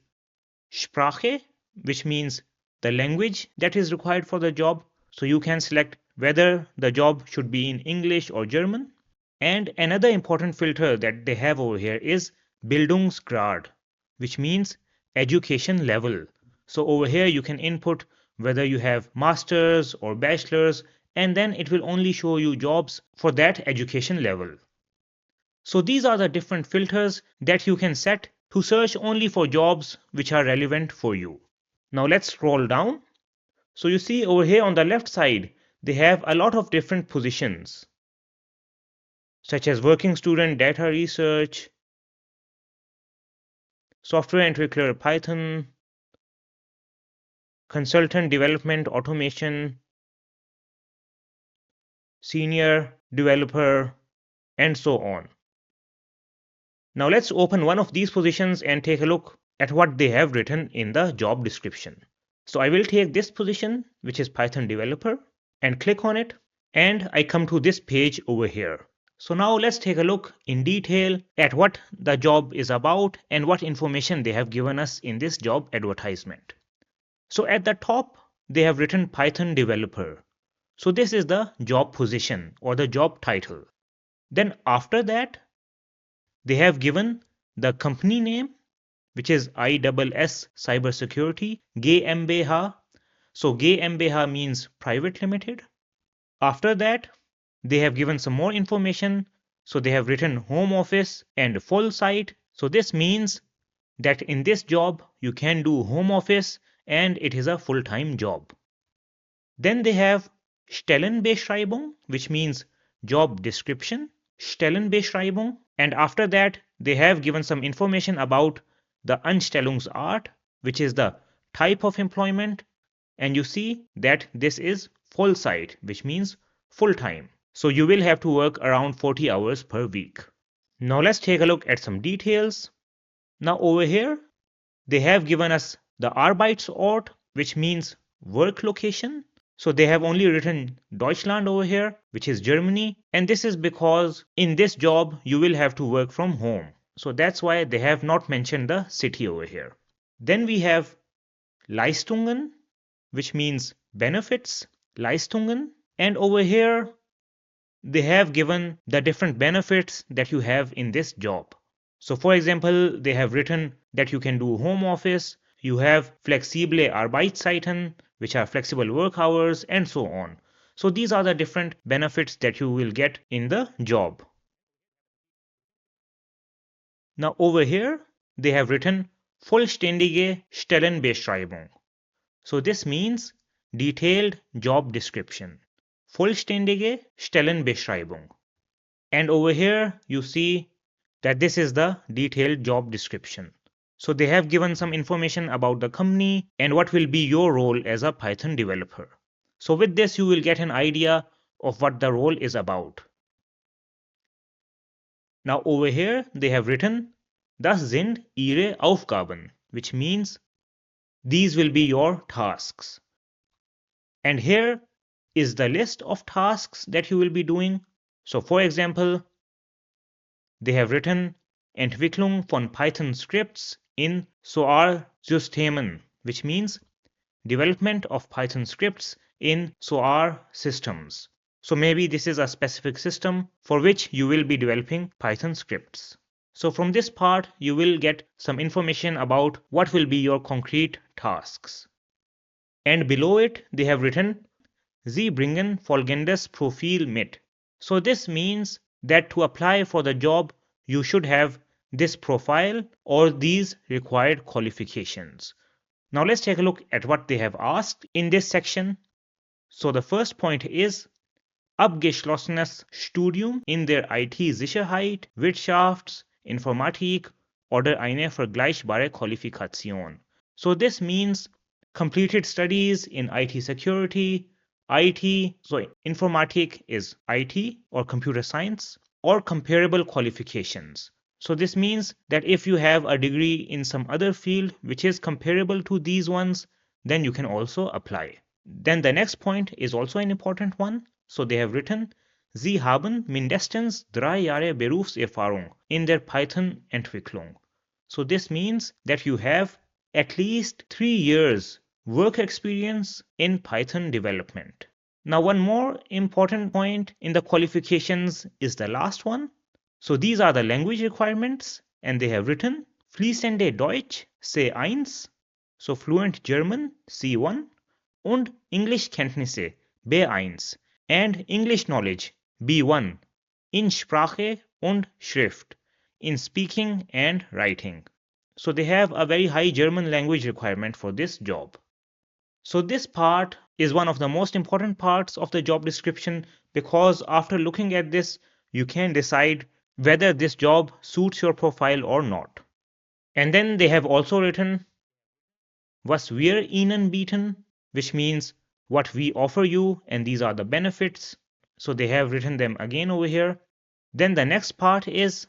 Sprache, which means the language that is required for the job. So you can select whether the job should be in English or German. And another important filter that they have over here is Bildungsgrad, which means education level. So over here you can input whether you have masters or bachelors, and then it will only show you jobs for that education level. So these are the different filters that you can set to search only for jobs which are relevant for you. Now let's scroll down. So you see over here on the left side, they have a lot of different positions, such as working student, data research, software entry clerk, Python, consultant development automation, senior developer, and so on. Now let's open one of these positions and take a look at what they have written in the job description. So I will take this position, which is Python developer, and click on it, and I come to this page over here. So now let's take a look in detail at what the job is about and what information they have given us in this job advertisement. So at the top, they have written Python developer. So this is the job position or the job title. Then after that, they have given the company name, which is ISS Cybersecurity, GmbH. So GmbH means private limited. After that, they have given some more information. So they have written home office and full site. So this means that in this job, you can do home office and it is a full-time job. Then they have Stellenbeschreibung, which means job description, Stellenbeschreibung, and after that they have given some information about the Anstellungsart, which is the type of employment, and you see that this is full site, which means full time. So you will have to work around 40 hours per week. Now let's take a look at some details. Now over here they have given us the Arbeitsort, which means work location. So they have only written Deutschland over here, which is Germany. And this is because in this job, you will have to work from home. So that's why they have not mentioned the city over here. Then we have Leistungen, which means benefits, Leistungen. And over here, they have given the different benefits that you have in this job. So for example, they have written that you can do home office, you have flexible Arbeitszeiten, which are flexible work hours, and so on. So these are the different benefits that you will get in the job. Now over here, they have written vollständige Stellenbeschreibung. So this means detailed job description. Vollständige Stellenbeschreibung. And over here, you see that this is the detailed job description. So they have given some information about the company and what will be your role as a Python developer. So with this, you will get an idea of what the role is about. Now over here, they have written, das sind Ihre Aufgaben, which means these will be your tasks. And here is the list of tasks that you will be doing. So for example, they have written Entwicklung von Python scripts in SOAR-Systemen, which means development of Python scripts in SOAR systems. So maybe this is a specific system for which you will be developing Python scripts. So from this part, you will get some information about what will be your concrete tasks. And below it, they have written Sie bringen folgendes Profil mit. So this means that to apply for the job, you should have this profile or these required qualifications. Now let's take a look at what they have asked in this section. So the first point is abgeschlossenes Studium in der IT-Sicherheit, Wirtschafts, Informatik oder eine vergleichbare Qualifikation. So this means completed studies in IT security, so Informatik is IT or computer science, or comparable qualifications. So this means that if you have a degree in some other field which is comparable to these ones, then you can also apply. Then the next point is also an important one. So they have written, Sie haben mindestens 3 Jahre Berufserfahrung in der Python-Entwicklung. So this means that you have at least 3 years work experience in Python development. Now one more important point in the qualifications is the last one. So these are the language requirements, and they have written fließende Deutsch C1, so fluent German C1 und Englischkenntnisse B1 and English knowledge B1 in Sprache und Schrift, in speaking and writing. So they have a very high German language requirement for this job. So this part is one of the most important parts of the job description, because after looking at this, you can decide whether this job suits your profile or not. And then they have also written was wir Ihnen bieten, which means what we offer you, and these are the benefits. So they have written them again over here. Then the next part is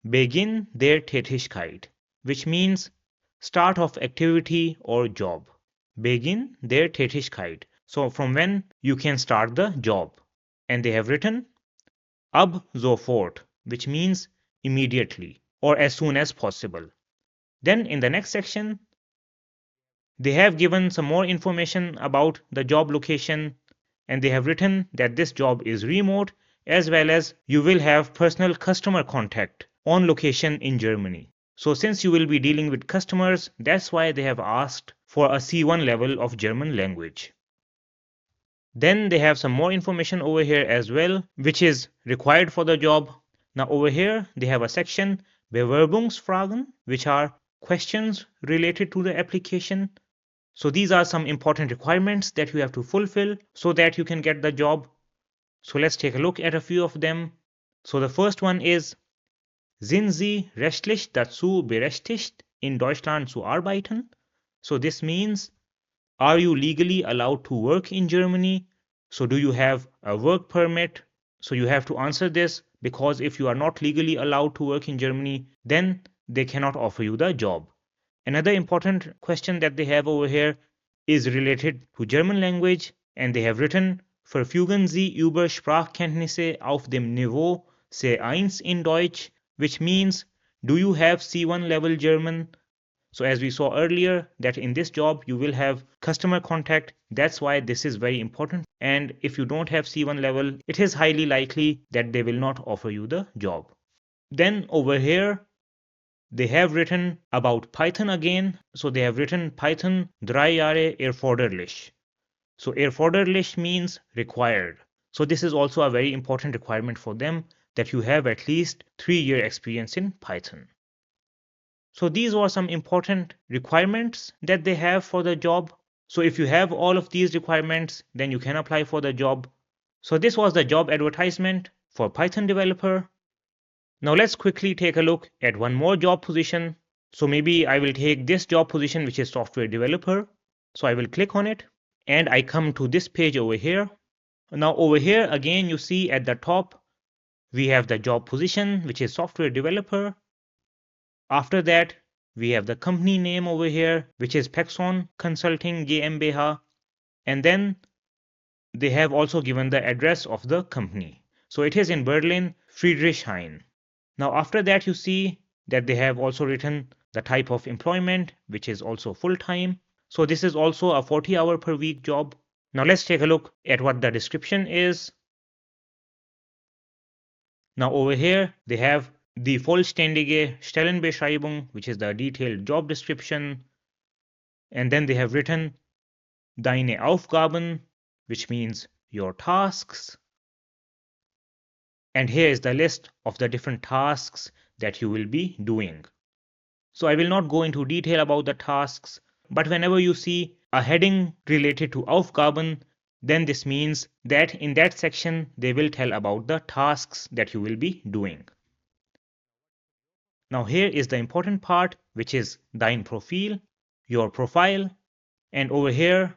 Beginn der Tätigkeit, which means start of activity or job. Beginn der Tätigkeit. So from when you can start the job. And they have written ab sofort, which means immediately or as soon as possible. Then in the next section, they have given some more information about the job location, and they have written that this job is remote, as well as you will have personal customer contact on location in Germany. So since you will be dealing with customers, that's why they have asked for a C1 level of German language. Then they have some more information over here as well, which is required for the job. Now over here, they have a section Bewerbungsfragen, which are questions related to the application. So these are some important requirements that you have to fulfill so that you can get the job. So let's take a look at a few of them. So the first one is, sind Sie rechtlich dazu berechtigt, in Deutschland zu arbeiten? So this means, are you legally allowed to work in Germany? So do you have a work permit? So you have to answer this, because if you are not legally allowed to work in Germany, then they cannot offer you the job. Another important question that they have over here is related to German language, and they have written, verfügen Sie über Sprachkenntnisse auf dem Niveau C1 in Deutsch, which means, do you have C1 level German? So as we saw earlier, that in this job you will have customer contact. That's why this is very important. And if you don't have C1 level, it is highly likely that they will not offer you the job. Then over here, they have written about Python again. So they have written Python 3 Jahre erforderlich. So erforderlich means required. So this is also a very important requirement for them, that you have at least 3-year experience in Python. So these were some important requirements that they have for the job. So if you have all of these requirements, then you can apply for the job. So this was the job advertisement for Python developer. Now let's quickly take a look at one more job position. So maybe I will take this job position, which is software developer. So I will click on it and I come to this page over here. Now over here again, you see at the top, we have the job position, which is software developer. After that, we have the company name over here, which is Pexon Consulting GmbH. And then they have also given the address of the company. So it is in Berlin, Friedrichshain. Now after that, you see that they have also written the type of employment, which is also full-time. So this is also a 40-hour per week job. Now let's take a look at what the description is. Now over here, they have the vollständige Stellenbeschreibung, which is the detailed job description. And then they have written deine Aufgaben, which means your tasks. And here is the list of the different tasks that you will be doing. So I will not go into detail about the tasks, but whenever you see a heading related to Aufgaben, then this means that in that section they will tell about the tasks that you will be doing. Now here is the important part, which is dein Profil, your profile, and over here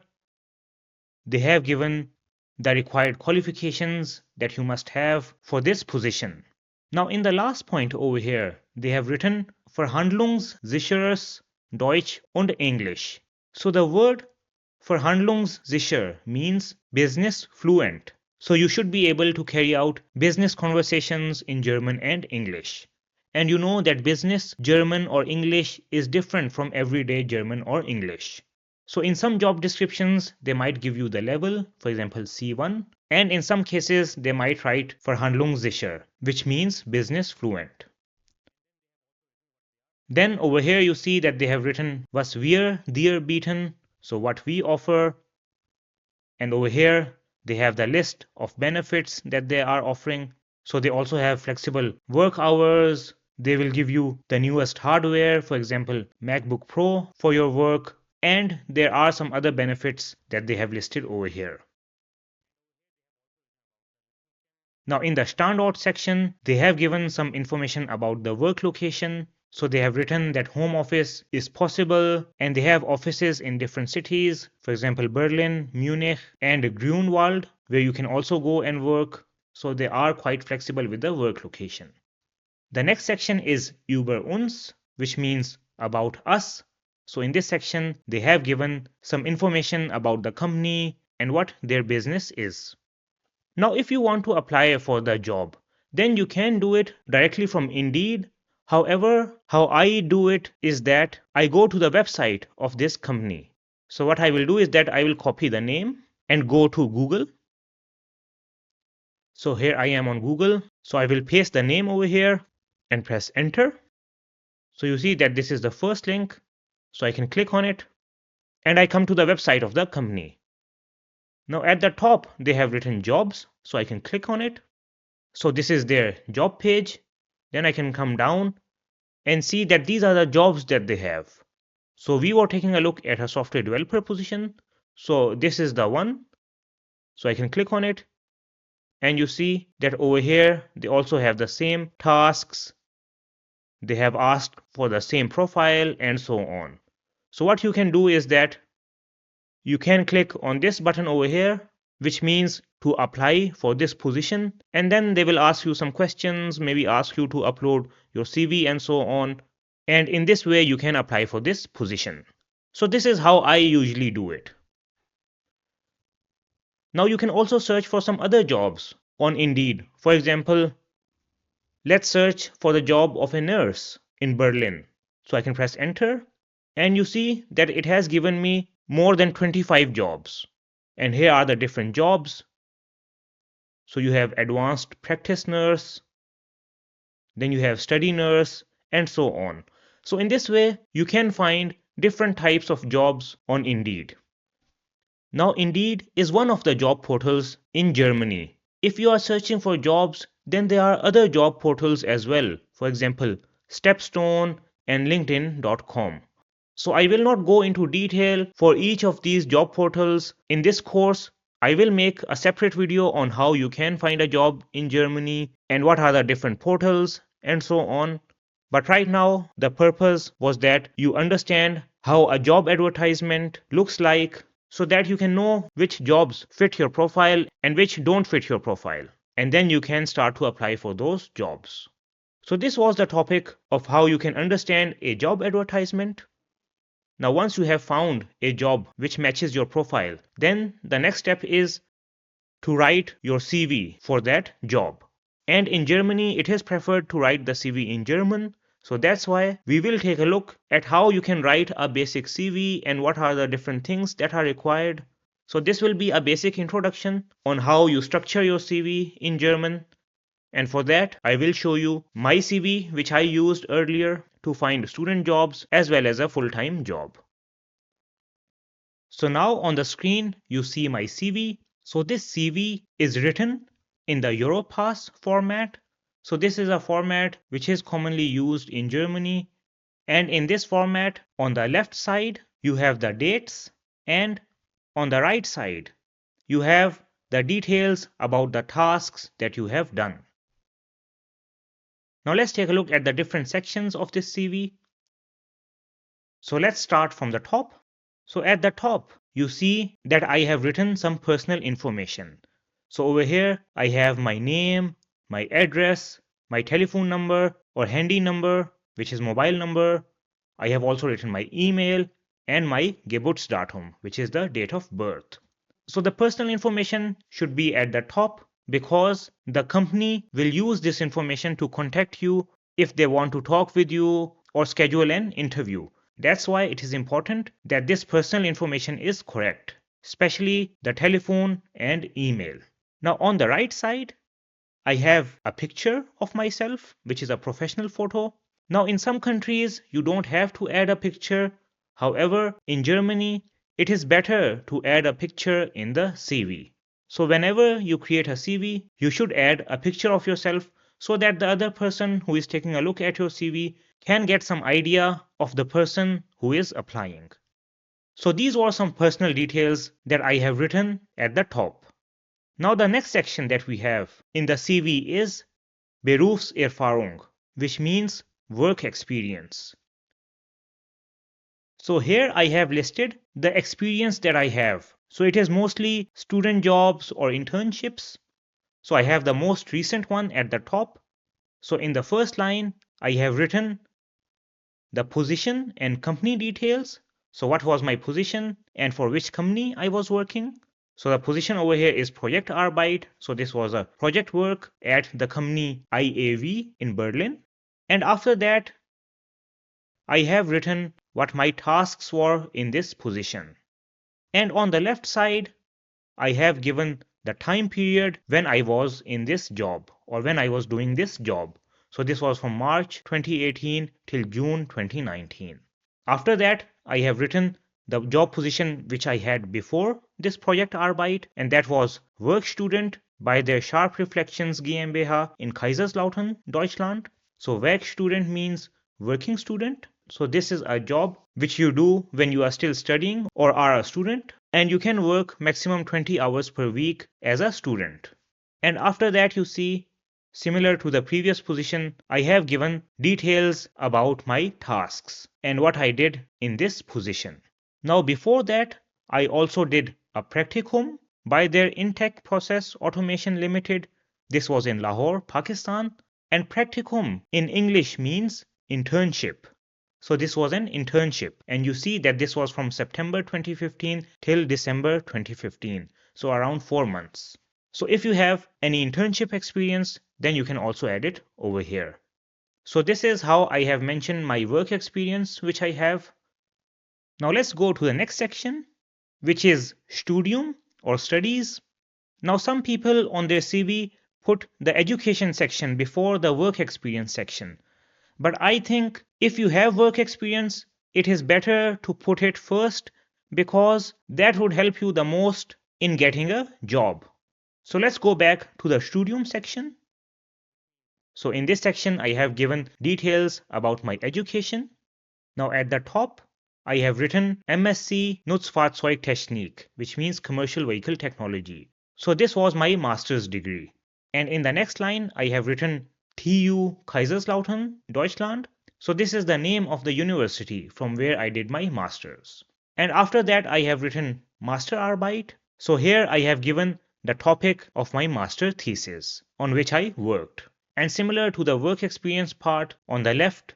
they have given the required qualifications that you must have for this position. Now in the last point over here, they have written Verhandlungssicheres Deutsch und Englisch. So the word Verhandlungssicher means business fluent. So you should be able to carry out business conversations in German and English. And you know that business German or English is different from everyday German or English. So in some job descriptions, they might give you the level, for example, C1, and in some cases, they might write Verhandlungssicher, which means business fluent. Then over here, you see that they have written was wir dir bieten, so what we offer. And over here, they have the list of benefits that they are offering. So they also have flexible work hours. They will give you the newest hardware, for example, MacBook Pro for your work. And there are some other benefits that they have listed over here. Now in the Standort section, they have given some information about the work location. So they have written that home office is possible and they have offices in different cities, for example, Berlin, Munich, and Grunwald, where you can also go and work. So they are quite flexible with the work location. The next section is Über uns, which means about us. So in this section, they have given some information about the company and what their business is. Now, if you want to apply for the job, then you can do it directly from Indeed. However, how I do it is that I go to the website of this company. So what I will do is that I will copy the name and go to Google. So here I am on Google. So I will paste the name over here and press enter. So you see that this is the first link. So I can click on it and I come to the website of the company. Now at the top, they have written jobs. So I can click on it. So this is their job page. Then I can come down and see that these are the jobs that they have. So we were taking a look at a software developer position. So this is the one. So I can click on it and you see that over here they also have the same tasks. They have asked for the same profile and so on. So what you can do is that you can click on this button over here, which means to apply for this position, and then they will ask you some questions, maybe ask you to upload your CV and so on, and in this way you can apply for this position. So this is how I usually do it. Now you can also search for some other jobs on Indeed. For example, let's search for the job of a nurse in Berlin. So I can press enter and you see that it has given me more than 25 jobs. And here are the different jobs. So you have advanced practice nurse, then you have study nurse, and so on. So in this way, you can find different types of jobs on Indeed. Now, Indeed is one of the job portals in Germany. If you are searching for jobs, then there are other job portals as well. For example, Stepstone and LinkedIn.com. So I will not go into detail for each of these job portals in this course. I will make a separate video on how you can find a job in Germany and what are the different portals and so on. But right now, the purpose was that you understand how a job advertisement looks like so that you can know which jobs fit your profile and which don't fit your profile. And then you can start to apply for those jobs. So this was the topic of how you can understand a job advertisement. Now, once you have found a job which matches your profile, then the next step is to write your CV for that job. And in Germany, it is preferred to write the CV in German. So that's why we will take a look at how you can write a basic CV and what are the different things that are required. So this will be a basic introduction on how you structure your CV in German. And for that, I will show you my CV, which I used earlier to find student jobs as well as a full-time job. So now on the screen, you see my CV. So this CV is written in the Europass format. So this is a format which is commonly used in Germany. And in this format, on the left side, you have the dates, and on the right side, you have the details about the tasks that you have done. Now let's take a look at the different sections of this CV. So let's start from the top. So at the top, you see that I have written some personal information. So over here, I have my name, my address, my telephone number or handy number, which is mobile number. I have also written my email and my Geburtsdatum, which is the date of birth. So the personal information should be at the top because the company will use this information to contact you if they want to talk with you or schedule an interview. That's why it is important that this personal information is correct, especially the telephone and email. Now on the right side, I have a picture of myself, which is a professional photo. Now in some countries, you don't have to add a picture. However, in Germany, it is better to add a picture in the CV. So whenever you create a CV, you should add a picture of yourself so that the other person who is taking a look at your CV can get some idea of the person who is applying. So these were some personal details that I have written at the top. Now the next section that we have in the CV is Berufserfahrung, which means work experience. So here I have listed the experience that I have. So it is mostly student jobs or internships. So I have the most recent one at the top. So in the first line, I have written the position and company details. So what was my position and for which company I was working. So the position over here is Projektarbeit. So this was a project work at the company IAV in Berlin. And after that, I have written what my tasks were in this position. And on the left side, I have given the time period when I was in this job or when I was doing this job. So this was from March 2018 till June 2019. After that, I have written the job position which I had before this Projektarbeit, and that was Work Student bei der Sharp-Reflections GmbH in Kaiserslautern, Deutschland. So Werkstudent means working student. So this is a job which you do when you are still studying or are a student, and you can work maximum 20 hours per week as a student. And after that, you see, similar to the previous position, I have given details about my tasks and what I did in this position. Now before that, I also did a practicum by their Intech Process Automation Limited. This was in Lahore, Pakistan, and practicum in English means internship. So this was an internship, and you see that this was from September 2015 till December 2015, so around 4 months. So if you have any internship experience, then you can also add it over here. So this is how I have mentioned my work experience which I have. Now let's go to the next section, which is Studium or studies. Now some people on their CV put the education section before the work experience section. But I think if you have work experience, it is better to put it first because that would help you the most in getting a job. So let's go back to the Studium section. So in this section, I have given details about my education. Now at the top, I have written MSc Nutzfahrzeugtechnik, which means Commercial Vehicle Technology. So this was my master's degree. And in the next line, I have written TU Kaiserslautern, Deutschland. So this is the name of the university from where I did my master's. And after that, I have written Masterarbeit. So here I have given the topic of my master thesis on which I worked. And similar to the work experience part on the left,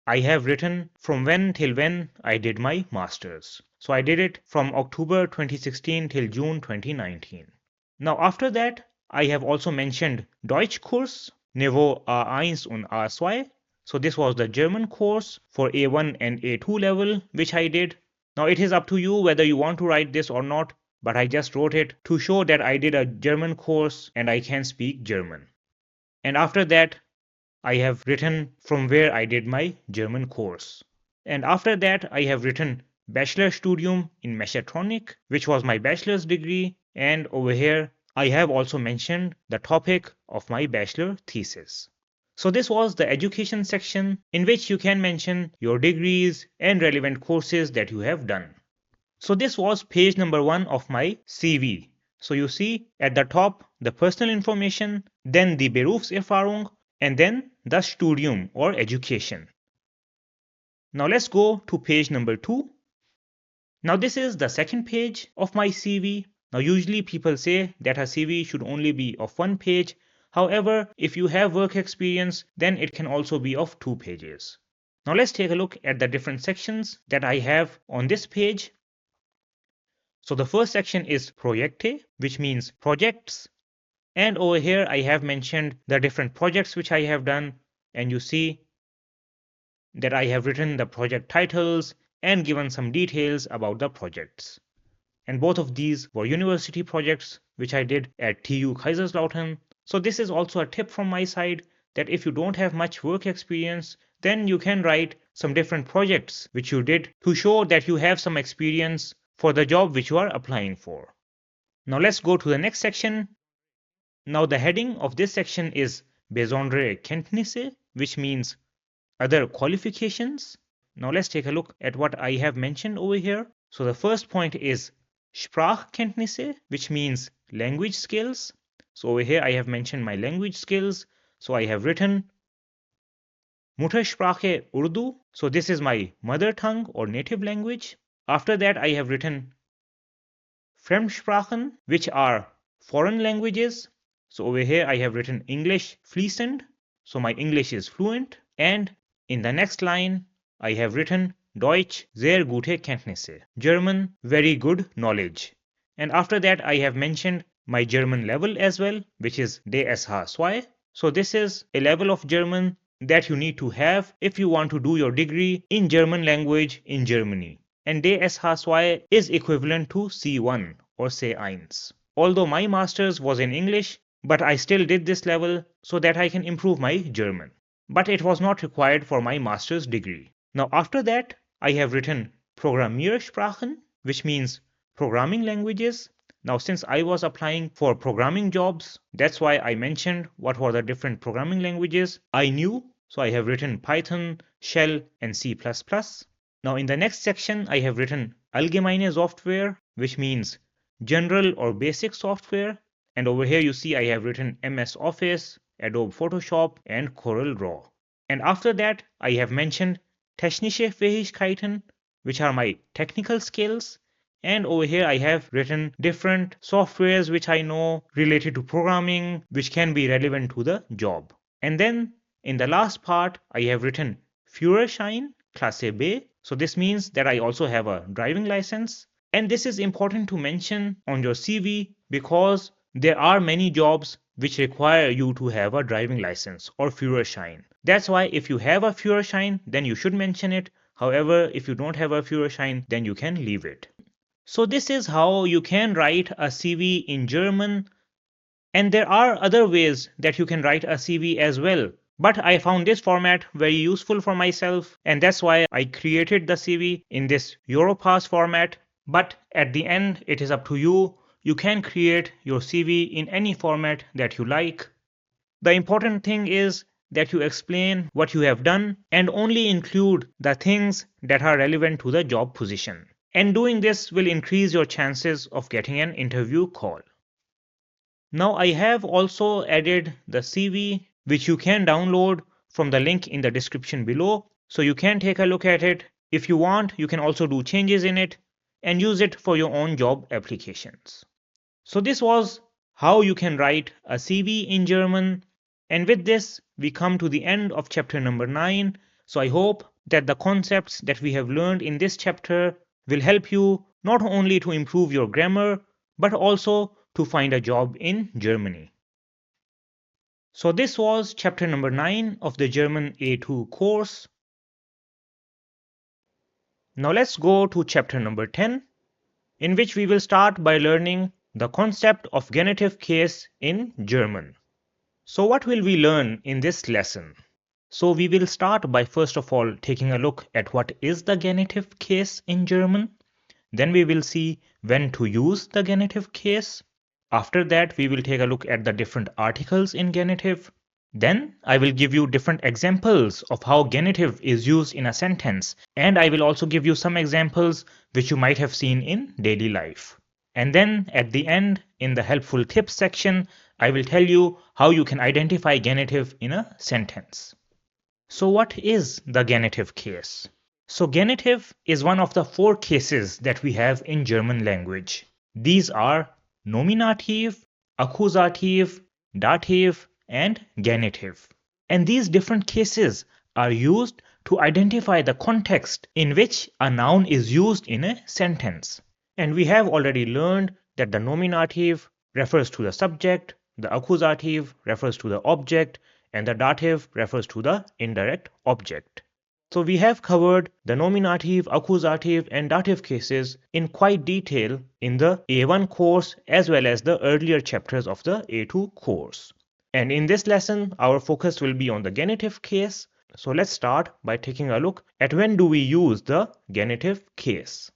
I have written from when till when I did my master's. So I did it from October 2016 till June 2019. Now after that, I have also mentioned Deutschkurs, Niveau A1 und A2. So this was the German course for A1 and A2 level, which I did. Now it is up to you whether you want to write this or not, but I just wrote it to show that I did a German course and I can speak German. And after that, I have written from where I did my German course. And after that, I have written Bachelorstudium in Mechatronik, which was my bachelor's degree. And over here, I have also mentioned the topic of my bachelor thesis. So this was the education section in which you can mention your degrees and relevant courses that you have done. So this was page number 1 of my CV. So you see at the top the personal information, then the Berufserfahrung, and then the Studium or education. Now let's go to page number 2. Now this is the second page of my CV. Now usually people say that a CV should only be of 1 page. However, if you have work experience, then it can also be of 2 pages. Now let's take a look at the different sections that I have on this page. So the first section is Projekte, which means projects. And over here I have mentioned the different projects which I have done, and you see that I have written the project titles and given some details about the projects. And both of these were university projects which I did at TU Kaiserslautern. So this is also a tip from my side that if you don't have much work experience, then you can write some different projects which you did to show that you have some experience for the job which you are applying for. Now let's go to the next section. Now the heading of this section is Besondere Kenntnisse, which means other qualifications. Now let's take a look at what I have mentioned over here. So the first point is Sprachkenntnisse, which means language skills. So over here I have mentioned my language skills. So I have written Muttersprache Urdu. So this is my mother tongue or native language. After that, I have written Fremdsprachen, which are foreign languages. So over here, I have written English fließend. So my English is fluent. And in the next line, I have written Deutsch sehr gute Kenntnisse. German, very good knowledge. And after that, I have mentioned my German level as well, which is DSH2. So this is a level of German that you need to have if you want to do your degree in German language in Germany. And DSH2 is equivalent to C1 or C1. Although my master's was in English, but I still did this level so that I can improve my German. But it was not required for my master's degree. Now after that, I have written Programmiersprachen, which means programming languages. Now since I was applying for programming jobs, that's why I mentioned what were the different programming languages I knew. So I have written Python, Shell, and C++. Now in the next section, I have written Allgemeine Software, which means general or basic software. And over here you see I have written MS Office, Adobe Photoshop, and Corel Draw. And after that, I have mentioned Technische Fähigkeiten, which are my technical skills. And over here I have written different softwares which I know related to programming, which can be relevant to the job. And then in the last part, I have written Führerschein, Klasse B. So this means that I also have a driving license. And this is important to mention on your CV because there are many jobs which require you to have a driving license or Führerschein. That's why if you have a Führerschein, then you should mention it. However, if you don't have a Führerschein, then you can leave it. So this is how you can write a CV in German. And there are other ways that you can write a CV as well. But I found this format very useful for myself, and that's why I created the CV in this Europass format. But at the end, it is up to you. You can create your CV in any format that you like. The important thing is that you explain what you have done and only include the things that are relevant to the job position. And doing this will increase your chances of getting an interview call. Now I have also added the CV, which you can download from the link in the description below. So you can take a look at it. If you want, you can also do changes in it and use it for your own job applications. So this was how you can write a CV in German. And with this, we come to the end of chapter number 9. So I hope that the concepts that we have learned in this chapter will help you not only to improve your grammar, but also to find a job in Germany. So this was chapter number 9 of the German A2 course. Now let's go to chapter number 10, in which we will start by learning the concept of genitive case in German. So what will we learn in this lesson? So we will start by first of all taking a look at what is the genitive case in German. Then we will see when to use the genitive case. After that, we will take a look at the different articles in genitive. Then I will give you different examples of how genitive is used in a sentence. And I will also give you some examples which you might have seen in daily life. And then at the end, in the helpful tips section, I will tell you how you can identify genitive in a sentence. So what is the genitive case? So genitive is one of the 4 cases that we have in German language. These are Nominativ, Accusativ, Dativ, and Genitiv. And these different cases are used to identify the context in which a noun is used in a sentence. And we have already learned that the nominative refers to the subject, the accusative refers to the object, and the dative refers to the indirect object. So we have covered the nominative, accusative, and dative cases in quite detail in the A1 course as well as the earlier chapters of the A2 course. And in this lesson, our focus will be on the genitive case. So let's start by taking a look at when do we use the genitive case.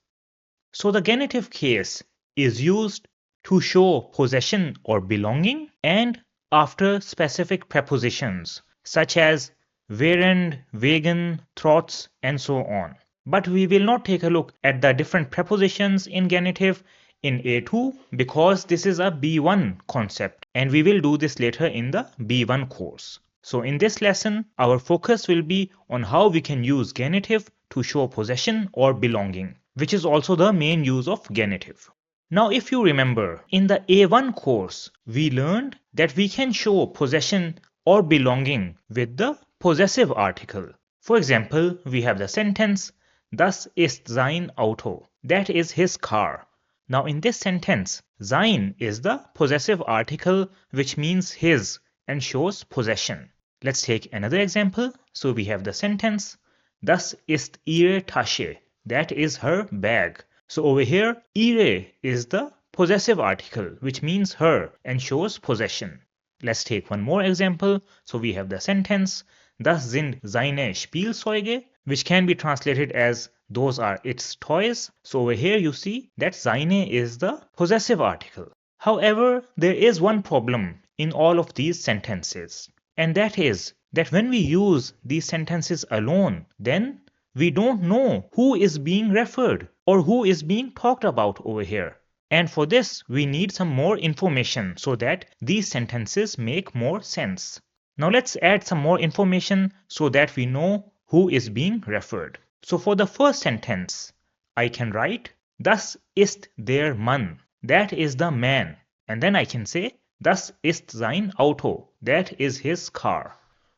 So the genitive case is used to show possession or belonging and after specific prepositions such as während, wegen, trotz, and so on. But we will not take a look at the different prepositions in genitive in A2 because this is a B1 concept and we will do this later in the B1 course. So in this lesson, our focus will be on how we can use genitive to show possession or belonging, which is also the main use of genitive. Now, if you remember, in the A1 course, we learned that we can show possession or belonging with the possessive article. For example, we have the sentence, Das ist sein Auto. That is his car. Now, in this sentence, sein is the possessive article, which means his and shows possession. Let's take another example. So we have the sentence, Das ist ihre Tasche. That is her bag. So over here, ihre is the possessive article, which means her and shows possession. Let's take one more example. So we have the sentence, Das sind seine Spielzeuge, which can be translated as those are its toys. So over here you see that seine is the possessive article. However, there is one problem in all of these sentences, and that is that when we use these sentences alone, then we don't know who is being referred or who is being talked about over here. And for this, we need some more information so that these sentences make more sense. Now let's add some more information so that we know who is being referred. So for the first sentence, I can write, Das ist der Mann. That is the man. And then I can say, Das ist sein Auto. That is his car.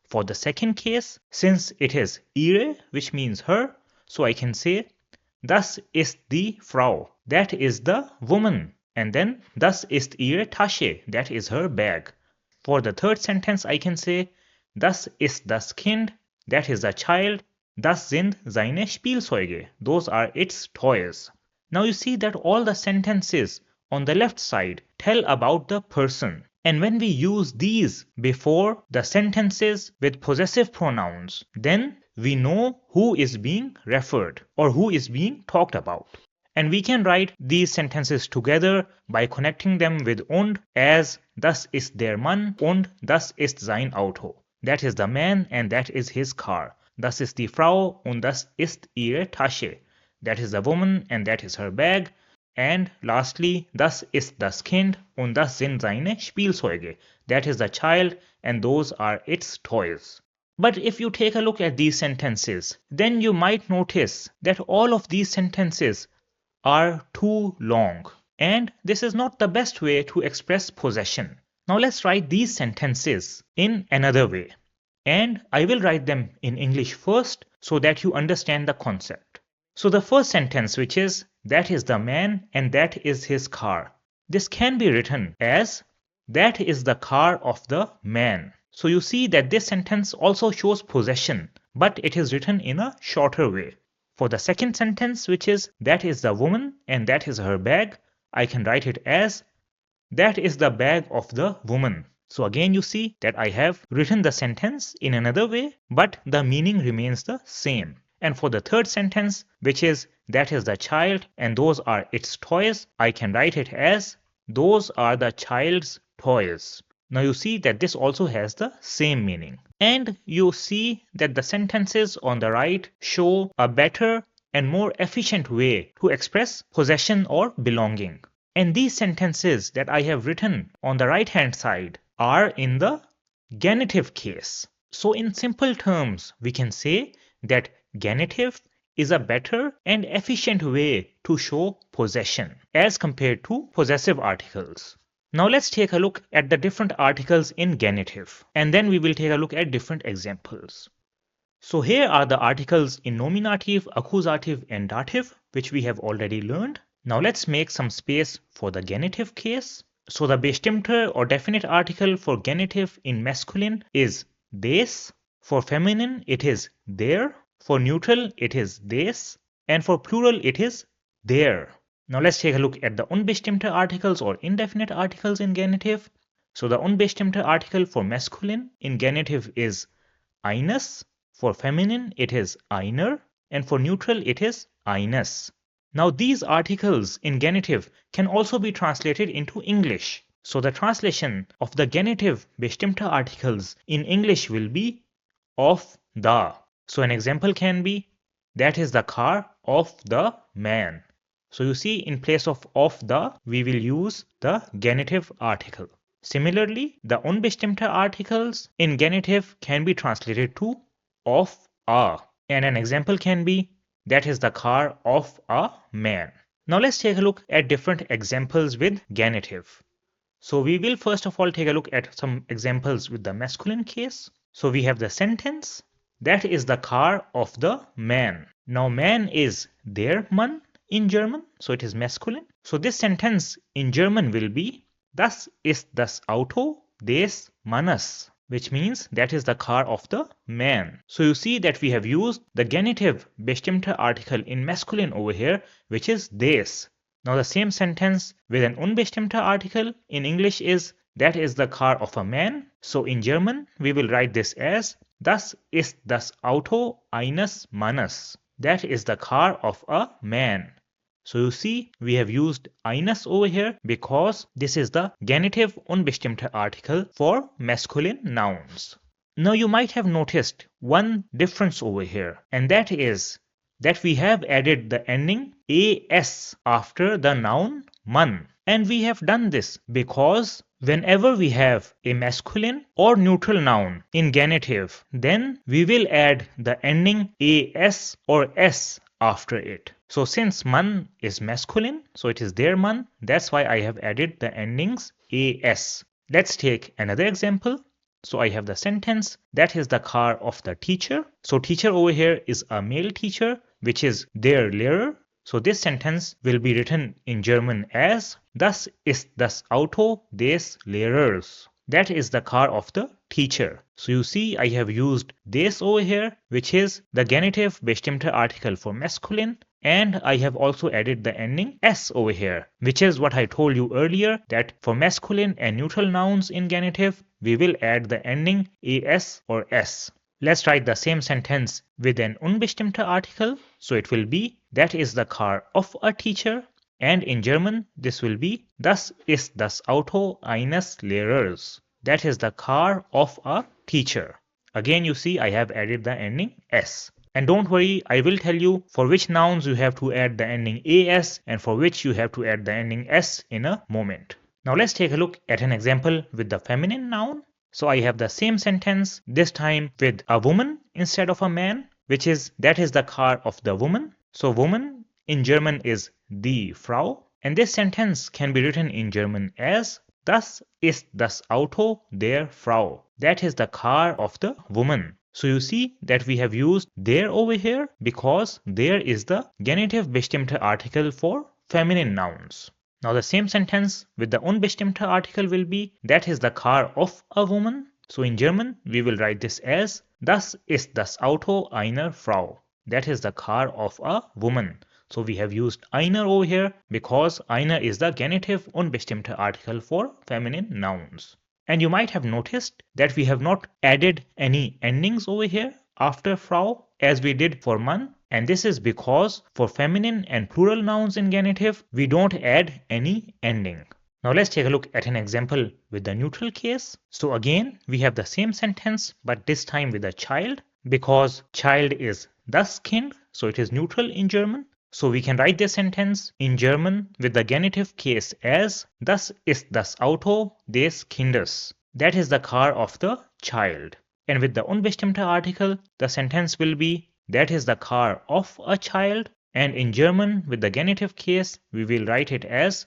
For the second case, since it is ihre, which means her, so I can say, Das ist die Frau. That is the woman. And then, Das ist ihre Tasche. That is her bag. For the third sentence, I can say, Das ist das Kind. That is the child. Das sind seine Spielzeuge. Those are its toys. Now you see that all the sentences on the left side tell about the person. And when we use these before the sentences with possessive pronouns, then we know who is being referred or who is being talked about. And we can write these sentences together by connecting them with und as Das ist der Mann und das ist sein Auto. That is the man and that is his car. Das ist die Frau und das ist ihre Tasche. That is the woman and that is her bag. And lastly, das ist das Kind und das sind seine Spielzeuge. That is the child and those are its toys. But if you take a look at these sentences, then you might notice that all of these sentences are too long. And this is not the best way to express possession. Now let's write these sentences in another way. And I will write them in English first so that you understand the concept. So the first sentence, which is, that is the man and that is his car. This can be written as, that is the car of the man. So you see that this sentence also shows possession, but it is written in a shorter way. For the second sentence, which is, that is the woman and that is her bag, I can write it as, that is the bag of the woman. So again you see that I have written the sentence in another way, but the meaning remains the same. And for the third sentence, which is, that is the child and those are its toys, I can write it as, those are the child's toys. Now you see that this also has the same meaning. And you see that the sentences on the right show a better and more efficient way to express possession or belonging. And these sentences that I have written on the right hand side are in the genitive case. So in simple terms, we can say that genitive is a better and efficient way to show possession as compared to possessive articles. Now let's take a look at the different articles in genitive, and then we will take a look at different examples. So here are the articles in nominative, accusative and dative, which we have already learned. Now let's make some space for the genitive case. So the bestimmter or definite article for genitive in masculine is des, for feminine it is der, for neutral it is des, and for plural it is der. Now let's take a look at the unbestimmte articles or indefinite articles in genitive. So the unbestimmte article for masculine in genitive is eines, for feminine it is einer, and for neutral it is eines. Now these articles in genitive can also be translated into English. So the translation of the genitive bestimmte articles in English will be of the. So an example can be, that is the car of the man. So you see, in place of the, we will use the genitive article. Similarly, the unbestimmte articles in genitive can be translated to of a. And an example can be, that is the car of a man. Now let's take a look at different examples with genitive. So we will first of all take a look at some examples with the masculine case. So we have the sentence, that is the car of the man. Now man is der Mann in German, so it is masculine. So this sentence in German will be, das ist das Auto des Mannes, which means that is the car of the man. So you see that we have used the genitive bestimmte article in masculine over here, which is des. Now the same sentence with an unbestimmte article in English is, that is the car of a man. So in German we will write this as, das ist das Auto eines Mannes. That is the car of a man. So you see, we have used eines over here because this is the genitive unbestimmte article for masculine nouns. Now you might have noticed one difference over here, and that is that we have added the ending as after the noun man. And we have done this because whenever we have a masculine or neutral noun in genitive, then we will add the ending as or s after it. So since man is masculine, so it is der Mann, that's why I have added the endings as. Let's take another example. So I have the sentence, that is the car of the teacher. So teacher over here is a male teacher, which is der Lehrer. So this sentence will be written in German as, das ist das Auto des Lehrers. That is the car of the teacher. So you see, I have used des over here, which is the genitive bestimmte article for masculine, and I have also added the ending s over here, which is what I told you earlier, that for masculine and neutral nouns in genitive, we will add the ending as or s. Let's write the same sentence with an unbestimmte article. So it will be, that is the car of a teacher. And in German, this will be, das ist das Auto eines Lehrers. That is the car of a teacher. Again, you see, I have added the ending s. And don't worry, I will tell you for which nouns you have to add the ending as and for which you have to add the ending s in a moment. Now let's take a look at an example with the feminine noun. So I have the same sentence, this time with a woman instead of a man, which is, that is the car of the woman. So woman in German is die Frau. And this sentence can be written in German as, das ist das Auto der Frau. That is the car of the woman. So you see that we have used der over here because there is the genitive bestimmte article for feminine nouns. Now the same sentence with the unbestimmte article will be, that is the car of a woman. So in German we will write this as, das ist das Auto einer Frau. That is the car of a woman. So we have used einer over here because einer is the genitive unbestimmte article for feminine nouns. And you might have noticed that we have not added any endings over here after Frau as we did for Mann. And this is because for feminine and plural nouns in genitive, we don't add any ending. Now let's take a look at an example with the neutral case. So again, we have the same sentence, but this time with a child, because child is das Kind, so it is neutral in German. So we can write this sentence in German with the genitive case as, das ist das Auto des Kindes. That is the car of the child. And with the unbestimmte article, the sentence will be, that is the car of a child. And in German, with the genitive case, we will write it as,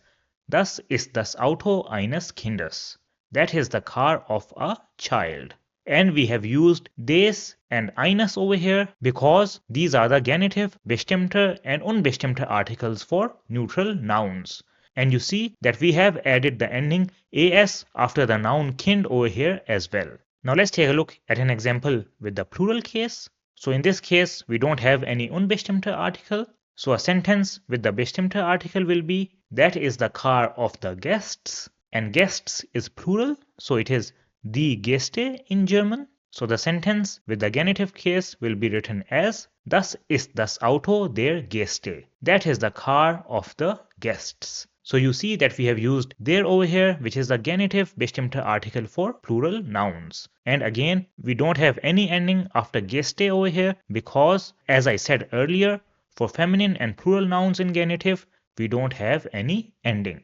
das ist das Auto eines Kindes. That is the car of a child. And we have used des and eines over here because these are the genitive, bestimmte and unbestimmte articles for neutral nouns. And you see that we have added the ending as after the noun Kind over here as well. Now let's take a look at an example with the plural case. So in this case, we don't have any unbestimmte article. So a sentence with the bestimmte article will be, that is the car of the guests. And guests is plural, so it is die Gäste in German. So the sentence with the genitive case will be written as, das ist das Auto der Gäste. That is the car of the guests. So you see that we have used der over here, which is the genitive bestimmte article for plural nouns. And again, we don't have any ending after Gäste over here because, as I said earlier, for feminine and plural nouns in genitive, we don't have any ending.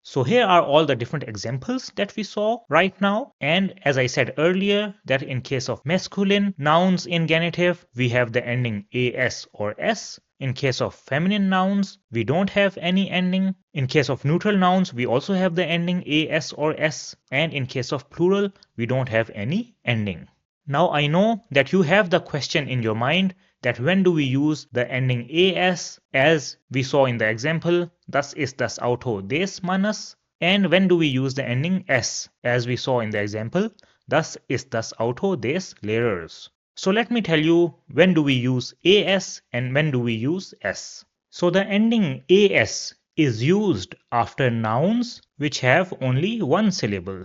So here are all the different examples that we saw right now. And as I said earlier, that in case of masculine nouns in genitive, we have the ending as or s. In case of feminine nouns, we don't have any ending. In case of neutral nouns, we also have the ending as or s. And in case of plural, we don't have any ending. Now I know that you have the question in your mind that when do we use the ending as we saw in the example, das ist das Auto des Mannes, and when do we use the ending s as we saw in the example, das ist das Auto des Lehrers. So let me tell you when do we use as and when do we use s. So the ending as is used after nouns which have only one syllable,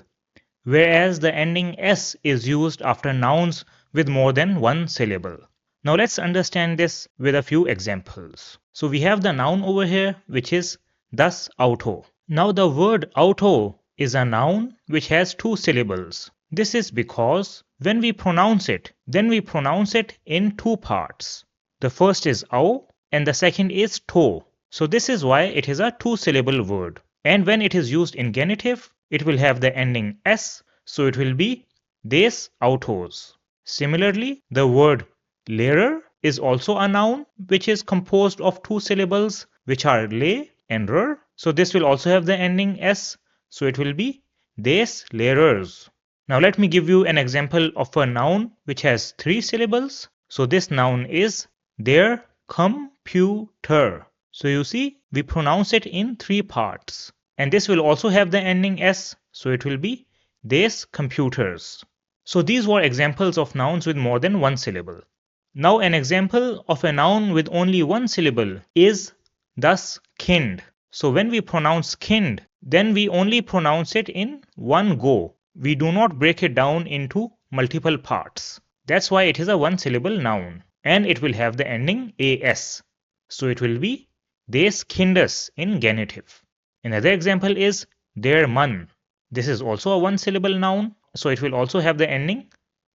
whereas the ending s is used after nouns with more than one syllable. Now let's understand this with a few examples. So we have the noun over here, which is das Auto. Now the word auto is a noun which has two syllables. This is because when we pronounce it, then we pronounce it in two parts. The first is au and the second is to. So this is why it is a two-syllable word. And when it is used in genitive, it will have the ending s, so it will be des autos. Similarly, the word Lehrer is also a noun which is composed of two syllables which are le and rer. So this will also have the ending s, so it will be des Lehrers. Now let me give you an example of a noun which has three syllables. So this noun is der Computer. So you see, we pronounce it in three parts. And this will also have the ending s, so it will be des Computers. So these were examples of nouns with more than one syllable. Now an example of a noun with only one syllable is das Kind. So when we pronounce kind, then we only pronounce it in one go. We do not break it down into multiple parts. That's why it is a one syllable noun. And it will have the ending as. So it will be des Kindes in genitive. Another example is der Mann. This is also a one syllable noun. So it will also have the ending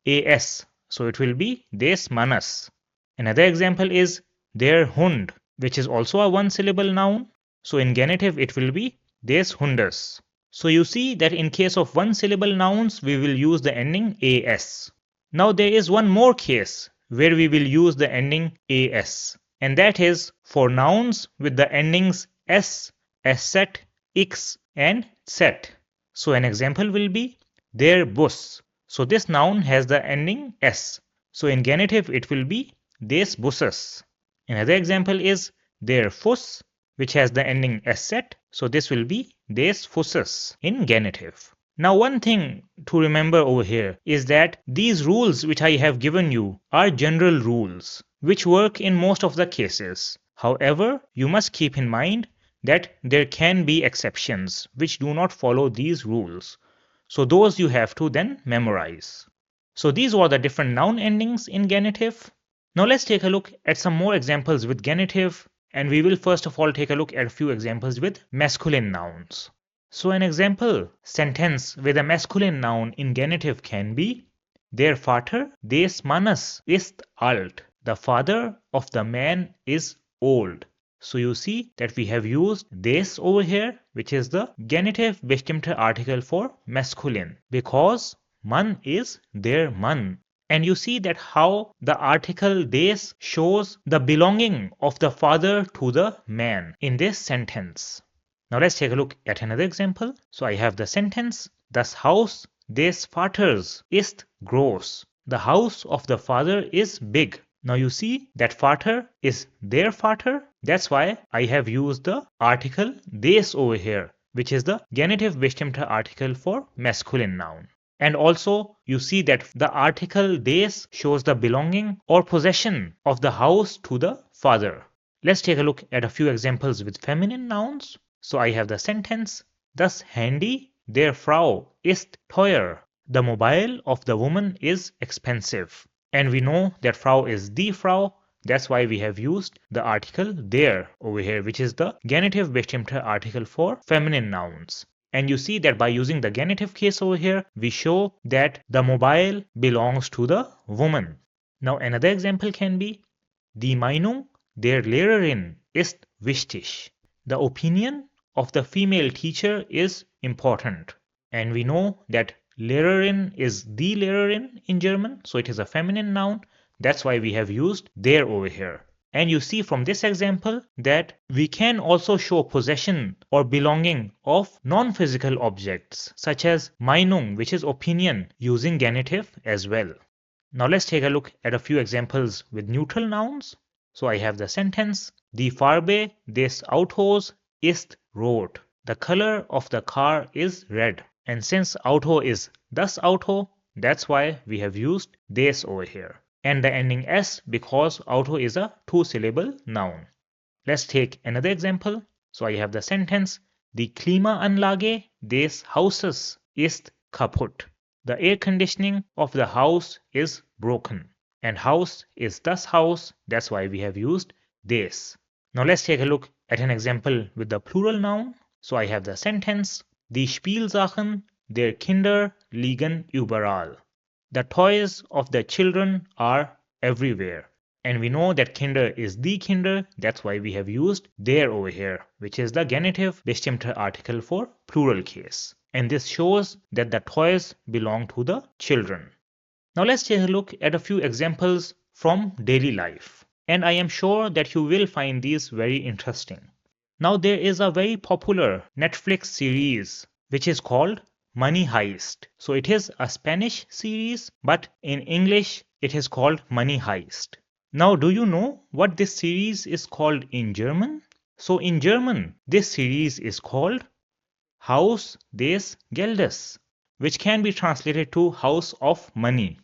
as. So it will be des Mannes. Another example is der Hund, which is also a one syllable noun. So in genitive it will be des Hundes. So you see that in case of one syllable nouns we will use the ending as. Now there is one more case where we will use the ending as, and that is for nouns with the endings s, set, x and set. So an example will be der Bus. So this noun has the ending s. So in genitive it will be des Busses. Another example is der Fuss, which has the ending s set. So this will be des Fusses in genitive. Now one thing to remember over here is that these rules which I have given you are general rules which work in most of the cases. However, you must keep in mind that there can be exceptions which do not follow these rules. So those you have to then memorize. So these were the different noun endings in genitive. Now let's take a look at some more examples with genitive, and we will first of all take a look at a few examples with masculine nouns. So an example sentence with a masculine noun in genitive can be Der Vater des Mannes ist alt. The father of the man is old. So you see that we have used des over here, which is the genitive bestimmte article for masculine, because Mann is der Mann. And you see that how the article des shows the belonging of the father to the man in this sentence. Now let's take a look at another example. So I have the sentence, Das Haus des Vaters ist groß. The house of the father is big. Now you see that Vater is der Vater. That's why I have used the article des over here, which is the genitive bestimmte article for masculine noun. And also you see that the article des shows the belonging or possession of the house to the father. Let's take a look at a few examples with feminine nouns. So I have the sentence, Das Handy der Frau ist teuer. The mobile of the woman is expensive. And we know that Frau is die Frau. That's why we have used the article der over here, which is the genitive bestimmte article for feminine nouns. And you see that by using the genitive case over here, we show that the mobile belongs to the woman. Now another example can be, Die Meinung der Lehrerin ist wichtig. The opinion of the female teacher is important. And we know that Lehrerin is die Lehrerin in German, so it is a feminine noun. That's why we have used der over here. And you see from this example that we can also show possession or belonging of non-physical objects such as Meinung, which is opinion, using genitive as well. Now let's take a look at a few examples with neutral nouns. So I have the sentence, Die Farbe des Autos ist rot. The color of the car is red. And since Auto is das Auto, that's why we have used des over here. And the ending s because Auto is a two-syllable noun. Let's take another example. So I have the sentence, Die Klimaanlage des Hauses ist kaputt. The air conditioning of the house is broken. And house is das Haus, that's why we have used des. Now let's take a look at an example with the plural noun. So I have the sentence, Die Spielsachen der Kinder liegen überall. The toys of the children are everywhere. And we know that Kinder is die Kinder, that's why we have used der over here, which is the genitive bestimmter article for plural case. And this shows that the toys belong to the children. Now let's take a look at a few examples from daily life. And I am sure that you will find these very interesting. Now there is a very popular Netflix series which is called Money Heist. So it is a Spanish series, but in English it is called Money Heist. Now do you know what this series is called in German? So in German, this series is called Haus des Geldes, which can be translated to House of Money.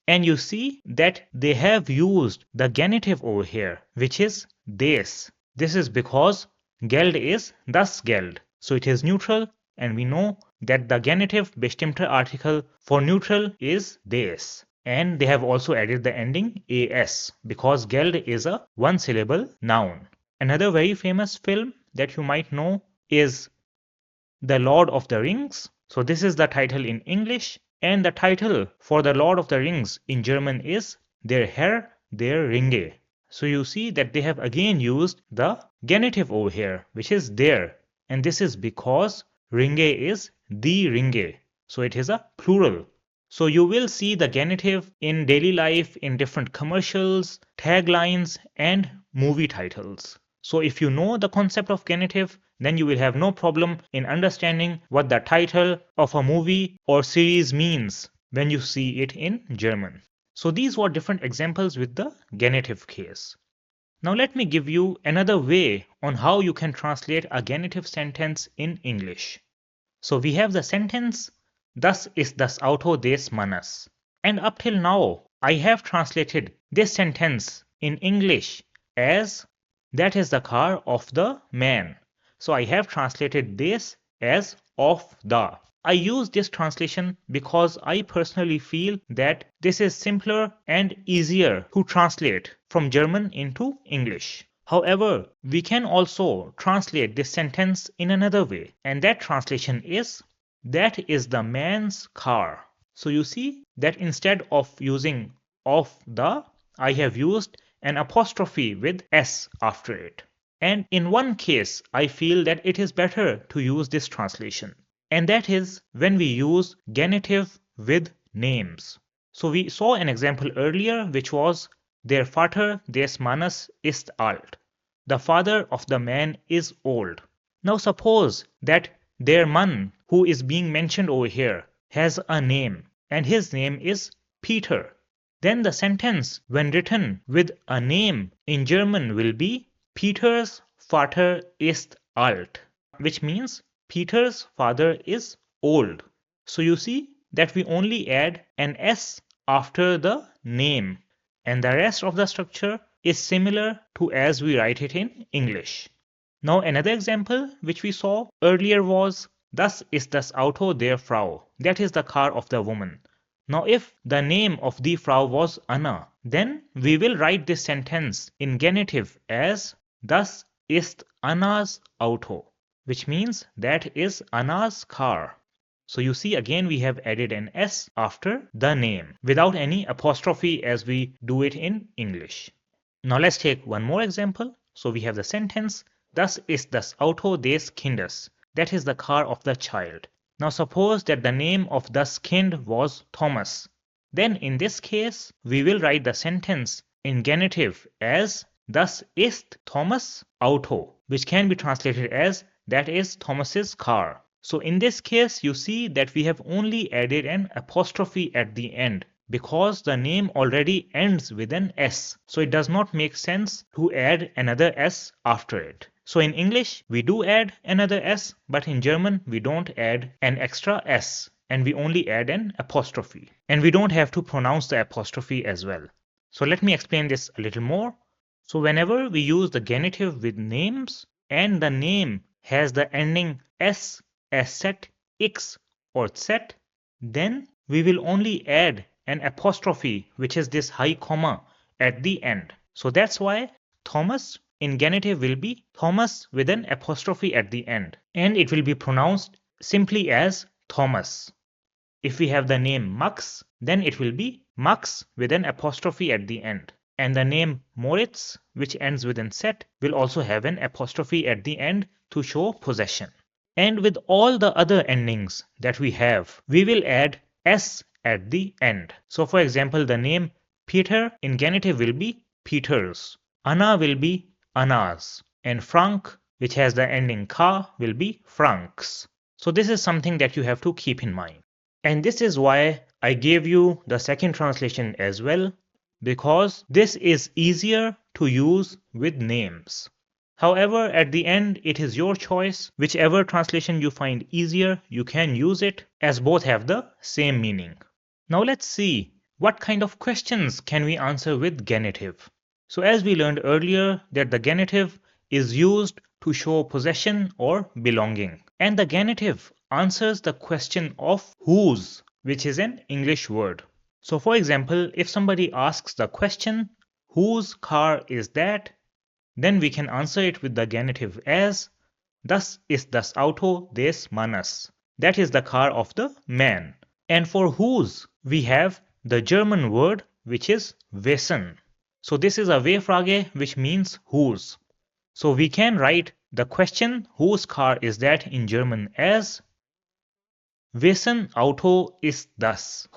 And you see that they have used the genitive over here, which is des. This is because Geld is das Geld. So it is neutral, and we know that the genitive bestimmter article for neutral is des. And they have also added the ending as because Geld is a one-syllable noun. Another very famous film that you might know is The Lord of the Rings. So this is the title in English, and the title for The Lord of the Rings in German is Der Herr der Ringe. So you see that they have again used the genitive over here, which is der, and this is because Ringe is die Ringe, so it is a plural. So you will see the genitive in daily life in different commercials, taglines, and movie titles. So if you know the concept of genitive, then you will have no problem in understanding what the title of a movie or series means when you see it in German. So these were different examples with the genitive case. Now let me give you another way on how you can translate a genitive sentence in English. So we have the sentence, Das ist das Auto des Mannes. And up till now, I have translated this sentence in English as that is the car of the man. So I have translated this as of the. I use this translation because I personally feel that this is simpler and easier to translate from German into English. However, we can also translate this sentence in another way, and that translation is that is the man's car. So you see that instead of using of the, I have used an apostrophe with s after it. And in one case, I feel that it is better to use this translation. And that is when we use genitive with names. So we saw an example earlier which was Der Vater des Mannes ist alt. The father of the man is old. Now suppose that their Mann who is being mentioned over here has a name and his name is Peter. Then the sentence when written with a name in German will be Peters Vater ist alt, which means Peter's father is old. So you see that we only add an s after the name, and the rest of the structure is similar to as we write it in English. Now another example which we saw earlier was Das ist das Auto der Frau. That is the car of the woman. Now if the name of the Frau was Anna, then we will write this sentence in genitive as Das ist Annas Auto, which means that is Anna's car. So you see again we have added an s after the name without any apostrophe as we do it in English. Now let's take one more example. So we have the sentence Das ist das Auto des Kindes. That is the car of the child. Now suppose that the name of das Kind was Thomas. Then in this case, we will write the sentence in genitive as Das ist Thomas' Auto, which can be translated as that is Thomas's car. So in this case, you see that we have only added an apostrophe at the end because the name already ends with an S. So it does not make sense to add another S after it. So in English, we do add another S, but in German, we don't add an extra S, and we only add an apostrophe. And we don't have to pronounce the apostrophe as well. So let me explain this a little more. So whenever we use the genitive with names, and the name has the ending S as set, X, or Z, then we will only add an apostrophe, which is this high comma at the end. So that's why Thomas in genitive will be Thomas with an apostrophe at the end, and it will be pronounced simply as Thomas. If we have the name Max, then it will be Max with an apostrophe at the end. And the name Moritz, which ends with an set, will also have an apostrophe at the end to show possession. And with all the other endings that we have, we will add S at the end. So for example, the name Peter in genitive will be Peters. Anna will be Annas. And Frank, which has the ending ka, will be Franks. So this is something that you have to keep in mind. And this is why I gave you the second translation as well, because this is easier to use with names. However, at the end, it is your choice. Whichever translation you find easier, you can use it, as both have the same meaning. Now let's see what kind of questions can we answer with genitive. So as we learned earlier, that the genitive is used to show possession or belonging. And the genitive answers the question of whose, which is an English word. So for example, if somebody asks the question, whose car is that? Then we can answer it with the genitive as Das ist das Auto des Mannes. That is the car of the man. And for whose, we have the German word which is wessen. So this is a W-Frage which means whose. So we can write the question whose car is that in German as Wessen Auto ist das?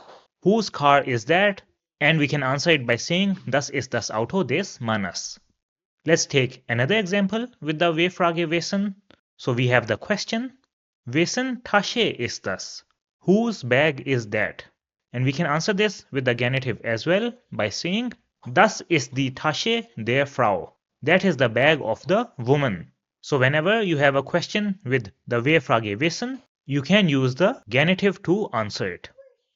Whose car is that? And we can answer it by saying Das ist das Auto des Mannes. Let's take another example with the W-Frage wessen. So we have the question Wessen Tasche ist das? Whose bag is that? And we can answer this with the genitive as well by saying Das ist die Tasche der Frau. That is the bag of the woman. So whenever you have a question with the W-Frage wessen, you can use the genitive to answer it.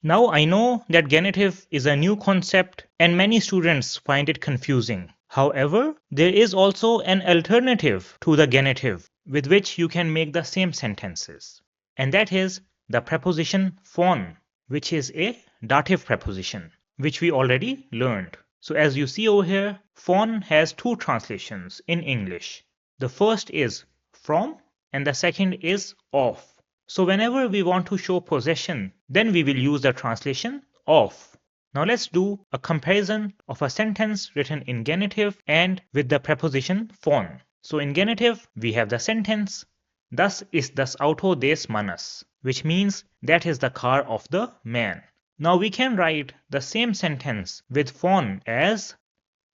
Now I know that genitive is a new concept and many students find it confusing. However, there is also an alternative to the genitive with which you can make the same sentences. And that is the preposition von, which is a dative preposition, which we already learned. So as you see over here, von has two translations in English. The first is from and the second is of. So whenever we want to show possession, then we will use the translation of. Now let's do a comparison of a sentence written in genitive and with the preposition von. So in genitive, we have the sentence Das ist das Auto des Mannes, which means that is the car of the man. Now we can write the same sentence with von as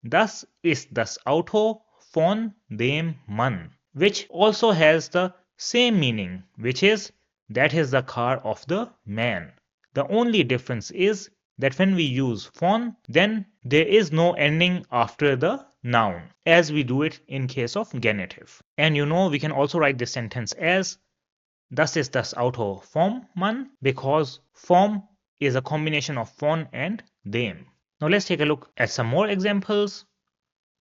Das ist das Auto von dem Mann, which also has the same meaning, which is that is the car of the man. The only difference is that when we use von, then there is no ending after the noun, as we do it in case of genitive. And you know we can also write this sentence as Das ist das Auto vom Mann, because vom is a combination of von and dem. Now let's take a look at some more examples.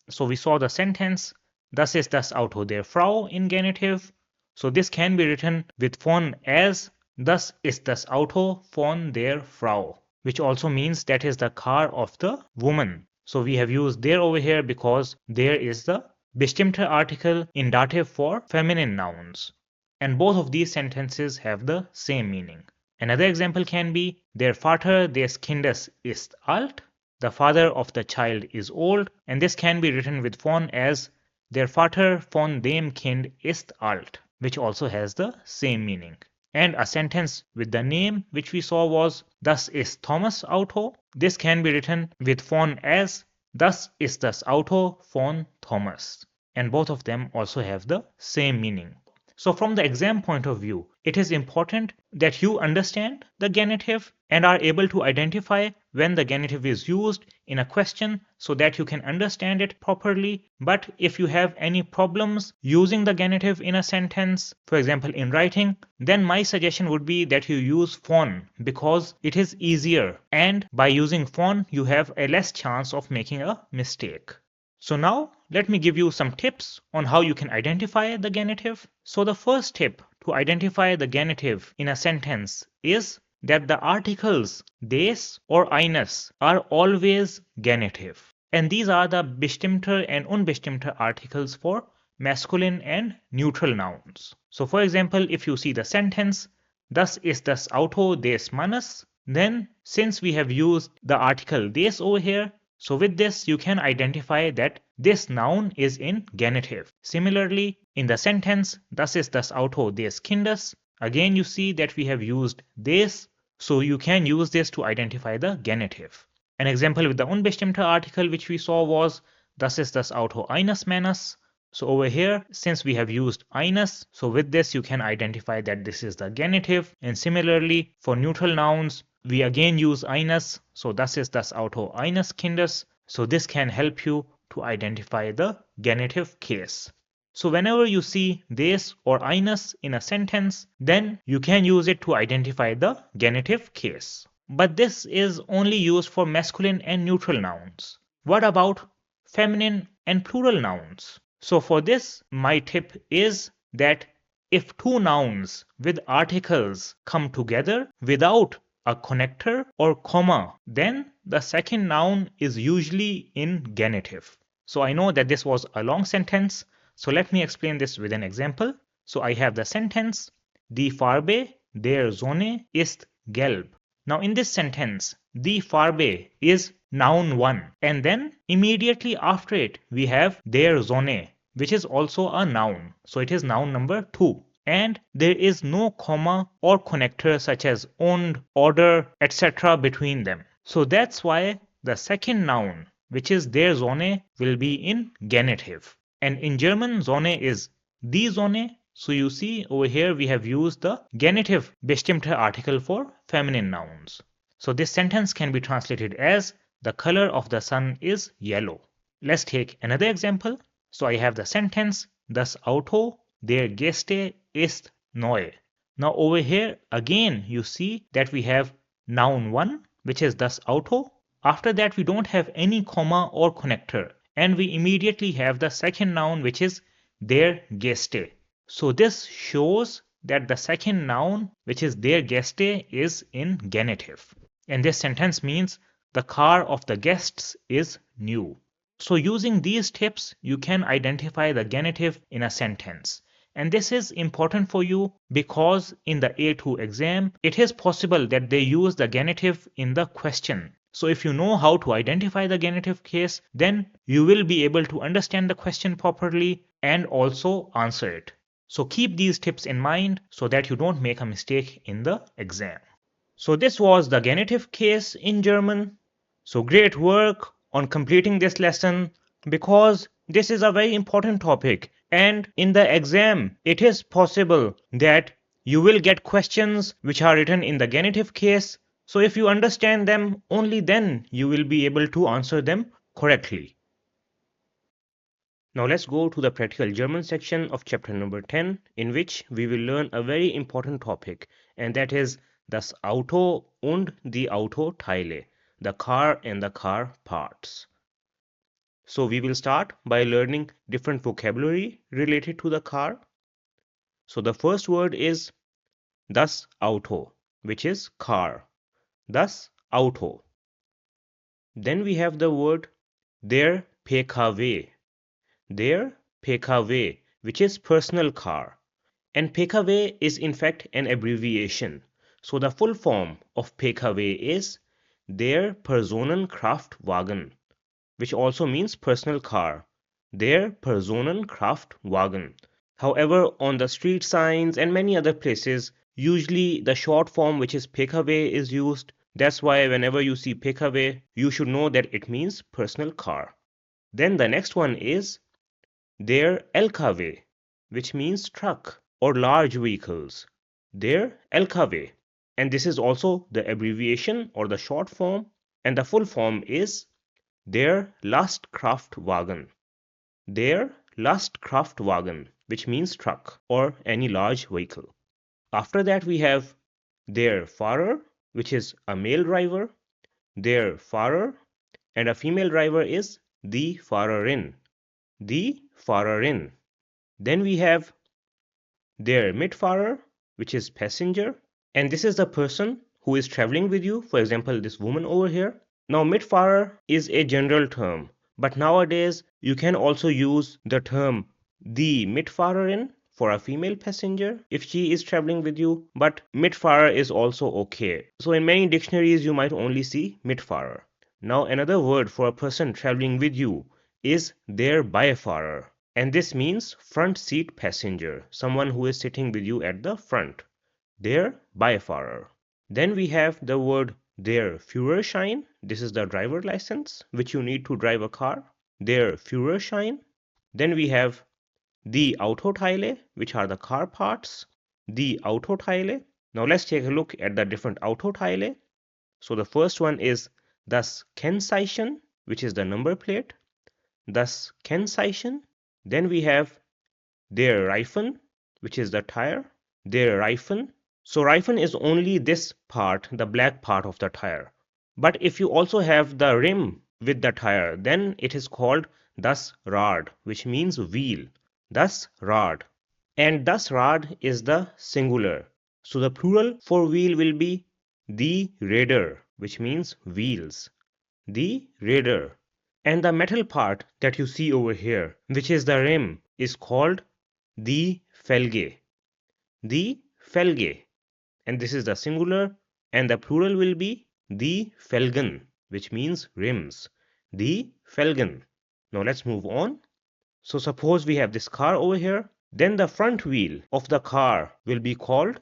So we saw the sentence Das ist das Auto der Frau in genitive. So this can be written with von as Das ist das Auto von der Frau, which also means that is the car of the woman. So we have used der over here because there is the bestimmte article in dative for feminine nouns. And both of these sentences have the same meaning. Another example can be Der Vater des Kindes ist alt. The father of the child is old. And this can be written with von as Der Vater von dem Kind ist alt, which also has the same meaning. And a sentence with the name which we saw was Das ist Thomas Auto. This can be written with von as Das ist das Auto von Thomas. And both of them also have the same meaning. So from the exam point of view, it is important that you understand the genitive and are able to identify when the genitive is used in a question so that you can understand it properly. But if you have any problems using the genitive in a sentence, for example in writing, then my suggestion would be that you use von because it is easier, and by using von you have a less chance of making a mistake. So now let me give you some tips on how you can identify the genitive. So the first tip to identify the genitive in a sentence is that the articles des or eines are always genitive. And these are the bestimmter and unbestimmter articles for masculine and neutral nouns. So for example, if you see the sentence, Das ist das Auto des Mannes, then since we have used the article des over here, so with this you can identify that this noun is in genitive. Similarly, in the sentence, Das ist das Auto des Kindes, again you see that we have used des, so you can use this to identify the genitive. An example with the unbestimmter article which we saw was Das ist das Auto eines Mannes. So over here, since we have used eines, so with this you can identify that this is the genitive. And similarly, for neutral nouns, we again use eines, so das ist das Auto eines Kindes. So this can help you to identify the genitive case. So whenever you see des or eines in a sentence, then you can use it to identify the genitive case. But this is only used for masculine and neutral nouns. What about feminine and plural nouns? So for this, my tip is that if two nouns with articles come together without a connector or comma, then the second noun is usually in genitive. So I know that this was a long sentence, so let me explain this with an example. So I have the sentence, Die Farbe der Sonne ist gelb. Now in this sentence, Die Farbe is noun 1, and then immediately after it we have der Sonne, which is also a noun. So it is noun number 2. And there is no comma or connector such as und, oder, etc. between them. So that's why the second noun, which is der Sonne, will be in genitive. And in German, Sonne is die Sonne. So you see over here we have used the genitive bestimmter article for feminine nouns. So this sentence can be translated as the color of the sun is yellow. Let's take another example. So I have the sentence, Das Auto der Gäste ist neu. Now over here again you see that we have noun 1, which is das Auto. After that we don't have any comma or connector, and we immediately have the second noun, which is der Gäste. So this shows that the second noun, which is der Gäste, is in genitive. And this sentence means the car of the guests is new. So using these tips, you can identify the genitive in a sentence. And this is important for you because in the A2 exam, it is possible that they use the genitive in the question. So if you know how to identify the genitive case, then you will be able to understand the question properly and also answer it. So keep these tips in mind so that you don't make a mistake in the exam. So this was the genitive case in German. So great work on completing this lesson because this is a very important topic, and in the exam it is possible that you will get questions which are written in the genitive case. So if you understand them, only then you will be able to answer them correctly. Now let's go to the practical German section of chapter number 10, in which we will learn a very important topic, and that is das Auto und die Autoteile, the car and the car parts. So we will start by learning different vocabulary related to the car. So the first word is das Auto, which is car. Das Auto. Then we have the word der PKW. Der PKW, which is personal car. And PKW is in fact an abbreviation. So the full form of PKW is der Personenkraftwagen, which also means personal car. der Personenkraftwagen. However, on the street signs and many other places, usually the short form, which is PKW, is used. That's why whenever you see PKW, you should know that it means personal car. Then the next one is der LKW, which means truck or large vehicles. Der LKW. And this is also the abbreviation or the short form, and the full form is der Lastkraftwagen. Der Lastkraftwagen, which means truck or any large vehicle. After that, we have der Fahrer, which is a male driver, der Fahrer, and a female driver is die Fahrerin. Die Fahrerin. Then we have der Mitfahrer, which is passenger, and this is the person who is traveling with you. For example, this woman over here. Now, Mitfahrer is a general term, but nowadays you can also use the term die Mitfahrerin for a female passenger if she is traveling with you, but Mitfahrer is also okay. So in many dictionaries you might only see Mitfahrer. Now another word for a person traveling with you is der Beifahrer, and this means front seat passenger, someone who is sitting with you at the front. Der Beifahrer. Then we have the word der Führerschein. This is the driver license which you need to drive a car. Der Führerschein. Then we have die Autoteile, which are the car parts. Die Autoteile. Now let's take a look at the different Autoteile. So the first one is das Kennzeichen, which is the number plate. Das Kennzeichen. Then we have der Reifen, which is the tire. Der Reifen. So Reifen is only this part, the black part of the tire. But if you also have the rim with the tire, then it is called das Rad, which means wheel. Das Rad. And das Rad is the singular. So the plural for wheel will be die Räder, which means wheels. Die Räder. And the metal part that you see over here, which is the rim, is called die Felge. Die Felge. And this is the singular, and the plural will be die Felgen, which means rims. Die Felgen. Now let's move on. So suppose we have this car over here, then the front wheel of the car will be called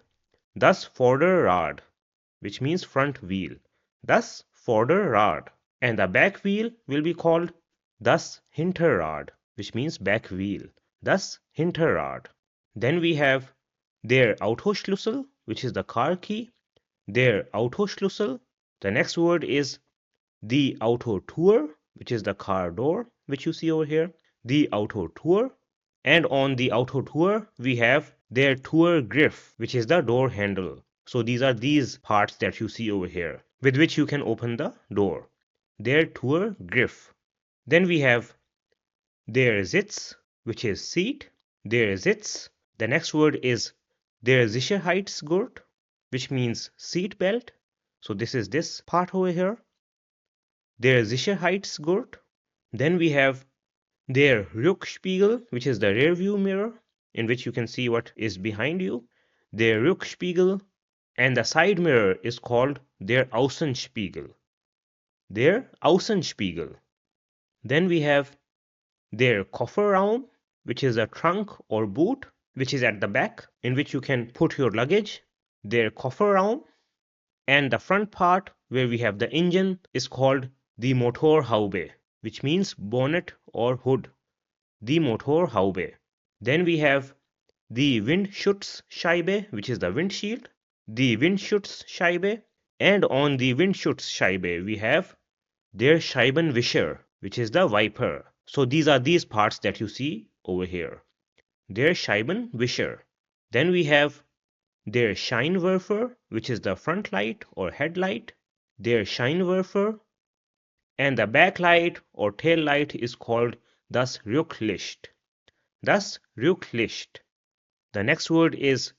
das Vorderrad, which means front wheel. Das Vorderrad. And the back wheel will be called das Hinterrad, which means back wheel. Das Hinterrad. Then we have der Autoschlüssel, which is the car key. Der Autoschlüssel. The next word is die Autotür, which is the car door, which you see over here. Die Autotür. And on the Autotür, we have der Türgriff, which is the door handle. So these are these parts that you see over here, with which you can open the door. Der Türgriff. Then we have der Sitz, which is seat. Der Sitz. The next word is der Sicherheitsgurt, which means seat belt. So this is this part over here. Der Sicherheitsgurt. Then we have der Rückspiegel, which is the rear view mirror, in which you can see what is behind you. Der Rückspiegel. And the side mirror is called der Außenspiegel. Der Außenspiegel. Then we have der Kofferraum, which is a trunk or boot, which is at the back, in which you can put your luggage. Der Kofferraum. And the front part, where we have the engine, is called die Motorhaube, which means bonnet or hood. Die Motorhaube. Then we have die Windschutzscheibe, which is the windshield. Die Windschutzscheibe. And on the Windschutzscheibe, we have der Scheibenwischer, which is the wiper. So these are these parts that you see over here. Der Scheibenwischer. Then we have der Scheinwerfer, which is the front light or headlight. Der Scheinwerfer. And the backlight or tail light is called das Rücklicht. Das Rücklicht. The next word is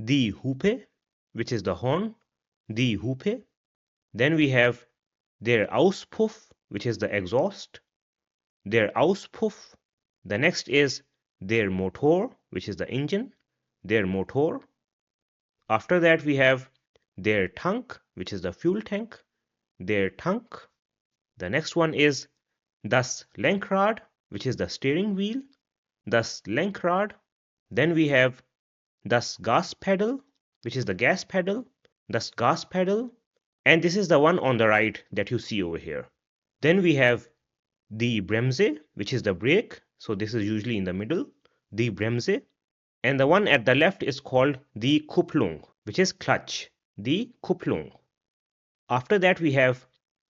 die Hupe, which is the horn. Die Hupe. Then we have der Auspuff, which is the exhaust. Der Auspuff. The next is der Motor, which is the engine. Der Motor. After that we have der Tank, which is the fuel tank. Der Tank. The next one is das Lenkrad, which is the steering wheel, das Lenkrad. Then we have das Gaspedal, which is the gas pedal, das Gaspedal, and this is the one on the right that you see over here. Then we have the Bremse, which is the brake, so this is usually in the middle, the Bremse, and the one at the left is called the Kupplung, which is clutch, the Kupplung. After that we have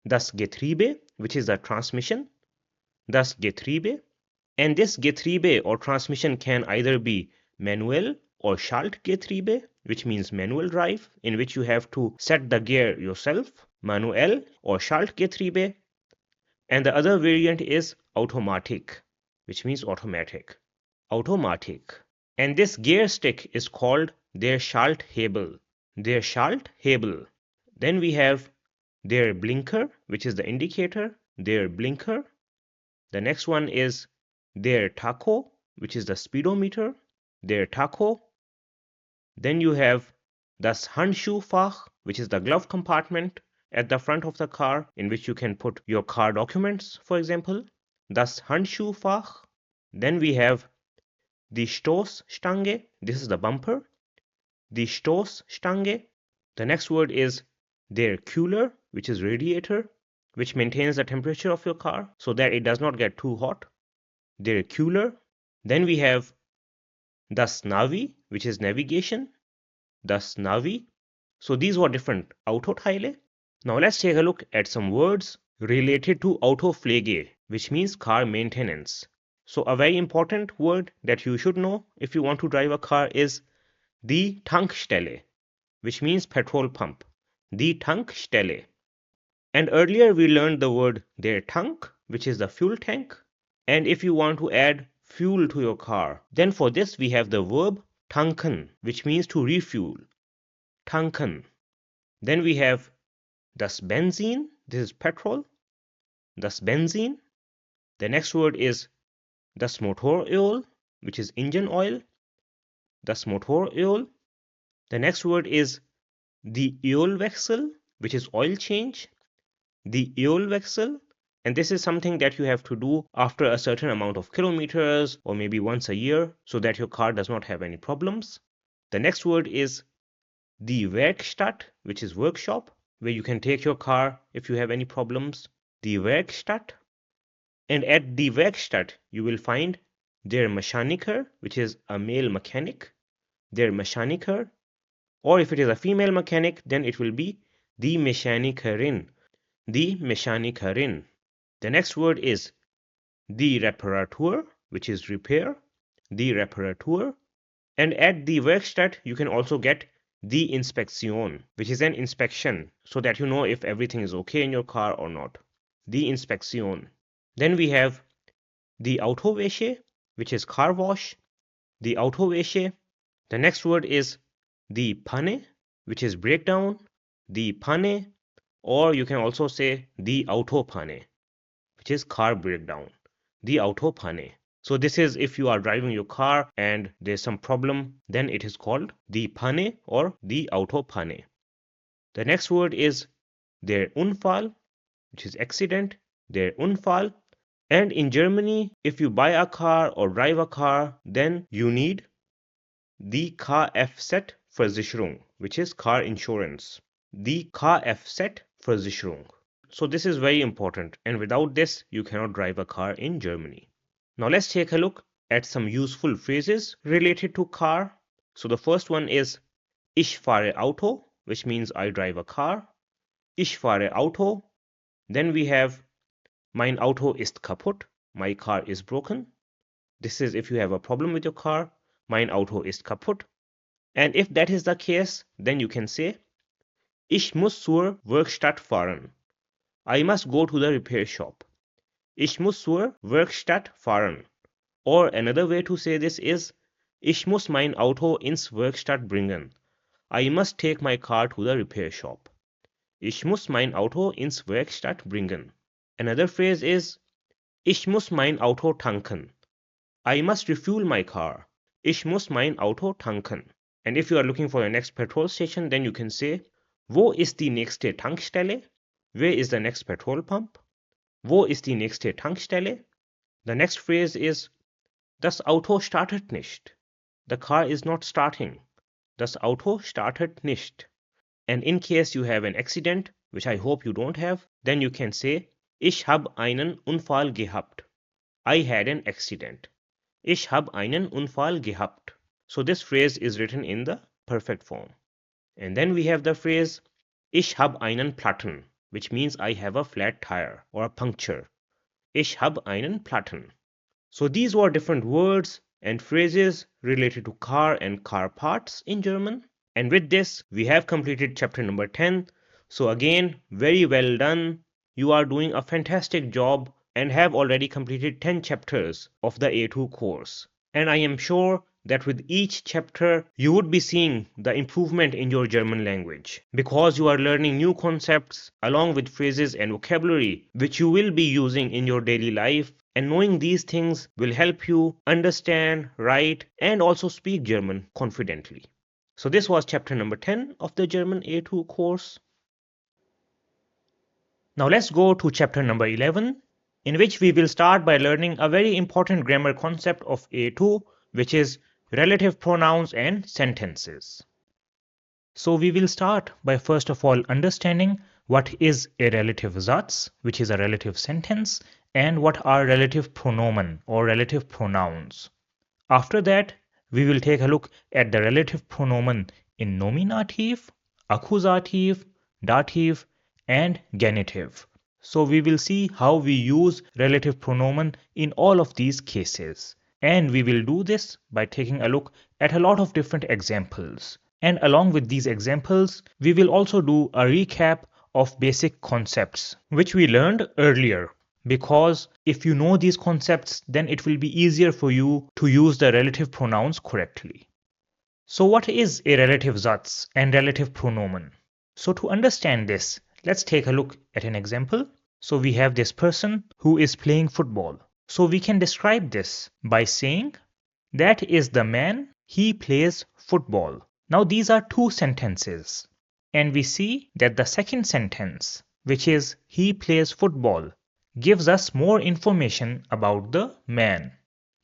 das Getriebe, which is the transmission, das Getriebe, and this Getriebe or transmission can either be manual or Schaltgetriebe, which means manual drive, in which you have to set the gear yourself, manuell or Schaltgetriebe, and the other variant is automatic, which means automatic. Automatic. And this gear stick is called der Schalthebel. Der Schalthebel. Then we have their blinker, which is the indicator, their blinker. The next one is their tacho, which is the speedometer, their tacho. Then you have das Handschuhfach, which is the glove compartment at the front of the car in which you can put your car documents, for example. Das Handschuhfach. Then we have the Stoßstange. This is the bumper. The Stoßstange. The next word is der Kühler, which is radiator, which maintains the temperature of your car so that it does not get too hot. Der Kühler. Then we have das Navi, which is navigation. Das Navi. So these were different Autoteile. Now let's take a look at some words related to Autopflege, which means car maintenance. So a very important word that you should know if you want to drive a car is die Tankstelle, which means petrol pump. Die Tankstelle. And earlier we learned the word der Tank, which is the fuel tank. And if you want to add fuel to your car, then for this we have the verb tanken, which means to refuel. Tanken. Then we have das Benzin, this is petrol. Das Benzin. The next word is das Motoröl, which is engine oil. Das Motoröl. The next word is the Ölwechsel, which is oil change. The Ölwechsel. And this is something that you have to do after a certain amount of kilometers or maybe once a year so that your car does not have any problems. The next word is the Werkstatt, which is workshop, where you can take your car if you have any problems. The Werkstatt. And at the Werkstatt, you will find der Mechaniker, which is a male mechanic. Der Mechaniker. Or if it is a female mechanic, then it will be die Mechanikerin. Die Mechanikerin. The next word is die Reparatur, which is repair. Die Reparatur. And at the Werkstatt, you can also get the Inspektion, which is an inspection, so that you know if everything is okay in your car or not. The Inspektion. Then we have the Autowäsche, which is car wash. The Autowäsche. The next word is the Panne, which is breakdown. The Panne. Or you can also say the Autopanne, which is car breakdown. The Autopanne. So this is if you are driving your car and there's some problem, then it is called the Panne or the Autopanne. The next word is der Unfall, which is accident. Der Unfall. And in Germany, if you buy a car or drive a car, then you need the Kfz-Versicherung, which is car insurance. The Kfz-Versicherung. So this is very important, and without this, you cannot drive a car in Germany. Now let's take a look at some useful phrases related to car. So the first one is Ich fahre Auto, which means I drive a car. Ich fahre Auto. Then we have Mein Auto ist kaputt. My car is broken. This is if you have a problem with your car. Mein Auto ist kaputt. And if that is the case, then you can say Ich muss zur Werkstatt fahren. I must go to the repair shop. Ich muss zur Werkstatt fahren. Or another way to say this is Ich muss mein Auto ins Werkstatt bringen. I must take my car to the repair shop. Ich muss mein Auto ins Werkstatt bringen. Another phrase is Ich muss mein Auto tanken. I must refuel my car. Ich muss mein Auto tanken. And if you are looking for your next petrol station, then you can say Wo ist die nächste Tankstelle? Where is the next petrol pump? Wo ist die nächste Tankstelle? The next phrase is Das Auto startet nicht. The car is not starting. Das Auto startet nicht. And in case you have an accident, which I hope you don't have, then you can say Ich hab einen Unfall gehabt. I had an accident. Ich hab einen Unfall gehabt. So this phrase is written in the perfect form. And then we have the phrase Ich hab einen Platten, which means I have a flat tire or a puncture. Ich hab einen Platten. So these were different words and phrases related to car and car parts in German. And with this, we have completed chapter number 10. So again, very well done. You are doing a fantastic job and have already completed 10 chapters of the A2 course. And I am sure that with each chapter, you would be seeing the improvement in your German language because you are learning new concepts along with phrases and vocabulary which you will be using in your daily life. And knowing these things will help you understand, write, and also speak German confidently. So this was chapter number 10 of the German A2 course. Now let's go to chapter number 11, in which we will start by learning a very important grammar concept of A2, which is relative pronouns and sentences. So we will start by first of all understanding what is a relative Satz, which is a relative sentence, and what are relative pronomen or relative pronouns. After that, we will take a look at the relative pronomen in nominative, accusative, dative, and genitive. So we will see how we use relative pronomen in all of these cases. And we will do this by taking a look at a lot of different examples. And along with these examples, we will also do a recap of basic concepts, which we learned earlier. Because if you know these concepts, then it will be easier for you to use the relative pronouns correctly. So what is a relative Satz and relative pronomen? So to understand this, let's take a look at an example. So we have this person who is playing football. So we can describe this by saying, that is the man, he plays football. Now these are two sentences. And we see that the second sentence, which is he plays football, gives us more information about the man.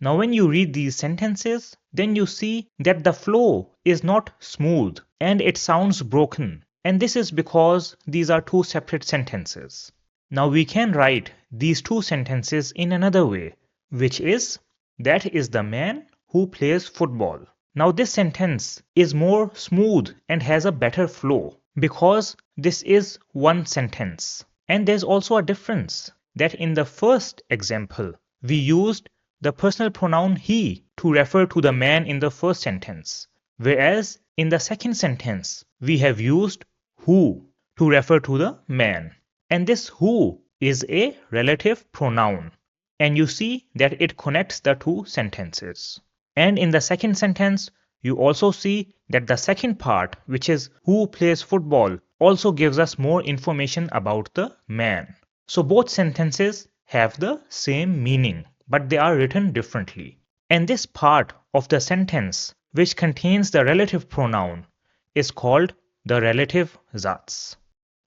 Now when you read these sentences, then you see that the flow is not smooth and it sounds broken. And this is because these are two separate sentences. Now we can write these two sentences in another way, which is, that is the man who plays football. Now this sentence is more smooth and has a better flow because this is one sentence. And there's also a difference that in the first example, we used the personal pronoun he to refer to the man in the first sentence, whereas in the second sentence, we have used who to refer to the man. And this who is a relative pronoun. And you see that it connects the two sentences. And in the second sentence, you also see that the second part, which is who plays football, also gives us more information about the man. So both sentences have the same meaning, but they are written differently. And this part of the sentence, which contains the relative pronoun, is called the relative Satz.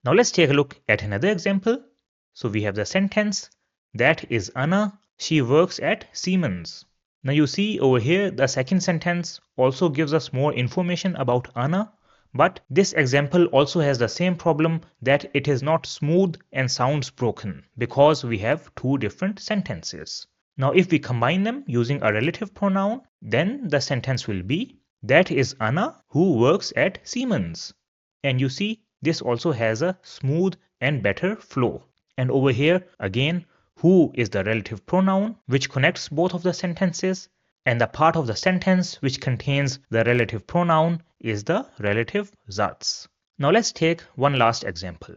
Now let's take a look at another example. So we have the sentence, that is Anna, she works at Siemens. Now you see over here the second sentence also gives us more information about Anna, but this example also has the same problem that it is not smooth and sounds broken because we have two different sentences. Now if we combine them using a relative pronoun, then the sentence will be, that is Anna who works at Siemens. And you see this also has a smooth and better flow. And over here again, who is the relative pronoun which connects both of the sentences, and the part of the sentence which contains the relative pronoun is the relative Satz. Now let's take one last example.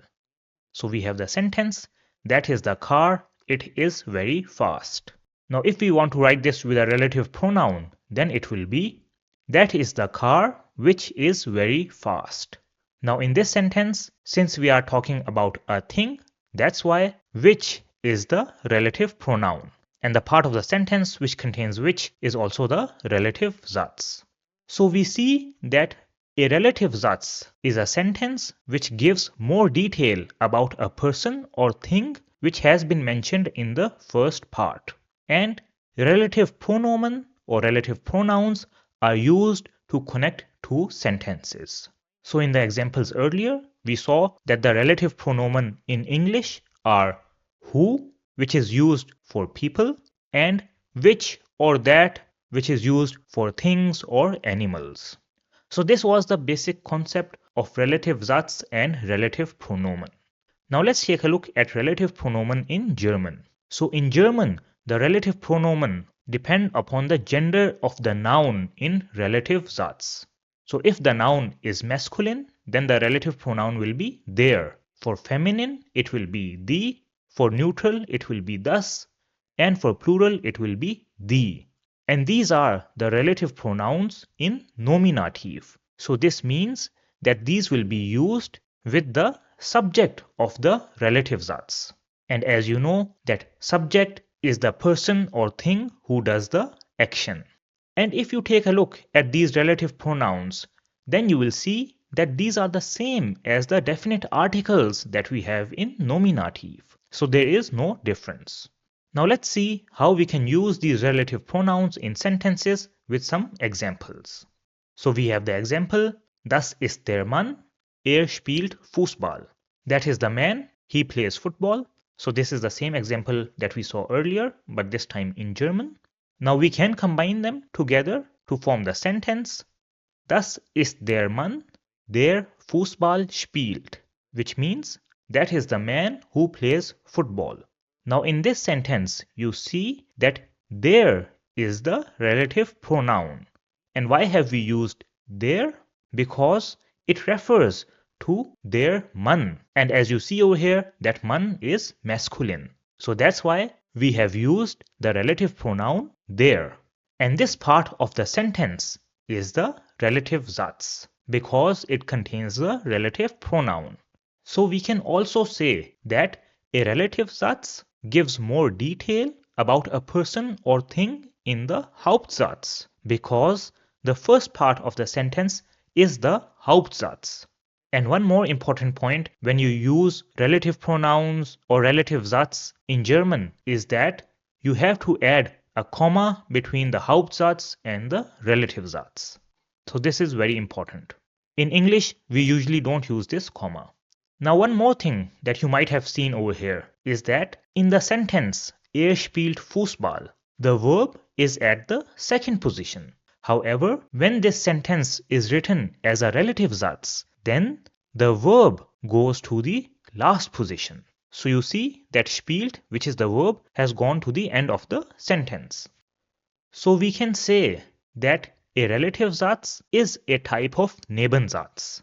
So we have the sentence, that is the car, it is very fast. Now if we want to write this with a relative pronoun, then it will be, that is the car which is very fast. Now in this sentence, since we are talking about a thing, that's why which is the relative pronoun. And the part of the sentence which contains which is also the relative Satz. So we see that a relative Satz is a sentence which gives more detail about a person or thing which has been mentioned in the first part. and relative pronomen or relative pronouns are used to connect two sentences. So in the examples earlier, we saw that the relative pronomen in English are who, which is used for people, and which or that, which is used for things or animals. So this was the basic concept of relative Satz and relative pronomen. Now let's take a look at relative pronomen in German. So in German, the relative pronomen depend upon the gender of the noun in relative Satz. So if the noun is masculine, then the relative pronoun will be der. For feminine, it will be die. For neutral, it will be das. And for plural, it will be die. And these are the relative pronouns in nominative. So this means that these will be used with the subject of the relative Satz. And as you know, that subject is the person or thing who does the action. And if you take a look at these relative pronouns, then you will see that these are the same as the definite articles that we have in nominative. So there is no difference. Now let's see how we can use these relative pronouns in sentences with some examples. So we have the example, das ist der Mann, spielt Fußball. That is the man, he plays football. So this is the same example that we saw earlier, but this time in German. Now we can combine them together to form the sentence, das ist der Mann, der Fußball spielt, which means that is the man who plays football. Now in this sentence, you see that der is the relative pronoun. And why have we used der? Because it refers to der Mann. And as you see over here, that Mann is masculine. So that's why we have used the relative pronoun der. And this part of the sentence is the relative Satz because it contains the relative pronoun. So we can also say that a relative Satz gives more detail about a person or thing in the Hauptsatz because the first part of the sentence is the Hauptsatz. And one more important point when you use relative pronouns or relative Satz in German is that you have to add a comma between the Hauptsatz and the relative Satz. So this is very important. In English, we usually don't use this comma. Now one more thing that you might have seen over here is that in the sentence spielt Fußball, the verb is at the second position. However, when this sentence is written as a relative Satz, then the verb goes to the last position. So you see that spielt, which is the verb, has gone to the end of the sentence. So we can say that a relative Satz is a type of Nebensatz.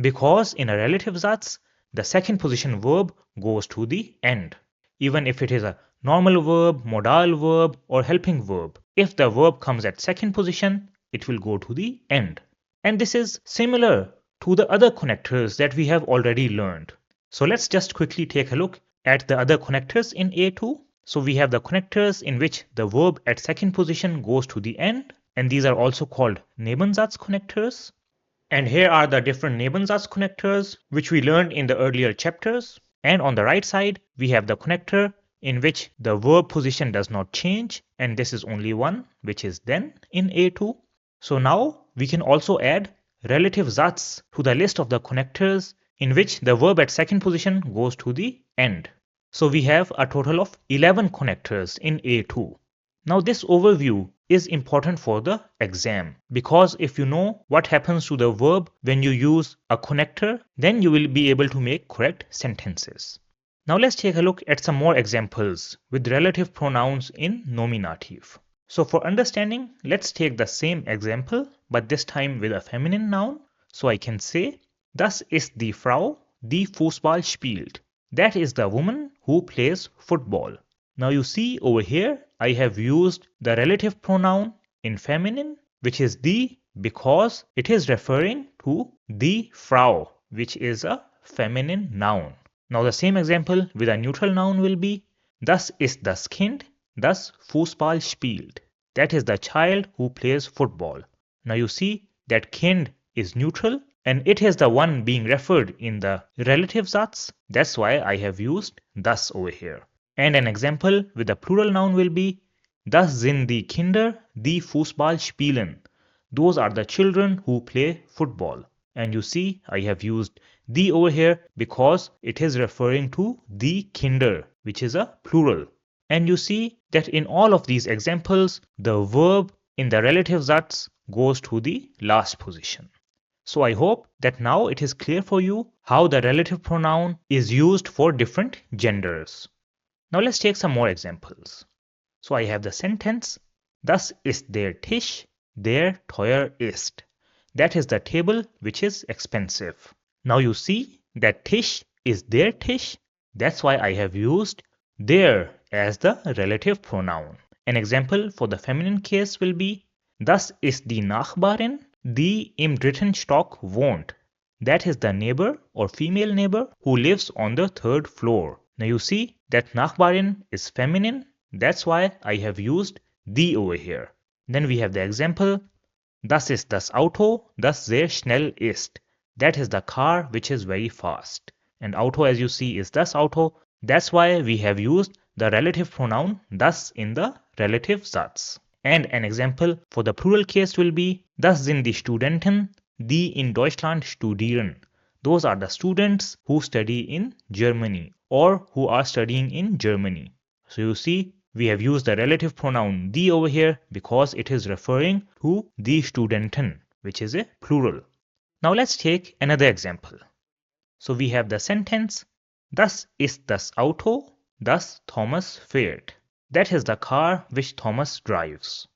Because in a relative Satz, the second position verb goes to the end. Even if it is a normal verb, modal verb, or helping verb, if the verb comes at second position, it will go to the end. And this is similar to the other connectors that we have already learned. So let's just quickly take a look at the other connectors in A2. So we have the connectors in which the verb at second position goes to the end, and these are also called Nebensatz connectors. And here are the different Nebensatz connectors which we learned in the earlier chapters. And on the right side, we have the connector in which the verb position does not change, and this is only one, which is then in A2. So now we can also add relative Satz to the list of the connectors in which the verb at second position goes to the end. So we have a total of 11 connectors in A2. Now this overview is important for the exam because if you know what happens to the verb when you use a connector, then you will be able to make correct sentences. Now let's take a look at some more examples with relative pronouns in nominative. So for understanding, let's take the same example, but this time with a feminine noun. So I can say, das ist die Frau, die Fußball spielt. That is the woman who plays football. Now you see over here, I have used the relative pronoun in feminine, which is die, because it is referring to die Frau, which is a feminine noun. Now the same example with a neutral noun will be, das ist das Kind, das Fußball spielt. That is the child who plays football. Now you see that Kind is neutral and it is the one being referred in the relative Satz. That's why I have used das over here. And an example with a plural noun will be, Das sind die Kinder, die Fußball spielen. Those are the children who play football. And you see, I have used die over here because it is referring to die Kinder, which is a plural. And you see that in all of these examples, the verb in the relative Satz goes to the last position. So I hope that now it is clear for you how the relative pronoun is used for different genders. Now let's take some more examples. So I have the sentence, das ist der Tisch, der teuer ist. That is the table which is expensive. Now you see that Tisch is der Tisch. That's why I have used der as the relative pronoun. An example for the feminine case will be, das ist die Nachbarin, die im dritten Stock wohnt. That is the neighbor or female neighbor who lives on the third floor. Now you see that Nachbarin is feminine. That's why I have used die over here. Then we have the example, das ist das Auto, das sehr schnell ist. That is the car which is very fast. And Auto, as you see, is das Auto. That's why we have used the relative pronoun das in the relative Satz. And an example for the plural case will be, das sind die Studenten, die in Deutschland studieren. Those are the students who study in Germany or who are studying in Germany. So you see, we have used the relative pronoun die over here because it is referring to die Studenten, which is a plural. Now let's take another example. So we have the sentence, das ist das Auto, das Thomas fährt. That is the car which Thomas drives.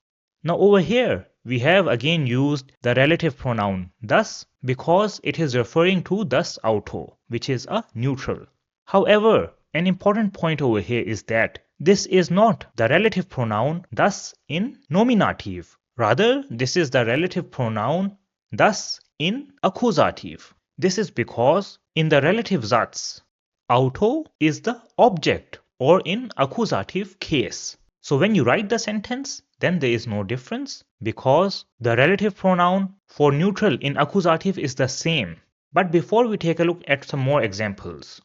Now over here, we have again used the relative pronoun das because it is referring to das Auto, which is a neutral. However, an important point over here is that this is not the relative pronoun das in nominative. Rather, this is the relative pronoun das in accusative. This is because in the relative Satz, Auto is the object or in accusative case. So when you write the sentence, then there is no difference because the relative pronoun for neutral in accusative is the same. But before we take a look at some more examples,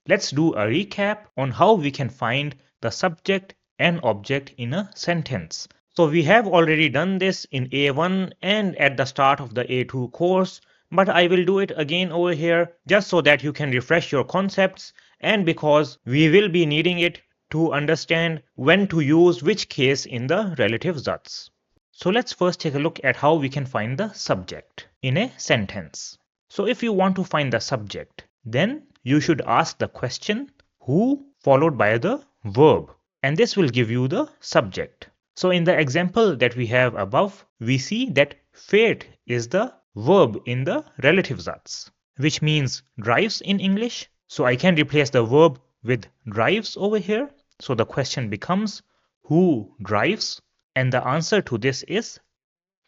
let's do a recap on how we can find the subject and object in a sentence. So we have already done this in A1 and at the start of the A2 course, but I will do it again over here just so that you can refresh your concepts and because we will be needing it to understand when to use which case in the relative Satz. So let's first take a look at how we can find the subject in a sentence. So if you want to find the subject, then you should ask the question who followed by the verb, and this will give you the subject. So in the example that we have above, we see that fährt is the verb in the relative Satz, which means drives in English. So I can replace the verb with drives over here. So the question becomes who drives? And the answer to this is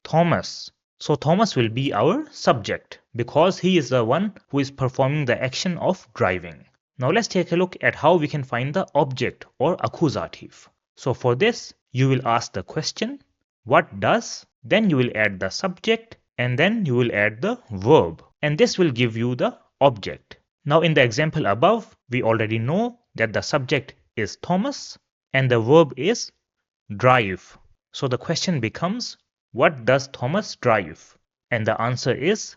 Thomas. So Thomas will be our subject because he is the one who is performing the action of driving. Now let's take a look at how we can find the object or accusative. So for this, you will ask the question, what does? Then you will add the subject and then you will add the verb. And this will give you the object. Now in the example above, we already know that the subject is Thomas and the verb is drive. So the question becomes, what does Thomas drive? And the answer is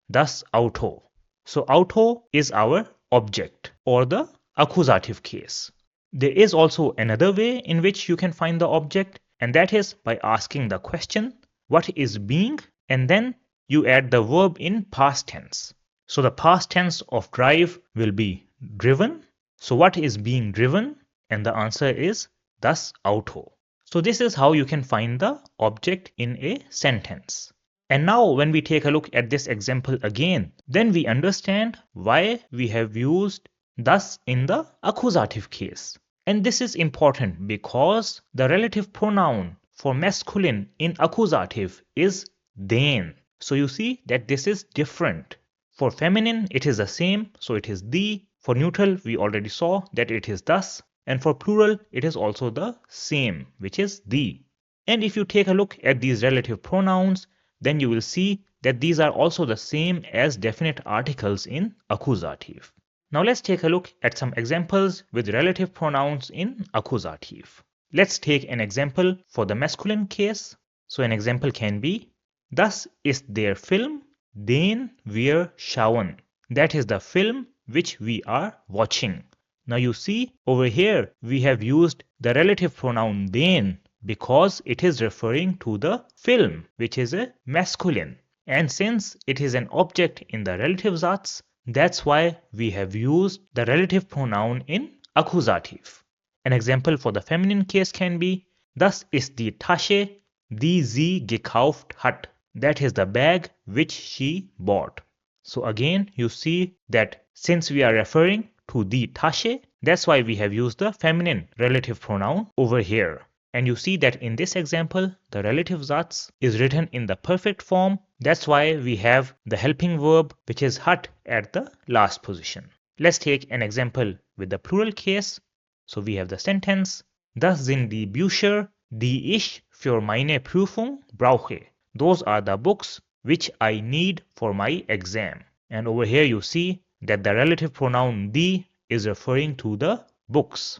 das Auto. So Auto is our object or the accusative case. There is also another way in which you can find the object, and that is by asking the question, what is being? And then you add the verb in past tense. So the past tense of drive will be driven. So what is being driven? And the answer is das Auto. So this is how you can find the object in a sentence. And now when we take a look at this example again, then we understand why we have used das in the accusative case. And this is important because the relative pronoun for masculine in accusative is den. So you see that this is different. For feminine, it is the same, so it is die. For neutral, we already saw that it is das. And for plural, it is also the same, which is die. And if you take a look at these relative pronouns, then you will see that these are also the same as definite articles in accusative. Now let's take a look at some examples with relative pronouns in accusative. Let's take an example for the masculine case. So an example can be, das ist der Film, den wir schauen. That is the film which we are watching. Now you see over here we have used the relative pronoun den because it is referring to the film, which is a masculine. And since it is an object in the relative Satz, that's why we have used the relative pronoun in Akkusativ. An example for the feminine case can be, das ist die Tasche, die sie gekauft hat. That is the bag which she bought. So again, you see that since we are referring to die Tasche, that's why we have used the feminine relative pronoun over here. And you see that in this example, the relative Satz is written in the perfect form. That's why we have the helping verb, which is hat, at the last position. Let's take an example with the plural case. So we have the sentence, das sind die Bücher, die ich für meine Prüfung brauche. Those are the books which I need for my exam. And over here you see that the relative pronoun die is referring to the books.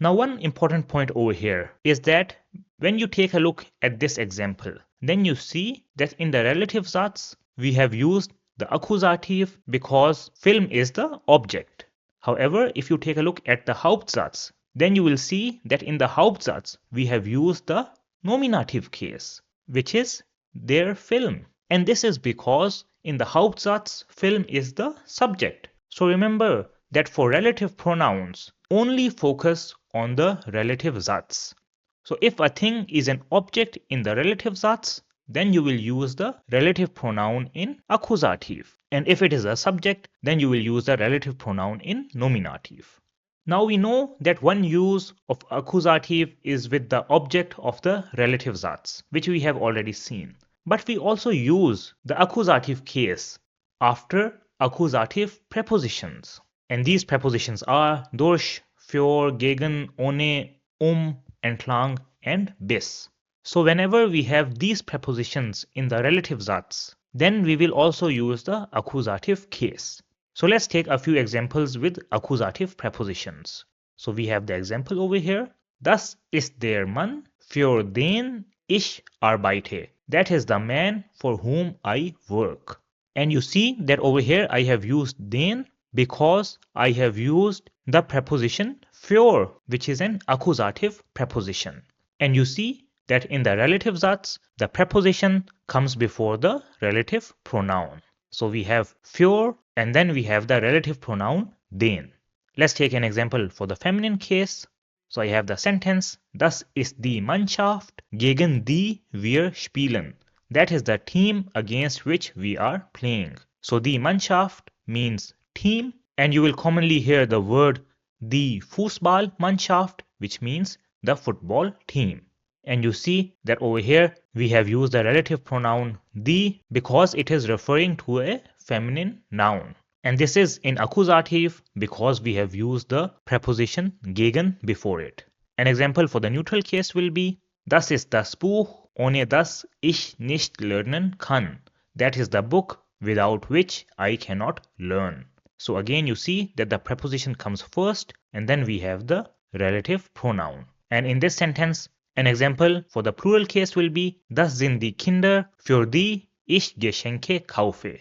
Now one important point over here is that when you take a look at this example, then you see that in the relative Satz we have used the accusative because film is the object. However, if you take a look at the Hauptsatz, then you will see that in the Hauptsatz we have used the nominative case, which is their film. And this is because in the Hauptsatz, film is the subject. So remember that for relative pronouns, only focus on the relative Satz. So if a thing is an object in the relative Satz, then you will use the relative pronoun in accusative. And if it is a subject, then you will use the relative pronoun in nominative. Now we know that one use of accusative is with the object of the relative Satz, which we have already seen. But we also use the accusative case after accusative prepositions. And these prepositions are durch, für, gegen, ohne, entlang, and bis. So whenever we have these prepositions in the relative Satz, then we will also use the accusative case. So let's take a few examples with accusative prepositions. So we have the example over here. Das ist der Mann, für den ich arbeite. That is the man for whom I work. And you see that over here I have used den because I have used the preposition für, which is an accusative preposition. And you see that in the relative Satz, the preposition comes before the relative pronoun. So we have für and then we have the relative pronoun den. Let's take an example for the feminine case. So I have the sentence, das ist die Mannschaft, gegen die wir spielen. That is the team against which we are playing. So die Mannschaft means team, and you will commonly hear the word die Fußballmannschaft, which means the football team. And you see that over here we have used the relative pronoun die because it is referring to a feminine noun. And this is in accusative because we have used the preposition gegen before it. An example for the neutral case will be, das ist das Buch, ohne das ich nicht lernen kann. That is the book without which I cannot learn. So again you see that the preposition comes first and then we have the relative pronoun. And in this sentence, an example for the plural case will be, das sind die Kinder, für die ich Geschenke kaufe.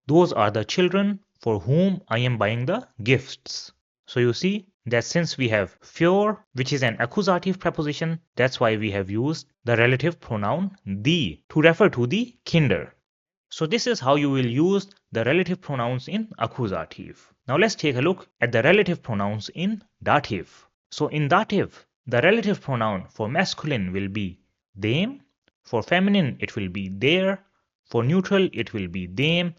Those are the children for whom I am buying the gifts. So you see that since we have für, which is an accusative preposition, that's why we have used the relative pronoun die to refer to the Kinder. So this is how you will use the relative pronouns in accusative. Now let's take a look at the relative pronouns in dative. So in dative, the relative pronoun for masculine will be dem, for feminine it will be der, for neutral it will be dem,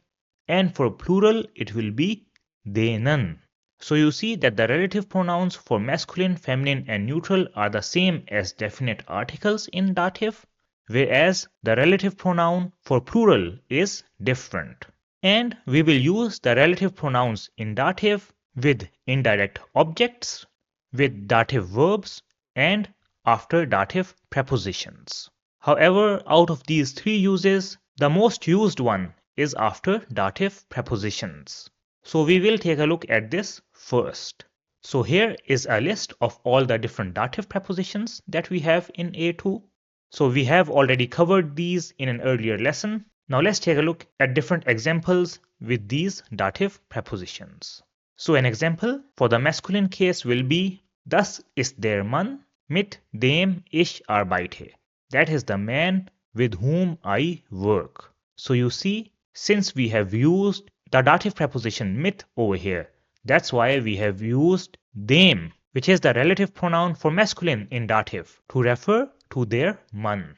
and for plural it will be denen. So you see that the relative pronouns for masculine, feminine, and neutral are the same as definite articles in dative, whereas the relative pronoun for plural is different. And we will use the relative pronouns in dative with indirect objects, with dative verbs, and after dative prepositions. However, out of these three uses, the most used one is after dative prepositions. So we will take a look at this first. So here is a list of all the different dative prepositions that we have in A2. So we have already covered these in an earlier lesson. Now let's take a look at different examples with these dative prepositions. So an example for the masculine case will be Das ist der Mann, mit dem ich arbeite. That is the man with whom I work. So you see, since we have used the dative preposition mit over here, that's why we have used dem, which is the relative pronoun for masculine in dative, to refer to their Mann.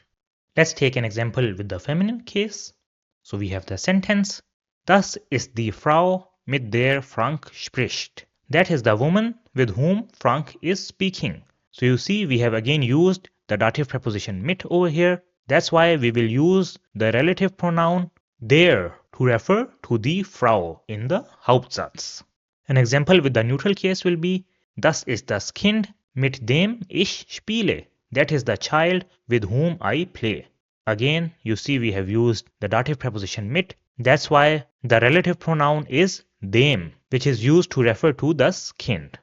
Let's take an example with the feminine case. So we have the sentence, Das ist die Frau, mit der Frank spricht. That is the woman with whom Frank is speaking. So you see, we have again used the dative preposition mit over here. That's why we will use the relative pronoun der to refer to the Frau in the Hauptsatz. An example with the neutral case will be, Das ist das Kind, mit dem ich spiele. That is the child with whom I play. Again, you see we have used the dative preposition mit. That's why the relative pronoun is dem, which is used to refer to das Kind.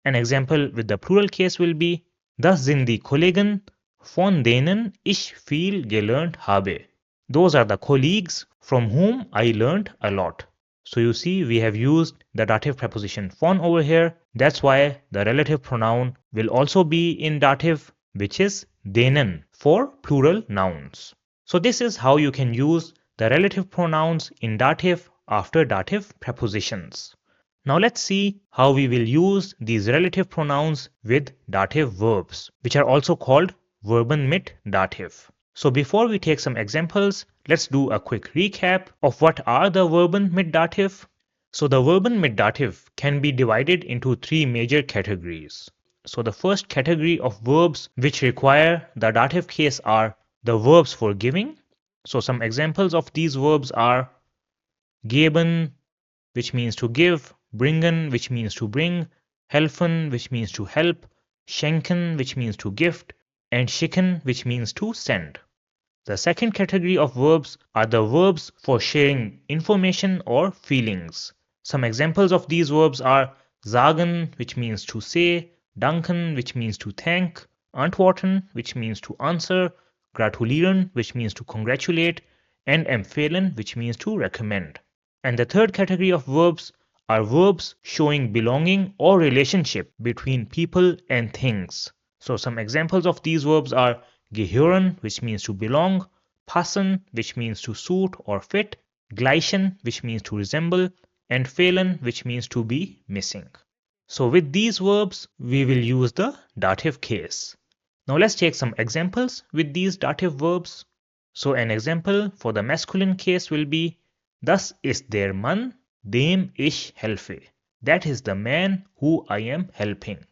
An example with the plural case will be, Das sind die Kollegen, von denen ich viel gelernt habe. Those are the colleagues from whom I learned a lot. So you see we have used the dative preposition von over here. That's why the relative pronoun will also be in dative, which is denen for plural nouns. So this is how you can use the relative pronouns in dative after dative prepositions. Now let's see how we will use these relative pronouns with dative verbs, which are also called Verben mit dative. So before we take some examples, let's do a quick recap of what are the Verben mit dative. So the Verben mit dative can be divided into three major categories. So the first category of verbs which require the dative case are the verbs for giving. So some examples of these verbs are geben, which means to give, bringen, which means to bring, helfen, which means to help, schenken, which means to gift, and schicken, which means to send. The second category of verbs are the verbs for sharing information or feelings. Some examples of these verbs are sagen, which means to say, danken, which means to thank, antworten, which means to answer, gratulieren, which means to congratulate, and empfehlen, which means to recommend. And the third category of verbs are verbs showing belonging or relationship between people and things. So some examples of these verbs are gehören, which means to belong, passen, which means to suit or fit, gleichen, which means to resemble, and fehlen, which means to be missing. So with these verbs, we will use the dative case. Now let's take some examples with these dative verbs. So an example for the masculine case will be, Das ist der Mann, dem ich helfe. That is the man who I am helping.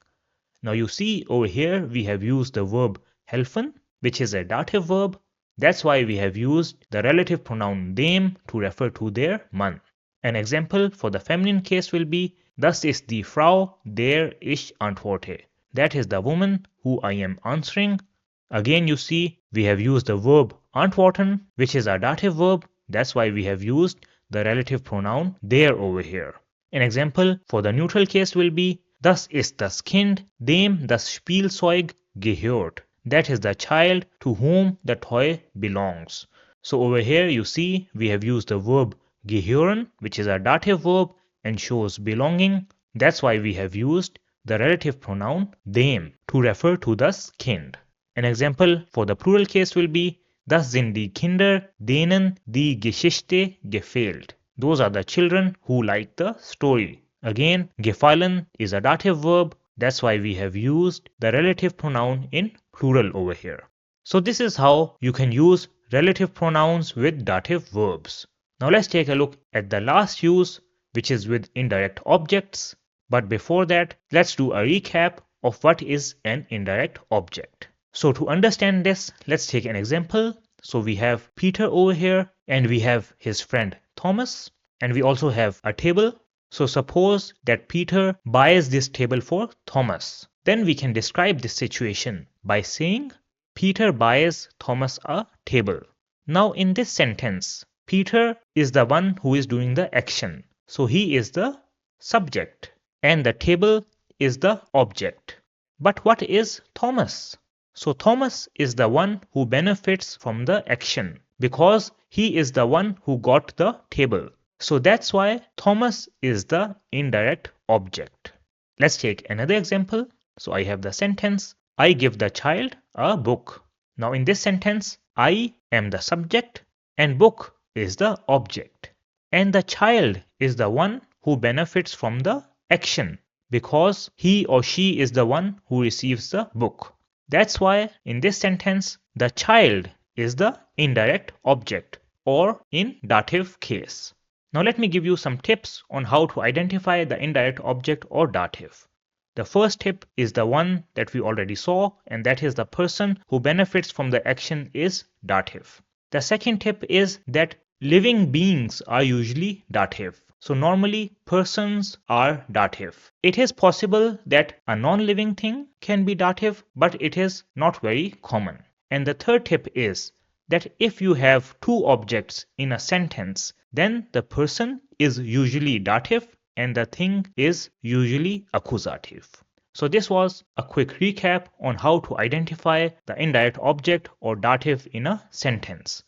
Now you see over here we have used the verb helfen, which is a dative verb. That's why we have used the relative pronoun dem to refer to their Mann. An example for the feminine case will be, Das ist die Frau, der ich antworte. That is the woman who I am answering. Again you see we have used the verb antworten, which is a dative verb. That's why we have used the relative pronoun der over here. An example for the neutral case will be, Das ist das Kind, dem das Spielzeug gehört. That is the child to whom the toy belongs. So over here you see we have used the verb gehören, which is a dative verb and shows belonging. That's why we have used the relative pronoun dem to refer to das Kind. An example for the plural case will be, Das sind die Kinder, denen die Geschichte gefällt. Those are the children who like the story. Again, gefallen is a dative verb. That's why we have used the relative pronoun in plural over here. So this is how you can use relative pronouns with dative verbs. Now let's take a look at the last use, which is with indirect objects. But before that, let's do a recap of what is an indirect object. So to understand this, let's take an example. So we have Peter over here and we have his friend Thomas, and we also have a table. So suppose that Peter buys this table for Thomas. Then we can describe this situation by saying Peter buys Thomas a table. Now in this sentence, Peter is the one who is doing the action. So he is the subject and the table is the object. But what is Thomas? So Thomas is the one who benefits from the action because he is the one who got the table. So that's why Thomas is the indirect object. Let's take another example. So I have the sentence, I give the child a book. Now in this sentence, I am the subject and book is the object. And the child is the one who benefits from the action because he or she is the one who receives the book. That's why in this sentence, the child is the indirect object or in dative case. Now let me give you some tips on how to identify the indirect object or dative. The first tip is the one that we already saw, and that is the person who benefits from the action is dative. The second tip is that living beings are usually dative. So normally persons are dative. It is possible that a non-living thing can be dative, but it is not very common. And the third tip is that if you have two objects in a sentence, then the person is usually dative and the thing is usually accusative. So this was a quick recap on how to identify the indirect object or dative in a sentence.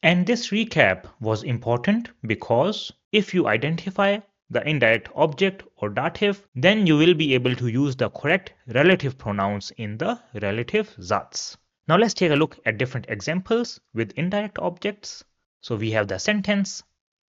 And this recap was important because if you identify the indirect object or dative, then you will be able to use the correct relative pronouns in the relative Satz. Now let's take a look at different examples with indirect objects. So we have the sentence,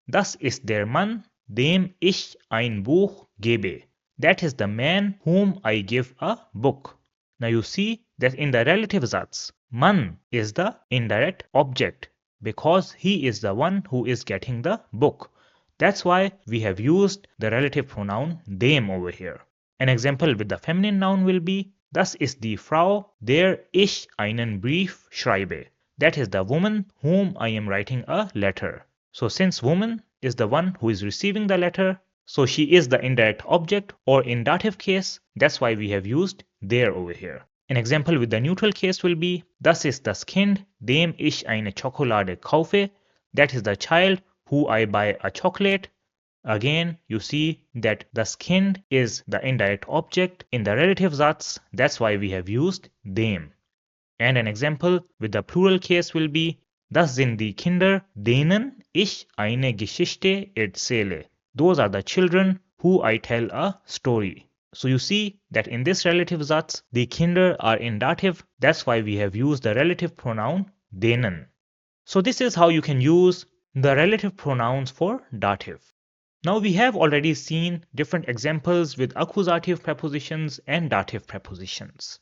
Das ist der Mann, dem ich ein Buch gebe. That is the man whom I give a book. Now you see that in the relative Satz, Mann is the indirect object because he is the one who is getting the book. That's why we have used the relative pronoun dem over here. An example with the feminine noun will be, Das ist die Frau, der ich einen Brief schreibe. That is the woman whom I am writing a letter. So since woman is the one who is receiving the letter, so she is the indirect object, or in dative case, that's why we have used der over here. An example with the neutral case will be, Das ist das Kind, dem ich eine Schokolade kaufe. That is the child who I buy a chocolate. Again, you see that das Kind is the indirect object in the relative Satz. That's why we have used dem. And an example with the plural case will be, Das sind die Kinder, denen ich eine Geschichte erzähle. Those are the children who I tell a story. So you see that in this relative Satz, the Kinder are in dative. That's why we have used the relative pronoun denen. So this is how you can use the relative pronouns for dative. Now we have already seen different examples with accusative prepositions and dative prepositions.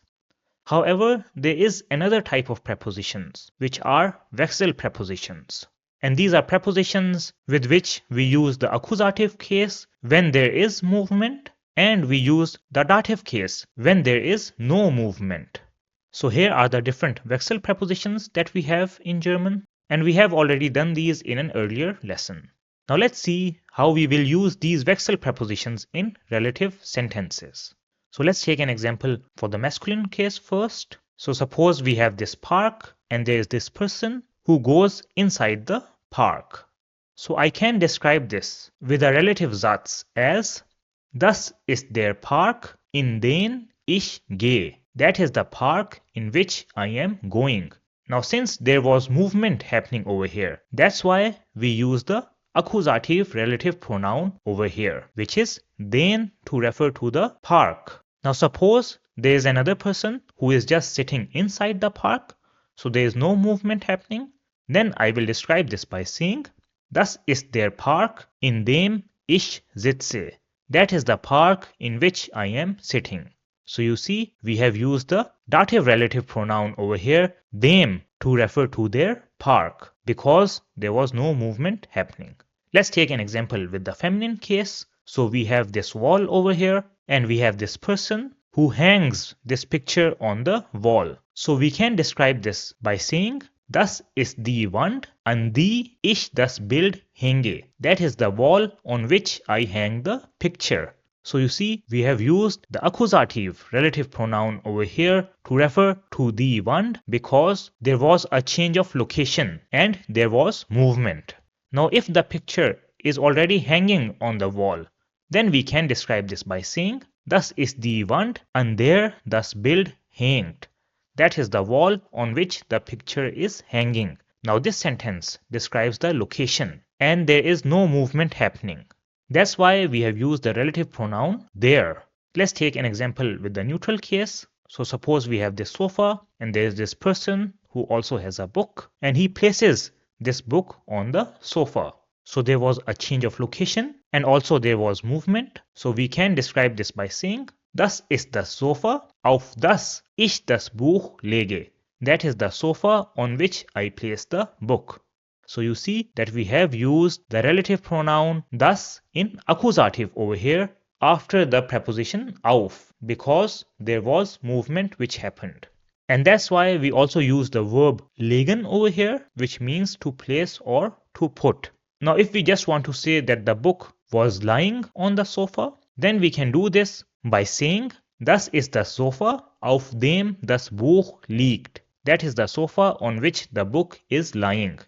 However, there is another type of prepositions, which are Wechsel prepositions. And these are prepositions with which we use the accusative case when there is movement, and we use the dative case when there is no movement. So here are the different Wechsel prepositions that we have in German, and we have already done these in an earlier lesson. Now let's see how we will use these Wechsel prepositions in relative sentences. So let's take an example for the masculine case first. So suppose we have this park and there is this person who goes inside the park. So I can describe this with a relative Satz as, Das ist der Park, in den ich gehe. That is the park in which I am going. Now since there was movement happening over here, that's why we use the accusative relative pronoun over here, which is den to refer to the park. Now suppose there is another person who is just sitting inside the park, so there is no movement happening, then I will describe this by saying, Das ist der Park, in dem ich sitze. That is the park in which I am sitting. So you see, we have used the dative relative pronoun over here, dem, to refer to their park, because there was no movement happening. Let's take an example with the feminine case. So we have this wall over here, and we have this person who hangs this picture on the wall. So we can describe this by saying, Das ist die Wand, an die ich das Bild hänge. That is the wall on which I hang the picture. So you see, we have used the accusative relative pronoun over here to refer to the Wand because there was a change of location and there was movement. Now if the picture is already hanging on the wall, then we can describe this by saying, Das ist die Wand, an der das Bild hängt. That is the wall on which the picture is hanging. Now this sentence describes the location and there is no movement happening. That's why we have used the relative pronoun there. Let's take an example with the neutral case. So suppose we have this sofa and there is this person who also has a book and he places this book on the sofa. So there was a change of location and also there was movement. So we can describe this by saying, Das ist das Sofa, auf das ich das Buch lege. That is the sofa on which I place the book. So you see that we have used the relative pronoun das in accusative over here after the preposition auf because there was movement which happened. And that's why we also use the verb legen over here, which means to place or to put. Now if we just want to say that the book was lying on the sofa, then we can do this by saying Das ist das Sofa, auf dem das Buch liegt. That is the sofa on which the book is lying.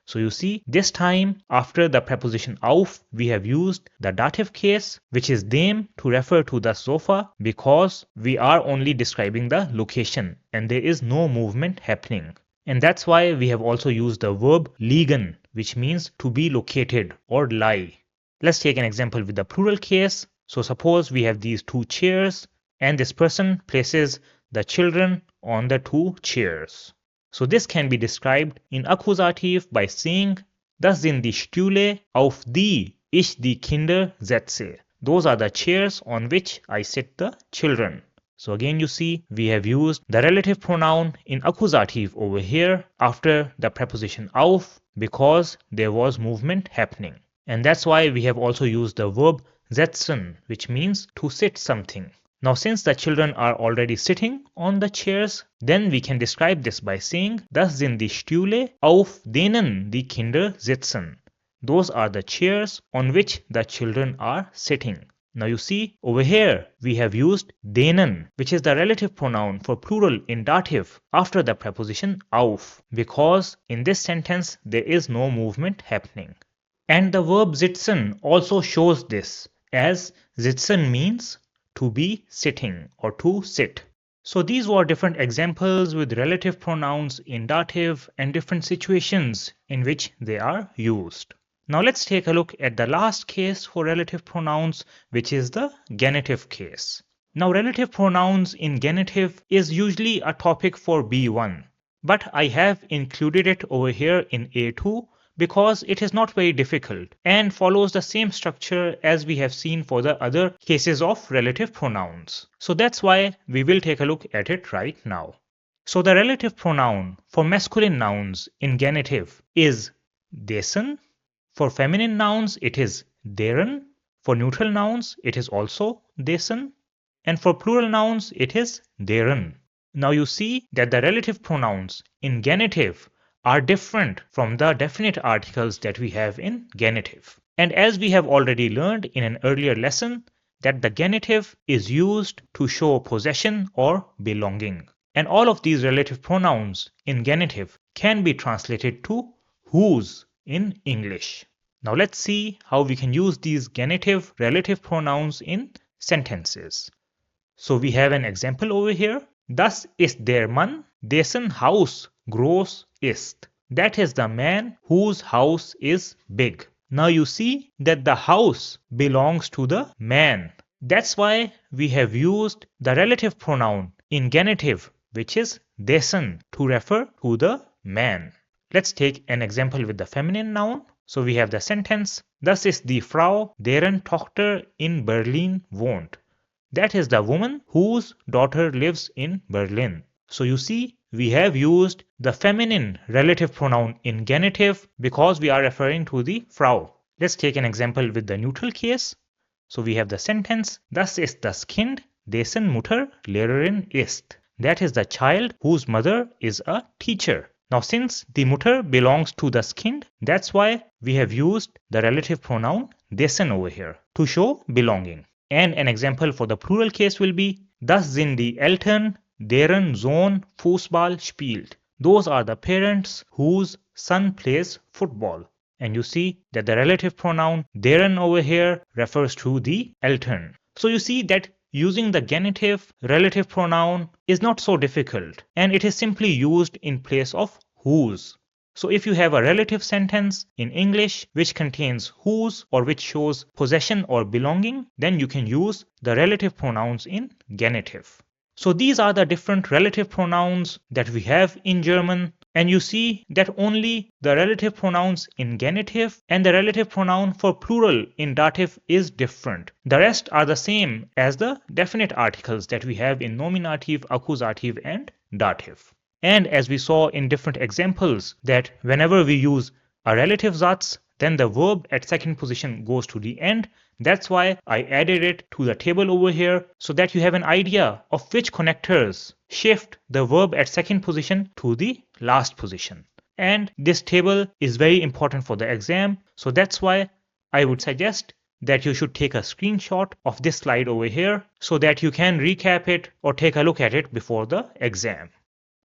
So you see, this time after the preposition auf, we have used the dative case, which is dem to refer to the sofa because we are only describing the location and there is no movement happening. And that's why we have also used the verb liegen, which means to be located or lie. Let's take an example with the plural case. So suppose we have these two chairs and this person places the children on the two chairs. So this can be described in accusative by saying, Das sind die Stühle, auf die ich die Kinder setze. Those are the chairs on which I sit the children. So again you see we have used the relative pronoun in accusative over here after the preposition auf because there was movement happening. And that's why we have also used the verb setzen, which means to sit something. Now since the children are already sitting on the chairs, then we can describe this by saying, Das sind die Stühle, auf denen die Kinder sitzen. Those are the chairs on which the children are sitting. Now you see, over here we have used denen, which is the relative pronoun for plural in dative after the preposition auf, because in this sentence there is no movement happening. And the verb sitzen also shows this, as sitzen means to be sitting or to sit. So these were different examples with relative pronouns in dative and different situations in which they are used. Now let's take a look at the last case for relative pronouns, which is the genitive case. Now relative pronouns in genitive is usually a topic for B1, but I have included it over here in A2 because it is not very difficult and follows the same structure as we have seen for the other cases of relative pronouns. So that's why we will take a look at it right now. So the relative pronoun for masculine nouns in genitive is dessen. For feminine nouns, it is deren. For neutral nouns, it is also dessen. And for plural nouns, it is deren. Now you see that the relative pronouns in genitive are different from the definite articles that we have in genitive. And as we have already learned in an earlier lesson, that the genitive is used to show possession or belonging. And all of these relative pronouns in genitive can be translated to whose in English. Now let's see how we can use these genitive relative pronouns in sentences. So we have an example over here. Das ist der Mann, dessen Haus groß ist. That is the man whose house is big. Now you see that the house belongs to the man. That's why we have used the relative pronoun in genitive, which is dessen, to refer to the man. Let's take an example with the feminine noun. So we have the sentence, Das ist die Frau, deren Tochter in Berlin wohnt. That is the woman whose daughter lives in Berlin. So you see, we have used the feminine relative pronoun in genitive because we are referring to the Frau. Let's take an example with the neutral case. So we have the sentence, Das ist das Kind, dessen Mutter Lehrerin ist. That is the child whose mother is a teacher. Now since the Mutter belongs to das Kind, that's why we have used the relative pronoun dessen over here to show belonging. And an example for the plural case will be, Das sind die Eltern, deren Sohn Fußball spielt. Those are the parents whose son plays football. And you see that the relative pronoun deren over here refers to the Eltern. So you see that using the genitive relative pronoun is not so difficult, and it is simply used in place of whose. So if you have a relative sentence in English which contains whose or which shows possession or belonging, then you can use the relative pronouns in genitive. So these are the different relative pronouns that we have in German, and you see that only the relative pronouns in genitive and the relative pronoun for plural in dative is different. The rest are the same as the definite articles that we have in nominative, accusative and dative. And as we saw in different examples, that whenever we use a relative Satz, then the verb at second position goes to the end. That's why I added it to the table over here, so that you have an idea of which connectors shift the verb at second position to the last position. And this table is very important for the exam, so that's why I would suggest that you should take a screenshot of this slide over here so that you can recap it or take a look at it before the exam.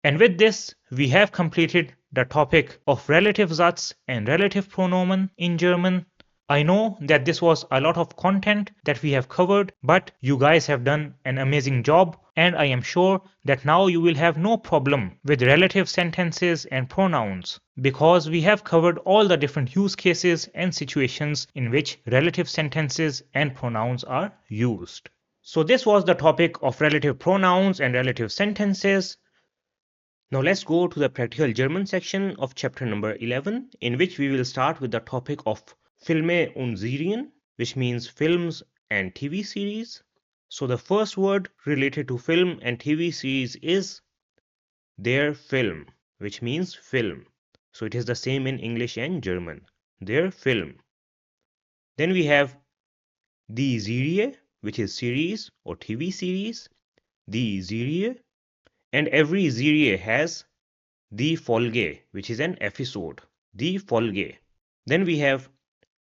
And with this, we have completed the topic of relative Satz and relative pronomen in German. I know that this was a lot of content that we have covered, but you guys have done an amazing job, and I am sure that now you will have no problem with relative sentences and pronouns, because we have covered all the different use cases and situations in which relative sentences and pronouns are used. So this was the topic of relative pronouns and relative sentences. Now let's go to the practical German section of chapter number 11, in which we will start with the topic of Filme und Serien, which means films and TV series. So the first word related to film and TV series is der Film, which means film. So it is the same in English and German. Der Film. Then we have die Serie, which is series or TV series. Die Serie. And every Serie has die Folge, which is an episode. Die Folge. Then we have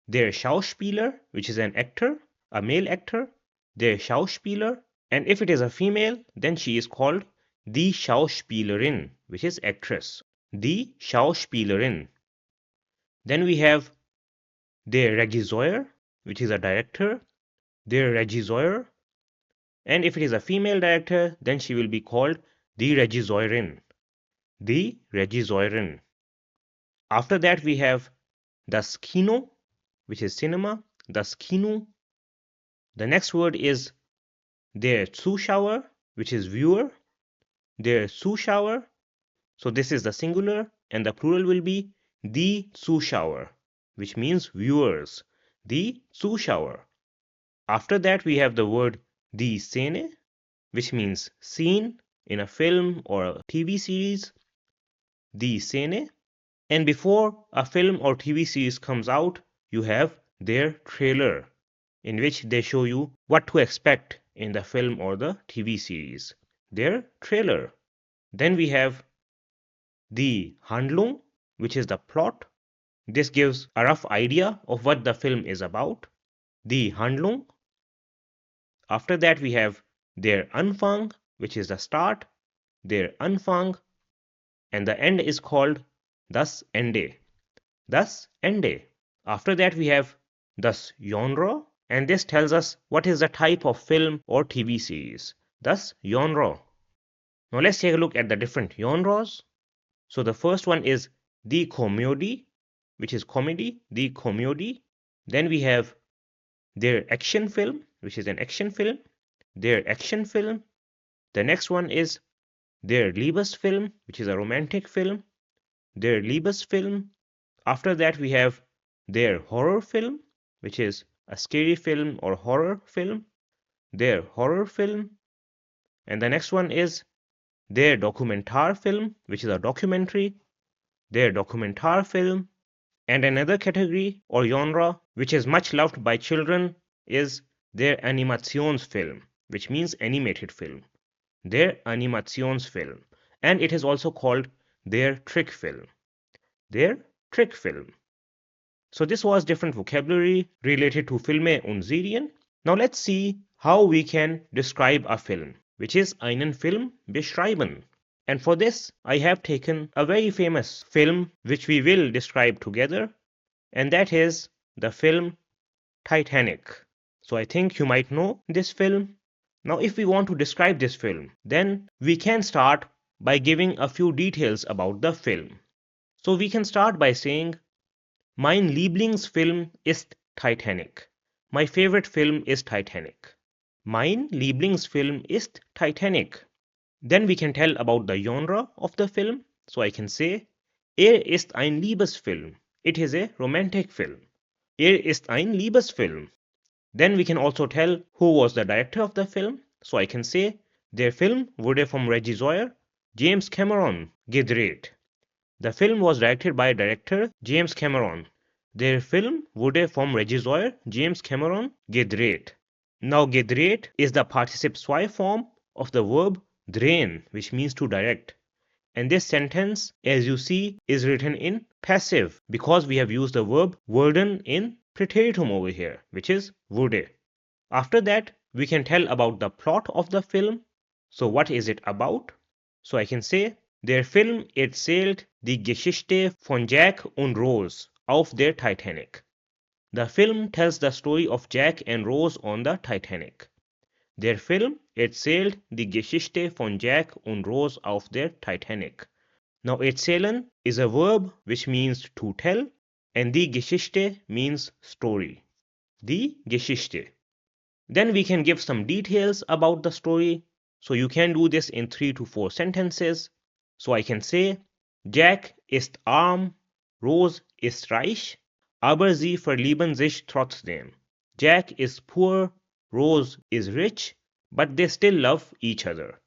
der Schauspieler, which is an actor, a male actor. Der Schauspieler. And if it is a female, then she is called die Schauspielerin, which is actress. Die Schauspielerin. Then we have der Regisseur, which is a director. Der Regisseur. And if it is a female director, then she will be called die Regisseurin. Die Regisseurin. After that we have das Kino, which is cinema, das Kino. The next word is der Zuschauer, which is viewer, der Zuschauer. So this is the singular, and the plural will be die Zuschauer, which means viewers, die Zuschauer. After that we have the word die Szene, which means scene in a film or a TV series, die Szene. And before a film or TV series comes out, you have their trailer, in which they show you what to expect in the film or the TV series. Their trailer. Then we have the Handlung, which is the plot. This gives a rough idea of what the film is about. The Handlung. After that we have der Anfang, which is the start. Der Anfang. And the end is called das Ende. Das Ende. After that we have das Genre, and this tells us what is the type of film or TV series. Das Genre. Now let's take a look at the different genres. So the first one is die Komödie, which is comedy, die Komödie. Then we have der action film, which is an action film, der action film. The next one is der Liebesfilm, which is a romantic film, der Liebesfilm. After that we have der horror film, which is a scary film or horror film, der Horrorfilm. And the next one is der Dokumentarfilm, which is a documentary, der Dokumentarfilm. And another category or genre which is much loved by children is der Animationsfilm, which means animated film, der Animationsfilm. And it is also called der Trickfilm, der Trickfilm. So this was different vocabulary related to Filme und Serien. Now let's see how we can describe a film, which is einen Film beschreiben. And for this, I have taken a very famous film which we will describe together, and that is the film Titanic. So I think you might know this film. Now, if we want to describe this film, then we can start by giving a few details about the film. So we can start by saying, Mein Lieblingsfilm ist Titanic. My favorite film is Titanic. Mein Lieblingsfilm ist Titanic. Then we can tell about the genre of the film. So I can say, ist ein Liebesfilm. It is a romantic film. Ist ein Liebesfilm. Then we can also tell who was the director of the film. So I can say, der Film wurde vom Regisseur James Cameron gedreht. The film was directed by director James Cameron. Der Film wurde vom Regisseur James Cameron gedreht. Now gedreht is the participle zwei form of the verb drehen, which means to direct. And this sentence, as you see, is written in passive because we have used the verb werden in preteritum over here, which is wurde. After that, we can tell about the plot of the film. So what is it about? So I can say, der Film erzählt die Geschichte von Jack und Rose auf der Titanic. The film tells the story of Jack and Rose on the Titanic. Der Film erzählt die Geschichte von Jack und Rose auf der Titanic. Now erzählen is a verb which means to tell and die Geschichte means story. Die Geschichte. Then we can give some details about the story. So you can do this in 3 to 4 sentences. So I can say, Jack ist arm, Rose ist reich, aber sie verlieben sich trotzdem. Jack is poor, Rose is rich, but they still love each other.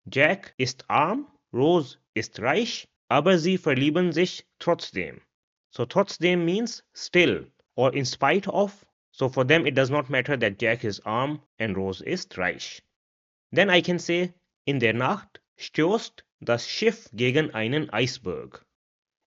Jack ist arm, Rose ist reich, aber sie verlieben sich trotzdem. So trotzdem means still or in spite of. So for them it does not matter that Jack is arm and Rose ist reich. Then I can say, in der Nacht stößt das Schiff gegen einen Eisberg.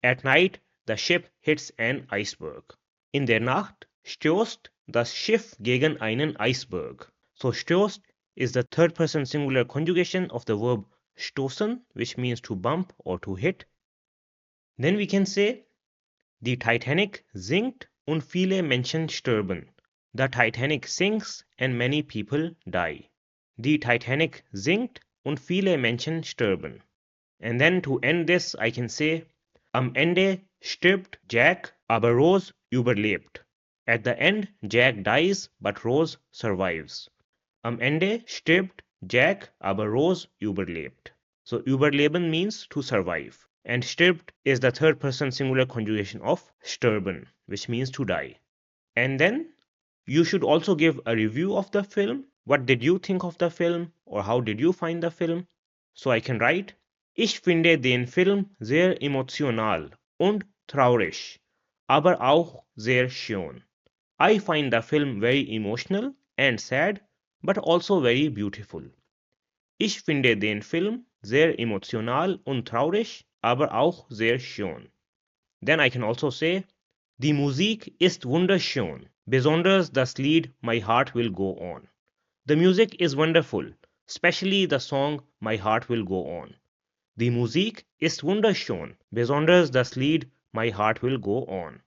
At night the ship hits an iceberg. In der Nacht stößt das Schiff gegen einen Eisberg. So stößt is the third person singular conjugation of the verb stoßen, which means to bump or to hit. Then we can say, die Titanic sinkt und viele Menschen sterben. The Titanic sinks and many people die. Die Titanic sinkt und viele Menschen sterben. And then to end this, I can say, am Ende stirbt Jack, aber Rose überlebt. At the end, Jack dies, but Rose survives. Am Ende stirbt Jack, aber Rose überlebt. So überleben means to survive. And stirbt is the third person singular conjugation of sterben, which means to die. And then you should also give a review of the film. What did you think of the film or how did you find the film? So I can write, ich finde den Film sehr emotional und traurig, aber auch sehr schön. I find the film very emotional and sad, but also very beautiful. Ich finde den Film sehr emotional und traurig, aber auch sehr schön. Then I can also say, die Musik ist wunderschön, besonders das Lied My Heart Will Go On. The music is wonderful, especially the song My Heart Will Go On. Die Musik ist wunderschön, besonders das Lied My Heart Will Go On.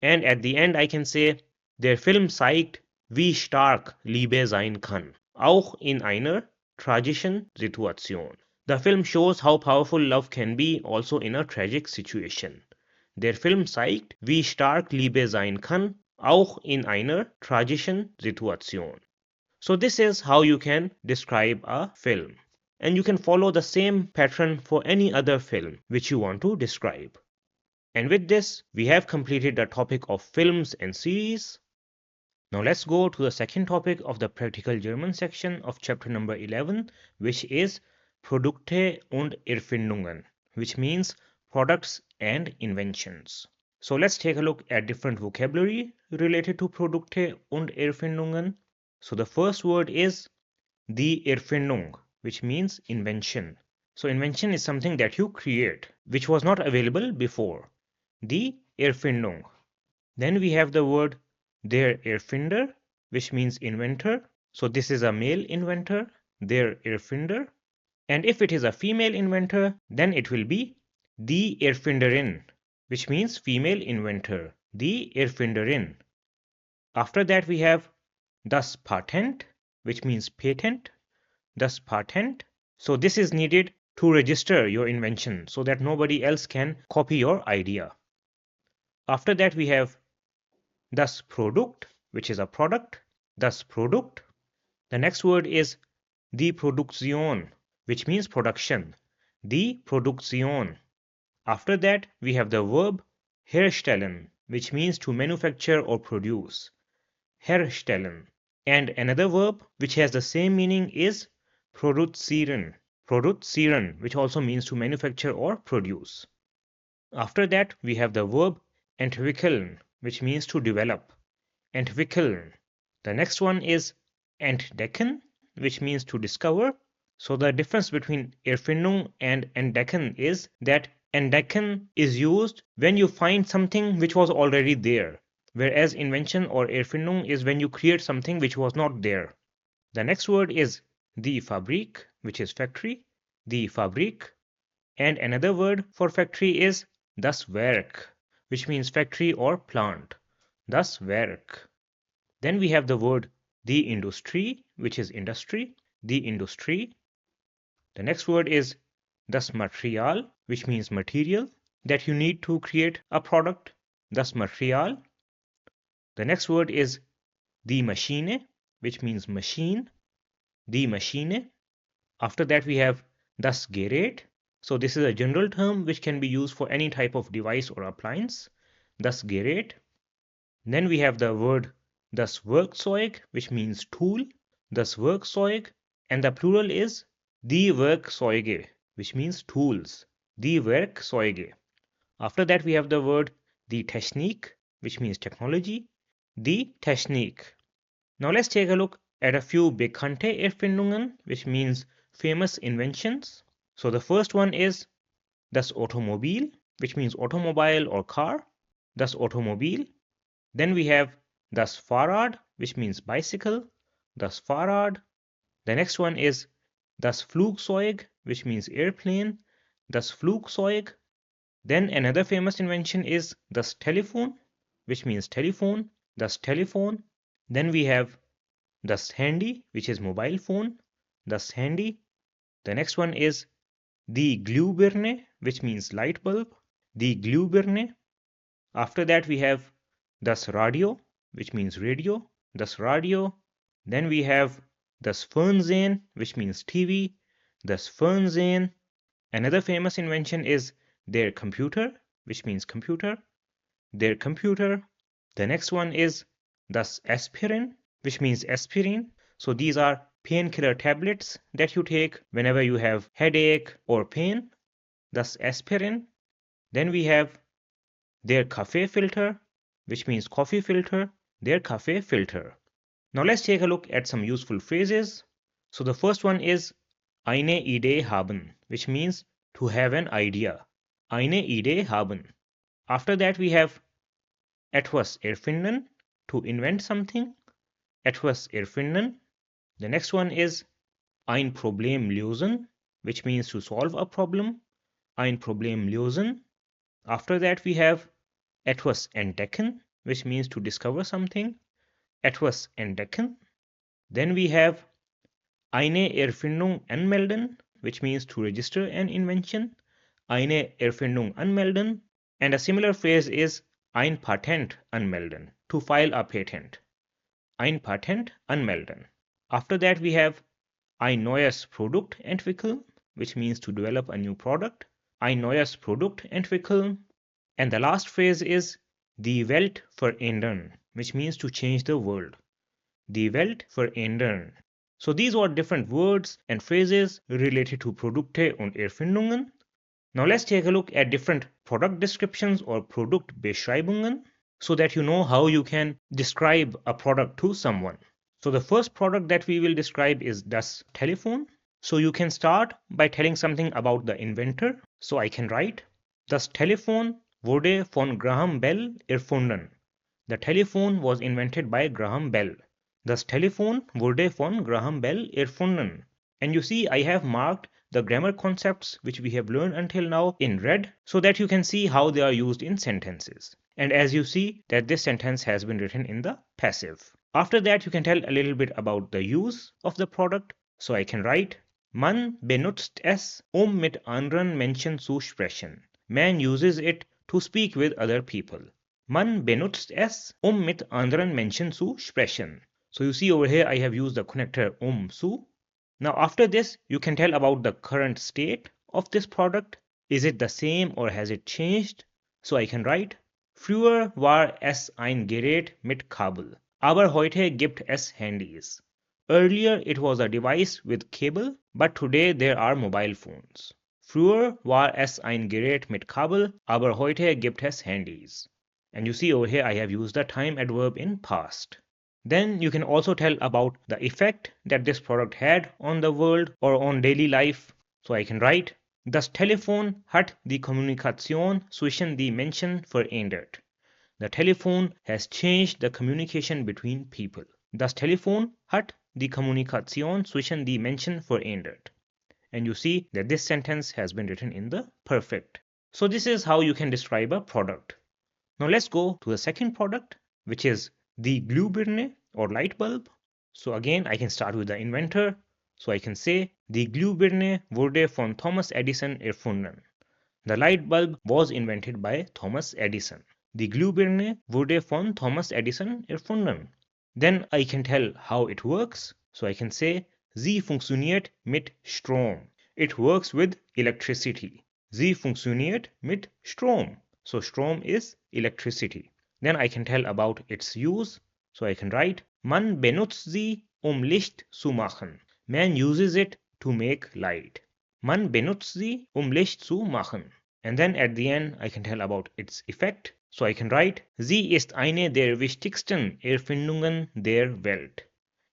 And at the end I can say, der Film zeigt, wie stark Liebe sein kann, auch in einer tragischen Situation. The film shows how powerful love can be also in a tragic situation. Der Film zeigt, wie stark Liebe sein kann, auch in einer tragischen Situation. So this is how you can describe a film. And you can follow the same pattern for any other film which you want to describe. And with this, we have completed the topic of films and series. Now let's go to the second topic of the practical German section of chapter number 11, which is Produkte und Erfindungen, which means products and inventions. So let's take a look at different vocabulary related to Produkte und Erfindungen. So the first word is die Erfindung, which means invention. So invention is something that you create, which was not available before. Die Erfindung. Then we have the word der Erfinder, which means inventor. So this is a male inventor, der Erfinder. And if it is a female inventor, then it will be die Erfinderin, which means female inventor, die Erfinderin. After that we have das Patent, which means patent, thus patent. So this is needed to register your invention so that nobody else can copy your idea. After that we have thus product, which is a product, thus product. The next word is die Produktion, which means production, die Produktion. After that we have the verb herstellen, which means to manufacture or produce, herstellen. And another verb which has the same meaning is produzieren, produzieren, which also means to manufacture or produce. After that we have the verb entwickeln, which means to develop, entwickeln. The next one is entdecken, which means to discover. So the difference between Erfindung and entdecken is that entdecken is used when you find something which was already there, whereas invention or Erfindung is when you create something which was not there. The next word is die Fabrik, which is factory, die Fabrik. And another word for factory is das Werk, which means factory or plant, das Werk. Then we have the word die Industrie, which is industry, die Industrie. The next word is das Material, which means material that you need to create a product, das Material. The next word is die Maschine, which means machine, die Maschine. After that we have das Gerät. So this is a general term which can be used for any type of device or appliance, das Gerät. Then we have the word das Werkzeug, which means tool, das Werkzeug, and the plural is die Werkzeuge, which means tools, die Werkzeuge. After that we have the word die Technik, which means technology, die Technik. Now let's take a look at a few bekannte Erfindungen, which means famous inventions. So the first one is das Automobil, which means automobile or car, das Automobil. Then we have das Fahrrad, which means bicycle, das Fahrrad. The next one is das Flugzeug, which means airplane, das Flugzeug. Then another famous invention is das Telefon, which means telephone, das Telefon. Then we have das Handy, which is mobile phone, das Handy. The next one is die Glühbirne, which means light bulb, die Glühbirne. After that we have das Radio, which means radio, das Radio. Then we have das Fernsehen, which means TV, das Fernsehen. Another famous invention is their computer, which means computer, their computer. The next one is das Aspirin, which means aspirin. So these are painkiller tablets that you take whenever you have headache or pain, das Aspirin. Then we have their Kaffee filter, which means coffee filter, their Kaffee filter. Now let's take a look at some useful phrases. So the first one is eine Idee haben, which means to have an idea. Eine Idee haben. After that we have etwas erfinden, to invent something. Etwas erfinden. The next one is ein Problem lösen, which means to solve a problem. Ein Problem lösen. After that we have etwas entdecken, which means to discover something. Etwas entdecken. Then we have eine Erfindung anmelden, which means to register an invention. Eine Erfindung anmelden. And a similar phrase is ein Patent anmelden, to file a patent. Ein Patent anmelden. After that we have ein neues Produkt entwickeln, which means to develop a new product. Ein neues Produkt entwickeln. And the last phrase is die Welt verändern, which means to change the world. Die Welt verändern. So these are different words and phrases related to Produkte und Erfindungen. Now let's take a look at different product descriptions or Produktbeschreibungen so that you know how you can describe a product to someone. So the first product that we will describe is das Telefon. So you can start by telling something about the inventor. So I can write, das Telefon wurde von Graham Bell erfunden. The telephone was invented by Graham Bell. Das Telefon wurde von Graham Bell erfunden. And you see I have marked the grammar concepts which we have learned until now in red so that you can see how they are used in sentences. And as you see that this sentence has been written in the passive. After that, you can tell a little bit about the use of the product. So I can write, Man benutzt es, mit anderen Menschen zu sprechen. Man uses it to speak with other people. Man benutzt es, mit anderen Menschen zu sprechen. So you see over here, I have used the connector zu. Now after this, you can tell about the current state of this product. Is it the same or has it changed? So I can write, Früher war es ein Gerät mit Kabel, aber heute gibt es Handys. Earlier it was a device with cable, but today there are mobile phones. Früher war es ein Gerät mit Kabel, aber heute gibt es Handys. And you see over here I have used the time adverb in past. Then you can also tell about the effect that this product had on the world or on daily life. So I can write, Das Telefon hat die Kommunikation zwischen die Menschen verändert. The telephone has changed the communication between people. Das Telefon hat die Kommunikation zwischen die Menschen verändert. And you see that this sentence has been written in the perfect. So this is how you can describe a product. Now let's go to the second product, which is the Glühbirne or light bulb. So again, I can start with the inventor. So I can say, Die Glühbirne wurde von Thomas Edison erfunden. The light bulb was invented by Thomas Edison. Die Glühbirne wurde von Thomas Edison erfunden. Then I can tell how it works. So I can say, Sie funktioniert mit Strom. It works with electricity. Sie funktioniert mit Strom. So Strom is electricity. Then I can tell about its use. So I can write, Man benutzt sie, Licht zu machen. Man uses it to make light. Man benutzt sie, Licht zu machen. And then at the end, I can tell about its effect. So I can write, Sie ist eine der wichtigsten Erfindungen der Welt.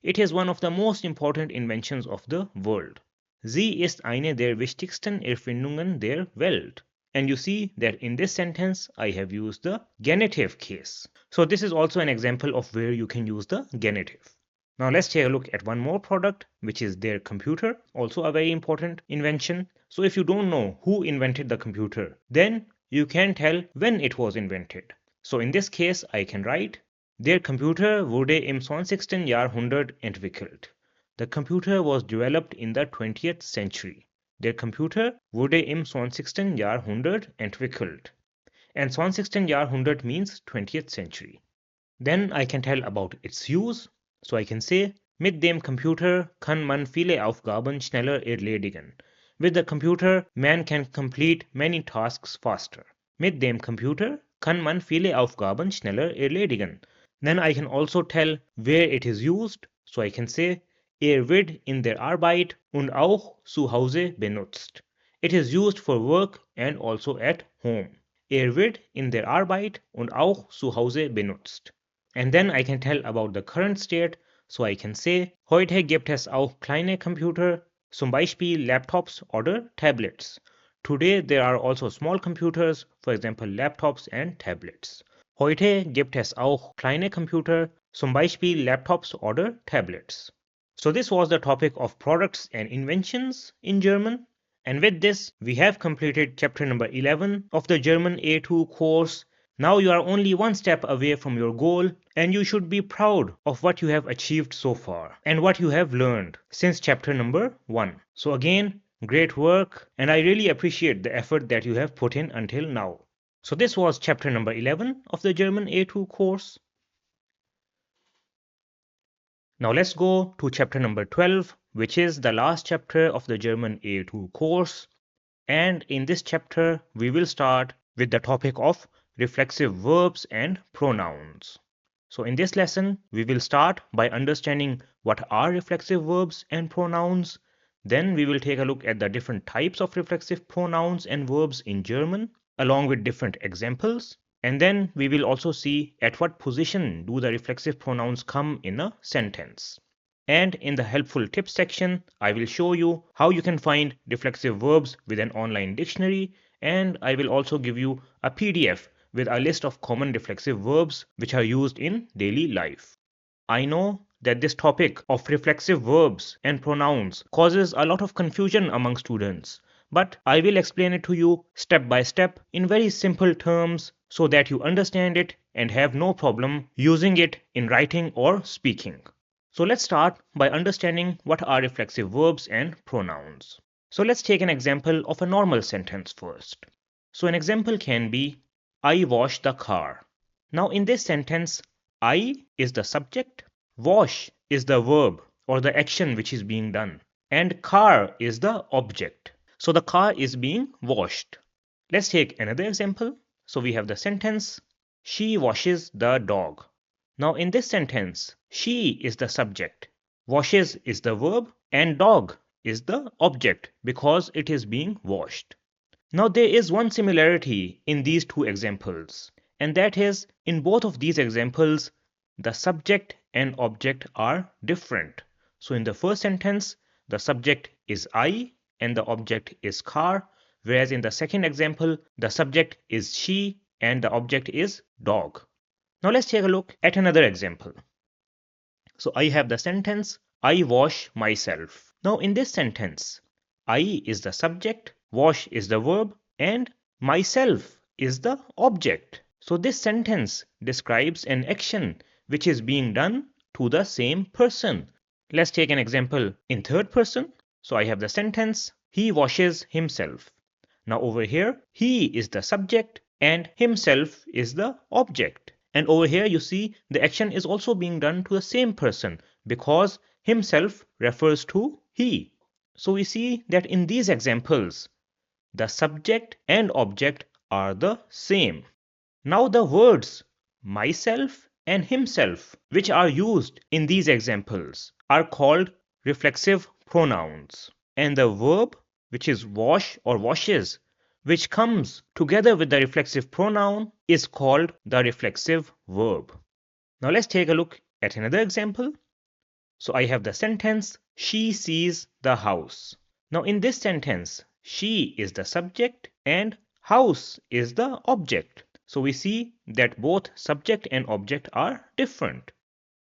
It is one of the most important inventions of the world. Sie ist eine der wichtigsten Erfindungen der Welt. And you see that in this sentence, I have used the genitive case. So this is also an example of where you can use the genitive. Now let's take a look at one more product, which is their computer, also a very important invention. So if you don't know who invented the computer, then you can tell when it was invented. So in this case, I can write, Der Computer wurde im 20. Jahrhundert entwickelt. The computer was developed in the 20th century. Der Computer wurde im 20. Jahrhundert entwickelt. And 20. Jahrhundert means 20th century. Then I can tell about its use. So I can say, mit dem Computer kann man viele Aufgaben schneller erledigen. With the computer, man can complete many tasks faster. Mit dem Computer kann man viele Aufgaben schneller erledigen. Then I can also tell where it is used. So I can say, wird in der Arbeit und auch zu Hause benutzt. It is used for work and also at home. Wird in der Arbeit und auch zu Hause benutzt. And then I can tell about the current state. So I can say, heute gibt es auch kleine Computer, zum Beispiel Laptops oder Tablets. Today there are also small computers, for example laptops and tablets. Heute gibt es auch kleine Computer, zum Beispiel Laptops oder Tablets. So this was the topic of products and inventions in German. And with this, we have completed chapter number 11 of the German A2 course. Now you are only one step away from your goal, and you should be proud of what you have achieved so far and what you have learned since chapter number 1. So again, great work, and I really appreciate the effort that you have put in until now. So this was chapter number 11 of the German A2 course. Now let's go to chapter number 12, which is the last chapter of the German A2 course. And in this chapter, we will start with the topic of reflexive verbs and pronouns. So in this lesson, we will start by understanding what are reflexive verbs and pronouns. Then we will take a look at the different types of reflexive pronouns and verbs in German, along with different examples. And then we will also see at what position do the reflexive pronouns come in a sentence. And in the helpful tips section, I will show you how you can find reflexive verbs with an online dictionary, and I will also give you a PDF with a list of common reflexive verbs which are used in daily life. I know that this topic of reflexive verbs and pronouns causes a lot of confusion among students, but I will explain it to you step by step in very simple terms so that you understand it and have no problem using it in writing or speaking. So let's start by understanding what are reflexive verbs and pronouns. So let's take an example of a normal sentence first. So an example can be, I wash the car. Now in this sentence, I is the subject, wash is the verb or the action which is being done, and car is the object. So the car is being washed. Let's take another example. So we have the sentence, she washes the dog. Now in this sentence, she is the subject, washes is the verb, and dog is the object because it is being washed. Now there is one similarity in these two examples, and that is in both of these examples, the subject and object are different. So in the first sentence, the subject is I and the object is car, whereas in the second example, the subject is she and the object is dog. Now let's take a look at another example. So I have the sentence, I wash myself. Now in this sentence, I is the subject, wash is the verb, and myself is the object. So this sentence describes an action which is being done to the same person. Let's take an example in third person. So I have the sentence, he washes himself. Now over here, he is the subject and himself is the object. And over here you see the action is also being done to the same person because himself refers to he. So we see that in these examples, the subject and object are the same. Now the words myself and himself, which are used in these examples, are called reflexive pronouns. And the verb, which is wash or washes, which comes together with the reflexive pronoun, is called the reflexive verb. Now let's take a look at another example. So I have the sentence, she sees the house. Now in this sentence, she is the subject and house is the object. So we see that both subject and object are different.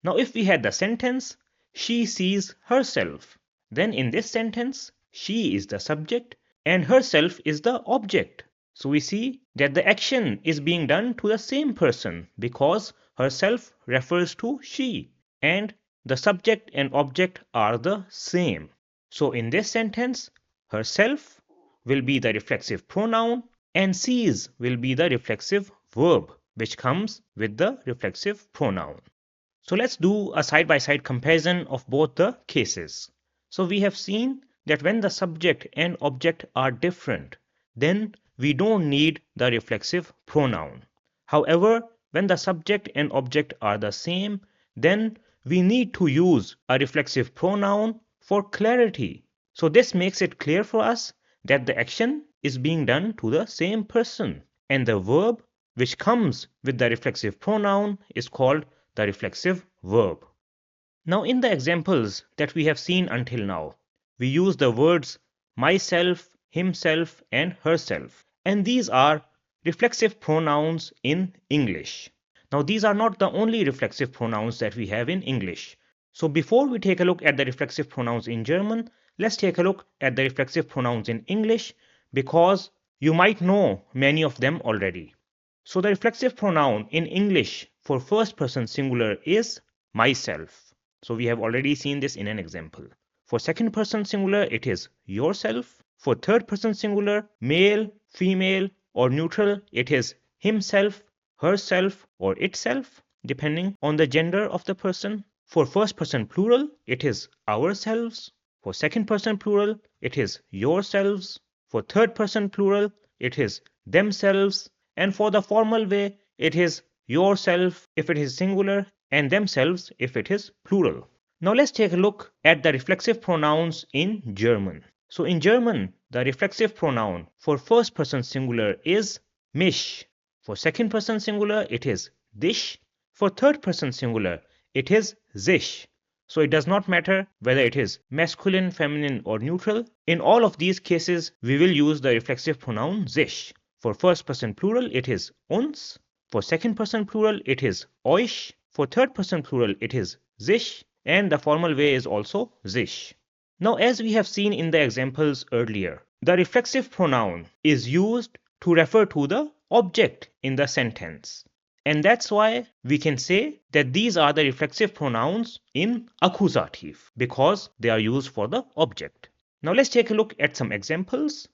Now if we had the sentence, she sees herself, then in this sentence, she is the subject and herself is the object. So we see that the action is being done to the same person because herself refers to she and the subject and object are the same. So in this sentence, herself will be the reflexive pronoun and sees will be the reflexive verb which comes with the reflexive pronoun. So let's do a side-by-side comparison of both the cases. So we have seen that when the subject and object are different, then we don't need the reflexive pronoun. However, when the subject and object are the same, then we need to use a reflexive pronoun for clarity. So this makes it clear for us that the action is being done to the same person, and the verb which comes with the reflexive pronoun is called the reflexive verb. Now in the examples that we have seen until now, we use the words myself, himself and herself, and these are reflexive pronouns in English. Now these are not the only reflexive pronouns that we have in English. So before we take a look at the reflexive pronouns in German, let's take a look at the reflexive pronouns in English because you might know many of them already. So the reflexive pronoun in English for first person singular is myself. So we have already seen this in an example. For second person singular, it is yourself. For third person singular, male, female, or neutral, it is himself, herself, or itself, depending on the gender of the person. For first person plural, it is ourselves. For second person plural, it is yourselves. For third person plural, it is themselves. And for the formal way, it is yourself if it is singular and themselves if it is plural. Now let's take a look at the reflexive pronouns in German. So in German, the reflexive pronoun for first person singular is mich. For second person singular, it is dich. For third person singular, it is sich. So it does not matter whether it is masculine, feminine or neutral. In all of these cases, we will use the reflexive pronoun sich. For first person plural, it is uns. For second person plural, it is euch. For third person plural, it is sich. And the formal way is also sich. Now, as we have seen in the examples earlier, the reflexive pronoun is used to refer to the object in the sentence. And that's why we can say that these are the reflexive pronouns in Akkusativ because they are used for the object. Now let's take a look at some examples.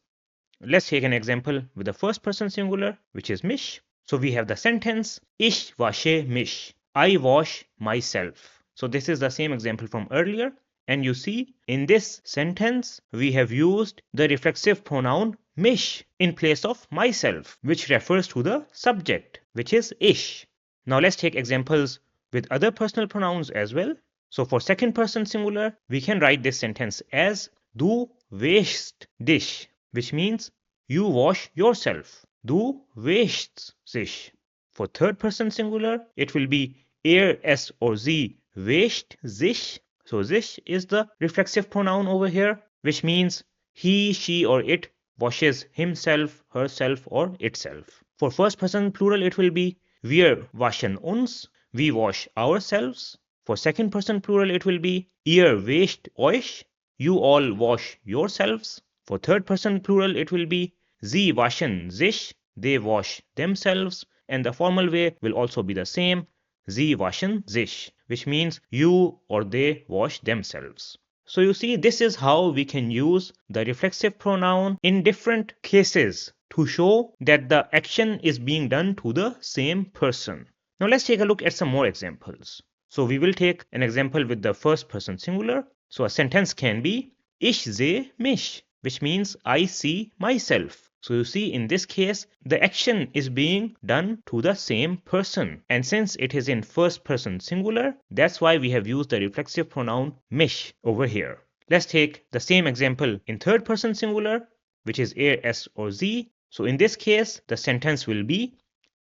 Let's take an example with the first person singular, which is mich. So we have the sentence, Ich wasche mich. I wash myself. So this is the same example from earlier. And you see, in this sentence, we have used the reflexive pronoun mich in place of myself, which refers to the subject, which is ich. Now let's take examples with other personal pronouns as well. So for second person singular, we can write this sentence as Du wäschst dich, which means you wash yourself. Du wäschst sich. For third person singular, it will be es or sie wäscht sich. So sich is the reflexive pronoun over here, which means he, she or it washes himself, herself or itself. For first person plural, it will be wir waschen uns, we wash ourselves. For second person plural, it will be ihr wäscht euch, you all wash yourselves. For third person plural, it will be sie waschen sich, they wash themselves. And the formal way will also be the same, sie waschen sich, which means you or they wash themselves. So you see, this is how we can use the reflexive pronoun in different cases to show that the action is being done to the same person. Now let's take a look at some more examples. So we will take an example with the first person singular. So a sentence can be Ich sehe mich, which means I see myself. So you see, in this case, the action is being done to the same person. And since it is in first person singular, that's why we have used the reflexive pronoun mich over here. Let's take the same example in third person singular, which is es or sie. So in this case, the sentence will be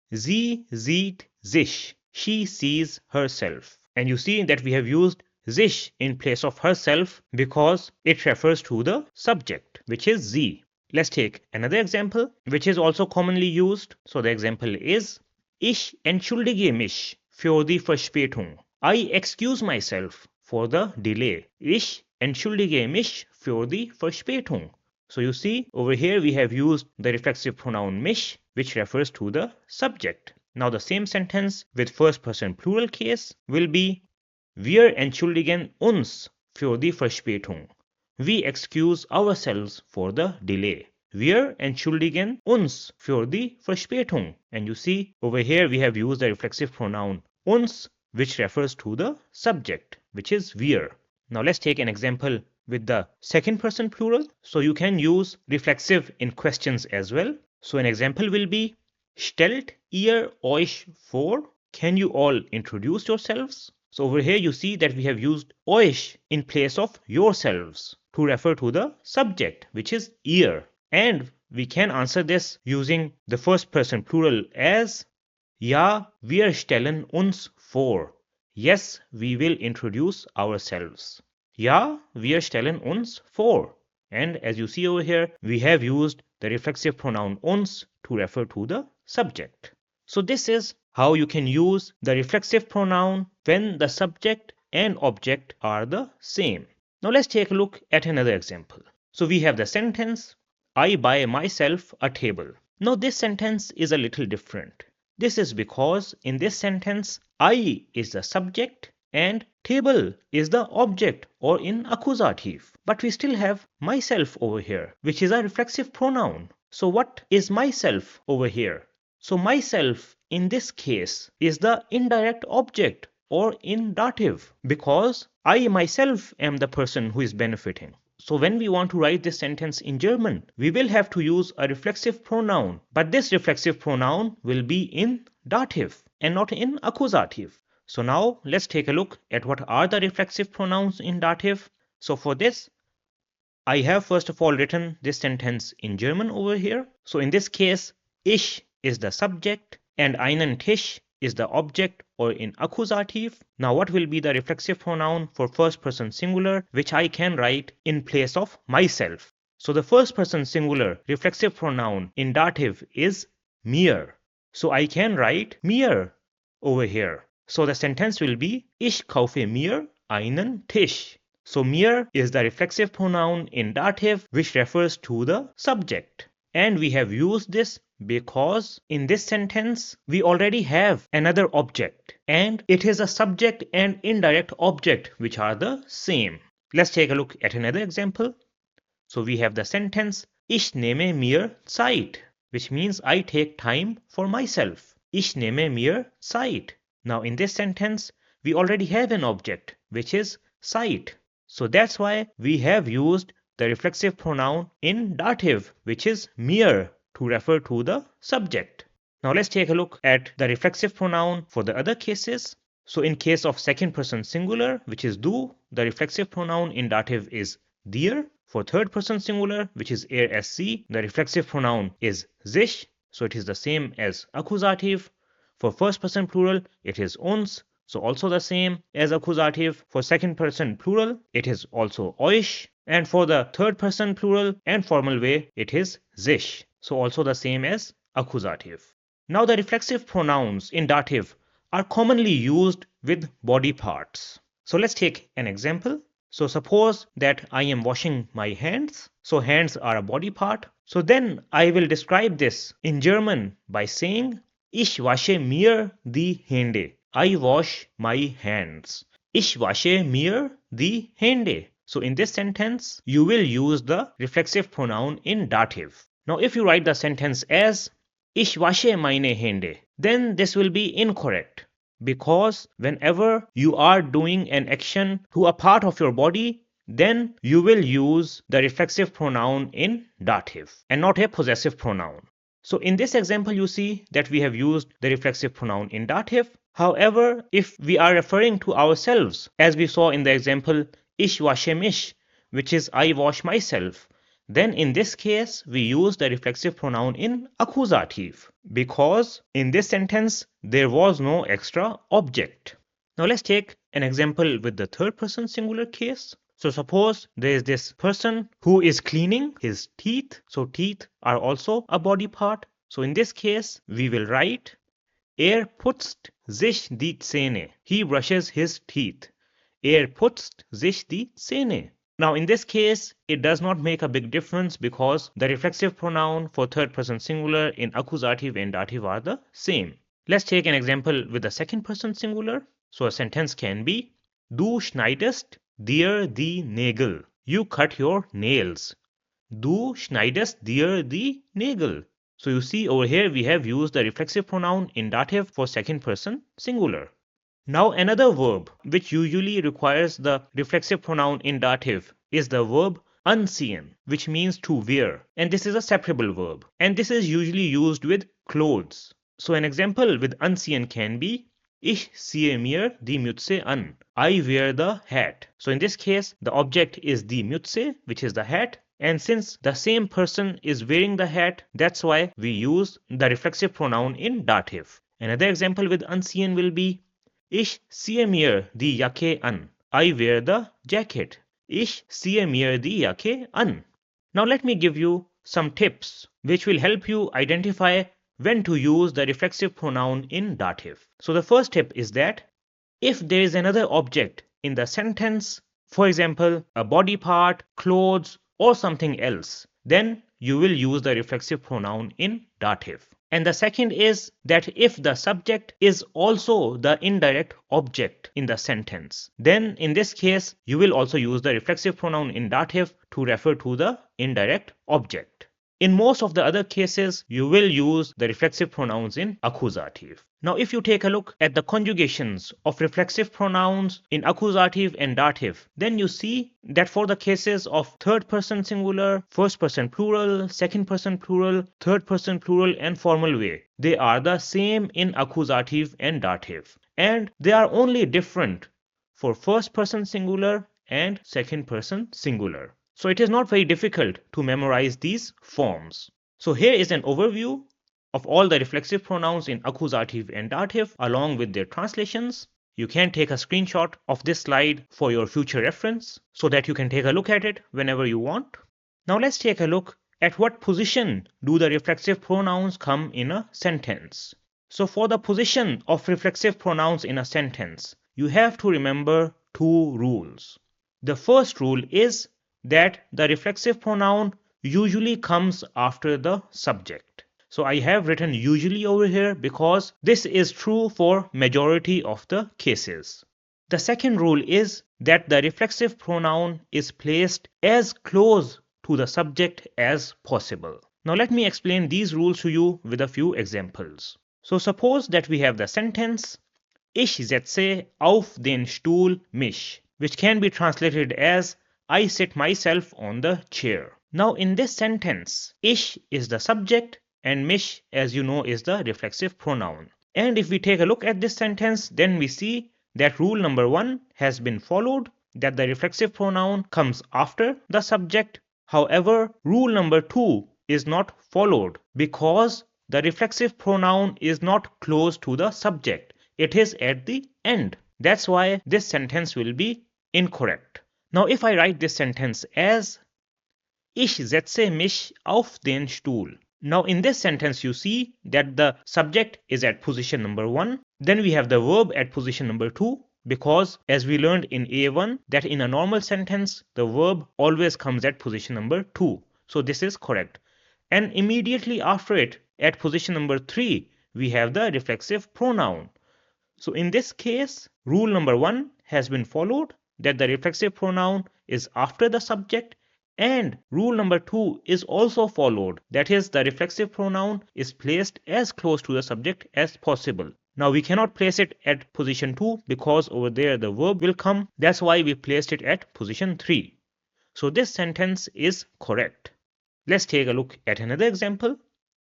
Sie sieht sich. She sees herself. And you see that we have used sich in place of herself because it refers to the subject, which is sie. Let's take another example, which is also commonly used. So the example is Ich entschuldige mich für die Verspätung. I excuse myself for the delay. Ich entschuldige mich für die Verspätung. So you see, over here we have used the reflexive pronoun mich, which refers to the subject. Now the same sentence with first person plural case will be Wir entschuldigen uns für die Verspätung. We excuse ourselves for the delay. Wir entschuldigen uns für die Verspätung. And you see, over here we have used the reflexive pronoun uns, which refers to the subject, which is wir. Now let's take an example with the second person plural. So you can use reflexive in questions as well. So an example will be Stellt ihr euch vor? Can you all introduce yourselves? So over here you see that we have used euch in place of yourselves to refer to the subject, which is ihr. And we can answer this using the first person plural as Ja, wir stellen uns vor. Yes, we will introduce ourselves. Ja, wir stellen uns vor. And as you see over here, we have used the reflexive pronoun uns to refer to the subject. So this is how you can use the reflexive pronoun when the subject and object are the same. Now let's take a look at another example. So we have the sentence, I buy myself a table. Now this sentence is a little different. This is because in this sentence, I is the subject and table is the object or in accusative. But we still have myself over here, which is a reflexive pronoun. So what is myself over here? So myself in this case is the indirect object or in dative because I myself am the person who is benefiting. So when we want to write this sentence in German, we will have to use a reflexive pronoun. But this reflexive pronoun will be in dative and not in accusative. So now let's take a look at what are the reflexive pronouns in dative. So for this, I have first of all written this sentence in German over here. So in this case, ich is the subject and einen Tisch is the object or in accusative. Now what will be the reflexive pronoun for first person singular, which I can write in place of myself? So the first person singular reflexive pronoun in dative is mir. So I can write mir over here. So the sentence will be Ich kaufe mir einen Tisch. So mir is the reflexive pronoun in dative which refers to the subject. And we have used this Because in this sentence, we already have another object, and it is a subject and indirect object which are the same. Let's take a look at another example. So we have the sentence, Ich nehme mir Zeit, which means I take time for myself. Ich nehme mir Zeit. Now in this sentence, we already have an object, which is Zeit. So that's why we have used the reflexive pronoun in dative, which is mir, to refer to the subject. Now let's take a look at the reflexive pronoun for the other cases. So in case of second person singular, which is du, the reflexive pronoun in dative is dir. For third person singular, which is er sc, the reflexive pronoun is sich, so it is the same as accusative. For first person plural, it is uns, so also the same as accusative. For second person plural, it is also euch. And for the third person plural and formal way, it is sich, so also the same as accusative. Now the reflexive pronouns in dative are commonly used with body parts. So let's take an example. So suppose that I am washing my hands. So hands are a body part. So then I will describe this in German by saying Ich wasche mir die Hände. I wash my hands. Ich wasche mir die Hände. So in this sentence, you will use the reflexive pronoun in dative. Now if you write the sentence as Ich wasche meine Hände, then this will be incorrect. Because whenever you are doing an action to a part of your body, then you will use the reflexive pronoun in dative and not a possessive pronoun. So in this example, you see that we have used the reflexive pronoun in dative. However, if we are referring to ourselves, as we saw in the example, Ich wasche mich, which is I wash myself, then in this case, we use the reflexive pronoun in accusative, because in this sentence, there was no extra object. Now let's take an example with the third person singular case. So suppose there is this person who is cleaning his teeth. So teeth are also a body part. So in this case, we will write putzt sich die Zähne. He brushes his teeth. Putzt sich die Zähne. Now in this case, it does not make a big difference because the reflexive pronoun for third person singular in accusative and dative are the same. Let's take an example with the second person singular. So a sentence can be Du schneidest dir die Nägel. You cut your nails. Du schneidest dir die Nägel. So you see over here we have used the reflexive pronoun in dative for second person singular. Now another verb which usually requires the reflexive pronoun in dative is the verb anziehen, which means to wear, and this is a separable verb, and this is usually used with clothes. So an example with anziehen can be Ich ziehe mir die Mütze an. I wear the hat. So in this case, the object is die Mütze, which is the hat, and since the same person is wearing the hat, that's why we use the reflexive pronoun in dative. Another example with anziehen will be Ich ziehe mir die Jacke an. I wear the jacket. Ich ziehe mir die Jacke an. Now let me give you some tips which will help you identify when to use the reflexive pronoun in dative. So the first tip is that if there is another object in the sentence, for example, a body part, clothes, or something else, then you will use the reflexive pronoun in dative. And the second is that if the subject is also the indirect object in the sentence, then in this case, you will also use the reflexive pronoun in dative to refer to the indirect object. In most of the other cases, you will use the reflexive pronouns in accusative. Now, if you take a look at the conjugations of reflexive pronouns in accusative and dative, then you see that for the cases of third person singular, first person plural, second person plural, third person plural, and formal way, they are the same in accusative and dative. And they are only different for first person singular and second person singular. So it is not very difficult to memorize these forms. So here is an overview of all the reflexive pronouns in accusative and dative along with their translations. You can take a screenshot of this slide for your future reference so that you can take a look at it whenever you want. Now let's take a look at what position do the reflexive pronouns come in a sentence. So for the position of reflexive pronouns in a sentence, you have to remember two rules. The first rule is that the reflexive pronoun usually comes after the subject. So I have written usually over here because this is true for majority of the cases. The second rule is that the reflexive pronoun is placed as close to the subject as possible. Now let me explain these rules to you with a few examples. So suppose that we have the sentence Ich setze auf den Stuhl mich, which can be translated as I sit myself on the chair. Now in this sentence, ich is the subject and mich, as you know, is the reflexive pronoun. And if we take a look at this sentence, then we see that rule number 1 has been followed, that the reflexive pronoun comes after the subject. However, rule number 2 is not followed because the reflexive pronoun is not close to the subject. It is at the end. That's why this sentence will be incorrect. Now if I write this sentence as Ich setze mich auf den Stuhl. Now in this sentence you see that the subject is at position number 1. Then we have the verb at position number 2 because as we learned in A1 that in a normal sentence the verb always comes at position number 2. So this is correct. And immediately after it at position number 3 we have the reflexive pronoun. So in this case rule number 1 has been followed, that the reflexive pronoun is after the subject, and rule number 2 is also followed, that is the reflexive pronoun is placed as close to the subject as possible. Now we cannot place it at position 2 because over there the verb will come. That's why we placed it at position 3. So this sentence is correct. Let's take a look at another example.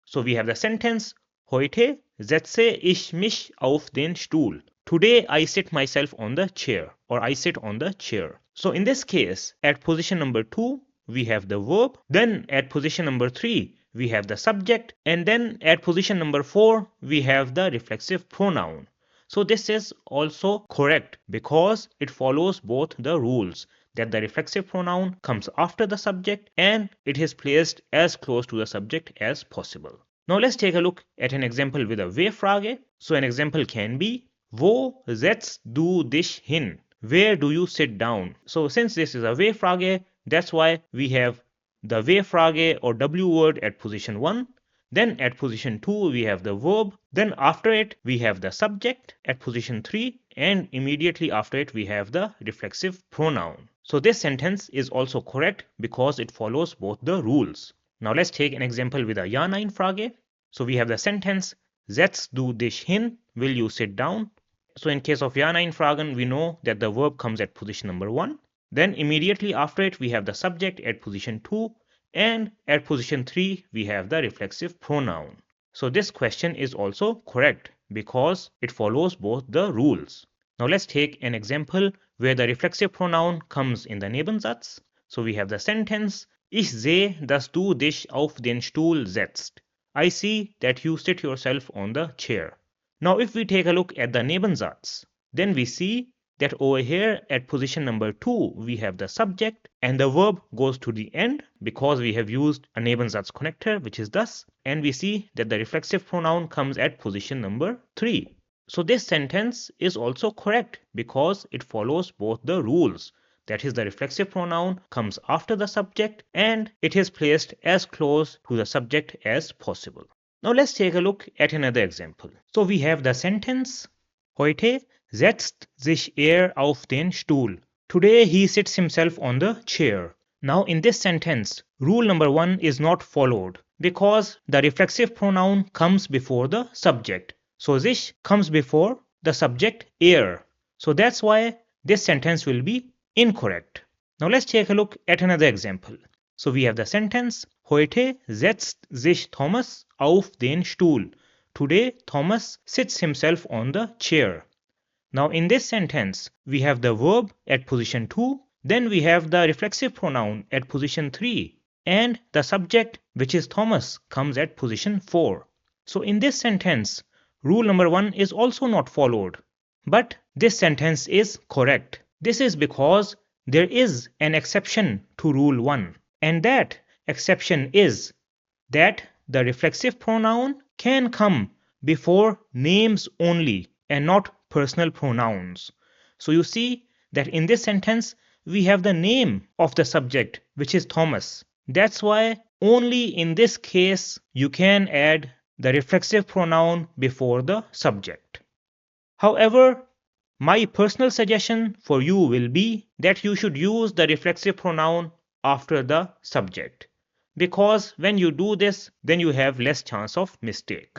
So we have the sentence Heute setze ich mich auf den Stuhl. Today I sit myself on the chair, or I sit on the chair. So in this case at position number 2 we have the verb, then at position number 3 we have the subject, and then at position number 4 we have the reflexive pronoun. So this is also correct because it follows both the rules, that the reflexive pronoun comes after the subject and it is placed as close to the subject as possible. Now let's take a look at an example with a W-Frage. So an example can be Wo setzt du dich hin? Where do you sit down? So since this is a W-Frage, that's why we have the W-Frage or W word at position 1. Then at position 2 we have the verb. Then after it we have the subject at position 3, and immediately after it we have the reflexive pronoun. So this sentence is also correct because it follows both the rules. Now let's take an example with a Ja-Nein-Frage. So we have the sentence Setzt du dich hin? Will you sit down? So in case of Ja-Nein-Fragen, we know that the verb comes at position number 1. Then immediately after it we have the subject at position 2, and at position 3 we have the reflexive pronoun. So this question is also correct because it follows both the rules. Now let's take an example where the reflexive pronoun comes in the Nebensatz. So we have the sentence Ich sehe, dass du dich auf den Stuhl setzt. I see that you sit yourself on the chair. Now if we take a look at the Nebensatz, then we see that over here at position number 2 we have the subject and the verb goes to the end because we have used a Nebensatz connector, which is thus, and we see that the reflexive pronoun comes at position number 3. So this sentence is also correct because it follows both the rules. That is, the reflexive pronoun comes after the subject and it is placed as close to the subject as possible. Now let's take a look at another example. So we have the sentence Heute setzt sich auf den Stuhl. Today he sits himself on the chair. Now in this sentence, rule number 1 is not followed because the reflexive pronoun comes before the subject. So sich comes before the subject er. So that's why this sentence will be incorrect. Now let's take a look at another example. So we have the sentence Heute setzt sich Thomas auf den Stuhl. Today Thomas sits himself on the chair. Now in this sentence we have the verb at position 2, then we have the reflexive pronoun at position 3, and the subject, which is Thomas, comes at position 4. So in this sentence rule number 1 is also not followed, but this sentence is correct. This is because there is an exception to rule 1, and that exception is that the reflexive pronoun can come before names only and not personal pronouns. So you see that in this sentence we have the name of the subject, which is Thomas. That's why only in this case you can add the reflexive pronoun before the subject. However, my personal suggestion for you will be that you should use the reflexive pronoun after the subject, because when you do this, then you have less chance of mistake.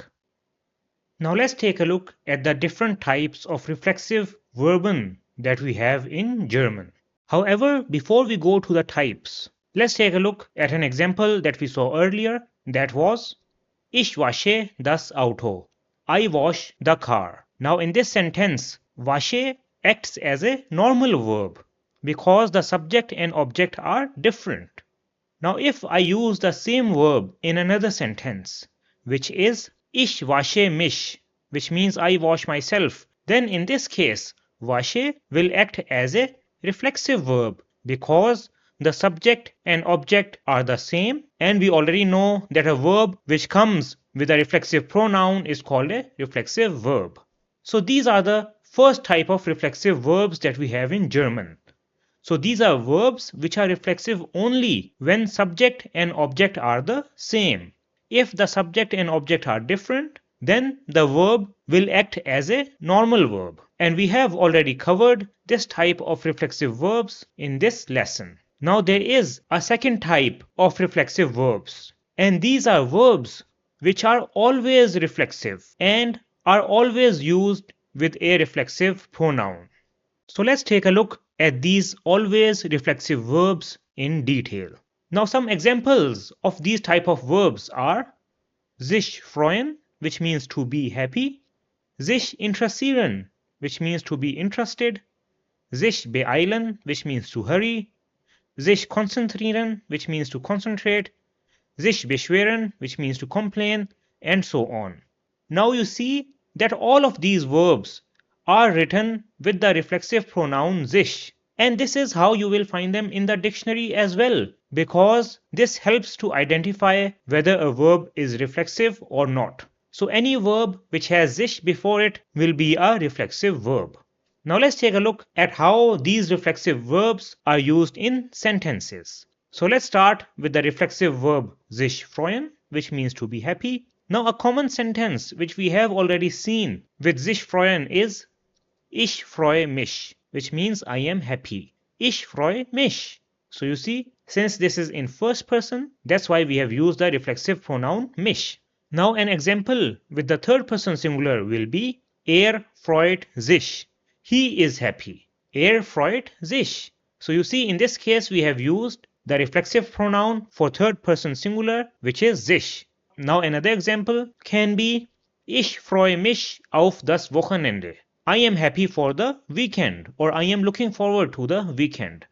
Now let's take a look at the different types of reflexive verben that we have in German. However, before we go to the types, let's take a look at an example that we saw earlier, that was Ich wasche das Auto. I wash the car. Now in this sentence, wasche acts as a normal verb because the subject and object are different. Now if I use the same verb in another sentence, which is Ich wasche mich, which means I wash myself, then in this case, wasche will act as a reflexive verb because the subject and object are the same, and we already know that a verb which comes with a reflexive pronoun is called a reflexive verb. So these are the first type of reflexive verbs that we have in German. So these are verbs which are reflexive only when subject and object are the same. If the subject and object are different, then the verb will act as a normal verb. And we have already covered this type of reflexive verbs in this lesson. Now there is a second type of reflexive verbs, and these are verbs which are always reflexive and are always used with a reflexive pronoun. So let's take a look at these always reflexive verbs in detail. Now some examples of these type of verbs are sich freuen, which means to be happy, sich interessieren, which means to be interested, sich beeilen, which means to hurry, sich konzentrieren, which means to concentrate, sich beschweren, which means to complain, and so on. Now you see that all of these verbs are written with the reflexive pronoun sich, and this is how you will find them in the dictionary as well, because this helps to identify whether a verb is reflexive or not. So any verb which has sich before it will be a reflexive verb. Now let's take a look at how these reflexive verbs are used in sentences. So let's start with the reflexive verb sich freuen, which means to be happy. Now a common sentence which we have already seen with sich freuen is Ich freue mich, which means I am happy. Ich freue mich. So you see, since this is in first person, that's why we have used the reflexive pronoun mich. Now an example with the third person singular will be freut sich. He is happy. Freut sich. So you see, in this case we have used the reflexive pronoun for third person singular, which is sich. Now another example can be Ich freue mich auf das Wochenende. I am happy for the weekend, or I am looking forward to the weekend.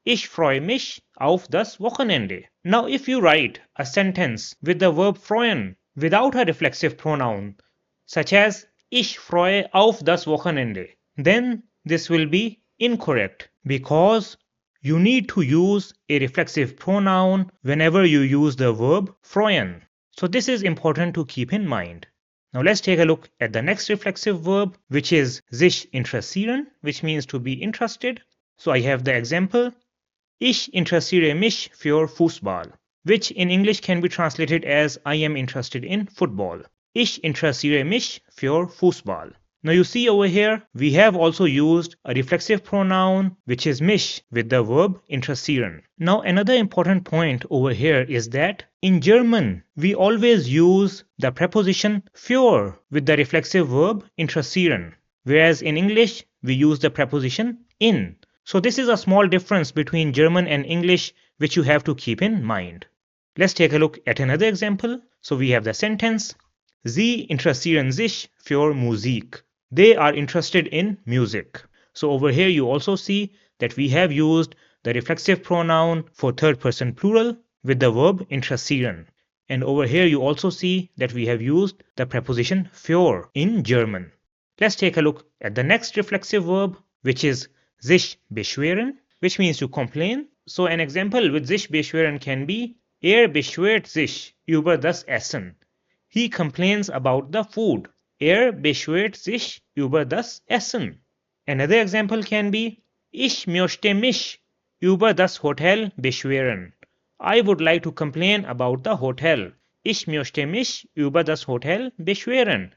Ich freue mich auf das Wochenende. Now if you write a sentence with the verb freuen without a reflexive pronoun, such as Ich freue auf das Wochenende, then this will be incorrect because you need to use a reflexive pronoun whenever you use the verb freuen. So this is important to keep in mind. Now let's take a look at the next reflexive verb, which is sich interessieren, which means to be interested. So I have the example, Ich interessiere mich für Fußball, which in English can be translated as I am interested in football. Ich interessiere mich für Fußball. Now you see over here, we have also used a reflexive pronoun which is mich with the verb interessieren. Now another important point over here is that in German, we always use the preposition für with the reflexive verb interessieren, whereas in English, we use the preposition in. So this is a small difference between German and English which you have to keep in mind. Let's take a look at another example. So we have the sentence, Sie interessieren sich für Musik. They are interested in music. So over here you also see that we have used the reflexive pronoun for third person plural with the verb interessieren. And over here you also see that we have used the preposition für in German. Let's take a look at the next reflexive verb, which is sich beschweren, which means to complain. So an example with sich beschweren can be beschwert sich über das Essen. He complains about the food. Beschwert sich über das Essen. Another example can be Ich möchte mich über das Hotel beschweren. I would like to complain about the hotel. Ich möchte mich über das Hotel beschweren.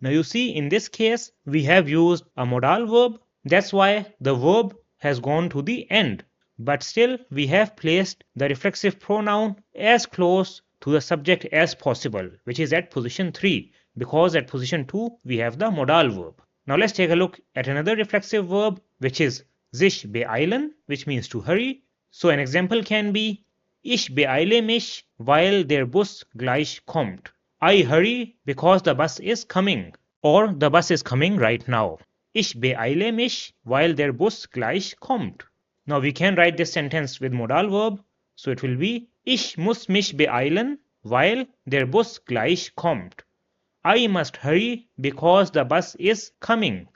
Now you see, in this case, we have used a modal verb. That's why the verb has gone to the end. But still, we have placed the reflexive pronoun as close to the subject as possible, which is at position 3, because at position 2, we have the modal verb. Now let's take a look at another reflexive verb, which is sich beeilen, which means to hurry. So an example can be Ich beeile mich, weil der Bus gleich kommt. I hurry because the bus is coming, or the bus is coming right now. Ich beeile mich, weil der Bus gleich kommt. Now we can write this sentence with modal verb, so it will be Ich muss mich beeilen, weil der Bus gleich kommt. I must hurry because the bus is coming.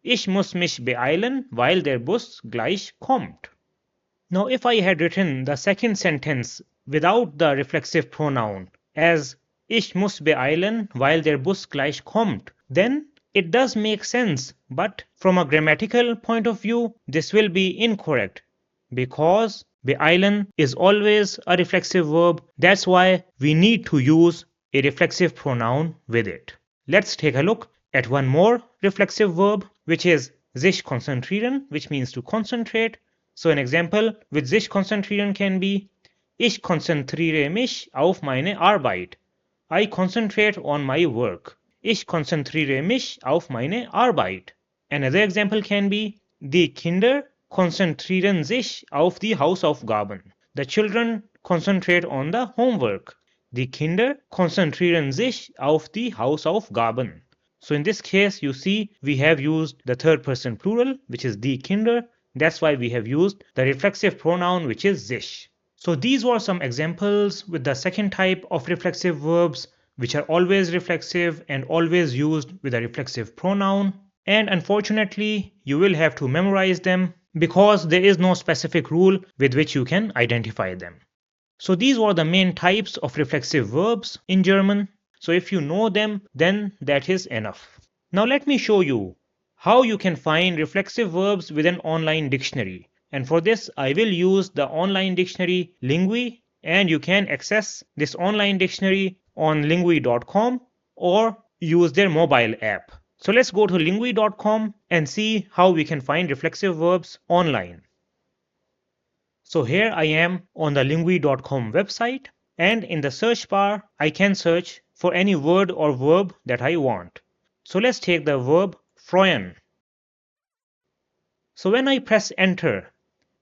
Ich muss mich beeilen, weil der Bus gleich kommt. Now if I had written the second sentence without the reflexive pronoun as Ich muss beeilen, weil der Bus gleich kommt, then it does make sense, but from a grammatical point of view, this will be incorrect because beeilen is always a reflexive verb. That's why we need to use a reflexive pronoun with it. Let's take a look at one more reflexive verb, which is sich konzentrieren, which means to concentrate. So an example with sich konzentrieren can be Ich konzentriere mich auf meine Arbeit. I concentrate on my work. Ich konzentriere mich auf meine Arbeit. Another example can be Die Kinder konzentrieren sich auf die Hausaufgaben. The children concentrate on the homework. Die Kinder konzentrieren sich auf die Hausaufgaben. So in this case, you see, we have used the third person plural, which is die Kinder. That's why we have used the reflexive pronoun, which is sich. So these were some examples with the second type of reflexive verbs, which are always reflexive and always used with a reflexive pronoun. And unfortunately, you will have to memorize them because there is no specific rule with which you can identify them. So these were the main types of reflexive verbs in German. So if you know them, then that is enough. Now let me show you how you can find reflexive verbs with an online dictionary. And for this, I will use the online dictionary Lingui, and you can access this online dictionary on lingui.com or use their mobile app. So let's go to lingui.com and see how we can find reflexive verbs online. So here I am on the lingui.com website, and in the search bar, I can search for any word or verb that I want. So let's take the verb freuen. So when I press enter,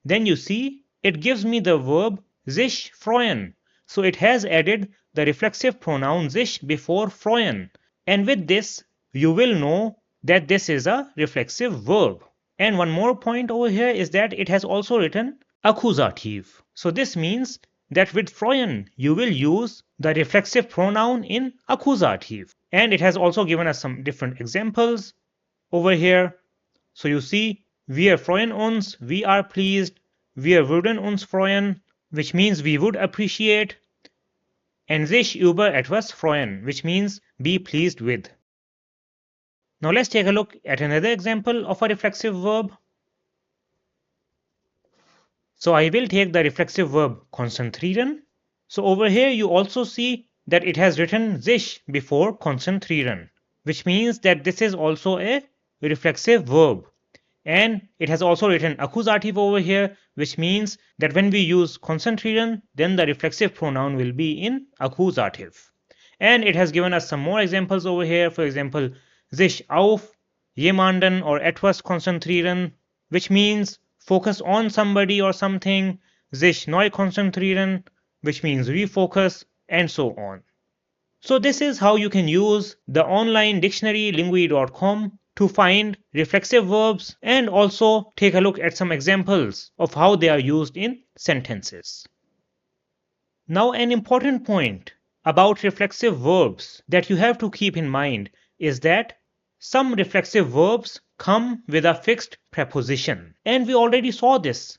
then you see it gives me the verb sich freuen. So it has added the reflexive pronoun sich before freuen. And with this, you will know that this is a reflexive verb. And one more point over here is that it has also written accusative. So this means that with freuen, you will use the reflexive pronoun in accusative. And it has also given us some different examples over here. So you see, wir freuen uns, we are pleased, wir würden uns freuen, which means we would appreciate, and sich über etwas freuen, which means be pleased with. Now let's take a look at another example of a reflexive verb. So I will take the reflexive verb konzentrieren. So over here you also see that it has written sich before konzentrieren, which means that this is also a reflexive verb. And it has also written accusative over here, which means that when we use konzentrieren, then the reflexive pronoun will be in accusative. And it has given us some more examples over here. For example, sich auf jemanden or etwas konzentrieren, which means focus on somebody or something, sich neu konzentrieren, which means refocus, and so on. So this is how you can use the online dictionary lingui.com to find reflexive verbs and also take a look at some examples of how they are used in sentences. Now an important point about reflexive verbs that you have to keep in mind is that some reflexive verbs come with a fixed preposition, and we already saw this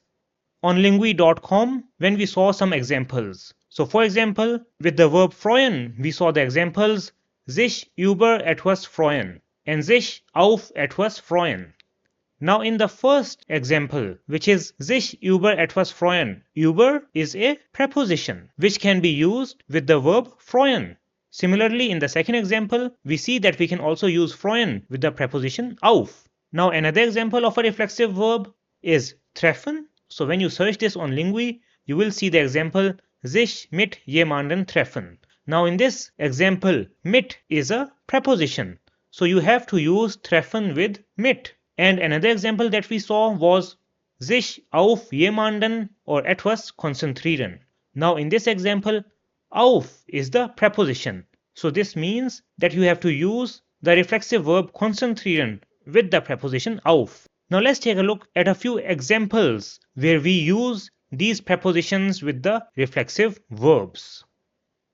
on lingui.com when we saw some examples. So for example, with the verb freuen, we saw the examples sich über etwas freuen and sich auf etwas freuen. Now in the first example, which is sich über etwas freuen, über is a preposition which can be used with the verb freuen. Similarly, in the second example, we see that we can also use freuen with the preposition auf. Now another example of a reflexive verb is treffen. So when you search this on Lingui, you will see the example sich mit jemandem treffen. Now in this example, mit is a preposition. So you have to use treffen with mit. And another example that we saw was sich auf jemanden or etwas konzentrieren. Now in this example, auf is the preposition. So this means that you have to use the reflexive verb konzentrieren with the preposition auf. Now let's take a look at a few examples where we use these prepositions with the reflexive verbs.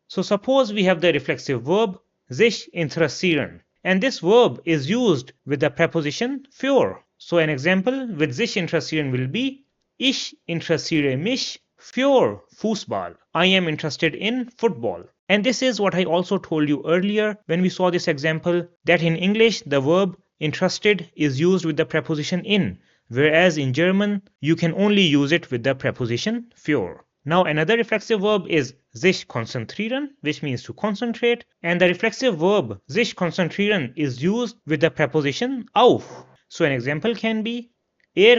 So suppose we have the reflexive verb sich interessieren, and this verb is used with the preposition für. So an example with sich interessieren will be ich interessiere mich für Fußball. I am interested in football. And this is what I also told you earlier when we saw this example, that in English the verb interested is used with the preposition in, whereas in German you can only use it with the preposition für. Now another reflexive verb is sich konzentrieren, which means to concentrate, and the reflexive verb sich konzentrieren is used with the preposition auf. So an example can be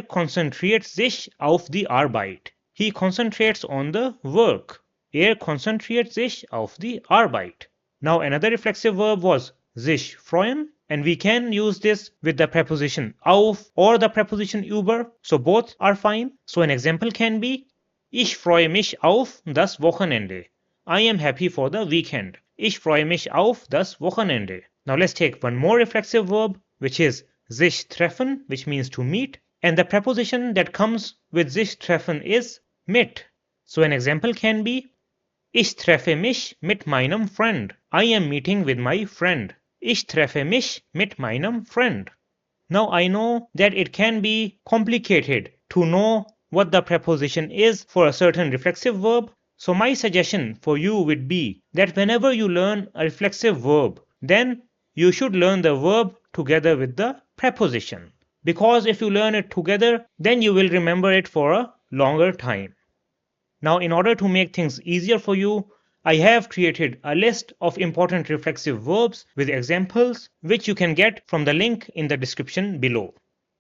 konzentriert sich auf die Arbeit. He concentrates on the work. Konzentriert sich auf die Arbeit. Now another reflexive verb was sich freuen, and we can use this with the preposition auf or the preposition über, so both are fine. So an example can be ich freue mich auf das Wochenende. I am happy for the weekend. Ich freue mich auf das Wochenende. Now let's take one more reflexive verb, which is sich treffen, which means to meet, and the preposition that comes with sich treffen is mit. So an example can be ich treffe mich mit meinem Freund. I am meeting with my friend. Ich treffe mich mit meinem Freund. Now I know that it can be complicated to know what the preposition is for a certain reflexive verb. So my suggestion for you would be that whenever you learn a reflexive verb, then you should learn the verb together with the preposition. Because if you learn it together, then you will remember it for a longer time. Now in order to make things easier for you, I have created a list of important reflexive verbs with examples which you can get from the link in the description below.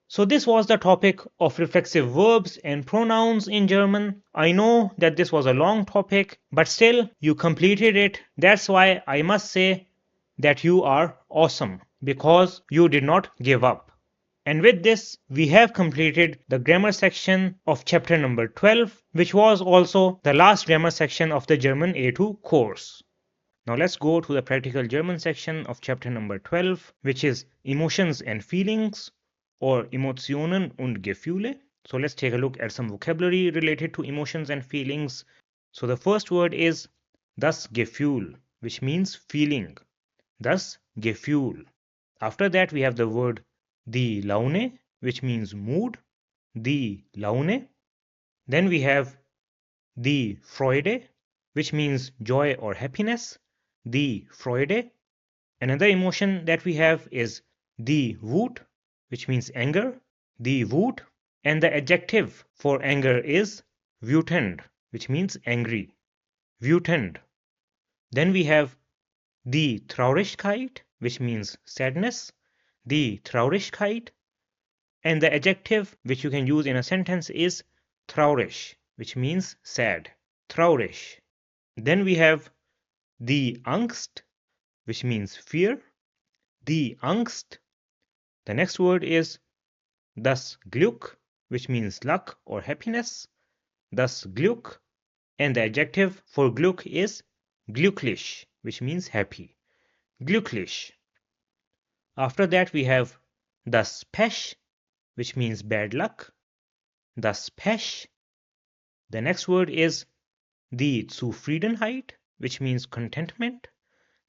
So this was the topic of reflexive verbs and pronouns in German. I know that this was a long topic, but still you completed it. That's why I must say that you are awesome, because you did not give up. And with this, we have completed the grammar section of chapter number 12, which was also the last grammar section of the German A2 course. Now let's go to the practical German section of chapter number 12, which is emotions and feelings, or Emotionen und Gefühle. So let's take a look at some vocabulary related to emotions and feelings. So the first word is das Gefühl, which means feeling. Das Gefühl. After that we have the word die Laune, which means mood. Die Laune. Then we have die Freude, which means joy or happiness. Die Freude. Another emotion that we have is die Wut, which means anger. Die Wut. And the adjective for anger is wütend, which means angry. Wütend. Then we have die Traurigkeit, which means sadness. Die Traurigkeit. And the adjective which you can use in a sentence is traurig, which means sad. Traurig. Then we have die Angst, which means fear. Die Angst. The next word is das Glück, which means luck or happiness. Das Glück. And the adjective for Glück is glücklich, which means happy. Glücklich. After that we have das Pech, which means bad luck. Das Pech. The next word is die Zufriedenheit, which means contentment.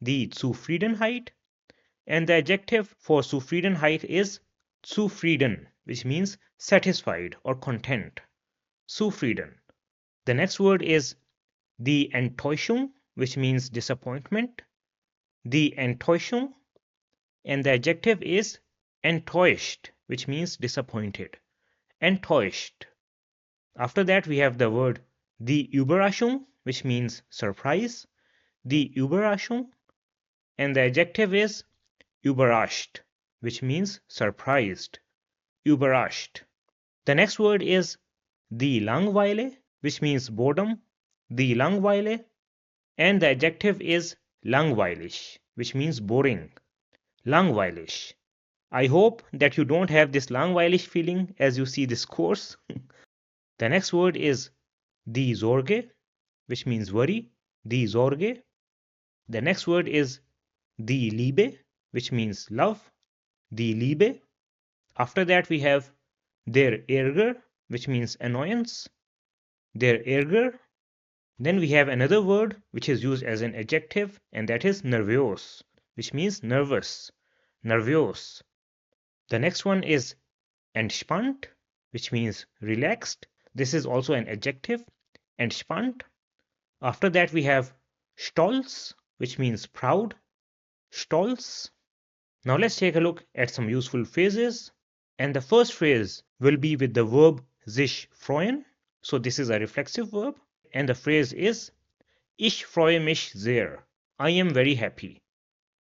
Die Zufriedenheit. And the adjective for Zufriedenheit is zufrieden, which means satisfied or content. Zufrieden. The next word is die Enttäuschung, which means disappointment. Die Enttäuschung. And the adjective is enttäuscht, which means disappointed. Enttäuscht. After that, we have the word die Überraschung, which means surprise. Die Überraschung. And the adjective is überrascht, which means surprised. Überrascht. The next word is die Langweile, which means boredom. Die Langweile. And the adjective is langweilig, which means boring. Langweilig. I hope that you don't have this langweilig feeling as you see this course. The next word is die Sorge, which means worry. Die Sorge. The next word is die Liebe, which means love. Die Liebe. After that, we have der Ärger, which means annoyance. Der Ärger. Then we have another word which is used as an adjective, and that is nervös, which means nervous. Nervös. The next one is entspannt, which means relaxed. This is also an adjective. Entspannt. After that, we have stolz, which means proud. Stolz. Now let's take a look at some useful phrases. And the first phrase will be with the verb sich freuen. So this is a reflexive verb. And the phrase is Ich freue mich sehr. I am very happy.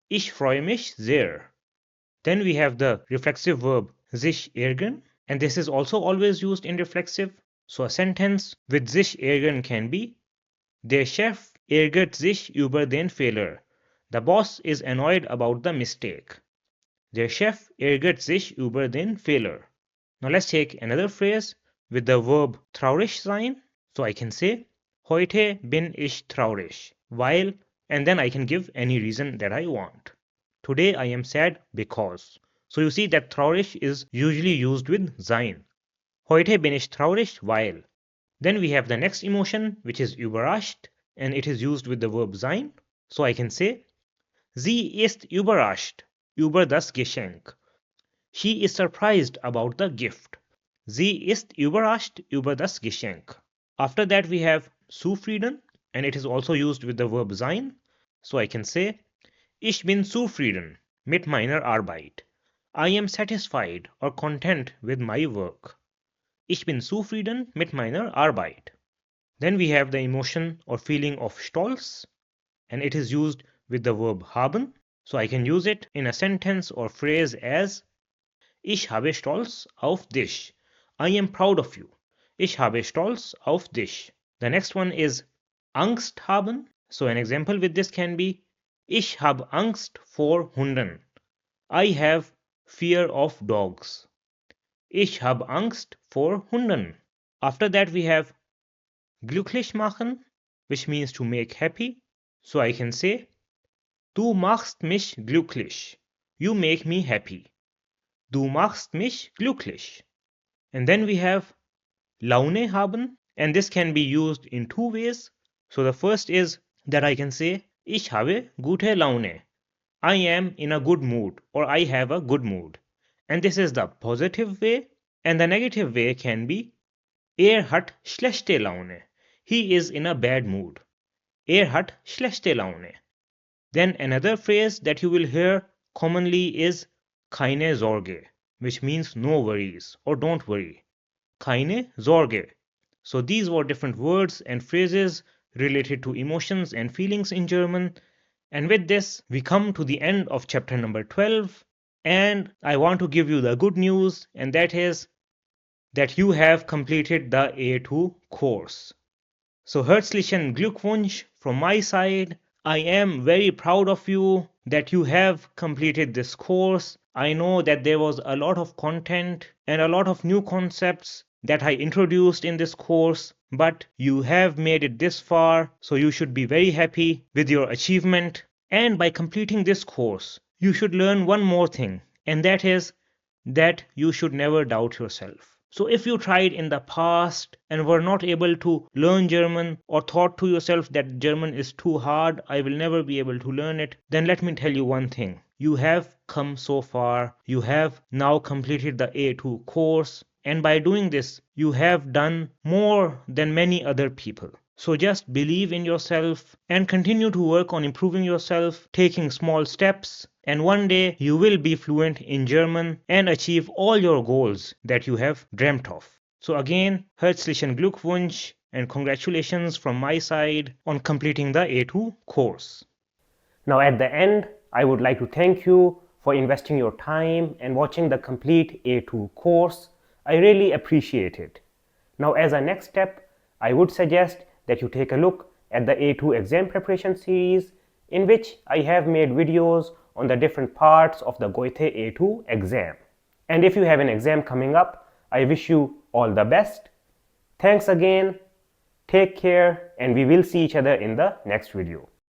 Ich freue mich sehr. Then we have the reflexive verb sich ärgern. And this is also always used in reflexive. So a sentence with sich ärgern can be Der Chef ärgert sich über den Fehler. The boss is annoyed about the mistake. Der Chef ärgert sich über den Fehler. Now let's take another phrase with the verb traurig sein. So I can say Heute bin ich traurig, weil, and then I can give any reason that I want. Today I am sad because. So you see that traurig is usually used with sein. Heute bin ich traurig, weil. Then we have the next emotion, which is überrascht, and it is used with the verb sein. So I can say Sie ist überrascht über das Geschenk. She is surprised about the gift. Sie ist überrascht über das Geschenk. After that we have zufrieden, and it is also used with the verb sein. So I can say Ich bin zufrieden mit meiner Arbeit. I am satisfied or content with my work. Ich bin zufrieden mit meiner Arbeit. Then we have the emotion or feeling of Stolz, and it is used with the verb haben. So I can use it in a sentence or phrase as Ich habe Stolz auf dich. I am proud of you. Ich habe Stolz auf dich. The next one is Angst haben. So an example with this can be Ich habe Angst vor Hunden. I have fear of dogs. Ich habe Angst vor Hunden. After that we have glücklich machen, which means to make happy. So I can say Du machst mich glücklich. You make me happy. Du machst mich glücklich. And then we have Laune haben, and this can be used in two ways. So the first is that I can say Ich habe gute Laune. I am in a good mood, or I have a good mood. And this is the positive way. And the negative way can be hat schlechte Laune. He is in a bad mood. Hat schlechte Laune. Then another phrase that you will hear commonly is keine Sorge, which means no worries or don't worry. Keine Sorge. So these were different words and phrases related to emotions and feelings in German. And with this, we come to the end of chapter number 12. And I want to give you the good news, and that is that you have completed the A2 course. So herzlichen Glückwunsch from my side. I am very proud of you that you have completed this course. I know that there was a lot of content and a lot of new concepts that I introduced in this course, but you have made it this far, so you should be very happy with your achievement. And by completing this course, you should learn one more thing, and that is that you should never doubt yourself. So if you tried in the past and were not able to learn German, or thought to yourself that German is too hard, I will never be able to learn it, then let me tell you one thing. You have come so far. You have now completed the A2 course, and by doing this, you have done more than many other people. So just believe in yourself and continue to work on improving yourself, taking small steps. And one day you will be fluent in German and achieve all your goals that you have dreamt of. So again, herzlichen Glückwunsch and congratulations from my side on completing the A2 course. Now at the end, I would like to thank you for investing your time and watching the complete A2 course. I really appreciate it. Now as a next step, I would suggest that you take a look at the A2 exam preparation series, in which I have made videos on the different parts of the Goethe A2 exam. And if you have an exam coming up, I wish you all the best. Thanks again, take care, and we will see each other in the next video.